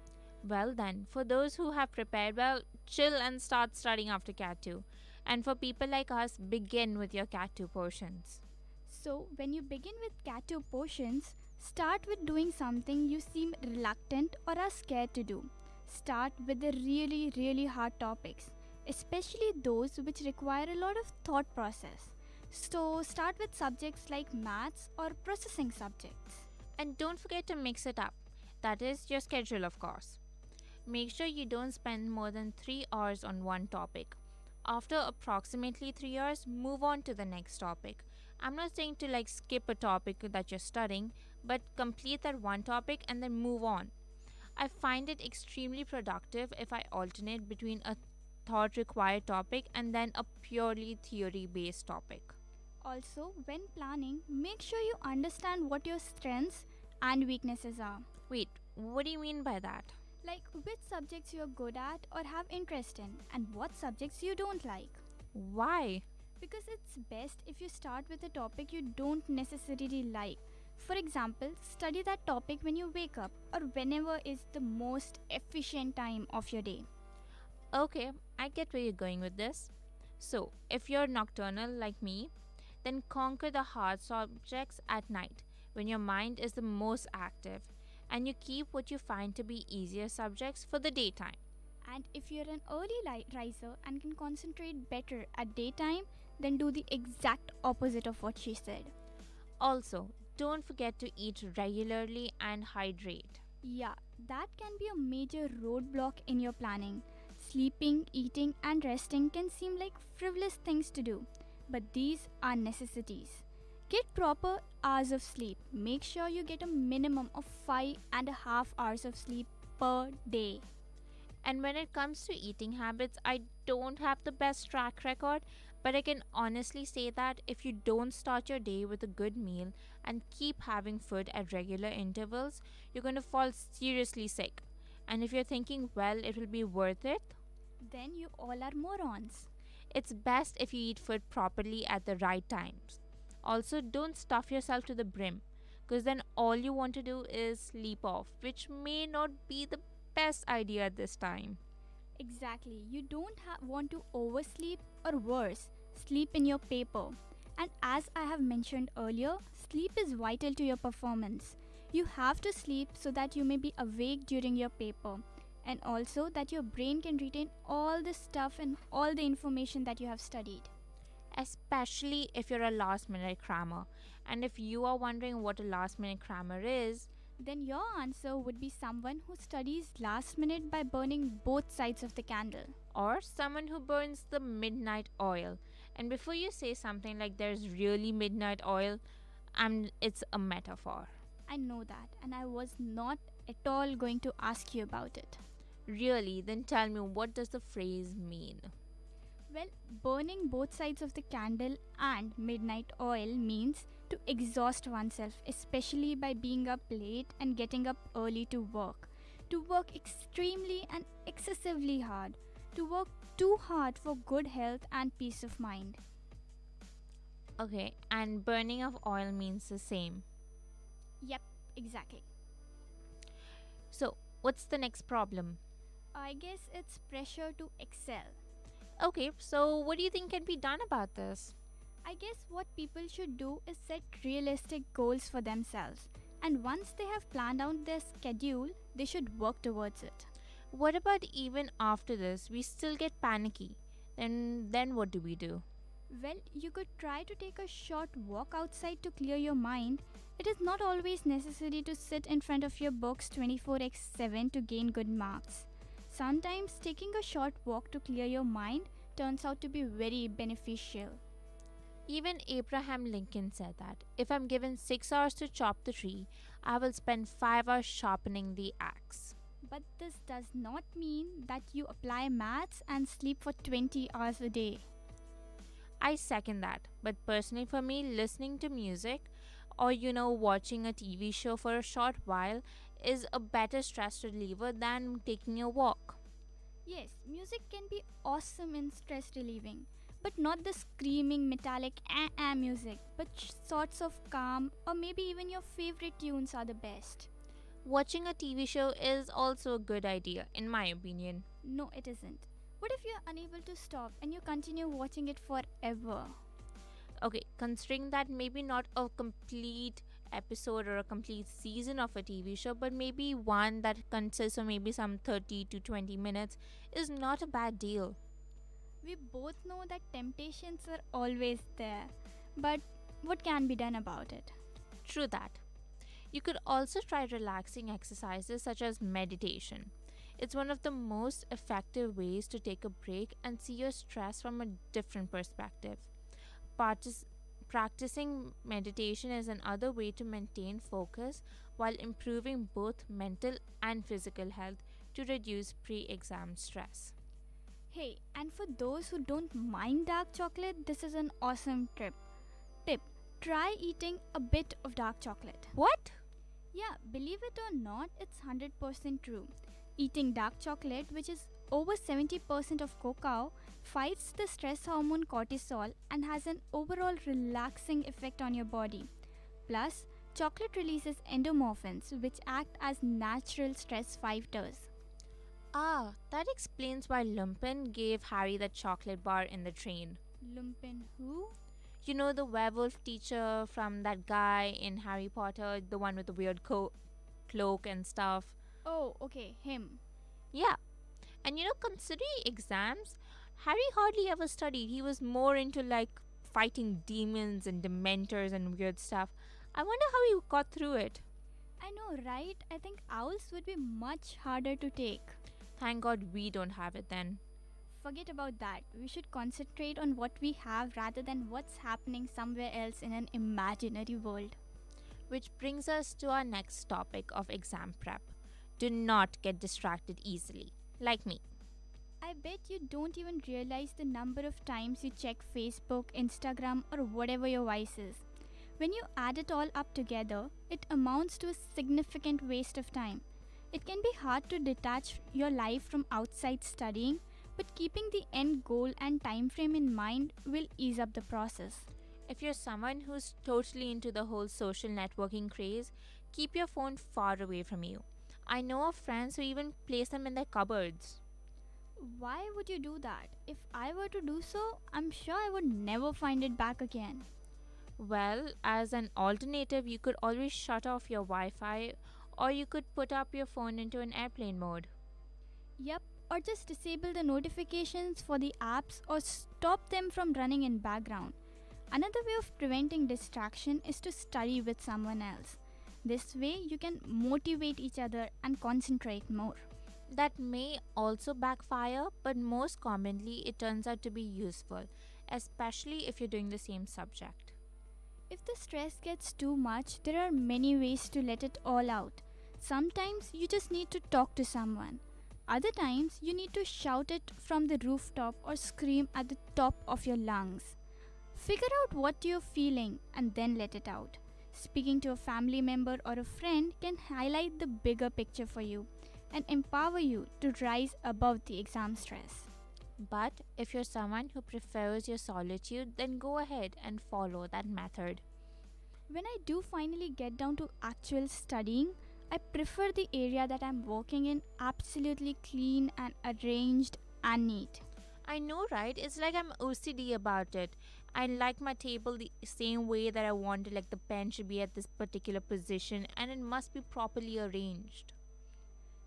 Well then, for those who have prepared well, chill and start studying after Cat 2. And for people like us, begin with your Cat 2 portions. So, when you begin with Cat 2 portions, start with doing something you seem reluctant or are scared to do. Start with the really hard topics, especially those which require a lot of thought process. So, start with subjects like maths or processing subjects. And don't forget to mix it up. That is your schedule, of course. Make sure you don't spend more than 3 hours on one topic. After approximately 3 hours, move on to the next topic. I'm not saying to skip a topic that you're studying, but complete that one topic and then move on. I find it extremely productive if I alternate between a thought required topic and then a purely theory based topic. Also, when planning, make sure you understand what your strengths and weaknesses are. Wait, what do you mean by that? Like which subjects you're good at or have interest in, and what subjects you don't like. Why? Because it's best if you start with a topic you don't necessarily like. For example, study that topic when you wake up or whenever is the most efficient time of your day. Okay, I get where you're going with this. So, if you're nocturnal like me, then conquer the hard subjects at night when your mind is the most active, and you keep what you find to be easier subjects for the daytime. And if you're an early riser and can concentrate better at daytime, then do the exact opposite of what she said. Also, don't forget to eat regularly and hydrate. Yeah, that can be a major roadblock in your planning. Sleeping, eating, and resting can seem like frivolous things to do, but these are necessities. Get proper hours of sleep. Make sure you get a minimum of 5.5 hours of sleep per day. And when it comes to eating habits, I don't have the best track record, but I can honestly say that if you don't start your day with a good meal and keep having food at regular intervals, you're going to fall seriously sick. And if you're thinking, well, it will be worth it, then you all are morons. It's best if you eat food properly at the right times. Also, don't stuff yourself to the brim, because then all you want to do is sleep off, which may not be the best idea at this time. Exactly. You don't want to oversleep or worse, sleep in your paper. And as I have mentioned earlier, sleep is vital to your performance. You have to sleep so that you may be awake during your paper, and also that your brain can retain all the stuff and all the information that you have studied. Especially if you're a last minute crammer. And if you are wondering what a last minute crammer is, then your answer would be someone who studies last minute by burning both sides of the candle. or someone who burns the midnight oil. And before you say something like there's really midnight oil, it's a metaphor. I know that, and I was not at all going to ask you about it. Really? Then tell me, what does the phrase mean? Well, burning both sides of the candle and midnight oil means to exhaust oneself, especially by being up late and getting up early to work extremely and excessively hard, to work too hard for good health and peace of mind. Okay, and burning of oil means the same. Yep, exactly. So, what's the next problem? I guess it's pressure to excel. Okay, so what do you think can be done about this? I guess what people should do is set realistic goals for themselves, and once they have planned out their schedule, they should work towards it. What about even after this? We still get panicky. Then what do we do? Well, you could try to take a short walk outside to clear your mind. It is not always necessary to sit in front of your books 24/7 to gain good marks. Sometimes taking a short walk to clear your mind turns out to be very beneficial. Even Abraham Lincoln said that if I'm given 6 hours to chop the tree, I will spend 5 hours sharpening the axe. But this does not mean that you apply maths and sleep for 20 hours a day. I second that, but personally for me, listening to music or watching a TV show for a short while is a better stress reliever than taking a walk. Yes, music can be awesome in stress relieving, but not the screaming metallic music, but sorts of calm or maybe even your favorite tunes are the best. Watching a TV show is also a good idea, in my opinion. No, it isn't. What if you're unable to stop and you continue watching it forever? Okay, considering that maybe not a complete episode or a complete season of a TV show, but maybe one that consists of maybe some 30 to 20 minutes is not a bad deal. We both know that temptations are always there, but what can be done about it? True that. You could also try relaxing exercises such as meditation. It's one of the most effective ways to take a break and see your stress from a different perspective. Practicing meditation is another way to maintain focus while improving both mental and physical health to reduce pre-exam stress. Hey, and for those who don't mind dark chocolate, this is an awesome tip. Try eating a bit of dark chocolate. What? Yeah, believe it or not, it's 100% true. Eating dark chocolate, which is over 70% of cacao, fights the stress hormone cortisol and has an overall relaxing effect on your body. Plus, chocolate releases endorphins, which act as natural stress fighters. Ah, that explains why Lupin gave Harry the chocolate bar in the train. Lupin who? You know, the werewolf teacher from that guy in Harry Potter, the one with the weird cloak and stuff. Oh, okay, him. Yeah. And considering exams, Harry hardly ever studied. He was more into fighting demons and dementors and weird stuff. I wonder how he got through it. I know, right? I think owls would be much harder to take. Thank God we don't have it then. Forget about that. We should concentrate on what we have rather than what's happening somewhere else in an imaginary world. Which brings us to our next topic of exam prep. Do not get distracted easily, like me. I bet you don't even realize the number of times you check Facebook, Instagram, or whatever your vice is. When you add it all up together, it amounts to a significant waste of time. It can be hard to detach your life from outside studying, but but keeping the end goal and time frame in mind will ease up the process. If you're someone who's totally into the whole social networking craze, keep your phone far away from you. I know of friends who even place them in their cupboards. Why would you do that? If I were to do so, I'm sure I would never find it back again. Well, as an alternative, you could always shut off your Wi-Fi, or you could put up your phone into an airplane mode. Yep, or just disable the notifications for the apps or stop them from running in background. Another way of preventing distraction is to study with someone else. This way you can motivate each other and concentrate more. That may also backfire, but most commonly it turns out to be useful, especially if you're doing the same subject. If the stress gets too much, there are many ways to let it all out. Sometimes you just need to talk to someone. Other times you need to shout it from the rooftop or scream at the top of your lungs. Figure out what you're feeling and then let it out. Speaking to a family member or a friend can highlight the bigger picture for you and empower you to rise above the exam stress. But if you're someone who prefers your solitude, then go ahead and follow that method. When I do finally get down to actual studying, I prefer the area that I'm working in absolutely clean and arranged and neat. I know, right? It's like I'm OCD about it. I like my table the same way that I wanted, like the pen should be at this particular position and it must be properly arranged.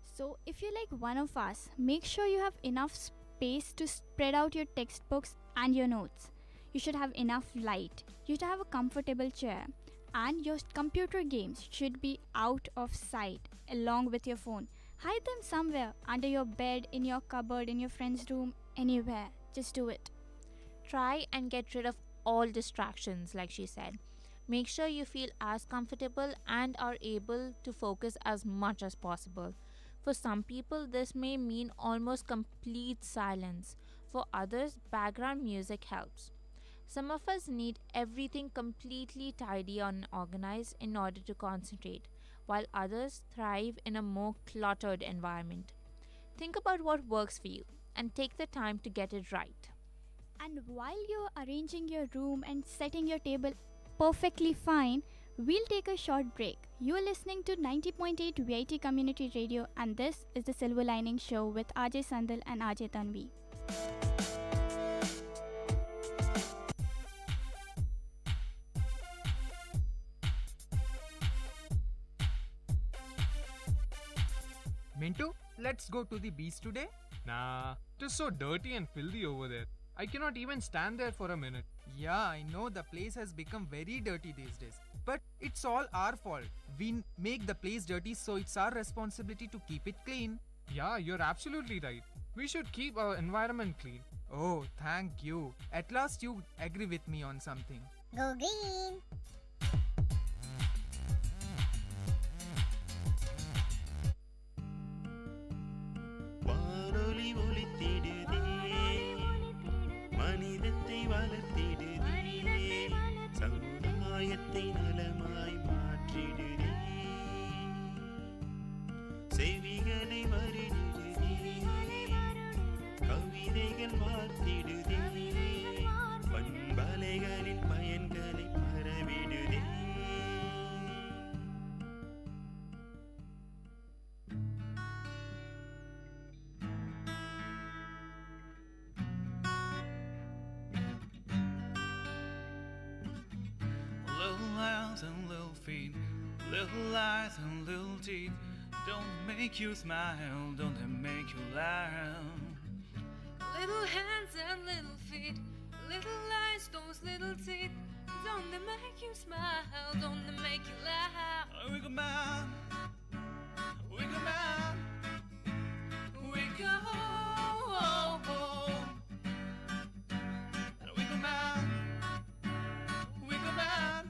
So if you're like one of us, make sure you have enough space to spread out your textbooks and your notes. You should have enough light. You should have a comfortable chair. And your computer games should be out of sight along with your phone. Hide them somewhere under your bed, in your cupboard, in your friend's room, anywhere. Just do it. Try and get rid of all distractions, like she said. Make sure you feel as comfortable and are able to focus as much as possible. For some people, this may mean almost complete silence. For others, background music helps. Some of us need everything completely tidy and organized in order to concentrate, while others thrive in a more cluttered environment. Think about what works for you and take the time to get it right. And while you're arranging your room and setting your table perfectly fine, we'll take a short break. You're listening to 90.8 VIT Community Radio, and this is the Silver Lining Show with RJ Sandal and RJ Tanvi. Mintu, let's go to the beach today? Nah, it is so dirty and filthy over there. I cannot even stand there for a minute. Yeah, I know the place has become very dirty these days. But it's all our fault. We make the place dirty, so it's our responsibility to keep it clean. Yeah, you're absolutely right. We should keep our environment clean. Oh, thank you. At last you agree with me on something. Go green! வானொலி ஒலித்திடுதே மனிதத்தை வளர்த்திடுதே சமுதாயத்தை நலமாய் மாற்றிடுதே செவிகளை வருடிடுதே கவிதைகள் வார்த்திடுதே பண்பலைகளின் பயன்களை பரவிடுதே Little hands and little feet, little eyes and little teeth. Don't make you smile, don't they make you laugh? Little hands and little feet, little eyes, those little teeth. Don't they make you smile, don't they make you laugh? Wiggle man, wiggle man, wiggle, oh, oh. Wiggle man, wiggle man,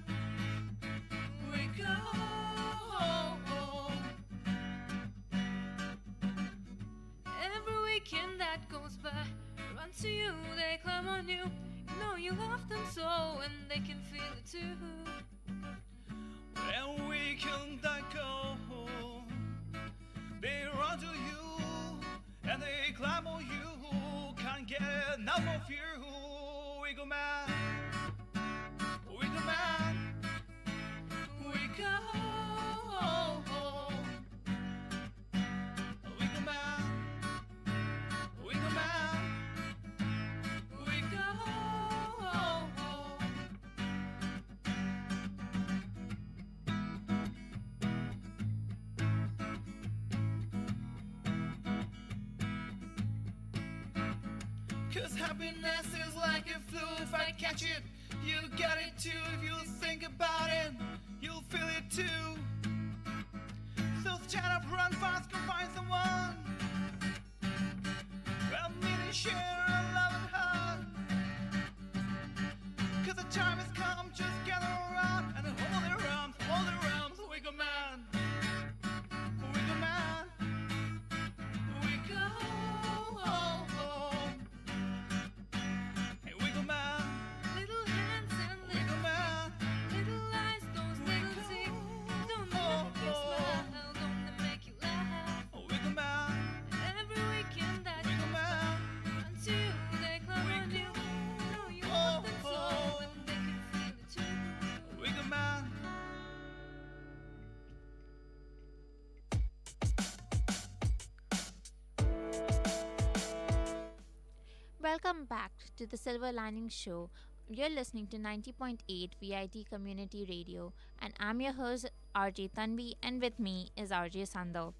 wiggle, oh, oh. Every weekend that goes by, run to you, they climb on you. You know you love them so, and they can feel it too. and weekend that go, they run to you, and they climb on you. Yeah, no more fear. Ooh, wiggle man. Wiggle man. Wiggle. Wiggle man. Wiggle man. Wiggle. Cause happiness is like a flu. If I catch it, you got it too. If you think about it, you'll feel it too. So stand up, run fast, go find someone. Well, meet and share a love and hug. Cause the time has come, just gather around and hold their arms, wiggle man. Wiggle man. Wiggle. Hey, wiggle man. Little hands and Wiggle man. little eyes, those little teeth. Don't they make you smile? Don't they make you laugh? Wiggle man. Every weekend that Wiggle goes man. by, until they climb on you. Know you want them so, and they can feel it too. Wiggle man. Welcome back to the Silver Lining Show. You're listening to 90.8 VIT Community Radio, and I'm your host RJ Tanvi, and with me is RJ Sandal.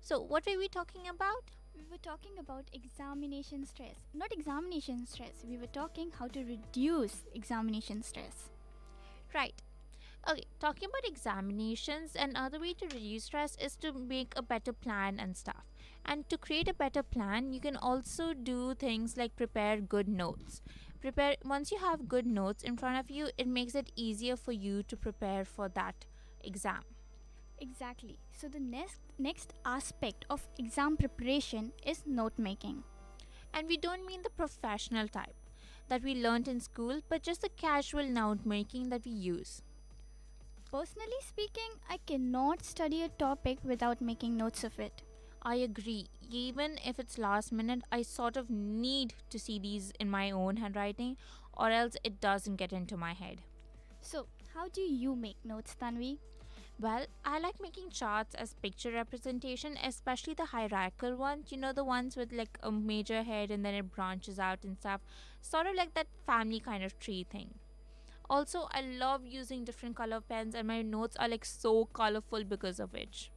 So, what were we talking about? We were talking about examination stress. Not examination stress, we were talking how to reduce examination stress. Right. Okay, talking about examinations, another way to reduce stress is to make a better plan and stuff. And to create a better plan, you can also do things like prepare good notes. Once you have good notes in front of you, it makes it easier for you to prepare for that exam. Exactly. So the next aspect of exam preparation is note making. And we don't mean the professional type that we learned in school, but just the casual note making that we use. Personally speaking, I cannot study a topic without making notes of it. I agree. Even if it's last minute, I sort of need to see these in my own handwriting, or else it doesn't get into my head. So, how do you make notes, Tanvi? Well, I like making charts as picture representation, especially the hierarchical ones. You know, the ones with like a major head and then it branches out and stuff. Sort of like that family kind of tree thing. Also, I love using different color pens, and my notes are like so colorful because of which.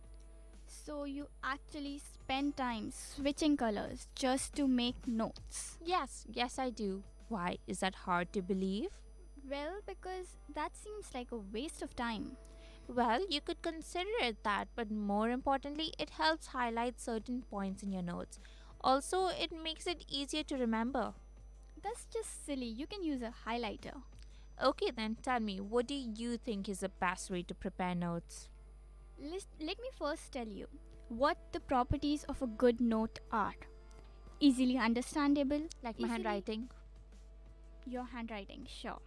So you actually spend time switching colors just to make notes? Yes, I do. Why? Is that hard to believe? Well, because that seems like a waste of time. Well, you could consider it that, but more importantly, it helps highlight certain points in your notes. Also, it makes it easier to remember. That's just silly. You can use a highlighter. Okay, then tell me, what do you think is the best way to prepare notes? Let me first tell you what the properties of a good note are. Easily understandable. Like my handwriting? Your handwriting, sure.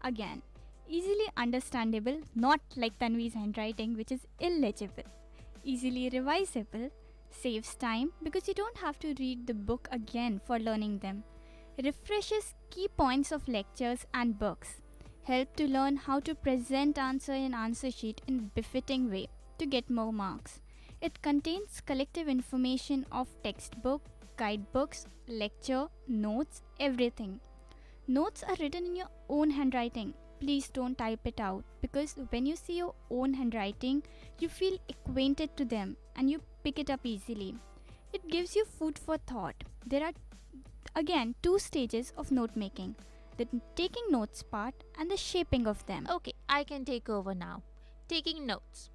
Again, easily understandable, not like Tanvi's handwriting, which is illegible. Easily revisable, saves time because you don't have to read the book again for learning them. Refreshes key points of lectures and books. Help to learn how to present answer in answer sheet in befitting way to get more marks. It contains collective information of textbook, guidebooks, lecture, notes, everything. Notes are written in your own handwriting. Please don't type it out, because when you see your own handwriting, you feel acquainted to them and you pick it up easily. It gives you food for thought. There are again two stages of note making: the taking notes part and the shaping of them. Okay, I can take over now. Taking notes.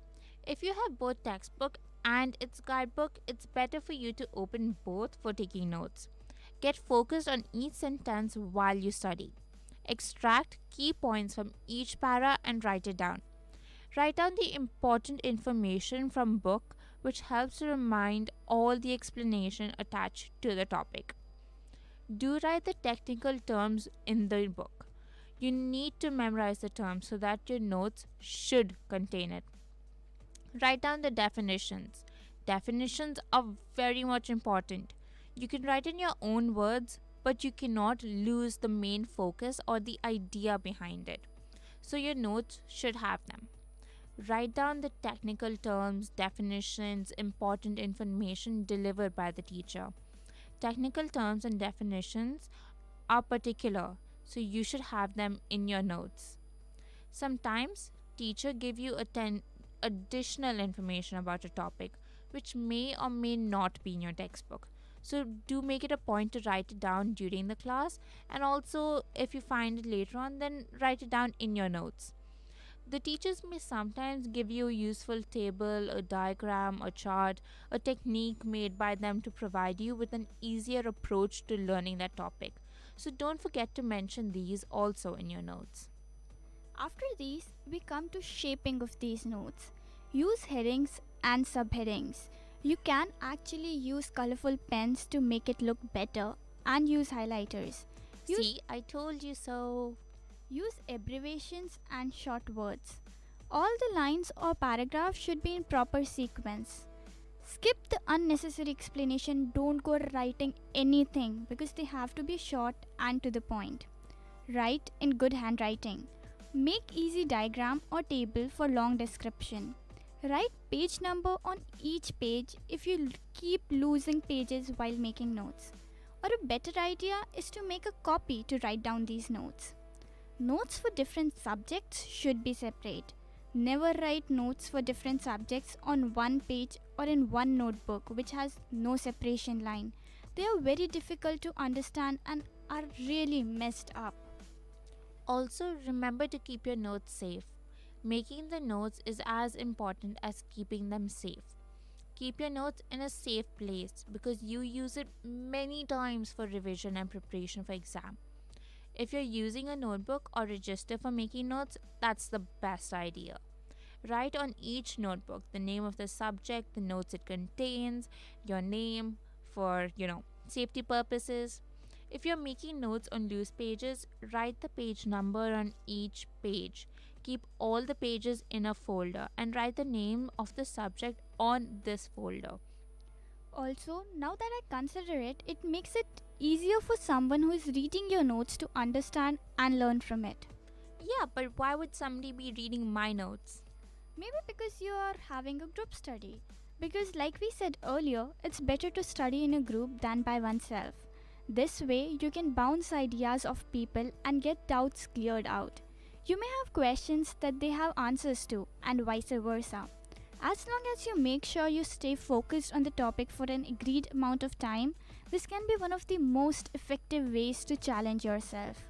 If you have both textbook and its guidebook, it's better for you to open both for taking notes. Get focused on each sentence while you study. Extract key points from each para and write it down. Write down the important information from book, which helps to remind all the explanation attached to the topic. Do write the technical terms in the book. You need to memorize the terms so that your notes should contain it. Write down the definitions. Definitions are very much important. You can write in your own words, but you cannot lose the main focus or the idea behind it. So your notes should have them. Write down the technical terms, definitions, important information delivered by the teacher. Technical terms and definitions are particular, so you should have them in your notes. Sometimes teacher give you additional information about a topic which may or may not be in your textbook. So do make it a point to write it down during the class, and also if you find it later on, then write it down in your notes. The teachers may sometimes give you a useful table, a diagram, a chart, a technique made by them to provide you with an easier approach to learning that topic. So don't forget to mention these also in your notes. After these, we come to shaping of these notes. Use headings and subheadings. You can actually use colorful pens to make it look better, and use highlighters. See, I told you so. Use abbreviations and short words. All the lines or paragraphs should be in proper sequence. Skip the unnecessary explanation. Don't go writing anything because they have to be short and to the point. Write in good handwriting. Make easy diagram or table for long description. Write page number on each page if you keep losing pages while making notes. Or a better idea is to make a copy to write down these notes. Notes for different subjects should be separate. Never write notes for different subjects on one page or in one notebook which has no separation line. They are very difficult to understand and are really messed up. Also, remember to keep your notes safe. Making the notes is as important as keeping them safe. Keep your notes in a safe place because you use it many times for revision and preparation for exam. If you're using a notebook or register for making notes, that's the best idea. Write on each notebook the name of the subject, the notes it contains, your name for, safety purposes. If you're making notes on loose pages, write the page number on each page. Keep all the pages in a folder and write the name of the subject on this folder. Also, now that I consider it, it makes it easier for someone who is reading your notes to understand and learn from it. Yeah, but why would somebody be reading my notes? Maybe because you are having a group study. Because like we said earlier, it's better to study in a group than by oneself. This way, you can bounce ideas off people and get doubts cleared out. You may have questions that they have answers to, and vice versa. As long as you make sure you stay focused on the topic for an agreed amount of time, this can be one of the most effective ways to challenge yourself.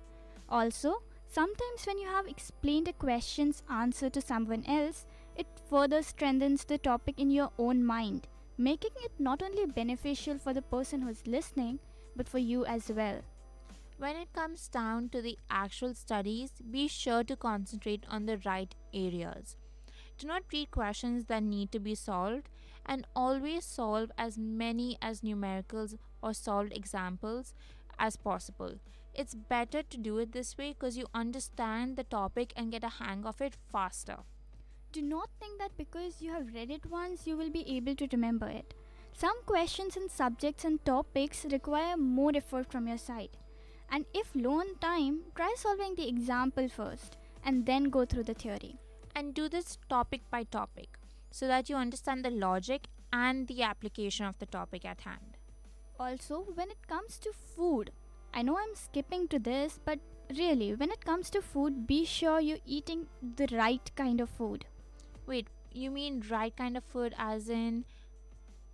Also, sometimes when you have explained a question's answer to someone else, it further strengthens the topic in your own mind, making it not only beneficial for the person who is listening, but for you as well. When it comes down to the actual studies, be sure to concentrate on the right areas. Do not read questions that need to be solved, and always solve as many as numericals or solved examples as possible. It's better to do it this way because you understand the topic and get a hang of it faster. Do not think that because you have read it once, you will be able to remember it. Some questions and subjects and topics require more effort from your side. And if low on time, try solving the example first and then go through the theory. And do this topic by topic so that you understand the logic and the application of the topic at hand. Also, when it comes to food, I know I'm skipping to this, but really, when it comes to food, be sure you're eating the right kind of food. Wait, you mean right kind of food as in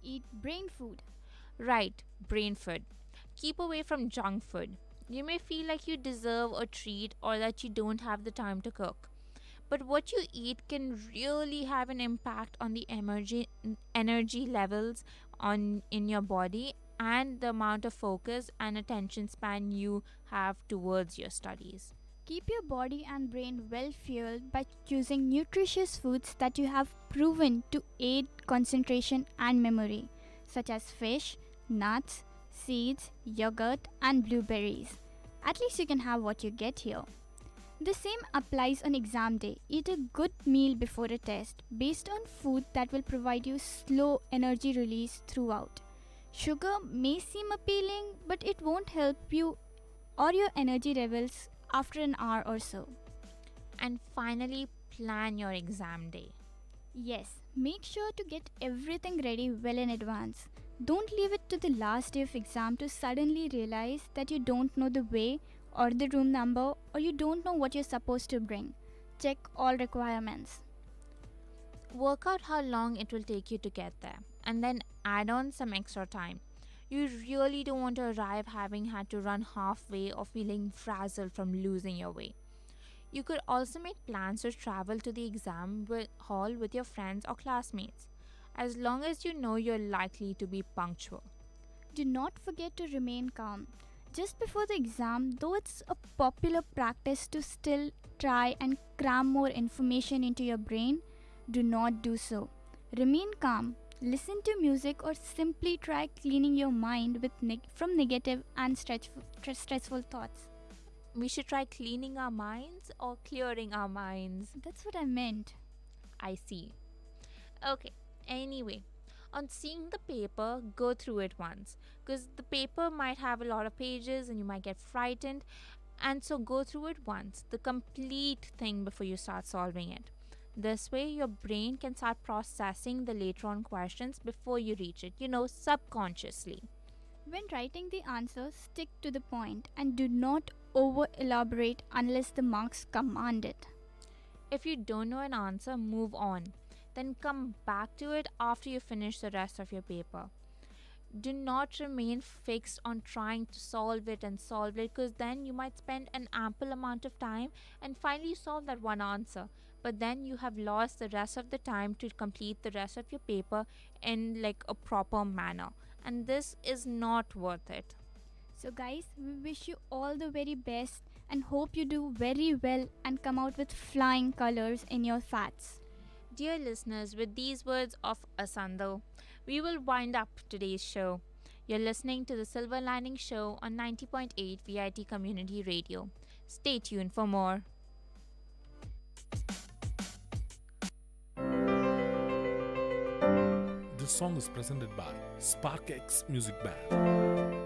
eat brain food? Right, brain food. Keep away from junk food. You may feel like you deserve a treat or that you don't have the time to cook. But what you eat can really have an impact on the energy levels in your body and the amount of focus and attention span you have towards your studies. Keep your body and brain well fueled by choosing nutritious foods that you have proven to aid concentration and memory, such as fish, nuts, seeds, yogurt, and blueberries. At least you can have what you get here. The same applies on exam day. Eat a good meal before a test based on food that will provide you slow energy release throughout. Sugar may seem appealing, but it won't help you or your energy levels after an hour or so. And finally, plan your exam day. Yes, make sure to get everything ready well in advance. Don't leave it to the last day of exam to suddenly realize that you don't know the way or the room number, or you don't know what you're supposed to bring. Check all requirements. Work out how long it will take you to get there, and then add on some extra time. You really don't want to arrive having had to run halfway or feeling frazzled from losing your way. You could also make plans to travel to the exam hall with your friends or classmates, as long as you know you're likely to be punctual. Do not forget to remain calm. Just before the exam, though it's a popular practice to still try and cram more information into your brain, do not do so. Remain calm, listen to music, or simply try cleaning your mind from negative and stressful thoughts. We should try cleaning our minds or clearing our minds. That's what I meant. I see. Okay, anyway, on seeing the paper, go through it once, because the paper might have a lot of pages and you might get frightened, and so go through it once, the complete thing, before you start solving it. This way your brain can start processing the later on questions before you reach it, subconsciously. When writing the answer, stick to the point and do not over elaborate unless the marks command it. If you don't know an answer, move on. Then come back to it after you finish the rest of your paper. Do not remain fixed on trying to solve it, because then you might spend an ample amount of time and finally solve that one answer. But then you have lost the rest of the time to complete the rest of your paper in a proper manner. And this is not worth it. So guys, we wish you all the very best and hope you do very well and come out with flying colors in your FATs. Dear listeners, with these words of Asando, we will wind up today's show. You're listening to the Silver Lining Show on 90.8 VIT Community Radio. Stay tuned for more. This song is presented by SparkX Music Band.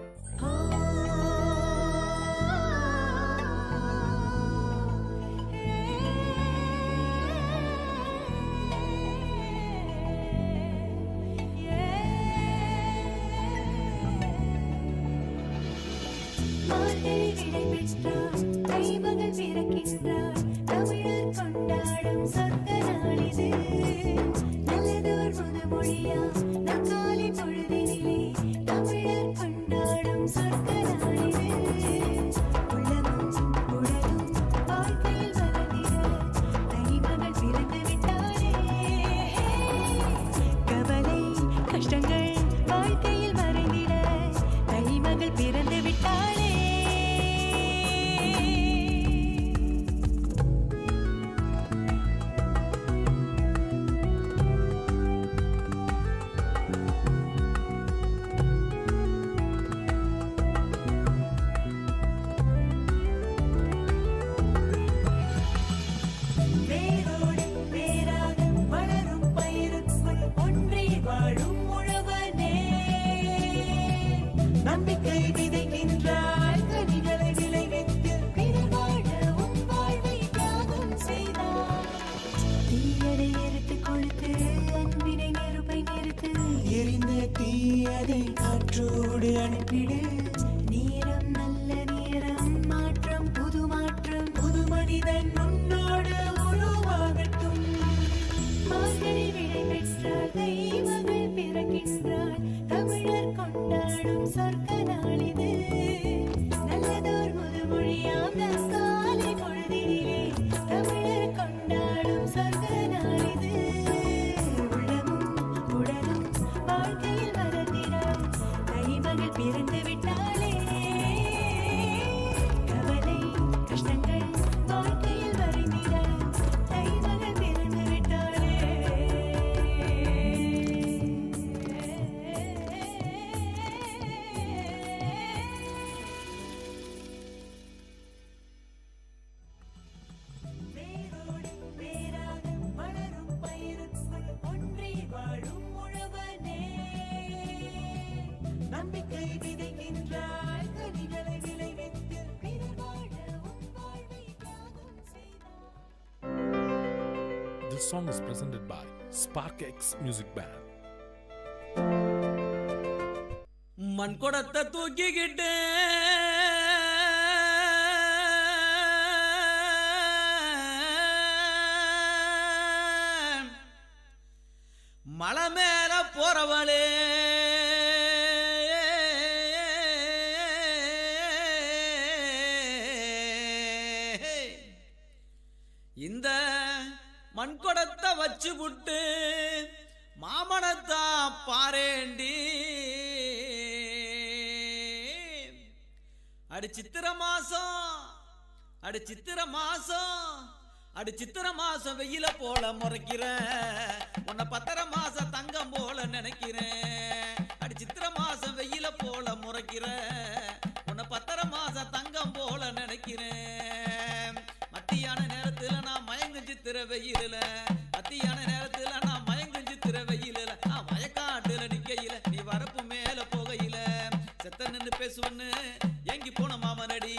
பிறந்து விட்டாள் This song is presented by Spark X Music Band. மண் கொடத்தை தூக்கிக்கிட்டு மலை மேல போறவளே இந்த மண்கொடத்தை வச்சு புட்டு மாமனத்தான் பாரேண்டி அடி சித்திர மாசம் அடி சித்திர மாசம் அடி சித்திர மாசம் வெயில போல முறைக்கிறேன் உன்னை பத்தரை மாசம் தங்கம் போல நினைக்கிறேன் அடி சித்திர மாசம் வெயில போல முறைக்கிறேன் உன்னை பத்தரை மாசம் தங்கம் போல நினைக்கிறேன் மத்தியான நேரத்துல நான் மயங்கும் சித்திர வெயில மத்தியான நேரத்துல நான் மயங்கும் சித்திர வெயில நான் வயக்காட்டுல நிக்கையில நீ வரப்பு மேல போகையில செத்த நின்று பேசுவன்னு எங்கி போன மாமனடி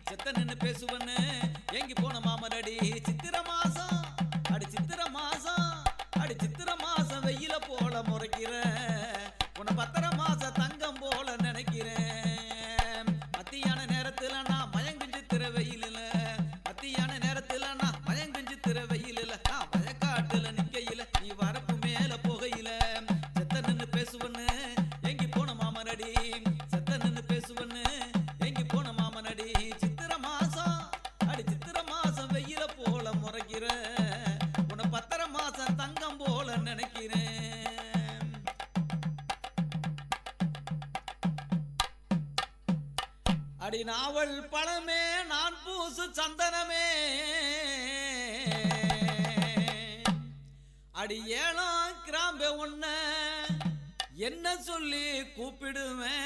செத்த நின்று பேசுவன்னு எங்கி போன மாமனடி சித்திர மாசம் அடி சித்திர மாசம் அடி சித்திர மாசம் வெயில போல முறைக்கிறேன் உன்னை பத்தரை மாசம் தங்கம் போல நினைக்கிறேன் மத்தியான நேரத்துல நான் மயங்கும் சித்திர வெயில மத்தியான நேரத்துல நான் மயங்கும் சித்திர வெயில நான் வயக்காட்டுல நிக்கையில நீ வரப்பு மேல போகையில செத்த நின்று பேசுவன்னு எங்கி போன மாமனடி செத்த நின்று பேசுவன்னு எங்கி போன மாமனடி சித்திர மாசம் அடி சித்திர மாசம் வெயில போல முறைக்கிற உன்னை பத்தரை மாசம் தங்கம் போல நினைக்கிறேன் அடி நாவல் பழமே நான் பூசு சந்தனமே அடி ஏழாம் கிராம்பே ஒன்ன என்ன சொல்லி கூப்பிடுவேன்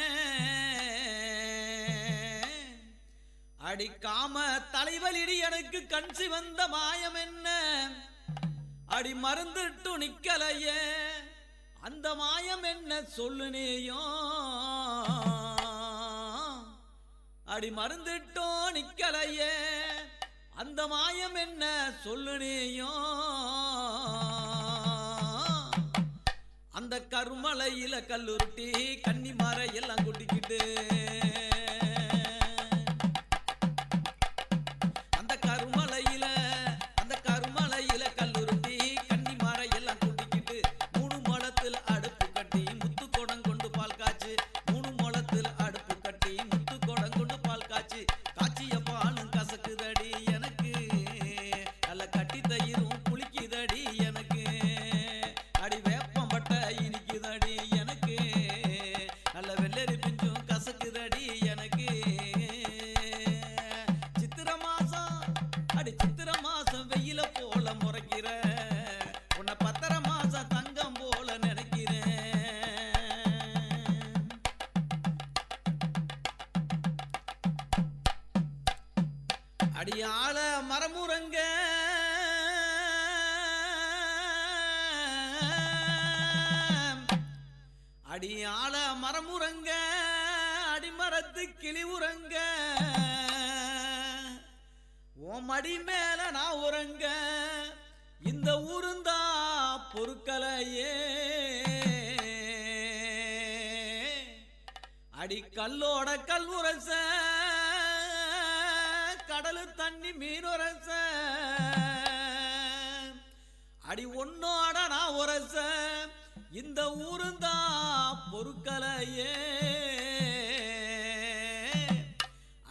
அடி காம தலைவலிடி எனக்கு கஞ்சி வந்த மாயம் என்ன அடி மருந்துட்டு நிக்கலையே அந்த மாயம் என்ன சொல்லு நீயும் அடி மருந்துட்டோ நிக்கலையே அந்த மாயம் என்ன சொல்லு நீயும் அந்த கருமலையில கல்லுருட்டி கன்னி மர எல்லாம் கொட்டிக்கிட்டு அந்த கருமலையில கல்லுருட்டி கன்னி மர எல்லாம் கொட்டிக்கிட்டு 3 முழத்தில் அடுப்பு கட்டி முத்து குடம் கொண்டு பால் காய்ச்சி 3 முழத்தில் அடுப்பு கட்டி முத்து குடம் கொண்டு பால் காய்ச்சி காய்ச்சிய பாலும் கசக்குதடி எனக்கு நல்ல கட்டி தயிரும் புளிக்குதடி எனக்கு அடி வேப்பம்பட்ட இனிக்குதடி எனக்கு நல்ல வெள்ளரி பிஞ்சும் கசக்குதடி எனக்கு சித்திர மாசம் அடி சித்திர மாசம் வெயில போல முறைக்கிற உன்னை பத்தரை மாசம் தங்கம் போல நினைக்கிறேன் அடியாள மரமுரங்க அடியாள மரமுரங்க அடிமரத்து கிளி உறங்க உன் மடி மேல நான் உறங்க இந்த ஊருந்தா பொறுக்கலையே அடி கல்லோட கல் உரச கடலு தண்ணி மீன் உரச அடி ஒன்னோட நான் உரச இந்த ஊருந்தா பொறுக்கலையே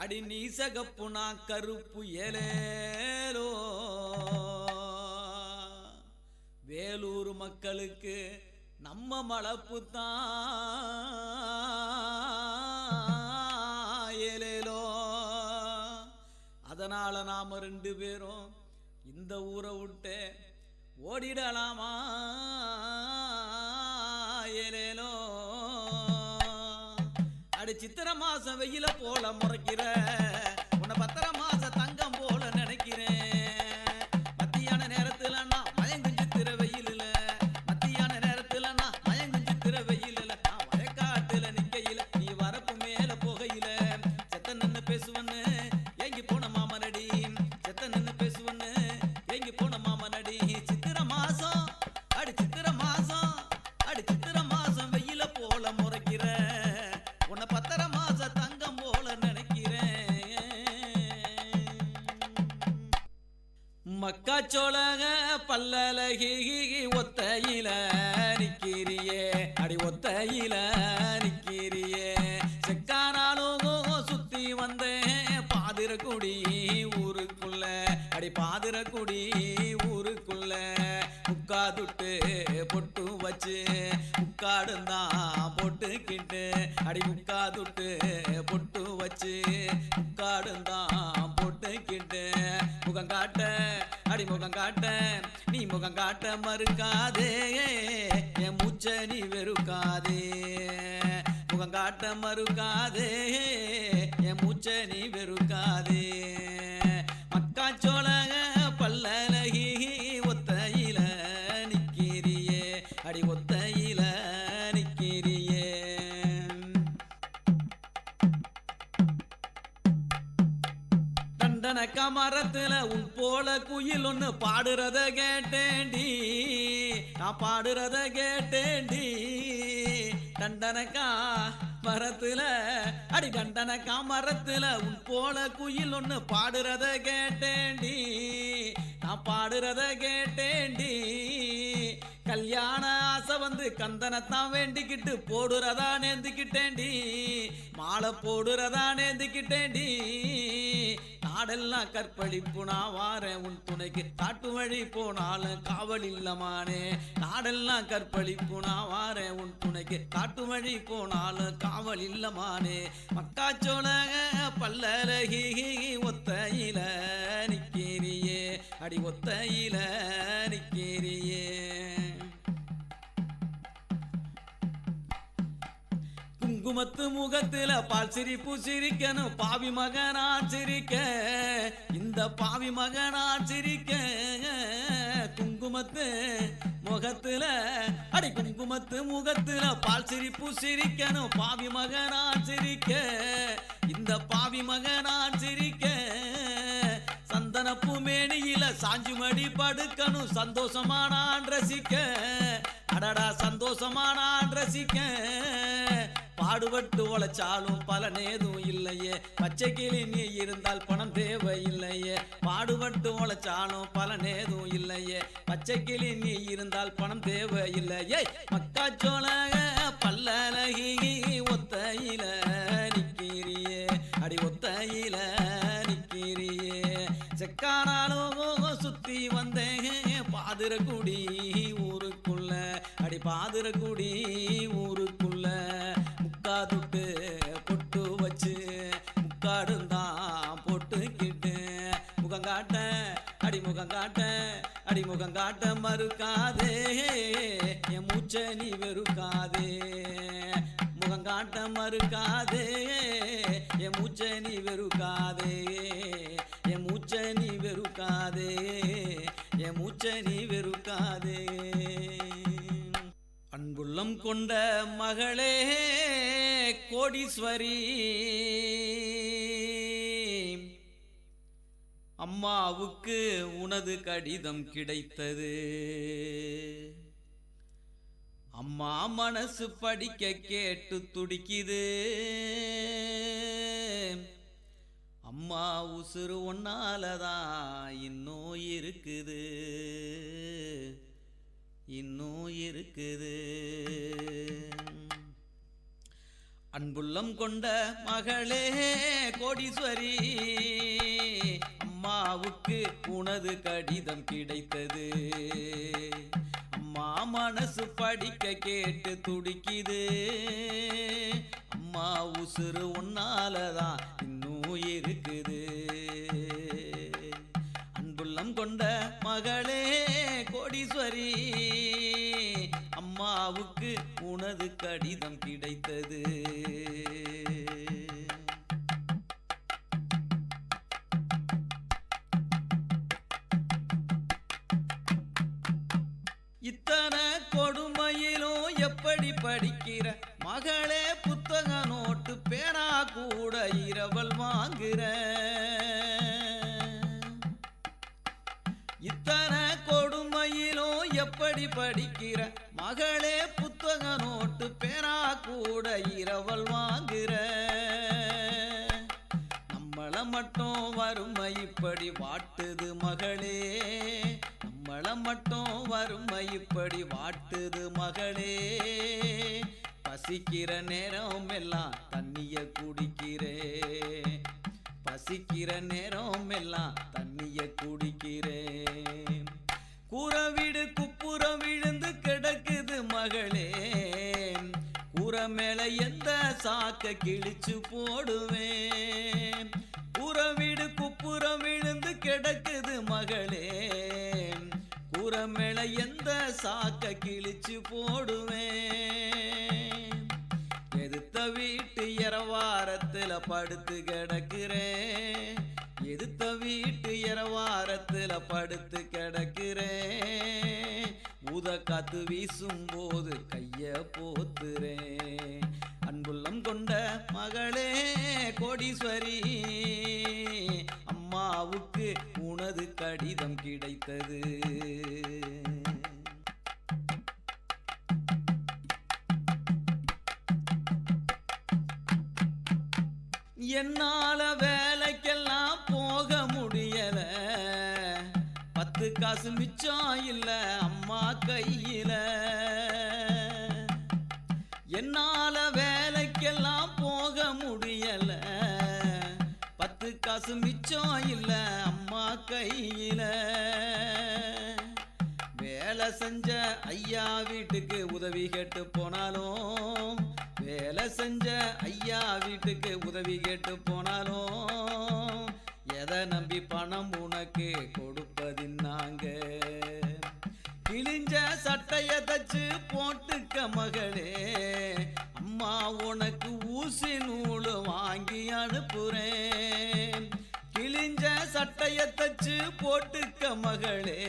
அடி நீ சகப்பு நான் கருப்பு ஏலேலோ வேலூர் மக்களுக்கு நம்ம மலப்பு தான் ஏலேலோ அதனால நாம 2 பேரும் இந்த ஊரை விட்டு ஓடிடலாமா ஏலேலோ அடி சித்திர மாசம் வெயில போல முறைக்கிற உன்னை பத்தரை மாசம் தங்கம் போல நினைக்கிறேன் மத்தியான நேரத்துல நான் மயங்கும் சித்திர வெயில மத்தியான நேரத்துல நான் மயங்கும் சித்திர வெயில நான் வயக்காட்டுல நிக்கையில நீ வரப்பு மேல போகையில செத்த நின்னு பேசுவன்னு எங்கி போன மாமனடி செத்த நின்னு பேசுவன்னு எங்கி போன மாமனடி சித்திர பல்லலகி ஒத்தையில நிக்கிறியே அடி ஒத்தையில நிக்கிறியே செக்கானாலும் சுத்தி வந்தேன் பாதிரக்குடி ஊருக்குள்ள அடி பாதிரக்குடி ஊருக்குள்ள முக்காதுட்டு பொட்டு வச்சு முக்காடுந்தான் போட்டுக்கிட்டு அடி முக்காதுட்டு பொட்டு வச்சு முக்காடுந்தான் போட்டுக்கிட்டு முகம் காட்ட அடி முகம் காட்ட நீ முகம் காட்ட மறுக்காதே என் மூச்ச நீ வெறுக்காதே முகம் காட்ட மறுக்காதே என் மூச்ச நீ வெறுக்காதே மக்காச்சோள பல்லலகி ஒத்தையில நிக்கிறியே அடி ஒத்தையில நிக்கிறியே தண்டனக்க மரத்துல உன் போல குயில் ஒண்ணு பாடுறத கேட்டேண்டி நான் பாடுறத கேட்டேண்டி தண்டனக்கா மரத்துல அடி தண்டனக்கா மரத்துல உன் போல குயில் ஒண்ணு பாடுறத கேட்டேண்டி நான் பாடுறத கேட்டேண்டி கல்யாண ஆசை வந்து கந்தனத்தான் வேண்டிக்கிட்டு போடுறதா நேர்ந்துக்கிட்டேண்டி மாலை போடுறதா நேர்ந்துக்கிட்டேண்டி நாடெல்லாம் கற்பழிப்பு நான் வாரேன் உன் துணைக்கு காட்டு வழி போனாலும் காவல் இல்லமானே நாடெல்லாம் கற்பழிப்பு நான் வாரேன் உன் துணைக்கு காட்டு வழி போனாலும் காவல் இல்லமானே மக்காச்சோள பல்லலகி ஒத்தையில நிக்கிறியே அடி ஒத்தையில நிக்கிறியே குங்குமத்து முகத்துல பால் சிரிப்பு சிரிக்கணும் பாவி மகனான் சிரிக்க இந்த பாவி மகனான் சிரிக்க குங்குமத்து முகத்துல அடி குங்குமத்து முகத்துல பால் சிரிப்பு சிரிக்கணும் பாவி மகனான் சிரிக்க இந்த பாவி மகனான் சிரிக்க சந்தனப்பு மேனியில சாஞ்சு மடி படுக்கணும் சந்தோஷமா நான் ரசிக்க அடடா சந்தோஷமா நான் ரசிக்க பாடுபட்டு உழைச்சாலும் பலனேதும் இல்லையே பச்சை கிளி நீ இருந்தால் பணம் தேவையில்லையே பாடுபட்டு உழைச்சாலும் பலனேதும் இல்லையே பச்சை கிளி நீ இருந்தால் பணம் தேவையில்லையே மக்காச்சோள பல்லலகி ஒத்தையில நிக்கிறியே அடி ஒத்தையில நிக்கிறியே செக்கானாலும் சுத்தி வந்தேன் பாதிரக்குடி ஊருக்குள்ள அடி பாதிரக்குடி ஊருக்குள்ள முக்காதுட்டு பொட்டு வச்சு முக்காடுந்தான் போட்டுக்கிட்டு முகம் காட்ட அடி முகம் காட்ட அடி முகம் காட்ட மறுக்காதே என் மூச்ச நீ வெறுக்காதே முகம் காட்ட மறுக்காதே என் மூச்ச நீ வெறுக்காதே என் மூச்ச நீ வெறுக்காதே என் மூச்ச நீ வெறுக்காதே அன்புள்ளம் கொண்ட மகளே கோடீஸ்வரி அம்மாவுக்கு உனது கடிதம் கிடைத்தது அம்மா மனசு படிக்க கேட்டு துடிக்குது அம்மா உசுறு ஒன்னாலதான் இன்னும் இருக்குது இன்னும் இருக்குது அன்புள்ளம் கொண்ட மகளே கோடீஸ்வரி அம்மாவுக்கு உனது கடிதம் கிடைத்தது அம்மா மனசு படிக்க கேட்டு துடிக்குது அம்மா உசுறு உன்னாலதான் இன்னும் இருக்குது அன்புள்ளம் கொண்ட மகளே கோடீஸ்வரி அம்மாவுக்கு உனது கடிதம் கிடைத்தது இத்தனை கொடுமையிலும் எப்படி படிக்கிற மகளே புத்தக நோட்டு பேனா கூட இரவல் வாங்குற இத்தனை கொடுமையிலும் எப்படி படிக்கிற மகளே புத்தக நோட்டு பேனா கூட இரவல் வாங்குற நம்மள மட்டும் வறுமை இப்படி வாட்டுது மகளே சம்பளம் மட்டும் வறுமை இப்படி வாட்டுது மகளே, பசிக்கிற நேரம் எல்லாம் தண்ணிய குடிக்கிறேன், பசிக்கிற நேரம் எல்லாம் தண்ணிய குடிக்கிறேன். கூரை வீடு குப்புறம் விழுந்து கிடக்குது மகளே, கூரை மேல எந்த சாக்க கிழிச்சு போடுவேன். கூரை வீடு குப்புறம் விழுந்து கிடக்குது மகளே, கூரை மேல எந்த சாக்க கிழிச்சு போடுவேன். எதுத்த வீட்டு இரவாரத்துல படுத்து கிடக்கிறேன், எதுத்த வீட்டு இரவாரத்துல படுத்து கிடக்கிறேன். ஊத காத்து வீசும் போது கைய போத்துறேன். அன்புள்ளம் கொண்ட மகளே கோடீஸ்வரி, அம்மாவுக்கு உனது கடிதம் கிடைத்தது. என்னால வேலைக்கெல்லாம் போக முடியல, 10 காசு மிச்சம் இல்ல அம்மா கையில. என்னால வேலைக்கெல்லாம் போக முடியல, 10 காசு மிச்சம் இல்ல அம்மா கையில. வேலை செஞ்ச ஐயா வீட்டுக்கு உதவி கேட்டு போனாலும், வேலை செஞ்ச ஐயா வீட்டுக்கு உதவி கேட்டு போனாலும், எதை நம்பி பணம் உனக்கு கொடுப்பதின்னாங்க. கிழிஞ்ச சட்டைய தச்சு போட்டுக்க மகளே, அம்மா உனக்கு ஊசி நூல் வாங்கி அனுப்புறேன். கிழிஞ்ச சட்டைய தச்சு போட்டுக்க மகளே,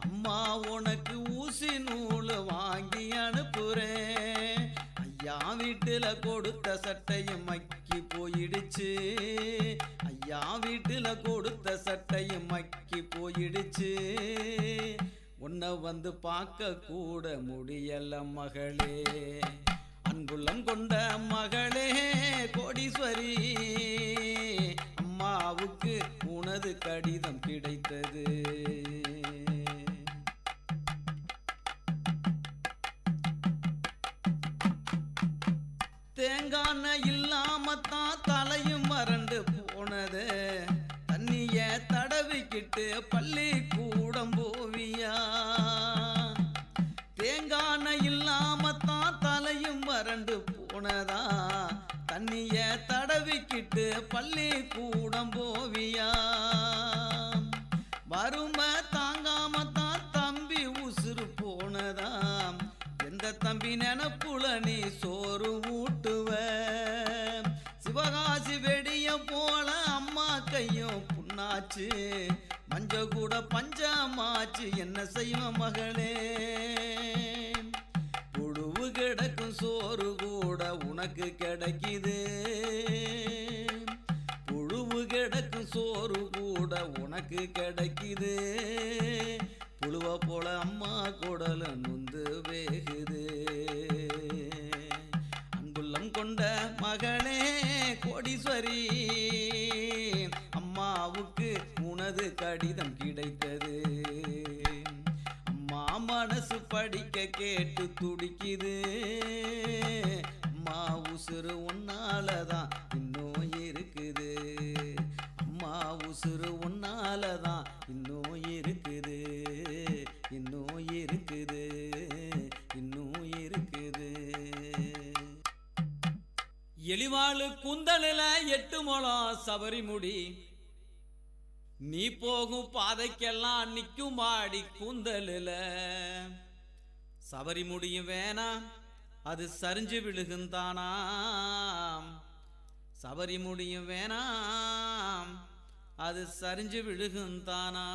அம்மா உனக்கு ஊசி நூல் வாங்கி அனுப்புறேன். ஐயா வீட்டுல கொடுத்த சட்டையும் மக்கி போயிடுச்சு, ஐயா வீட்டுல கொடுத்த சட்டையும் மக்கி போயிடுச்சு. உன்னை வந்து பார்க்க கூட முடியல மகளே, அன்புள்ளம் கொண்ட மகளே கோடீஸ்வரி, அம்மாவுக்கு உனது கடிதம் கிடைத்தது. தேங்கான இல்லாமத்தான் தலையும் மறண்டு போனது, தண்ணிய தடவிக்கிட்டு பள்ளி கூடம் போவியா. தேங்கான இல்லாமத்தான் தலையும் மறண்டு போனதா, தண்ணிய தடவிக்கிட்டு பள்ளி கூடம் போவியா. வறுமை தாங்காமத்தான் தம்பி உசுறு போனதாம், எந்த தம்பி நினப்புல நீ சோறு ஊட்டுவ. சிவகாசி வெடிய போல அம்மா கையும் புண்ணாச்சு, மஞ்ச கூட பஞ்சமாச்சு என்ன செய்வ மகளே. புழுவு கிடக்கும் சோறு கூட உனக்கு கிடைக்குது, புழுவு கிடக்கும் சோறு கூட உனக்கு கிடைக்குது. புழுவ போல அம்மா குடல நொந்து வேகுது. அன்புள்ளம் கொண்ட மகளே கோடீஸ்வரி, அம்மாவுக்கு உனது கடிதம் கிடைத்தது. அம்மா மனசு படிக்க கேட்டு துடிக்குது, அம்மா உசுறு உன்னாலதான் இன்னும் இருக்குது, அம்மா உசுறு உன்னாலதான் இன்னும் இருக்குது, இன்னும் இருக்குது, இன்னும் இருக்குது. எலிவாளு குந்தலில 8 முழம் சபரிமுடி, நீ போகும் பாதைக்கெல்லாம் நிக்கும் மாடி கூந்தலில. சபரிமுடியும் வேணாம் அது சரிஞ்சு விழுகுந்தானாம், சபரிமுடியும் வேணாம் அது சரிஞ்சு விழுகுந்தானாம்.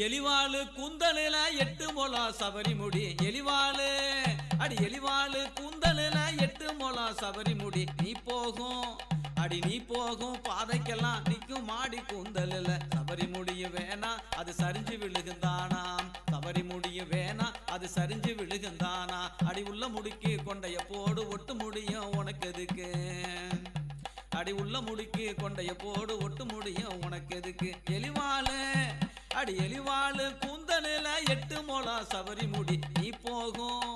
எலிவாளு கூந்தலில 8 முழம் சபரிமுடி, எலிவாளு அடி எலிவாளு கூந்தலில 8 முழம் சபரிமுடி, நீ போகும் அடி நீ போகும் பாதைக்கெல்லாம் நிக்கும் மாடி கூந்தலில. சபரிமுடிய வேணா அது சரிஞ்சு விழுகுந்தானாம், சபரிமுடிய வேணா அது சரிஞ்சு விழுகுந்தானா. அடி உள்ள முடிக்கு கொண்டைய போடு ஒட்டு முடியும் உனக்கு எதுக்கு, அடி உள்ள முடிக்கு கொண்டைய போடு ஒட்டு முடியும் உனக்கு எதுக்கு. எலிவால அடி எலிவாளு கூந்தலில 8 முழம் சபரி முடி நீ போகும்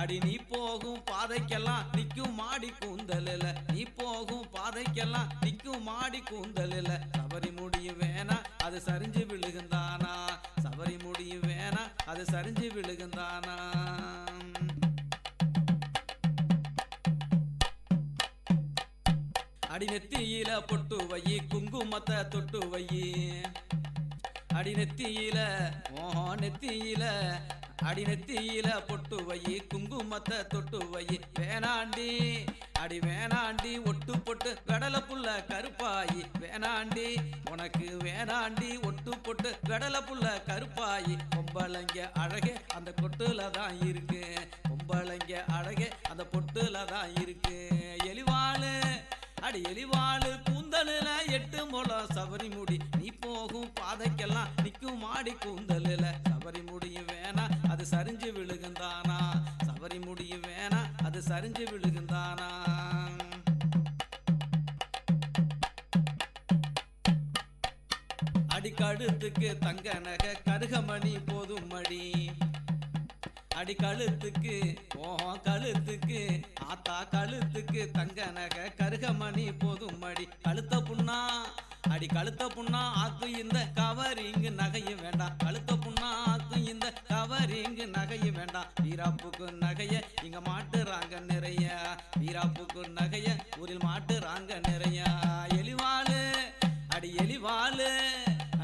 அடி நீ போகும் பாதைக்கெல்லாம் நிற்கும் மாடி கூந்தலில நீ போகும் பாதைக்கெல்லாம் நிற்கும் மாடி கூந்தலில சபரி முடியும் வேணா அது சரிஞ்சு விழுகுந்தானா சபரி முடியும் வேணா அது சரிஞ்சு விழுகுந்தானா அடி நெத்தியில பொட்டு வையி குங்குமத்தை தொட்டு வையி அடி நெத்தியில நெத்தியில அடி நெத்தியில பொட்டு வையி குங்குமத்தை தொட்டு வையி வேணாண்டி அடி வேணாண்டி ஒட்டு பொட்டு கடலை புள்ள கருப்பாயி வேணாண்டி உனக்கு வேணாண்டி ஒட்டு பொட்டு கடலை புள்ள கருப்பாயி பொம்பளைங்க அழகே அந்த பொட்டுல தான் இருக்கு பொம்பளைங்க அழகே அந்த பொட்டுல தான் இருக்கு எலிவாளு அடி எலிவாளு கூந்தலில 8 முழம் சபரி முடி நீ போகும் பாதைக்கெல்லாம் நிற்கும் மாடி கூந்தலில சபரி முடியும் வேணா அது சரிஞ்சு விழுகுந்தானா சபரி முடியும் வேணா அது சரிஞ்சு விழுகுந்தானா அடி கழுத்துக்கு தங்க நகை கருகமணி போதும் மடி அடி கழுத்துக்கு கழுத்துக்கு ஆத்தா கழுத்துக்கு தங்க நகை கருகமணி போதும் மடி கழுத்த புண்ணா அடி கழுத்த புண்ணா ஆக்கு இந்த கவரிங்கு நகையும் வேண்டாம் கழுத்த புண்ணா ஆக்கு இந்த கவரிங்கு நகையும் வேண்டாம் வீராப்புக்கு நகைய இங்க மாட்டுறாங்க நிறைய வீராப்புக்கு நகைய ஊரில் மாட்டுறாங்க நிறைய எலிவாளு அடி எலிவாளு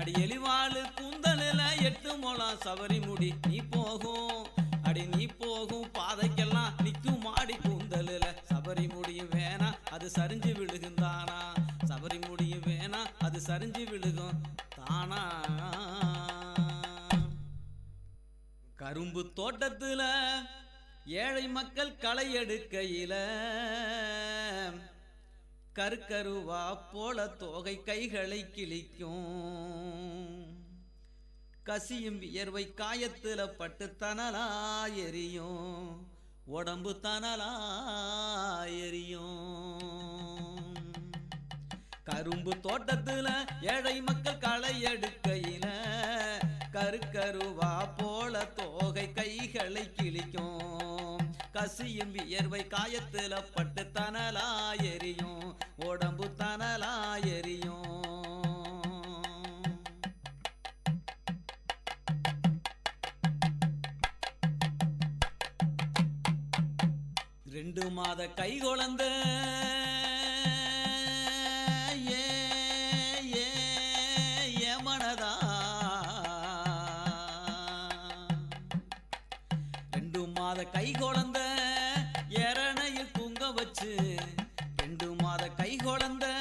அடி எலிவாளு கூந்தலில 8 முழம் சபரி முடி நீ போகும் அடி நீ போகும் பாதைக்கெல்லாம் நிற்கும் மாடி கூந்தலில சபரி முடியும் வேணா அது சரிஞ்சு விழுகுந்தானா சபரி முடியும் வேணா அது சரிஞ்சு விழுகும் தானா கரும்பு தோட்டத்துல ஏழை மக்கள் களை எடுக்கையில கருக்கருவா போல தோகை கைகளை கிழிக்கும் கசியும் வியர்வை காயத்துல பட்டு தனலா எரியும் உடம்பு தனலா எரியும் கரும்பு தோட்டத்துல ஏழை மக்கள் களை எடுக்கையில கருக்கருவா போல தோகை கைகளை கிழிக்கும் கசியும் வியர்வை காயத்துல பட்டு தனலா எரியும் உடம்பு தனலா எரியும் 2 மாத கை குழந்தை மனதா 2 மாத கை குழந்தை எரணையில் தூங்க வச்சு 2 மாத கை குழந்தை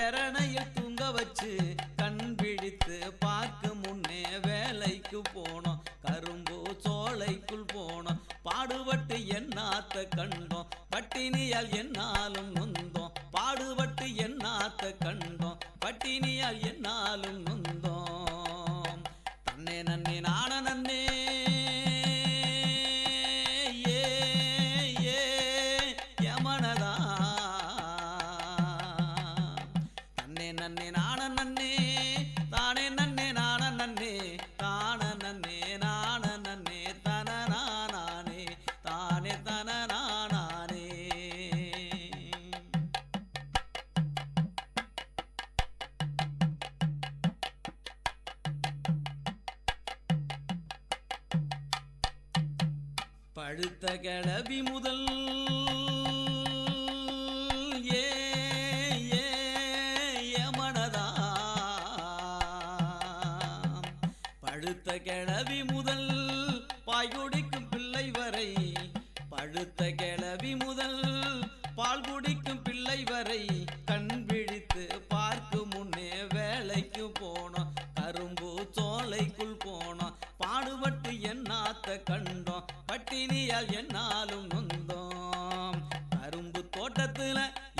எரணையில் தூங்க வச்சு கண் விழித்து பார்க்க முன்னே வேலைக்கு போனோம் கரும்பு சோலைக்குள் போனோம் பாடுபட்டு என்னாத்த கண்டோம் பட்டினியால் என்னாலும் நொந்தோம் பாடுபட்டு என்னாத்த கண்டோம் பட்டினியால் என்னாலும் நொந்தோம் தன்னே நன்னே நான நன்னே யமனதா தன்னே நன்னே நான நன்னே தானே நன்னே நான நன்னே தான நன்னே நான நன்னே தனநானே தானே தனநானே பழுத்த கிளவி முதல் மனதா பழுத்த கிளவி முதல் பாய் குடிக்கும் பிள்ளை வரை பழுத்த கிளவி முதல் பால் குடிக்கும் பிள்ளை வரை கண் விழித்து பார்க்கும் முன்னே வேலைக்கு போனோம் கரும்பு சோலைக்குள் போனோம் பாடுபட்டு என்னாத்த கண்டோம் பட்டினியால் என்னாலும் நொந்தோம் கரும்பு தோட்டத்துல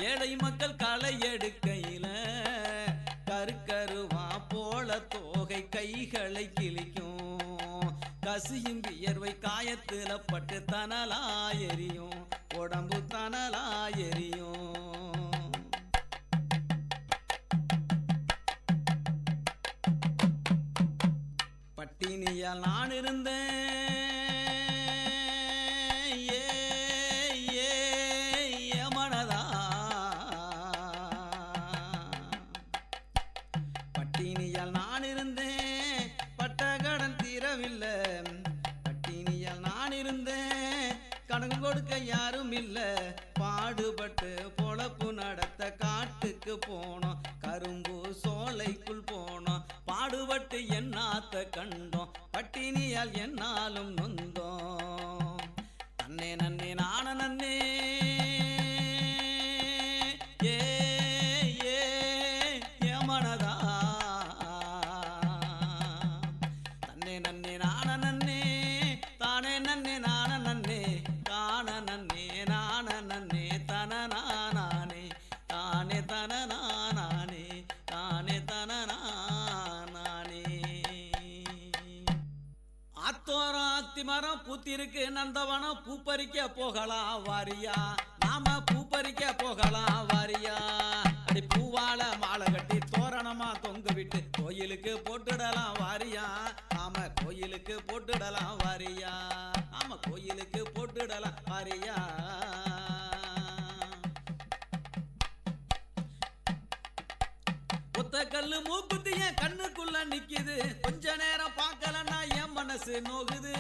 ஏழை மக்கள் களை எடுக்கையில கருக்கருவா போல தோகை கைகளை கிழிக்கும் கசியும் வியர்வை காயத்துல பட்டு தனலா எரியும் உடம்பு தனலா எரியும் பட்டினியால் நான் இருந்தேன் ஏ ஏ மனதா பட்டினியால் நான் இருந்தேன் பட்ட கடன் தீரவில்லை பட்டினியால் நான் இருந்தேன் கடன் கொடுக்க யாரும் இல்ல பாடுபட்டு பொழப்பு நடத்த காட்டுக்கு போனோம் கரும்பு சோலைக்குள் போனோம் பாடுபட்டு என்னாத்த கண்டோம் பட்டினியால் என்னாலும் நொந்தோம் தன்னே நன்னே நான நன்னே ஏ ஏ மனதா தன்னே நன்னே நான நன்னே தானே நன்னே நான நன்னே தான நன்னே நான நன்னே தன நானே தானே தன நானே தானே தன நானே ஆத்தோரம் அத்திமரம் பூத்திருக்கு நந்தவனம் பூப்பறிக்க போகலாம் வாரியா நாம பூப்பறிக்க போகலாம் வாரியா அடி பூவால மாலை கட்டி தோரணமா தொங்க விட்டு கோயிலுக்கு போட்டுடலாம் வாரியா நாம கோயிலுக்கு போட்டுடலாம் வாரியா நாம கோயிலுக்கு போட்டுடலாம் வாரியா ஒத்த கல்லு மூக்குத்திய கண்ணுக்குள்ள நிக்குது கொஞ்ச நேரம் பார்க்கலன்னா என் மனசு நோகுது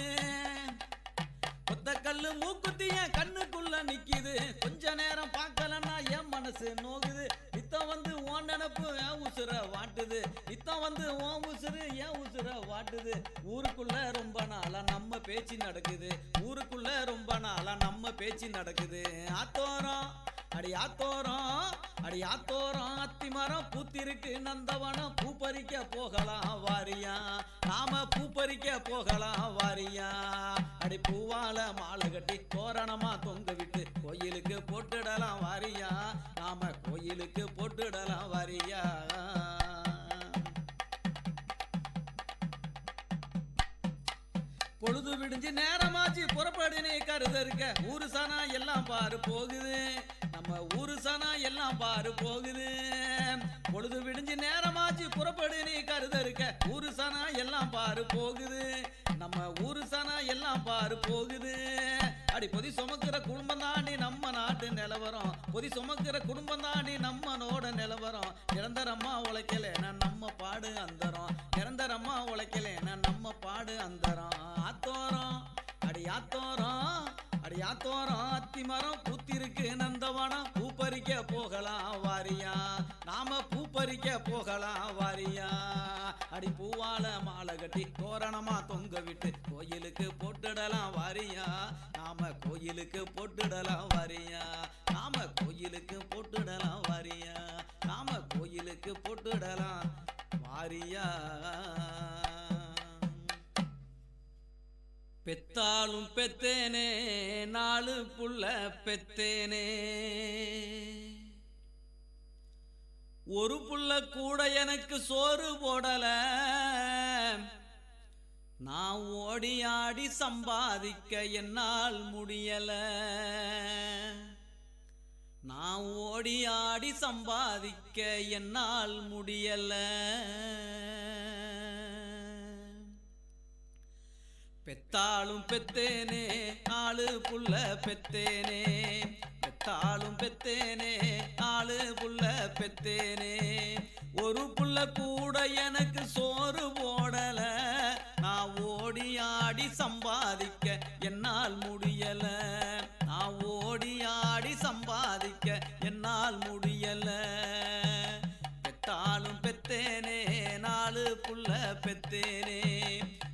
ஒத்த கல்லு மூக்குத்திய கண்ணுக்குள்ள நிக்குது கொஞ்ச நேரம் பார்க்கலன்னா என் மனசு நோகுது நித்தம் வந்து ஓன் நினப்பு என் உசுர வாட்டுது நித்தம் வந்து ஓன் உசுறு என் உசுர வாட்டுது ஊருக்குள்ள ரொம்ப நாளா நம்ம பேச்சு நடக்குது ஊருக்குள்ள ரொம்ப நாளா நம்ம பேச்சு நடக்குது ஆத்தோரம் அடியாத்தோரம் அத்திமரம் பூத்திருக்கு நந்தவனம் பூப்பறிக்க போகலாம் வாரியா நாம பூப்பறிக்க போகலாம் வாரியா அடி பூவால மாலை கட்டி தோரணமா தொங்க விட்டு கோயிலுக்கு போட்டுடலாம் வாரியா நாம கோயிலுக்கு போட்டுடலாம் வாரியா பொழுது விடிஞ்சு நேரமாச்சு புறப்படினே கருதருக்க ஊரு சனா எல்லாம் பாரு போகுது நம்ம ஊரு சனா எல்லாம் பாரு போகுது பொழுது விடிஞ்சு நேரமாச்சு புறப்படினே கருதருக்க ஊரு சனா எல்லாம் பாரு போகுது நம்ம ஊரு சனா எல்லாம் பாரு போகுது அடி பொதி சுமக்கிற குடும்பம் தாண்டி நம்ம நாட்டு நிலவரம் பொதி சுமக்கிற குடும்பம் தாண்டி நம்மனோட நிலவரம் நிரந்தரமா உழைக்கலைன்னா நம்ம பாடு அந்தரம் நிரந்தரமா உழைக்கலைன்னா நம்ம பாடு அந்தரம் ஆத்தோரம் அடியாத்தோரம் அத்திமரம் பூத்திருக்கு நந்தவனம் பூப்பறிக்க போகலாம் வாரியா நாம பூப்பறிக்க போகலாம் வாரியா அடி பூவால மாலை கட்டி தோரணமா தொங்க விட்டு கோயிலுக்கு போட்டுடலாம் வாரியா நாம கோயிலுக்கு போட்டுடலாம் வாரியா நாம கோயிலுக்கு போட்டுடலாம் வாரியா நாம கோயிலுக்கு போட்டுடலாம் வாரியா பெத்தாலும் பெத்தேனே 4 புள்ள பெத்தேனே ஒரு புள்ள கூட எனக்கு சோறு போடல நான் ஓடி ஆடி சம்பாதிக்க என்னால் முடியல நான் ஓடி ஆடி சம்பாதிக்க என்னால் முடியல பெத்தாலும் பெத்தேனே 4 புள்ள பெத்தேனே பெத்தாலும் பெத்தேனே 4 புள்ள பெத்தேனே ஒரு புள்ள கூட எனக்கு சோறு போடல நான் ஓடி ஆடி சம்பாதிக்க என்னால் முடியல நான் ஓடி ஆடி சம்பாதிக்க என்னால் முடியல பெத்தாலும் பெத்தேனே 4 புள்ள பெத்தேனே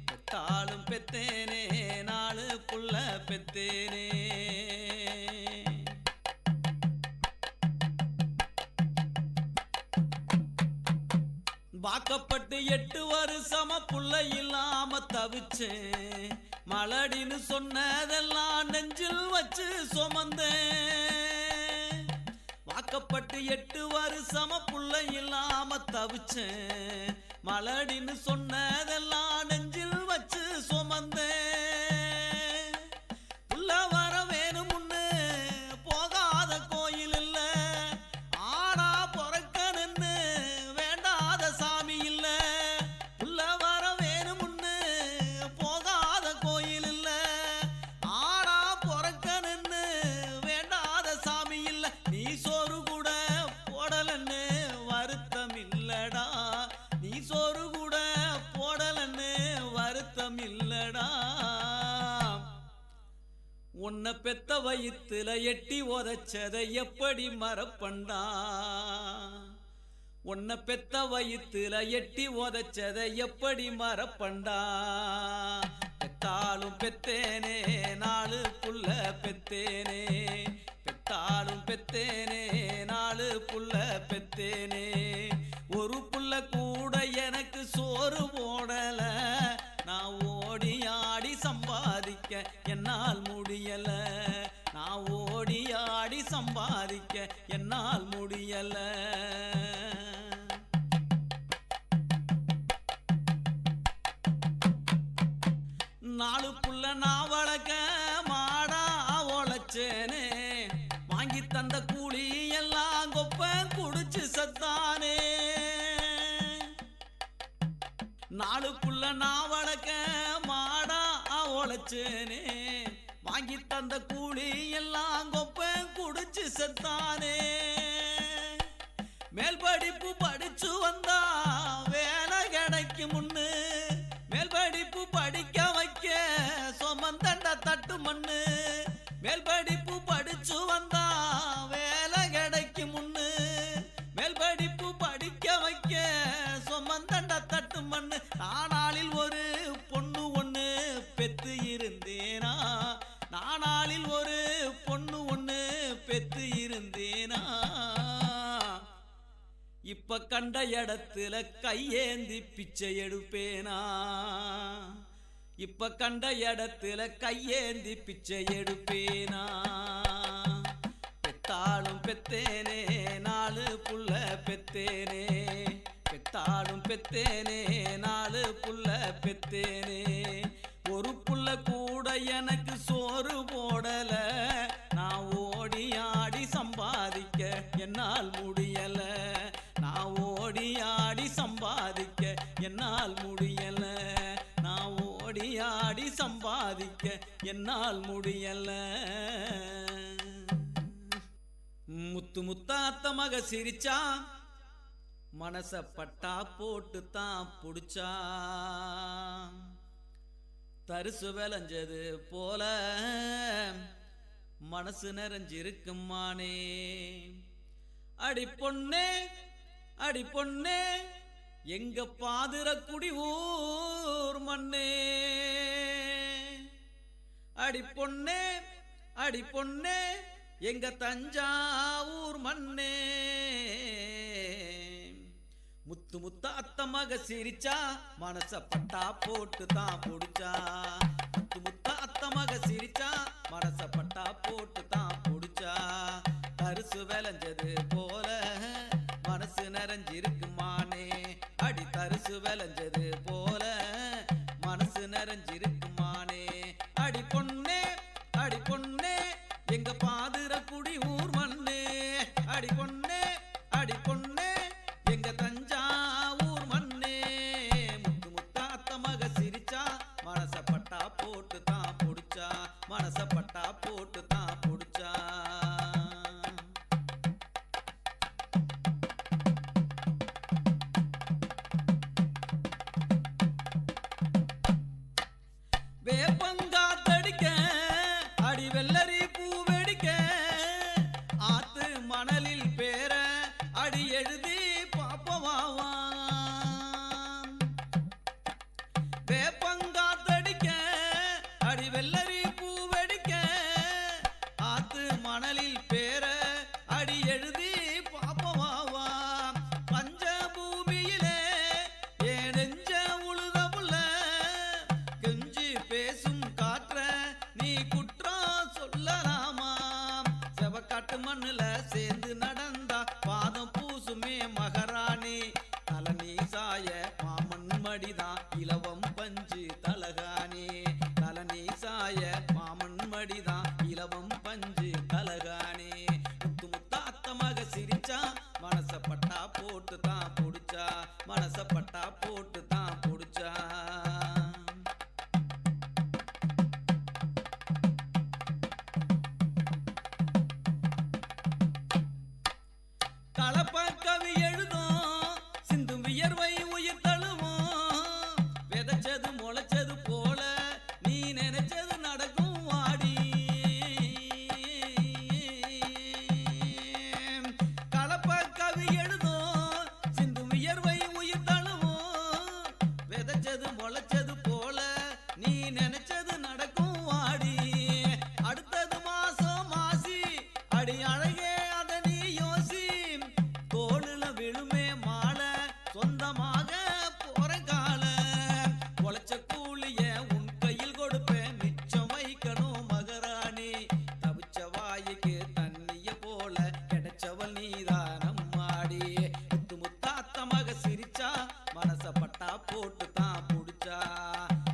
பெத்தாலும் பெத்தேனே 4 புள்ள பெத்தேனே வாக்கப்பட்டு 8 வருஷமா புள்ள இல்லாம தவிச்சேன் மலடின்னு சொன்னதெல்லாம் நெஞ்சில் வச்சு சுமந்தேன் வாக்கப்பட்டு 8 வருஷமா புள்ள இல்லாம தவிச்சேன் மலடின்னு சொன்னதெல்லாம் நெஞ்சில் வச்சு சுமந்தேன் புள்ள வர வேணும்னு போகாத கோயில் இல்ல ஆனா பொறக்கணுன்னு வேண்டாத சாமி இல்ல புள்ள வர வேணும்னு உன்னை பெத்த வயித்துல எட்டி உதைச்சதை எப்படி மறப்பண்டா உன்னை பெத்த வயித்துல எட்டி உதைச்சதை எப்படி மறப்பண்டா பெத்தாலும் பெத்தேனே 4 புள்ள பெத்தேனே பெத்தாலும் பெத்தேனே 4 புள்ள பெத்தேனே ஒரு புள்ள கூட எனக்கு சோறு போடல நான் ஓடி ஆடி சம்பாதிக்க என்னால் முடியல நான் ஓடி ஆடி சம்பாதிக்க என்னால் முடியல 4 புள்ள நான் வளர்க்க மாடா உழைச்சேனே வாங்கி தந்த கூலி எல்லாம் கொப்ப குடிச்சு சத்தானே 4 புள்ள நான் வளர்க்க மாடா உழைச்சேனே வாங்கி தந்த கூலி எல்லாம் கொப்ப குடிச்சு சத்தானே மேல் படிப்பு படிச்சு வந்தா வேலை கிடைக்கு முன்னு மேல் படிப்பு படிக்க வைக்க சொமந்தண்ட தட்டு மண்ணு மேல் படிப்பு படிச்சு வந்தா வேலை கிடைக்கு முன்னு மேல் படிப்பு படிக்க வைக்க சொமந்தண்ட தட்டு மண்ணு நானாளில் ஒரு பொண்ணு ஒண்ணு பெத்து இருந்தேனா நானாளில் ஒரு பொண்ணு ஒண்ணு பெத்து இருந்தேனா இப்ப கண்ட இடத்துல கையேந்தி பிச்சை எடுப்பேனா இப்ப கண்ட இடத்துல கையேந்தி பிச்சை எடுப்பேனா பெத்தாலும் பெத்தேனே 4 புள்ள பெத்தேனே பெத்தாலும் பெத்தேனே 4 புள்ள பெத்தேனே ஒரு புள்ள கூட எனக்கு சோறு போடல நான் ஓடி ஆடி சம்பாதிக்க என்னால் முடியல நான் ஓடி ஆடி சம்பாதிக்க என்னால் முடியல நான் ஓடி ஆடி சம்பாதிக்க என்னால் முடியல முத்து முத்தாத்த மக சிரிச்சா மனச பட்டா போட்டு தான் புடிச்சா தரிசு விளைஞ்சது போல மனசு நிறைஞ்சிருக்குமானே அடி பொண்ணே எங்க பாதிரக்குடி ஊர் மண்ணே அடி பொண்ணே எங்க தஞ்சாவூர் மண்ணே முத்து முத்த அத்த மக சிரிச்சா மனச பட்டா போட்டு தான் புடிச்சா முத்து முத்த அத்த மக சிரிச்சா மனச பட்டா போட்டு தான் புடிச்சா தரிசு விளைஞ்சது போல மனசு நிறைஞ்சிருக்குமானே அடி தரிசு விளைஞ்சது போல மனசு நிறைஞ்சிருக்குமானே அடி பொண்ணே எங்க பாதிரக்குடி ஊர் மண்ணே அடி பொண்ணே எங்க தஞ்சாவூர் மண்ணே முத்து முத்தாத்த மக சிரிச்சா மனச பட்டா போட்டு தான் புடிச்சா மனச பட்டா போட்டு தான் புடிச்சா வேப்பங்காத்தடிக்க அடி வெள்ளரி பூ வெடிக்க ஆத்து மணலில் பேர அடி எழுதி பாப்பவாவா வேப்பங்காத்தடிக்க அடி வெள்ளரி பூ வெடிக்க ஆத்து மணலில் பேர அடி எழுதி பாப்பவாவா பஞ்ச பூமியிலே ஏன் நெஞ்ச உழுதமுள்ள கெஞ்சி பேசும் காற்ற நீ குற்றம் சொல்லலாமா செவக்காட்டு மண்ணுல சேர்ந்து நடந்தா பாதம் பூசுமே மகாராணி தலனி சாய மாமன் மடிதான் இலவம் பஞ்சு முளைச்சது போல நீ நினைச்சது நடக்கும் வாடி. அடுத்தது மாசம் மாசி அடி அழகே அத நீ யோசி. தோளுல விழுமே மாலை சொந்தமாக போற கால. உழைச்ச கூலிய உன் கையில் கொடுப்பேன் மிச்சம் வைக்கணும் மகராணி. தவிச்ச வாய்க்கு தண்ணிய போல கிடைச்சவள் நீதானம் மாடி. முத்து முத்தாத்த மக சிரிச்சா மனச பட்டா போட்டு தான் புடிச்சா.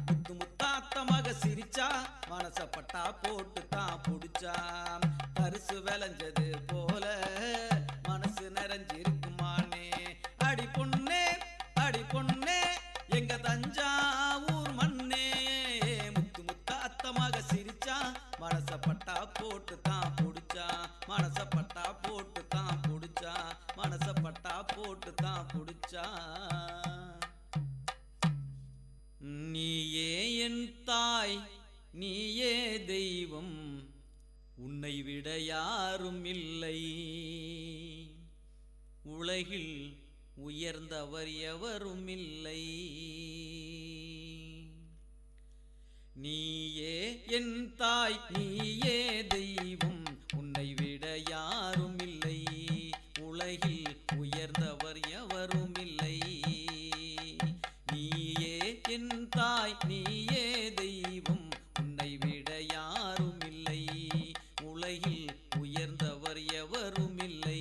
முத்து முத்தாத்த மக சிரிச்சா மனச பட்டா போட்டு தான் புடிச்சா. பரிசு விளைஞ்சது போல மனசு நிறைஞ்சிருக்குமானே. அடி பொண்ணே அடி பொண்ணே எங்க தஞ்சாவூர் மண்ணே. முத்து முத்தாத்த மக சிரிச்சா மனச பட்டா போட்டு தான் புடிச்சா. மனச பட்டா போட்டு தான் புடிச்சா. மனச பட்டா போட்டு தான் புடிச்சா. நீயே என் தாய் நீயே தெய்வம் உன்னை விட யாரும் இல்லை. உலகில் உயர்ந்தவர் எவரும் இல்லை. நீயே என் தாய் நீயே தெய்வம் உன்னை விட யாரும் இல்லை. உலகில் உயர்ந்தவர் எவரும் இல்லை. நீயே என் தாய் நீயே தெய்வம் உன்னை விட யாரும் இல்லை. உலகில் உயர்ந்தவர் எவரும் இல்லை.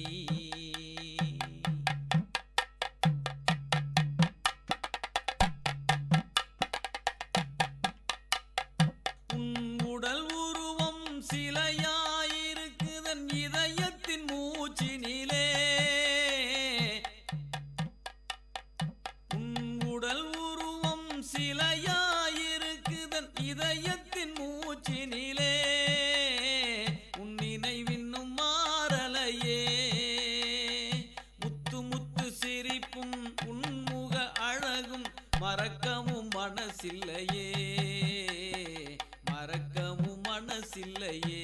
உன் உடல் உருவம் சிலையாயிருக்குதன் இதயத்தின் மூச்சினிலே. உன் உடல் உருவம் சிலையாயிருக்குதன் இதயத்தின் மூச்சினிலே. உன் நினைவின்னும் மாறலையே. முத்து முத்து சிரிப்பும் உன்முக அழகும் மறக்கவும் மனசில்லையே. மறக்கவும் மனசில்லையே.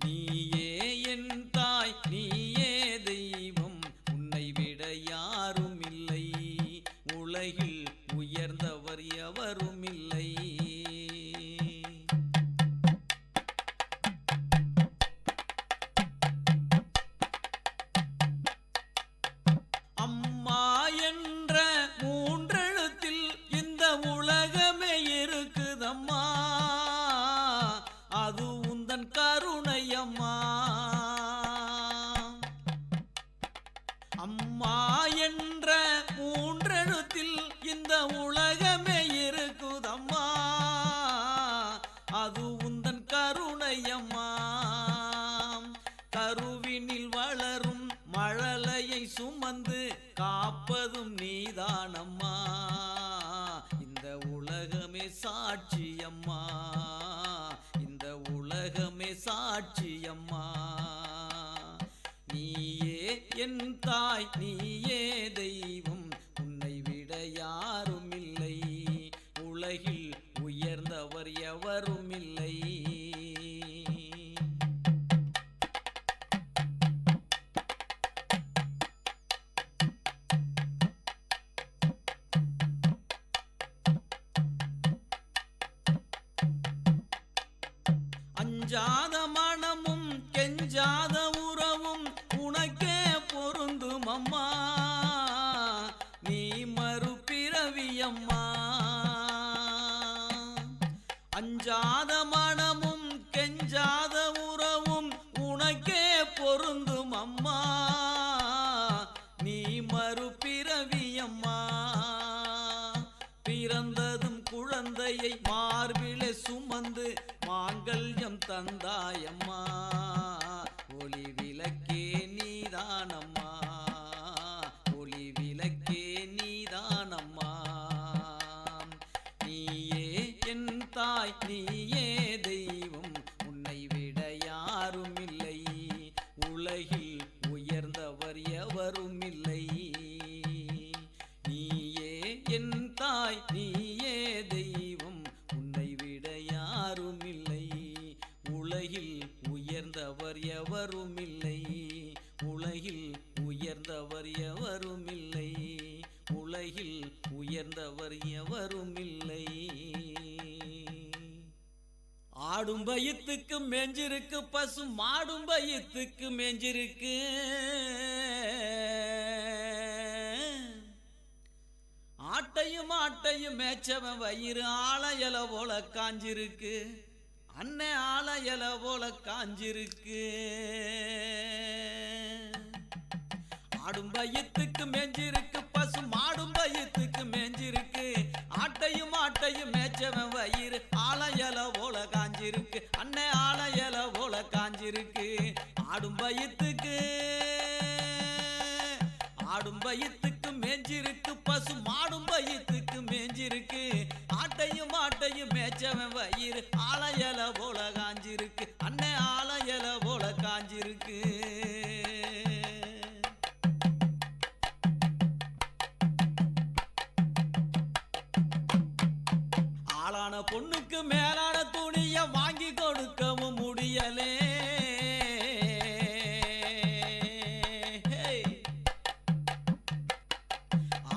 நீயே என் தாய் நீயே தெய்வம் உன்னை விட யாரும் இல்லை. உலகில் உயர்ந்தவர் எவரும் இல்லை. அம்மா என்ற மூன்றெழுத்தில் இந்த உலகமே இருக்குதம்மா. அது உந்தன் கருணையம்மா. அம்மா என்ற மூன்றெழுத்தில் இந்த உலகமே இருக்குதம்மா. அது உந்தன் கருணையம்மா. கருவினில் வளரும் மழலையை சுமந்து காப்பதும் நீதானம்மா. இந்த உலகமே சாட்சியம்மா. இந்த உலகமே சாட்சியம்மா. நீயே என் தாய் நீயே தெய்வம் உன்னை விட யாரும் இல்லை. உலகில் உயர்ந்தவர் எவரும் இல்லை. அஞ்சாத மனமும் கெஞ்சாத உறவும் உனக்கே பொருந்தும் அம்மா. நீ மறுபிறவியம்மா. அஞ்சாத மனமும் கெஞ்சாத உறவும் உனக்கே பொருந்தும் அம்மா. நீ மறுபிறவியம்மா. பிறந்ததும் குழந்தையை மார்பிலே சுமந்து மாங்கல்யம் தந்தாயம்மா. ஒளி விளக்கே நீதானம்மா. ஒளி விளக்கே நீதானம்மா. நீயே என் தாய் நீயே தெய்வம் உன்னை விட யாரும் இல்லை. உலகில் உயர்ந்தவர் எவரும் இல்லை. நீயே என் தாய் நீயே தெய்வம் உன்னை விட யாரும் இல்லை. உலகில் உயர்ந்தவர் எவரும் இல்லை. உலகில் உயர்ந்தவர் எவரும் இல்லை. உலகில் உயர்ந்த வந்தவர் எவரும் இல்லை. ஆடும் பயத்துக்கு மேஞ்சிருக்கு பசு மாடும் பயத்துக்கு மேஞ்சிருக்கு. ஆட்டையும் மேய்ச்சவன் வயிறு ஆளையல போல காஞ்சிருக்கு. அன்னை ஆளையல போல காஞ்சிருக்கு. ஆடும் பயத்துக்கு மேஞ்சிருக்கு பசு மாடும் பயத்துக்கு மேஞ்சிருக்கு. ஆட்டையும் மேய்ச்சவன் வயிறு ஆளையல போல காஞ்சிருக்கு. அன்னை ஆளையல போல காஞ்சிருக்கு. ஆடும் பயத்துக்கு மேஞ்சிருக்கு பசு மாடும் பயத்துக்கு மேஞ்சிருக்கு. ஆட்டையும் மேய்ச்சவன் வயிறு ஆளையல போல காஞ்சிருக்கு. அன்னை ஆளையல போல காஞ்சிருக்கு. ஆளான பொண்ணுக்கு மேலான துணிய வாங்கி கொடுக்கவும் முடியலே.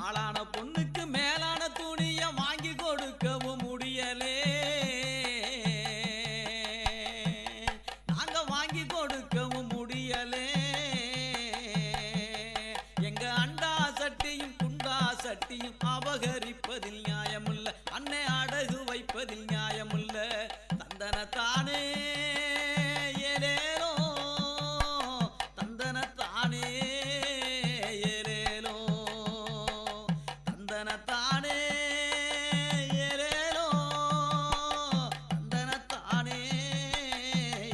ஆளான பொண்ணுக்கு மேலான துணிய வாங்கி கொடுக்கவும் முடியலே. நாங்க வாங்கி கொடுக்கவும் முடியலே. எங்க அண்டா சட்டியும் குண்டா சட்டியும் அபகரிப்பதில் நியாயமில்லை. அன்னை அடகு வைப்பதில் நியாயமில்ல. தந்தனத்தானே ஏலேலோ தந்தனத்தானே ஏலேலோ தந்தனத்தானே ஏலேலோ தந்தனத்தானே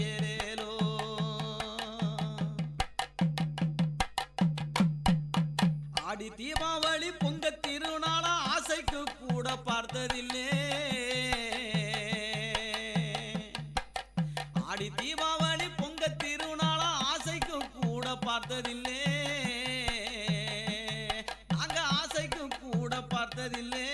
ஏலேலோ. ஆடி தீபாவளி பொங்க திருநாள ஆசைக்கு கூட பார்த்ததில்லை. ஆடி தீபாவளி பொங்க திருநாள ஆசைக்கு கூட பார்த்ததில்லை. நாங்க ஆசைக்கு கூட பார்த்ததில்லை.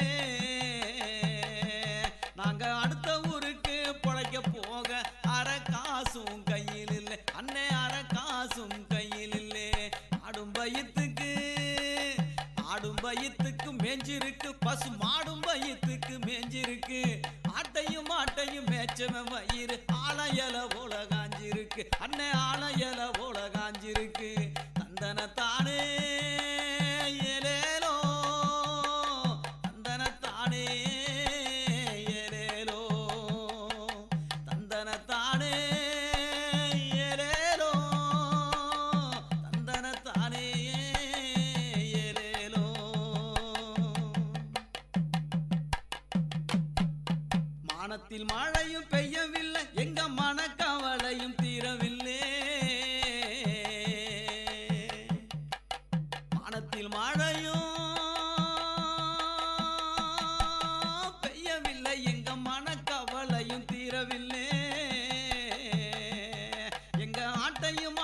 நாங்க அடுத்த ஊருக்கு பொழைக்க போக அரை காசும் கையில் இல்லை. அன்னை அரை காசும் கையில் இல்லை. ஆடும் பயத்துக்கு மேஞ்சிருக்கு பசு மாடும் பயத்துக்கு மேஞ்சிருக்கு. ஆட்டையும் மேய்ச்சவன் வயிறு ஆளையல போல காஞ்சிருக்கு. அன்னை ஆளையல போல காஞ்சிருக்கு. தந்தனத்தானே ஏலேலோ தந்தனத்தானே ஏலேலோ தந்தனத்தானே ஏலேலோ தந்தனத்தானே ஏலேலோ. மானத்தில் மழையும் பெய்யவில்லை. எங்க மனக்கவலையும் தீரவில்லை. மானத்தில் மழையும் பெய்யவில்லை. எங்க மனக்கவலையும் தீரவில்லை. எங்க ஆட்டையும்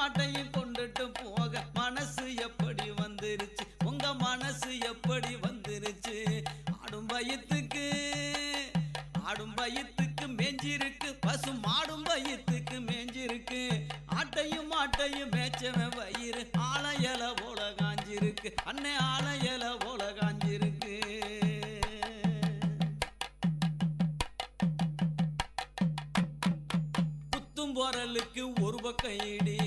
கொண்டுட்டு போக மனசு எப்படி வந்துருச்சு. உங்க மனசு எப்படி வந்துருச்சு. ஆடும் பயத்துக்கு மேஞ்சிருக்கு பசு மாடும் பயத்துக்கு மேஞ்சிருக்கு. ஆட்டையும் மேய்ச்சவன் வயிறு ஆளையல போல காஞ்சிருக்கு. அன்னை ஆளையல போல காஞ்சிருக்கு. குத்தும் போரலுக்கு ஒரு பக்கம் ஈடி.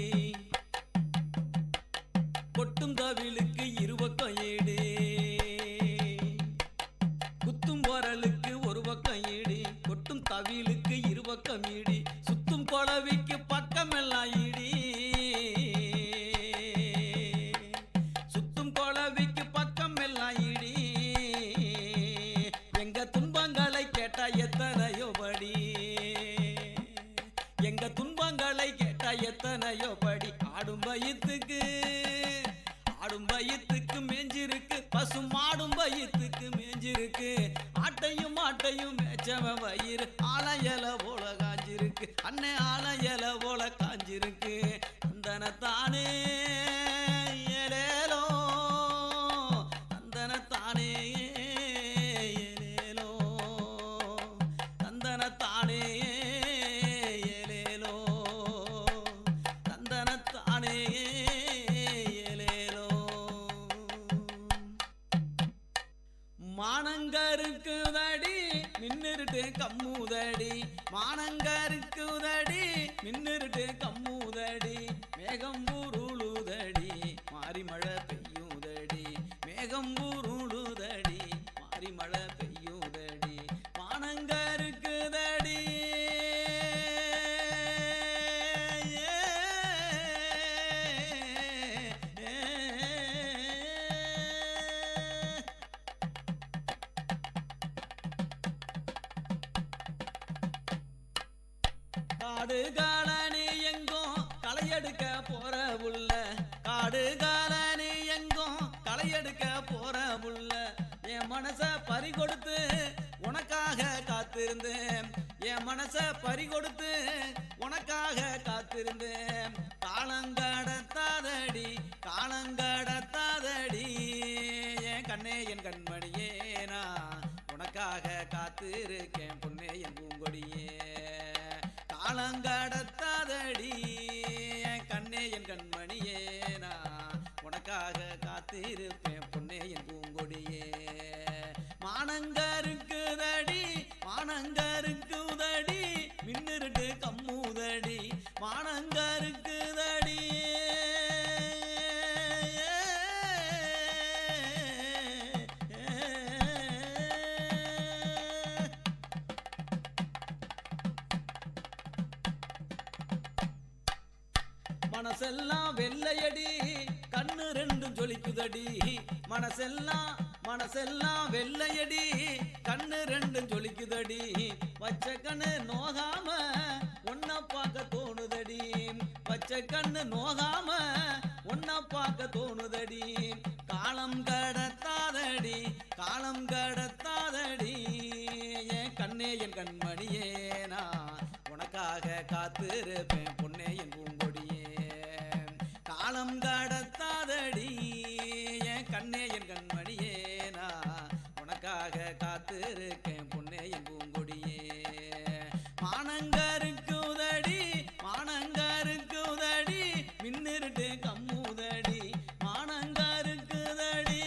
கொட்டும் தவிலுக்கு இரு பக்கம் ஈடி. குத்தும் போரலுக்கு ஒரு பக்கம் ஈடி. கொட்டும் தவிலுக்கு இரு பக்கம் ஈடி. சுத்தும் கொளவிக்கு பக்கமெல்லாம் ஈடி. சுத்தும் கொளவிக்கு பக்கமெல்லாம் ஈடி. எங்க துன்பங்களை கேட்டா எத்தனையோ படி. எங்க துன்பங்களை கேட்டா எத்தனையோ படி. ஆடும் பயத்துக்கு மேஞ்சிருக்கு பசு மாடும் பயத்துக்கு மேஞ்சிருக்கு. ஆட்டையும் மேய்ச்சவன் வயிறு ஆளையல போல காஞ்சிருக்கு. அன்னை ஆளையல போல காஞ்சிருக்கு. தந்தனத்தானே ஏலேலோ தந்தனத்தானே ஏலேலோ தந்தனத்தானே ஏலேலோ தந்தனத்தானே ஏலேலோ. மானங்க மின்னிருட்டு கம்முதடி மானங்கருக்குதடி மின்னிருட்டு கம்முதடி மேகம் உருளுதடி மாறி மழை பெய்யுதடி மேகம் உருளுதடி மாறி மழை பெய்யுதடி மானங்கருக்குதடி காடு காலனி எங்கும் களையெடுக்க போற புள்ள காடு காலனி எங்கும் களையெடுக்க போற புள்ள என் மனச பறி கொடுத்து உனக்காக காத்திருந்தேன் என் மனச பறி கொடுத்து உனக்காக காத்திருந்தேன் காலங்கடத்தாதடி காலங்கடத்தாதடி என் கண்ணே என் கண்மணியே நான் உனக்காக காத்திருக்கேன் பொண்ணே என் பூங்கொடியே காலங்கடத்தாதடி என் கண்ணே என் கண்மணியே நான் உனக்காக காத்திருப்பேன் பொண்ணே என் பூங்கொடியே மானங்கருக்குதடி மானங்கருக்குதடி மின்னிருட்டு கம்முதடி மானங்கருக்குதடி மனசெல்லாம் வெள்ளையடி கண்ணு ரெண்டும் ஜொலிக்குதடி மனசெல்லாம் வெள்ளையடி கண்ணு ரெண்டும் ஜொலிக்குதடி வச்ச கண்ணு நோகாம ஒன்ன பார்க்க தோணுதடி வச்ச கண்ணு நோகாம ஒன்ன பார்க்க தோணுதடி காலம் கடத்தாதடி காலம் கடத்தாதடி என் கண்ணே என் கண்மணியே நான் உனக்காக காத்திருப்பேன் பொண்ணே என் பூங்கொடியே காலம் கடத்தாதடி என் கண்ணே என் கண்மணியே நான் உனக்காக காத்திருக்கேன் பொண்ணே என் பூங்கொடியே மானங்கருக்குதடி மானங்கருக்குதடி மின்னிருட்டு கம்முதடி மானங்கருக்குதடி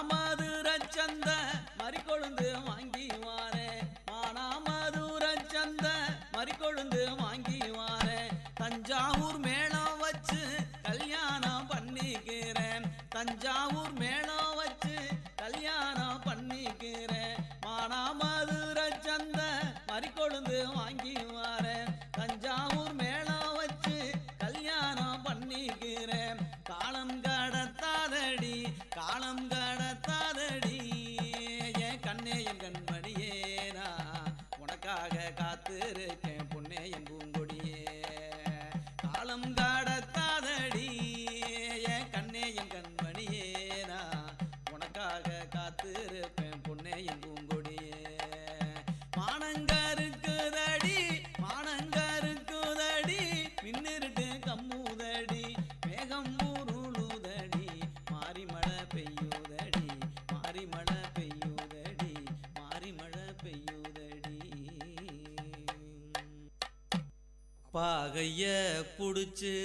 மானாமதுரச்சந்த மறிக்கொழுந்து வாங்கி வாரேன் மானாமதுரச்சந்த மறிக்கொழுந்து வாங்கி வாரேன் தஞ்சாவூர் மேளம் வச்சு கல்யாணம் பண்ணிக்கிறேன் தஞ்சாவூர் மேளம் வச்சு கல்யாணம் பண்ணிக்கிறேன் மானாமதுரச்சந்த மறிக்கொழுந்து வாங்கி வாரேன் தஞ்சாவூர் மேளம் வச்சு கல்யாணம் பண்ணிக்கிறேன் காலம் கடத்தாதடி காலம் கடத்தாதடி என் கண்ணே என் கண்மணியே நான் உனக்காக காத்திருக்கேன் பொண்ணே என் பூங்கொடியே காலம் கடத்தாதடி என் கண்ணே என் கண்மணியே நான் உனக்காக காத்திருப்பேன் பொண்ணே என் பூங்கொடியே மானங்கருக்குதடி மானங்கருக்குதடி மின்னிருட்டு கம்முதடி மேகம் உருளுதடி மாறி மழை பெய்யுதடி மாறி மழை பெய்யுதடி மாறி மழை பெய்யுதடி பாகைய புடிச்சு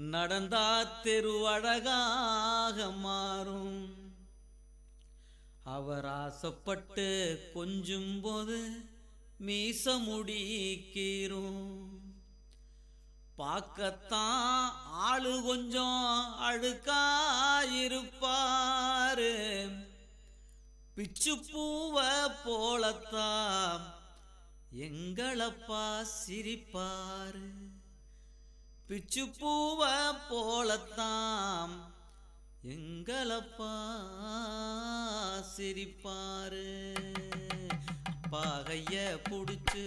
நடந்தா தெரு அழகாக மாறும் அவர் ஆசைப்பட்டு கொஞ்சும் போது மீச முடிக்கீரும் பார்க்கத்தான் ஆளு கொஞ்சம் அழுக்காயிருப்பாரு பிச்சு பூவ போலத்தான் எங்களப்பா சிரிப்பாரு பிச்சு பூவ போலத்தான் எங்களப்பா சிரிப்பாரு பாகைய புடிச்சு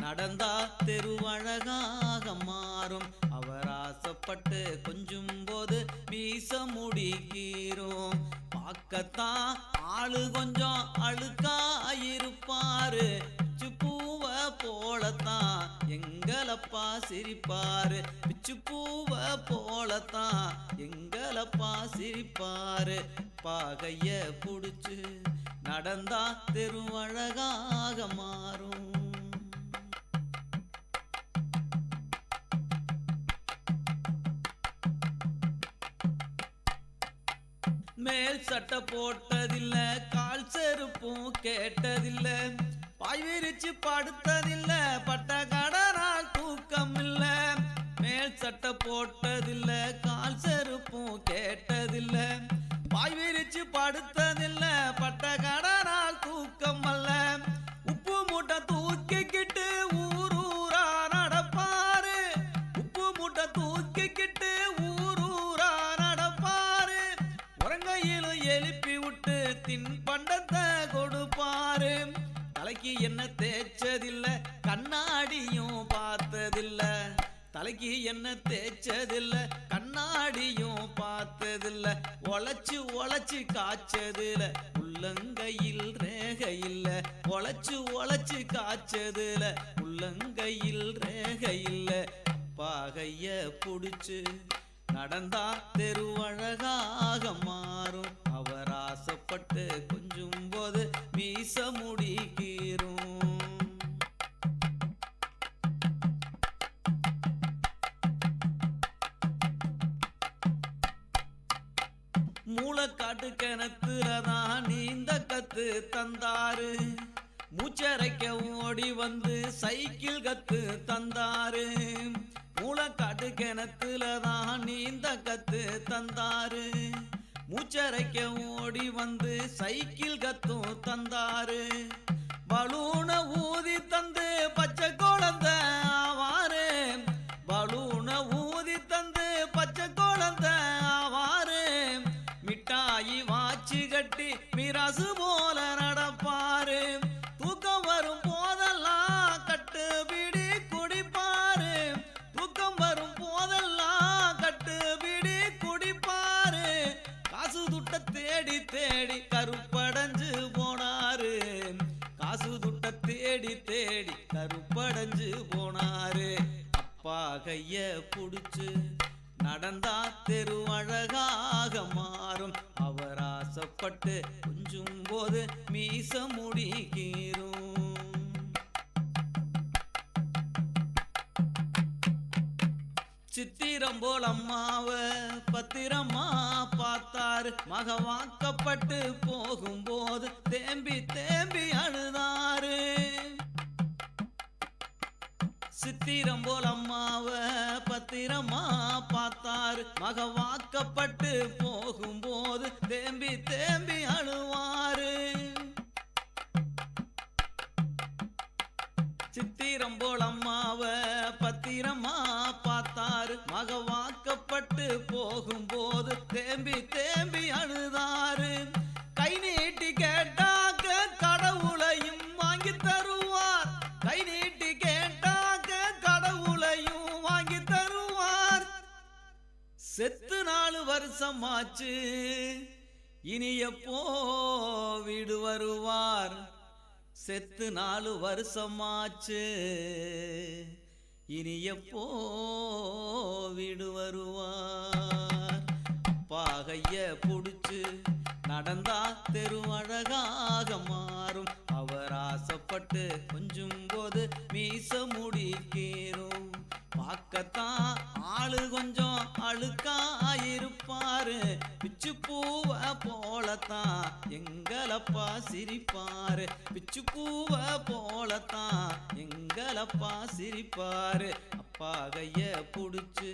நடந்தா தெருவழகாக மாறும் அவர் ஆசைப்பட்டு கொஞ்சும் போது மீச முடிக்கிறோம் பார்க்கத்தான் ஆளு கொஞ்சம் அழுக்காயிருப்பாரு பிச்சு பூவ போலத்தான் எங்களப்பா சிரிப்பாரு பிச்சு பூவ போலத்தான் எங்களப்பா சிரிப்பாரு பாகைய புடிச்சு நடந்தா தெருவழகாக மாறும். மேல் சட்டை போட்டதில்ல, கால் செருப்பும் கேட்டதில்ல, பாய் விரிச்சு படுத்ததில்ல, பட்ட கடனால் தூக்கம் இல்ல. மேல் சட்டை போட்டதில்ல, கால் செருப்பும் கேட்டதில்ல, பாய் விரிச்சு படுத்ததில்ல, பட்ட கடனால் தூக்கம் அல்ல. உப்பு மூட்டை தூக்கிக்கிட்டு ஊரூரா நடப்பாரு, உப்பு மூட்டை தூக்கிக்கிட்டு ஊரூரா நடப்பாரு, உறங்கையிலும் எழுப்பி விட்டு தின் பண்டத்தை கொடுப்பாரு. தலைக்கு என்ன தேய்ச்சதில்ல, கண்ணாடியும் பார்த்ததில்ல, தலைக்கு என்ன தேய்ச்சதில்ல, கண்ணாடியும் பார்த்ததில்ல, உழைச்சு உழைச்சு காய்ச்சதில்ல, உள்ளங்கையில் ரேகை இல்ல, உழைச்சு உழைச்சு காய்ச்சதில்ல, உள்ளங்கையில் ரேகை இல்ல. பாகைய புடிச்சு நடந்தா தெருவழகாக மாறும், அவர் ஆசைப்பட்டு கொஞ்சம் போது மீச முடிக்கீரும். மூளைக்காட்டு கிணத்துலதான் நீந்த கத்து தந்தாரு, மூச்சரைக்க ஓடி வந்து சைக்கிள் கத்து தந்தாரு. மூளைக்காட்டு கிணத்துலதான் நீந்த கத்து தந்தாரு, மூச்சரைக்க ஓடி வந்து சைக்கிள் கத்தும் தந்தாரு. பலூன ஊதி தந்து பச்சை குழந்தை ஆவாரு, பலூன ஊதி தந்து பச்சை குழந்தை ஆவாரு. மிட்டாயி வாச்சி கட்டி மிராசு போல நடப்பாரு, தூக்கம் வரும் போதெல்லாம் கட்டு பிடி குடிப்பாரு, தூக்கம் வரும் போதெல்லாம் கட்டு பிடி குடிப்பாரு. காசு துட்ட தேடி தேடி கருப்படைஞ்சு போனாரு, காசு துட்ட தேடி தேடி கருப்படைஞ்சு போனாரு. அப்பா கைய புடிச்சு நடந்தா தெருவழகாக மாறும், அவர் ஆசைப்பட்டு கொஞ்சம் போது மீச முடிக்கீரும். சித்திரம் போல் அம்மாவ பத்திரமா பார்த்தாரு, மக வாக்கப்பட்டு போகும்போது தேம்பி தேம்பி அழுதாரு. சித்திரம் போல் அம்மாவ பத்திரமா பார்த்தாரு, மக வாக்கப்பட்டு போகும்போது தேம்பி தேம்பி அழுவாரு. சித்திரம் போல் அம்மாவ பத்திரமா பார்த்தாரு, மக வாக்கப்பட்டு போகும்போது தேம்பி தேம்பி அழுதாரு. கை நீட்டி கேட்டாக்க கடவுளையும் வாங்கி தருவார், கை நீட்டி கேட்டாக்க கடவுளையும் வாங்கி தருவார். செத்து 4 வருஷமாச்சு, இனி எப்போ வீடு வருவார். செத்து 4 வருஷமாச்சு, இனி எப்போ வீடு வருவார். பாகைய புடிச்சு நடந்தா தெருவழகாக மாறும், அவர் ஆசைப்பட்டு கொஞ்சம் போது மீச முடிக்கீரும். பார்க்கத்தான் ஆளு கொஞ்சம் அழுக்காயிருப்பாரு, பிச்சு பூவ போலத்தான் எங்களப்பா சிரிப்பாரு, பிச்சு பூவ போலத்தான் எங்களப்பா சிரிப்பாரு. அப்பா கைய புடிச்சு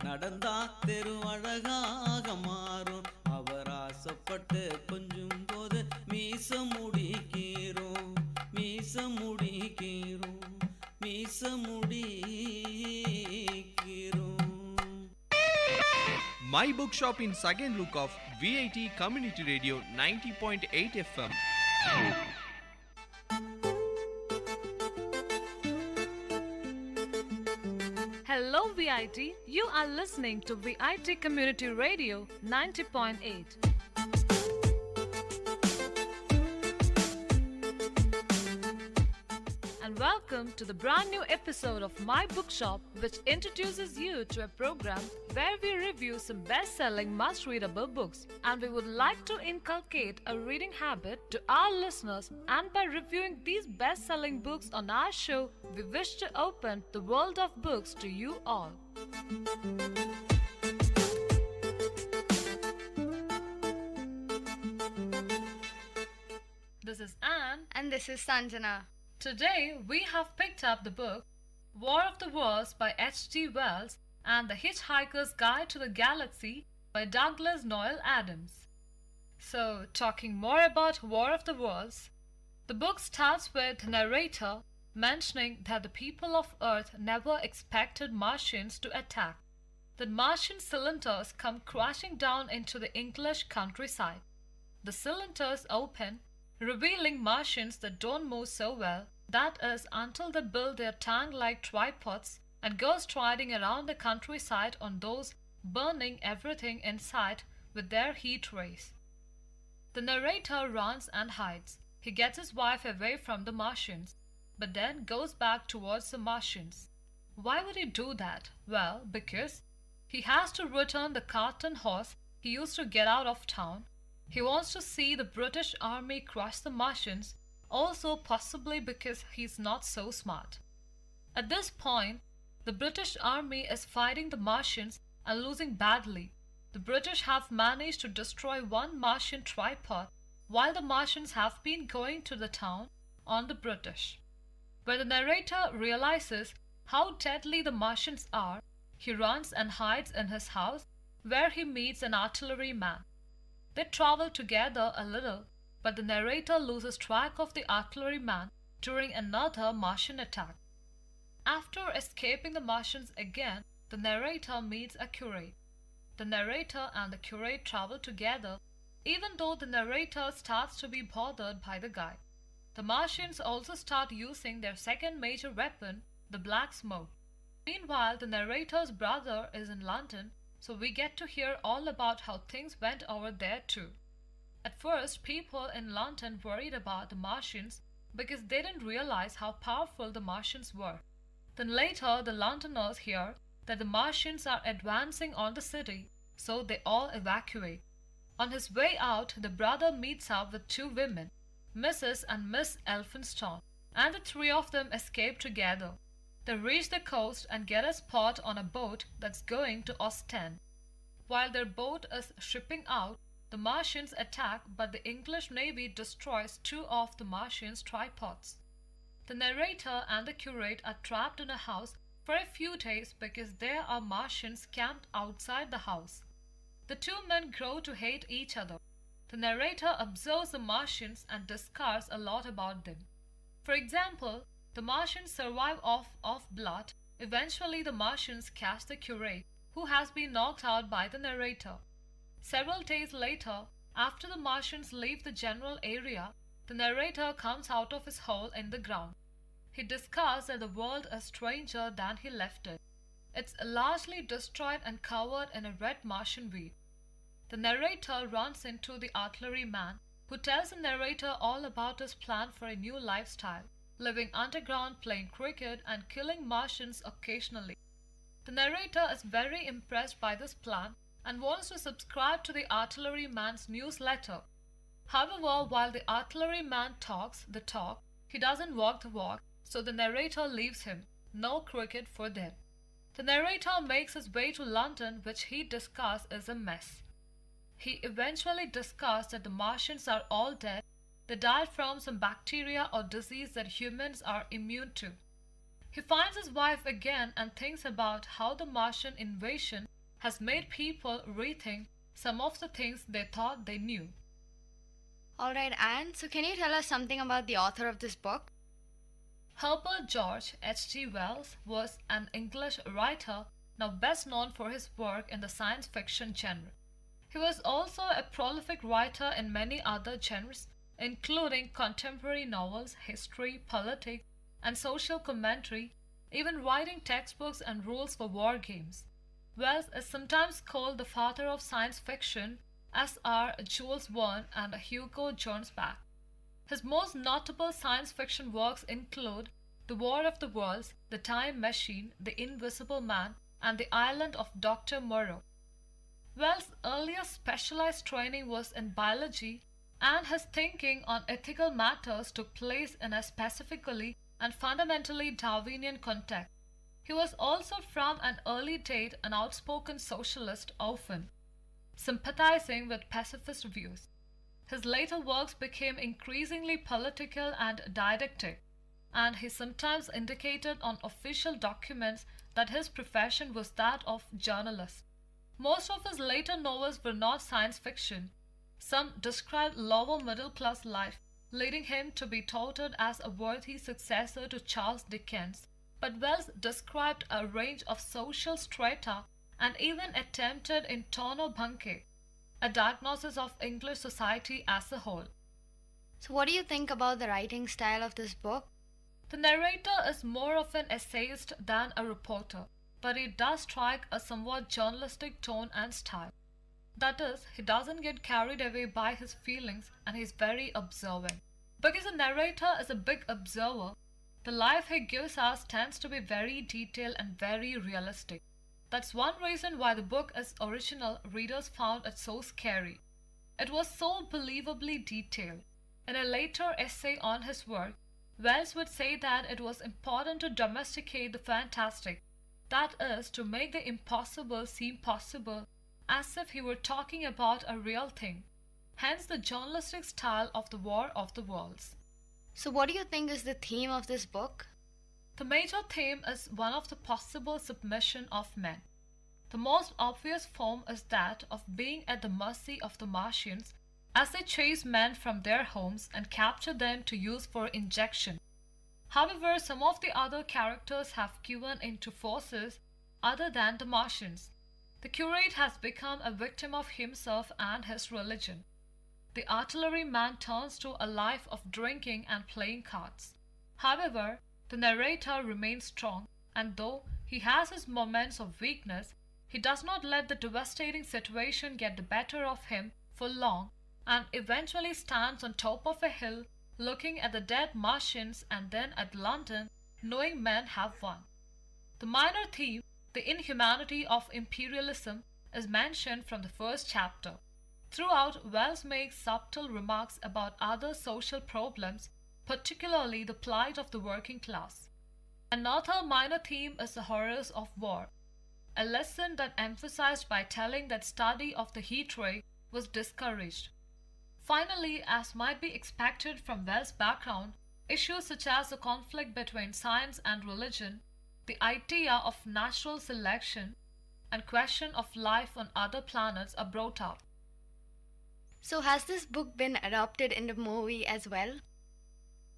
நடந்தா தெருவழகாக மாறும், அவர் ஆசைப்பட்டு கொஞ்சம் போது மீச முடிக்கீரும், மீச முடிக்கீரும், மீச முடிக்கீரும். My bookshop in second look of VIT Community Radio 90.8 FM. Hello VIT, you are listening to VIT Community Radio 90.8. And welcome to the brand new episode of My Bookshop, which introduces you to a program where we review some best-selling, must-readable books. And we would like to inculcate a reading habit to our listeners, and by reviewing these best-selling books on our show, we wish to open the world of books to you all. This is Anne. And this is Sanjana. Today we have picked up the book War of the Worlds by H.G. Wells and The Hitchhiker's Guide to the Galaxy by Douglas Noel Adams. So, talking more about War of the Worlds, the book starts with the narrator mentioning that the people of Earth never expected Martians to attack, that Martian cylinders come crashing down into the English countryside. The cylinders open, revealing Martians that don't move so well, that is, until they build their tank-like tripods and go striding around the countryside on those, burning everything in sight with their heat rays. The narrator runs and hides. He gets his wife away from the Martians, but then goes back towards the Martians. Why would he do that? Well, because he has to return the cart and horse he used to get out of town. He wants to see the British army crush the Martians, also possibly because he's not so smart. At this point, the British army is fighting the Martians and losing badly. The British have managed to destroy one Martian tripod, while the Martians have been going to the town on the British. When the narrator realizes how deadly the Martians are, he runs and hides in his house, where he meets an artilleryman. They travel together a little, but the narrator loses track of the artilleryman during another Martian attack. After escaping the Martians again, the narrator meets a curate. The narrator and the curate travel together, even though the narrator starts to be bothered by the guy. The Martians also start using their second major weapon, the black smoke. Meanwhile, the narrator's brother is in London, so we get to hear all about how things went over there too. At first, people in London worried about the Martians because they didn't realize how powerful the Martians were. Then later, the Londoners hear that the Martians are advancing on the city, so they all evacuate. On his way out, the brother meets up with two women, Mrs. and Miss Elphinstone, and the three of them escape together. They reach the coast and get a spot on a boat that's going to Ostend. While their boat is shipping out, the Martians attack, but the English Navy destroys two of the Martians' tripods. The narrator and the curate are trapped in a house for a few days because there are Martians camped outside the house. The two men grow to hate each other. The narrator observes the Martians and discusses a lot about them. For example, the Martians survive off of blood. Eventually, the Martians catch the curate, who has been knocked out by the narrator. Several days later, after the Martians leave the general area, the narrator comes out of his hole in the ground. He discovers that the world is stranger than he left it. It's largely destroyed and covered in a red Martian weed. The narrator runs into the artilleryman, who tells the narrator all about his plan for a new lifestyle, living underground, playing cricket, and killing Martians occasionally. The narrator is very impressed by this plan and wants to subscribe to the artilleryman's newsletter. However, while the artilleryman talks the talk, he doesn't walk the walk, so the narrator leaves him. No cricket for them. The narrator makes his way to London, which he discovers is a mess. He eventually discovers that the Martians are all dead. They died from some bacteria or disease that humans are immune to. He finds his wife again and thinks about how the Martian invasion has made people rethink some of the things they thought they knew. Alright, Anne, so can you tell us something about the author of this book? Herbert George H.G. Wells was an English writer, now best known for his work in the science fiction genre. He was also a prolific writer in many other genres, including contemporary novels, history, politics, and social commentary, even writing textbooks and rules for war games. Wells is sometimes called the father of science fiction, as are Jules Verne and Hugo Gernsback. His most notable science fiction works include The War of the Worlds, The Time Machine, The Invisible Man, and The Island of Dr. Moreau. Wells' earlier specialized training was in biology, and his thinking on ethical matters took place in a specifically and fundamentally Darwinian context. He was also from an early date an outspoken socialist, often sympathizing with pacifist views. His later works became increasingly political and didactic, and he sometimes indicated on official documents that his profession was that of journalist. Most of his later novels were not science fiction. Some described lower middle class life, leading him to be touted as a worthy successor to Charles Dickens. But Wells described a range of social strata and even attempted in tono bunque, a diagnosis of English society as a whole. So, what do you think about the writing style of this book? The narrator is more of an essayist than a reporter, but he does strike a somewhat journalistic tone and style. That is, he doesn't get carried away by his feelings and he's very observant. Because a narrator is a big observer, the life he gives us tends to be very detailed and very realistic. That's one reason why the book is original readers found it so scary. It was so believably detailed. In a later essay on his work, Wells would say that it was important to domesticate the fantastic, that is, to make the impossible seem possible, as if he were talking about a real thing. Hence the journalistic style of The War of the Worlds. So, what do you think is the theme of this book? The major theme is one of the possible submission of men. The most obvious form is that of being at the mercy of the Martians as they chase men from their homes and capture them to use for injection. However, some of the other characters have given in to forces other than the Martians. The curate has become a victim of himself and his religion. The artilleryman turns to a life of drinking and playing cards. However, the narrator remains strong, and though he has his moments of weakness, he does not let the devastating situation get the better of him for long, and eventually stands on top of a hill looking at the dead Martians and then at London, knowing men have won. The minor theme, the inhumanity of imperialism, is mentioned from the first chapter. Throughout, Wells makes subtle remarks about other social problems, particularly the plight of the working class. Another minor theme is the horrors of war, a lesson that emphasized by telling that study of the heat ray was discouraged. Finally, as might be expected from Wells' background, issues such as the conflict between science and religion, the idea of natural selection, and question of life on other planets are brought up. So, has this book been adapted in the movie as well?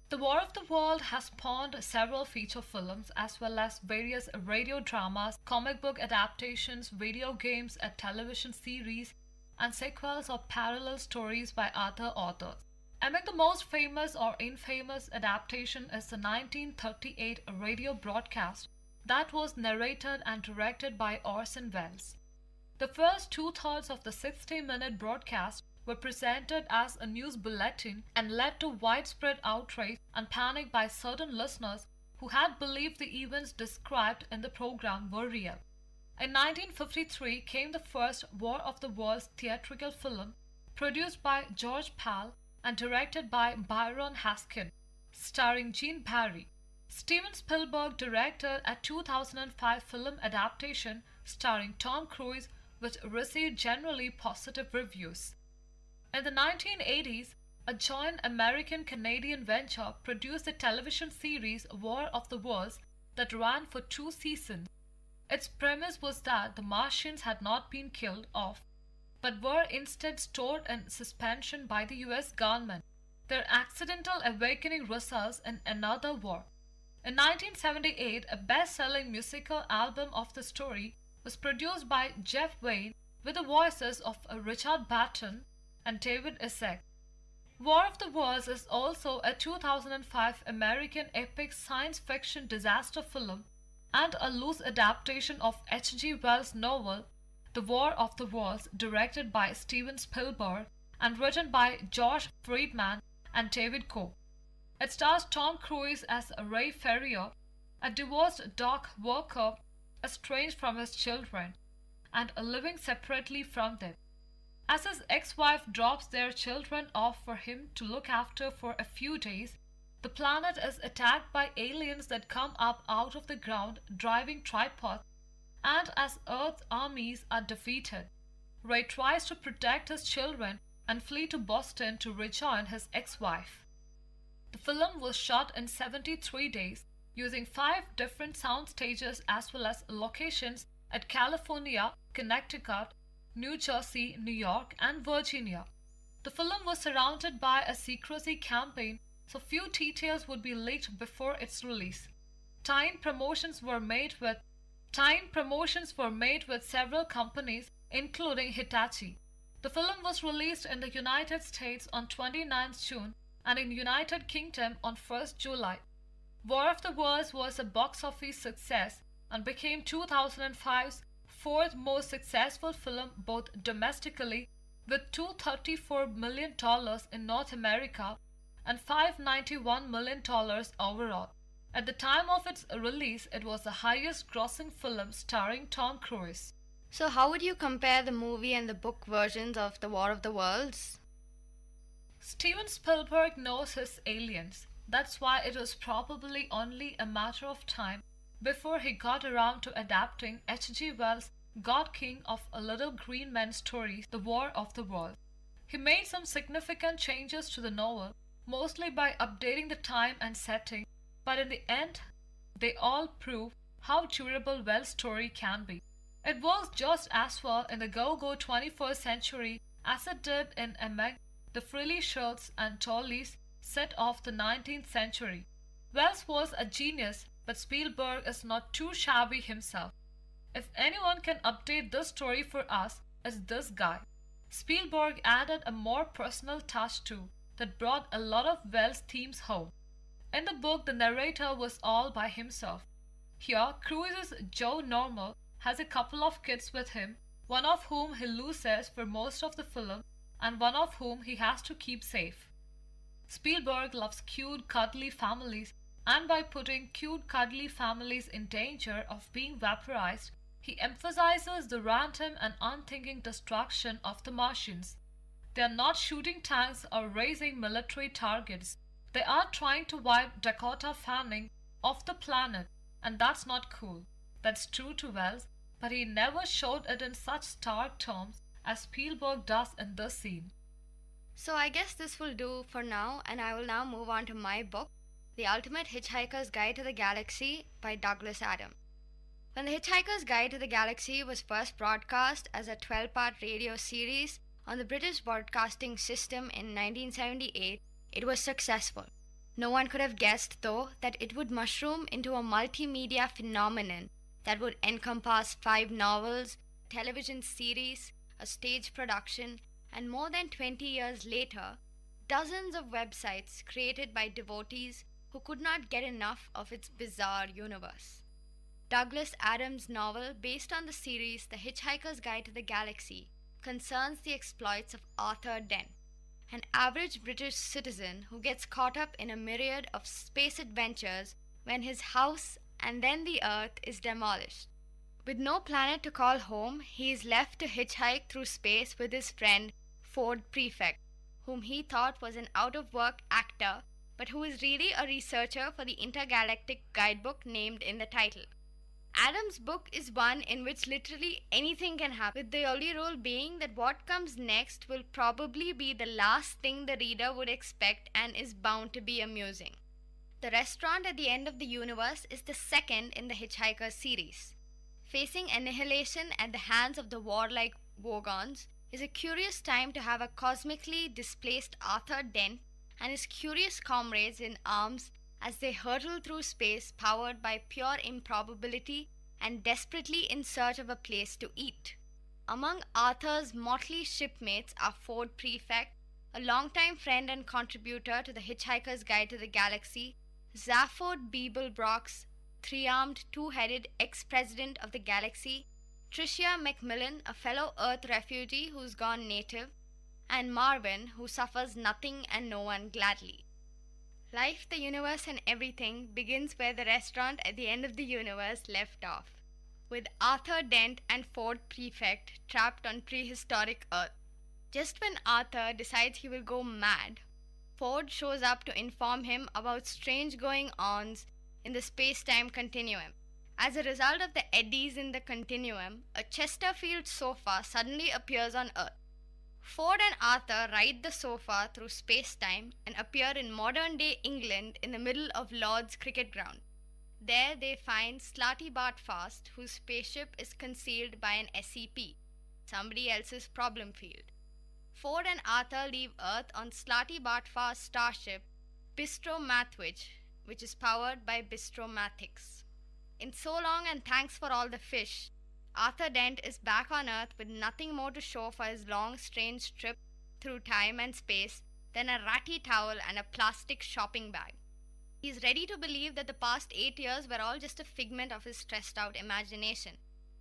The War of the World has spawned several feature films as well as various radio dramas, comic book adaptations, video games, a television series, and sequels or parallel stories by other authors. Among the most famous or infamous adaptation is the 1938 radio broadcast that was narrated and directed by Orson Welles. The first 2/3 of the 60-minute broadcast were presented as a news bulletin and led to widespread outrage and panic by certain listeners who had believed the events described in the program were real. In 1953 came the first War of the Worlds theatrical film, produced by George Pal and directed by Byron Haskin, starring Gene Barry. Steven Spielberg directed a 2005 film adaptation starring Tom Cruise, which received generally positive reviews. In the 1980s, a joint American-Canadian venture produced the television series War of the Worlds that ran for 2 seasons. Its premise was that the Martians had not been killed off, but were instead stored in suspension by the US government. Their accidental awakening results in another war. In 1978, a best-selling musical album of the story was produced by Jeff Wayne with the voices of Richard Barton and David Isaac. War of the Worlds is also a 2005 American epic science fiction disaster film and a loose adaptation of H.G. Wells' novel The War of the Worlds, directed by Steven Spielberg and written by George Friedman and David Coe. It stars Tom Cruise as a Ray Ferrier, a divorced dock worker estranged from his children and living separately from them. As his ex-wife drops their children off for him to look after for a few days, the planet is attacked by aliens that come up out of the ground driving tripods, and as Earth's armies are defeated, Ray tries to protect his children and flee to Boston to rejoin his ex-wife. The film was shot in 73 days using 5 different sound stages as well as locations at California, Connecticut, New Jersey, New York, and Virginia. The film was surrounded by a secrecy campaign, so few details would be leaked before its release. Tie-in promotions were made with several companies, including Hitachi. The film was released in the United States on 29th June and in United Kingdom on 1st July. War of the Worlds was a box office success and became 2005's 4th most successful film both domestically, with $234 million in North America and $591 million overall. At the time of its release, it was the highest grossing film starring Tom Cruise. So how would you compare the movie and the book versions of The War of the Worlds? Steven Spielberg knows his aliens. That's why it was probably only a matter of time before he got around to adapting H.G. Wells' God King of a Little Green Men stories, The War of the Worlds. He made some significant changes to the novel, mostly by updating the time and setting, but in the end, they all prove how durable Wells' story can be. It works just as well in the go-go 21st century as it did in Among the Frilly Shirts and Tollies set of the 19th century. Wells was a genius, but Spielberg is not too shabby himself. If anyone can update this story for us, it's this guy. Spielberg added a more personal touch too, that brought a lot of Wells' themes home. In the book, the narrator was all by himself. Here, Cruise's Joe Normal has a couple of kids with him, one of whom he loses for most of the film, and one of whom he has to keep safe. Spielberg loves cute, cuddly families, and by putting cute, cuddly families in danger of being vaporized, he emphasizes the random and unthinking destruction of the Martians. They are not shooting tanks or raising military targets. They are trying to wipe Dakota Fanning off the planet, and that's not cool. That's true to Wells, but he never showed it in such stark terms as Spielberg does in this scene. So I guess this will do for now, and I will now move on to my book, The Ultimate Hitchhiker's Guide to the Galaxy by Douglas Adams. When The Hitchhiker's Guide to the Galaxy was first broadcast as a 12-part radio series on the British Broadcasting System in 1978, it was successful. No one could have guessed, though, that it would mushroom into a multimedia phenomenon that would encompass 5 novels, a television series, a stage production, and more than 20 years later, dozens of websites created by devotees who could not get enough of its bizarre universe. Douglas Adams' novel based on the series The Hitchhiker's Guide to the Galaxy concerns the exploits of Arthur Dent, an average British citizen who gets caught up in a myriad of space adventures when his house and then the Earth is demolished. With no planet to call home, he is left to hitchhike through space with his friend Ford Prefect, whom he thought was an out-of-work actor, but who is really a researcher for the intergalactic guidebook named in the title. Adams' book is one in which literally anything can happen, with the only rule being that what comes next will probably be the last thing the reader would expect and is bound to be amusing. The restaurant at the end of the universe is the second in the Hitchhiker series. Facing annihilation at the hands of the warlike Vogons is a curious time to have a cosmically displaced Arthur Dent and his curious comrades in arms as they hurtle through space powered by pure improbability and desperately in search of a place to eat. Among Arthur's motley shipmates are Ford Prefect, a longtime friend and contributor to The Hitchhiker's Guide to the Galaxy, Zaphod Beeblebrox, three-armed, two-headed ex-president of the galaxy, Tricia Macmillan, a fellow Earth refugee who's gone native, and Marvin, who suffers nothing and no one gladly. Life, the universe, and everything begins where the restaurant at the end of the universe left off, with Arthur Dent and Ford Prefect trapped on prehistoric Earth. Just when Arthur decides he will go mad, Ford shows up to inform him about strange going-ons in the space-time continuum. As a result of the eddies in the continuum, a Chesterfield sofa suddenly appears on Earth. Ford and Arthur ride the sofa through space-time and appear in modern-day England in the middle of Lord's cricket ground. There they find Slartibartfast, whose spaceship is concealed by an SCP, somebody else's problem field. Ford and Arthur leave Earth on Slartibartfast's starship, Bistromathwich, which is powered by Bistromathics. In so long and thanks for all the fish, Arthur Dent is back on Earth with nothing more to show for his long, strange trip through time and space than a ratty towel and a plastic shopping bag. He is ready to believe that the past 8 years were all just a figment of his stressed-out imagination.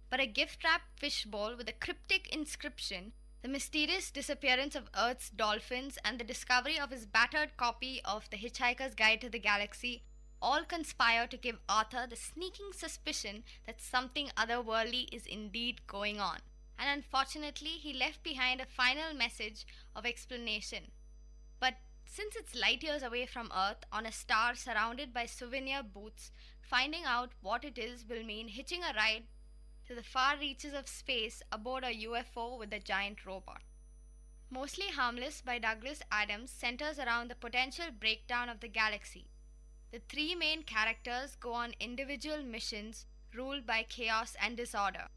But a gift-wrapped fishbowl with a cryptic inscription, the mysterious disappearance of Earth's dolphins, and the discovery of his battered copy of The Hitchhiker's Guide to the Galaxy all conspire to give Arthur the sneaking suspicion that something otherworldly is indeed going on. And unfortunately, he left behind a final message of explanation. But since it's light years away from Earth on a star surrounded by souvenir booths, finding out what it is will mean hitching a ride to the far reaches of space aboard a UFO with a giant robot. Mostly Harmless by Douglas Adams centers around the potential breakdown of the galaxy. The three main characters go on individual missions ruled by chaos and disorder.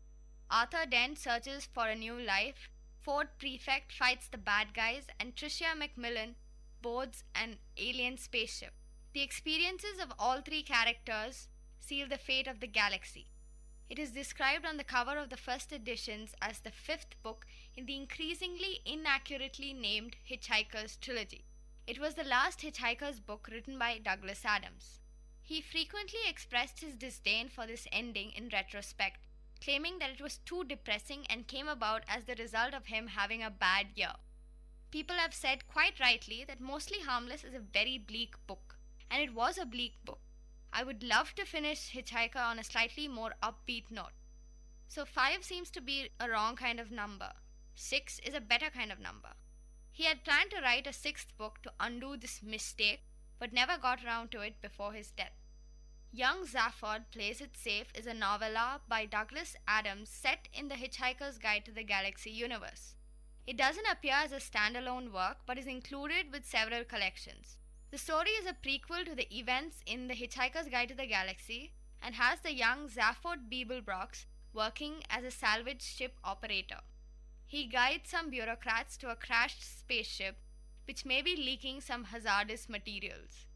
Arthur Dent searches for a new life, Ford Prefect fights the bad guys, and Tricia McMillan boards an alien spaceship. The experiences of all three characters seal the fate of the galaxy. It is described on the cover of the first editions as the fifth book in the increasingly inaccurately named Hitchhiker's Trilogy. It was the last Hitchhiker's book written by Douglas Adams. He frequently expressed his disdain for this ending in retrospect, claiming that it was too depressing and came about as the result of him having a bad year. People have said quite rightly that Mostly Harmless is a very bleak book, and it was a bleak book. I would love to finish Hitchhiker on a slightly more upbeat note. So 5 seems to be a wrong kind of number. 6 is a better kind of number. He had planned to write a 6th book to undo this mistake, but never got around to it before his death. Young Zafford Plays It Safe is a novella by Douglas Adams set in the Hitchhiker's Guide to the Galaxy universe. It doesn't appear as a standalone work, but is included with several collections. The story is a prequel to the events in The Hitchhiker's Guide to the Galaxy and has the young Zafford Beeblebrox working as a salvage ship operator. He guides some bureaucrats to a crashed spaceship which may be leaking some hazardous materials.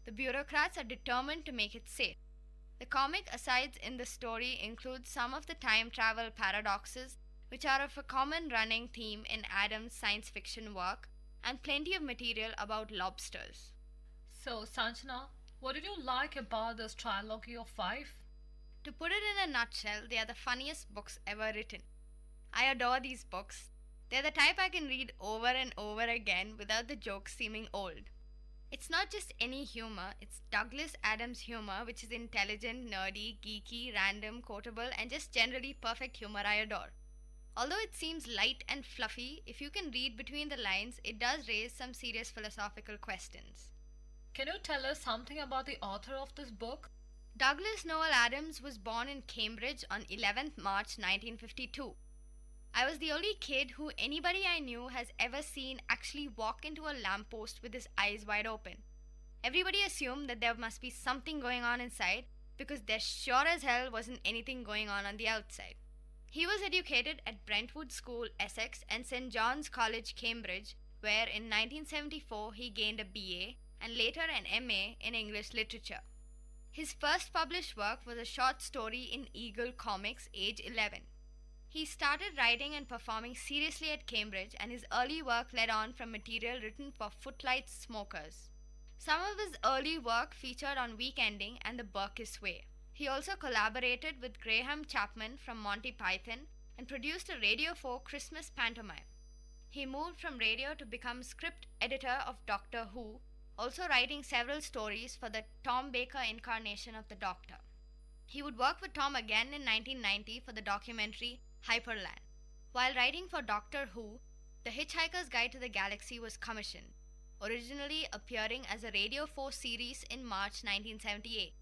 The bureaucrats are determined to make it safe. The comic asides in the story include some of the time travel paradoxes which are of a common running theme in Adams' science fiction work, and plenty of material about lobsters. So, Sanjana, what did you like about this trilogy of 5? To put it in a nutshell, they are the funniest books ever written. I adore these books. They're the type I can read over and over again without the jokes seeming old. It's not just any humor, it's Douglas Adams humor, which is intelligent, nerdy, geeky, random, quotable, and just generally perfect humor I adore. Although it seems light and fluffy, if you can read between the lines, it does raise some serious philosophical questions. Can you tell us something about the author of this book? Douglas Noel Adams was born in Cambridge on 11th March 1952. I was the only kid who anybody I knew has ever seen actually walk into a lamppost with his eyes wide open. Everybody assumed that there must be something going on inside because there sure as hell wasn't anything going on the outside. He was educated at Brentwood School, Essex, and St. John's College, Cambridge, where in 1974 he gained a BA and later an MA in English literature. His first published work was a short story in Eagle Comics, age 11. He started writing and performing seriously at Cambridge, and his early work led on from material written for Footlights Smokers. Some of his early work featured on Weekending and The Burkiss Way. He also collaborated with Graham Chapman from Monty Python and produced a Radio 4 Christmas pantomime. He moved from radio to become script editor of Doctor Who, also writing several stories for the Tom Baker incarnation of the Doctor. He would work with Tom again in 1990 for the documentary Hyperland. While writing for Doctor Who, The Hitchhiker's Guide to the Galaxy was commissioned, originally appearing as a Radio 4 series in March 1978.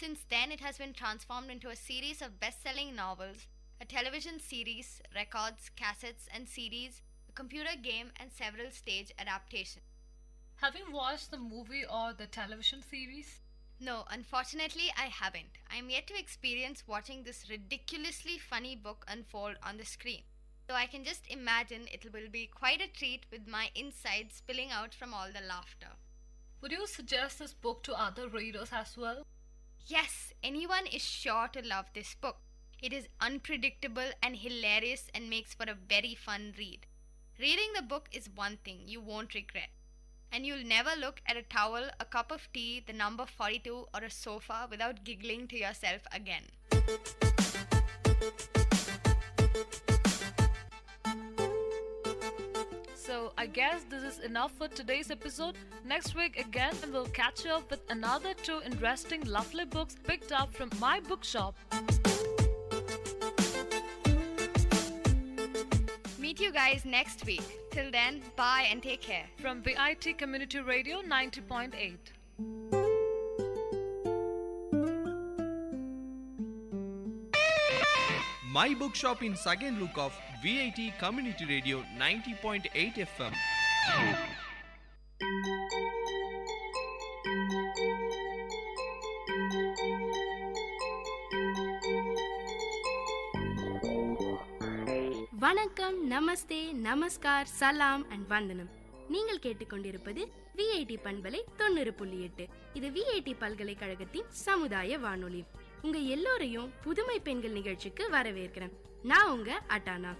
Since then, it has been transformed into a series of best-selling novels, a television series, records, cassettes and CDs, a computer game and several stage adaptations. Have you watched the movie or the television series? No, unfortunately I haven't. I am yet to experience watching this ridiculously funny book unfold on the screen. So I can just imagine it will be quite a treat with my insides spilling out from all the laughter. Would you suggest this book to other readers as well? Yes, anyone is sure to love this book. It is unpredictable and hilarious and makes for a very fun read. Reading the book is one thing you won't regret. And you'll never look at a towel, a cup of tea, the number 42 or a sofa without giggling to yourself again. So I guess this is enough for today's episode. Next week again we'll catch you up with another 2 interesting lovely books picked up from my bookshop. Meet you guys next week. Till then, bye and take care. From Vit Community Radio 90.8. My Bookshop in second look of VIT Community Radio 90.8 FM. வணக்கம், நமஸ்தே, நமஸ்கார், சலாம் and வந்தனம். நீங்கள் கேட்டுக்கொண்டிருப்பது VIT பண்பலை 90.8. இது VIT பல்கலைக்கழகத்தின் சமுதாய வானொலி. உங்க எல்லோரையும் புதுமை பெண்கள் நிகழ்ச்சிக்கு வரவேற்கிறேன். நான் உங்க அட்டானா.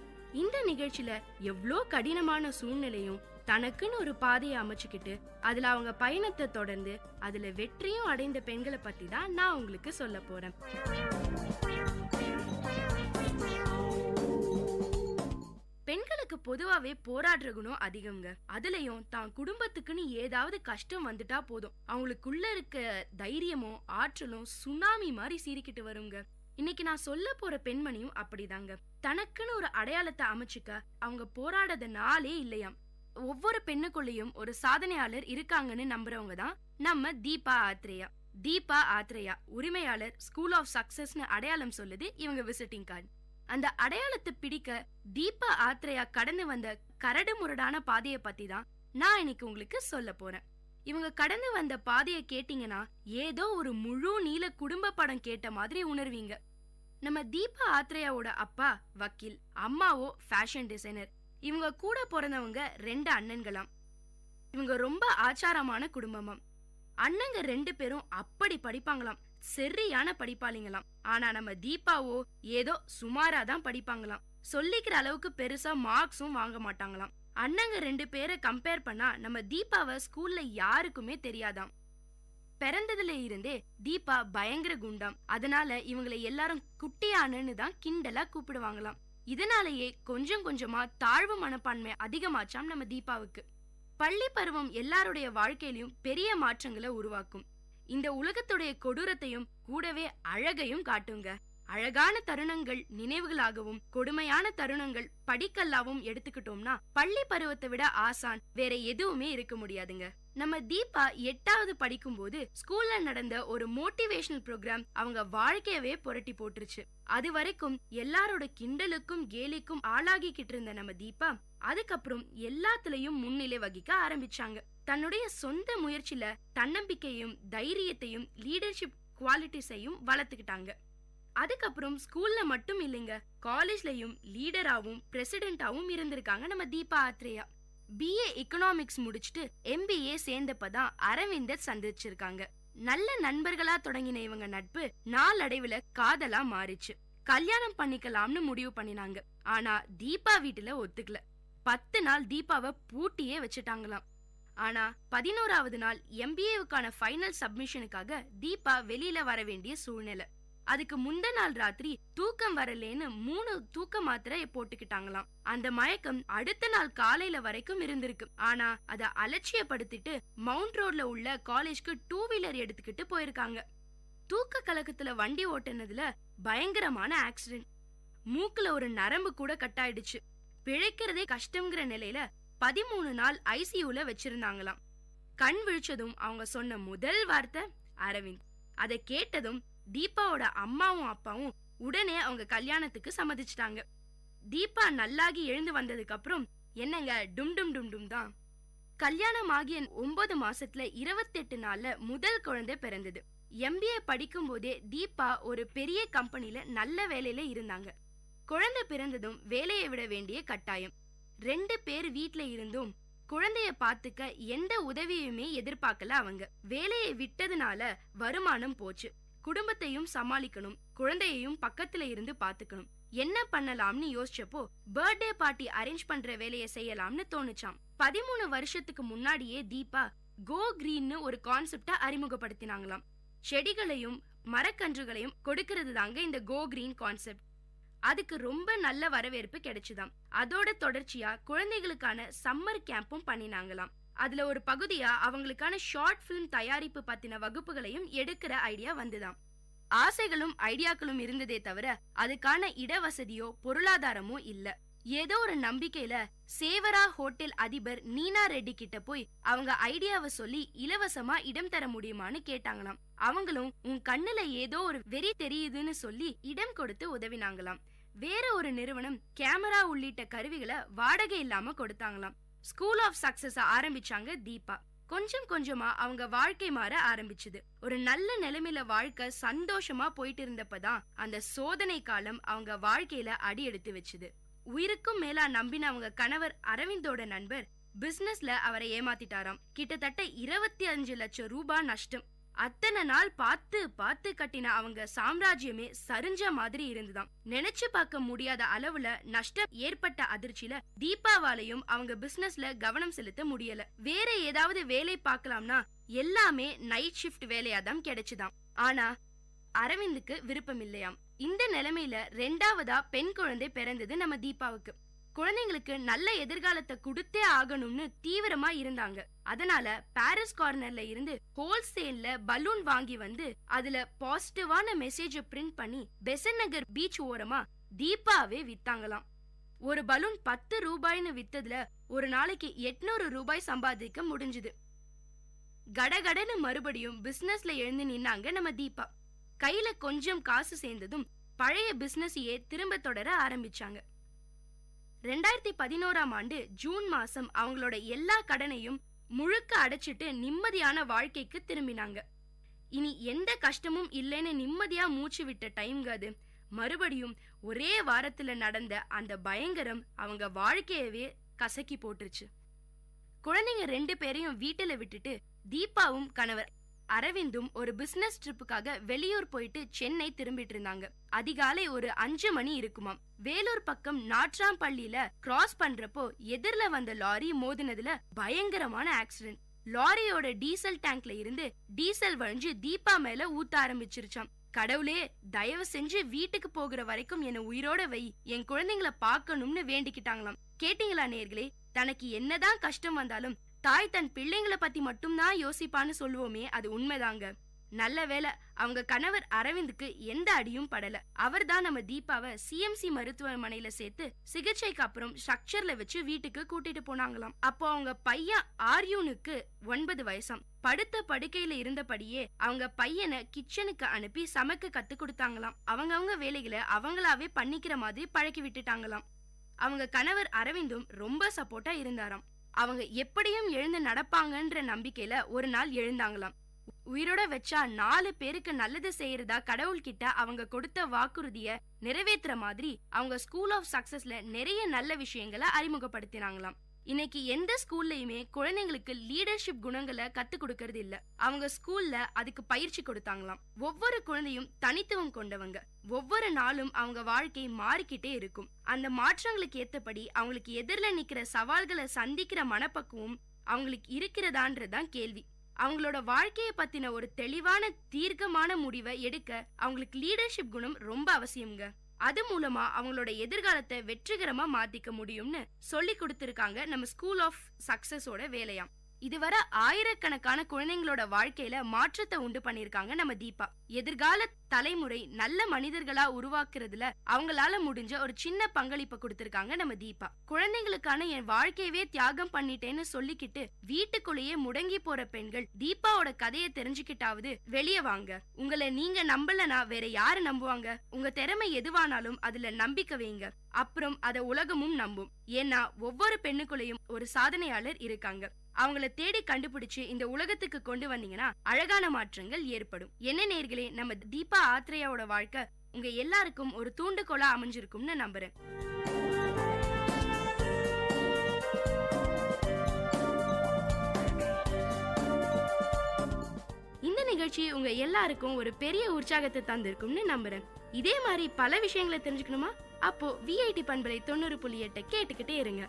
இந்த நிகழ்ச்சியில எவ்வளோ கடினமான சூழ்நிலையும் தனக்குன்னு ஒரு பாதையை அமைச்சுக்கிட்டு அதுல அவங்க பயணத்தை தொடர்ந்து அதுல வெற்றியும் அடைந்த பெண்களை பத்தி தான் நான் உங்களுக்கு சொல்ல போறேன். பெண்களுக்கு பொதுவாவே போராடுற குணம் அதிகம்ங்க. அதுலயும் தான் குடும்பத்துக்குன்னு ஏதாவது கஷ்டம் வந்துட்டா போதும், அவங்களுக்குள்ள இருக்க தைரியமும் ஆற்றலும் சுனாமி மாதிரி சீறிக்கிட்டு வருங்க. இன்னைக்கு நான் சொல்ல போற பெண்மணியும் அப்படிதாங்க. தனக்குன்னு ஒரு அடையாளத்தை அமைச்சுக்க அவங்க போராடாத நாளே இல்லையாம். ஒவ்வொரு பெண்ணுக்குள்ளேயும் ஒரு சாதனையாளர் இருக்காங்கன்னு நம்புறவங்க தான் நம்ம தீபா ஆத்ரேயா. தீபா ஆத்ரேயா உரிமையாளர், ஸ்கூல் ஆஃப் சக்சஸ்னு அடையாளம் சொல்லுது இவங்க விசிட்டிங் கார்டு. அந்த அடையாளத்தை பிடிக்க தீபா ஆத்ரேயா கடந்து வந்த கரடு முரடான பாதையை பத்தி தான் நான் இன்னைக்கு உங்களுக்கு சொல்ல போறேன். இவங்க கடந்து வந்த பாதையை கேட்டீங்கன்னா ஏதோ ஒரு முழு நீள குடும்ப படம் கேட்ட மாதிரி உணர்வீங்க. நம்ம தீபா ஆத்ரேயாவோட அப்பா வக்கீல், அம்மாவோ ஃபேஷன் டிசைனர். இவங்க கூட பிறந்தவங்க 2 அண்ணன்களாம். இவங்க ரொம்ப ஆச்சாரமான குடும்பமாம். அண்ணங்க 2 பேரும் அப்படி படிப்பாங்களாம், சரியான படிப்பாளிங்களாம். ஆனா நம்ம தீபாவோ ஏதோ சுமாரா தான் படிப்பாங்களாம். சொல்லிக்கிற அளவுக்கு பெருசா மார்க்ஸும் வாங்க மாட்டாங்களாம். அண்ணங்க 2 பேரை கம்பேர் பண்ணா நம்ம தீபாவை ஸ்கூல்ல யாருக்குமே தெரியாதாம். பிறந்ததுல இருந்தே தீபா பயங்கர குண்டாம். அதனால இவங்களை எல்லாரும் குட்டியானன்னு தான் கிண்டலா கூப்பிடுவாங்களாம். இதனாலேயே கொஞ்சம் கொஞ்சமா தாழ்வு மனப்பான்மை அதிகமாச்சாம் நம்ம தீபாவுக்கு. பள்ளி பருவம் எல்லாருடைய வாழ்க்கையிலும் பெரிய மாற்றங்களை உருவாக்கும். இந்த உலகத்துடைய கொடூரத்தையும் கூடவே அழகையும் காட்டுங்க. அழகான தருணங்கள் நினைவுகளாகவும் கொடுமையான தருணங்கள் படிக்கல்லாவும் எடுத்துக்கிட்டோம்னா பள்ளி பருவத்தை விட ஆசான் வேற எதுவுமே இருக்க முடியாதுங்க. நம்ம தீபா 8வது படிக்கும் போது ஸ்கூல்ல நடந்த ஒரு மோட்டிவேஷனல் ப்ரோக்ராம் அவங்க வாழ்க்கையவே புரட்டி போட்டுருச்சு. அது வரைக்கும் எல்லாரோட கிண்டலுக்கும் கேலிக்கும் ஆளாகிக்கிட்டு இருந்த நம்ம தீபா அதுக்கப்புறம் எல்லாத்துலயும் முன்னிலை வகிக்க ஆரம்பிச்சாங்க. தன்னுடைய சொந்த முயற்சியில தன்னம்பிக்கையும் தைரியத்தையும் லீடர்ஷிப் குவாலிட்டிஸையும் வளர்த்துக்கிட்டாங்க. அதுக்கப்புறம் ஸ்கூல்ல மட்டும் இல்லைங்க, காலேஜ்லயும் லீடராவும் பிரசிடென்டாவும் இருந்திருக்காங்க நம்ம தீபா ஆத்ரேயா. BA எக்கனாமிக்ஸ் முடிச்சுட்டு MBA சேர்ந்தப்பதான் அரவிந்தர் சந்திச்சிருக்காங்க. நல்ல நண்பர்களா தொடங்கின இவங்க நட்பு நாளடைவுல காதலா மாறிச்சு. கல்யாணம் பண்ணிக்கலாம்னு முடிவு பண்ணினாங்க. ஆனா தீபா வீட்டுல ஒத்துக்கல. 10 நாள் தீபாவை பூட்டியே வச்சுட்டாங்களாம். ஆனா 11வது நாள் MBAவுக்கான ஃபைனல் சப்மிஷனுக்காக தீபா வெளியில வர வேண்டிய சூழ்நிலை. அதுக்கு முந்த நாள் ராத்திரி தூக்கம் வரலேன்னு 3 தூக்க மாத்திரை போட்டுக்கிட்டாங்களாம். அந்த மயக்கம் அடுத்த நாள் காலையில வரைக்கும் இருந்திருக்கு. ஆனா அத அலட்சியப்படுத்திட்டு மவுண்ட் ரோட்ல உள்ள காலேஜ்க்கு 2 வீலர் எடுத்துக்கிட்டு போயிருக்காங்க. தூக்க கலக்கத்துல வண்டி ஓட்டுனதுல பயங்கரமான ஆக்சிடென்ட். மூக்குல ஒரு நரம்பு கூட கட்டாயிடுச்சு. பிழைக்கிறதே கஷ்டம்ங்கிற நிலையில 13 நாள் ஐசியூல வச்சிருந்தாங்களாம். கண் விழிச்சதும் அவங்க சொன்ன முதல் வார்த்தை அரவிந்த். அதை கேட்டதும் தீபாவோட அம்மாவும் அப்பாவும் உடனே அவங்க கல்யாணத்துக்கு சம்மதிச்சிட்டாங்க. தீபா நல்லாகி எழுந்து வந்ததுக்கு அப்புறம் என்னங்க டும் டும் டும் டும் தான். கல்யாணம் ஆகிய 9 மாசத்துல 28 நாள்ல முதல் குழந்தை பிறந்தது. MBA படிக்கும் போதே தீபா ஒரு பெரிய கம்பெனில நல்ல வேலையில இருந்தாங்க. குழந்தை பிறந்ததும் வேலையை விட வேண்டிய கட்டாயம். 2 பேர் வீட்ல இருந்தும் குழந்தைய பாத்துக்க எந்த உதவியுமே எதிர்பார்க்கல. அவங்க வேலையை விட்டதுனால வருமானம் போச்சு. குடும்பத்தையும் சமாளிக்கணும், குழந்தையையும் பக்கத்துல இருந்து பாத்துக்கணும். என்ன பண்ணலாம்னு யோசிச்சப்போ பர்த்டே பார்ட்டி அரேஞ்ச் பண்ற வேலையை செய்யலாம்னு தோணுச்சாம். 13 வருஷத்துக்கு முன்னாடியே தீபா கோ கிரீன்னு ஒரு கான்செப்ட அறிமுகப்படுத்தினாங்களாம். செடிகளையும் மரக்கன்றுகளையும் கொடுக்கறது தாங்க இந்த கோ கிரீன் கான்செப்ட். அதுக்கு ரொம்ப நல்ல வரவேற்பு கிடைச்சுதாம். அதோட தொடர்ச்சியா குழந்தைகளுக்கான சம்மர் கேம்பும் பண்ணினாங்களாம். அதுல ஒரு பகுதியா அவங்களுக்கான ஷார்ட் பிலிம் தயாரிப்பு பத்தின வகுப்புகளையும் எடுக்கிற ஐடியா வந்துதாம். ஆசைகளும் ஐடியாக்களும் இருந்ததே தவிர அதுக்கான இடவசதியோ பொருளாதாரமோ இல்ல. ஏதோ ஒரு நம்பிக்கையில சேவரா ஹோட்டல் அதிபர் நீனா ரெட்டி கிட்ட போய் அவங்க ஐடியாவை சொல்லி இலவசமா இடம் தர முடியுமான்னு கேட்டாங்களாம். அவங்களும் உன் கண்ணுல ஏதோ ஒரு வெறி தெரியுதுன்னு சொல்லி இடம் கொடுத்து உதவினாங்களாம். வேற ஒரு நிறுவனம் கேமரா உள்ளிட்ட கருவிகளை வாடகை இல்லாம கொடுத்தாங்களாம். ஸ்கூல் ஆஃப் சக்சஸ் ஆரம்பிச்சாங்க தீபா. கொஞ்சம் கொஞ்சமா அவங்க வாழ்க்கை மாற ஆரம்பிச்சுது. ஒரு நல்ல நிலைமையில வாழ்க்கை சந்தோஷமா போயிட்டு இருந்தப்பதான் அந்த சோதனை காலம் அவங்க வாழ்க்கையில அடி எடுத்து வச்சுது. உயிருக்கும் மேலா நம்பின அவங்க கணவர் அரவிந்தோட நண்பர் பிசினஸ்ல அவரை ஏமாத்திட்டாராம். கிட்டத்தட்ட 25 லட்சம் ரூபாய் நஷ்டம். அத்தனை நாள் பார்த்து பார்த்து கட்டின அவங்க சாம்ராஜ்யமே சரிஞ்ச மாதிரி இருந்துதான். நினைச்சு பார்க்க முடியாத அளவுல நஷ்டம் ஏற்பட்ட அதிர்ச்சியில தீபாவாலையும் அவங்க பிசினஸ்ல கவனம் செலுத்த முடியல. வேற ஏதாவது வேலை பார்க்கலாம்னா எல்லாமே நைட் ஷிஃப்ட் வேலையாதான் கிடைச்சுதாம். ஆனா அரவிந்துக்கு விருப்பம் இல்லையாம். இந்த நிலைமையில 2வதா பெண் குழந்தை பிறந்தது நம்ம தீபாவுக்கு. குழந்தைங்களுக்கு நல்ல எதிர்காலத்தை கொடுத்தே ஆகணும்னு தீவிரமா இருந்தாங்க. அதனால பாரிஸ் கார்னர்ல இருந்து ஹோல்சேல்ல பலூன் வாங்கி வந்து அதுல பாசிட்டிவான மெசேஜ பிரிண்ட் பண்ணி பெசன் நகர் பீச் ஓரமா தீபாவே வித்தாங்களாம். ஒரு பலூன் 10 ரூபாய்னு வித்ததுல ஒரு நாளைக்கு 800 ரூபாய் சம்பாதிக்க முடிஞ்சுது. கடகடன்னு மறுபடியும் பிசினஸ்ல எழுந்து நின்னாங்க நம்ம தீபா. கையில கொஞ்சம் காசு சேர்ந்ததும் பழைய பிசினஸையே திரும்ப தொடர ஆரம்பிச்சாங்க. 2011ஆம் ஆண்டு ஜூன் மாசம் அவங்களோட எல்லா கடனையும் முழுக்க அடைச்சிட்டு நிம்மதியான வாழ்க்கைக்கு திரும்பினாங்க. இனி எந்த கஷ்டமும் இல்லைன்னு நிம்மதியா மூச்சு விட்ட டைம்ங்க அது. மறுபடியும் ஒரே வாரத்துல நடந்த அந்த பயங்கரம் அவங்க வாழ்க்கையவே கசக்கி போட்டுருச்சு. குழந்தைங்க 2 பேரையும் வீட்டுல விட்டுட்டு தீபாவும் கணவர் அரவிந்தும் ஒரு பிசினஸ் ட்ரிப்புக்காக வெளியூர் போயிட்டு சென்னை திரும்பிட்டு இருந்தாங்க. அதிகாலை ஒரு 5 மணி இருக்குமாம். வேலூர் பக்கம் நாட்ராம்பள்ளியில கிராஸ் பண்றப்போ எதிர்ல வந்த லாரி மோதினதுல பயங்கரமான ஆக்சிடென்ட். லாரியோட டீசல் டேங்க்ல இருந்து டீசல் வழிஞ்சு தீபா மேல ஊத்த ஆரம்பிச்சிருச்சாம். கடவுளே தயவு செஞ்சு வீட்டுக்கு போகிற வரைக்கும் என்ன உயிரோட வை, என் குழந்தைங்களை பார்க்கணும்னு வேண்டிக்கிட்டாங்களாம். கேட்டீங்களா நேர்களே, தனக்கு என்னதான் கஷ்டம் வந்தாலும் தாய் தன் பிள்ளைங்களை பத்தி மட்டும்தான் யோசிப்பான்னு சொல்லுவோமே, அது உண்மைதாங்க. நல்ல வேளை அவங்க கணவர் அரவிந்துக்கு எந்த அடியும் படல. அவர் தான் நம்ம தீபாவை CMC மருத்துவமனையில சேர்த்து சிகிச்சைக்கு அப்புறம் ஸ்ட்ரக்சர்ல வச்சு வீட்டுக்கு கூட்டிட்டு போனாங்களாம். அப்போ அவங்க பையன் ஆர்யூனுக்கு 9 வயசாம். படுத்த படுக்கையில இருந்தபடியே அவங்க பையனை கிச்சனுக்கு அனுப்பி சமைக்க கத்து கொடுத்தாங்களாம். அவங்க வேலைகளை அவங்களாவே பண்ணிக்கிற மாதிரி பழக்கி விட்டுட்டாங்களாம். அவங்க கணவர் அரவிந்தும் ரொம்ப சப்போர்ட்டா இருந்தாராம். அவங்க எப்படியும் எழுந்து நடப்பாங்கன்ற நம்பிக்கையில ஒரு நாள் எழுந்தாங்களாம். உயிரோட வச்சா 4 பேருக்கு நல்லது செய்யறதா கடவுள்கிட்ட அவங்க கொடுத்த வாக்குறுதிய நிறைவேற்றுற மாதிரி அவங்க ஸ்கூல் ஆஃப் சக்சஸ்ல நிறைய நல்ல விஷயங்களை அறிமுகப்படுத்தினாங்களாம். இன்னைக்கு எந்த ஸ்கூல்லயுமே குழந்தைங்களுக்கு லீடர்ஷிப் குணங்களை கத்து கொடுக்கறது இல்ல. அவங்க ஸ்கூல்ல அதுக்கு பயிற்சி கொடுத்தாங்களாம். ஒவ்வொரு குழந்தையும் தனித்துவம் கொண்டவங்க. ஒவ்வொரு நாளும் அவங்க வாழ்க்கை மாறிக்கிட்டே இருக்கும். அந்த மாற்றங்களுக்கு ஏத்தபடி அவங்களுக்கு எதிரில நிக்கிற சவால்களை சந்திக்கிற மனப்பக்குவம் அவங்களுக்கு இருக்கிறதான்றதுதான் கேள்வி. அவங்களோட வாழ்க்கையை பத்தின ஒரு தெளிவான தீர்க்கமான முடிவை எடுக்க அவங்களுக்கு லீடர்ஷிப் குணம் ரொம்ப அவசியம்ங்க. அது மூலமா அவங்களோட எதிர்காலத்தை வெற்றிகரமா மாத்திக்க முடியும்னு சொல்லி கொடுத்திருக்காங்க நம்ம ஸ்கூல் ஆஃப் சக்சஸோட வேலையாம். இதுவரை ஆயிரக்கணக்கான குழந்தைங்களோட வாழ்க்கையில மாற்றத்தை உண்டு பண்ணிருக்காங்க நம்ம தீபா. எதிர்கால தலைமுறை நல்ல மனிதர்களா உருவாக்குறதுல அவங்களால முடிஞ்ச ஒரு சின்ன பங்களிப்பை கொடுத்திருக்காங்க நம்ம தீபா. குழந்தைங்களுக்கான என் வாழ்க்கையவே தியாகம் பண்ணிட்டேன்னு சொல்லிக்கிட்டு வீட்டுக்குள்ளேயே முடங்கி போற பெண்கள் தீபாவோட கதையை தெரிஞ்சுக்கிட்டாவது வெளியே வாங்க. உங்களை நீங்க நம்பலனா வேற யாரு நம்புவாங்க? உங்க திறமை எதுவானாலும் அதுல நம்பிக்கை வைங்க. அப்புறம் அத உலகமும் நம்பும். ஏன்னா ஒவ்வொரு பெண்ணுக்குள்ளேயும் ஒரு சாதனையாளர் இருக்காங்க. அவங்கள தேடி கண்டுபிடிச்சு இந்த உலகத்துக்கு கொண்டு வந்தீங்கன்னா அழகான மாற்றங்கள் ஏற்படும். என்ன நேர்களே, நம்ம தீபா ஆத்ரேயாவோட வாழ்க்கை உங்க எல்லாருக்கும் ஒரு தூண்டுகோலா அமைஞ்சிருக்கும்னு நம்புறேன். இந்த நிகழ்ச்சி உங்க எல்லாருக்கும் ஒரு பெரிய உற்சாகத்தை தந்திருக்கும்னு நம்புறேன். இதே மாதிரி பல விஷயங்களை தெரிஞ்சுக்கணுமா? அப்போ விஐடி பண்பலை 90.8 கேட்டுக்கிட்டே இருங்க.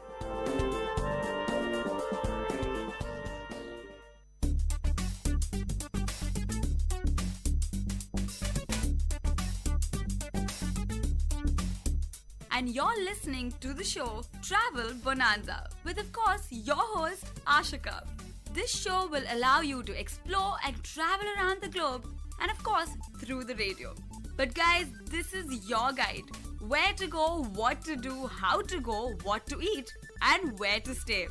And you're listening to the show Travel Bonanza with, of course, your host Ashika. This show will allow you to explore and travel around the globe and, of course, through the radio. But guys, this is your guide. Where to go, what to do, how to go, what to eat, and where to stay.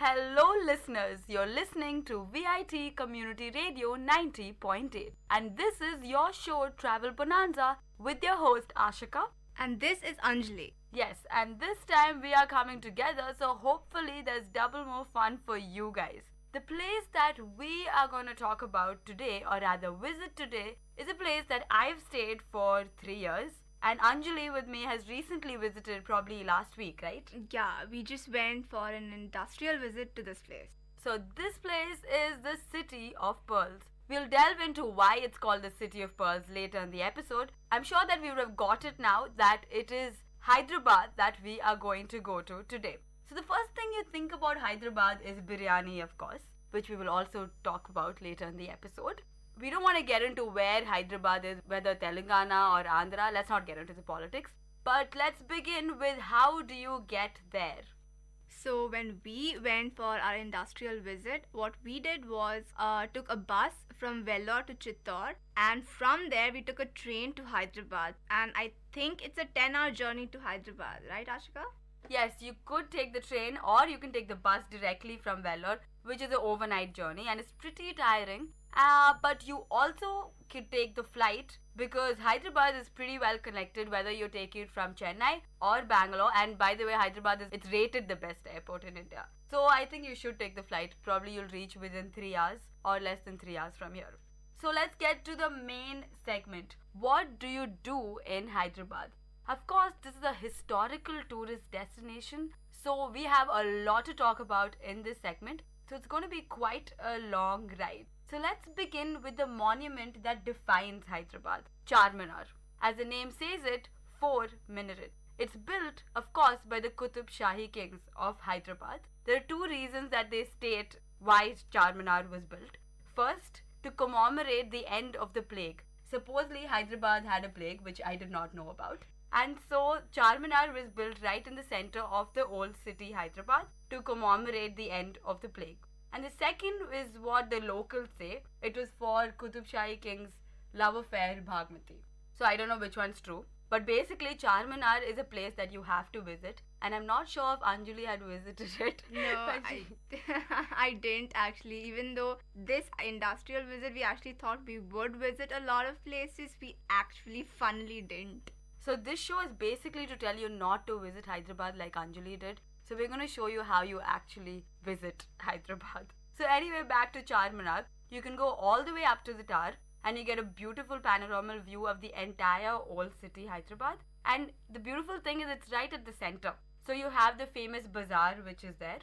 Hello listeners, you're listening to Vit Community Radio 90.8 and this is your show Travel Bonanza with your host Ashika. And this is Anjali. Yes, and this time we are coming together, so hopefully there's double more fun for you guys. The place that we are going to talk about today, or rather visit today, is a place that I've stayed for 3 years. And Anjali with me has recently visited probably last week, right? Yeah, we just went for an industrial visit to this place. So this place is the City of Pearls. We'll delve into why it's called the City of Pearls later in the episode. I'm sure that we would have got it now that it is Hyderabad that we are going to go to today. So the first thing you think about Hyderabad is biryani, of course, which we will also talk about later in the episode. We don't want to get into where Hyderabad is, whether Telangana or Andhra. Let's not get into the politics. But let's begin with how do you get there? So when we went for our industrial visit, what we did was took a bus from Vellore to Chittor, and from there we took a train to Hyderabad. And I think it's a 10-hour journey to Hyderabad, right Ashika? Yes, you could take the train or you can take the bus directly from Vellore, which is an overnight journey and it's pretty tiring. But you also could take the flight because Hyderabad is pretty well connected whether you take it from Chennai or Bangalore. And by the way, Hyderabad it's rated the best airport in India. So I think you should take the flight. Probably you'll reach within 3 hours or less than 3 hours from here. So let's get to the main segment. What do you do in Hyderabad? Of course, this is a historical tourist destination. So we have a lot to talk about in this segment. So it's going to be quite a long ride. So let's begin with the monument that defines Hyderabad, Charminar. As the name says it, 4 minaret. It's built, of course, by the Qutub Shahi kings of Hyderabad. There are 2 reasons that they state why Charminar was built. First, to commemorate the end of the plague. Supposedly Hyderabad had a plague, which I did not know about. And so Charminar was built right in the center of the old city Hyderabad to commemorate the end of the plague. And the second is what the locals say. It was for Qutub Shahi king's love affair Bhagmati. So I don't know which one's true. But basically Charminar is a place that you have to visit. And I'm not sure if Anjali had visited it. No, I didn't actually. Even though this industrial visit, we actually thought we would visit a lot of places, we actually funnily didn't. So this show is basically to tell you not to visit Hyderabad like Anjali did. So we're going to show you how you actually visit Hyderabad. So anyway, back to Charminar. You can go all the way up to the tower and you get a beautiful panoramic view of the entire old city Hyderabad. And the beautiful thing is it's right at the center. So you have the famous bazaar which is there,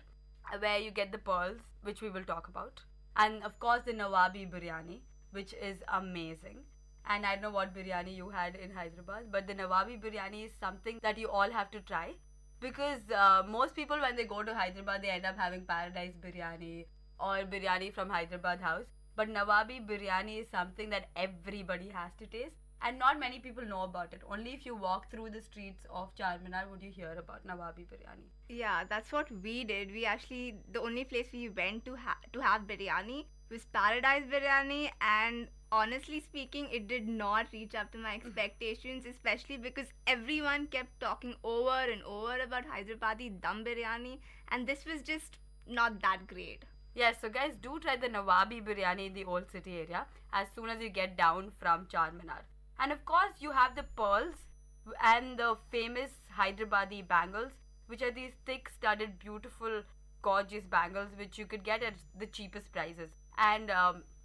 where you get the pearls, which we will talk about. And of course the Nawabi biryani, which is amazing. And I don't know what biryani you had in Hyderabad, but the Nawabi biryani is something that you all have to try. Because most people, when they go to Hyderabad, they end up having paradise biryani or biryani from Hyderabad house. But Nawabi biryani is something that everybody has to taste. And not many people know about it. Only if you walk through the streets of Charminar would you hear about Nawabi biryani. Yeah, that's what we did. We actually, the only place we went to have biryani was Paradise Biryani, and honestly speaking, it did not reach up to my expectations, especially because everyone kept talking over and over about Hyderabadi dum biryani, and this was just not that great. Yes, so guys, do try the Nawabi biryani in the old city area as soon as you get down from Charminar. And of course, you have the pearls and the famous Hyderabadi bangles, which are these thick, studded, beautiful, gorgeous bangles which you could get at the cheapest prices. And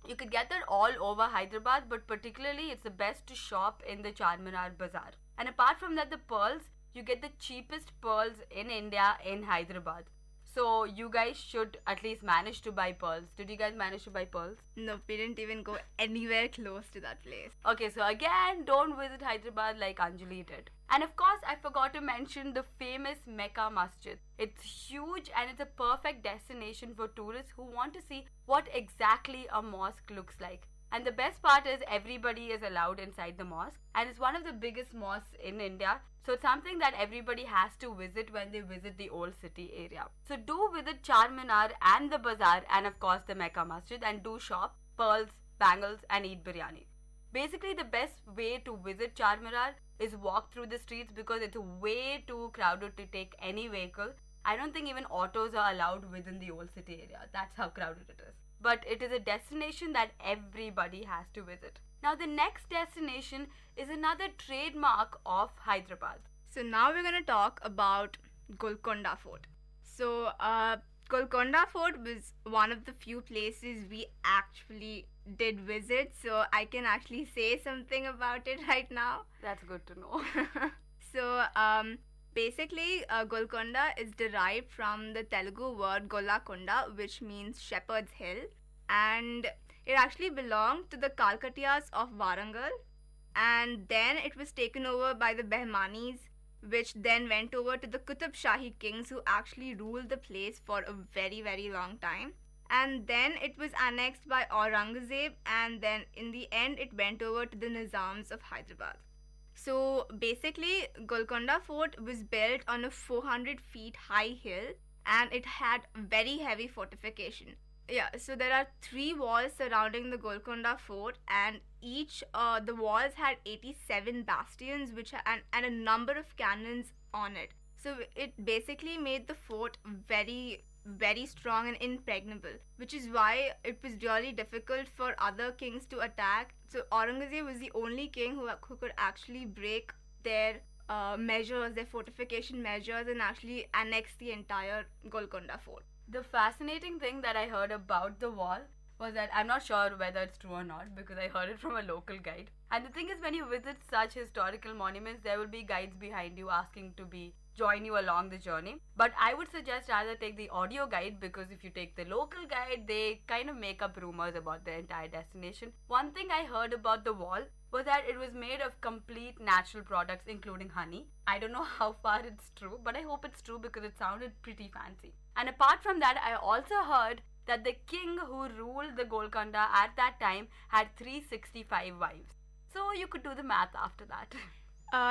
you could get that all over Hyderabad, but particularly it's the best to shop in the Charminar Bazaar. And apart from that, the pearls, you get the cheapest pearls in India in Hyderabad. So you guys should at least manage to buy pearls. Did you guys manage to buy pearls? No, we didn't even go anywhere close to that place. Okay, so again, don't visit Hyderabad like Anjali did. And of course, I forgot to mention the famous Mecca Masjid. It's huge and it's a perfect destination for tourists who want to see what exactly a mosque looks like. And the best part is everybody is allowed inside the mosque, and it's one of the biggest mosques in India. So it's something that everybody has to visit when they visit the old city area. So do visit Charminar and the bazaar and of course the Mecca Masjid, and do shop pearls, bangles and eat biryani. Basically, the best way to visit Charminar is walk through the streets because it's way too crowded to take any vehicle. I don't think even autos are allowed within the old city area. That's how crowded it is. But it is a destination that everybody has to visit. Now the next destination is another trademark of Hyderabad. So now we're going to talk about Golconda Fort. So Golconda Fort was one of the few places we actually did visit, so I can actually say something about it right now. That's good to know. So basically, Golconda is derived from the Telugu word Golakonda, which means Shepherd's Hill, and it actually belonged to the Kalkatiyas of Warangal, and then it was taken over by the Behmanis, which then went over to the Qutub Shahi kings who actually ruled the place for a very, very long time. And then it was annexed by Aurangzeb, and then in the end it went over to the Nizams of Hyderabad. So basically, Golconda Fort was built on a 400 feet high hill, and it had very heavy fortification. Yeah, so there are 3 walls surrounding the Golconda Fort, and each the walls had 87 bastions and a number of cannons on it. So it basically made the fort very, very strong and impregnable, which is why it was really difficult for other kings to attack. So Aurangzeb was the only king who could actually break their measures, their fortification measures, and actually annex the entire Golconda Fort. The fascinating thing that I heard about the wall was that, I'm not sure whether it's true or not because I heard it from a local guide. And the thing is, when you visit such historical monuments, there will be guides behind you asking to join you along the journey. But I would suggest rather take the audio guide, because if you take the local guide, they kind of make up rumors about the entire destination. One thing I heard about the wall was that it was made of complete natural products, including honey. I don't know how far it's true, but I hope it's true because it sounded pretty fancy. And apart from that, I also heard that the king who ruled the Golconda at that time had 365 wives. So you could do the math after that.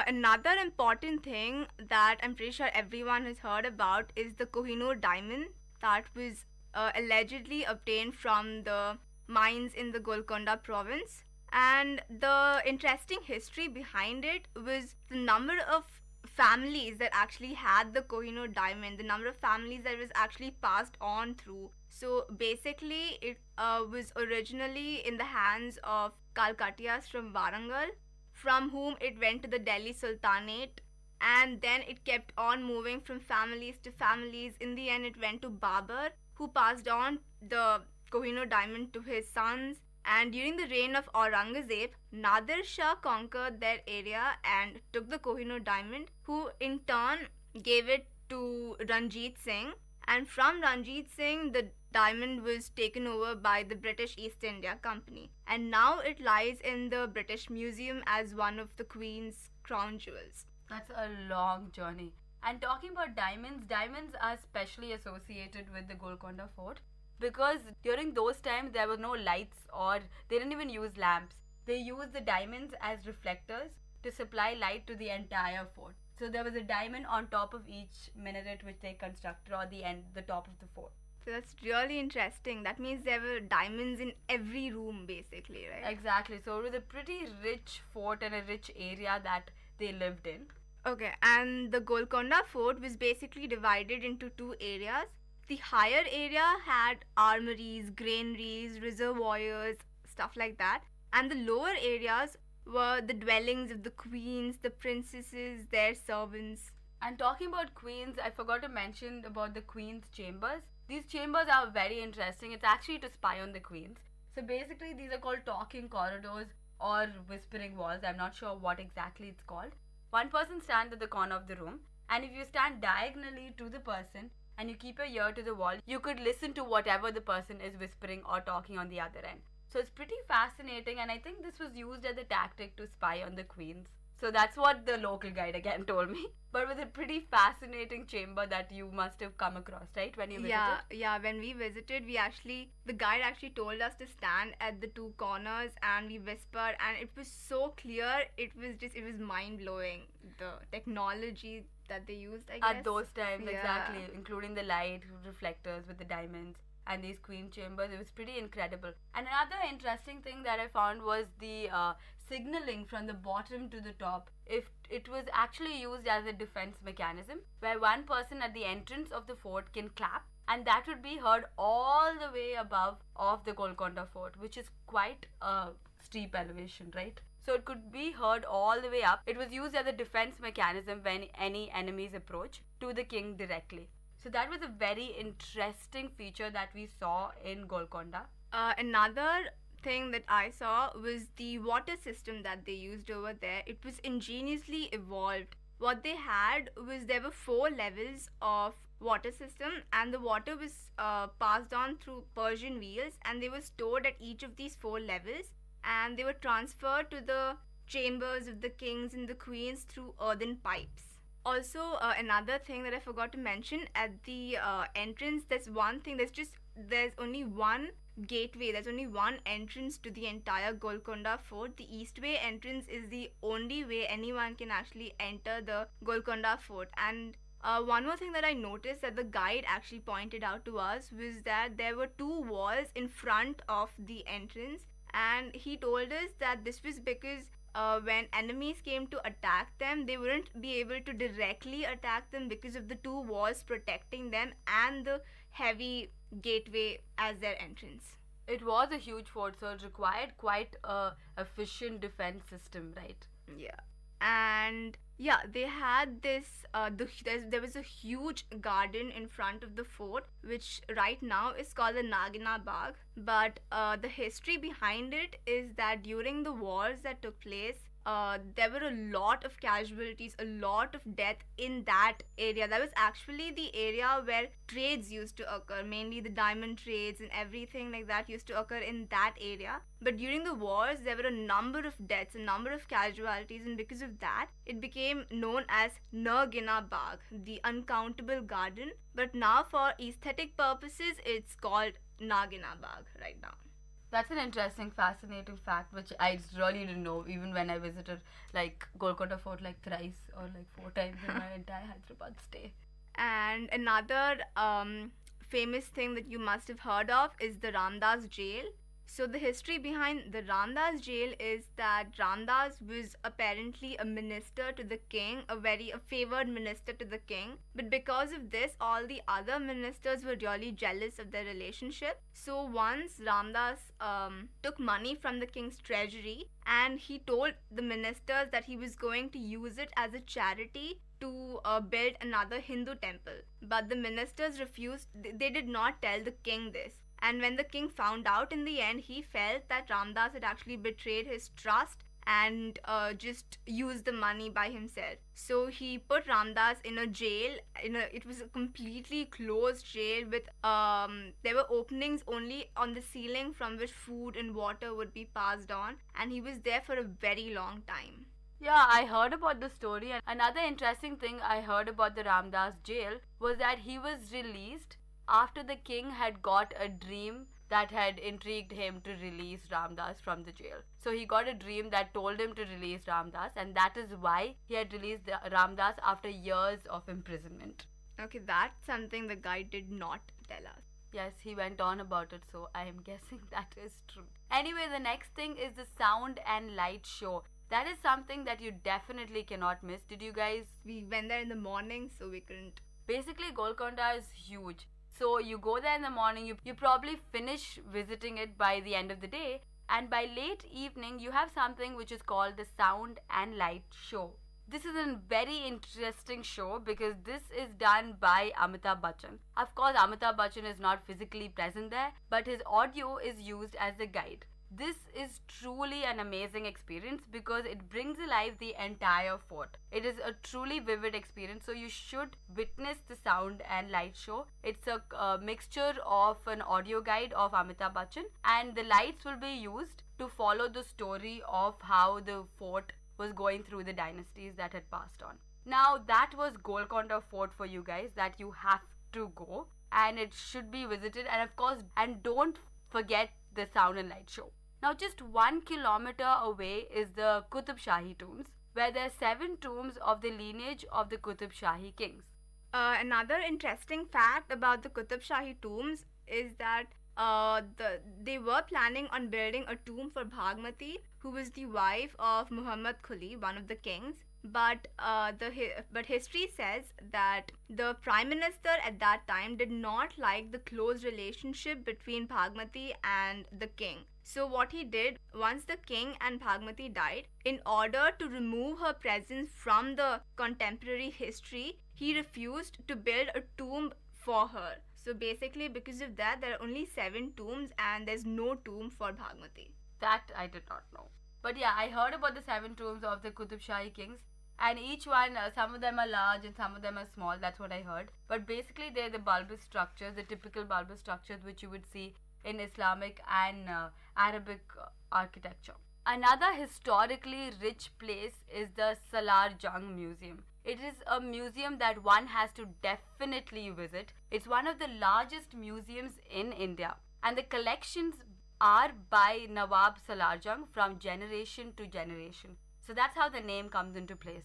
Another important thing that I'm pretty sure everyone has heard about is the Kohinoor diamond that was allegedly obtained from the mines in the Golconda province. And the interesting history behind it was the number of families that actually had the Kohinoor diamond, the number of families that was actually passed on through. So basically, it was originally in the hands of Kalkatiyas from Warangal, from whom it went to the Delhi Sultanate, and then it kept on moving from families to families. In the end, it went to Babur, who passed on the Kohinoor diamond to his sons. And during the reign of Aurangzeb, Nadir Shah conquered their area and took the Kohinoor diamond, who in turn gave it to Ranjit Singh. And from Ranjit Singh, the diamond was taken over by the British East India Company. And now it lies in the British Museum as one of the Queen's crown jewels. That's a long journey. And talking about diamonds, diamonds are specially associated with the Golconda Fort because during those times there were no lights or they didn't even use lamps. They used the diamonds as reflectors to supply light to the entire fort. So there was a diamond on top of each minaret which they constructed, or the top of the fort. So that's really interesting. That means there were diamonds in every room basically, right? Exactly. So it was a pretty rich fort and a rich area that they lived in. Okay, and the Golconda Fort was basically divided into two areas. The higher area had armories, granaries, reservoirs, stuff like that. And the lower areas were the dwellings of the queens, the princesses, their servants. And talking about queens, I forgot to mention about the queen's chambers. These chambers are very interesting. It's actually to spy on the queens. So basically these are called talking corridors or whispering walls. I'm not sure what exactly it's called. One person stands at the corner of the room, and if you stand diagonally to the person and you keep your ear to the wall, you could listen to whatever the person is whispering or talking on the other end. So it's pretty fascinating, and I think this was used as a tactic to spy on the queens. So that's what the local guide again told me. But it was a pretty fascinating chamber that you must have come across, right, when you visited? Yeah, when we visited, the guide actually told us to stand at the two corners and we whispered, and it was so clear, it was mind-blowing, the technology that they used, I guess. At those times, Yeah. exactly, including the light reflectors with the diamonds and these queen chambers. It was pretty incredible. And another interesting thing that I found was the signaling from the bottom to the top. If it was actually used as a defense mechanism, where one person at the entrance of the fort can clap, and that would be heard all the way above of the Golconda Fort, which is quite a steep elevation, right? So it could be heard all the way up. It was used as a defense mechanism when any enemies approach to the king directly. So that was a very interesting feature that we saw in Golconda. Another thing that I saw was the water system that they used over there. It was ingeniously evolved. What they had was there were 4 levels of water system, and the water was passed on through Persian wheels, and they were stored at each of these 4 levels, and they were transferred to the chambers of the kings and the queens through earthen pipes. Also, another thing that I forgot to mention, at the entrance, there's only one gateway, there's only one entrance to the entire Golconda Fort. The east way entrance is the only way anyone can actually enter the Golconda Fort. And one more thing that I noticed that the guide actually pointed out to us was that there were 2 walls in front of the entrance, and he told us that this was because when enemies came to attack them, they wouldn't be able to directly attack them because of the 2 walls protecting them and the heavy gateway as their entrance. It was a huge fort, so it required quite a efficient defense system, right? Yeah. And yeah, they had this there was a huge garden in front of the fort, which right now is called the Nagina Bagh. But the history behind it is that during the wars that took place, there were a lot of casualties, a lot of death in that area. That was actually the area where trades used to occur, mainly the diamond trades and everything like that used to occur in that area. But during the wars, there were a number of deaths, a number of casualties, and because of that, it became known as Nagina Bagh, the uncountable garden. But now, for aesthetic purposes, it's called Nagina Bagh right now. That's an interesting, fascinating fact, which I really didn't know, even when I visited like Golconda Fort like thrice or like 4 times in my entire Hyderabad stay. And another famous thing that you must have heard of is the Ramdas jail. So the history behind the Ramdas jail is that Ramdas was apparently a minister to the king, a favored minister to the king. But because of this, all the other ministers were really jealous of their relationship. So once Ramdas took money from the king's treasury, and he told the ministers that he was going to use it as a charity to build another Hindu temple. But the ministers refused. They did not tell the king this. And when the king found out in the end, he felt that Ramdas had actually betrayed his trust and just use the money by himself. So he put Ramdas in a jail. It was a completely closed jail with there were openings only on the ceiling from which food and water would be passed on, and he was there for a very long time. Yeah, I heard about the story, and another interesting thing I heard about the Ramdas jail was that he was released after the king had got a dream that had intrigued him to release Ramdas from the jail. So he got a dream that told him to release Ramdas, and that is why he had released Ramdas after years of imprisonment. Okay, that's something the guide did not tell us. Yes, he went on about it, so I am guessing that is true. Anyway, the next thing is the sound and light show. That is something that you definitely cannot miss. Did you guys? We went there in the morning, so we couldn't. Basically, Golconda is huge. So you go there in the morning, you probably finish visiting it by the end of the day, and by late evening you have something which is called the Sound and Light Show. This is a very interesting show because this is done by Amitabh Bachchan. Of course, Amitabh Bachchan is not physically present there, but his audio is used as a guide. This is truly an amazing experience because it brings alive the entire fort. It is a truly vivid experience, so you should witness the Sound and Light Show. It's a mixture of an audio guide of Amitabh Bachchan, and the lights will be used to follow the story of how the fort was going through the dynasties that had passed on. Now, that was Golconda Fort for you guys that you have to go, and it should be visited, and of course, and don't forget the Sound and Light Show. Now, just 1 kilometer away is the Qutub Shahi tombs, where there are 7 tombs of the lineage of the Qutub Shahi kings. Another interesting fact about the Qutub Shahi tombs is that they were planning on building a tomb for Bhagmati, who was the wife of Muhammad Quli, one of the kings. But history says that the prime minister at that time did not like the close relationship between Bhagmati and the king. So what he did, once the king and Bhagmati died, in order to remove her presence from the contemporary history, he refused to build a tomb for her. So basically, because of that, there are only 7 tombs and there's no tomb for Bhagmati. That I did not know. But yeah, I heard about the 7 tombs of the Qutub Shahi kings. And each one, some of them are large and some of them are small. That's what I heard. But basically, they're the bulbous structures, the typical bulbous structures which you would see in Islamic and Arabic architecture. Another historically rich place is the Salar Jung Museum. It is a museum that one has to definitely visit. It's one of the largest museums in India. And the collections are by Nawab Salar Jung from generation to generation. So that's how the name comes into place.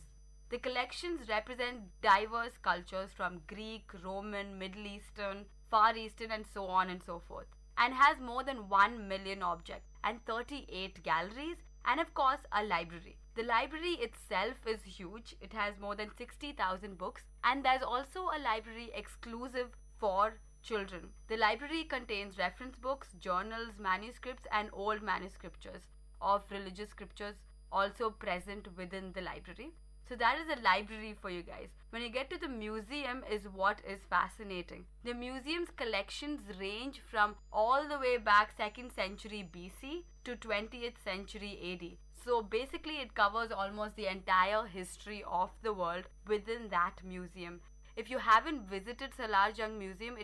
The collections represent diverse cultures from Greek, Roman, Middle Eastern, Far Eastern, and so on and so forth, and has more than 1 million objects and 38 galleries, and of course a library. The library itself is huge. It has more than 60,000 books, and there's also a library exclusive for children. The library contains reference books, journals, manuscripts, and old manuscripts of religious scriptures also present within the library. So that is a library for you guys. When you get to the museum is what is fascinating. The museum's collections range from all the way back 2nd century BC to 20th century AD. So basically it covers almost the entire history of the world within that museum. If you haven't visited Salar Jung Museum,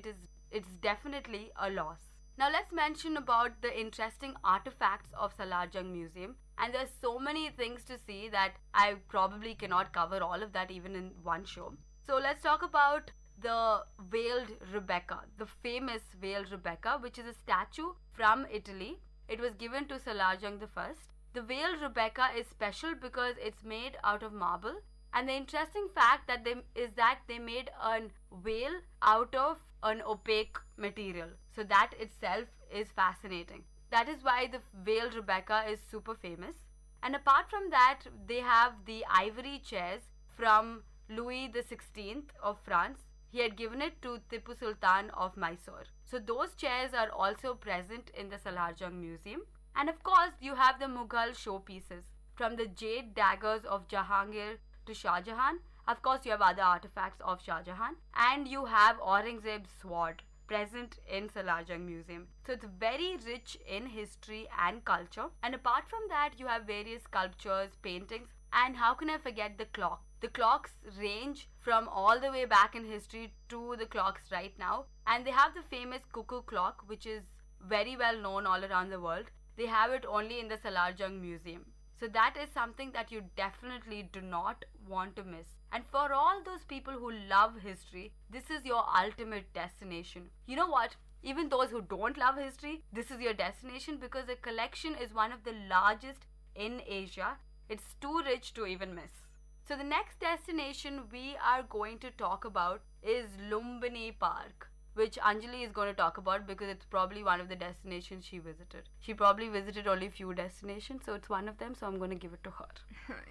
it's definitely a loss. Now let's mention about the interesting artifacts of Salar Jung Museum. And there's so many things to see that I probably cannot cover all of that even in one show. So let's talk about the veiled Rebecca, the famous veiled Rebecca, which is a statue from Italy. It was given to Salar Jung I. The veiled Rebecca is special because it's made out of marble. And the interesting fact is that they made a veil out of an opaque material. So that itself is fascinating. That is why the veiled Rebecca is super famous. And apart from that, they have the ivory chairs from Louis XVI of France. He had given it to Tipu Sultan of Mysore. So those chairs are also present in the Salar Jung Museum. And of course, you have the Mughal showpieces from the jade daggers of Jahangir to Shah Jahan. Of course, you have other artifacts of Shah Jahan. And you have Aurangzeb's sword. present in Salarjung Museum. So it's very rich in history and culture. And apart from that, you have various sculptures, paintings, and how can I forget the clock? The clocks range from all the way back in history to the clocks right now. And they have the famous cuckoo clock, which is very well known all around the world. They have it only in the Salarjung Museum. So that is something that you definitely do not want to miss. And for all those people who love history, this is your ultimate destination. You know what? Even those who don't love history, this is your destination because the collection is one of the largest in Asia. It's too rich to even miss. So the next destination we are going to talk about is Lumbini Park, which Anjali is going to talk about because it's probably one of the destinations she visited. She probably visited only few destinations, so it's one of them, so I'm going to give it to her.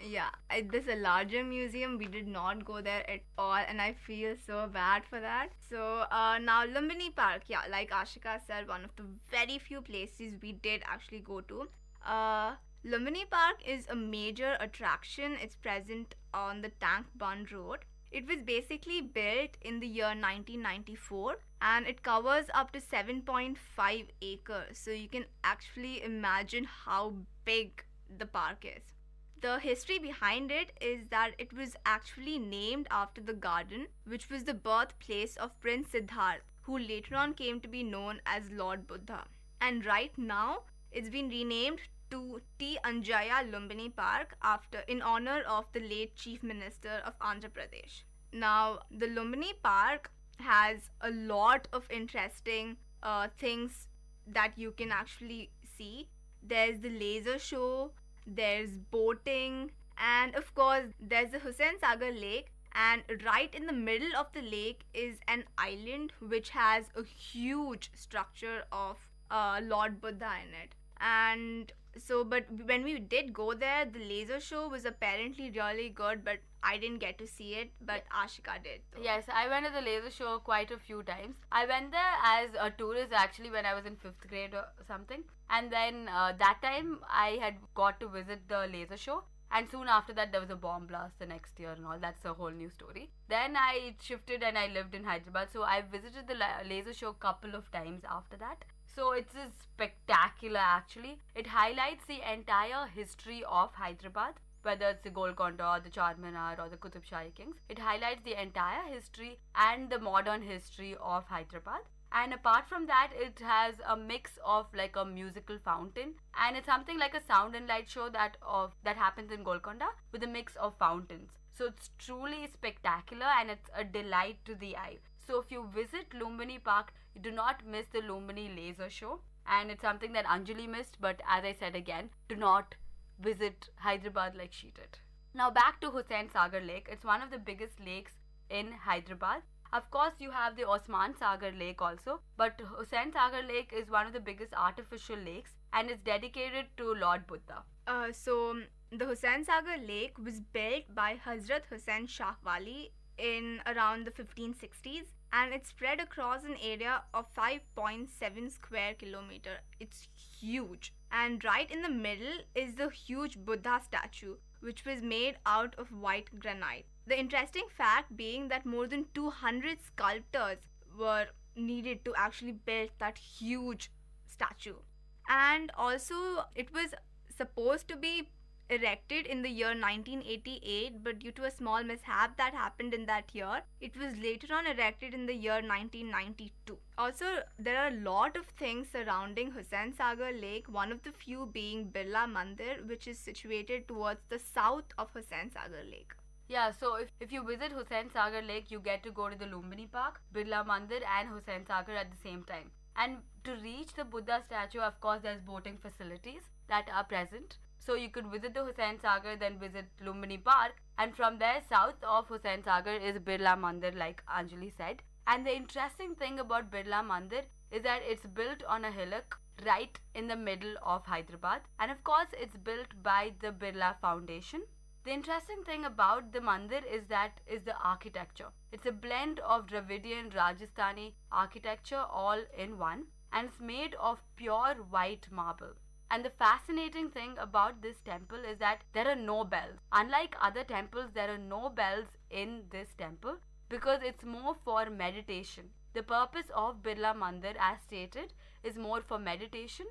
Yeah, at this larger museum, we did not go there at all, and I feel so bad for that. So now Lumbini Park, yeah, like Ashika said, one of the very few places we did actually go to. Lumbini Park is a major attraction. It's present on the Tank Bund Road. It was basically built in the year 1994 and it covers up to 7.5 acres. So you can actually imagine how big the park is. The history behind it is that it was actually named after the garden, which was the birthplace of Prince Siddharth, who later on came to be known as Lord Buddha. And right now, it's been renamed to T. Anjaya Lumbini Park in honor of the late Chief Minister of Andhra Pradesh. Now, the Lumbini Park has a lot of interesting things that you can actually see. There's the laser show, there's boating, and of course, there's the Hussain Sagar Lake. And right in the middle of the lake is an island which has a huge structure of Lord Buddha in it. And so, but when we did go there, the laser show was apparently really good, but I didn't get to see it, but Ashika did. So. Yes, I went to the laser show quite a few times. I went there as a tourist actually when I was in 5th grade or something. And then that time I had got to visit the laser show. And soon after that, there was a bomb blast the next year and all. That's a whole new story. Then I shifted and I lived in Hyderabad. So I visited the laser show a couple of times after that. So it's spectacular actually. It highlights the entire history of Hyderabad, whether it's the Golconda or the Charminar or the Qutub Shahi Kings. It highlights the entire history and the modern history of Hyderabad. And apart from that, it has a mix of like a musical fountain, and it's something like a sound and light show that happens in Golconda with a mix of fountains. So it's truly spectacular and it's a delight to the eye. So if you visit Lumbini Park, you do not miss the Lumbini laser show, and it's something that Anjali missed, but as I said again, do not visit Hyderabad like she did. Now back to Hussain Sagar Lake. It's one of the biggest lakes in Hyderabad. Of course, you have the Osman Sagar Lake also, but Hussain Sagar Lake is one of the biggest artificial lakes and it's dedicated to Lord Buddha. So the Hussain Sagar Lake was built by Hazrat Hussain Shah Wali in around the 1560s, and it's spread across an area of 5.7 square kilometer. It's huge. And right in the middle is the huge Buddha statue, which was made out of white granite. The interesting fact being that more than 200 sculptors were needed to actually build that huge statue. And also, it was supposed to be erected in the year 1988, but due to a small mishap that happened in that year, it was later on erected in the year 1992. Also, there are a lot of things surrounding Hussain Sagar Lake, one of the few being Birla Mandir, which is situated towards the south of Hussain Sagar Lake. Yeah, so if you visit Hussain Sagar Lake, you get to go to the Lumbini Park, Birla Mandir and Hussain Sagar at the same time. And to reach the Buddha statue, of course, there's boating facilities that are present. So you could visit the Hussain Sagar, then visit Lumbini Park, and from there, south of Hussain Sagar is Birla Mandir, like Anjali said. And the interesting thing about Birla Mandir is that it's built on a hillock right in the middle of Hyderabad. And of course, it's built by the Birla Foundation. The interesting thing about the mandir is the architecture. It's a blend of Dravidian Rajasthani architecture all in one, and it's made of pure white marble. And the fascinating thing about this temple is that there are no bells. Unlike other temples, there are no bells in this temple because it's more for meditation. The purpose of Birla Mandir, as stated, is more for meditation.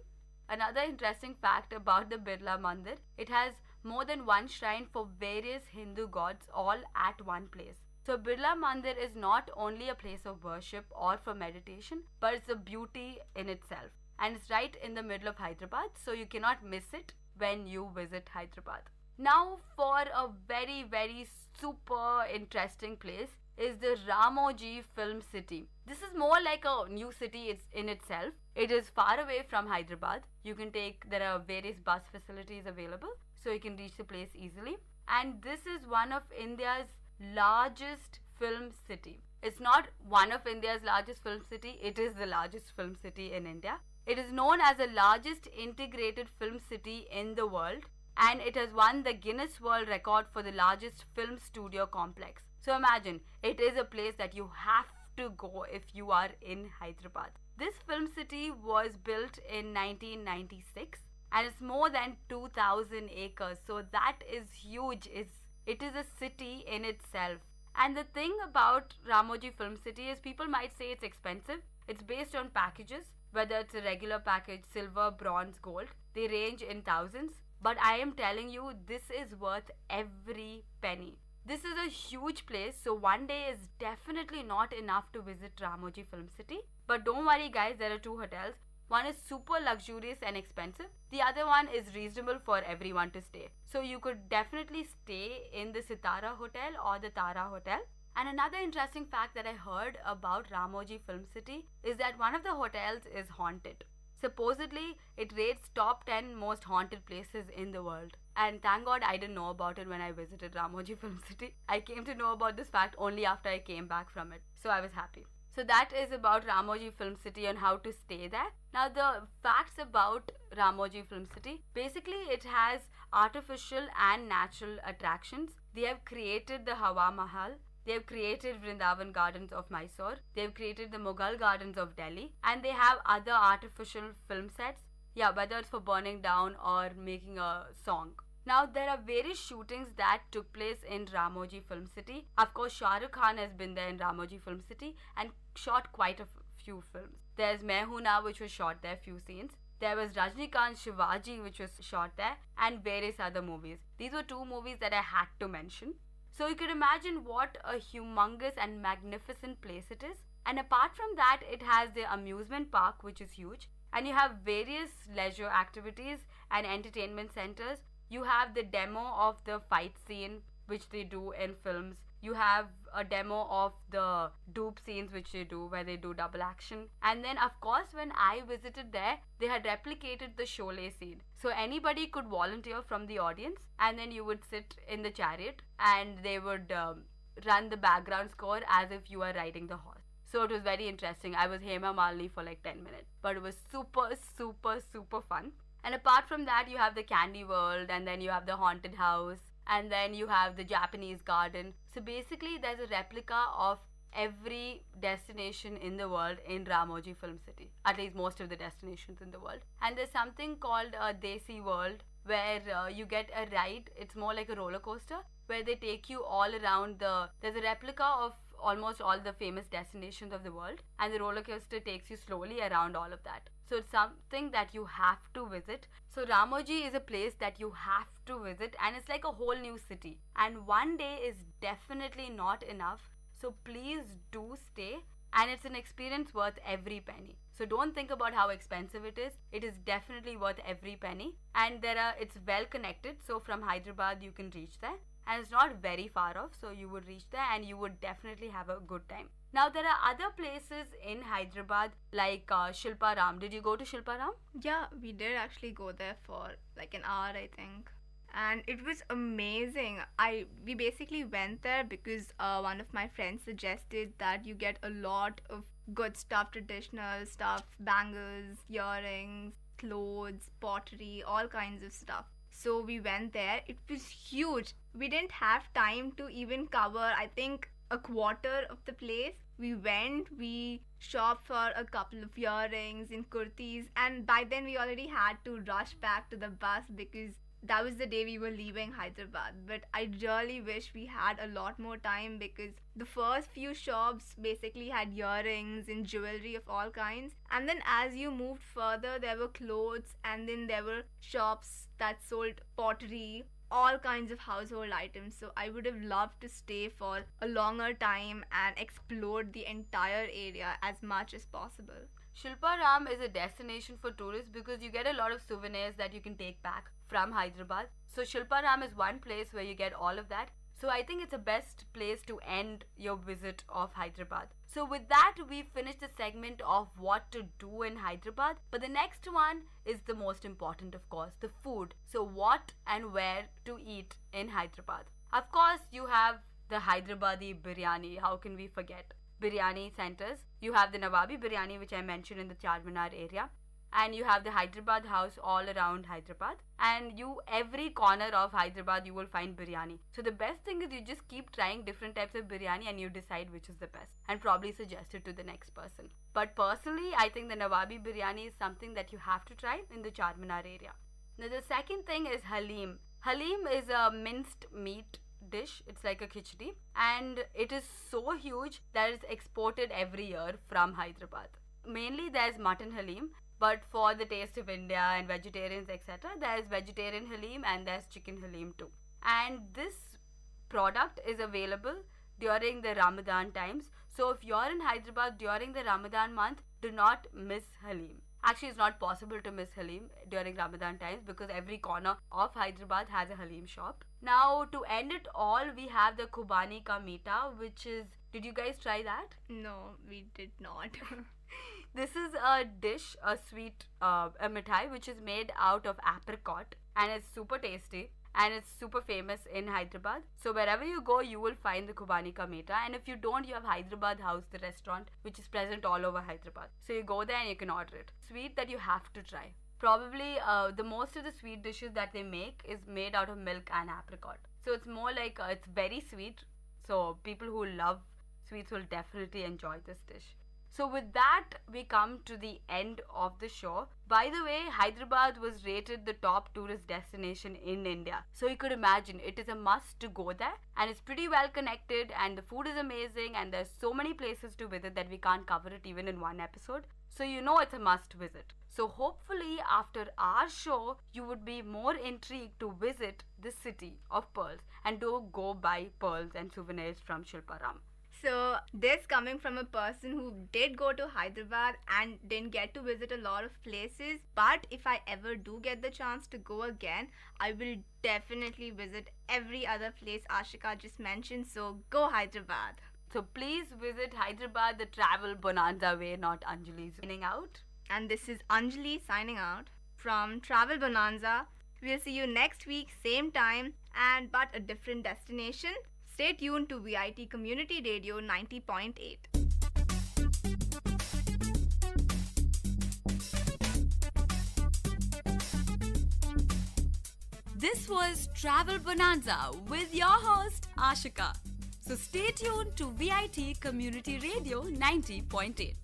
Another interesting fact about the Birla Mandir, it has more than one shrine for various Hindu gods all at one place. So Birla Mandir is not only a place of worship or for meditation, but it's a beauty in itself. And it's right in the middle of Hyderabad, so you cannot miss it when you visit Hyderabad. Now for a very, very super interesting place is the Ramoji Film City. This is more like a new city in itself. It is far away from Hyderabad. There are various bus facilities available, so you can reach the place easily. And this is one of India's largest film city. It's not one of India's largest film city, it is the largest film city in India. It is known as the largest integrated film city in the world, and it has won the Guinness World Record for the largest film studio complex. So imagine, it is a place that you have to go if you are in Hyderabad. This film city was built in 1996 and it's more than 2,000 acres. So that is huge. It is a city in itself. And the thing about Ramoji Film City is people might say it's expensive. It's based on packages, whether it's a regular package, silver, bronze, gold. They range in thousands. But I am telling you, this is worth every penny. This is a huge place, so one day is definitely not enough to visit Ramoji Film City. But don't worry guys, there are two hotels. One is super luxurious and expensive. The other one is reasonable for everyone to stay. So you could definitely stay in the Sitara Hotel or the Tara Hotel. And another interesting fact that I heard about Ramoji Film City is that one of the hotels is haunted. Supposedly, it rates top 10 most haunted places in the world. And thank God I didn't know about it when I visited Ramoji Film City. I came to know about this fact only after I came back from it. So I was happy. So that is about Ramoji Film City and how to stay there. Now the facts about Ramoji Film City. Basically, it has artificial and natural attractions. They have created the Hawa Mahal. They have created Vrindavan Gardens of Mysore. They have created the Mughal Gardens of Delhi. And they have other artificial film sets. Yeah, whether it's for burning down or making a song. Now, there are various shootings that took place in Ramoji Film City. Of course, Shah Rukh Khan has been there in Ramoji Film City and shot quite a few films. There's Main Hoon Na, which was shot there, few scenes. There was Rajnikant Shivaji, which was shot there, and various other movies. These were two movies that I had to mention. So you can imagine what a humongous and magnificent place it is. And apart from that, it has the amusement park, which is huge. And you have various leisure activities and entertainment centers. You have the demo of the fight scene, which they do in films. You have a demo of the dupe scenes, which they do, where they do double action. And then, of course, when I visited there, they had replicated the Sholay scene. So anybody could volunteer from the audience, and then you would sit in the chariot, and they would run the background score as if you are riding the horse. So it was very interesting. I was Hema Malini for like 10 minutes. But it was super, super, super fun. And apart from that, you have the Candy World, and then you have the Haunted House, and then you have the Japanese Garden. So basically, there's a replica of every destination in the world in Ramoji Film City. At least most of the destinations in the world. And there's something called a Desi World, where you get a ride. It's more like a roller coaster, where they take you all around there's a replica of almost all the famous destinations of the world, and the roller coaster takes you slowly around all of that. So it's something that you have to visit. So Ramoji is a place that you have to visit, and it's like a whole new city. And one day is definitely not enough. So please do stay, and it's an experience worth every penny. So don't think about how expensive it is. It is definitely worth every penny. And it's well connected. So from Hyderabad you can reach there. And it's not very far off, so you would reach there and you would definitely have a good time. Now there are other places in Hyderabad like Shilpa Ram. Did you go to Shilpa Ram? Yeah, we did actually go there for like an hour, I think. And it was amazing. We basically went there because one of my friends suggested that you get a lot of good stuff, traditional stuff, bangles, earrings, clothes, pottery, all kinds of stuff. So we went there. It was huge. We didn't have time to even cover, I think, a quarter of the place. We went, we shopped for a couple of earrings and kurtis, and by then we already had to rush back to the bus because that was the day we were leaving Hyderabad. But I really wish we had a lot more time, because the first few shops basically had earrings and jewelry of all kinds. And then as you moved further, there were clothes, and then there were shops that sold pottery, all kinds of household items. So I would have loved to stay for a longer time and explore the entire area as much as possible. Shilpa Ram is a destination for tourists because you get a lot of souvenirs that you can take back from Hyderabad. So Shilpa Ram is one place where you get all of that. So I think it's the best place to end your visit of Hyderabad. So with that, we finished the segment of what to do in Hyderabad. But the next one is the most important, of course, the food. So what and where to eat in Hyderabad. Of course, you have the Hyderabadi biryani. How can we forget? Biryani centers. You have the Nawabi biryani, which I mentioned, in the Charminar area. And you have the Hyderabad house all around Hyderabad. And every corner of Hyderabad, you will find biryani. So the best thing is you just keep trying different types of biryani and you decide which is the best. And probably suggest it to the next person. But personally, I think the Nawabi biryani is something that you have to try in the Charminar area. Now the second thing is Halim. Halim is a minced meat dish. It's like a khichdi. And it is so huge that it's exported every year from Hyderabad. Mainly there's mutton Halim. But for the taste of India and vegetarians, etc., there's vegetarian Halim and there's chicken Halim too. And this product is available during the Ramadan times. So if you're in Hyderabad during the Ramadan month, do not miss Halim. Actually, it's not possible to miss Halim during Ramadan times because every corner of Hyderabad has a Halim shop. Now, to end it all, we have the Khubani Ka Meeta, which is... Did you guys try that? No, we did not. This is a dish, a sweet, a mithai, which is made out of apricot, and it's super tasty and it's super famous in Hyderabad. So wherever you go, you will find the Khubani Ka Meeta, and if you don't, you have Hyderabad House, the restaurant, which is present all over Hyderabad. So you go there and you can order it. Sweet that you have to try. Probably the most of the sweet dishes that they make is made out of milk and apricot. So it's more like, it's very sweet. So people who love sweets will definitely enjoy this dish. So with that, we come to the end of the show. By the way, Hyderabad was rated the top tourist destination in India. So you could imagine, it is a must to go there. And it's pretty well connected and the food is amazing and there's so many places to visit that we can't cover it even in one episode. So you know it's a must visit. So hopefully after our show, you would be more intrigued to visit the city of pearls and do go buy pearls and souvenirs from Shilpa Ram. So this coming from a person who did go to Hyderabad and didn't get to visit a lot of places, but if I ever do get the chance to go again, I will definitely visit every other place Ashika just mentioned. So go Hyderabad. So please visit Hyderabad the travel bonanza way, not Anjali's signing out. And this is Anjali signing out from Travel Bonanza. We'll see you next week, same time, but a different destination. Stay tuned to Vit Community Radio 90.8. This was Travel Bonanza with your host Ashika. So stay tuned to Vit Community Radio 90.8.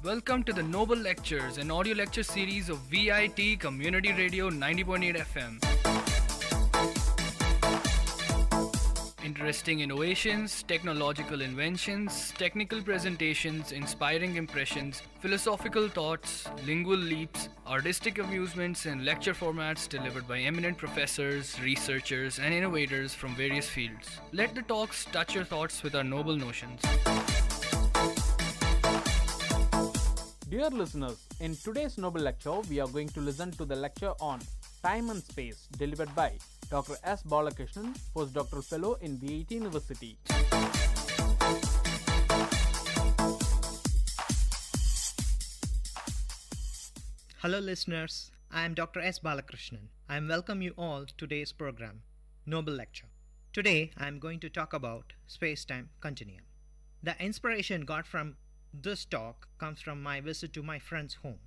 Welcome to the Noble Lectures, an audio lecture series of VIT Community Radio 90.8 FM. Interesting innovations, technological inventions, technical presentations, inspiring impressions, philosophical thoughts, lingual leaps, artistic amusements, and lecture formats delivered by eminent professors, researchers, and innovators from various fields. Let the talks touch your thoughts with our noble notions. Dear listeners, in today's Noble Lecture, we are going to listen to the lecture on Time and Space delivered by Dr. S. Balakrishnan, postdoctoral fellow in VIT University. Hello listeners, I am Dr. S. Balakrishnan. I welcome you all to today's program, Noble Lecture. Today I am going to talk about space-time continuum. The inspiration got from this talk comes from my visit to my friend's home.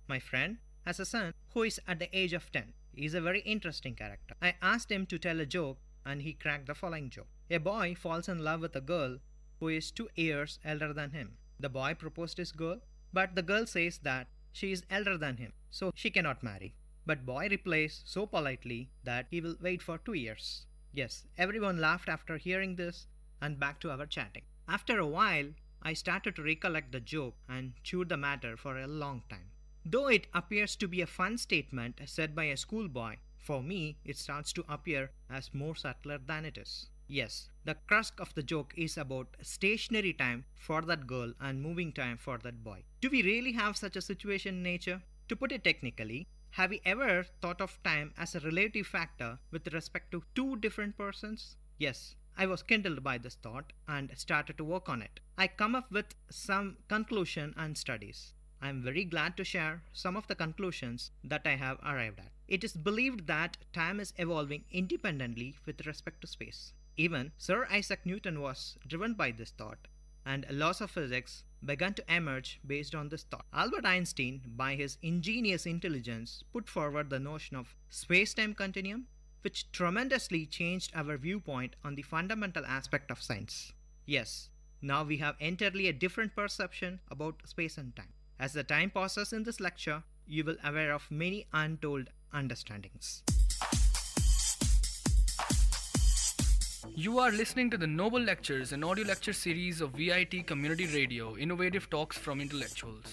My friend has a son who is at the age of 10. is a very interesting character. I asked him to tell a joke and he cracked the following joke. A boy falls in love with a girl who is 2 years elder than him. The boy proposed his girl, but the girl says that she is elder than him, so she cannot marry. But boy replies so politely that he will wait for 2 years. Yes, everyone laughed after hearing this and back to our chatting. After a while, I started to recollect the joke and chewed the matter for a long time. Though it appears to be a fun statement said by a schoolboy, for me it starts to appear as more subtler than it is. Yes, the crux of the joke is about stationary time for that girl and moving time for that boy. Do we really have such a situation in nature? To put it technically, have you ever thought of time as a relative factor with respect to two different persons? Yes, I was kindled by this thought and started to work on it. I come up with some conclusion and studies. I am very glad to share some of the conclusions that I have arrived at. It is believed that time is evolving independently with respect to space. Even Sir Isaac Newton was driven by this thought, and laws of physics began to emerge based on this thought. Albert Einstein, by his ingenious intelligence, put forward the notion of space-time continuum, which tremendously changed our viewpoint on the fundamental aspect of science. Yes, now we have entirely a different perception about space and time. As the time passes in this lecture, you will be aware of many untold understandings. You are listening to the Noble Lectures, an audio lecture series of VIT Community Radio, innovative talks from intellectuals.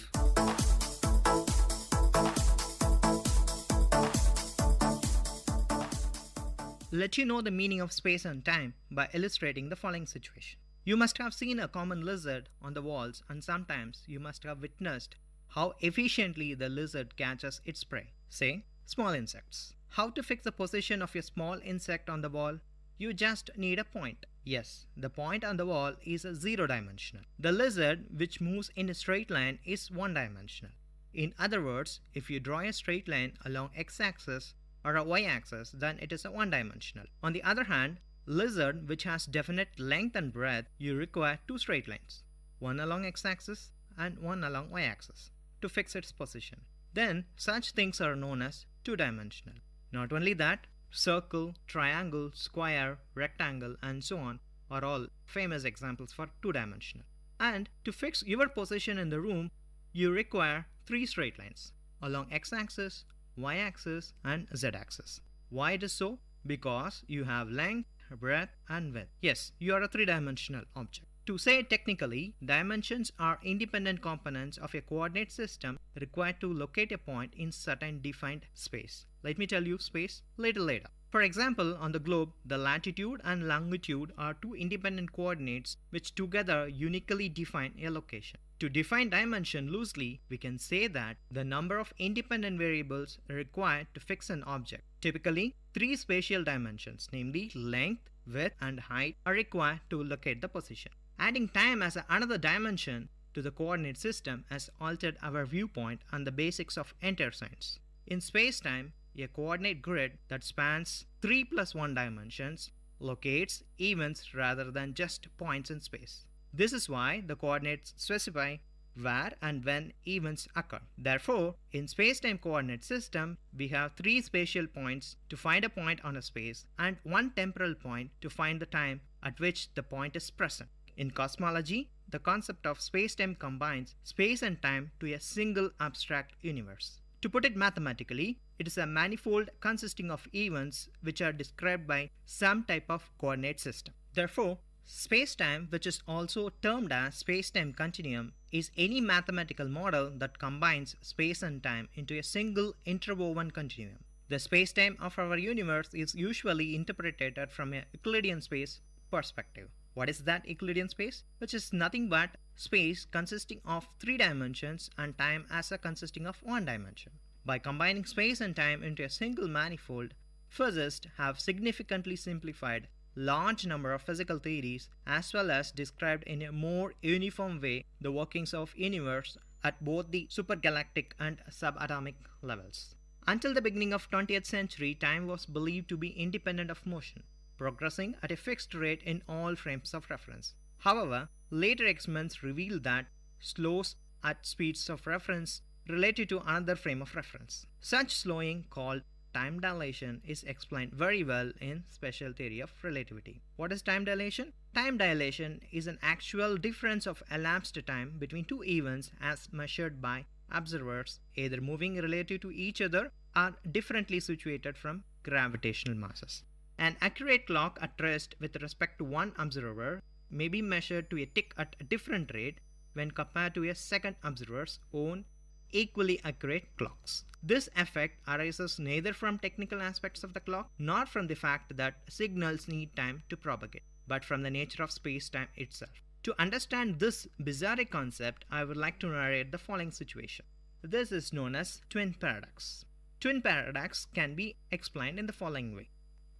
Let you know the meaning of space and time by illustrating the following situation. You must have seen a common lizard on the walls, and sometimes you must have witnessed how efficiently the lizard catches its prey, say, small insects. How to fix the position of a small insect on the wall? You just need a point. Yes, the point on the wall is 0-dimensional. The lizard, which moves in a straight line, is 1-dimensional. In other words, if you draw a straight line along x-axis or a y-axis, then it is 1-dimensional. On the other hand, lizard, which has definite length and breadth, you require two straight lines, one along x-axis and one along y-axis, to fix its position. Then such things are known as two-dimensional. Not only that, circle, triangle, square, rectangle, and so on are all famous examples for two-dimensional. And to fix your position in the room, you require three straight lines along x-axis, y-axis, and z-axis. Why it is so? Because you have length, breadth, and width. Yes, you are a three-dimensional object. To say it technically, dimensions are independent components of a coordinate system required to locate a point in certain defined space. Let me tell you space later. For example, on the globe, the latitude and longitude are two independent coordinates which together uniquely define a location. To define dimension loosely, we can say that the number of independent variables required to fix an object. Typically, three spatial dimensions, namely length, width, and height, are required to locate the position. Adding time as another dimension to the coordinate system has altered our viewpoint on the basics of entire science. In space-time, a coordinate grid that spans 3 + 1 dimensions locates events rather than just points in space. This is why the coordinates specify where and when events occur. Therefore, in space-time coordinate system, we have three spatial points to find a point on a space and one temporal point to find the time at which the point is present. In cosmology, the concept of space-time combines space and time to a single abstract universe. To put it mathematically, it is a manifold consisting of events which are described by some type of coordinate system. Therefore, space-time, which is also termed as space-time continuum, is any mathematical model that combines space and time into a single interwoven continuum. The space-time of our universe is usually interpreted from a Euclidean space perspective. What is that Euclidean space? Which is nothing but space consisting of three dimensions and time as consisting of one dimension. By combining space and time into a single manifold, physicists have significantly simplified large number of physical theories as well as described in a more uniform way the workings of universe at both the supergalactic and subatomic levels. Until the beginning of 20th century, time was believed to be independent of motion, progressing at a fixed rate in all frames of reference. However, later experiments revealed that slows at speeds of reference related to another frame of reference. Such slowing, called time dilation is explained very well in special theory of relativity. What is time dilation? Time dilation is an actual difference of elapsed time between two events as measured by observers either moving relative to each other or differently situated from gravitational masses. An accurate clock at rest with respect to one observer may be measured to a tick at a different rate when compared to a second observer's own equally accurate clocks. This effect arises neither from technical aspects of the clock nor from the fact that signals need time to propagate, but from the nature of space-time itself. To understand this bizarre concept, I would like to narrate the following situation. This is known as twin paradox. Twin paradox can be explained in the following way.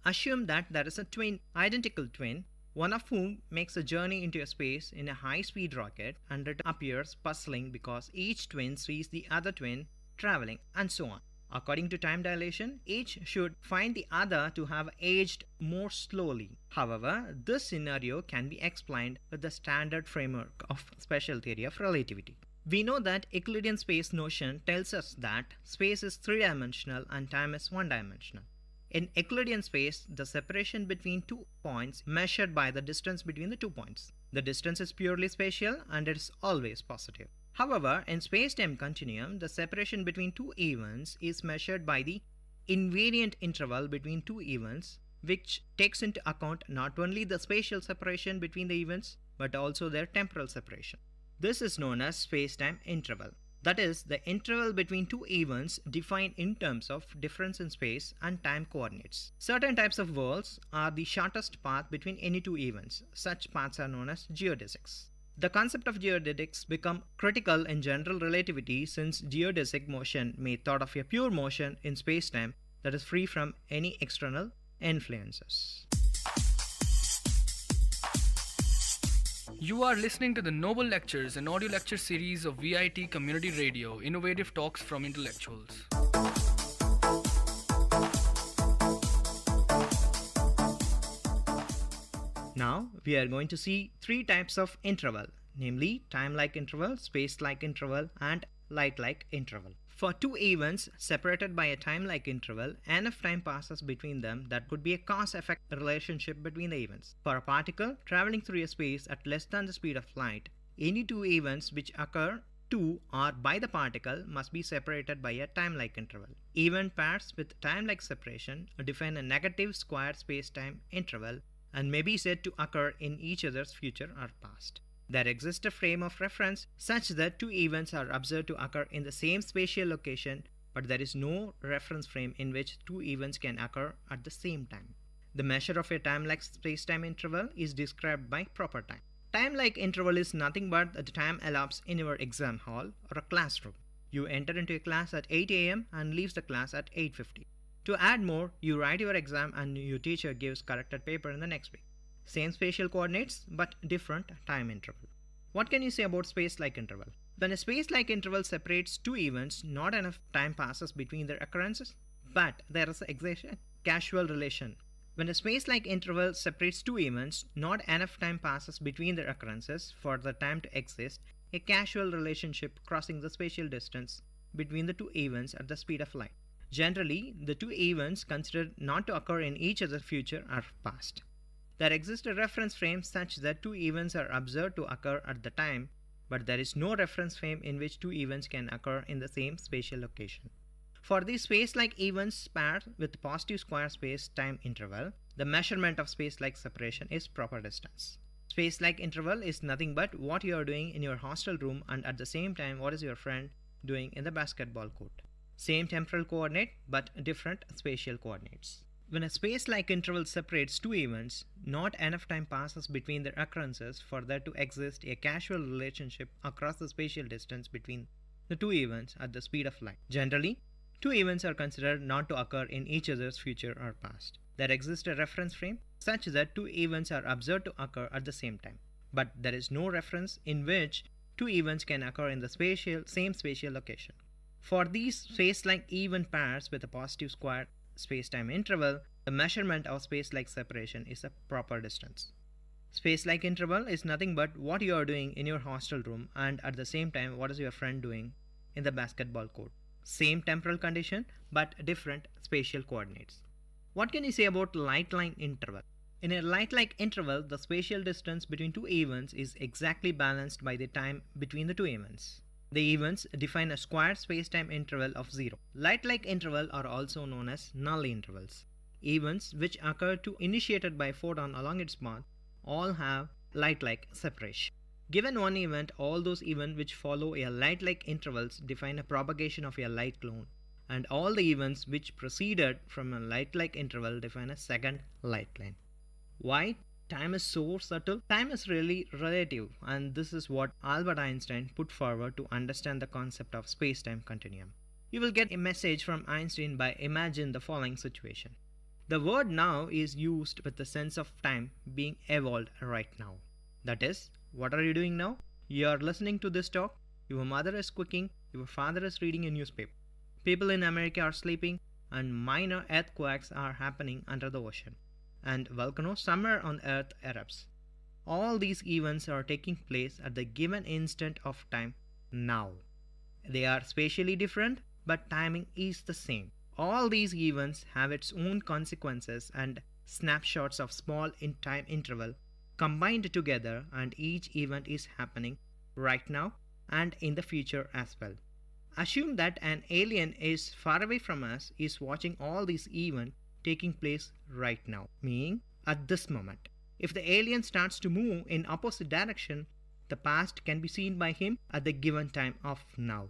Assume that there is a identical twin, one of whom makes a journey into space in a high-speed rocket and it appears puzzling because each twin sees the other twin traveling and so on. According to time dilation, each should find the other to have aged more slowly. However, this scenario can be explained with the standard framework of special theory of relativity. We know that Euclidean space notion tells us that space is three-dimensional and time is one-dimensional. In Euclidean space, the separation between 2 points measured by the distance between the 2 points. The distance is purely spatial and it is always positive. However, in space-time continuum, the separation between two events is measured by the invariant interval between two events, which takes into account not only the spatial separation between the events, but also their temporal separation. This is known as space-time interval. That is, the interval between two events defined in terms of difference in space and time coordinates. Certain types of worlds are the shortest path between any two events. Such paths are known as geodesics. The concept of geodesics become critical in general relativity since geodesic motion may thought of a pure motion in space-time that is free from any external influences. You are listening to the Noble Lectures, an audio lecture series of VIT Community Radio, innovative talks from intellectuals. Now, we are going to see three types of interval, namely time-like interval, space-like interval, and light-like interval. For two events separated by a time-like interval, enough time passes between them that could be a cause-effect relationship between the events. For a particle traveling through a space at less than the speed of light, any two events which occur to or by the particle must be separated by a time-like interval. Event pairs with time-like separation define a negative square space-time interval and may be said to occur in each other's future or past. There exists a frame of reference such that two events are observed to occur in the same spatial location, but there is no reference frame in which two events can occur at the same time. The measure of a time-like space-time interval is described by proper time. Time-like interval is nothing but the time elapsed in your exam hall or a classroom. You enter into a class at 8 a.m. and leaves the class at 8:50. To add more, you write your exam and your teacher gives corrected paper in the next week. Same spatial coordinates, but different time interval. What can you say about space-like interval? When a space-like interval separates two events, not enough time passes between their occurrences, but there is a causal relation. When a space-like interval separates two events, not enough time passes between their occurrences for the time to exist, a causal relationship crossing the spatial distance between the two events at the speed of light. Generally, the two events considered not to occur in each other's future are past. There exists a reference frame such that two events are observed to occur at the time, but there is no reference frame in which two events can occur in the same spatial location. For these space-like events paired with positive square space-time interval, the measurement of space-like separation is proper distance. Space-like interval is nothing but what you are doing in your hostel room and at the same time what is your friend doing in the basketball court. Same temporal coordinate but different spatial coordinates. When a space-like interval separates two events, not enough time passes between their occurrences for there to exist a causal relationship across the spatial distance between the two events at the speed of light. Generally, two events are considered not to occur in each other's future or past. There exists a reference frame such that two events are observed to occur at the same time, but there is no reference in which two events can occur in the same spatial location. For these space-like event pairs with a positive square space-time interval, the measurement of space-like separation is a proper distance. Space-like interval is nothing but what you are doing in your hostel room and at the same time what is your friend doing in the basketball court. same temporal condition but different spatial coordinates. What can you say about light line interval? In a light-like interval, the spatial distance between two events is exactly balanced by the time between the two events. The events define a square space-time interval of 0. Light-like intervals are also known as null intervals. Events which occur to initiated by a photon along its path all have light-like separation. Given one event, all those events which follow a light-like intervals define a propagation of a light clone, and all the events which proceeded from a light-like interval define a second light line. Why time is so subtle? Time is really relative, and this is what Albert Einstein put forward to understand the concept of space-time continuum. You will get a message from Einstein by imagine the following situation. The word now is used with the sense of time being evolved right now. That is, what are you doing now? You are listening to this talk, your mother is cooking, your father is reading a newspaper. People in America are sleeping, and minor earthquakes are happening under the ocean, and volcanoes somewhere on Earth erupts. All these events are taking place at the given instant of time now. They are spatially different, but timing is the same. All these events have its own consequences and snapshots of small in time interval combined together, and each event is happening right now and in the future as well. Assume that an alien is far away from us, is watching all these events taking place right now, meaning at this moment. If the alien starts to move in opposite direction, the past can be seen by him at the given time of now.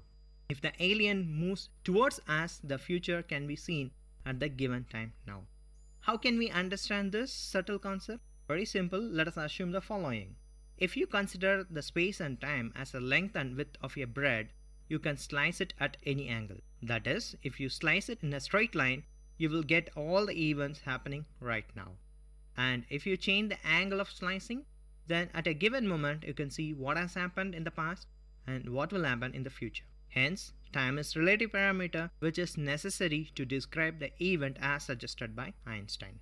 If the alien moves towards us, the future can be seen at the given time now. How can we understand this subtle concept? Very simple, let us assume the following. If you consider the space and time as the length and width of a bread, you can slice it at any angle. That is, if you slice it in a straight line, you will get all the events happening right now. And if you change the angle of slicing, then at a given moment you can see what has happened in the past and what will happen in the future. Hence, time is relative parameter which is necessary to describe the event as suggested by Einstein.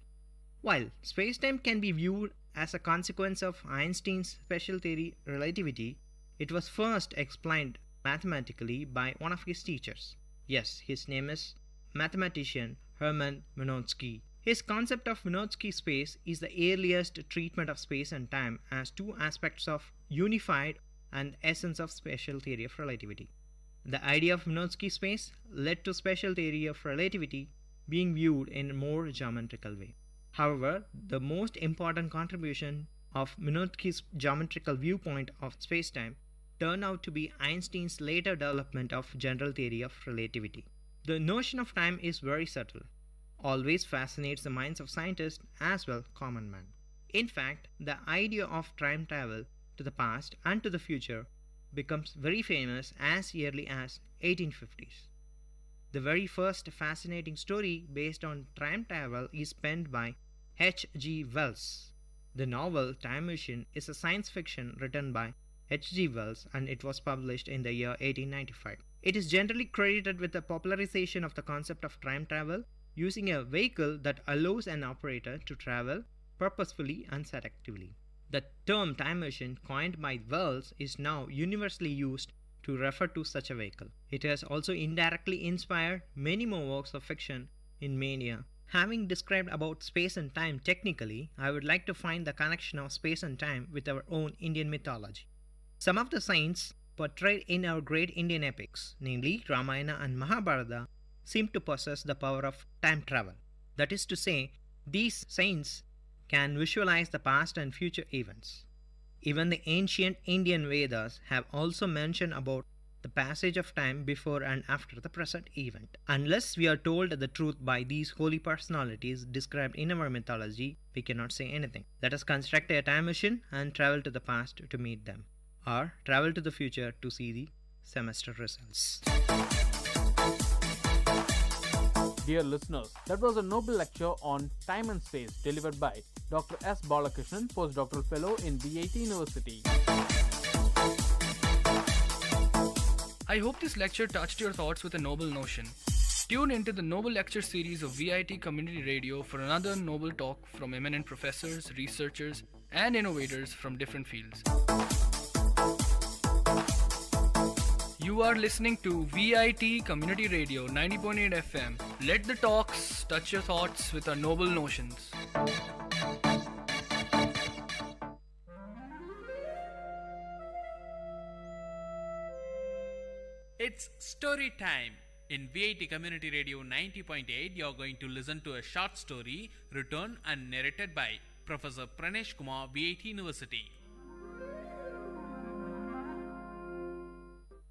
While spacetime can be viewed as a consequence of Einstein's special theory relativity, it was first explained mathematically by one of his teachers. Yes, his name is mathematician Hermann Minkowski. His concept of Minkowski space is the earliest treatment of space and time as two aspects of unified and essence of special theory of relativity. The idea of Minkowski space led to special theory of relativity being viewed in a more geometrical way. However, the most important contribution of Minkowski's geometrical viewpoint of spacetime turned out to be Einstein's later development of general theory of relativity. The notion of time is very subtle, always fascinates the minds of scientists as well common man. In fact, the idea of time travel to the past and to the future becomes very famous as early as 1850s. The very first fascinating story based on time travel is penned by H.G. Wells. The novel Time Machine is a science fiction written by H.G. Wells, and it was published in the year 1895. It is generally credited with the popularization of the concept of time travel using a vehicle that allows an operator to travel purposefully and selectively. The term time machine coined by Wells is now universally used to refer to such a vehicle. It has also indirectly inspired many more works of fiction in mania. Having described about space and time technically, I would like to find the connection of space and time with our own Indian mythology. Some of the saints portrayed in our great Indian epics, namely Ramayana and Mahabharata, seem to possess the power of time travel. That is to say, these saints can visualize the past and future events. Even the ancient Indian Vedas have also mentioned about the passage of time before and after the present event. Unless we are told the truth by these holy personalities described in our mythology, we cannot say anything. Let us construct a time machine and travel to the past to meet them, or travel to the future to see the semester results. Dear listeners, that was a noble lecture on time and space delivered by Dr. S. Balakrishnan, postdoctoral fellow in VIT University. I hope this lecture touched your thoughts with a noble notion. Tune into the Noble Lecture series of VIT Community Radio for another noble talk from eminent professors, researchers, and innovators from different fields. You are listening to VIT Community Radio 90.8 FM. Let the talks touch your thoughts with our noble notions. It's story time. In VIT Community Radio 90.8, you're going to listen to a short story written and narrated by Professor Pranesh Kumar, VIT University.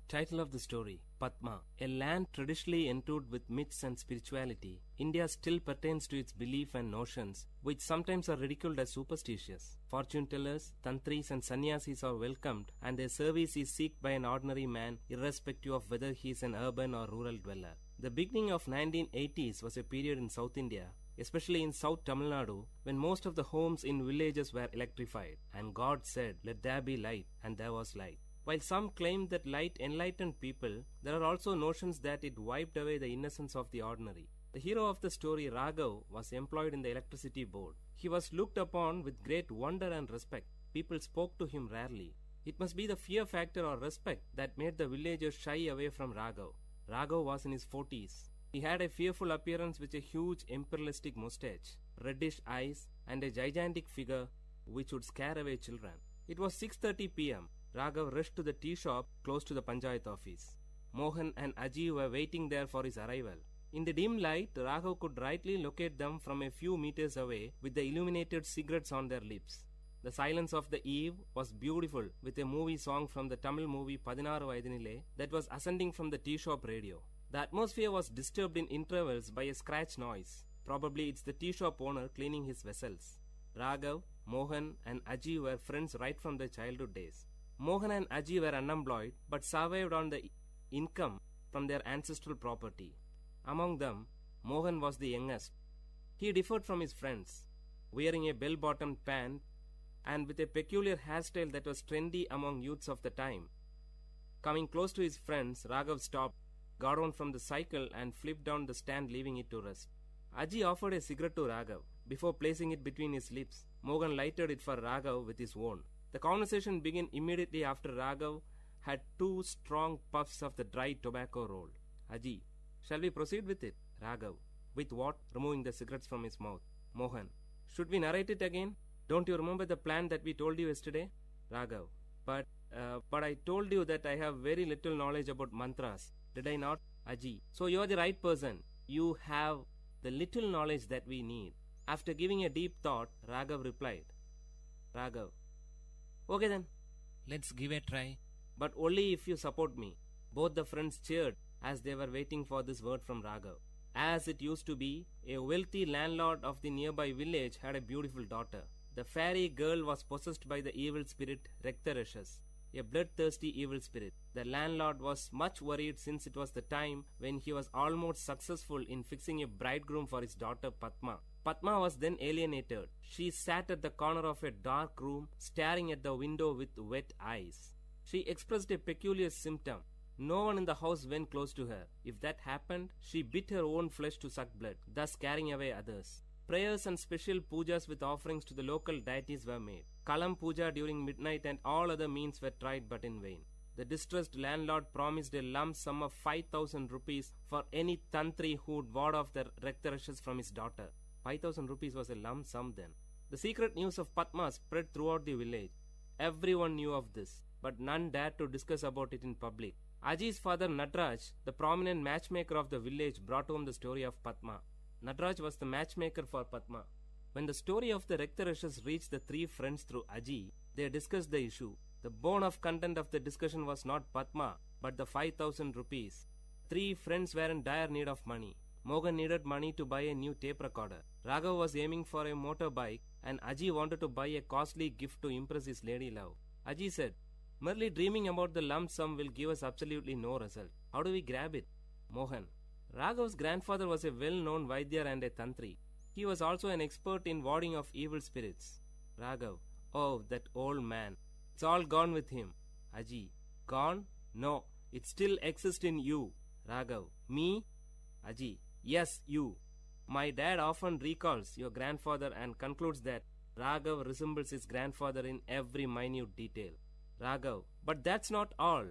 Title of the story: Padma. A land traditionally endued with myths and spirituality, India still pertains to its belief and notions, which sometimes are ridiculed as superstitious. Fortune tellers, tantris and sannyasis are welcomed, and their service is sought by an ordinary man, irrespective of whether he is an urban or rural dweller. The beginning of 1980s was a period in South India, especially in South Tamil Nadu, when most of the homes in villages were electrified, and God said, "Let there be light," and there was light. While some claim that light enlightened people, there are also notions that it wiped away the innocence of the ordinary. The hero of the story, Raghav, was employed in the electricity board. He was looked upon with great wonder and respect. People spoke to him rarely. It must be the fear factor or respect that made the villagers shy away from Raghav. Raghav was in his 40s. He had a fearful appearance with a huge imperialistic mustache, reddish eyes, and a gigantic figure which would scare away children. It was 6:30 p.m. Raghav rushed to the tea shop close to the Panchayat office. Mohan and Aji were waiting there for his arrival. In the dim light, Raghav could rightly locate them from a few meters away with the illuminated cigarettes on their lips. The silence of the eve was beautiful, with a movie song from the Tamil movie Padinaru Vaidinile that was ascending from the tea shop radio. The atmosphere was disturbed in intervals by a scratch noise. Probably it's the tea shop owner cleaning his vessels. Raghav, Mohan and Aji were friends right from their childhood days. Mohan and Aji were unemployed but survived on the income from their ancestral property. Among them, Mohan was the youngest. He differed from his friends, wearing a bell-bottomed pant and with a peculiar hairstyle that was trendy among youths of the time. Coming close to his friends, Raghav stopped, got on from the cycle and flipped down the stand, leaving it to rest. Aji offered a cigarette to Raghav. Before placing it between his lips, Mohan lighted it for Raghav with his own. The conversation began immediately after Raghav had 2 strong puffs of the dry tobacco roll. Aji, shall we proceed with it? Raghav, with what? Removing the cigarettes from his mouth. Mohan, should we narrate it again? Don't you remember the plan that we told you yesterday? Raghav, but I told you that I have very little knowledge about mantras. Did I not? Aji, so you are the right person. You have the little knowledge that we need. After giving a deep thought, Raghav replied. Raghav, okay then, let's give it a try. But only if you support me. Both the friends cheered as they were waiting for this word from Raghav. As it used to be, a wealthy landlord of the nearby village had a beautiful daughter. The fairy girl was possessed by the evil spirit Raktarashas, a bloodthirsty evil spirit. The landlord was much worried since it was the time when he was almost successful in fixing a bridegroom for his daughter Padma. Padma was then alienated. She sat at the corner of a dark room, staring at the window with wet eyes. She expressed a peculiar symptom. No one in the house went close to her. If that happened, she bit her own flesh to suck blood, thus scaring away others. Prayers and special pujas with offerings to the local deities were made. Kalam puja during midnight and all other means were tried but in vain. The distressed landlord promised a lump sum of 5,000 rupees for any tantri who would ward off the Raktarashas from his daughter. 5,000 rupees was a lump sum then. The secret news of Padma spread throughout the village. Everyone knew of this, but none dared to discuss about it in public. Aji's father Natraj, the prominent matchmaker of the village, brought home the story of Padma. Natraj was the matchmaker for Padma. When the story of the Raktarashas reached the 3 friends through Aji, they discussed the issue. The bone of content of the discussion was not Padma, but the 5,000 rupees. 3 friends were in dire need of money. Mohan needed money to buy a new tape recorder. Raghav was aiming for a motorbike, and Aji wanted to buy a costly gift to impress his lady love. Aji said, merely dreaming about the lump sum will give us absolutely no result. How do we grab it? Mohan, Raghav's grandfather was a well-known Vaidya and a Tantri. He was also an expert in warding off evil spirits. Raghav, oh, that old man. It's all gone with him. Aji, gone? No, it still exists in you. Raghav, me? Aji, yes, you. My dad often recalls your grandfather and concludes that Raghav resembles his grandfather in every minute detail. Raghav, but that's not all.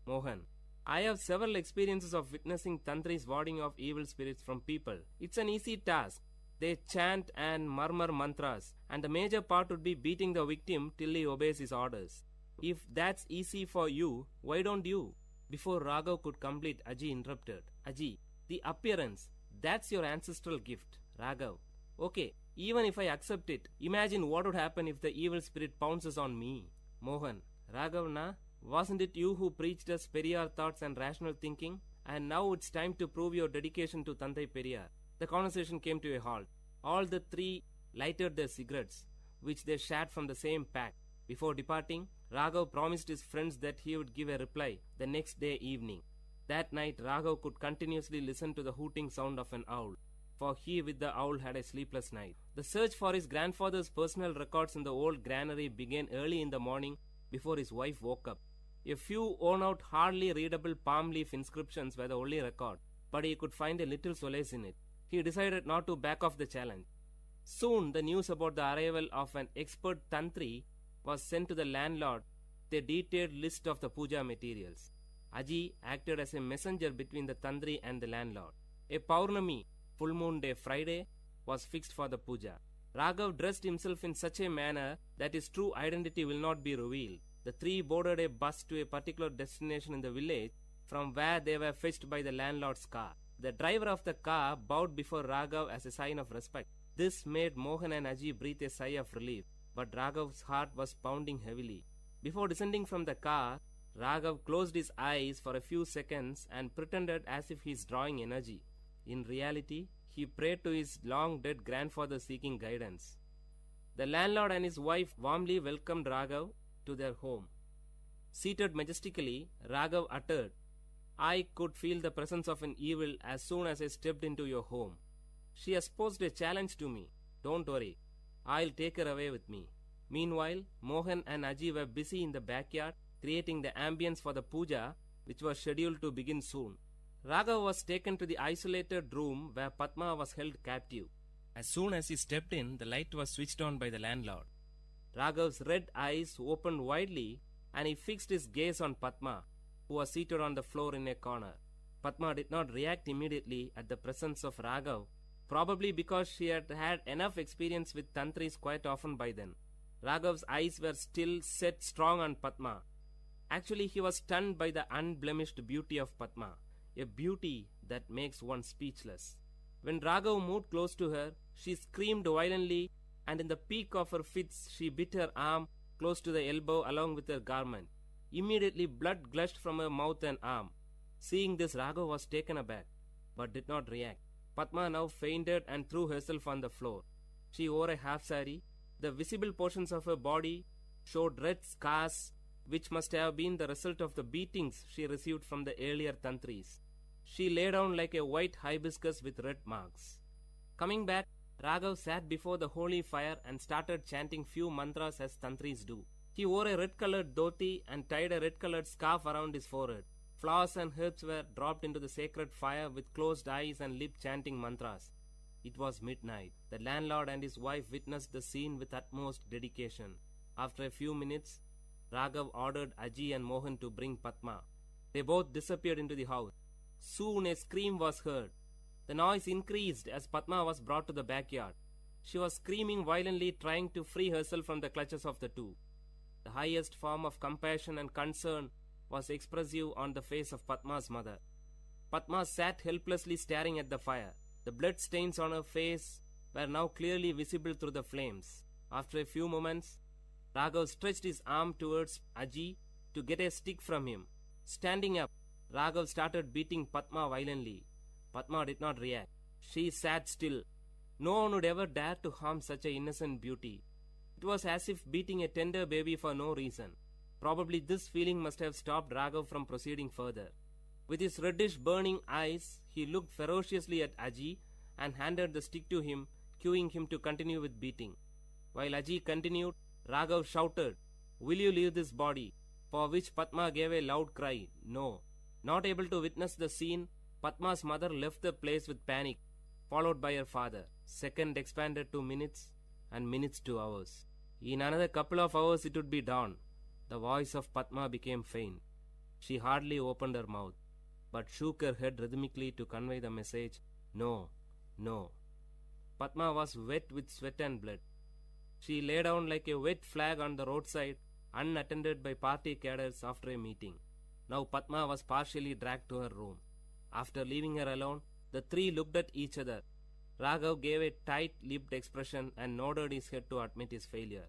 Mohan, I have several experiences of witnessing tantris warding off evil spirits from people. It's an easy task. They chant and murmur mantras, and the major part would be beating the victim till he obeys his orders. If that's easy for you, why don't you? Before Raghav could complete, Aji interrupted. Aji, the appearance, that's your ancestral gift. Raghav, okay, even if I accept it, imagine what would happen if the evil spirit pounces on me. Mohan, Raghav na? Wasn't it you who preached us Periyar thoughts and rational thinking? And now it's time to prove your dedication to Tandai Periyar. The conversation came to a halt. All the three lighted their cigarettes, which they shared from the same pack. Before departing, Raghav promised his friends that he would give a reply the next day evening. That night, Raghav could continuously listen to the hooting sound of an owl, for he with the owl had a sleepless night. The search for his grandfather's personal records in the old granary began early in the morning before his wife woke up. A few worn-out, hardly readable palm leaf inscriptions were the only record, but he could find a little solace in it. He decided not to back off the challenge. Soon, the news about the arrival of an expert tantri was sent to the landlord with a detailed list of the puja materials. Aji acted as a messenger between the tantri and the landlord. A Paurnami, full moon day Friday, was fixed for the puja. Raghav dressed himself in such a manner that his true identity will not be revealed. The three boarded a bus to a particular destination in the village, from where they were fetched by the landlord's car. The driver of the car bowed before Raghav as a sign of respect. This made Mohan and Aji breathe a sigh of relief, but Raghav's heart was pounding heavily. Before descending from the car, Raghav closed his eyes for a few seconds and pretended as if he is drawing energy. In reality, he prayed to his long-dead grandfather seeking guidance. The landlord and his wife warmly welcomed Raghav to their home. Seated majestically, Raghav uttered, "I could feel the presence of an evil as soon as I stepped into your home. She has posed a challenge to me. Don't worry, I'll take her away with me." Meanwhile, Mohan and Aji were busy in the backyard creating the ambience for the puja, which was scheduled to begin soon. Raghav was taken to the isolated room where Padma was held captive. As soon as he stepped in, the light was switched on by the landlord. Raghav's red eyes opened widely and he fixed his gaze on Padma, who was seated on the floor in a corner. Padma did not react immediately at the presence of Raghav, probably because she had had enough experience with tantris quite often by then. Raghav's eyes were still set strong on Padma. Actually, he was stunned by the unblemished beauty of Padma, a beauty that makes one speechless. When Raghav moved close to her, she screamed violently, and in the peak of her fits, she bit her arm close to the elbow along with her garment. Immediately, blood gushed from her mouth and arm. Seeing this, Raghav was taken aback, but did not react. Padma now fainted and threw herself on the floor. She wore a half sari. The visible portions of her body showed red scars, which must have been the result of the beatings she received from the earlier tantris. She lay down like a white hibiscus with red marks. Coming back, Raghav sat before the holy fire and started chanting few mantras as tantris do. He wore a red-colored dhoti and tied a red-colored scarf around his forehead. Flowers and herbs were dropped into the sacred fire with closed eyes and lip chanting mantras. It was midnight. The landlord and his wife witnessed the scene with utmost dedication. After a few minutes, Raghav ordered Aji and Mohan to bring Padma. They both disappeared into the house. Soon a scream was heard. The noise increased as Padma was brought to the backyard. She was screaming violently, trying to free herself from the clutches of the two. The highest form of compassion and concern was expressive on the face of Padma's mother. Padma sat helplessly staring at the fire. The blood stains on her face were now clearly visible through the flames. After a few moments, Raghav stretched his arm towards Aji to get a stick from him. Standing up, Raghav started beating Padma violently. Padma did not react. She sat still. No one would ever dare to harm such an innocent beauty. It was as if beating a tender baby for no reason. Probably this feeling must have stopped Raghav from proceeding further. With his reddish burning eyes, he looked ferociously at Aji and handed the stick to him, cueing him to continue with beating. While Aji continued, Raghav shouted, "Will you leave this body?" For which Padma gave a loud cry, "No." Not able to witness the scene, Padma's mother left the place with panic, followed by her father. Second expanded to minutes, and minutes to hours. In another couple of hours it would be dawn. The voice of Padma became faint. She hardly opened her mouth, but shook her head rhythmically to convey the message, no, no. Padma was wet with sweat and blood. She lay down like a wet flag on the roadside, unattended by party cadets after a meeting. Now Padma was partially dragged to her room. After leaving her alone, the three looked at each other. Raghav gave a tight-lipped expression and nodded his head to admit his failure.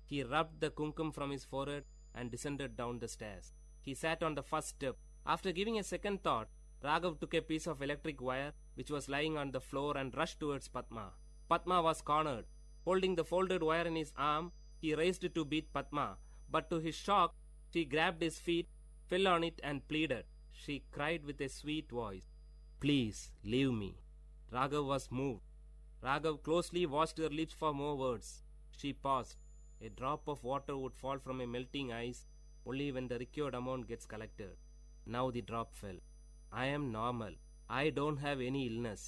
He rubbed the kumkum from his forehead and descended down the stairs. He sat on the first step. After giving a second thought, Raghav took a piece of electric wire which was lying on the floor and rushed towards Padma. Padma was cornered. Holding the folded wire in his arm, he raised it to beat Padma, but to his shock, she grabbed his feet, fell on it and pleaded. She cried with a sweet voice, "Please, leave me." Raghav was moved. Raghav closely watched her lips for more words. She paused. A drop of water would fall from a melting ice only when the required amount gets collected. Now the drop fell. "I am normal. I don't have any illness,"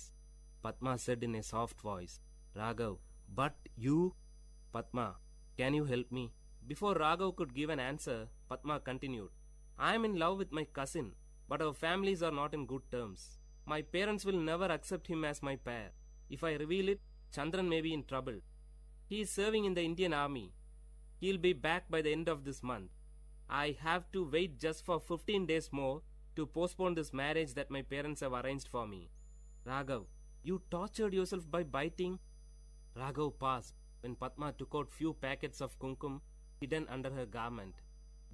Padma said in a soft voice. Raghav, "But you?" "Padma, can you help me?" Before Raghav could give an answer, Padma continued, "I am in love with my cousin, but our families are not in good terms. My parents will never accept him as my pair. If I reveal it, Chandran may be in trouble. He is serving in the Indian Army. He'll be back by the end of this month. I have to wait just for 15 days more to postpone this marriage that my parents have arranged for me." "Raghav, you tortured yourself by biting?" Raghav paused when Padma took out few packets of kumkum hidden under her garment.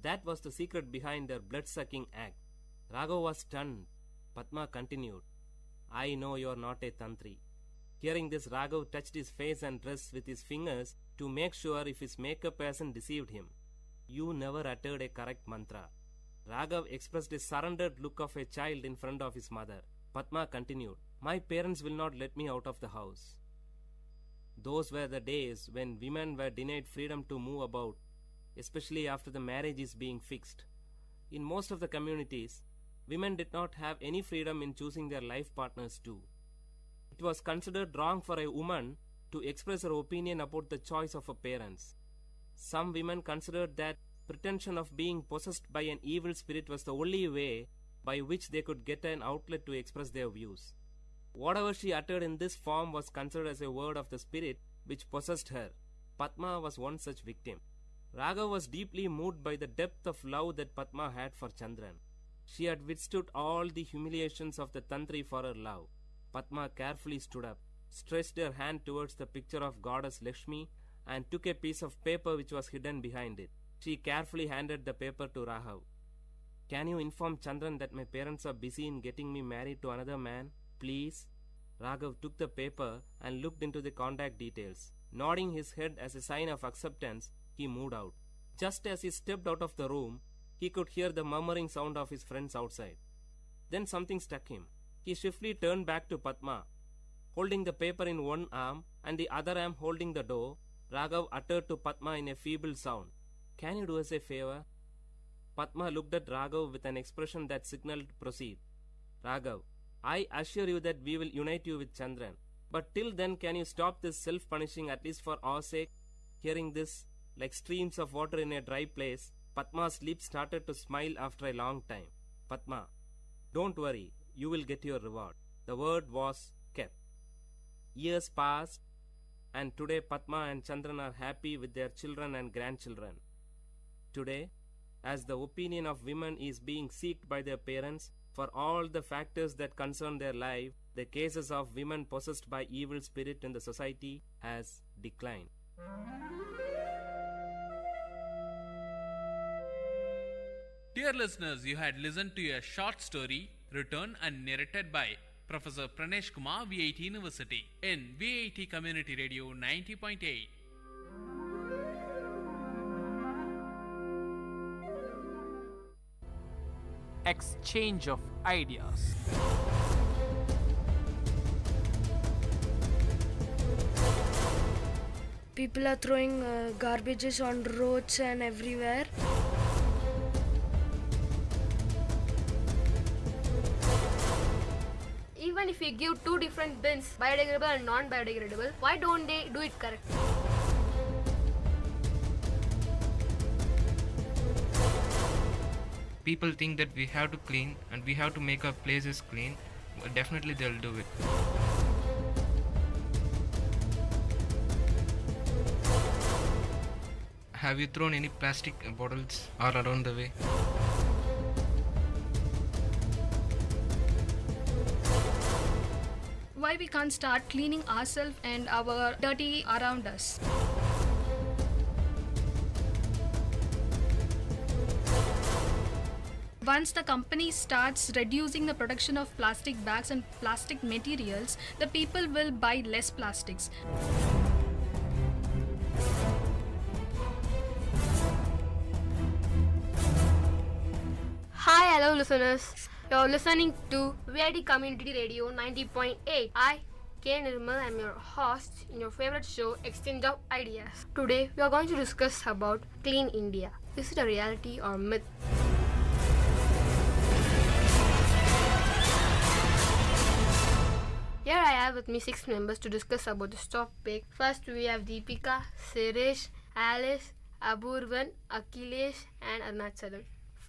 That was the secret behind their blood-sucking act. Raghav was stunned. Padma continued, "I know you're not a tantri." Hearing this, Raghav touched his face and dress with his fingers to make sure if his makeup hasn't deceived him. "You never uttered a correct mantra." Raghav expressed a surrendered look of a child in front of his mother. Padma continued, "My parents will not let me out of the house." Those were the days when women were denied freedom to move about, especially after the marriage is being fixed. In most of the communities, women did not have any freedom in choosing their life partners too. It was considered wrong for a woman to express her opinion about the choice of her parents. Some women considered that pretension of being possessed by an evil spirit was the only way by which they could get an outlet to express their views. Whatever she uttered in this form was considered as a word of the spirit which possessed her. Padma was one such victim. Raghav was deeply moved by the depth of love that Padma had for Chandran. She had withstood all the humiliations of the tantri for her love. Padma carefully stood up, stretched her hand towards the picture of goddess Lakshmi, and took a piece of paper which was hidden behind it. She carefully handed the paper to Raghav. "Can you inform Chandran that my parents are busy in getting me married to another man, please?" Raghav took the paper and looked into the contact details. Nodding his head as a sign of acceptance, he moved out. Just as he stepped out of the room, he could hear the murmuring sound of his friends outside. Then something struck him. He swiftly turned back to Padma. Holding the paper in one arm and the other arm holding the door, Raghav uttered to Padma in a feeble sound, "Can you do us a favor?" Padma looked at Raghav with an expression that signaled proceed. "Raghav, I assure you that we will unite you with Chandran. But till then, can you stop this self-punishing at least for our sake?" Hearing this, like streams of water in a dry place, Padma's lips started to smile after a long time. "Padma, don't worry, you will get your reward." The word was kept. Years passed, and today Padma and Chandran are happy with their children and grandchildren. Today, as the opinion of women is being sought by their parents for all the factors that concern their life, the cases of women possessed by evil spirit in the society has declined. Dear listeners, you had listened to a short story written and narrated by Professor Pranesh Kumar, VIT University, in VIT Community Radio 90.8. Exchange of ideas. People are throwing garbages on roads and everywhere. Even if we give two different bins, biodegradable and non-biodegradable, why don't they do it correctly? people think that we have to clean and we have to make our places clean, well, definitely they'll do it. Have you thrown any plastic bottles all around the way? Why we can't start cleaning ourselves and our dirty around us? Once the company starts reducing the production of plastic bags and plastic materials, the people will buy less plastics. Hi, hello listeners. You're listening to Vit Community Radio 90.8. I, K. Nirmal, am your host in your favorite show, Exchange of Ideas. Today, we are going to discuss about Clean India. Is it a reality or myth? Here I have with me 6 members to discuss about this topic. First, we have Deepika, Suresh, Alice, Aburvan, Akhilesh, and Arunachalam.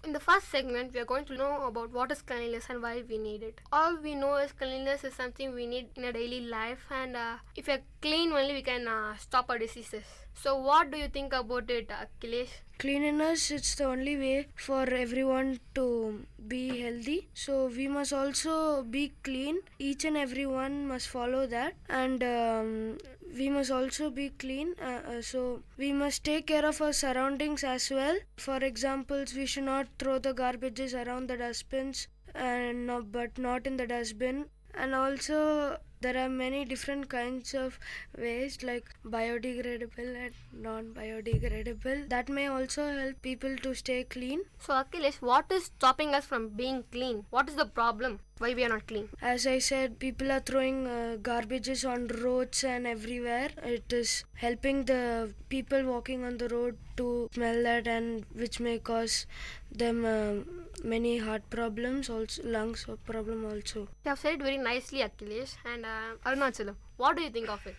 In the first segment, we are going to know about what is cleanliness and why we need it. All we know is cleanliness is something we need in a daily life, and if we are clean only, we can stop our diseases. So what do you think about it, Akhilesh? Cleanliness, it's the only way for everyone to be healthy. So we must also be clean. Each and everyone must follow that. And we must also be clean. So we must take care of our surroundings as well. For examples, we should not throw the garbages around the dustbins, but not in the dustbin. And also there are many different kinds of waste like biodegradable and non-biodegradable that may also help people to stay clean. So Akhilesh, what is stopping us from being clean? What is the problem? Why we are not clean? As I said, people are throwing garbages on roads and everywhere. It is helping the people walking on the road to smell that, and which may cause them many heart problems, also lungs problem also. You have said it very nicely, Akhilesh. And Arunachalam, what do you think of it?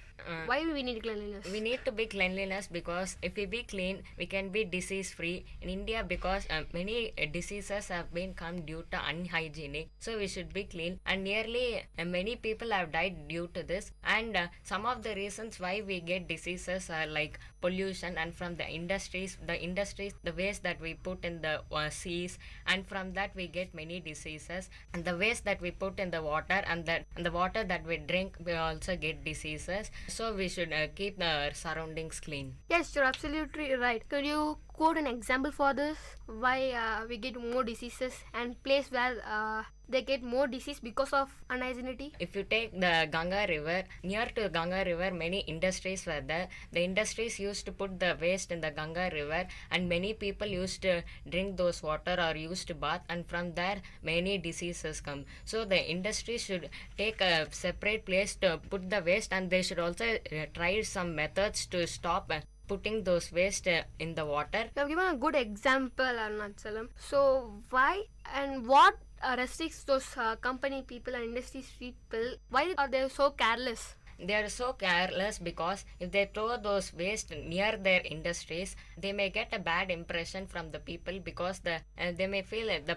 Why do we need cleanliness? We need to be cleanliness because if we be clean, we can be disease free. In India, because many diseases have been come due to unhygienic, so we should be clean. And nearly many people have died due to this. And some of the reasons why we get diseases are like pollution, and from the industries, the waste that we put in the seas, and from that we get many diseases. And the waste that we put in the water, and the water that we drink, we also get diseases. So we should keep our surroundings clean. Yes, you're absolutely right. Could you quote an example for this? Why we get more diseases and place where they get more disease because of unhygienity? If you take the Ganga River, near to Ganga River, many industries were there. The industries used to put the waste in the Ganga River, and many people used to drink those water or used to bath, and from there many diseases come. So the industry should take a separate place to put the waste, and they should also try some methods to stop putting those waste in the water. You have given a good example, Arunachalam. So why and what restricts those company people and industry people? Why are they so careless? They are so careless because if they throw those waste near their industries, they may get a bad impression from the people, because the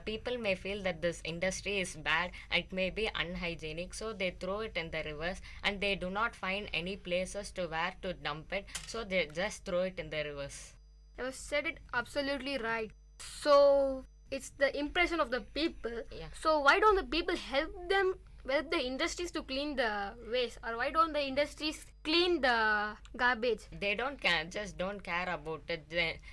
people may feel that this industry is bad and it may be unhygienic, so they throw it in the rivers, and they do not find any places to where to dump it, so they just throw it in the rivers. You have said it absolutely right. So it's the impression of the people. Yeah. So why don't the people help the industries to clean the waste, or why don't the industries clean the garbage? They don't care about it.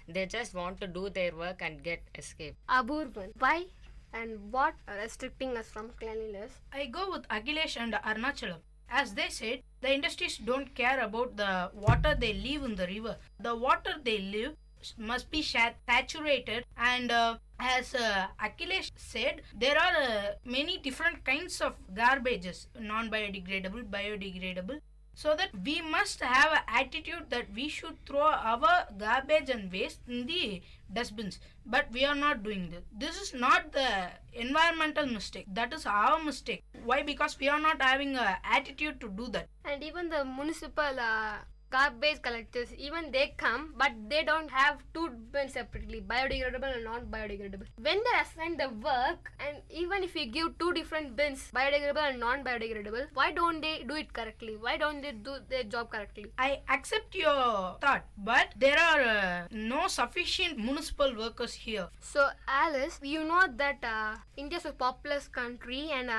They just want to do their work and get escape. Aburvan, why and what are restricting us from cleanliness? I go with Akhilesh and Arunachalam. As they said, the industries don't care about the water they leave in the river. The water they leave must be saturated, and as Akhilesh said, there are many different kinds of garbages, non-biodegradable, biodegradable, so that we must have an attitude that we should throw our garbage and waste in the dustbins, but we are not doing this. This is not the environmental mistake, that is our mistake. Why? Because we are not having an attitude to do that. And even the municipal garbage collectors, even they come, but they don't have two bins separately, biodegradable and non-biodegradable. When they assign the work, and even if you give two different bins, biodegradable and non-biodegradable, why don't they do it correctly? Why don't they do their job correctly? I accept your thought, but there are no sufficient municipal workers here. So, Alice, you know that India is a populous country and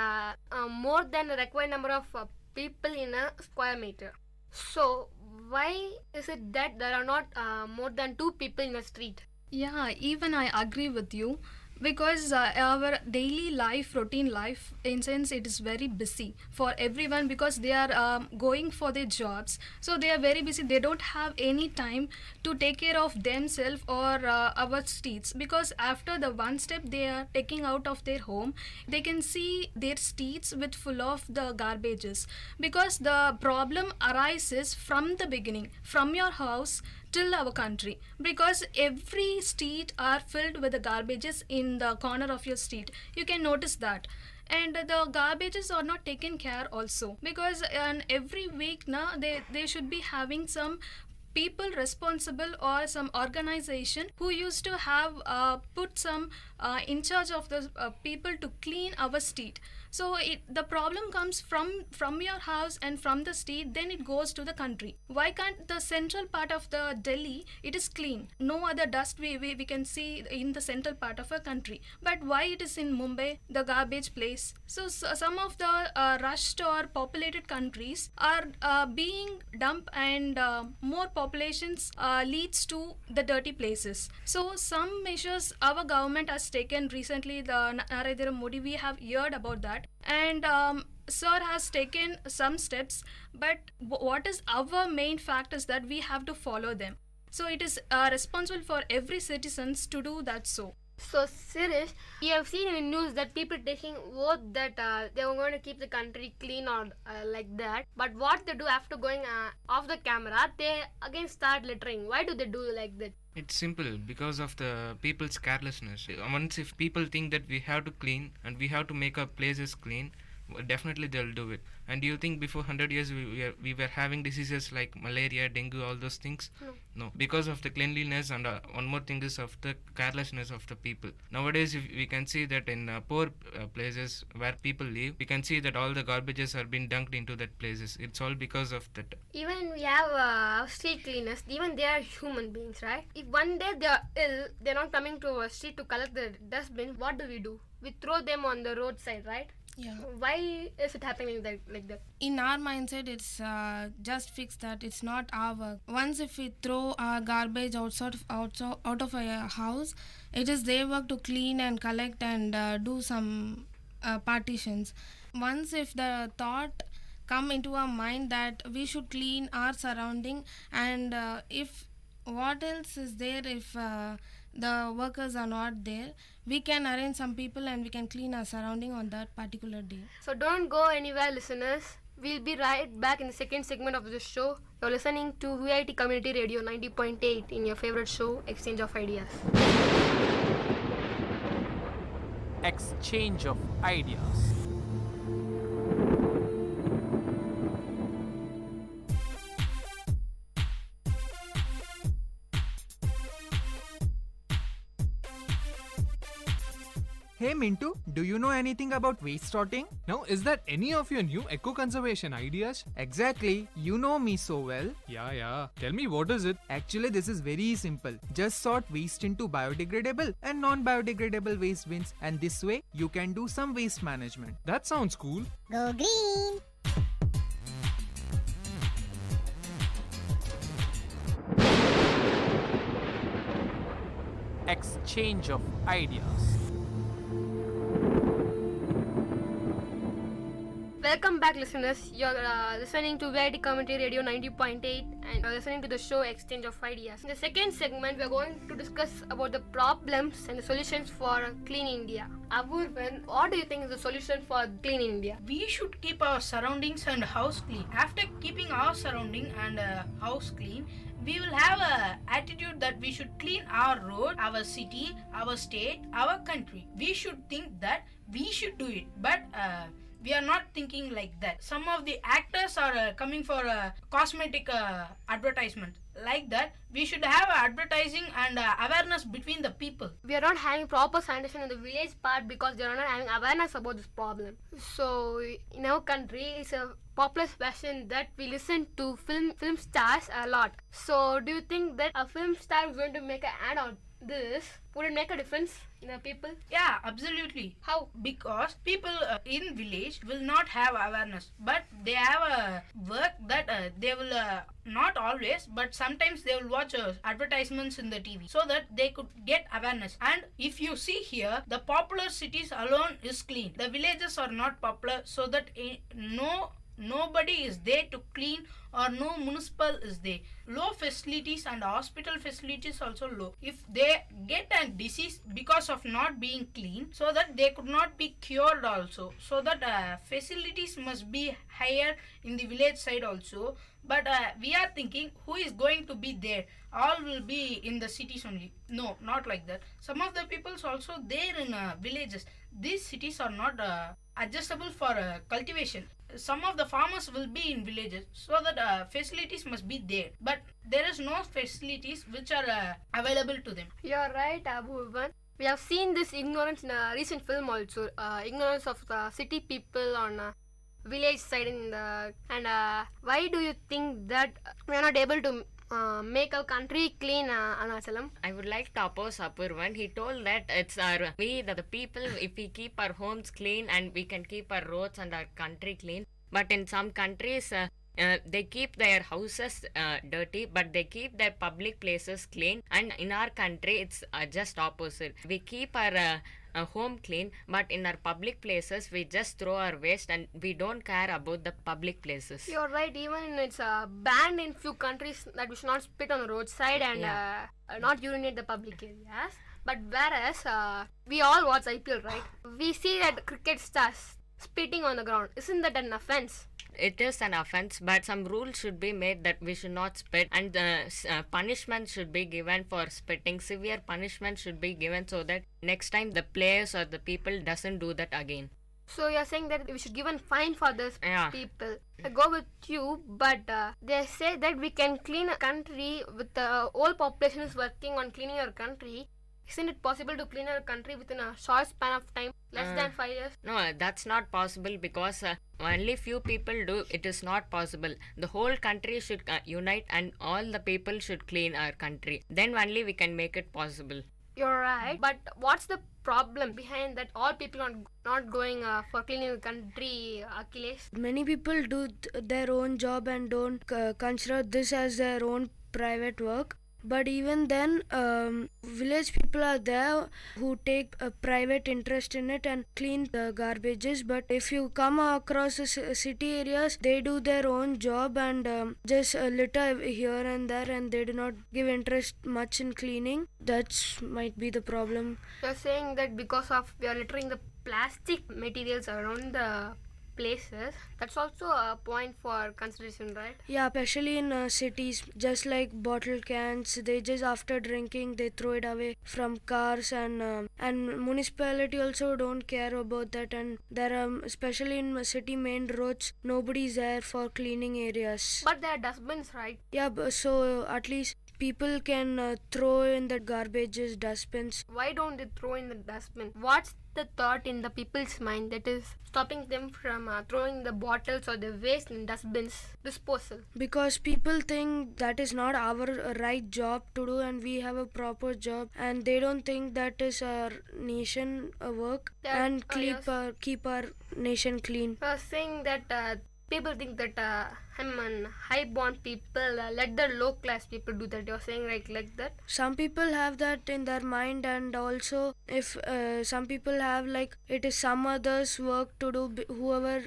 more than the required number of people in a square meter. So, why is it that there are not more than two people in a street? Yeah, even I agree with you. Because our daily life, routine life, in sense, it is very busy for everyone because they are going for their jobs. So they are very busy. They don't have any time to take care of themselves or our streets. Because after the one step they are taking out of their home, they can see their streets with full of the garbages. Because the problem arises from the beginning, from your house till our country, because every street are filled with the garbages in the corner of your street. You can notice that. And the garbages are not taken care also, because every week now they should be having some people responsible or some organization who used to have put some in charge of the people to clean our street. So the problem comes from your house and from the street, then it goes to the country. Why can't the central part of the Delhi, it is clean? No other dust we can see in the central part of a country. But why it is in Mumbai, the garbage place? So some of the rushed or populated countries are being dumped, and more populations leads to the dirty places. So some measures our government has taken recently, the Narendra Modi, we have heard about that. And sir has taken some steps, but what is our main fact is that we have to follow them. So it is responsible for every citizens to do that. So Sirish, we have seen in the news that people taking oath that they are going to keep the country clean or like that. But what they do after going off the camera, they again start littering. Why do they do like that? It's simple, because of the people's carelessness. Once if people think that we have to clean and we have to make our places clean, definitely they'll do it. And do you think before 100 years we were having diseases like malaria, dengue, all those things? No. Because of the cleanliness, and one more thing is of the carelessness of the people. Nowadays we can see that in poor places where people live, we can see that all the garbages are being dumped into that places. It's all because of that. Even we have street cleaners, even they are human beings, right? If one day they are ill, they're not coming to our street to collect the dustbin, what do? We throw them on the roadside, right? Yeah. Why is it happening like that? In our mindset, it's just fixed that it's not our work. Once if we throw our garbage out of a house, it is their work to clean and collect and do some partitions. Once if the thought come into our mind that we should clean our surrounding, and if what else is there, if the workers are not there, we can arrange some people and we can clean our surrounding on that particular day. So don't go anywhere, listeners. We'll be right back in the second segment of the show. You're listening to VIT Community Radio 90.8 in your favorite show, Exchange of Ideas. Exchange of Ideas. Hey Mintu, do you know anything about waste sorting? Now, is that any of your new eco-conservation ideas? Exactly, you know me so well. Yeah. Tell me, what is it? Actually, this is very simple. Just sort waste into biodegradable and non-biodegradable waste bins, and this way you can do some waste management. That sounds cool. Go green! Exchange of Ideas. Welcome back, listeners. You're listening to VIT Community Radio 90.8 and listening to the show Exchange of Ideas. In the second segment, we're going to discuss about the problems and the solutions for Clean India. Apurvan, what do you think is the solution for Clean India? We should keep our surroundings and house clean. After keeping our surrounding and house clean, we will have a attitude that we should clean our road, our city, our state, our country. We should think that we should do it, but we are not thinking like that. Some of the actors are coming for cosmetic advertisement. Like that, we should have advertising and awareness between the people. We are not having proper sanitation in the village part because they are not having awareness about this problem. So in our country, it's a popular fashion that we listen to film stars a lot. So do you think that a film star is going to make an ad on this? Would it make a difference in the people? Yeah, absolutely. How? Because people in village will not have awareness, but they have a work that they will not always, but sometimes they will watch advertisements in the TV so that they could get awareness. And if you see here, the popular cities alone is clean. The villages are not popular, so that nobody is there to clean, or no municipal is there. Low facilities and hospital facilities also low. If they get a disease because of not being clean, so that they could not be cured also. So that facilities must be higher in the village side also. But we are thinking, who is going to be there? All will be in the cities only. No, not like that. Some of the peoples also there in villages. These cities are not adjustable for cultivation. Some of the farmers will be in villages, so that facilities must be there. But there is no facilities which are available to them. You are right, Abu. We have seen this ignorance in a recent film also. Ignorance of the city people on village side and why do you think that we are not able to make our country clean, Anachalam? I would like to oppose Apurvan. He told that it's the people, if we keep our homes clean and we can keep our roads and our country clean. But in some countries, they keep their houses dirty, but they keep their public places clean. And in our country, it's just opposite. We keep our home clean, but in our public places, we just throw our waste and we don't care about the public places. You're right. Even it's banned in few countries that we should not spit on the roadside and not urinate the public areas. But whereas we all watch IPL, right? We see that cricket stars spitting on the ground. Isn't that an offense? It is an offense, but some rules should be made that we should not spit, and punishment should be given for spitting. Severe punishment should be given so that next time the players or the people doesn't do that again. So you're saying that we should give a fine for this people. I go with you, but they say that we can clean a country with the whole population is working on cleaning our country. Isn't it possible to clean our country within a short span of time, less than 5 years? No, that's not possible because only few people do. It is not possible. The whole country should unite and all the people should clean our country. Then only we can make it possible. You're right. But what's the problem behind that all people are not going for cleaning the country, Akhilesh? Many people do their own job and don't consider this as their own private work. But even then, village people are there who take a private interest in it and clean the garbages. But if you come across the city areas, they do their own job and just litter here and there, and they do not give interest much in cleaning. That might be the problem. You're saying that because of we are littering the plastic materials around the places, that's also a point for consideration, right? Yeah, especially in cities, just like bottle cans, they just after drinking they throw it away from cars, and municipality also don't care about that, and there are especially in city main roads nobody's there for cleaning areas. But there are dustbins, right? Yeah, so at least people can throw in the garbages, dustbins. Why don't they throw in the dustbin? What's the thought in the people's mind that is stopping them from throwing the bottles or the waste in dustbins disposal? Because people think that is not our right job to do, and we have a proper job, and they don't think that is our nation work and keep our nation clean. I was saying that people think that high-born people let the low-class people do that. You're saying like that? Some people have that in their mind, and also if some people have like it is some others' work to do, whoever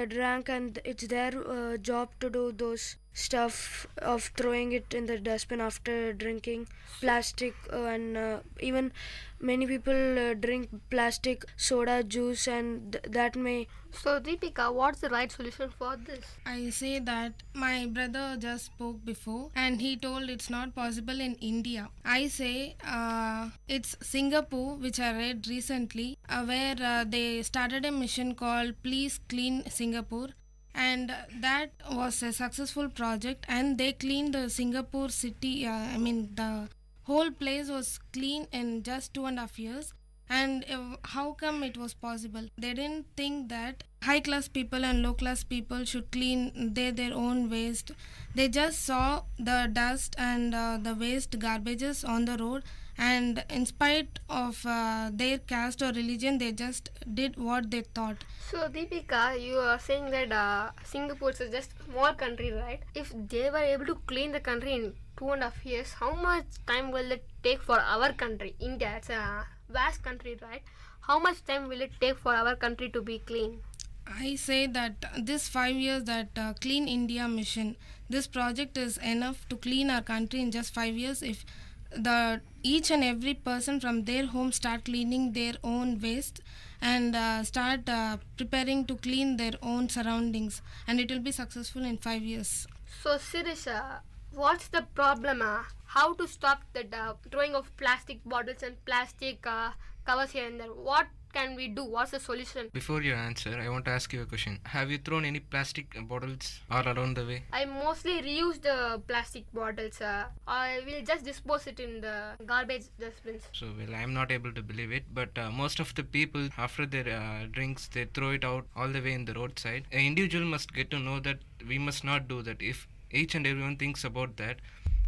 drank, and it's their job to do those stuff of throwing it in the dustbin after drinking plastic, and even many people drink plastic soda juice, and that may. So Deepika, what's the right solution for this? I say that my brother just spoke before and he told it's not possible in India. I say it's Singapore, which I read recently, where they started a mission called Please Clean Singapore, and that was a successful project, and they cleaned the Singapore city. The whole place was clean in just 2.5 years. And how come it was possible? They didn't think that high class people and low class people should clean their own waste. They just saw the dust and the waste garbages on the road, and in spite of their caste or religion, they just did what they thought. So Deepika, you are saying that Singapore is just a small country, right? If they were able to clean the country in 2.5 years, how much time will it take for our country, India? It's a vast country, right? How much time will it take for our country to be clean? I say that this 5 years, that Clean India mission, this project is enough to clean our country in just 5 years if each and every person from their home start cleaning their own waste and start preparing to clean their own surroundings, and it will be successful in 5 years. So Sirisha, what's the problem? How to stop the throwing of plastic bottles and plastic covers here and there? What can we do? What's the solution? Before you answer, I want to ask you a question. Have you thrown any plastic bottles all around the way? I mostly reuse the plastic bottles. I will just dispose it in the garbage dustbins. So, well, I'm not able to believe it, but most of the people, after their drinks, they throw it out all the way in the roadside. An individual must get to know that we must not do that. If each and everyone thinks about that,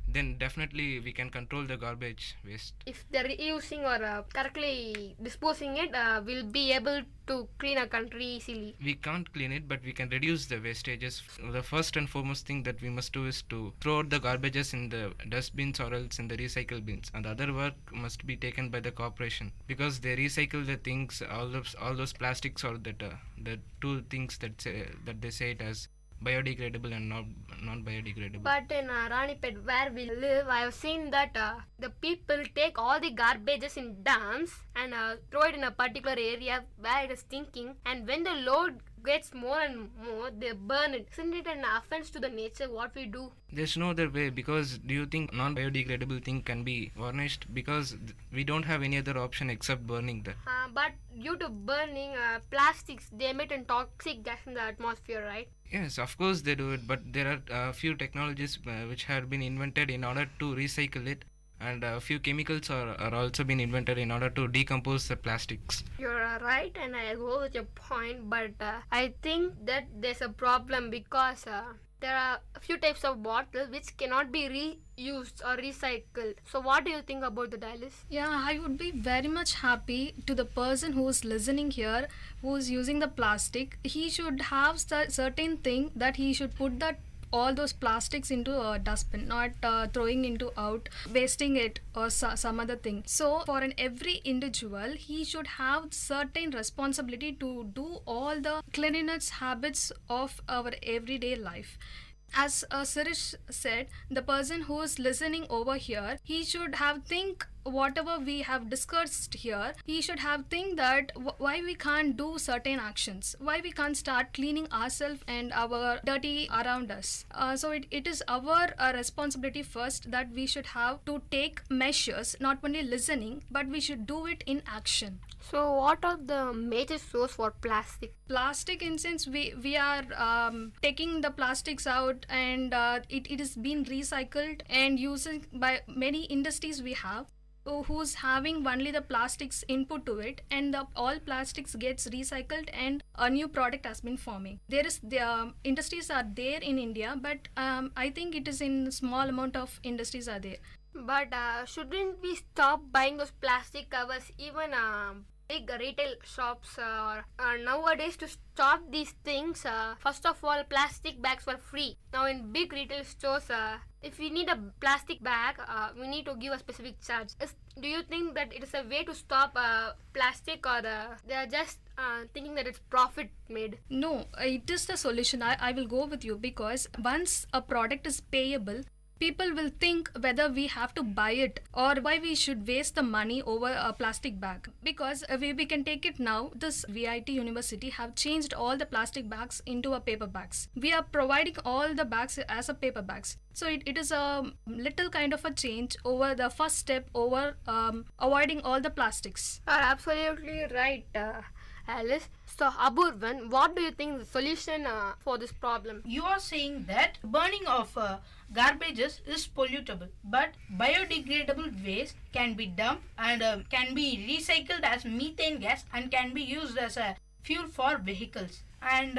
then definitely we can control the garbage waste. If they're reusing or correctly disposing it, we'll be able to clean our country easily. We can't clean it, but we can reduce the wastages. The first and foremost thing that we must do is to throw out the garbages in the dustbins or else in the recycle bins. And the other work must be taken by the corporation, because they recycle the things, all those plastics, or that the two things that they say it as biodegradable and non-biodegradable. But in Ranipet, where we live, I have seen that the people take all the garbages in dumps and throw it in a particular area where it is stinking, and when the load gets more and more, they burn it. Isn't it an offense to the nature what we do? There's no other way, because do you think non-biodegradable thing can be varnished? Because we don't have any other option except burning that. But due to burning plastics, they emit a toxic gas in the atmosphere, right? Yes, of course they do it, but there are a few technologies which have been invented in order to recycle it, and a few chemicals are also been invented in order to decompose the plastics. You're right, and I agree with your point, but I think that there's a problem because there are a few types of bottles which cannot be reused or recycled. So what do you think about the Alice? Yeah, I would be very much happy to the person who's listening here, who's using the plastic. He should have certain thing that he should put that all those plastics into a dustbin, not throwing into out, wasting it or some other thing. So for every individual, he should have certain responsibility to do all the cleanliness habits of our everyday life. As Sirish said, the person who is listening over here, he should have think whatever we have discussed here, he should have think that why we can't do certain actions, why we can't start cleaning ourselves and our dirty around us. So it is our responsibility first that we should have to take measures, not only listening, but we should do it in action. So what are the major source for plastic? Plastic, in sense, we are taking the plastics out, and it is being recycled and used by many industries we have, who's having only the plastics input to it, and all plastics gets recycled and a new product has been forming. The industries are there in India, but I think it is in small amount of industries are there. But shouldn't we stop buying those plastic covers? Even big retail shops nowadays, to stop these things, first of all, plastic bags were free. Now in big retail stores, if we need a plastic bag, we need to give a specific charge. Is Do you think that it is a way to stop plastic, or they are just thinking that it's profit made? No, it is the solution. I will go with you, because once a product is payable, people will think whether we have to buy it or why we should waste the money over a plastic bag. Because we can take it now. This VIT University have changed all the plastic bags into a paper bags. We are providing all the bags as a paper bags. So it is a little kind of a change over the first step over avoiding all the plastics. You are absolutely right, Alice. So, Aburvan, what do you think the solution for this problem? You are saying that burning of garbages is pollutable, but biodegradable waste can be dumped and can be recycled as methane gas and can be used as a fuel for vehicles. And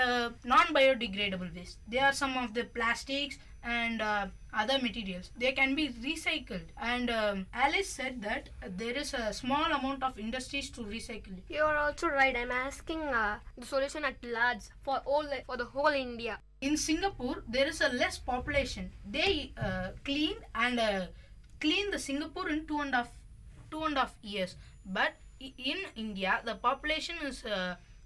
non-biodegradable waste, they are some of the plastics and other materials. They can be recycled. And Alice said that there is a small amount of industries to recycle it. You are also right. I'm asking the solution at large for the whole India. In Singapore, there is a less population. They clean the Singapore in 2.5 years. But in India, the population is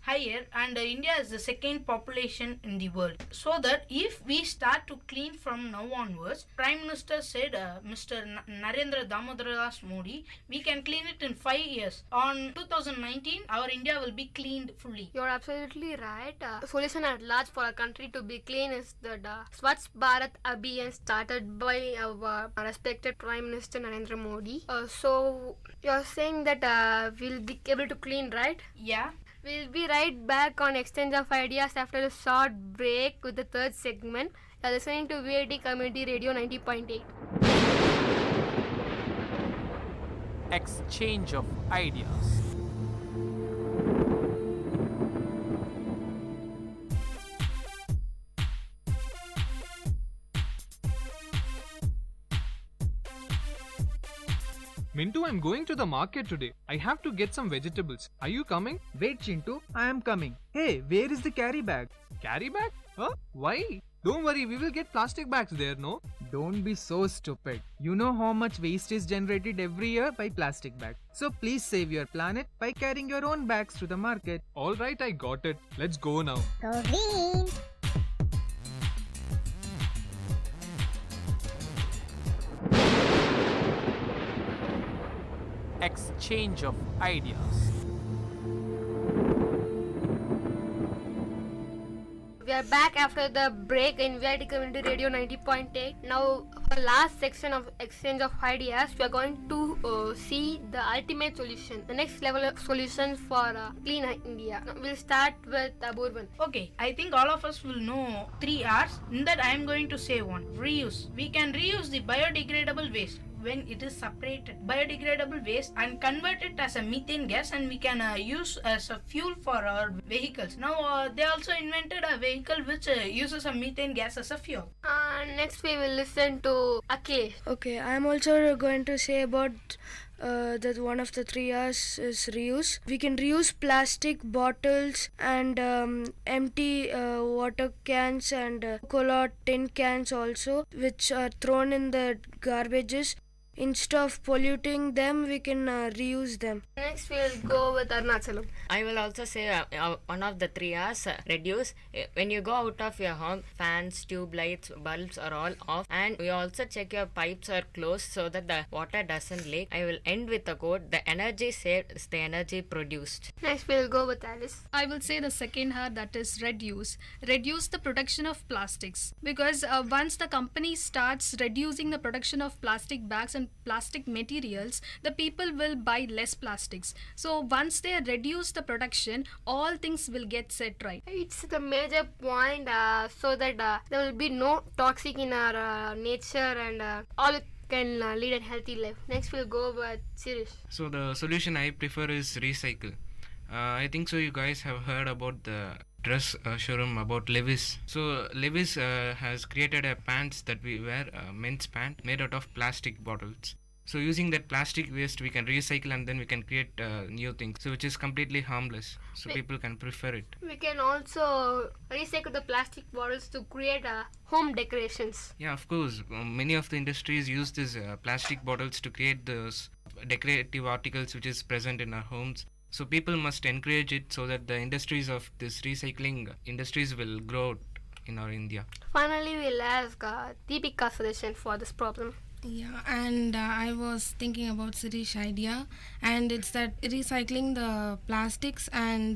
higher, and India is the second population in the world. So that if we start to clean from now onwards, Prime Minister said, Mr. Narendra Damodar Das Modi, we can clean it in 5 years. On 2019, our India will be cleaned fully. You're absolutely right. The solution at large for a country to be clean is that Swachh Bharat Abhiyan started by our respected Prime Minister Narendra Modi. So you're saying that we'll be able to clean, right? Yeah. We'll be right back on Exchange of Ideas after a short break with the third segment. You're listening to VIT Community Radio 90.8. Exchange of ideas. Mintu, I'm going to the market today. I have to get some vegetables. Are you coming? Wait, Chintu, I am coming. Hey, where is the carry bag? Carry bag? Huh? Why? Don't worry, we will get plastic bags there, no? Don't be so stupid. You know how much waste is generated every year by plastic bags. So please save your planet by carrying your own bags to the market. Alright, I got it. Let's go now. Exchange of ideas. We are back after the break in VIT Community Radio 90.8. Now, for the last section of Exchange of Ideas, we are going to see the ultimate solution, the next level of solutions for clean India. Now, we'll start with Aburvan. Okay, I think all of us will know 3 R's. In that, I am going to say one. Reuse. We can reuse the biodegradable waste when it is separated, biodegradable waste, and convert it as a methane gas, and we can use as a fuel for our vehicles. Now they also invented a vehicle which uses a methane gas as a fuel. Next we will listen to Akhilesh. Okay, I am also going to say about that one of the 3 R's is reuse. We can reuse plastic bottles and empty water cans and Coca-Cola tin cans also, which are thrown in the garbages. Instead of polluting them, we can reuse them. Next, we'll go with Arunachalam. I will also say one of the 3 R's, reduce. When you go out of your home, fans, tube lights, bulbs are all off, and you also check your pipes are closed so that the water doesn't leak. I will end with a quote: the energy saved is the energy produced. Next, we'll go with Alice. I will say the second R, that is reduce. Reduce the production of plastics, because once the company starts reducing the production of plastic bags and plastic materials, the people will buy less plastics. So once they reduce the production, all things will get set right. It's the major point, so that there will be no toxic in our nature, and all can lead a healthy life. Next we'll go with Sirish. So the solution I prefer is recycle. I think so you guys have heard about the dress showroom about Levi's. So Levi's has created a pants that we wear, men's pant made out of plastic bottles. So using that plastic waste, we can recycle and then we can create new things, so which is completely harmless. So people can prefer it. We can also recycle the plastic bottles to create home decorations. Yeah, of course. Many of the industries use these plastic bottles to create those decorative articles which is present in our homes. So people must encourage it so that the industries of this recycling industries will grow in our India. Finally, we'll ask Deepika's suggestion for this problem. Yeah, and I was thinking about Sirish's idea, and it's that recycling the plastics, and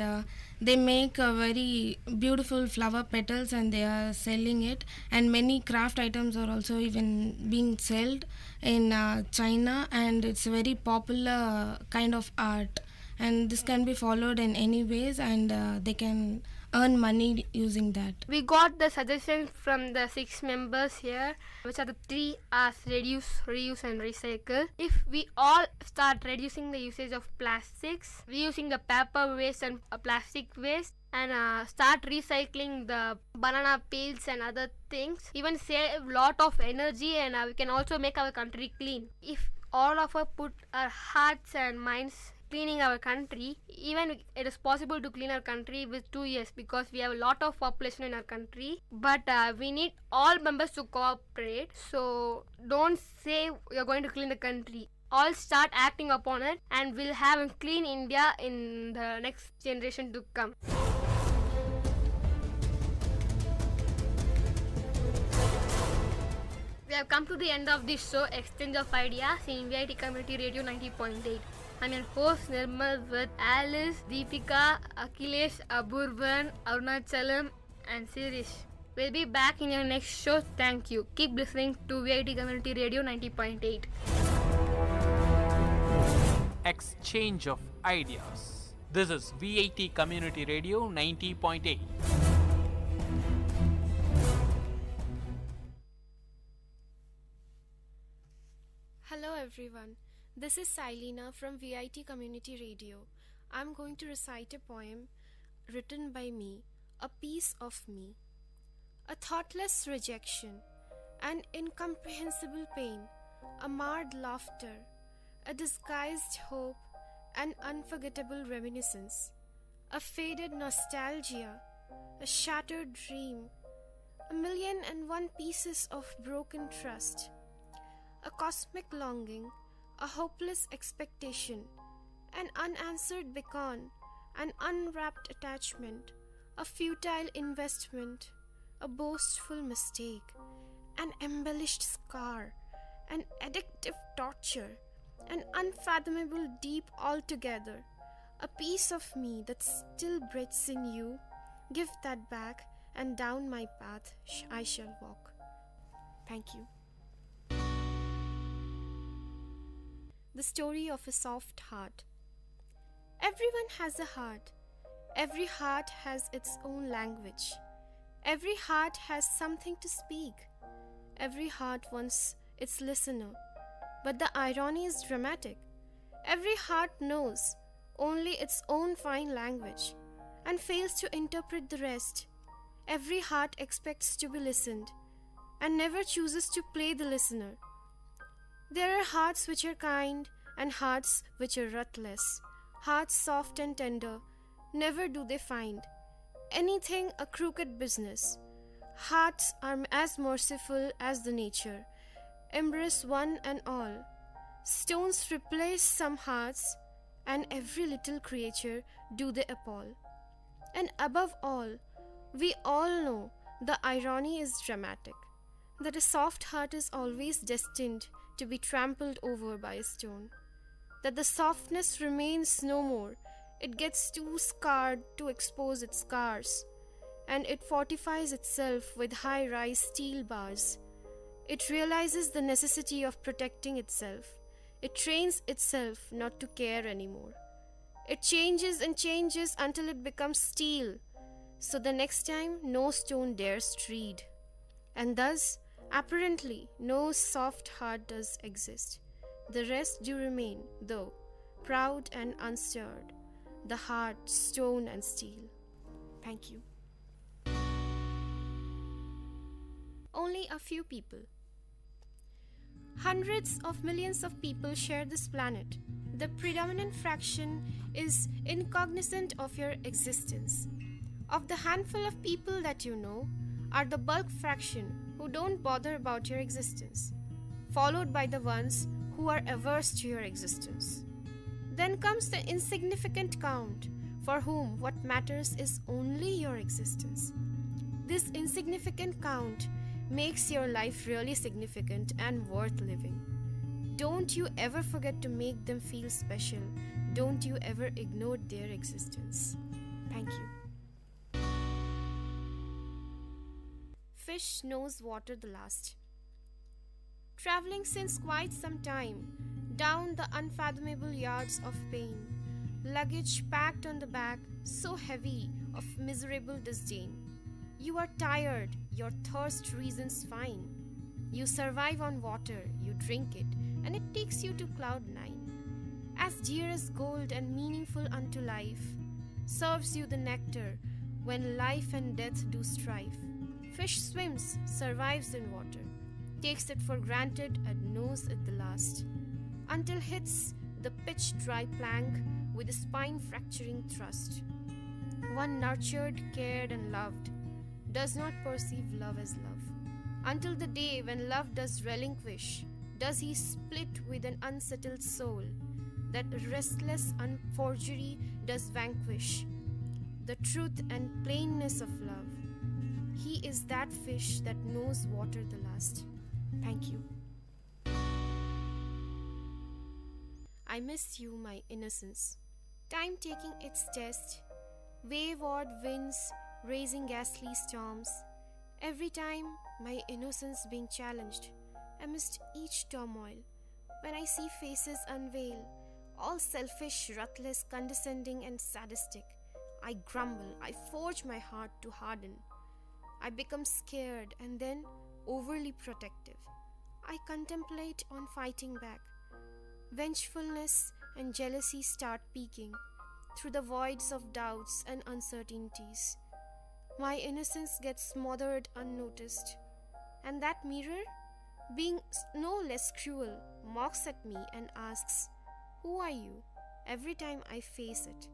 they make a very beautiful flower petals and they are selling it, and many craft items are also even being sold in China, and it's a very popular kind of art, and this can be followed in any ways, and they can earn money using that. We got the suggestions from the 6 members here, which are the 3 R's: reduce, reuse and recycle. If we all start reducing the usage of plastics, reusing the paper waste and plastic waste, and start recycling the banana peels and other things, even save a lot of energy, and we can also make our country clean. If all of us put our hearts and minds cleaning our country, even it is possible to clean our country with 2 years, because we have a lot of population in our country, but we need all members to cooperate. So don't say you're going to clean the country, all start acting upon it, and we'll have a clean India in the next generation to come. We have come to the end of this show, Exchange of Ideas, in VIT Community Radio 90.8. I'm your host Nirmal with Alice, Deepika, Akhilesh, Aburvan, Arunachalam and Sirish. We'll be back in your next show. Thank you. Keep listening to VIT Community Radio 90.8. Exchange of Ideas. This is VIT Community Radio 90.8. Hello everyone. This is Silena from VIT Community Radio. I'm going to recite a poem written by me, A Piece of Me. A thoughtless rejection, an incomprehensible pain, a marred laughter, a disguised hope, an unforgettable reminiscence, a faded nostalgia, a shattered dream, 1,000,001 pieces of broken trust, a cosmic longing, a hopeless expectation, an unanswered beacon, an unwrapped attachment, a futile investment, a boastful mistake, an embellished scar, an addictive torture, an unfathomable deep altogether, a piece of me that still breathes in you. Give that back, and down my path I shall walk. Thank you. The story of a soft heart. Everyone has a heart. Every heart has its own language. Every heart has something to speak. Every heart wants its listener. But the irony is dramatic. Every heart knows only its own fine language and fails to interpret the rest. Every heart expects to be listened and never chooses to play the listener. There are hearts which are kind and hearts which are ruthless, hearts soft and tender, never do they find anything a crooked business. Hearts are as merciful as the nature, embrace one and all. Stones replace some hearts, and every little creature do they appall. And above all, we all know the irony is dramatic, that a soft heart is always destined to be trampled over by a stone, that the softness remains no more, it gets too scarred to expose its scars, and it fortifies itself with high-rise steel bars. It realizes the necessity of protecting itself. It trains itself not to care anymore. It changes and changes until it becomes steel, so the next time no stone dares tread. And thus, apparently, no soft heart does exist. The rest do remain, though, proud and unstirred, the heart, stone and steel. Thank you. Only a few people. Hundreds of millions of people share this planet. The predominant fraction is incognizant of your existence. Of the handful of people that you know, are the bulk fraction who don't bother about your existence, followed by the ones who are averse to your existence. Then comes the insignificant count, for whom what matters is only your existence. This insignificant count makes your life really significant and worth living. Don't you ever forget to make them feel special. Don't you ever ignore their existence. Thank you. Fish knows water the last. Traveling since quite some time, down the unfathomable yards of pain, luggage packed on the back, so heavy of miserable disdain. You are tired, your thirst reasons fine. You survive on water, you drink it, and it takes you to cloud 9. As dear as gold and meaningful unto life, serves you the nectar when life and death do strive. Fish swims, survives in water, takes it for granted and knows it the last, until hits the pitch-dry plank with a spine-fracturing thrust. One nurtured, cared and loved does not perceive love as love, until the day when love does relinquish, does he split with an unsettled soul, that restless unforgery does vanquish the truth and plainness of love. He is that fish that knows water the last. Thank you. I miss you, my innocence. Time taking its test, wayward winds raising ghastly storms. Every time my innocence being challenged, amidst each turmoil, when I see faces unveil, all selfish, ruthless, condescending and sadistic, I grumble, I forge my heart to harden. I become scared and then overly protective. I contemplate on fighting back. Vengefulness and jealousy start peeking through the voids of doubts and uncertainties. My innocence gets smothered unnoticed, and that mirror, being no less cruel, mocks at me and asks, "Who are you?" every time I face it.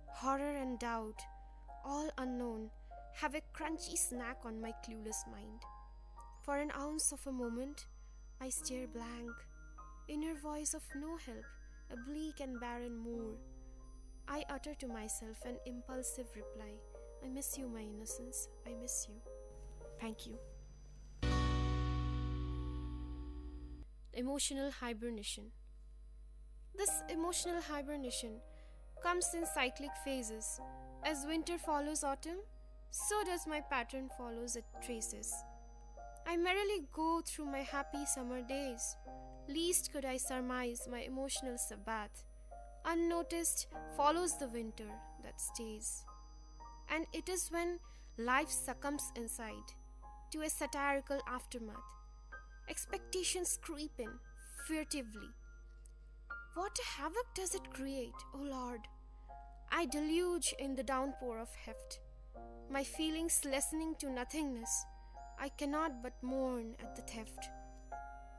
Horror and doubt, all unknown, have a crunchy snack on my clueless mind. For an ounce of a moment, I stare blank, inner voice of no help, a bleak and barren moor. I utter to myself an impulsive reply, "I miss you, my innocence, I miss you." Thank you. Emotional hibernation. This emotional hibernation comes in cyclic phases. As winter follows autumn, so does my pattern follows its traces. I merrily go through my happy summer days. Least could I surmise my emotional Sabbath. Unnoticed follows the winter that stays. And it is when life succumbs inside to a satirical aftermath. Expectations creep in furtively. What havoc does it create, O Lord? I deluge in the downpour of heft. My feelings lessening to nothingness, I cannot but mourn at the theft.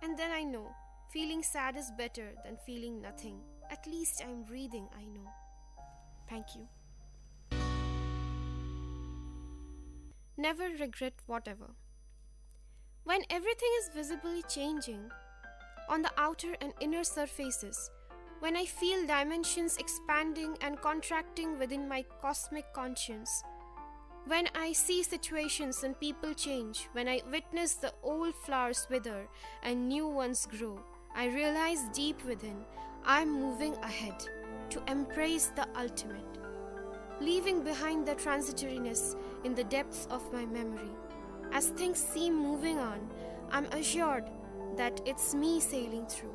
And then I know, feeling sad is better than feeling nothing. At least I'm breathing, I know. Thank you. Never regret whatever. When everything is visibly changing on the outer and inner surfaces, when I feel dimensions expanding and contracting within my cosmic conscience, when I see situations and people change, when I witness the old flowers wither and new ones grow, I realize deep within I'm moving ahead to embrace the ultimate, leaving behind the transitoriness in the depths of my memory. As things seem moving on, I'm assured that it's me sailing through.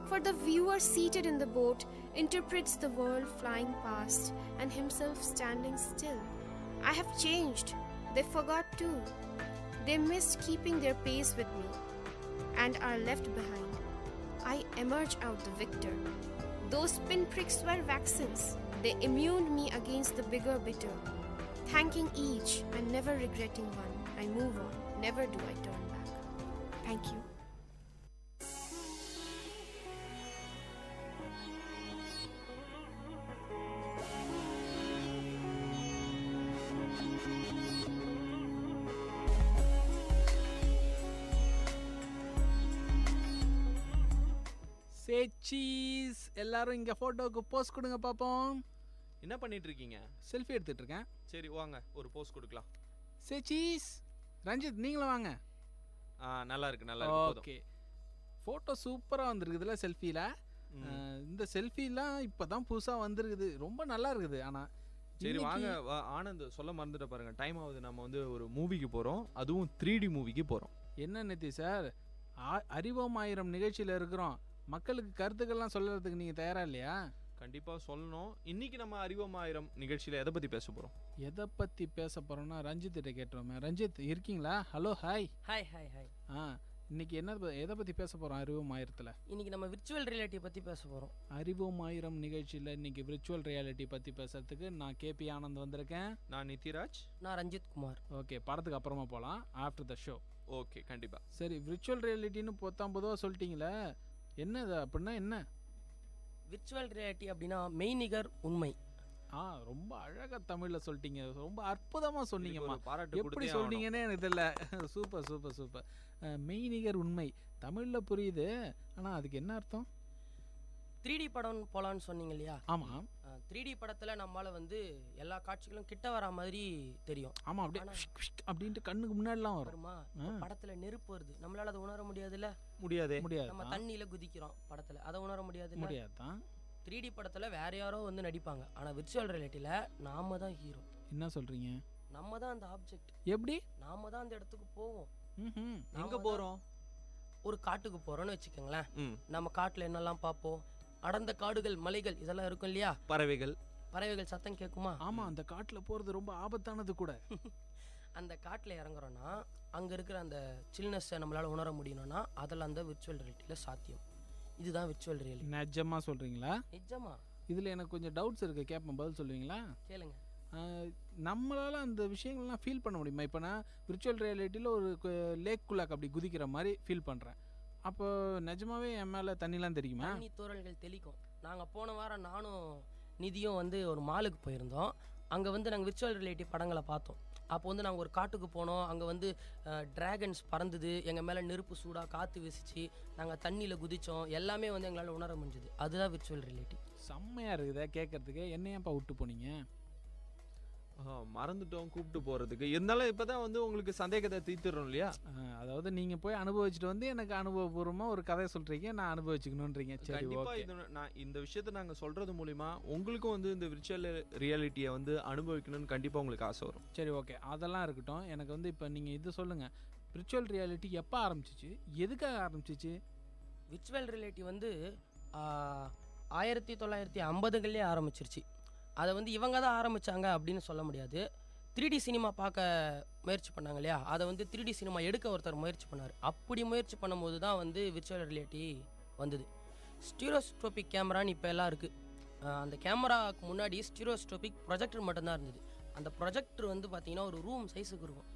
For the viewer seated in the boat interprets the world flying past and himself standing still. I have changed. They forgot too. They missed keeping their pace with me and are left behind. I emerge out the victor. Those pinpricks were vaccines. They immuned me against the bigger bitter. Thanking each and never regretting one, I move on. Never do I turn back. Thank you. சேச்சீஸ் எல்லாரும் இங்கே ஃபோட்டோவுக்கு post கொடுங்க பார்ப்போம். என்ன பண்ணிட்டு இருக்கீங்க? Selfie எடுத்துட்டு இருக்கேன். சரி வாங்க ஒரு போஸ்ட் கொடுக்கலாம். சேச்சீஸ் ரஞ்சித் நீங்களும் வாங்க. நல்லா இருக்கு நல்லா இருக்கு. ஓகே ஃபோட்டோ சூப்பராக வந்துருக்குதுல செல்ஃபியில். இந்த செல்ஃபிலாம் இப்போ தான் புதுசாக வந்துருக்குது, ரொம்ப நல்லா இருக்குது. ஆனால் சரி வாங்க ஆனந்த் சொல்ல மறந்துட்ட பாருங்க, டைம் ஆகுது. நம்ம வந்து ஒரு மூவிக்கு போகிறோம், அதுவும் 3D மூவிக்கு போகிறோம். என்ன நிதி சார், அறிவோம் ஆயிரம் நிகழ்ச்சியில் இருக்கிறோம், மக்களுக்கு கருத்துக்கள்லாம் சொல்லுறதுக்கு நீங்கள் தயாரா இல்லையா? கண்டிப்பாக சொல்லணும். இன்னைக்கு நம்ம அறிவோம் ஆயிரம் நிகழ்ச்சியில் எதை பற்றி பேச போகிறோம்? எதை பற்றி பேச போகிறோம்னா ரஞ்சித் கிட்ட கேட்டுருவோமே. ரஞ்சித் இருக்கீங்களா? Hello hi. Hi hi hi. இன்னைக்கு எதை பற்றி பேச போகிறோம் அறிவோம் ஆயிரத்தில்? இன்னைக்கு நம்ம விர்ச்சுவல் ரியாலிட்டி பற்றி பேச போகிறோம். அறிவோம் ஆயிரம் நிகழ்ச்சியில் இன்னைக்கு விர்ச்சுவல் ரியாலிட்டி பற்றி பேசுறதுக்கு நான் கேபி ஆனந்த் வந்திருக்கேன். நான் நித்திராஜ். நான் ரஞ்சித் குமார். ஓகே படத்துக்கு அப்புறமா போகலாம், ஆஃப்டர் த ஷோ. ஓகே கண்டிப்பாக. சரி விர்ச்சுவல் ரியாலிட்டின்னு பொதுவாக சொல்லிட்டீங்களே, என்னது அப்படின்னா என்ன? விர்ச்சுவல் ரியாலிட்டி அப்படின்னா மெய்நிகர் உண்மை. ரொம்ப அழகாக தமிழில் சொல்லிட்டீங்க, ரொம்ப அற்புதமாக சொன்னீங்கம்மா. பாராட்டு எப்படி சொன்னீங்கன்னே எனக்கு தெரியல. Super super super. மெய்நிகர் உண்மை தமிழில் புரியுது, ஆனால் அதுக்கு என்ன அர்த்தம்? 3D படம் போகலான்னு சொன்னீங்க இல்லையா? ஆமாம். 3D படத்தில் நம்மளால் வந்து எல்லா காட்சிகளும் கிட்ட வர மாதிரி தெரியும். ஆமாம், அப்படியே அப்படின்ட்டு கண்ணுக்கு முன்னாடிலாம் வருமா? படத்தில் நெருப்பு வருது, நம்மளால் அதை உணர முடியாதுல்ல? முடியாது. நம்ம தண்ணியில் குதிக்கிறோம் படத்தில், அதை உணர முடியாது. முடியாதுதான். 3D படத்தில் வேற யாரோ வந்து நடிப்பாங்க, ஆனால் விர்ச்சுவல் ரியாலிட்டியில் நாம தான் ஹீரோ. என்ன சொல்கிறீங்க? நம்ம தான் அந்த ஆப்ஜெக்ட். எப்படி? நாம தான் அந்த இடத்துக்கு போவோம். எங்கே போகிறோம்? ஒரு காட்டுக்கு போகிறோன்னு வச்சுக்கோங்களேன். நம்ம காட்டில் என்னெல்லாம் பார்ப்போம்? அடர்ந்த காடுகள், மலைகள் இதெல்லாம் இருக்கும் இல்லையா? பறவைகள் சத்தம் கேட்குமா? ஆமாம், அந்த காட்டில் போகிறது ரொம்ப ஆபத்தானது கூட. அந்த காட்டில் இறங்குறோன்னா அங்கே இருக்கிற அந்த சில்னஸை நம்மளால் உணர முடியணும்னா அதில் அந்த விர்ச்சுவல் ரியாலிட்டியில் சாத்தியம். இதுதான் விர்ச்சுவல் ரியாலிட்டி. நிஜமா சொல்கிறீங்களா? நிஜமா. இதில் எனக்கு கொஞ்சம் டவுட்ஸ் இருக்குது, கேட்பேன், பதில் சொல்லுவீங்களா? கேளுங்க. நம்மளால் அந்த விஷயங்கள்லாம் ஃபீல் பண்ண முடியுமா? இப்போ நான் விர்ச்சுவல் ரியாலிட்டியில் ஒரு லேக்குள்ளாக்கு அப்படி குதிக்கிற மாதிரி ஃபீல் பண்ணுறேன், அப்போ நிஜமாவே என் மேலே தண்ணிலாம் தெரியுமா? தண்ணி தூறல்கள் தெளிக்கும். நாங்கள் போன வாரம் நானும் நிதியும் வந்து ஒரு மாலுக்கு போயிருந்தோம். அங்கே வந்து நாங்கள் விர்ச்சுவல் ரியாலிட்டி படங்களை பார்த்தோம். அப்போ வந்து நாங்கள் ஒரு காட்டுக்கு போனோம், அங்கே வந்து டிராகன்ஸ் பறந்துது, எங்கள் மேலே நெருப்பு சூடாக காற்று வீசிச்சு, நாங்கள் தண்ணியில் குதித்தோம், எல்லாமே வந்து எங்களால் உணர முடிஞ்சுது. அதுதான் விர்ச்சுவல் ரியாலிட்டி. செம்மையாக இருக்குதா கேட்குறதுக்கு. என்னையாப்பா விட்டு போனீங்க? மறந்துட்டோம் கூப்பிட்டு போகிறதுக்கு. இருந்தாலும் இப்போ தான் வந்து உங்களுக்கு சந்தேகத்தை தீர்த்துறோம் இல்லையா? அதாவது நீங்கள் போய் அனுபவிச்சுட்டு வந்து எனக்கு அனுபவபூர்வமாக ஒரு கதை சொல்கிறீங்க, நான் அனுபவிச்சுக்கணுன்றீங்க. சரி கண்டிப்பாக. இது நான் இந்த விஷயத்தை நாங்கள் சொல்கிறது மூலிமா உங்களுக்கும் வந்து இந்த விர்ச்சுவல் ரியாலிட்டியை வந்து அனுபவிக்கணும்னு கண்டிப்பாக உங்களுக்கு ஆசை வரும். சரி ஓகே, அதெல்லாம் இருக்கட்டும். எனக்கு வந்து இப்போ நீங்கள் இது சொல்லுங்கள், விர்ச்சுவல் ரியாலிட்டி எப்போ ஆரம்பிச்சிச்சு, எதுக்காக ஆரம்பிச்சிச்சு? விர்ச்சுவல் ரியாலிட்டி வந்து 1950களே ஆரம்பிச்சிருச்சு. அதை வந்து இவங்க தான் ஆரம்பித்தாங்க அப்படின்னு சொல்ல முடியாது. 3D சினிமா பார்க்க முயற்சி பண்ணாங்க இல்லையா, அதை வந்து 3D சினிமா எடுக்க ஒருத்தர் முயற்சி பண்ணார். அப்படி முயற்சி பண்ணும்போது தான் வந்து விர்ச்சுவல் ரியாலிட்டி வந்தது. ஸ்டீரியோஸ்கோபிக் கேமரான்னு இப்போ எல்லாம் இருக்குது. அந்த கேமராவுக்கு முன்னாடி ஸ்டீரியோஸ்கோபிக் ப்ரொஜெக்டர் மட்டும்தான் இருந்தது. அந்த ப்ரொஜெக்டர் வந்து பார்த்திங்கன்னா ஒரு ரூம் சைஸுக்கு இருக்கும்.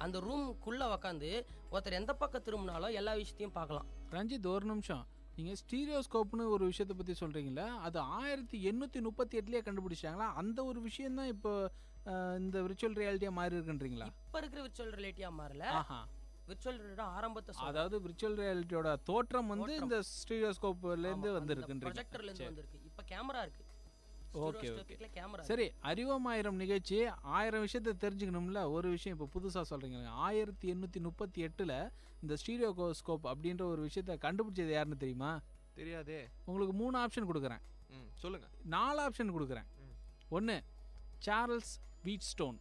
அந்த ரூம்குள்ளே உக்காந்து ஒருத்தர் எந்த பக்கம் திரும்பினாலும் எல்லா விஷயத்தையும் பார்க்கலாம். ரஞ்சித் ஒரு நிமிஷம், நீங்கள் ஸ்டீரியோஸ்கோப்னு ஒரு விஷயத்தை பற்றி சொல்கிறீங்களா? அது 1838 கண்டுபிடிச்சாங்களா? அந்த ஒரு விஷயந்தான் இப்போ இந்த விர்ச்சுவல் ரியாலிட்டியாக மாறி இருக்குன்றீங்களா? இப்போ இருக்கிற விர்ச்சுவல் ரியாலிட்டியாக மாறல. விர்ச்சுவல் ரியாலிட்டி ஆரம்பத்தை, அதாவது விர்ச்சுவல் ரியாலிட்டியோட தோற்றம் வந்து இந்த ஸ்டீரியோஸ்கோப்லேருந்து வந்துருக்குன்றீங்க. ப்ரொஜெக்டர்லேருந்து வந்திருக்கு. இப்போ கேமரா இருக்குது. ஓகே ஓகே சரி. அறிவோம் ஆயிரம் நிகழ்ச்சி 1000 விஷயத்தை தெரிஞ்சுக்கணும்ல. ஒரு விஷயம் இப்போ புதுசாக சொல்கிறீங்க, 1838 இந்த ஸ்டீரியோஸ்கோப் அப்படின்ற ஒரு விஷயத்தை கண்டுபிடிச்சது யாருன்னு தெரியுமா? தெரியாதே. உங்களுக்கு 3 ஆப்ஷன் கொடுக்குறேன். சொல்லுங்கள். 4 ஆப்ஷன் கொடுக்குறேன். 1 சார்ல்ஸ் வீட்ஸ்டோன்,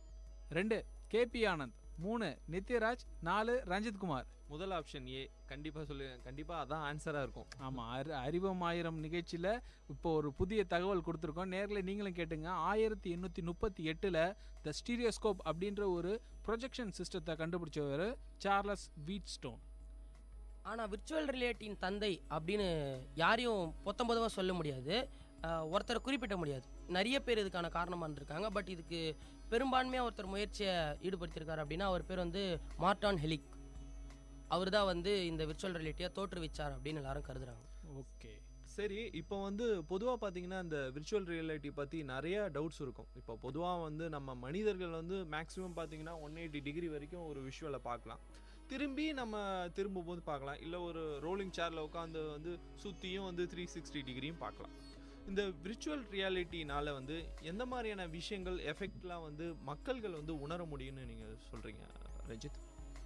2 கேபி ஆனந்த், 3 நித்யராஜ், 4 ரஞ்சித் குமார். முதல் ஆப்ஷன் ஏ. கண்டிப்பாக சொல்லுங்கள், கண்டிப்பாக அதான் ஆன்சராக இருக்கும். ஆமாம், அறிவோம் ஆயிரம் நிகழ்ச்சியில் இப்போ ஒரு புதிய தகவல் கொடுத்துருக்கோம். நேரில் நீங்களும் கேட்டுங்க. 1838 த ஸ்டீரியோஸ்கோப் அப்படின்ற ஒரு ப்ரொஜெக்ஷன் சிஸ்டத்தை கண்டுபிடிச்சவர் சார்லஸ் வீட்ஸ்டோன். ஆனால் விர்ச்சுவல் ரியாலிட்டியின் தந்தை அப்படின்னு யாரையும் பொத்தம்பொதுவாக சொல்ல முடியாது, ஒருத்தரை குறிப்பிட முடியாது. நிறைய பேர் இதுக்கான காரணமாக இருந்திருக்காங்க. பட் இதுக்கு பெரும்பான்மையாக ஒருத்தர் முயற்சியை ஈடுபடுத்தியிருக்காரு அப்படின்னா அவர் பேர் வந்து மார்டான் ஹெலிக். அவர் தான் வந்து இந்த விர்ச்சுவல் ரியாலிட்டியை தோற்றுவிச்சார் அப்படின்னு எல்லாரும் கருதுறாங்க. ஓகே சரி. இப்போ வந்து பொதுவாக பார்த்தீங்கன்னா இந்த விர்ச்சுவல் ரியாலிட்டி பற்றி நிறைய டவுட்ஸ் இருக்கும். இப்போ பொதுவாக வந்து நம்ம மனிதர்கள் வந்து மேக்ஸிமம் பார்த்தீங்கன்னா 180 டிகிரி வரைக்கும் ஒரு விஷுவலை பார்க்கலாம். திரும்பி நம்ம திரும்பும்போது பார்க்கலாம், இல்லை ஒரு ரோலிங் சேரில் உட்காந்து வந்து சுற்றியும் வந்து 360 டிகிரியும் பார்க்கலாம். இந்த விர்ச்சுவல் ரியாலிட்டினால் வந்து எந்த மாதிரியான விஷயங்கள் எஃபெக்ட்லாம் வந்து மக்கள்கள் வந்து உணர முடியும்னு நீங்கள் சொல்கிறீங்க ரஞ்சித்?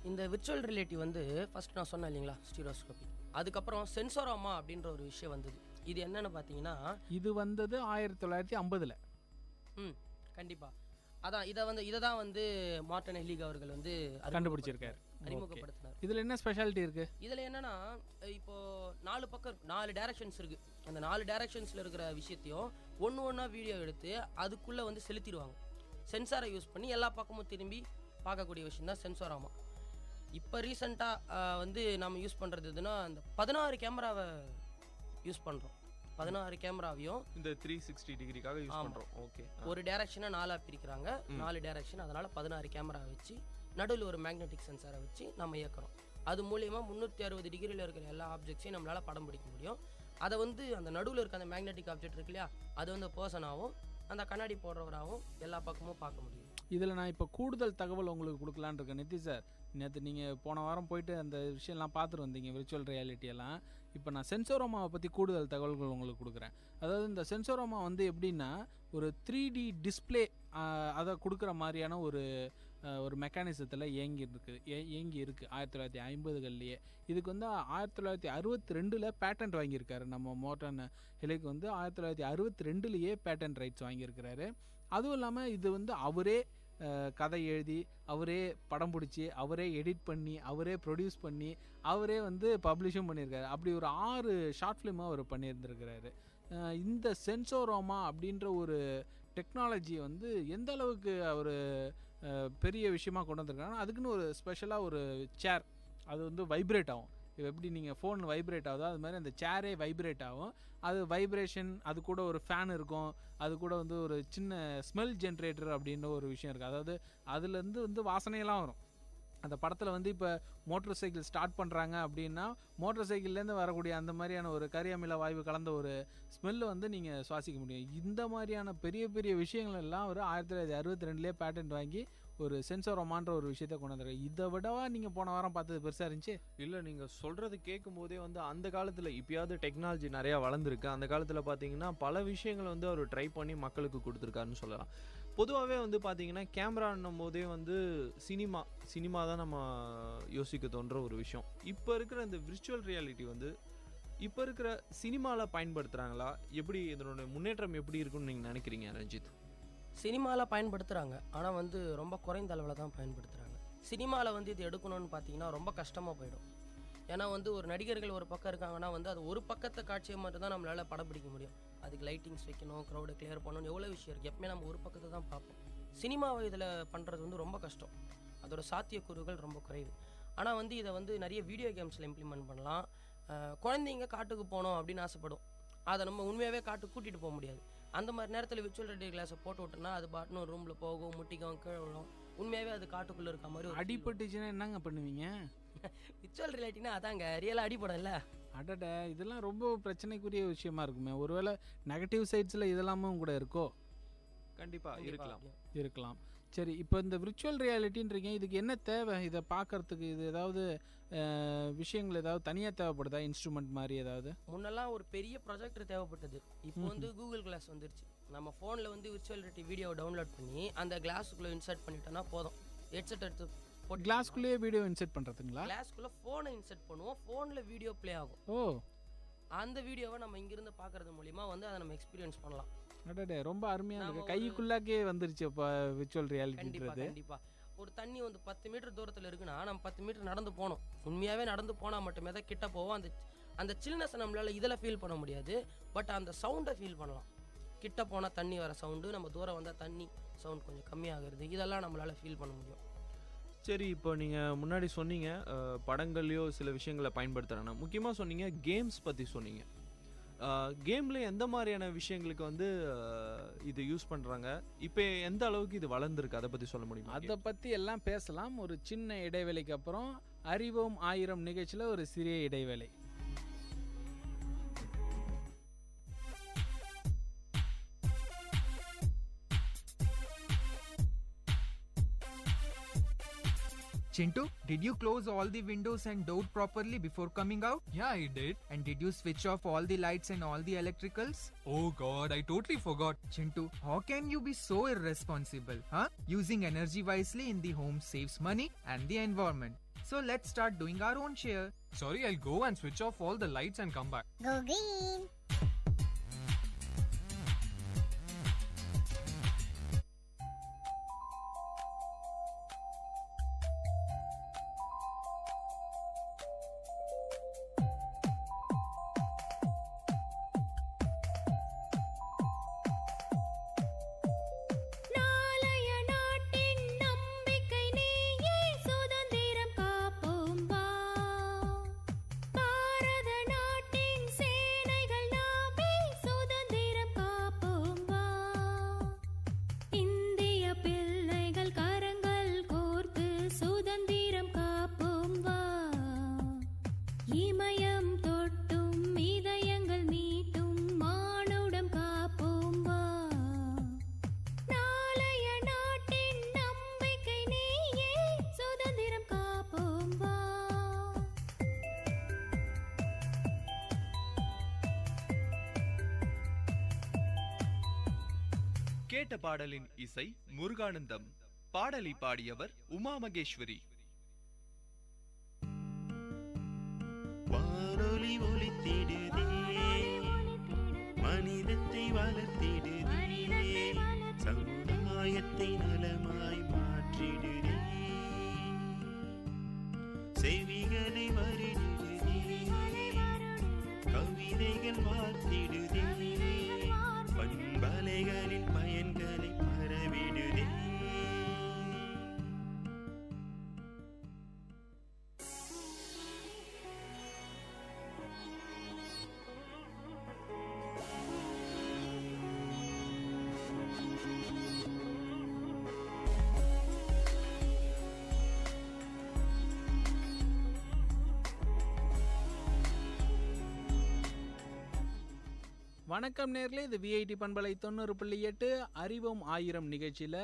இந்த விர்ச்சுவல் ரியாலிட்டி வந்து ஃபஸ்ட் நான் சொன்னேன் இல்லைங்களா, ஸ்டீரியோஸ்கோபி. அதுக்கப்புறம் சென்சோராமா அப்படின்ற ஒரு விஷயம் வந்தது. இது என்னன்னு பார்த்தீங்கன்னா, இது வந்தது 1950. கண்டிப்பாக. அதான் இதை தான் வந்து மார்டன் ஹெலிக் அவர்கள் வந்து கண்டுபிடிச்சிருக்காரு, அறிமுகப்படுத்தினார். இதில் என்ன ஸ்பெஷாலிட்டி இருக்குது? இதில் என்னன்னா, இப்போ 4 பக்கம் 4 டைரக்ஷன்ஸ் இருக்குது. அந்த 4 டைரக்ஷன்ஸில் இருக்கிற விஷயத்தையும் ஒன்றா வீடியோ எடுத்து அதுக்குள்ளே வந்து செலுத்திடுவாங்க. சென்சாரை யூஸ் பண்ணி எல்லா பக்கமும் திரும்பி பார்க்கக்கூடிய விஷயம் தான் சென்சோராமா. இப்போ ரீசெண்டாக வந்து நம்ம யூஸ் பண்ணுறது எதுனா, அந்த 16 கேமராவை யூஸ் பண்ணுறோம். 16 கேமராவையும் இந்த 360 டிகிரிக்காக யூஸ் பண்ணுறோம். ஓகே, ஒரு டைரக்ஷனை 4 பிரிக்கிறாங்க, 4 டைரக்ஷன். அதனால் 16 கேமரா வச்சு நடுவில் ஒரு மேக்னெட்டிக் சென்சாரை வச்சு நம்ம இயக்கிறோம். அது மூலியமாக 360 டிகிரியில் இருக்கிற எல்லா ஆப்ஜெக்ட்ஸையும் நம்மளால் படம் பிடிக்க முடியும். அதை வந்து அந்த நடுவில் இருக்க அந்த மேக்னெட்டிக் ஆப்ஜெக்ட் இருக்கு இல்லையா, அது வந்து பர்சனாகவும் அந்த கண்ணாடி போடுறவராகவும் எல்லா பக்கமும் பார்க்க முடியும். இதில் நான் இப்போ கூடுதல் தகவல் உங்களுக்கு கொடுக்கலான்னு இருக்கேன். நித்தி சார், நேற்று நீங்கள் போன வாரம் போயிட்டு அந்த விஷயம்லாம் பார்த்துட்டு வந்தீங்க, விர்ச்சுவல் ரியாலிட்டியெல்லாம். இப்போ நான் சென்சோராமாவை பற்றி கூடுதல் தகவல்கள் உங்களுக்கு கொடுக்குறேன். அதாவது இந்த சென்சோராமா வந்து எப்படின்னா, ஒரு 3D டிஸ்பிளே அதை கொடுக்குற மாதிரியான ஒரு மெக்கானிசத்தில் இயங்கி இருக்குது 1950களிலேயே. இதுக்கு வந்து 1962 பேட்டன்ட் வாங்கியிருக்காரு. நம்ம மார்டன் ஹெலிக் வந்து 1962லேயே பேட்டன்ட் ரைட்ஸ் வாங்கியிருக்கிறாரு. அதுவும் இல்லாமல் இது வந்து அவரே கதை எழுதி, அவரே படம் பிடிச்சி, அவரே எடிட் பண்ணி, அவரே ப்ரொடியூஸ் பண்ணி, அவரே வந்து பப்ளிஷும் பண்ணியிருக்காரு. அப்படி ஒரு 6 ஷார்ட் ஃபிலிமாக அவர் பண்ணியிருந்திருக்கிறாரு. இந்த சென்சோராமா அப்படின்ற ஒரு டெக்னாலஜியை வந்து எந்த அளவுக்கு அவர் பெரிய விஷயமாக கொண்டு வந்திருக்காங்கன்னா, அதுக்குன்னு ஒரு ஸ்பெஷலாக ஒரு சேர், அது வந்து வைப்ரேட் ஆகும். எப்படி நீங்கள் ஃபோன் வைப்ரேட் ஆகுதோ அது மாதிரி அந்த சேரே வைப்ரேட் ஆகும். அது வைப்ரேஷன், அது கூட ஒரு ஃபேன் இருக்கும், அது கூட வந்து ஒரு சின்ன ஸ்மெல் ஜென்ரேட்டர் அப்படின்ற ஒரு விஷயம் இருக்குது. அதாவது அதுலேருந்து வந்து வாசனையெல்லாம் வரும். அந்த படத்தில் வந்து இப்போ மோட்டர் சைக்கிள் ஸ்டார்ட் பண்ணுறாங்க அப்படின்னா, மோட்டர் சைக்கிள்லேருந்து வரக்கூடிய அந்த மாதிரியான ஒரு கரியமில வாயு கலந்த ஒரு ஸ்மெல்லு வந்து நீங்கள் சுவாசிக்க முடியும். இந்த மாதிரியான பெரிய பெரிய விஷயங்கள் எல்லாம் ஒரு 1962லேயே பேட்டன்ட் வாங்கி ஒரு சென்சோராமான்ற ஒரு விஷயத்தை கொண்டு வந்துருக்காங்க. இதை விடவா நீங்கள் போன வாரம் பார்த்தது பெருசாக இருந்துச்சு? இல்லை, நீங்கள் சொல்கிறது கேட்கும் போதே வந்து அந்த காலத்தில் இப்போயாவது டெக்னாலஜி நிறையா வளர்ந்துருக்கு. அந்த காலத்தில் பார்த்தீங்கன்னா பல விஷயங்களை வந்து அவர் ட்ரை பண்ணி மக்களுக்கு கொடுத்துருக்காருன்னு சொல்லலாம். பொதுவாகவே வந்து பார்த்தீங்கன்னா கேமரான்னும் போதே வந்து சினிமா தான் நம்ம யோசிக்க தோன்ற ஒரு விஷயம். இப்போ இருக்கிற இந்த விர்ச்சுவல் ரியாலிட்டி வந்து இப்போ இருக்கிற சினிமாவில் பயன்படுத்துகிறாங்களா? எப்படி இதனோட முன்னேற்றம் எப்படி இருக்குன்னு நீங்கள் நினைக்கிறீங்க ரஞ்சித்? சினிமாவில் பயன்படுத்துகிறாங்க, ஆனால் வந்து ரொம்ப குறைந்த அளவில் தான் பயன்படுத்துகிறாங்க. சினிமாவில் வந்து இது எடுக்கணும்னு பார்த்தீங்கன்னா ரொம்ப கஷ்டமாக போயிடும். ஏன்னா வந்து ஒரு நடிகர்கள் ஒரு பக்கம் இருக்காங்கன்னா வந்து அது ஒரு பக்கத்தை காட்சியை மட்டும் தான் நம்மளால் படம் பிடிக்க முடியும். அதுக்கு லைட்டிங்ஸ் வைக்கணும், க்ரௌடை கிளியர் பண்ணணும், எவ்வளோ விஷயம் இருக்குது. எப்பவுமே நம்ம ஒரு பக்கத்தை தான் பார்ப்போம். சினிமாவை இதில் பண்ணுறது வந்து ரொம்ப கஷ்டம், அதோட சாத்தியக்கூறுகள் ரொம்ப குறைவு. ஆனால் வந்து இதை வந்து நிறைய வீடியோ கேம்ஸில் இம்ப்ளிமெண்ட் பண்ணலாம். குழந்தைங்க காட்டுக்கு போகணும் அப்படின்னு ஆசைப்படும், அதை நம்ம உண்மையாகவே காட்டுக்கு கூட்டிகிட்டு போக முடியாது. அந்த மாதிரி நேரத்தில் விர்ச்சுவல் ரியாலிட்டி கிளாஸை போட்டு விட்டோம்னா அது பாட்டுன்னு ஒரு ரூமில் போகும், முட்டிக்கும், கீழே விழும். உண்மையாகவே அது காட்டுக்குள்ளே இருக்க மாதிரி. அடிபட்டுச்சுன்னா என்னங்க பண்ணுவீங்க? விர்ச்சுவல் ரியாலிட்டினா அதாங்க, ரியலாக அடிப்படம் இல்லை. அடட, இதெல்லாம் ரொம்ப பிரச்சனைக்குரிய விஷயமா இருக்குமே. ஒருவேளை நெகட்டிவ் சைட்ஸில் இதெல்லாமும் கூட இருக்கோ? கண்டிப்பாக இருக்கலாம். சரி, இப்போ இந்த விர்ச்சுவல் ரியாலிட்டின்றீங்க, இதுக்கு என்ன தேவை? இதை பார்க்கறதுக்கு இது ஏதாவது விஷயங்கள் ஏதாவது தனியாக தேவைப்படுதா? இன்ஸ்ட்ருமெண்ட் மாதிரி ஏதாவது? முன்னெல்லாம் ஒரு பெரிய ப்ரொஜெக்டர் தேவைப்பட்டது. இப்போ வந்து கூகுள் கிளாஸ் வந்துருச்சு. நம்ம ஃபோனில் வந்து விர்ச்சுவல் ரியாலிட்டி வீடியோவை டவுன்லோட் பண்ணி அந்த கிளாஸுக்குள்ளே இன்சர்ட் பண்ணிட்டோன்னா போதும். ஹெட்செட் எடுத்து போட்டு கிளாஸ்க்குள்ளேயே வீடியோ இன்சர்ட் பண்ணுறதுங்களா? கிளாஸ்க்குள்ளே ஃபோனை இன்சர்ட் பண்ணுவோம், ஃபோனில் வீடியோ ப்ளே ஆகும். ஓ, அந்த வீடியோவை நம்ம இங்கிருந்து பார்க்கறது மூலிமா வந்து அதை நம்ம எக்ஸ்பீரியன்ஸ் பண்ணலாம். அடடே, ரொம்ப அருமையாக இருக்குது. கைக்குள்ளாக்கே வந்துருச்சு இப்போ விர்ச்சுவல் ரியாலிட்டின்றது. கண்டிப்பாக. ஒரு தண்ணி வந்து 10 மீட்டர் தூரத்தில் இருக்குன்னா நம்ம 10 மீட்டர் நடந்து போகணும். உண்மையாகவே நடந்து போனால் மட்டுமே தான் கிட்ட போவோம். அந்த சில்னஸை நம்மளால் இதில் ஃபீல் பண்ண முடியாது, பட் அந்த சவுண்டை ஃபீல் பண்ணலாம். கிட்ட போனால் தண்ணி வர சவுண்டு, நம்ம தூரம் வந்தால் தண்ணி சவுண்ட் கொஞ்சம் கம்மியாகிறது, இதெல்லாம் நம்மளால் ஃபீல் பண்ண முடியும். சரி, இப்போ நீங்கள் முன்னாடி சொன்னீங்க படங்கள்லையோ சில விஷயங்களை பயன்படுத்துகிறாங்க. முக்கியமாக சொன்னீங்க கேம்ஸ் பற்றி சொன்னீங்க. கேமில் எந்த மாதிரியான விஷயங்களுக்கு வந்து இது யூஸ் பண்ணுறாங்க, இப்போ எந்த அளவுக்கு இது வளர்ந்துருக்கு, அதை பற்றி சொல்ல முடியுமா? அதை பற்றி எல்லாம் பேசலாம். ஒரு சின்ன இடைவேளைக்கு அப்புறம் அறிவோம் 1000 நிகழ்ச்சியில் ஒரு சிறிய இடைவேளை. Chintu, did you close all the windows and door properly before coming out? Yeah, I did. And did you switch off all the lights and all the electricals? Oh god, I totally forgot. Chintu, how can you be so irresponsible? Using energy wisely in the home saves money and the environment. So let's start doing our own share. Sorry, I'll go and switch off all the lights and come back. Go green! கேட்ட பாடலின் இசை முருகானந்தம். பாடலை பாடியவர் உமா மகேஸ்வரி. வானொலி ஒலித்திடுதே, மனிதத்தை வளர்த்திடுதே, சமுதாயத்தை நலமாய் மாற்றிடுதே, செவிகளை வருடிடுதே, கவிதைகள் வார்த்திடுதே, பண்பலைகளின் பயன்களை பரவிடுதே. வணக்கம் நேர்களே, இது விஐடி பண்பலை 90.8 அறிவோம் 1000 நிகழ்ச்சியில்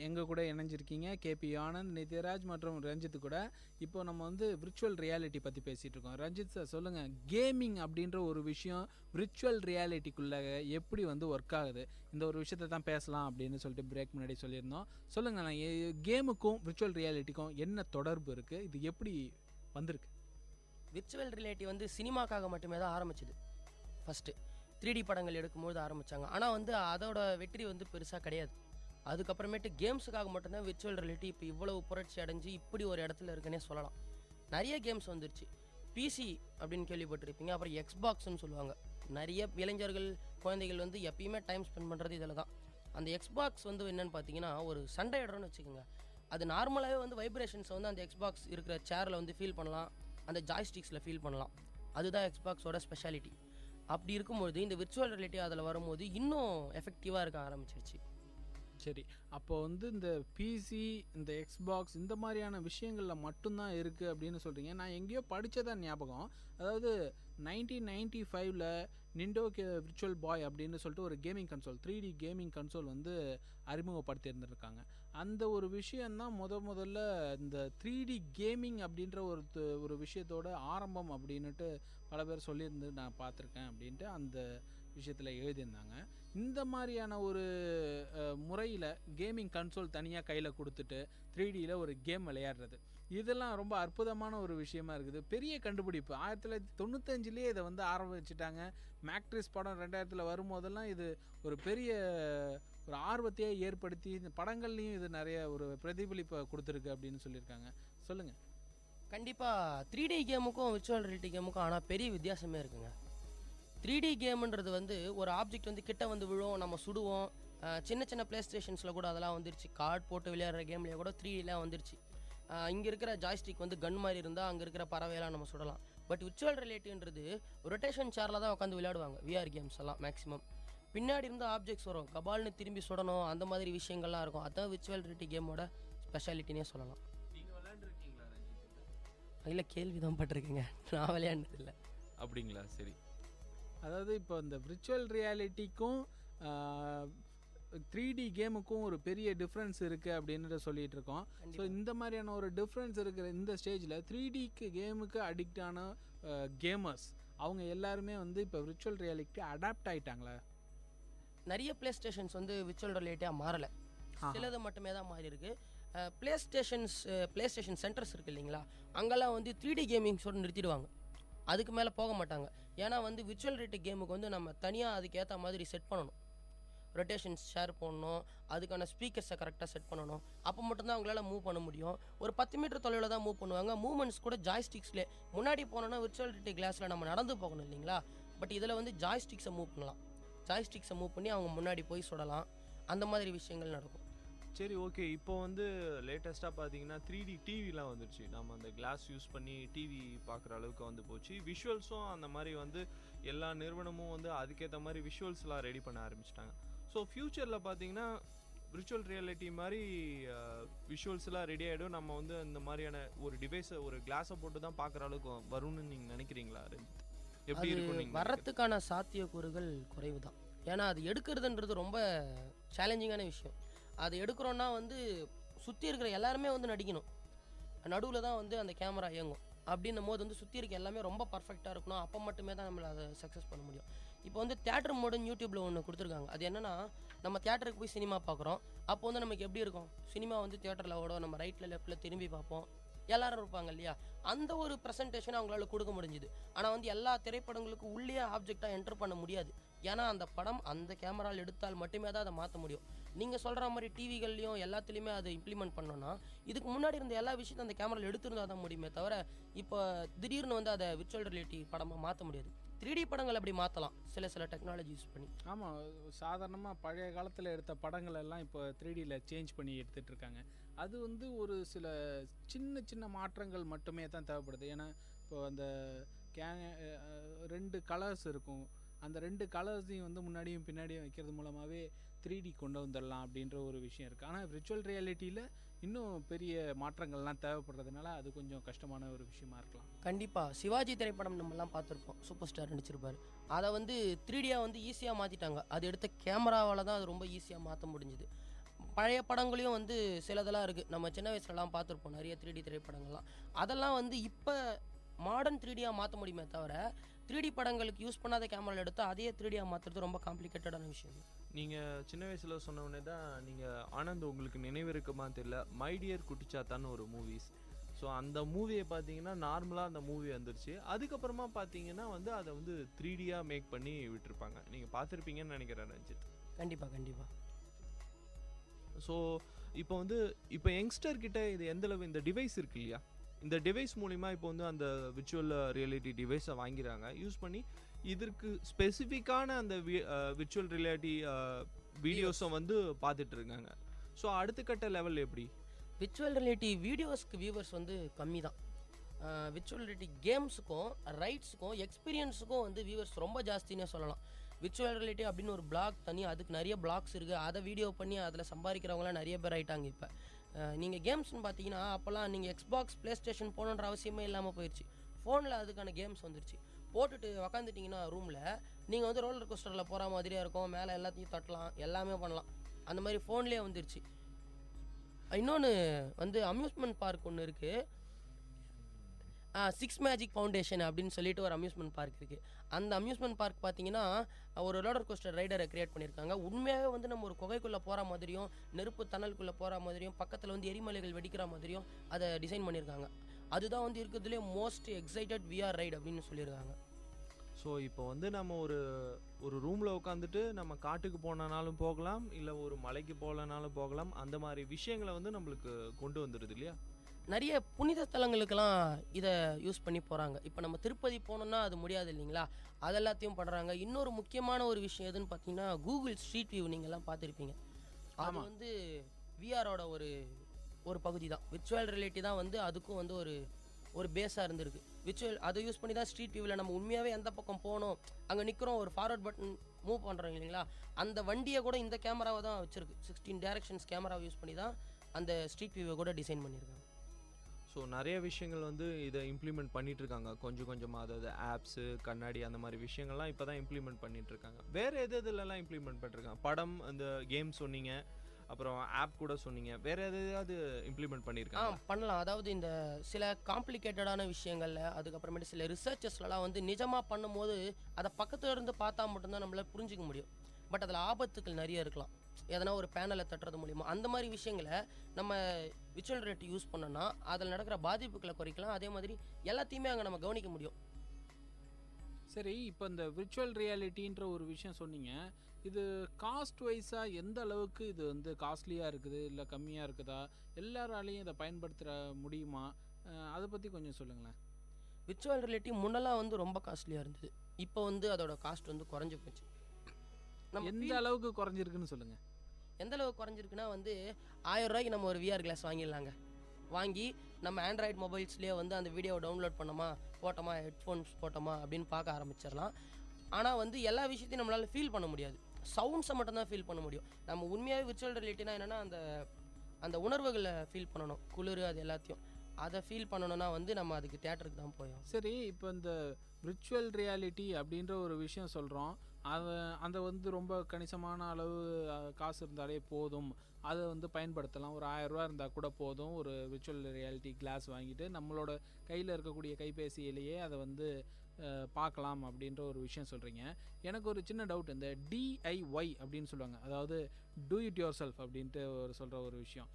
எங்கள் கூட இணைஞ்சிருக்கீங்க கேபி ஆனந்த், நித்யராஜ் மற்றும் ரஞ்சித் கூட. இப்போ நம்ம வந்து விர்ச்சுவல் ரியாலிட்டி பற்றி பேசிகிட்டு இருக்கோம். ரஞ்சித் சார் சொல்லுங்கள், கேமிங் அப்படின்ற ஒரு விஷயம் விர்ச்சுவல் ரியாலிட்டிக்குள்ளே எப்படி வந்து ஒர்க் ஆகுது, இந்த ஒரு விஷயத்தை தான் பேசலாம் அப்படின்னு சொல்லிட்டு பிரேக் முன்னாடி சொல்லியிருந்தோம். சொல்லுங்கள், கேமுக்கும் விர்ச்சுவல் ரியாலிட்டிக்கும் என்ன தொடர்பு இருக்குது, இது எப்படி வந்திருக்கு? விர்ச்சுவல் ரியாலிட்டி வந்து சினிமாக்காக மட்டுமே தான் ஆரம்பிச்சுது. ஃபஸ்ட்டு 3D படங்கள் எடுக்கும்போது ஆரம்பித்தாங்க. ஆனால் வந்து அதோட வெற்றி வந்து பெருசாக கிடையாது. அதுக்கப்புறமேட்டு கேம்ஸுக்காக மட்டும்தான் விர்ச்சுவல் ரியாலிட்டி இப்போ இவ்வளவு புரட்சி அடைஞ்சு இப்படி ஒரு இடத்துல இருக்குன்னே சொல்லலாம். நிறைய கேம்ஸ் வந்துருச்சு. பிசி அப்படின்னு கேள்விப்பட்டிருப்பீங்க, அப்புறம் எக்ஸ்பாக்ஸ்ன்னு சொல்லுவாங்க. நிறைய இளைஞர்கள் குழந்தைகள் வந்து எப்பயுமே டைம் ஸ்பெண்ட் பண்ணுறது இதில் தான். அந்த எக்ஸ்பாக்ஸ் வந்து என்னென்னு பார்த்தீங்கன்னா, ஒரு சண்டை இடம்னு வச்சுக்கோங்க. அது நார்மலாகவே வந்து வைப்ரேஷன்ஸை வந்து அந்த எக்ஸ்பாக்ஸ் இருக்கிற சேரில் வந்து ஃபீல் பண்ணலாம், அந்த ஜாய்ஸ்டிக்ஸில் ஃபீல் பண்ணலாம். அதுதான் எக்ஸ்பாக்ஸோட ஸ்பெஷாலிட்டி. அப்படி இருக்கும்போது இந்த விர்ச்சுவல் ரியாலிட்டி அதில் வரும்போது இன்னும் எஃபெக்டிவாக இருக்க ஆரம்பிச்சிருச்சு. சரி, அப்போ வந்து இந்த பிசி, இந்த எக்ஸ்பாக்ஸ் இந்த மாதிரியான விஷயங்களில் மட்டும்தான் இருக்குது அப்படின்னு சொல்கிறீங்க. நான் எங்கேயோ படித்ததான் ஞாபகம். அதாவது 1995 நிண்டோ விர்ச்சுவல் பாய் அப்படின்னு சொல்லிட்டு ஒரு gaming console, 3D gaming console வந்து அறிமுகப்படுத்தியிருந்துருக்காங்க. அந்த ஒரு விஷயந்தான் முதல்ல இந்த 3D கேமிங் அப்படின்ற ஒரு விஷயத்தோட ஆரம்பம் அப்படின்ட்டு பல பேர் சொல்லியிருந்து நான் பார்த்துருக்கேன் அப்படின்ட்டு அந்த விஷயத்தில் எழுதியிருந்தாங்க. இந்த மாதிரியான ஒரு முறையில் கேமிங் கன்சோல் தனியாக கையில் கொடுத்துட்டு 3Dயில் ஒரு கேம் விளையாடுறது, இதெல்லாம் ரொம்ப அற்புதமான ஒரு விஷயமா இருக்குது. பெரிய கண்டுபிடிப்பு. 1995 இதை வந்து ஆரம்பிச்சிட்டாங்க. மேக்ட்ரிஸ் படம் 2000 வரும்போதெல்லாம் இது ஒரு பெரிய ஒரு ஆர்வத்தையே ஏற்படுத்தி இந்த படங்கள்லையும் இது நிறைய ஒரு பிரதிபலிப்பை கொடுத்துருக்கு அப்படின்னு சொல்லியிருக்காங்க. சொல்லுங்கள். கண்டிப்பாக 3D கேமுக்கும் விர்ச்சுவல் ரியாலிட்டி கேமுக்கும் ஆனால் பெரிய வித்தியாசமே இருக்குங்க. 3D கேமுன்றது வந்து ஒரு ஆப்ஜெக்ட் வந்து கிட்ட வந்து விழும், நம்ம சுடுவோம். சின்ன சின்ன ப்ளே ஸ்டேஷன்ஸில் கூட அதெல்லாம் வந்துருச்சு. கார்டு போட்டு விளையாடுற கேம்லேயே கூட 3Dலாம் வந்துருச்சு. இங்கே இருக்கிற ஜாய்ஸ்டிக் வந்து கன் மாதிரி இருந்தால் அங்கே இருக்கிற பறவையெல்லாம் நம்ம சுடலாம். பட் விர்ச்சுவல் ரியாலிட்டின்றது ரொட்டேஷன் சேரில் தான் உட்காந்து விளையாடுவாங்க விஆர் கேம்ஸ் எல்லாம் மேக்ஸிமம். பின்னாடி இருந்து ஆப்ஜெக்ட்ஸ் வரும், கபால்னு திரும்பி சுடணும், அந்த மாதிரி விஷயங்கள்லாம் இருக்கும். அதுதான் விர்ச்சுவல் ரியாலிட்டி கேமோட ஸ்பெஷாலிட்டினே சொல்லலாம். இல்லை, கேள்வி தான் பட்டிருக்கேங்க, நான் விளையாண்டதில்லை. அப்படிங்களா? சரி. அதாவது இப்போ இந்த விர்ச்சுவல் ரியாலிட்டிக்கும் 3D கேமுக்கும் ஒரு பெரிய டிஃப்ரென்ஸ் இருக்குது அப்படின்ற சொல்லிட்டு இருக்கோம். ஸோ இந்த மாதிரியான ஒரு டிஃப்ரென்ஸ் இருக்கிற இந்த ஸ்டேஜில் 3Dக்கு கேமுக்கு அடிக்ட் ஆன கேமர்ஸ் அவங்க எல்லாருமே வந்து இப்போ விர்ச்சுவல் ரியாலிட்டி அடாப்ட் ஆகிட்டாங்களே. நிறைய ப்ளே ஸ்டேஷன்ஸ் வந்து விர்ச்சுவல் ரியாலிட்டியாக மாறலை, சிலது மட்டுமே தான் மாறி இருக்கு. ப்ளே ஸ்டேஷன் சென்டர்ஸ் இருக்குது இல்லைங்களா, அங்கெல்லாம் வந்து 3D கேமிங்ஸோடு நிறுத்திடுவாங்க, அதுக்கு மேலே போக மாட்டாங்க. ஏன்னா வந்து விர்ச்சுவல் ரியாலிட்டி கேமுக்கு வந்து நம்ம தனியாக அதுக்கு ஏற்ற மாதிரி செட் பண்ணணும், ரொட்டேஷன்ஸ் ஷேர் பண்ணணும், அதுக்கான ஸ்பீக்கர்ஸை கரெக்டாக செட் பண்ணணும். அப்போ மட்டும்தான் அவங்களால மூவ் பண்ண முடியும். ஒரு 10 மீட்டர் தொலைவில் தான் மூவ் பண்ணுவாங்க. மூவ்மெண்ட்ஸ் கூட ஜாய்ஸ்டிக்ஸ்லேயே முன்னாடி போனோன்னா விர்ச்சுவல் ரியாலிட்டி கிளாஸில் நம்ம நடந்து போகணும் இல்லைங்களா, பட் இதில் வந்து ஜாய்ஸ்டிக்ஸை மூவ் பண்ணலாம். ஜாய்ஸ்டிக்ஸை மூவ் பண்ணி அவங்க முன்னாடி போய் சுடலாம். அந்த மாதிரி விஷயங்கள் நடக்கும். சரி, ஓகே. இப்போ வந்து லேட்டஸ்ட்டாக பார்த்தீங்கன்னா 3D டிவிலாம் வந்துருச்சு. நம்ம அந்த கிளாஸ் யூஸ் பண்ணி டிவி பார்க்குற அளவுக்கு வந்து போச்சு. விஷுவல்ஸும் அந்த மாதிரி வந்து எல்லா நிறுவனமும் வந்து அதுக்கேற்ற மாதிரி விஷுவல்ஸ்லாம் ரெடி பண்ண ஆரம்பிச்சிட்டாங்க. ஸோ ஃப்யூச்சரில் பார்த்தீங்கன்னா விர்ச்சுவல் ரியாலிட்டி மாதிரி விஷுவல்ஸ்லாம் ரெடி ஆகிடும். நம்ம வந்து இந்த மாதிரியான ஒரு டிவைஸை ஒரு கிளாஸை போட்டு தான் பார்க்குற அளவுக்கு வரும்னு நீங்கள் நினைக்கிறீங்களா? எப்படி இருக்கும்? வர்றதுக்கான சாத்தியக்கூறுகள் குறைவு தான். ஏன்னா அது எடுக்கிறதுன்றது ரொம்ப சேலஞ்சிங்கான விஷயம். அது எடுக்கிறோன்னா வந்து சுற்றி இருக்கிற எல்லாருமே வந்து நடிக்கணும், நடுவில் தான் வந்து அந்த கேமரா இயங்கும். அப்படின்னும் போது வந்து சுற்றி இருக்க எல்லாமே ரொம்ப பர்ஃபெக்டாக இருக்கணும். அப்போ மட்டுமே தான் நம்மளை அதை சக்ஸஸ் பண்ண முடியும். இப்போ வந்து தியேட்டர் மோடுன்னு யூடியூப்பில் ஒன்று கொடுத்துருக்காங்க. அது என்னென்னா, நம்ம தியேட்டருக்கு போய் சினிமா பார்க்குறோம். அப்போ வந்து நமக்கு எப்படி இருக்கும், சினிமா வந்து தியேட்டரில் ஓடும், நம்ம ரைட்டில் லெஃப்ட்டில் திரும்பி பார்ப்போம், எல்லாரும் இருப்பாங்க இல்லையா, அந்த ஒரு ப்ரெசன்டேஷன் அவங்களால கொடுக்க முடிஞ்சுது. ஆனால் வந்து எல்லா திரைப்படங்களுக்கும் உள்ளே ஆப்ஜெக்டாக என்டர் பண்ண முடியாது. ஏன்னா அந்த படம் அந்த கேமராவில் எடுத்தால் மட்டுமே தான் அதை மாற்ற முடியும். நீங்கள் சொல்கிற மாதிரி டிவிகள்லையும் எல்லாத்துலேயுமே அதை இம்ப்ளிமெண்ட் பண்ணோன்னா இதுக்கு முன்னாடி இருந்த எல்லா விஷயத்தையும் அந்த கேமராவில் எடுத்துருந்தால் தான் முடியுமே தவிர இப்போ திடீர்னு வந்து அதை விர்ச்சுவல் ரியாலிட்டி படமாக மாற்ற முடியாது. 3D படங்கள் அப்படி மாற்றலாம் சில டெக்னாலஜி யூஸ் பண்ணி. ஆமாம், சாதாரணமாக பழைய காலத்தில் எடுத்த படங்கள் எல்லாம் இப்போ 3Dயில் சேஞ்ச் பண்ணி எடுத்துகிட்டு இருக்காங்க. அது வந்து ஒரு சில சின்ன மாற்றங்கள் மட்டுமே தான் தேவைப்படுது. ஏன்னா இப்போ அந்த 2 கலர்ஸ் இருக்கும், அந்த 2 கலர்ஸையும் வந்து முன்னாடியும் பின்னாடியும் வைக்கிறது மூலமாகவே 3D கொண்டு வந்துடலாம் அப்படின்ற ஒரு விஷயம் இருக்குது. ஆனால் விர்ச்சுவல் ரியாலிட்டியில் இன்னும் பெரிய மாற்றங்கள்லாம் தேவைப்படுறதுனால அது கொஞ்சம் கஷ்டமான ஒரு விஷயமா இருக்கலாம். கண்டிப்பாக சிவாஜி திரைப்படம் நம்மலாம் பார்த்துருப்போம், சூப்பர் ஸ்டார் நடிச்சிருப்பார். அதை வந்து 3Dயாக வந்து ஈஸியாக மாற்றிட்டாங்க. அது எடுத்த கேமராவால் தான் அது ரொம்ப ஈஸியாக மாற்ற முடிஞ்சுது. பழைய படங்களையும் வந்து சிலதெல்லாம் இருக்குது, நம்ம சின்ன வயசுலலாம் பார்த்துருப்போம் நிறைய 3D திரைப்படங்கள்லாம். அதெல்லாம் வந்து இப்போ மாடர்ன் 3Dயாக மாற்ற முடியுமே தவிர 3D படங்களுக்கு யூஸ் பண்ணாத கேமராவில் எடுத்தால் அதையே 3Dயாக மாற்றுறது ரொம்ப காம்ப்ளிகேட்டடான விஷயம். நீங்கள் சின்ன வயசில் சொன்ன உடனே தான் நீங்கள் ஆனந்த் உங்களுக்கு நினைவு இருக்குமா தெரியல, மை டியர் குட்டிச்சாத்தான்னு ஒரு மூவிஸ். ஸோ அந்த மூவியை பார்த்தீங்கன்னா நார்மலாக அந்த மூவி வந்துருச்சு. அதுக்கப்புறமா பார்த்தீங்கன்னா வந்து அதை வந்து 3Dயாக மேக் பண்ணி விட்டுருப்பாங்க. நீங்கள் பார்த்துருப்பீங்கன்னு நினைக்கிறேன் ரஞ்சித். கண்டிப்பாக. ஸோ இப்போ யங்ஸ்டர்கிட்ட இது எந்தளவு இந்த டிவைஸ் இருக்கு இல்லையா, இந்த டிவைஸ் மூலிமா இப்போ வந்து அந்த விர்ச்சுவல் ரியாலிட்டி டிவைஸை வாங்கிறாங்க, யூஸ் பண்ணி இதற்கு ஸ்பெசிஃபிக்கான அந்த விர்ச்சுவல் ரியாலிட்டி வீடியோஸை வந்து பார்த்துட்டு இருக்காங்க. ஸோ அடுத்த கட்ட லெவல் எப்படி? விர்ச்சுவல் ரியாலிட்டி வீடியோஸ்க்கு வியூவர்ஸ் வந்து கம்மி தான். விர்ச்சுவல் ரியாலிட்டி கேம்ஸுக்கும் ரைட்ஸுக்கும் எக்ஸ்பீரியன்ஸுக்கும் வந்து வியூவர்ஸ் ரொம்ப ஜாஸ்தினே சொல்லலாம். விர்ச்சுவல் ரியாலிட்டி அப்படின்னு ஒரு பிளாக் தனி, அதுக்கு நிறைய பிளாக்ஸ் இருக்குது. அதை வீடியோ பண்ணி அதில் சம்பாதிக்கிறவங்களாம் நிறைய பேர் ஆகிட்டாங்க. இப்போ நீங்கள் கேம்ஸ்னு பார்த்தீங்கன்னா அப்போல்லாம் நீங்கள் எக்ஸ்பாக்ஸ் ப்ளே ஸ்டேஷன் போகணுன்ற அவசியமே இல்லாமல் போயிடுச்சு. ஃபோனில் அதுக்கான கேம்ஸ் வந்துருச்சு. போட்டுட்டு உக்காந்துட்டிங்கன்னா ரூமில் நீங்கள் வந்து ரோலர் கோஸ்டரில் போகிற மாதிரியாக இருக்கும், மேலே எல்லாத்தையும் தட்டலாம், எல்லாமே பண்ணலாம். அந்த மாதிரி ஃபோன்லேயே வந்துருச்சு. இன்னொன்று வந்து அம்யூஸ்மெண்ட் பார்க் ஒன்று இருக்குது, 6 மேஜிக் ஃபவுண்டேஷன் அப்படின்னு சொல்லிட்டு ஒரு அம்யூஸ்மெண்ட் பார்க் இருக்குது. அந்த அம்யூஸ்மெண்ட் பார்க் பார்த்தீங்கன்னா ஒரு ரோலர் கோஸ்டர் ரைடரை க்ரியேட் பண்ணியிருக்காங்க. உண்மையாகவே வந்து நம்ம ஒரு குகைக்குள்ளே போகிற மாதிரியும் நெருப்பு தணலுக்குள்ளே போகிற மாதிரியும் பக்கத்தில் வந்து எரிமலைகள் வெடிக்கிற மாதிரியும் அதை டிசைன் பண்ணியிருக்காங்க. அதுதான் வந்து இருக்கிறதுலே மோஸ்ட் எக்ஸைட்டட் VR ரைட் அப்படின்னு சொல்லியிருக்காங்க. ஸோ இப்போ வந்து நம்ம ஒரு ரூமில் உட்காந்துட்டு நம்ம காட்டுக்கு போனாலும் போகலாம், இல்லை ஒரு மலைக்கு போகலனாலும் போகலாம். அந்த மாதிரி விஷயங்களை வந்து நம்மளுக்கு கொண்டு வந்துடுது இல்லையா. நிறைய புனித ஸ்தலங்களுக்கெல்லாம் இதை யூஸ் பண்ணி போகிறாங்க. இப்போ நம்ம திருப்பதி போனோம்னா அது முடியாது இல்லைங்களா, அது எல்லாத்தையும் பண்ணுறாங்க. இன்னொரு முக்கியமான ஒரு விஷயம் எதுன்னு பார்த்தீங்கன்னா கூகுள் ஸ்ட்ரீட் வியூ நீங்கள்லாம் பார்த்துருப்பீங்க. அது வந்து விஆரோட ஒரு பகுதி தான். விர்ச்சுவல் ரியாலிட்டி தான் வந்து அதுக்கும் வந்து ஒரு பேஸாக இருந்திருக்கு. அதை யூஸ் பண்ணி தான் ஸ்ட்ரீட் வியூவில் நம்ம உண்மையாகவே எந்த பக்கம் போகணும், அங்கே நிற்கிறோம், ஒரு ஃபார்வர்ட் பட்டன் மூவ் பண்ணுறோம் இல்லைங்களா, அந்த வண்டியை கூட இந்த கேமராவை தான் வச்சுருக்கு. 16 டைரக்ஷன்ஸ் கேமராவை யூஸ் பண்ணி தான் அந்த ஸ்ட்ரீட் வியூவை கூட டிசைன் பண்ணியிருக்காங்க. ஸோ நிறைய விஷயங்கள் வந்து இதை இம்ப்ளிமெண்ட் பண்ணிட்டு இருக்காங்க கொஞ்சம் கொஞ்சமாக. அதாவது ஆப்ஸு, கண்ணாடி, அந்த மாதிரி விஷயங்கள்லாம் இப்போ தான் இம்ப்ளிமெண்ட் பண்ணிட்டு இருக்காங்க. வேறு எதுலலாம் இம்ப்ளிமெண்ட் பண்ணிருக்காங்க? படம், அந்த கேம் சொன்னீங்க, அப்புறம் ஆப் கூட சொன்னீங்க. வேறு எதாவது இம்ப்ளிமெண்ட் பண்ணியிருக்காங்க? பண்ணலாம். அதாவது இந்த சில காம்ப்ளிகேட்டடான விஷயங்கள்ல, அதுக்கப்புறமேட்டு சில ரிசர்ச்சஸ்லாம் வந்து நிஜமாக பண்ணும்போது அதை பக்கத்துல இருந்து பார்த்தா மட்டும்தான் நம்மளால் புரிஞ்சிக்க முடியும். பட் அதில் ஆபத்துக்கள் நிறைய இருக்கலாம். எதனா ஒரு பேனலை தட்டுறது மூலிமா அந்த மாதிரி விஷயங்களை நம்ம விர்ச்சுவல் ரியாலிட்டி யூஸ் பண்ணோன்னா அதில் நடக்கிற பாதிப்புகளை குறைக்கலாம். அதே மாதிரி எல்லாத்தையுமே அங்கே நம்ம கவனிக்க முடியும். சரி, இப்போ இந்த விர்ச்சுவல் ரியாலிட்டின்ற ஒரு விஷயம் சொன்னீங்க. இது காஸ்ட் வைஸாக எந்த அளவுக்கு இது வந்து காஸ்ட்லியாக இருக்குது, இல்லை கம்மியாக இருக்குதா, எல்லாராலையும் இதை பயன்படுத்த முடியுமா? அதை பற்றி கொஞ்சம் சொல்லுங்களேன். விர்ச்சுவல் ரியாலிட்டி முன்னெல்லாம் வந்து ரொம்ப காஸ்ட்லியாக இருந்தது. இப்போ வந்து அதோட காஸ்ட் வந்து குறைஞ்சி போச்சு. எந்த அளவுக்கு குறைஞ்சிருக்குன்னு சொல்லுங்கள். எந்த அளவுக்கு குறைஞ்சிருக்குன்னா வந்து 1000 ரூபாய்க்கு நம்ம ஒரு விஆர் கிளாஸ் வாங்கிடலாங்க. வாங்கி நம்ம ஆண்ட்ராய்டு மொபைல்ஸ்லேயே வந்து அந்த வீடியோவை டவுன்லோட் பண்ணோமா, போட்டோமா, ஹெட்ஃபோன்ஸ் போட்டோமா அப்படின்னு பார்க்க ஆரம்பிச்சிடலாம். ஆனால் வந்து எல்லா விஷயத்தையும் நம்மளால் ஃபீல் பண்ண முடியாது. சவுண்ட்ஸை மட்டும்தான் ஃபீல் பண்ண முடியும். நம்ம உண்மையாகவே விர்ச்சுவல் ரியாலிட்டினா என்னென்னா அந்த உணர்வுகளை ஃபீல் பண்ணணும். குளிர், அது எல்லாத்தையும் அதை ஃபீல் பண்ணணும்னா வந்து நம்ம அதுக்கு தியேட்டருக்கு தான் போயோம். சரி, இப்போ இந்த விர்ச்சுவல் ரியாலிட்டி அப்படின்ற ஒரு விஷயம் சொல்கிறோம். அதை வந்து ரொம்ப கணிசமான அளவு காசு இருந்தாலே போதும், அதை வந்து பயன்படுத்தலாம். ஒரு 1000 ரூபா இருந்தால் கூட போதும். ஒரு விர்ச்சுவல் ரியாலிட்டி கிளாஸ் வாங்கிட்டு நம்மளோட கையில் இருக்கக்கூடிய கைபேசியிலேயே அதை வந்து பார்க்கலாம் அப்படின்ற ஒரு விஷயம் சொல்கிறீங்க. எனக்கு ஒரு சின்ன டவுட். இந்த டிஐஒய் அப்படின்னு சொல்லுவாங்க, அதாவது டூ இட் யோர் செல்ஃப் அப்படின்ட்டு சொல்கிற ஒரு விஷயம்.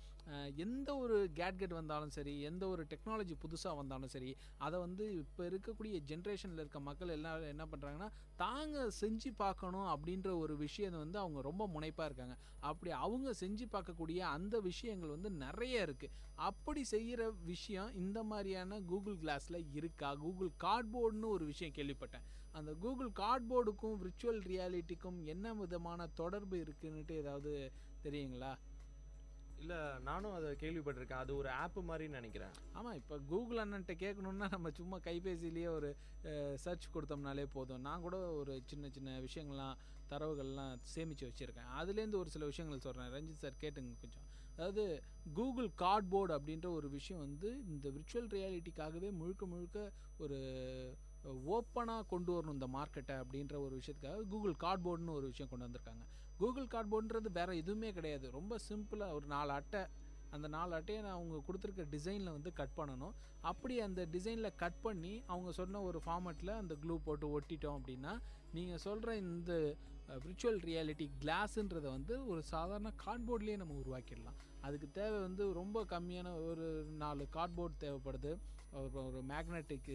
எந்த ஒரு கேட்கெட் வந்தாலும் சரி, எந்த ஒரு டெக்னாலஜி புதுசாக வந்தாலும் சரி, அதை வந்து இப்போ இருக்கக்கூடிய ஜென்ரேஷனில் இருக்க மக்கள் எல்லாம் என்ன பண்ணுறாங்கன்னா தாங்க செஞ்சு பார்க்கணும் அப்படின்ற ஒரு விஷயம் வந்து அவங்க ரொம்ப முனைப்பாக இருக்காங்க. அப்படி அவங்க செஞ்சு பார்க்கக்கூடிய அந்த விஷயங்கள் வந்து நிறைய இருக்குது. அப்படி செய்கிற விஷயம் இந்த மாதிரியான கூகுள் கிளாஸில் இருக்கா? கூகுள் கார்ட்போர்டுன்னு ஒரு விஷயம் கேள்விப்பட்டேன். அந்த கூகுள் கார்ட்போர்டுக்கும் விர்ச்சுவல் ரியாலிட்டிக்கும் என்ன விதமான தொடர்பு இருக்குன்னுட்டு ஏதாவது தெரியுங்களா? இல்லை, நானும் அதை கேள்விப்பட்டிருக்கேன். அது ஒரு ஆப்பு மாதிரி நினைக்கிறேன். ஆமாம், இப்போ கூகுள் அண்ணன்ட்ட கேட்கணுன்னா நம்ம சும்மா கைபேசிலேயே ஒரு சர்ச் கொடுத்தோம்னாலே போதும். நான் கூட ஒரு சின்ன சின்ன விஷயங்கள்லாம், தரவுகள்லாம் சேமித்து வச்சுருக்கேன். அதுலேருந்து ஒரு சில விஷயங்கள் சொல்கிறேன். ரஞ்சித் சார் கேட்டுங்க கொஞ்சம். அதாவது கூகுள் கார்ட்போர்டு அப்படின்ற ஒரு விஷயம் வந்து இந்த விர்ச்சுவல் ரியாலிட்டிக்காகவே முழுக்க முழுக்க ஒரு ஓப்பனாக கொண்டு வரணும் இந்த மார்க்கெட்டை அப்படின்ற ஒரு விஷயத்துக்காக கூகுள் கார்ட்போர்டுன்னு ஒரு விஷயம் கொண்டு வந்திருக்காங்க. கூகுள் கார்ட்போர்டுன்றது வேறு எதுவுமே கிடையாது. ரொம்ப சிம்பிளாக ஒரு 4 அட்டை, அந்த 4 அட்டையை நான் அவங்க கொடுத்துருக்க டிசைனில் வந்து கட் பண்ணணும். அப்படி அந்த டிசைனில் கட் பண்ணி அவங்க சொன்ன ஒரு ஃபார்மேட்டில் அந்த க்ளூ போட்டு ஒட்டிட்டோம் அப்படின்னா நீங்கள் சொல்கிற இந்த விர்ச்சுவல் ரியாலிட்டி கிளாஸுன்றதை வந்து ஒரு சாதாரண கார்ட்போர்ட்லேயே நம்ம உருவாக்கிடலாம். அதுக்கு தேவை வந்து ரொம்ப கம்மியான ஒரு 4 கார்ட்போர்ட் தேவைப்படுது, ஒரு மேக்னெட்டிக்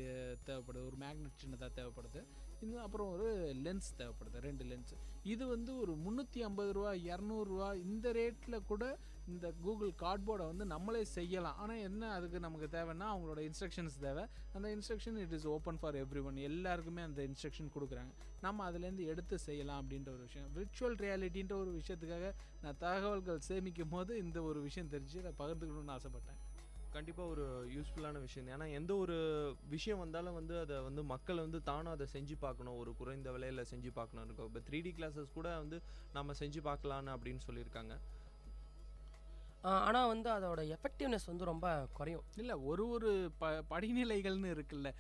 தேவைப்படுது, ஒரு மேக்னெட் சின்னதாக தேவைப்படுது, இன்னும் அப்புறம் ஒரு லென்ஸ் தேவைப்படுது, 2 லென்ஸ். இது வந்து ஒரு 350 ரூபா, 200 ரூபா இந்த ரேட்டில் கூட இந்த கூகுள் கார்ட்போர்டை வந்து நம்மளே செய்யலாம். ஆனால் என்ன, அதுக்கு நமக்கு தேவைன்னா அவங்களோட இன்ஸ்ட்ரக்ஷன்ஸ் தேவை. அந்த instruction it is open for every one, எல்லாருக்குமே அந்த இன்ஸ்ட்ரக்ஷன் கொடுக்குறாங்க. நம்ம அதுலேருந்து எடுத்து செய்யலாம் அப்படின்ற ஒரு விஷயம். விர்ச்சுவல் ரியாலிட்டின்ற ஒரு விஷயத்துக்காக நான் தகவல்கள் சேமிக்கும் போது இந்த ஒரு விஷயம் தெரிஞ்சு நான் பகிர்ந்துக்கணும்னு ஆசைப்பட்டேன். கண்டிப்பாக ஒரு யூஸ்ஃபுல்லான விஷயம். ஏன்னா எந்த ஒரு விஷயம் வந்தாலும் வந்து அதை வந்து மக்கள் வந்து தானும் அதை செஞ்சு பார்க்கணும், ஒரு குறைந்த விலையில் செஞ்சு பார்க்கணும் இருக்கும். இப்போ 3D கிளாஸஸ் கூட வந்து நம்ம செஞ்சு பார்க்கலான்னு அப்படின்னு சொல்லியிருக்காங்க. ஆனால் வந்து அதோட எஃபெக்டிவ்னஸ் வந்து ரொம்ப குறையும். இல்லை, ஒரு படிநிலைகள்னு இருக்குல்ல.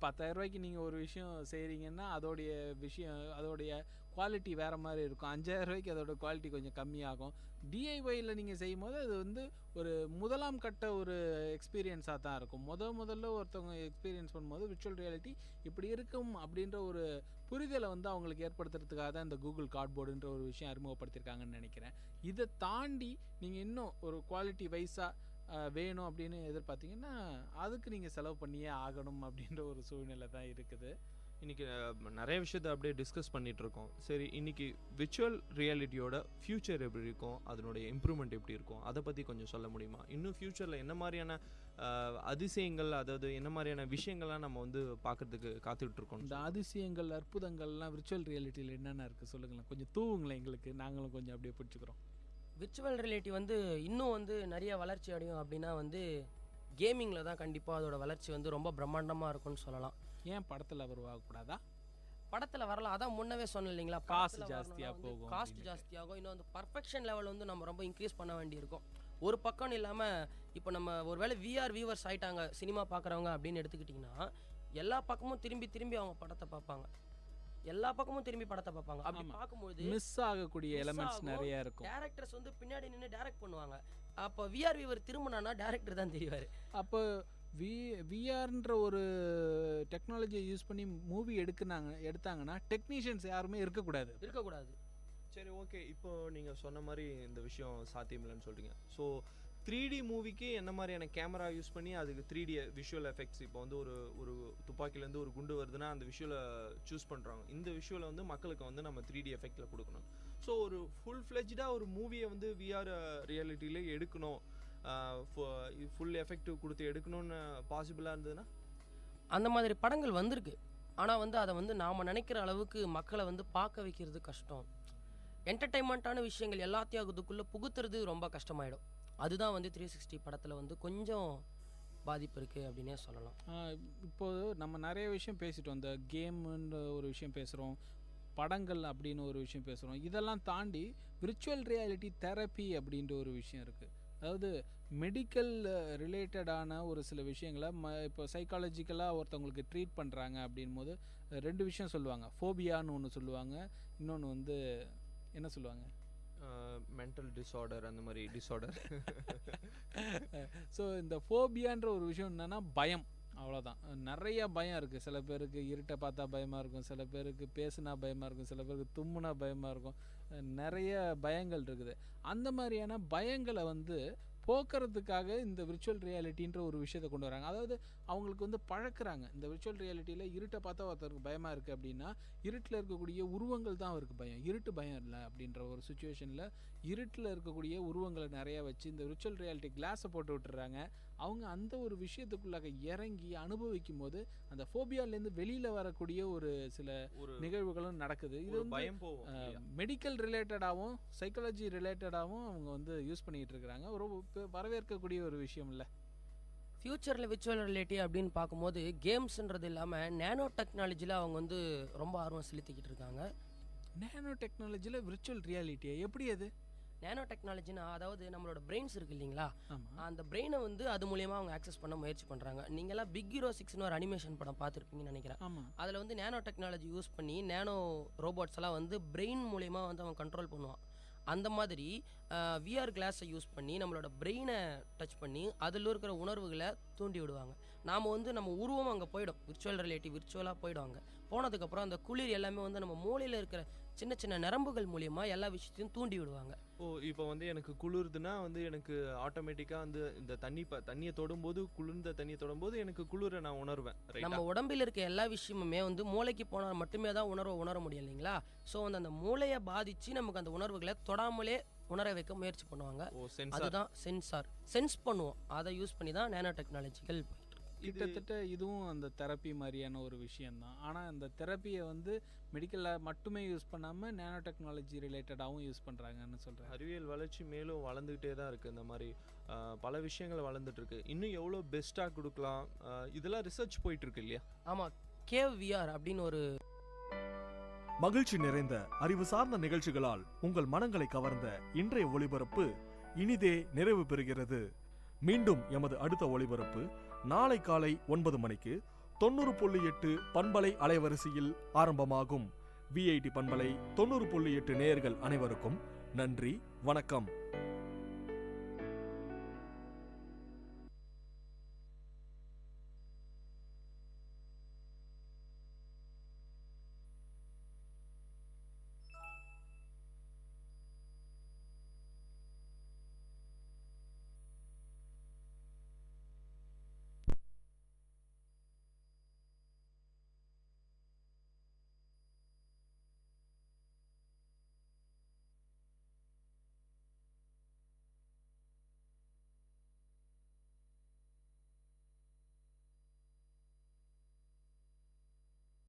10,000 ரூபாய்க்கு நீங்கள் ஒரு விஷயம் செய்கிறீங்கன்னா அதோடைய விஷயம், அதோடைய குவாலிட்டி வேறு மாதிரி இருக்கும். 5,000 ரூபாய்க்கு அதோட குவாலிட்டி கொஞ்சம் கம்மியாகும். டிஐஒயில் நீங்கள் செய்யும் போது அது வந்து ஒரு முதலாம் கட்ட ஒரு எக்ஸ்பீரியன்ஸாக தான் இருக்கும். முதல்ல ஒருத்தவங்க எக்ஸ்பீரியன்ஸ் பண்ணும்போது விர்ச்சுவல் ரியாலிட்டி இப்படி இருக்கும் அப்படின்ற ஒரு புரிதலை வந்து அவங்களுக்கு ஏற்படுத்துறதுக்காக தான் இந்த கூகுள் கார்ட்போர்டுன்ற ஒரு விஷயம் அறிமுகப்படுத்தியிருக்காங்கன்னு நினைக்கிறேன். இதை தாண்டி நீங்கள் இன்னும் ஒரு குவாலிட்டி வைஸாக வேணும் அப்படின்னு எதிர்பார்த்தீங்கன்னா அதுக்கு நீங்கள் செலவு பண்ணியே ஆகணும் அப்படின்ற ஒரு சூழ்நிலை தான் இருக்குது. இன்றைக்கி நிறைய விஷயத்தை அப்படியே டிஸ்கஸ் பண்ணிகிட்டு இருக்கோம். சரி, இன்றைக்கி விர்ச்சுவல் ரியாலிட்டியோட ஃப்யூச்சர் எப்படி இருக்கும், அதனுடைய இம்ப்ரூவ்மெண்ட் எப்படி இருக்கும், அதை பற்றி கொஞ்சம் சொல்ல முடியுமா? இன்னும் ஃப்யூச்சரில் என்ன மாதிரியான அதிசயங்கள், அதாவது என்ன மாதிரியான விஷயங்கள்லாம் நம்ம வந்து பார்க்குறதுக்கு காத்துட்ருக்கோம்? இந்த அதிசயங்கள், அற்புதங்கள்லாம் விர்ச்சுவல் ரியாலிட்டியில் என்னென்ன இருக்குது சொல்லுங்களேன், கொஞ்சம் தூவுங்களேன் எங்களுக்கு, நாங்களும் கொஞ்சம் அப்படியே பிடிச்சிக்கிறோம். விர்ச்சுவல் ரியாலிட்டி வந்து இன்னும் வந்து நிறைய வளர்ச்சி அடையும் அப்படின்னா வந்து கேமிங்கில் தான் கண்டிப்பாக அதோட வளர்ச்சி வந்து ரொம்ப பிரம்மாண்டமாக இருக்கும்னு சொல்லலாம். ஏன் படத்தில் உருவாகக்கூடாதா? படத்தில் வரலாம், அதான் முன்னவே சொன்னேன் இல்லைங்களா, காசு ஜாஸ்தியாக போகும், காஸ்ட் ஜாஸ்தியாகும். இன்னும் அந்த பர்ஃபெக்ஷன் லெவல் வந்து நம்ம ரொம்ப இன்க்ரீஸ் பண்ண வேண்டியிருக்கும். ஒரு பக்கம்னு இல்லாமல் இப்போ நம்ம ஒருவேளை விஆர் வியூவர்ஸ் ஆகிட்டாங்க சினிமா பார்க்குறவங்க அப்படின்னு எடுத்துக்கிட்டிங்கன்னா எல்லா பக்கமும் திரும்பி அவங்க படத்தை பார்ப்பாங்க, எல்லா பக்கமும் திரும்பி படத்தை பார்ப்பாங்க. அப்படி பார்க்கும்போது மிஸ் ஆகக்கூடிய எலிமெண்ட்ஸ் நிறைய இருக்கும். டேரக்டர்ஸ் வந்து பின்னாடி நின்று டைரக்ட் பண்ணுவாங்க. அப்போ விஆர் வியூவர் திரும்பினா டேரக்டர் தான் தெரிவார். அப்போ விஆர்ன்ற ஒரு டெக்னாலஜியை யூஸ் பண்ணி மூவி எடுத்தாங்கன்னா டெக்னீஷியன்ஸ் யாருமே இருக்கக்கூடாது. சரி, ஓகே. இப்போ நீங்கள் சொன்ன மாதிரி இந்த விஷயம் சாத்தியமில்லைன்னு சொல்கிறீங்க. ஸோ 3D மூவிக்கு என்ன மாதிரியான கேமரா யூஸ் பண்ணி அதுக்கு 3D விஷுவல் எஃபெக்ட்ஸ், இப்போ வந்து ஒரு துப்பாக்கிலேருந்து ஒரு குண்டு வருதுன்னா அந்த விஷுவலை சூஸ் பண்ணுறாங்க. இந்த விஷுவலை வந்து மக்களுக்கு வந்து நம்ம 3D எஃபெக்டில் கொடுக்கணும். ஸோ ஒரு ஃபுல் ஃப்ளெஜ்டாக ஒரு மூவியை வந்து விஆர் ரியாலிட்டியிலே எடுக்கணும், ஃபுல் எஃபெக்ட் கொடுத்து எடுக்கணும்னு பாசிபிளாக இருந்ததுன்னா அந்த மாதிரி படங்கள் வந்திருக்கு. ஆனால் வந்து அதை வந்து நாம் நினைக்கிற அளவுக்கு மக்களை வந்து பார்க்க வைக்கிறது கஷ்டம். என்டர்டைன்மெண்ட்டான விஷயங்கள் எல்லாத்தையும் அதுக்குள்ளே புகுத்துறது ரொம்ப கஷ்டமாயிடும். அதுதான் வந்து 360 படத்தில் வந்து கொஞ்சம் பாதிப்பு இருக்குது அப்படின்னே சொல்லலாம். இப்போது நம்ம நிறைய விஷயம் பேசிட்டோம். இந்த கேமுன்ற ஒரு விஷயம் பேசுகிறோம், படங்கள் அப்படின்னு ஒரு விஷயம் பேசுகிறோம். இதெல்லாம் தாண்டி விர்ச்சுவல் ரியாலிட்டி தெரப்பி அப்படின்ற ஒரு விஷயம் இருக்குது. அதாவது மெடிக்கல் ரிலேட்டடான ஒரு சில விஷயங்களை இப்போ சைக்காலஜிக்கலாக ஒருத்தவங்களுக்கு ட்ரீட் பண்ணுறாங்க அப்படின் போது 2 விஷயம் சொல்லுவாங்க. ஃபோபியான்னு ஒன்று சொல்லுவாங்க, இன்னொன்று வந்து என்ன சொல்லுவாங்க, மென்டல் டிஸார்டர், அந்த மாதிரி டிஸார்டர். ஸோ இந்த ஃபோபியான்ற ஒரு விஷயம் என்னென்னா பயம், அவ்வளோதான். நிறைய பயம் இருக்குது. சில பேருக்கு இருட்டை பார்த்தா பயமாக இருக்கும், சில பேருக்கு பேசுனா பயமாக இருக்கும், சில பேருக்கு தும்முனா பயமாக இருக்கும். நிறைய பயங்கள் இருக்குது. அந்த மாதிரியான பயங்களை வந்து போக்குறதுக்காக இந்த விர்ச்சுவல் ரியாலிட்டின்ற ஒரு விஷயத்தை கொண்டு வராங்க. அதாவது அவங்களுக்கு வந்து பழக்கிறாங்க. இந்த விர்ச்சுவல் ரியாலிட்டியில் இருட்டை பார்த்தா ஒருத்தருக்கு பயமாக இருக்குது அப்படின்னா இருட்டில் இருக்கக்கூடிய உருவங்கள் தான் அவருக்கு பயம், இருட்டு பயம் இல்லை அப்படின்ற ஒரு சுச்சுவேஷனில் இருட்டில் இருக்கக்கூடிய உருவங்களை நிறையா வச்சு இந்த விர்ச்சுவல் ரியாலிட்டி கிளாஸை போட்டு விட்டுறாங்க. அவங்க அந்த ஒரு விஷயத்துக்குள்ளாக இறங்கி அனுபவிக்கும் போது அந்த ஃபோபியாலேருந்து வெளியில் வரக்கூடிய ஒரு சில நிகழ்வுகளும் நடக்குது. இது வந்து மெடிக்கல் ரிலேட்டடாகவும் சைக்காலஜி ரிலேட்டடாகவும் அவங்க வந்து யூஸ் பண்ணிகிட்டு இருக்கிறாங்க. ஒரு வரவேற்கக்கூடிய ஒரு விஷயம் இல்லை. ஃப்யூச்சரில் விர்ச்சுவல் ரியாலிட்டி அப்படின்னு பார்க்கும்போது கேம்ஸ்ன்றது இல்லாமல் நேனோ டெக்னாலஜியில் அவங்க வந்து ரொம்ப ஆர்வம் செலுத்திக்கிட்டு இருக்காங்க. நேனோ டெக்னாலஜியில் விர்ச்சுவல் ரியாலிட்டியா எப்படி? அது நேனோ டெக்னாலஜினா அதாவது நம்மளோட பிரெயின்ஸ் இருக்குது இல்லைங்களா, அந்த பிரெயினை வந்து அது மூலியமாக அவங்க ஆக்சஸ் பண்ண முயற்சி பண்ணுறாங்க. நீங்களாம் பிக் ஹீரோ 6ன்னு ஒரு அனிமேஷன் படம் பார்த்துருப்பீங்கன்னு நினைக்கிறேன். அதில் வந்து நேனோ டெக்னாலஜி யூஸ் பண்ணி நேனோ ரோபோட்ஸ் எல்லாம் வந்து பிரெயின் மூலியமாக வந்து அவன் கண்ட்ரோல் பண்ணுவான். அந்த மாதிரி விஆர் கிளாஸை யூஸ் பண்ணி நம்மளோட பிரெயினை டச் பண்ணி அதில் இருக்கிற உணர்வுகளை தூண்டி விடுவாங்க. நாம் வந்து நம்ம உருவம் அங்கே போயிடும், விர்ச்சுவல் ரியாலிட்டி விர்ச்சுவலாக போயிடுவாங்க. போனதுக்கப்புறம் அந்த குளிர் எல்லாமே வந்து நம்ம மூளையில் இருக்கிற சின்ன சின்ன நரம்புகள் மூலியமாக எல்லா விஷயத்தையும் தூண்டி விடுவாங்க. இப்போ வந்து எனக்கு குளிர்துன்னா வந்து எனக்கு ஆட்டோமேட்டிக்காக வந்து இந்த தண்ணியை தொடும்போது, குளிர்ந்த தண்ணியை தொடும்போது எனக்கு குளிரை நான் உணர்வேன். நம்ம உடம்பில் இருக்க எல்லா விஷயமுமே வந்து மூளைக்கு போனால் மட்டுமே தான் உணர முடியும் இல்லைங்களா. ஸோ வந்து அந்த மூளையை பாதித்து நமக்கு அந்த உணர்வுகளை தொடாமலே உணர வைக்க முயற்சி பண்ணுவாங்க. அதுதான் சென்சார், சென்ஸ் பண்ணுவோம். அதை யூஸ் பண்ணி தான் நேனோ டெக்னாலஜிகள். கிட்டத்தட்ட இதுவும் அந்த தெரப்பி மாதிரியான ஒரு விஷயந்தான். ஆனால் அந்த தெரப்பியை வந்து மெடிக்கலில் மட்டுமே யூஸ் பண்ணாமல் நேனோ டெக்னாலஜி ரிலேட்டடாகவும் யூஸ் பண்ணுறாங்கன்னு சொல்கிறேன். அறிவியல் வளர்ச்சி மேலும் வளர்ந்துக்கிட்டே தான் இருக்குது. இந்த மாதிரி பல விஷயங்கள் வளர்ந்துட்டுருக்கு. இன்னும் எவ்வளோ பெஸ்ட்டாக கொடுக்கலாம், இதெல்லாம் ரிசர்ச் போயிட்டுருக்கு இல்லையா? ஆமாம், கேவ் விஆர் அப்படின்னு ஒரு மகிழ்ச்சி நிறைந்த அறிவு சார்ந்த நிகழ்ச்சிகளால் உங்கள் மனங்களை கவர்ந்த இன்றைய ஒளிபரப்பு இனிதே நிறைவு பெறுகிறது. மீண்டும் எமது அடுத்த ஒளிபரப்பு நாளை காலை 9 மணிக்கு 90.8 பண்பலை அலைவரிசையில் ஆரம்பமாகும். VIT பண்பலை 90.8 நேயர்கள் அனைவருக்கும் நன்றி, வணக்கம்.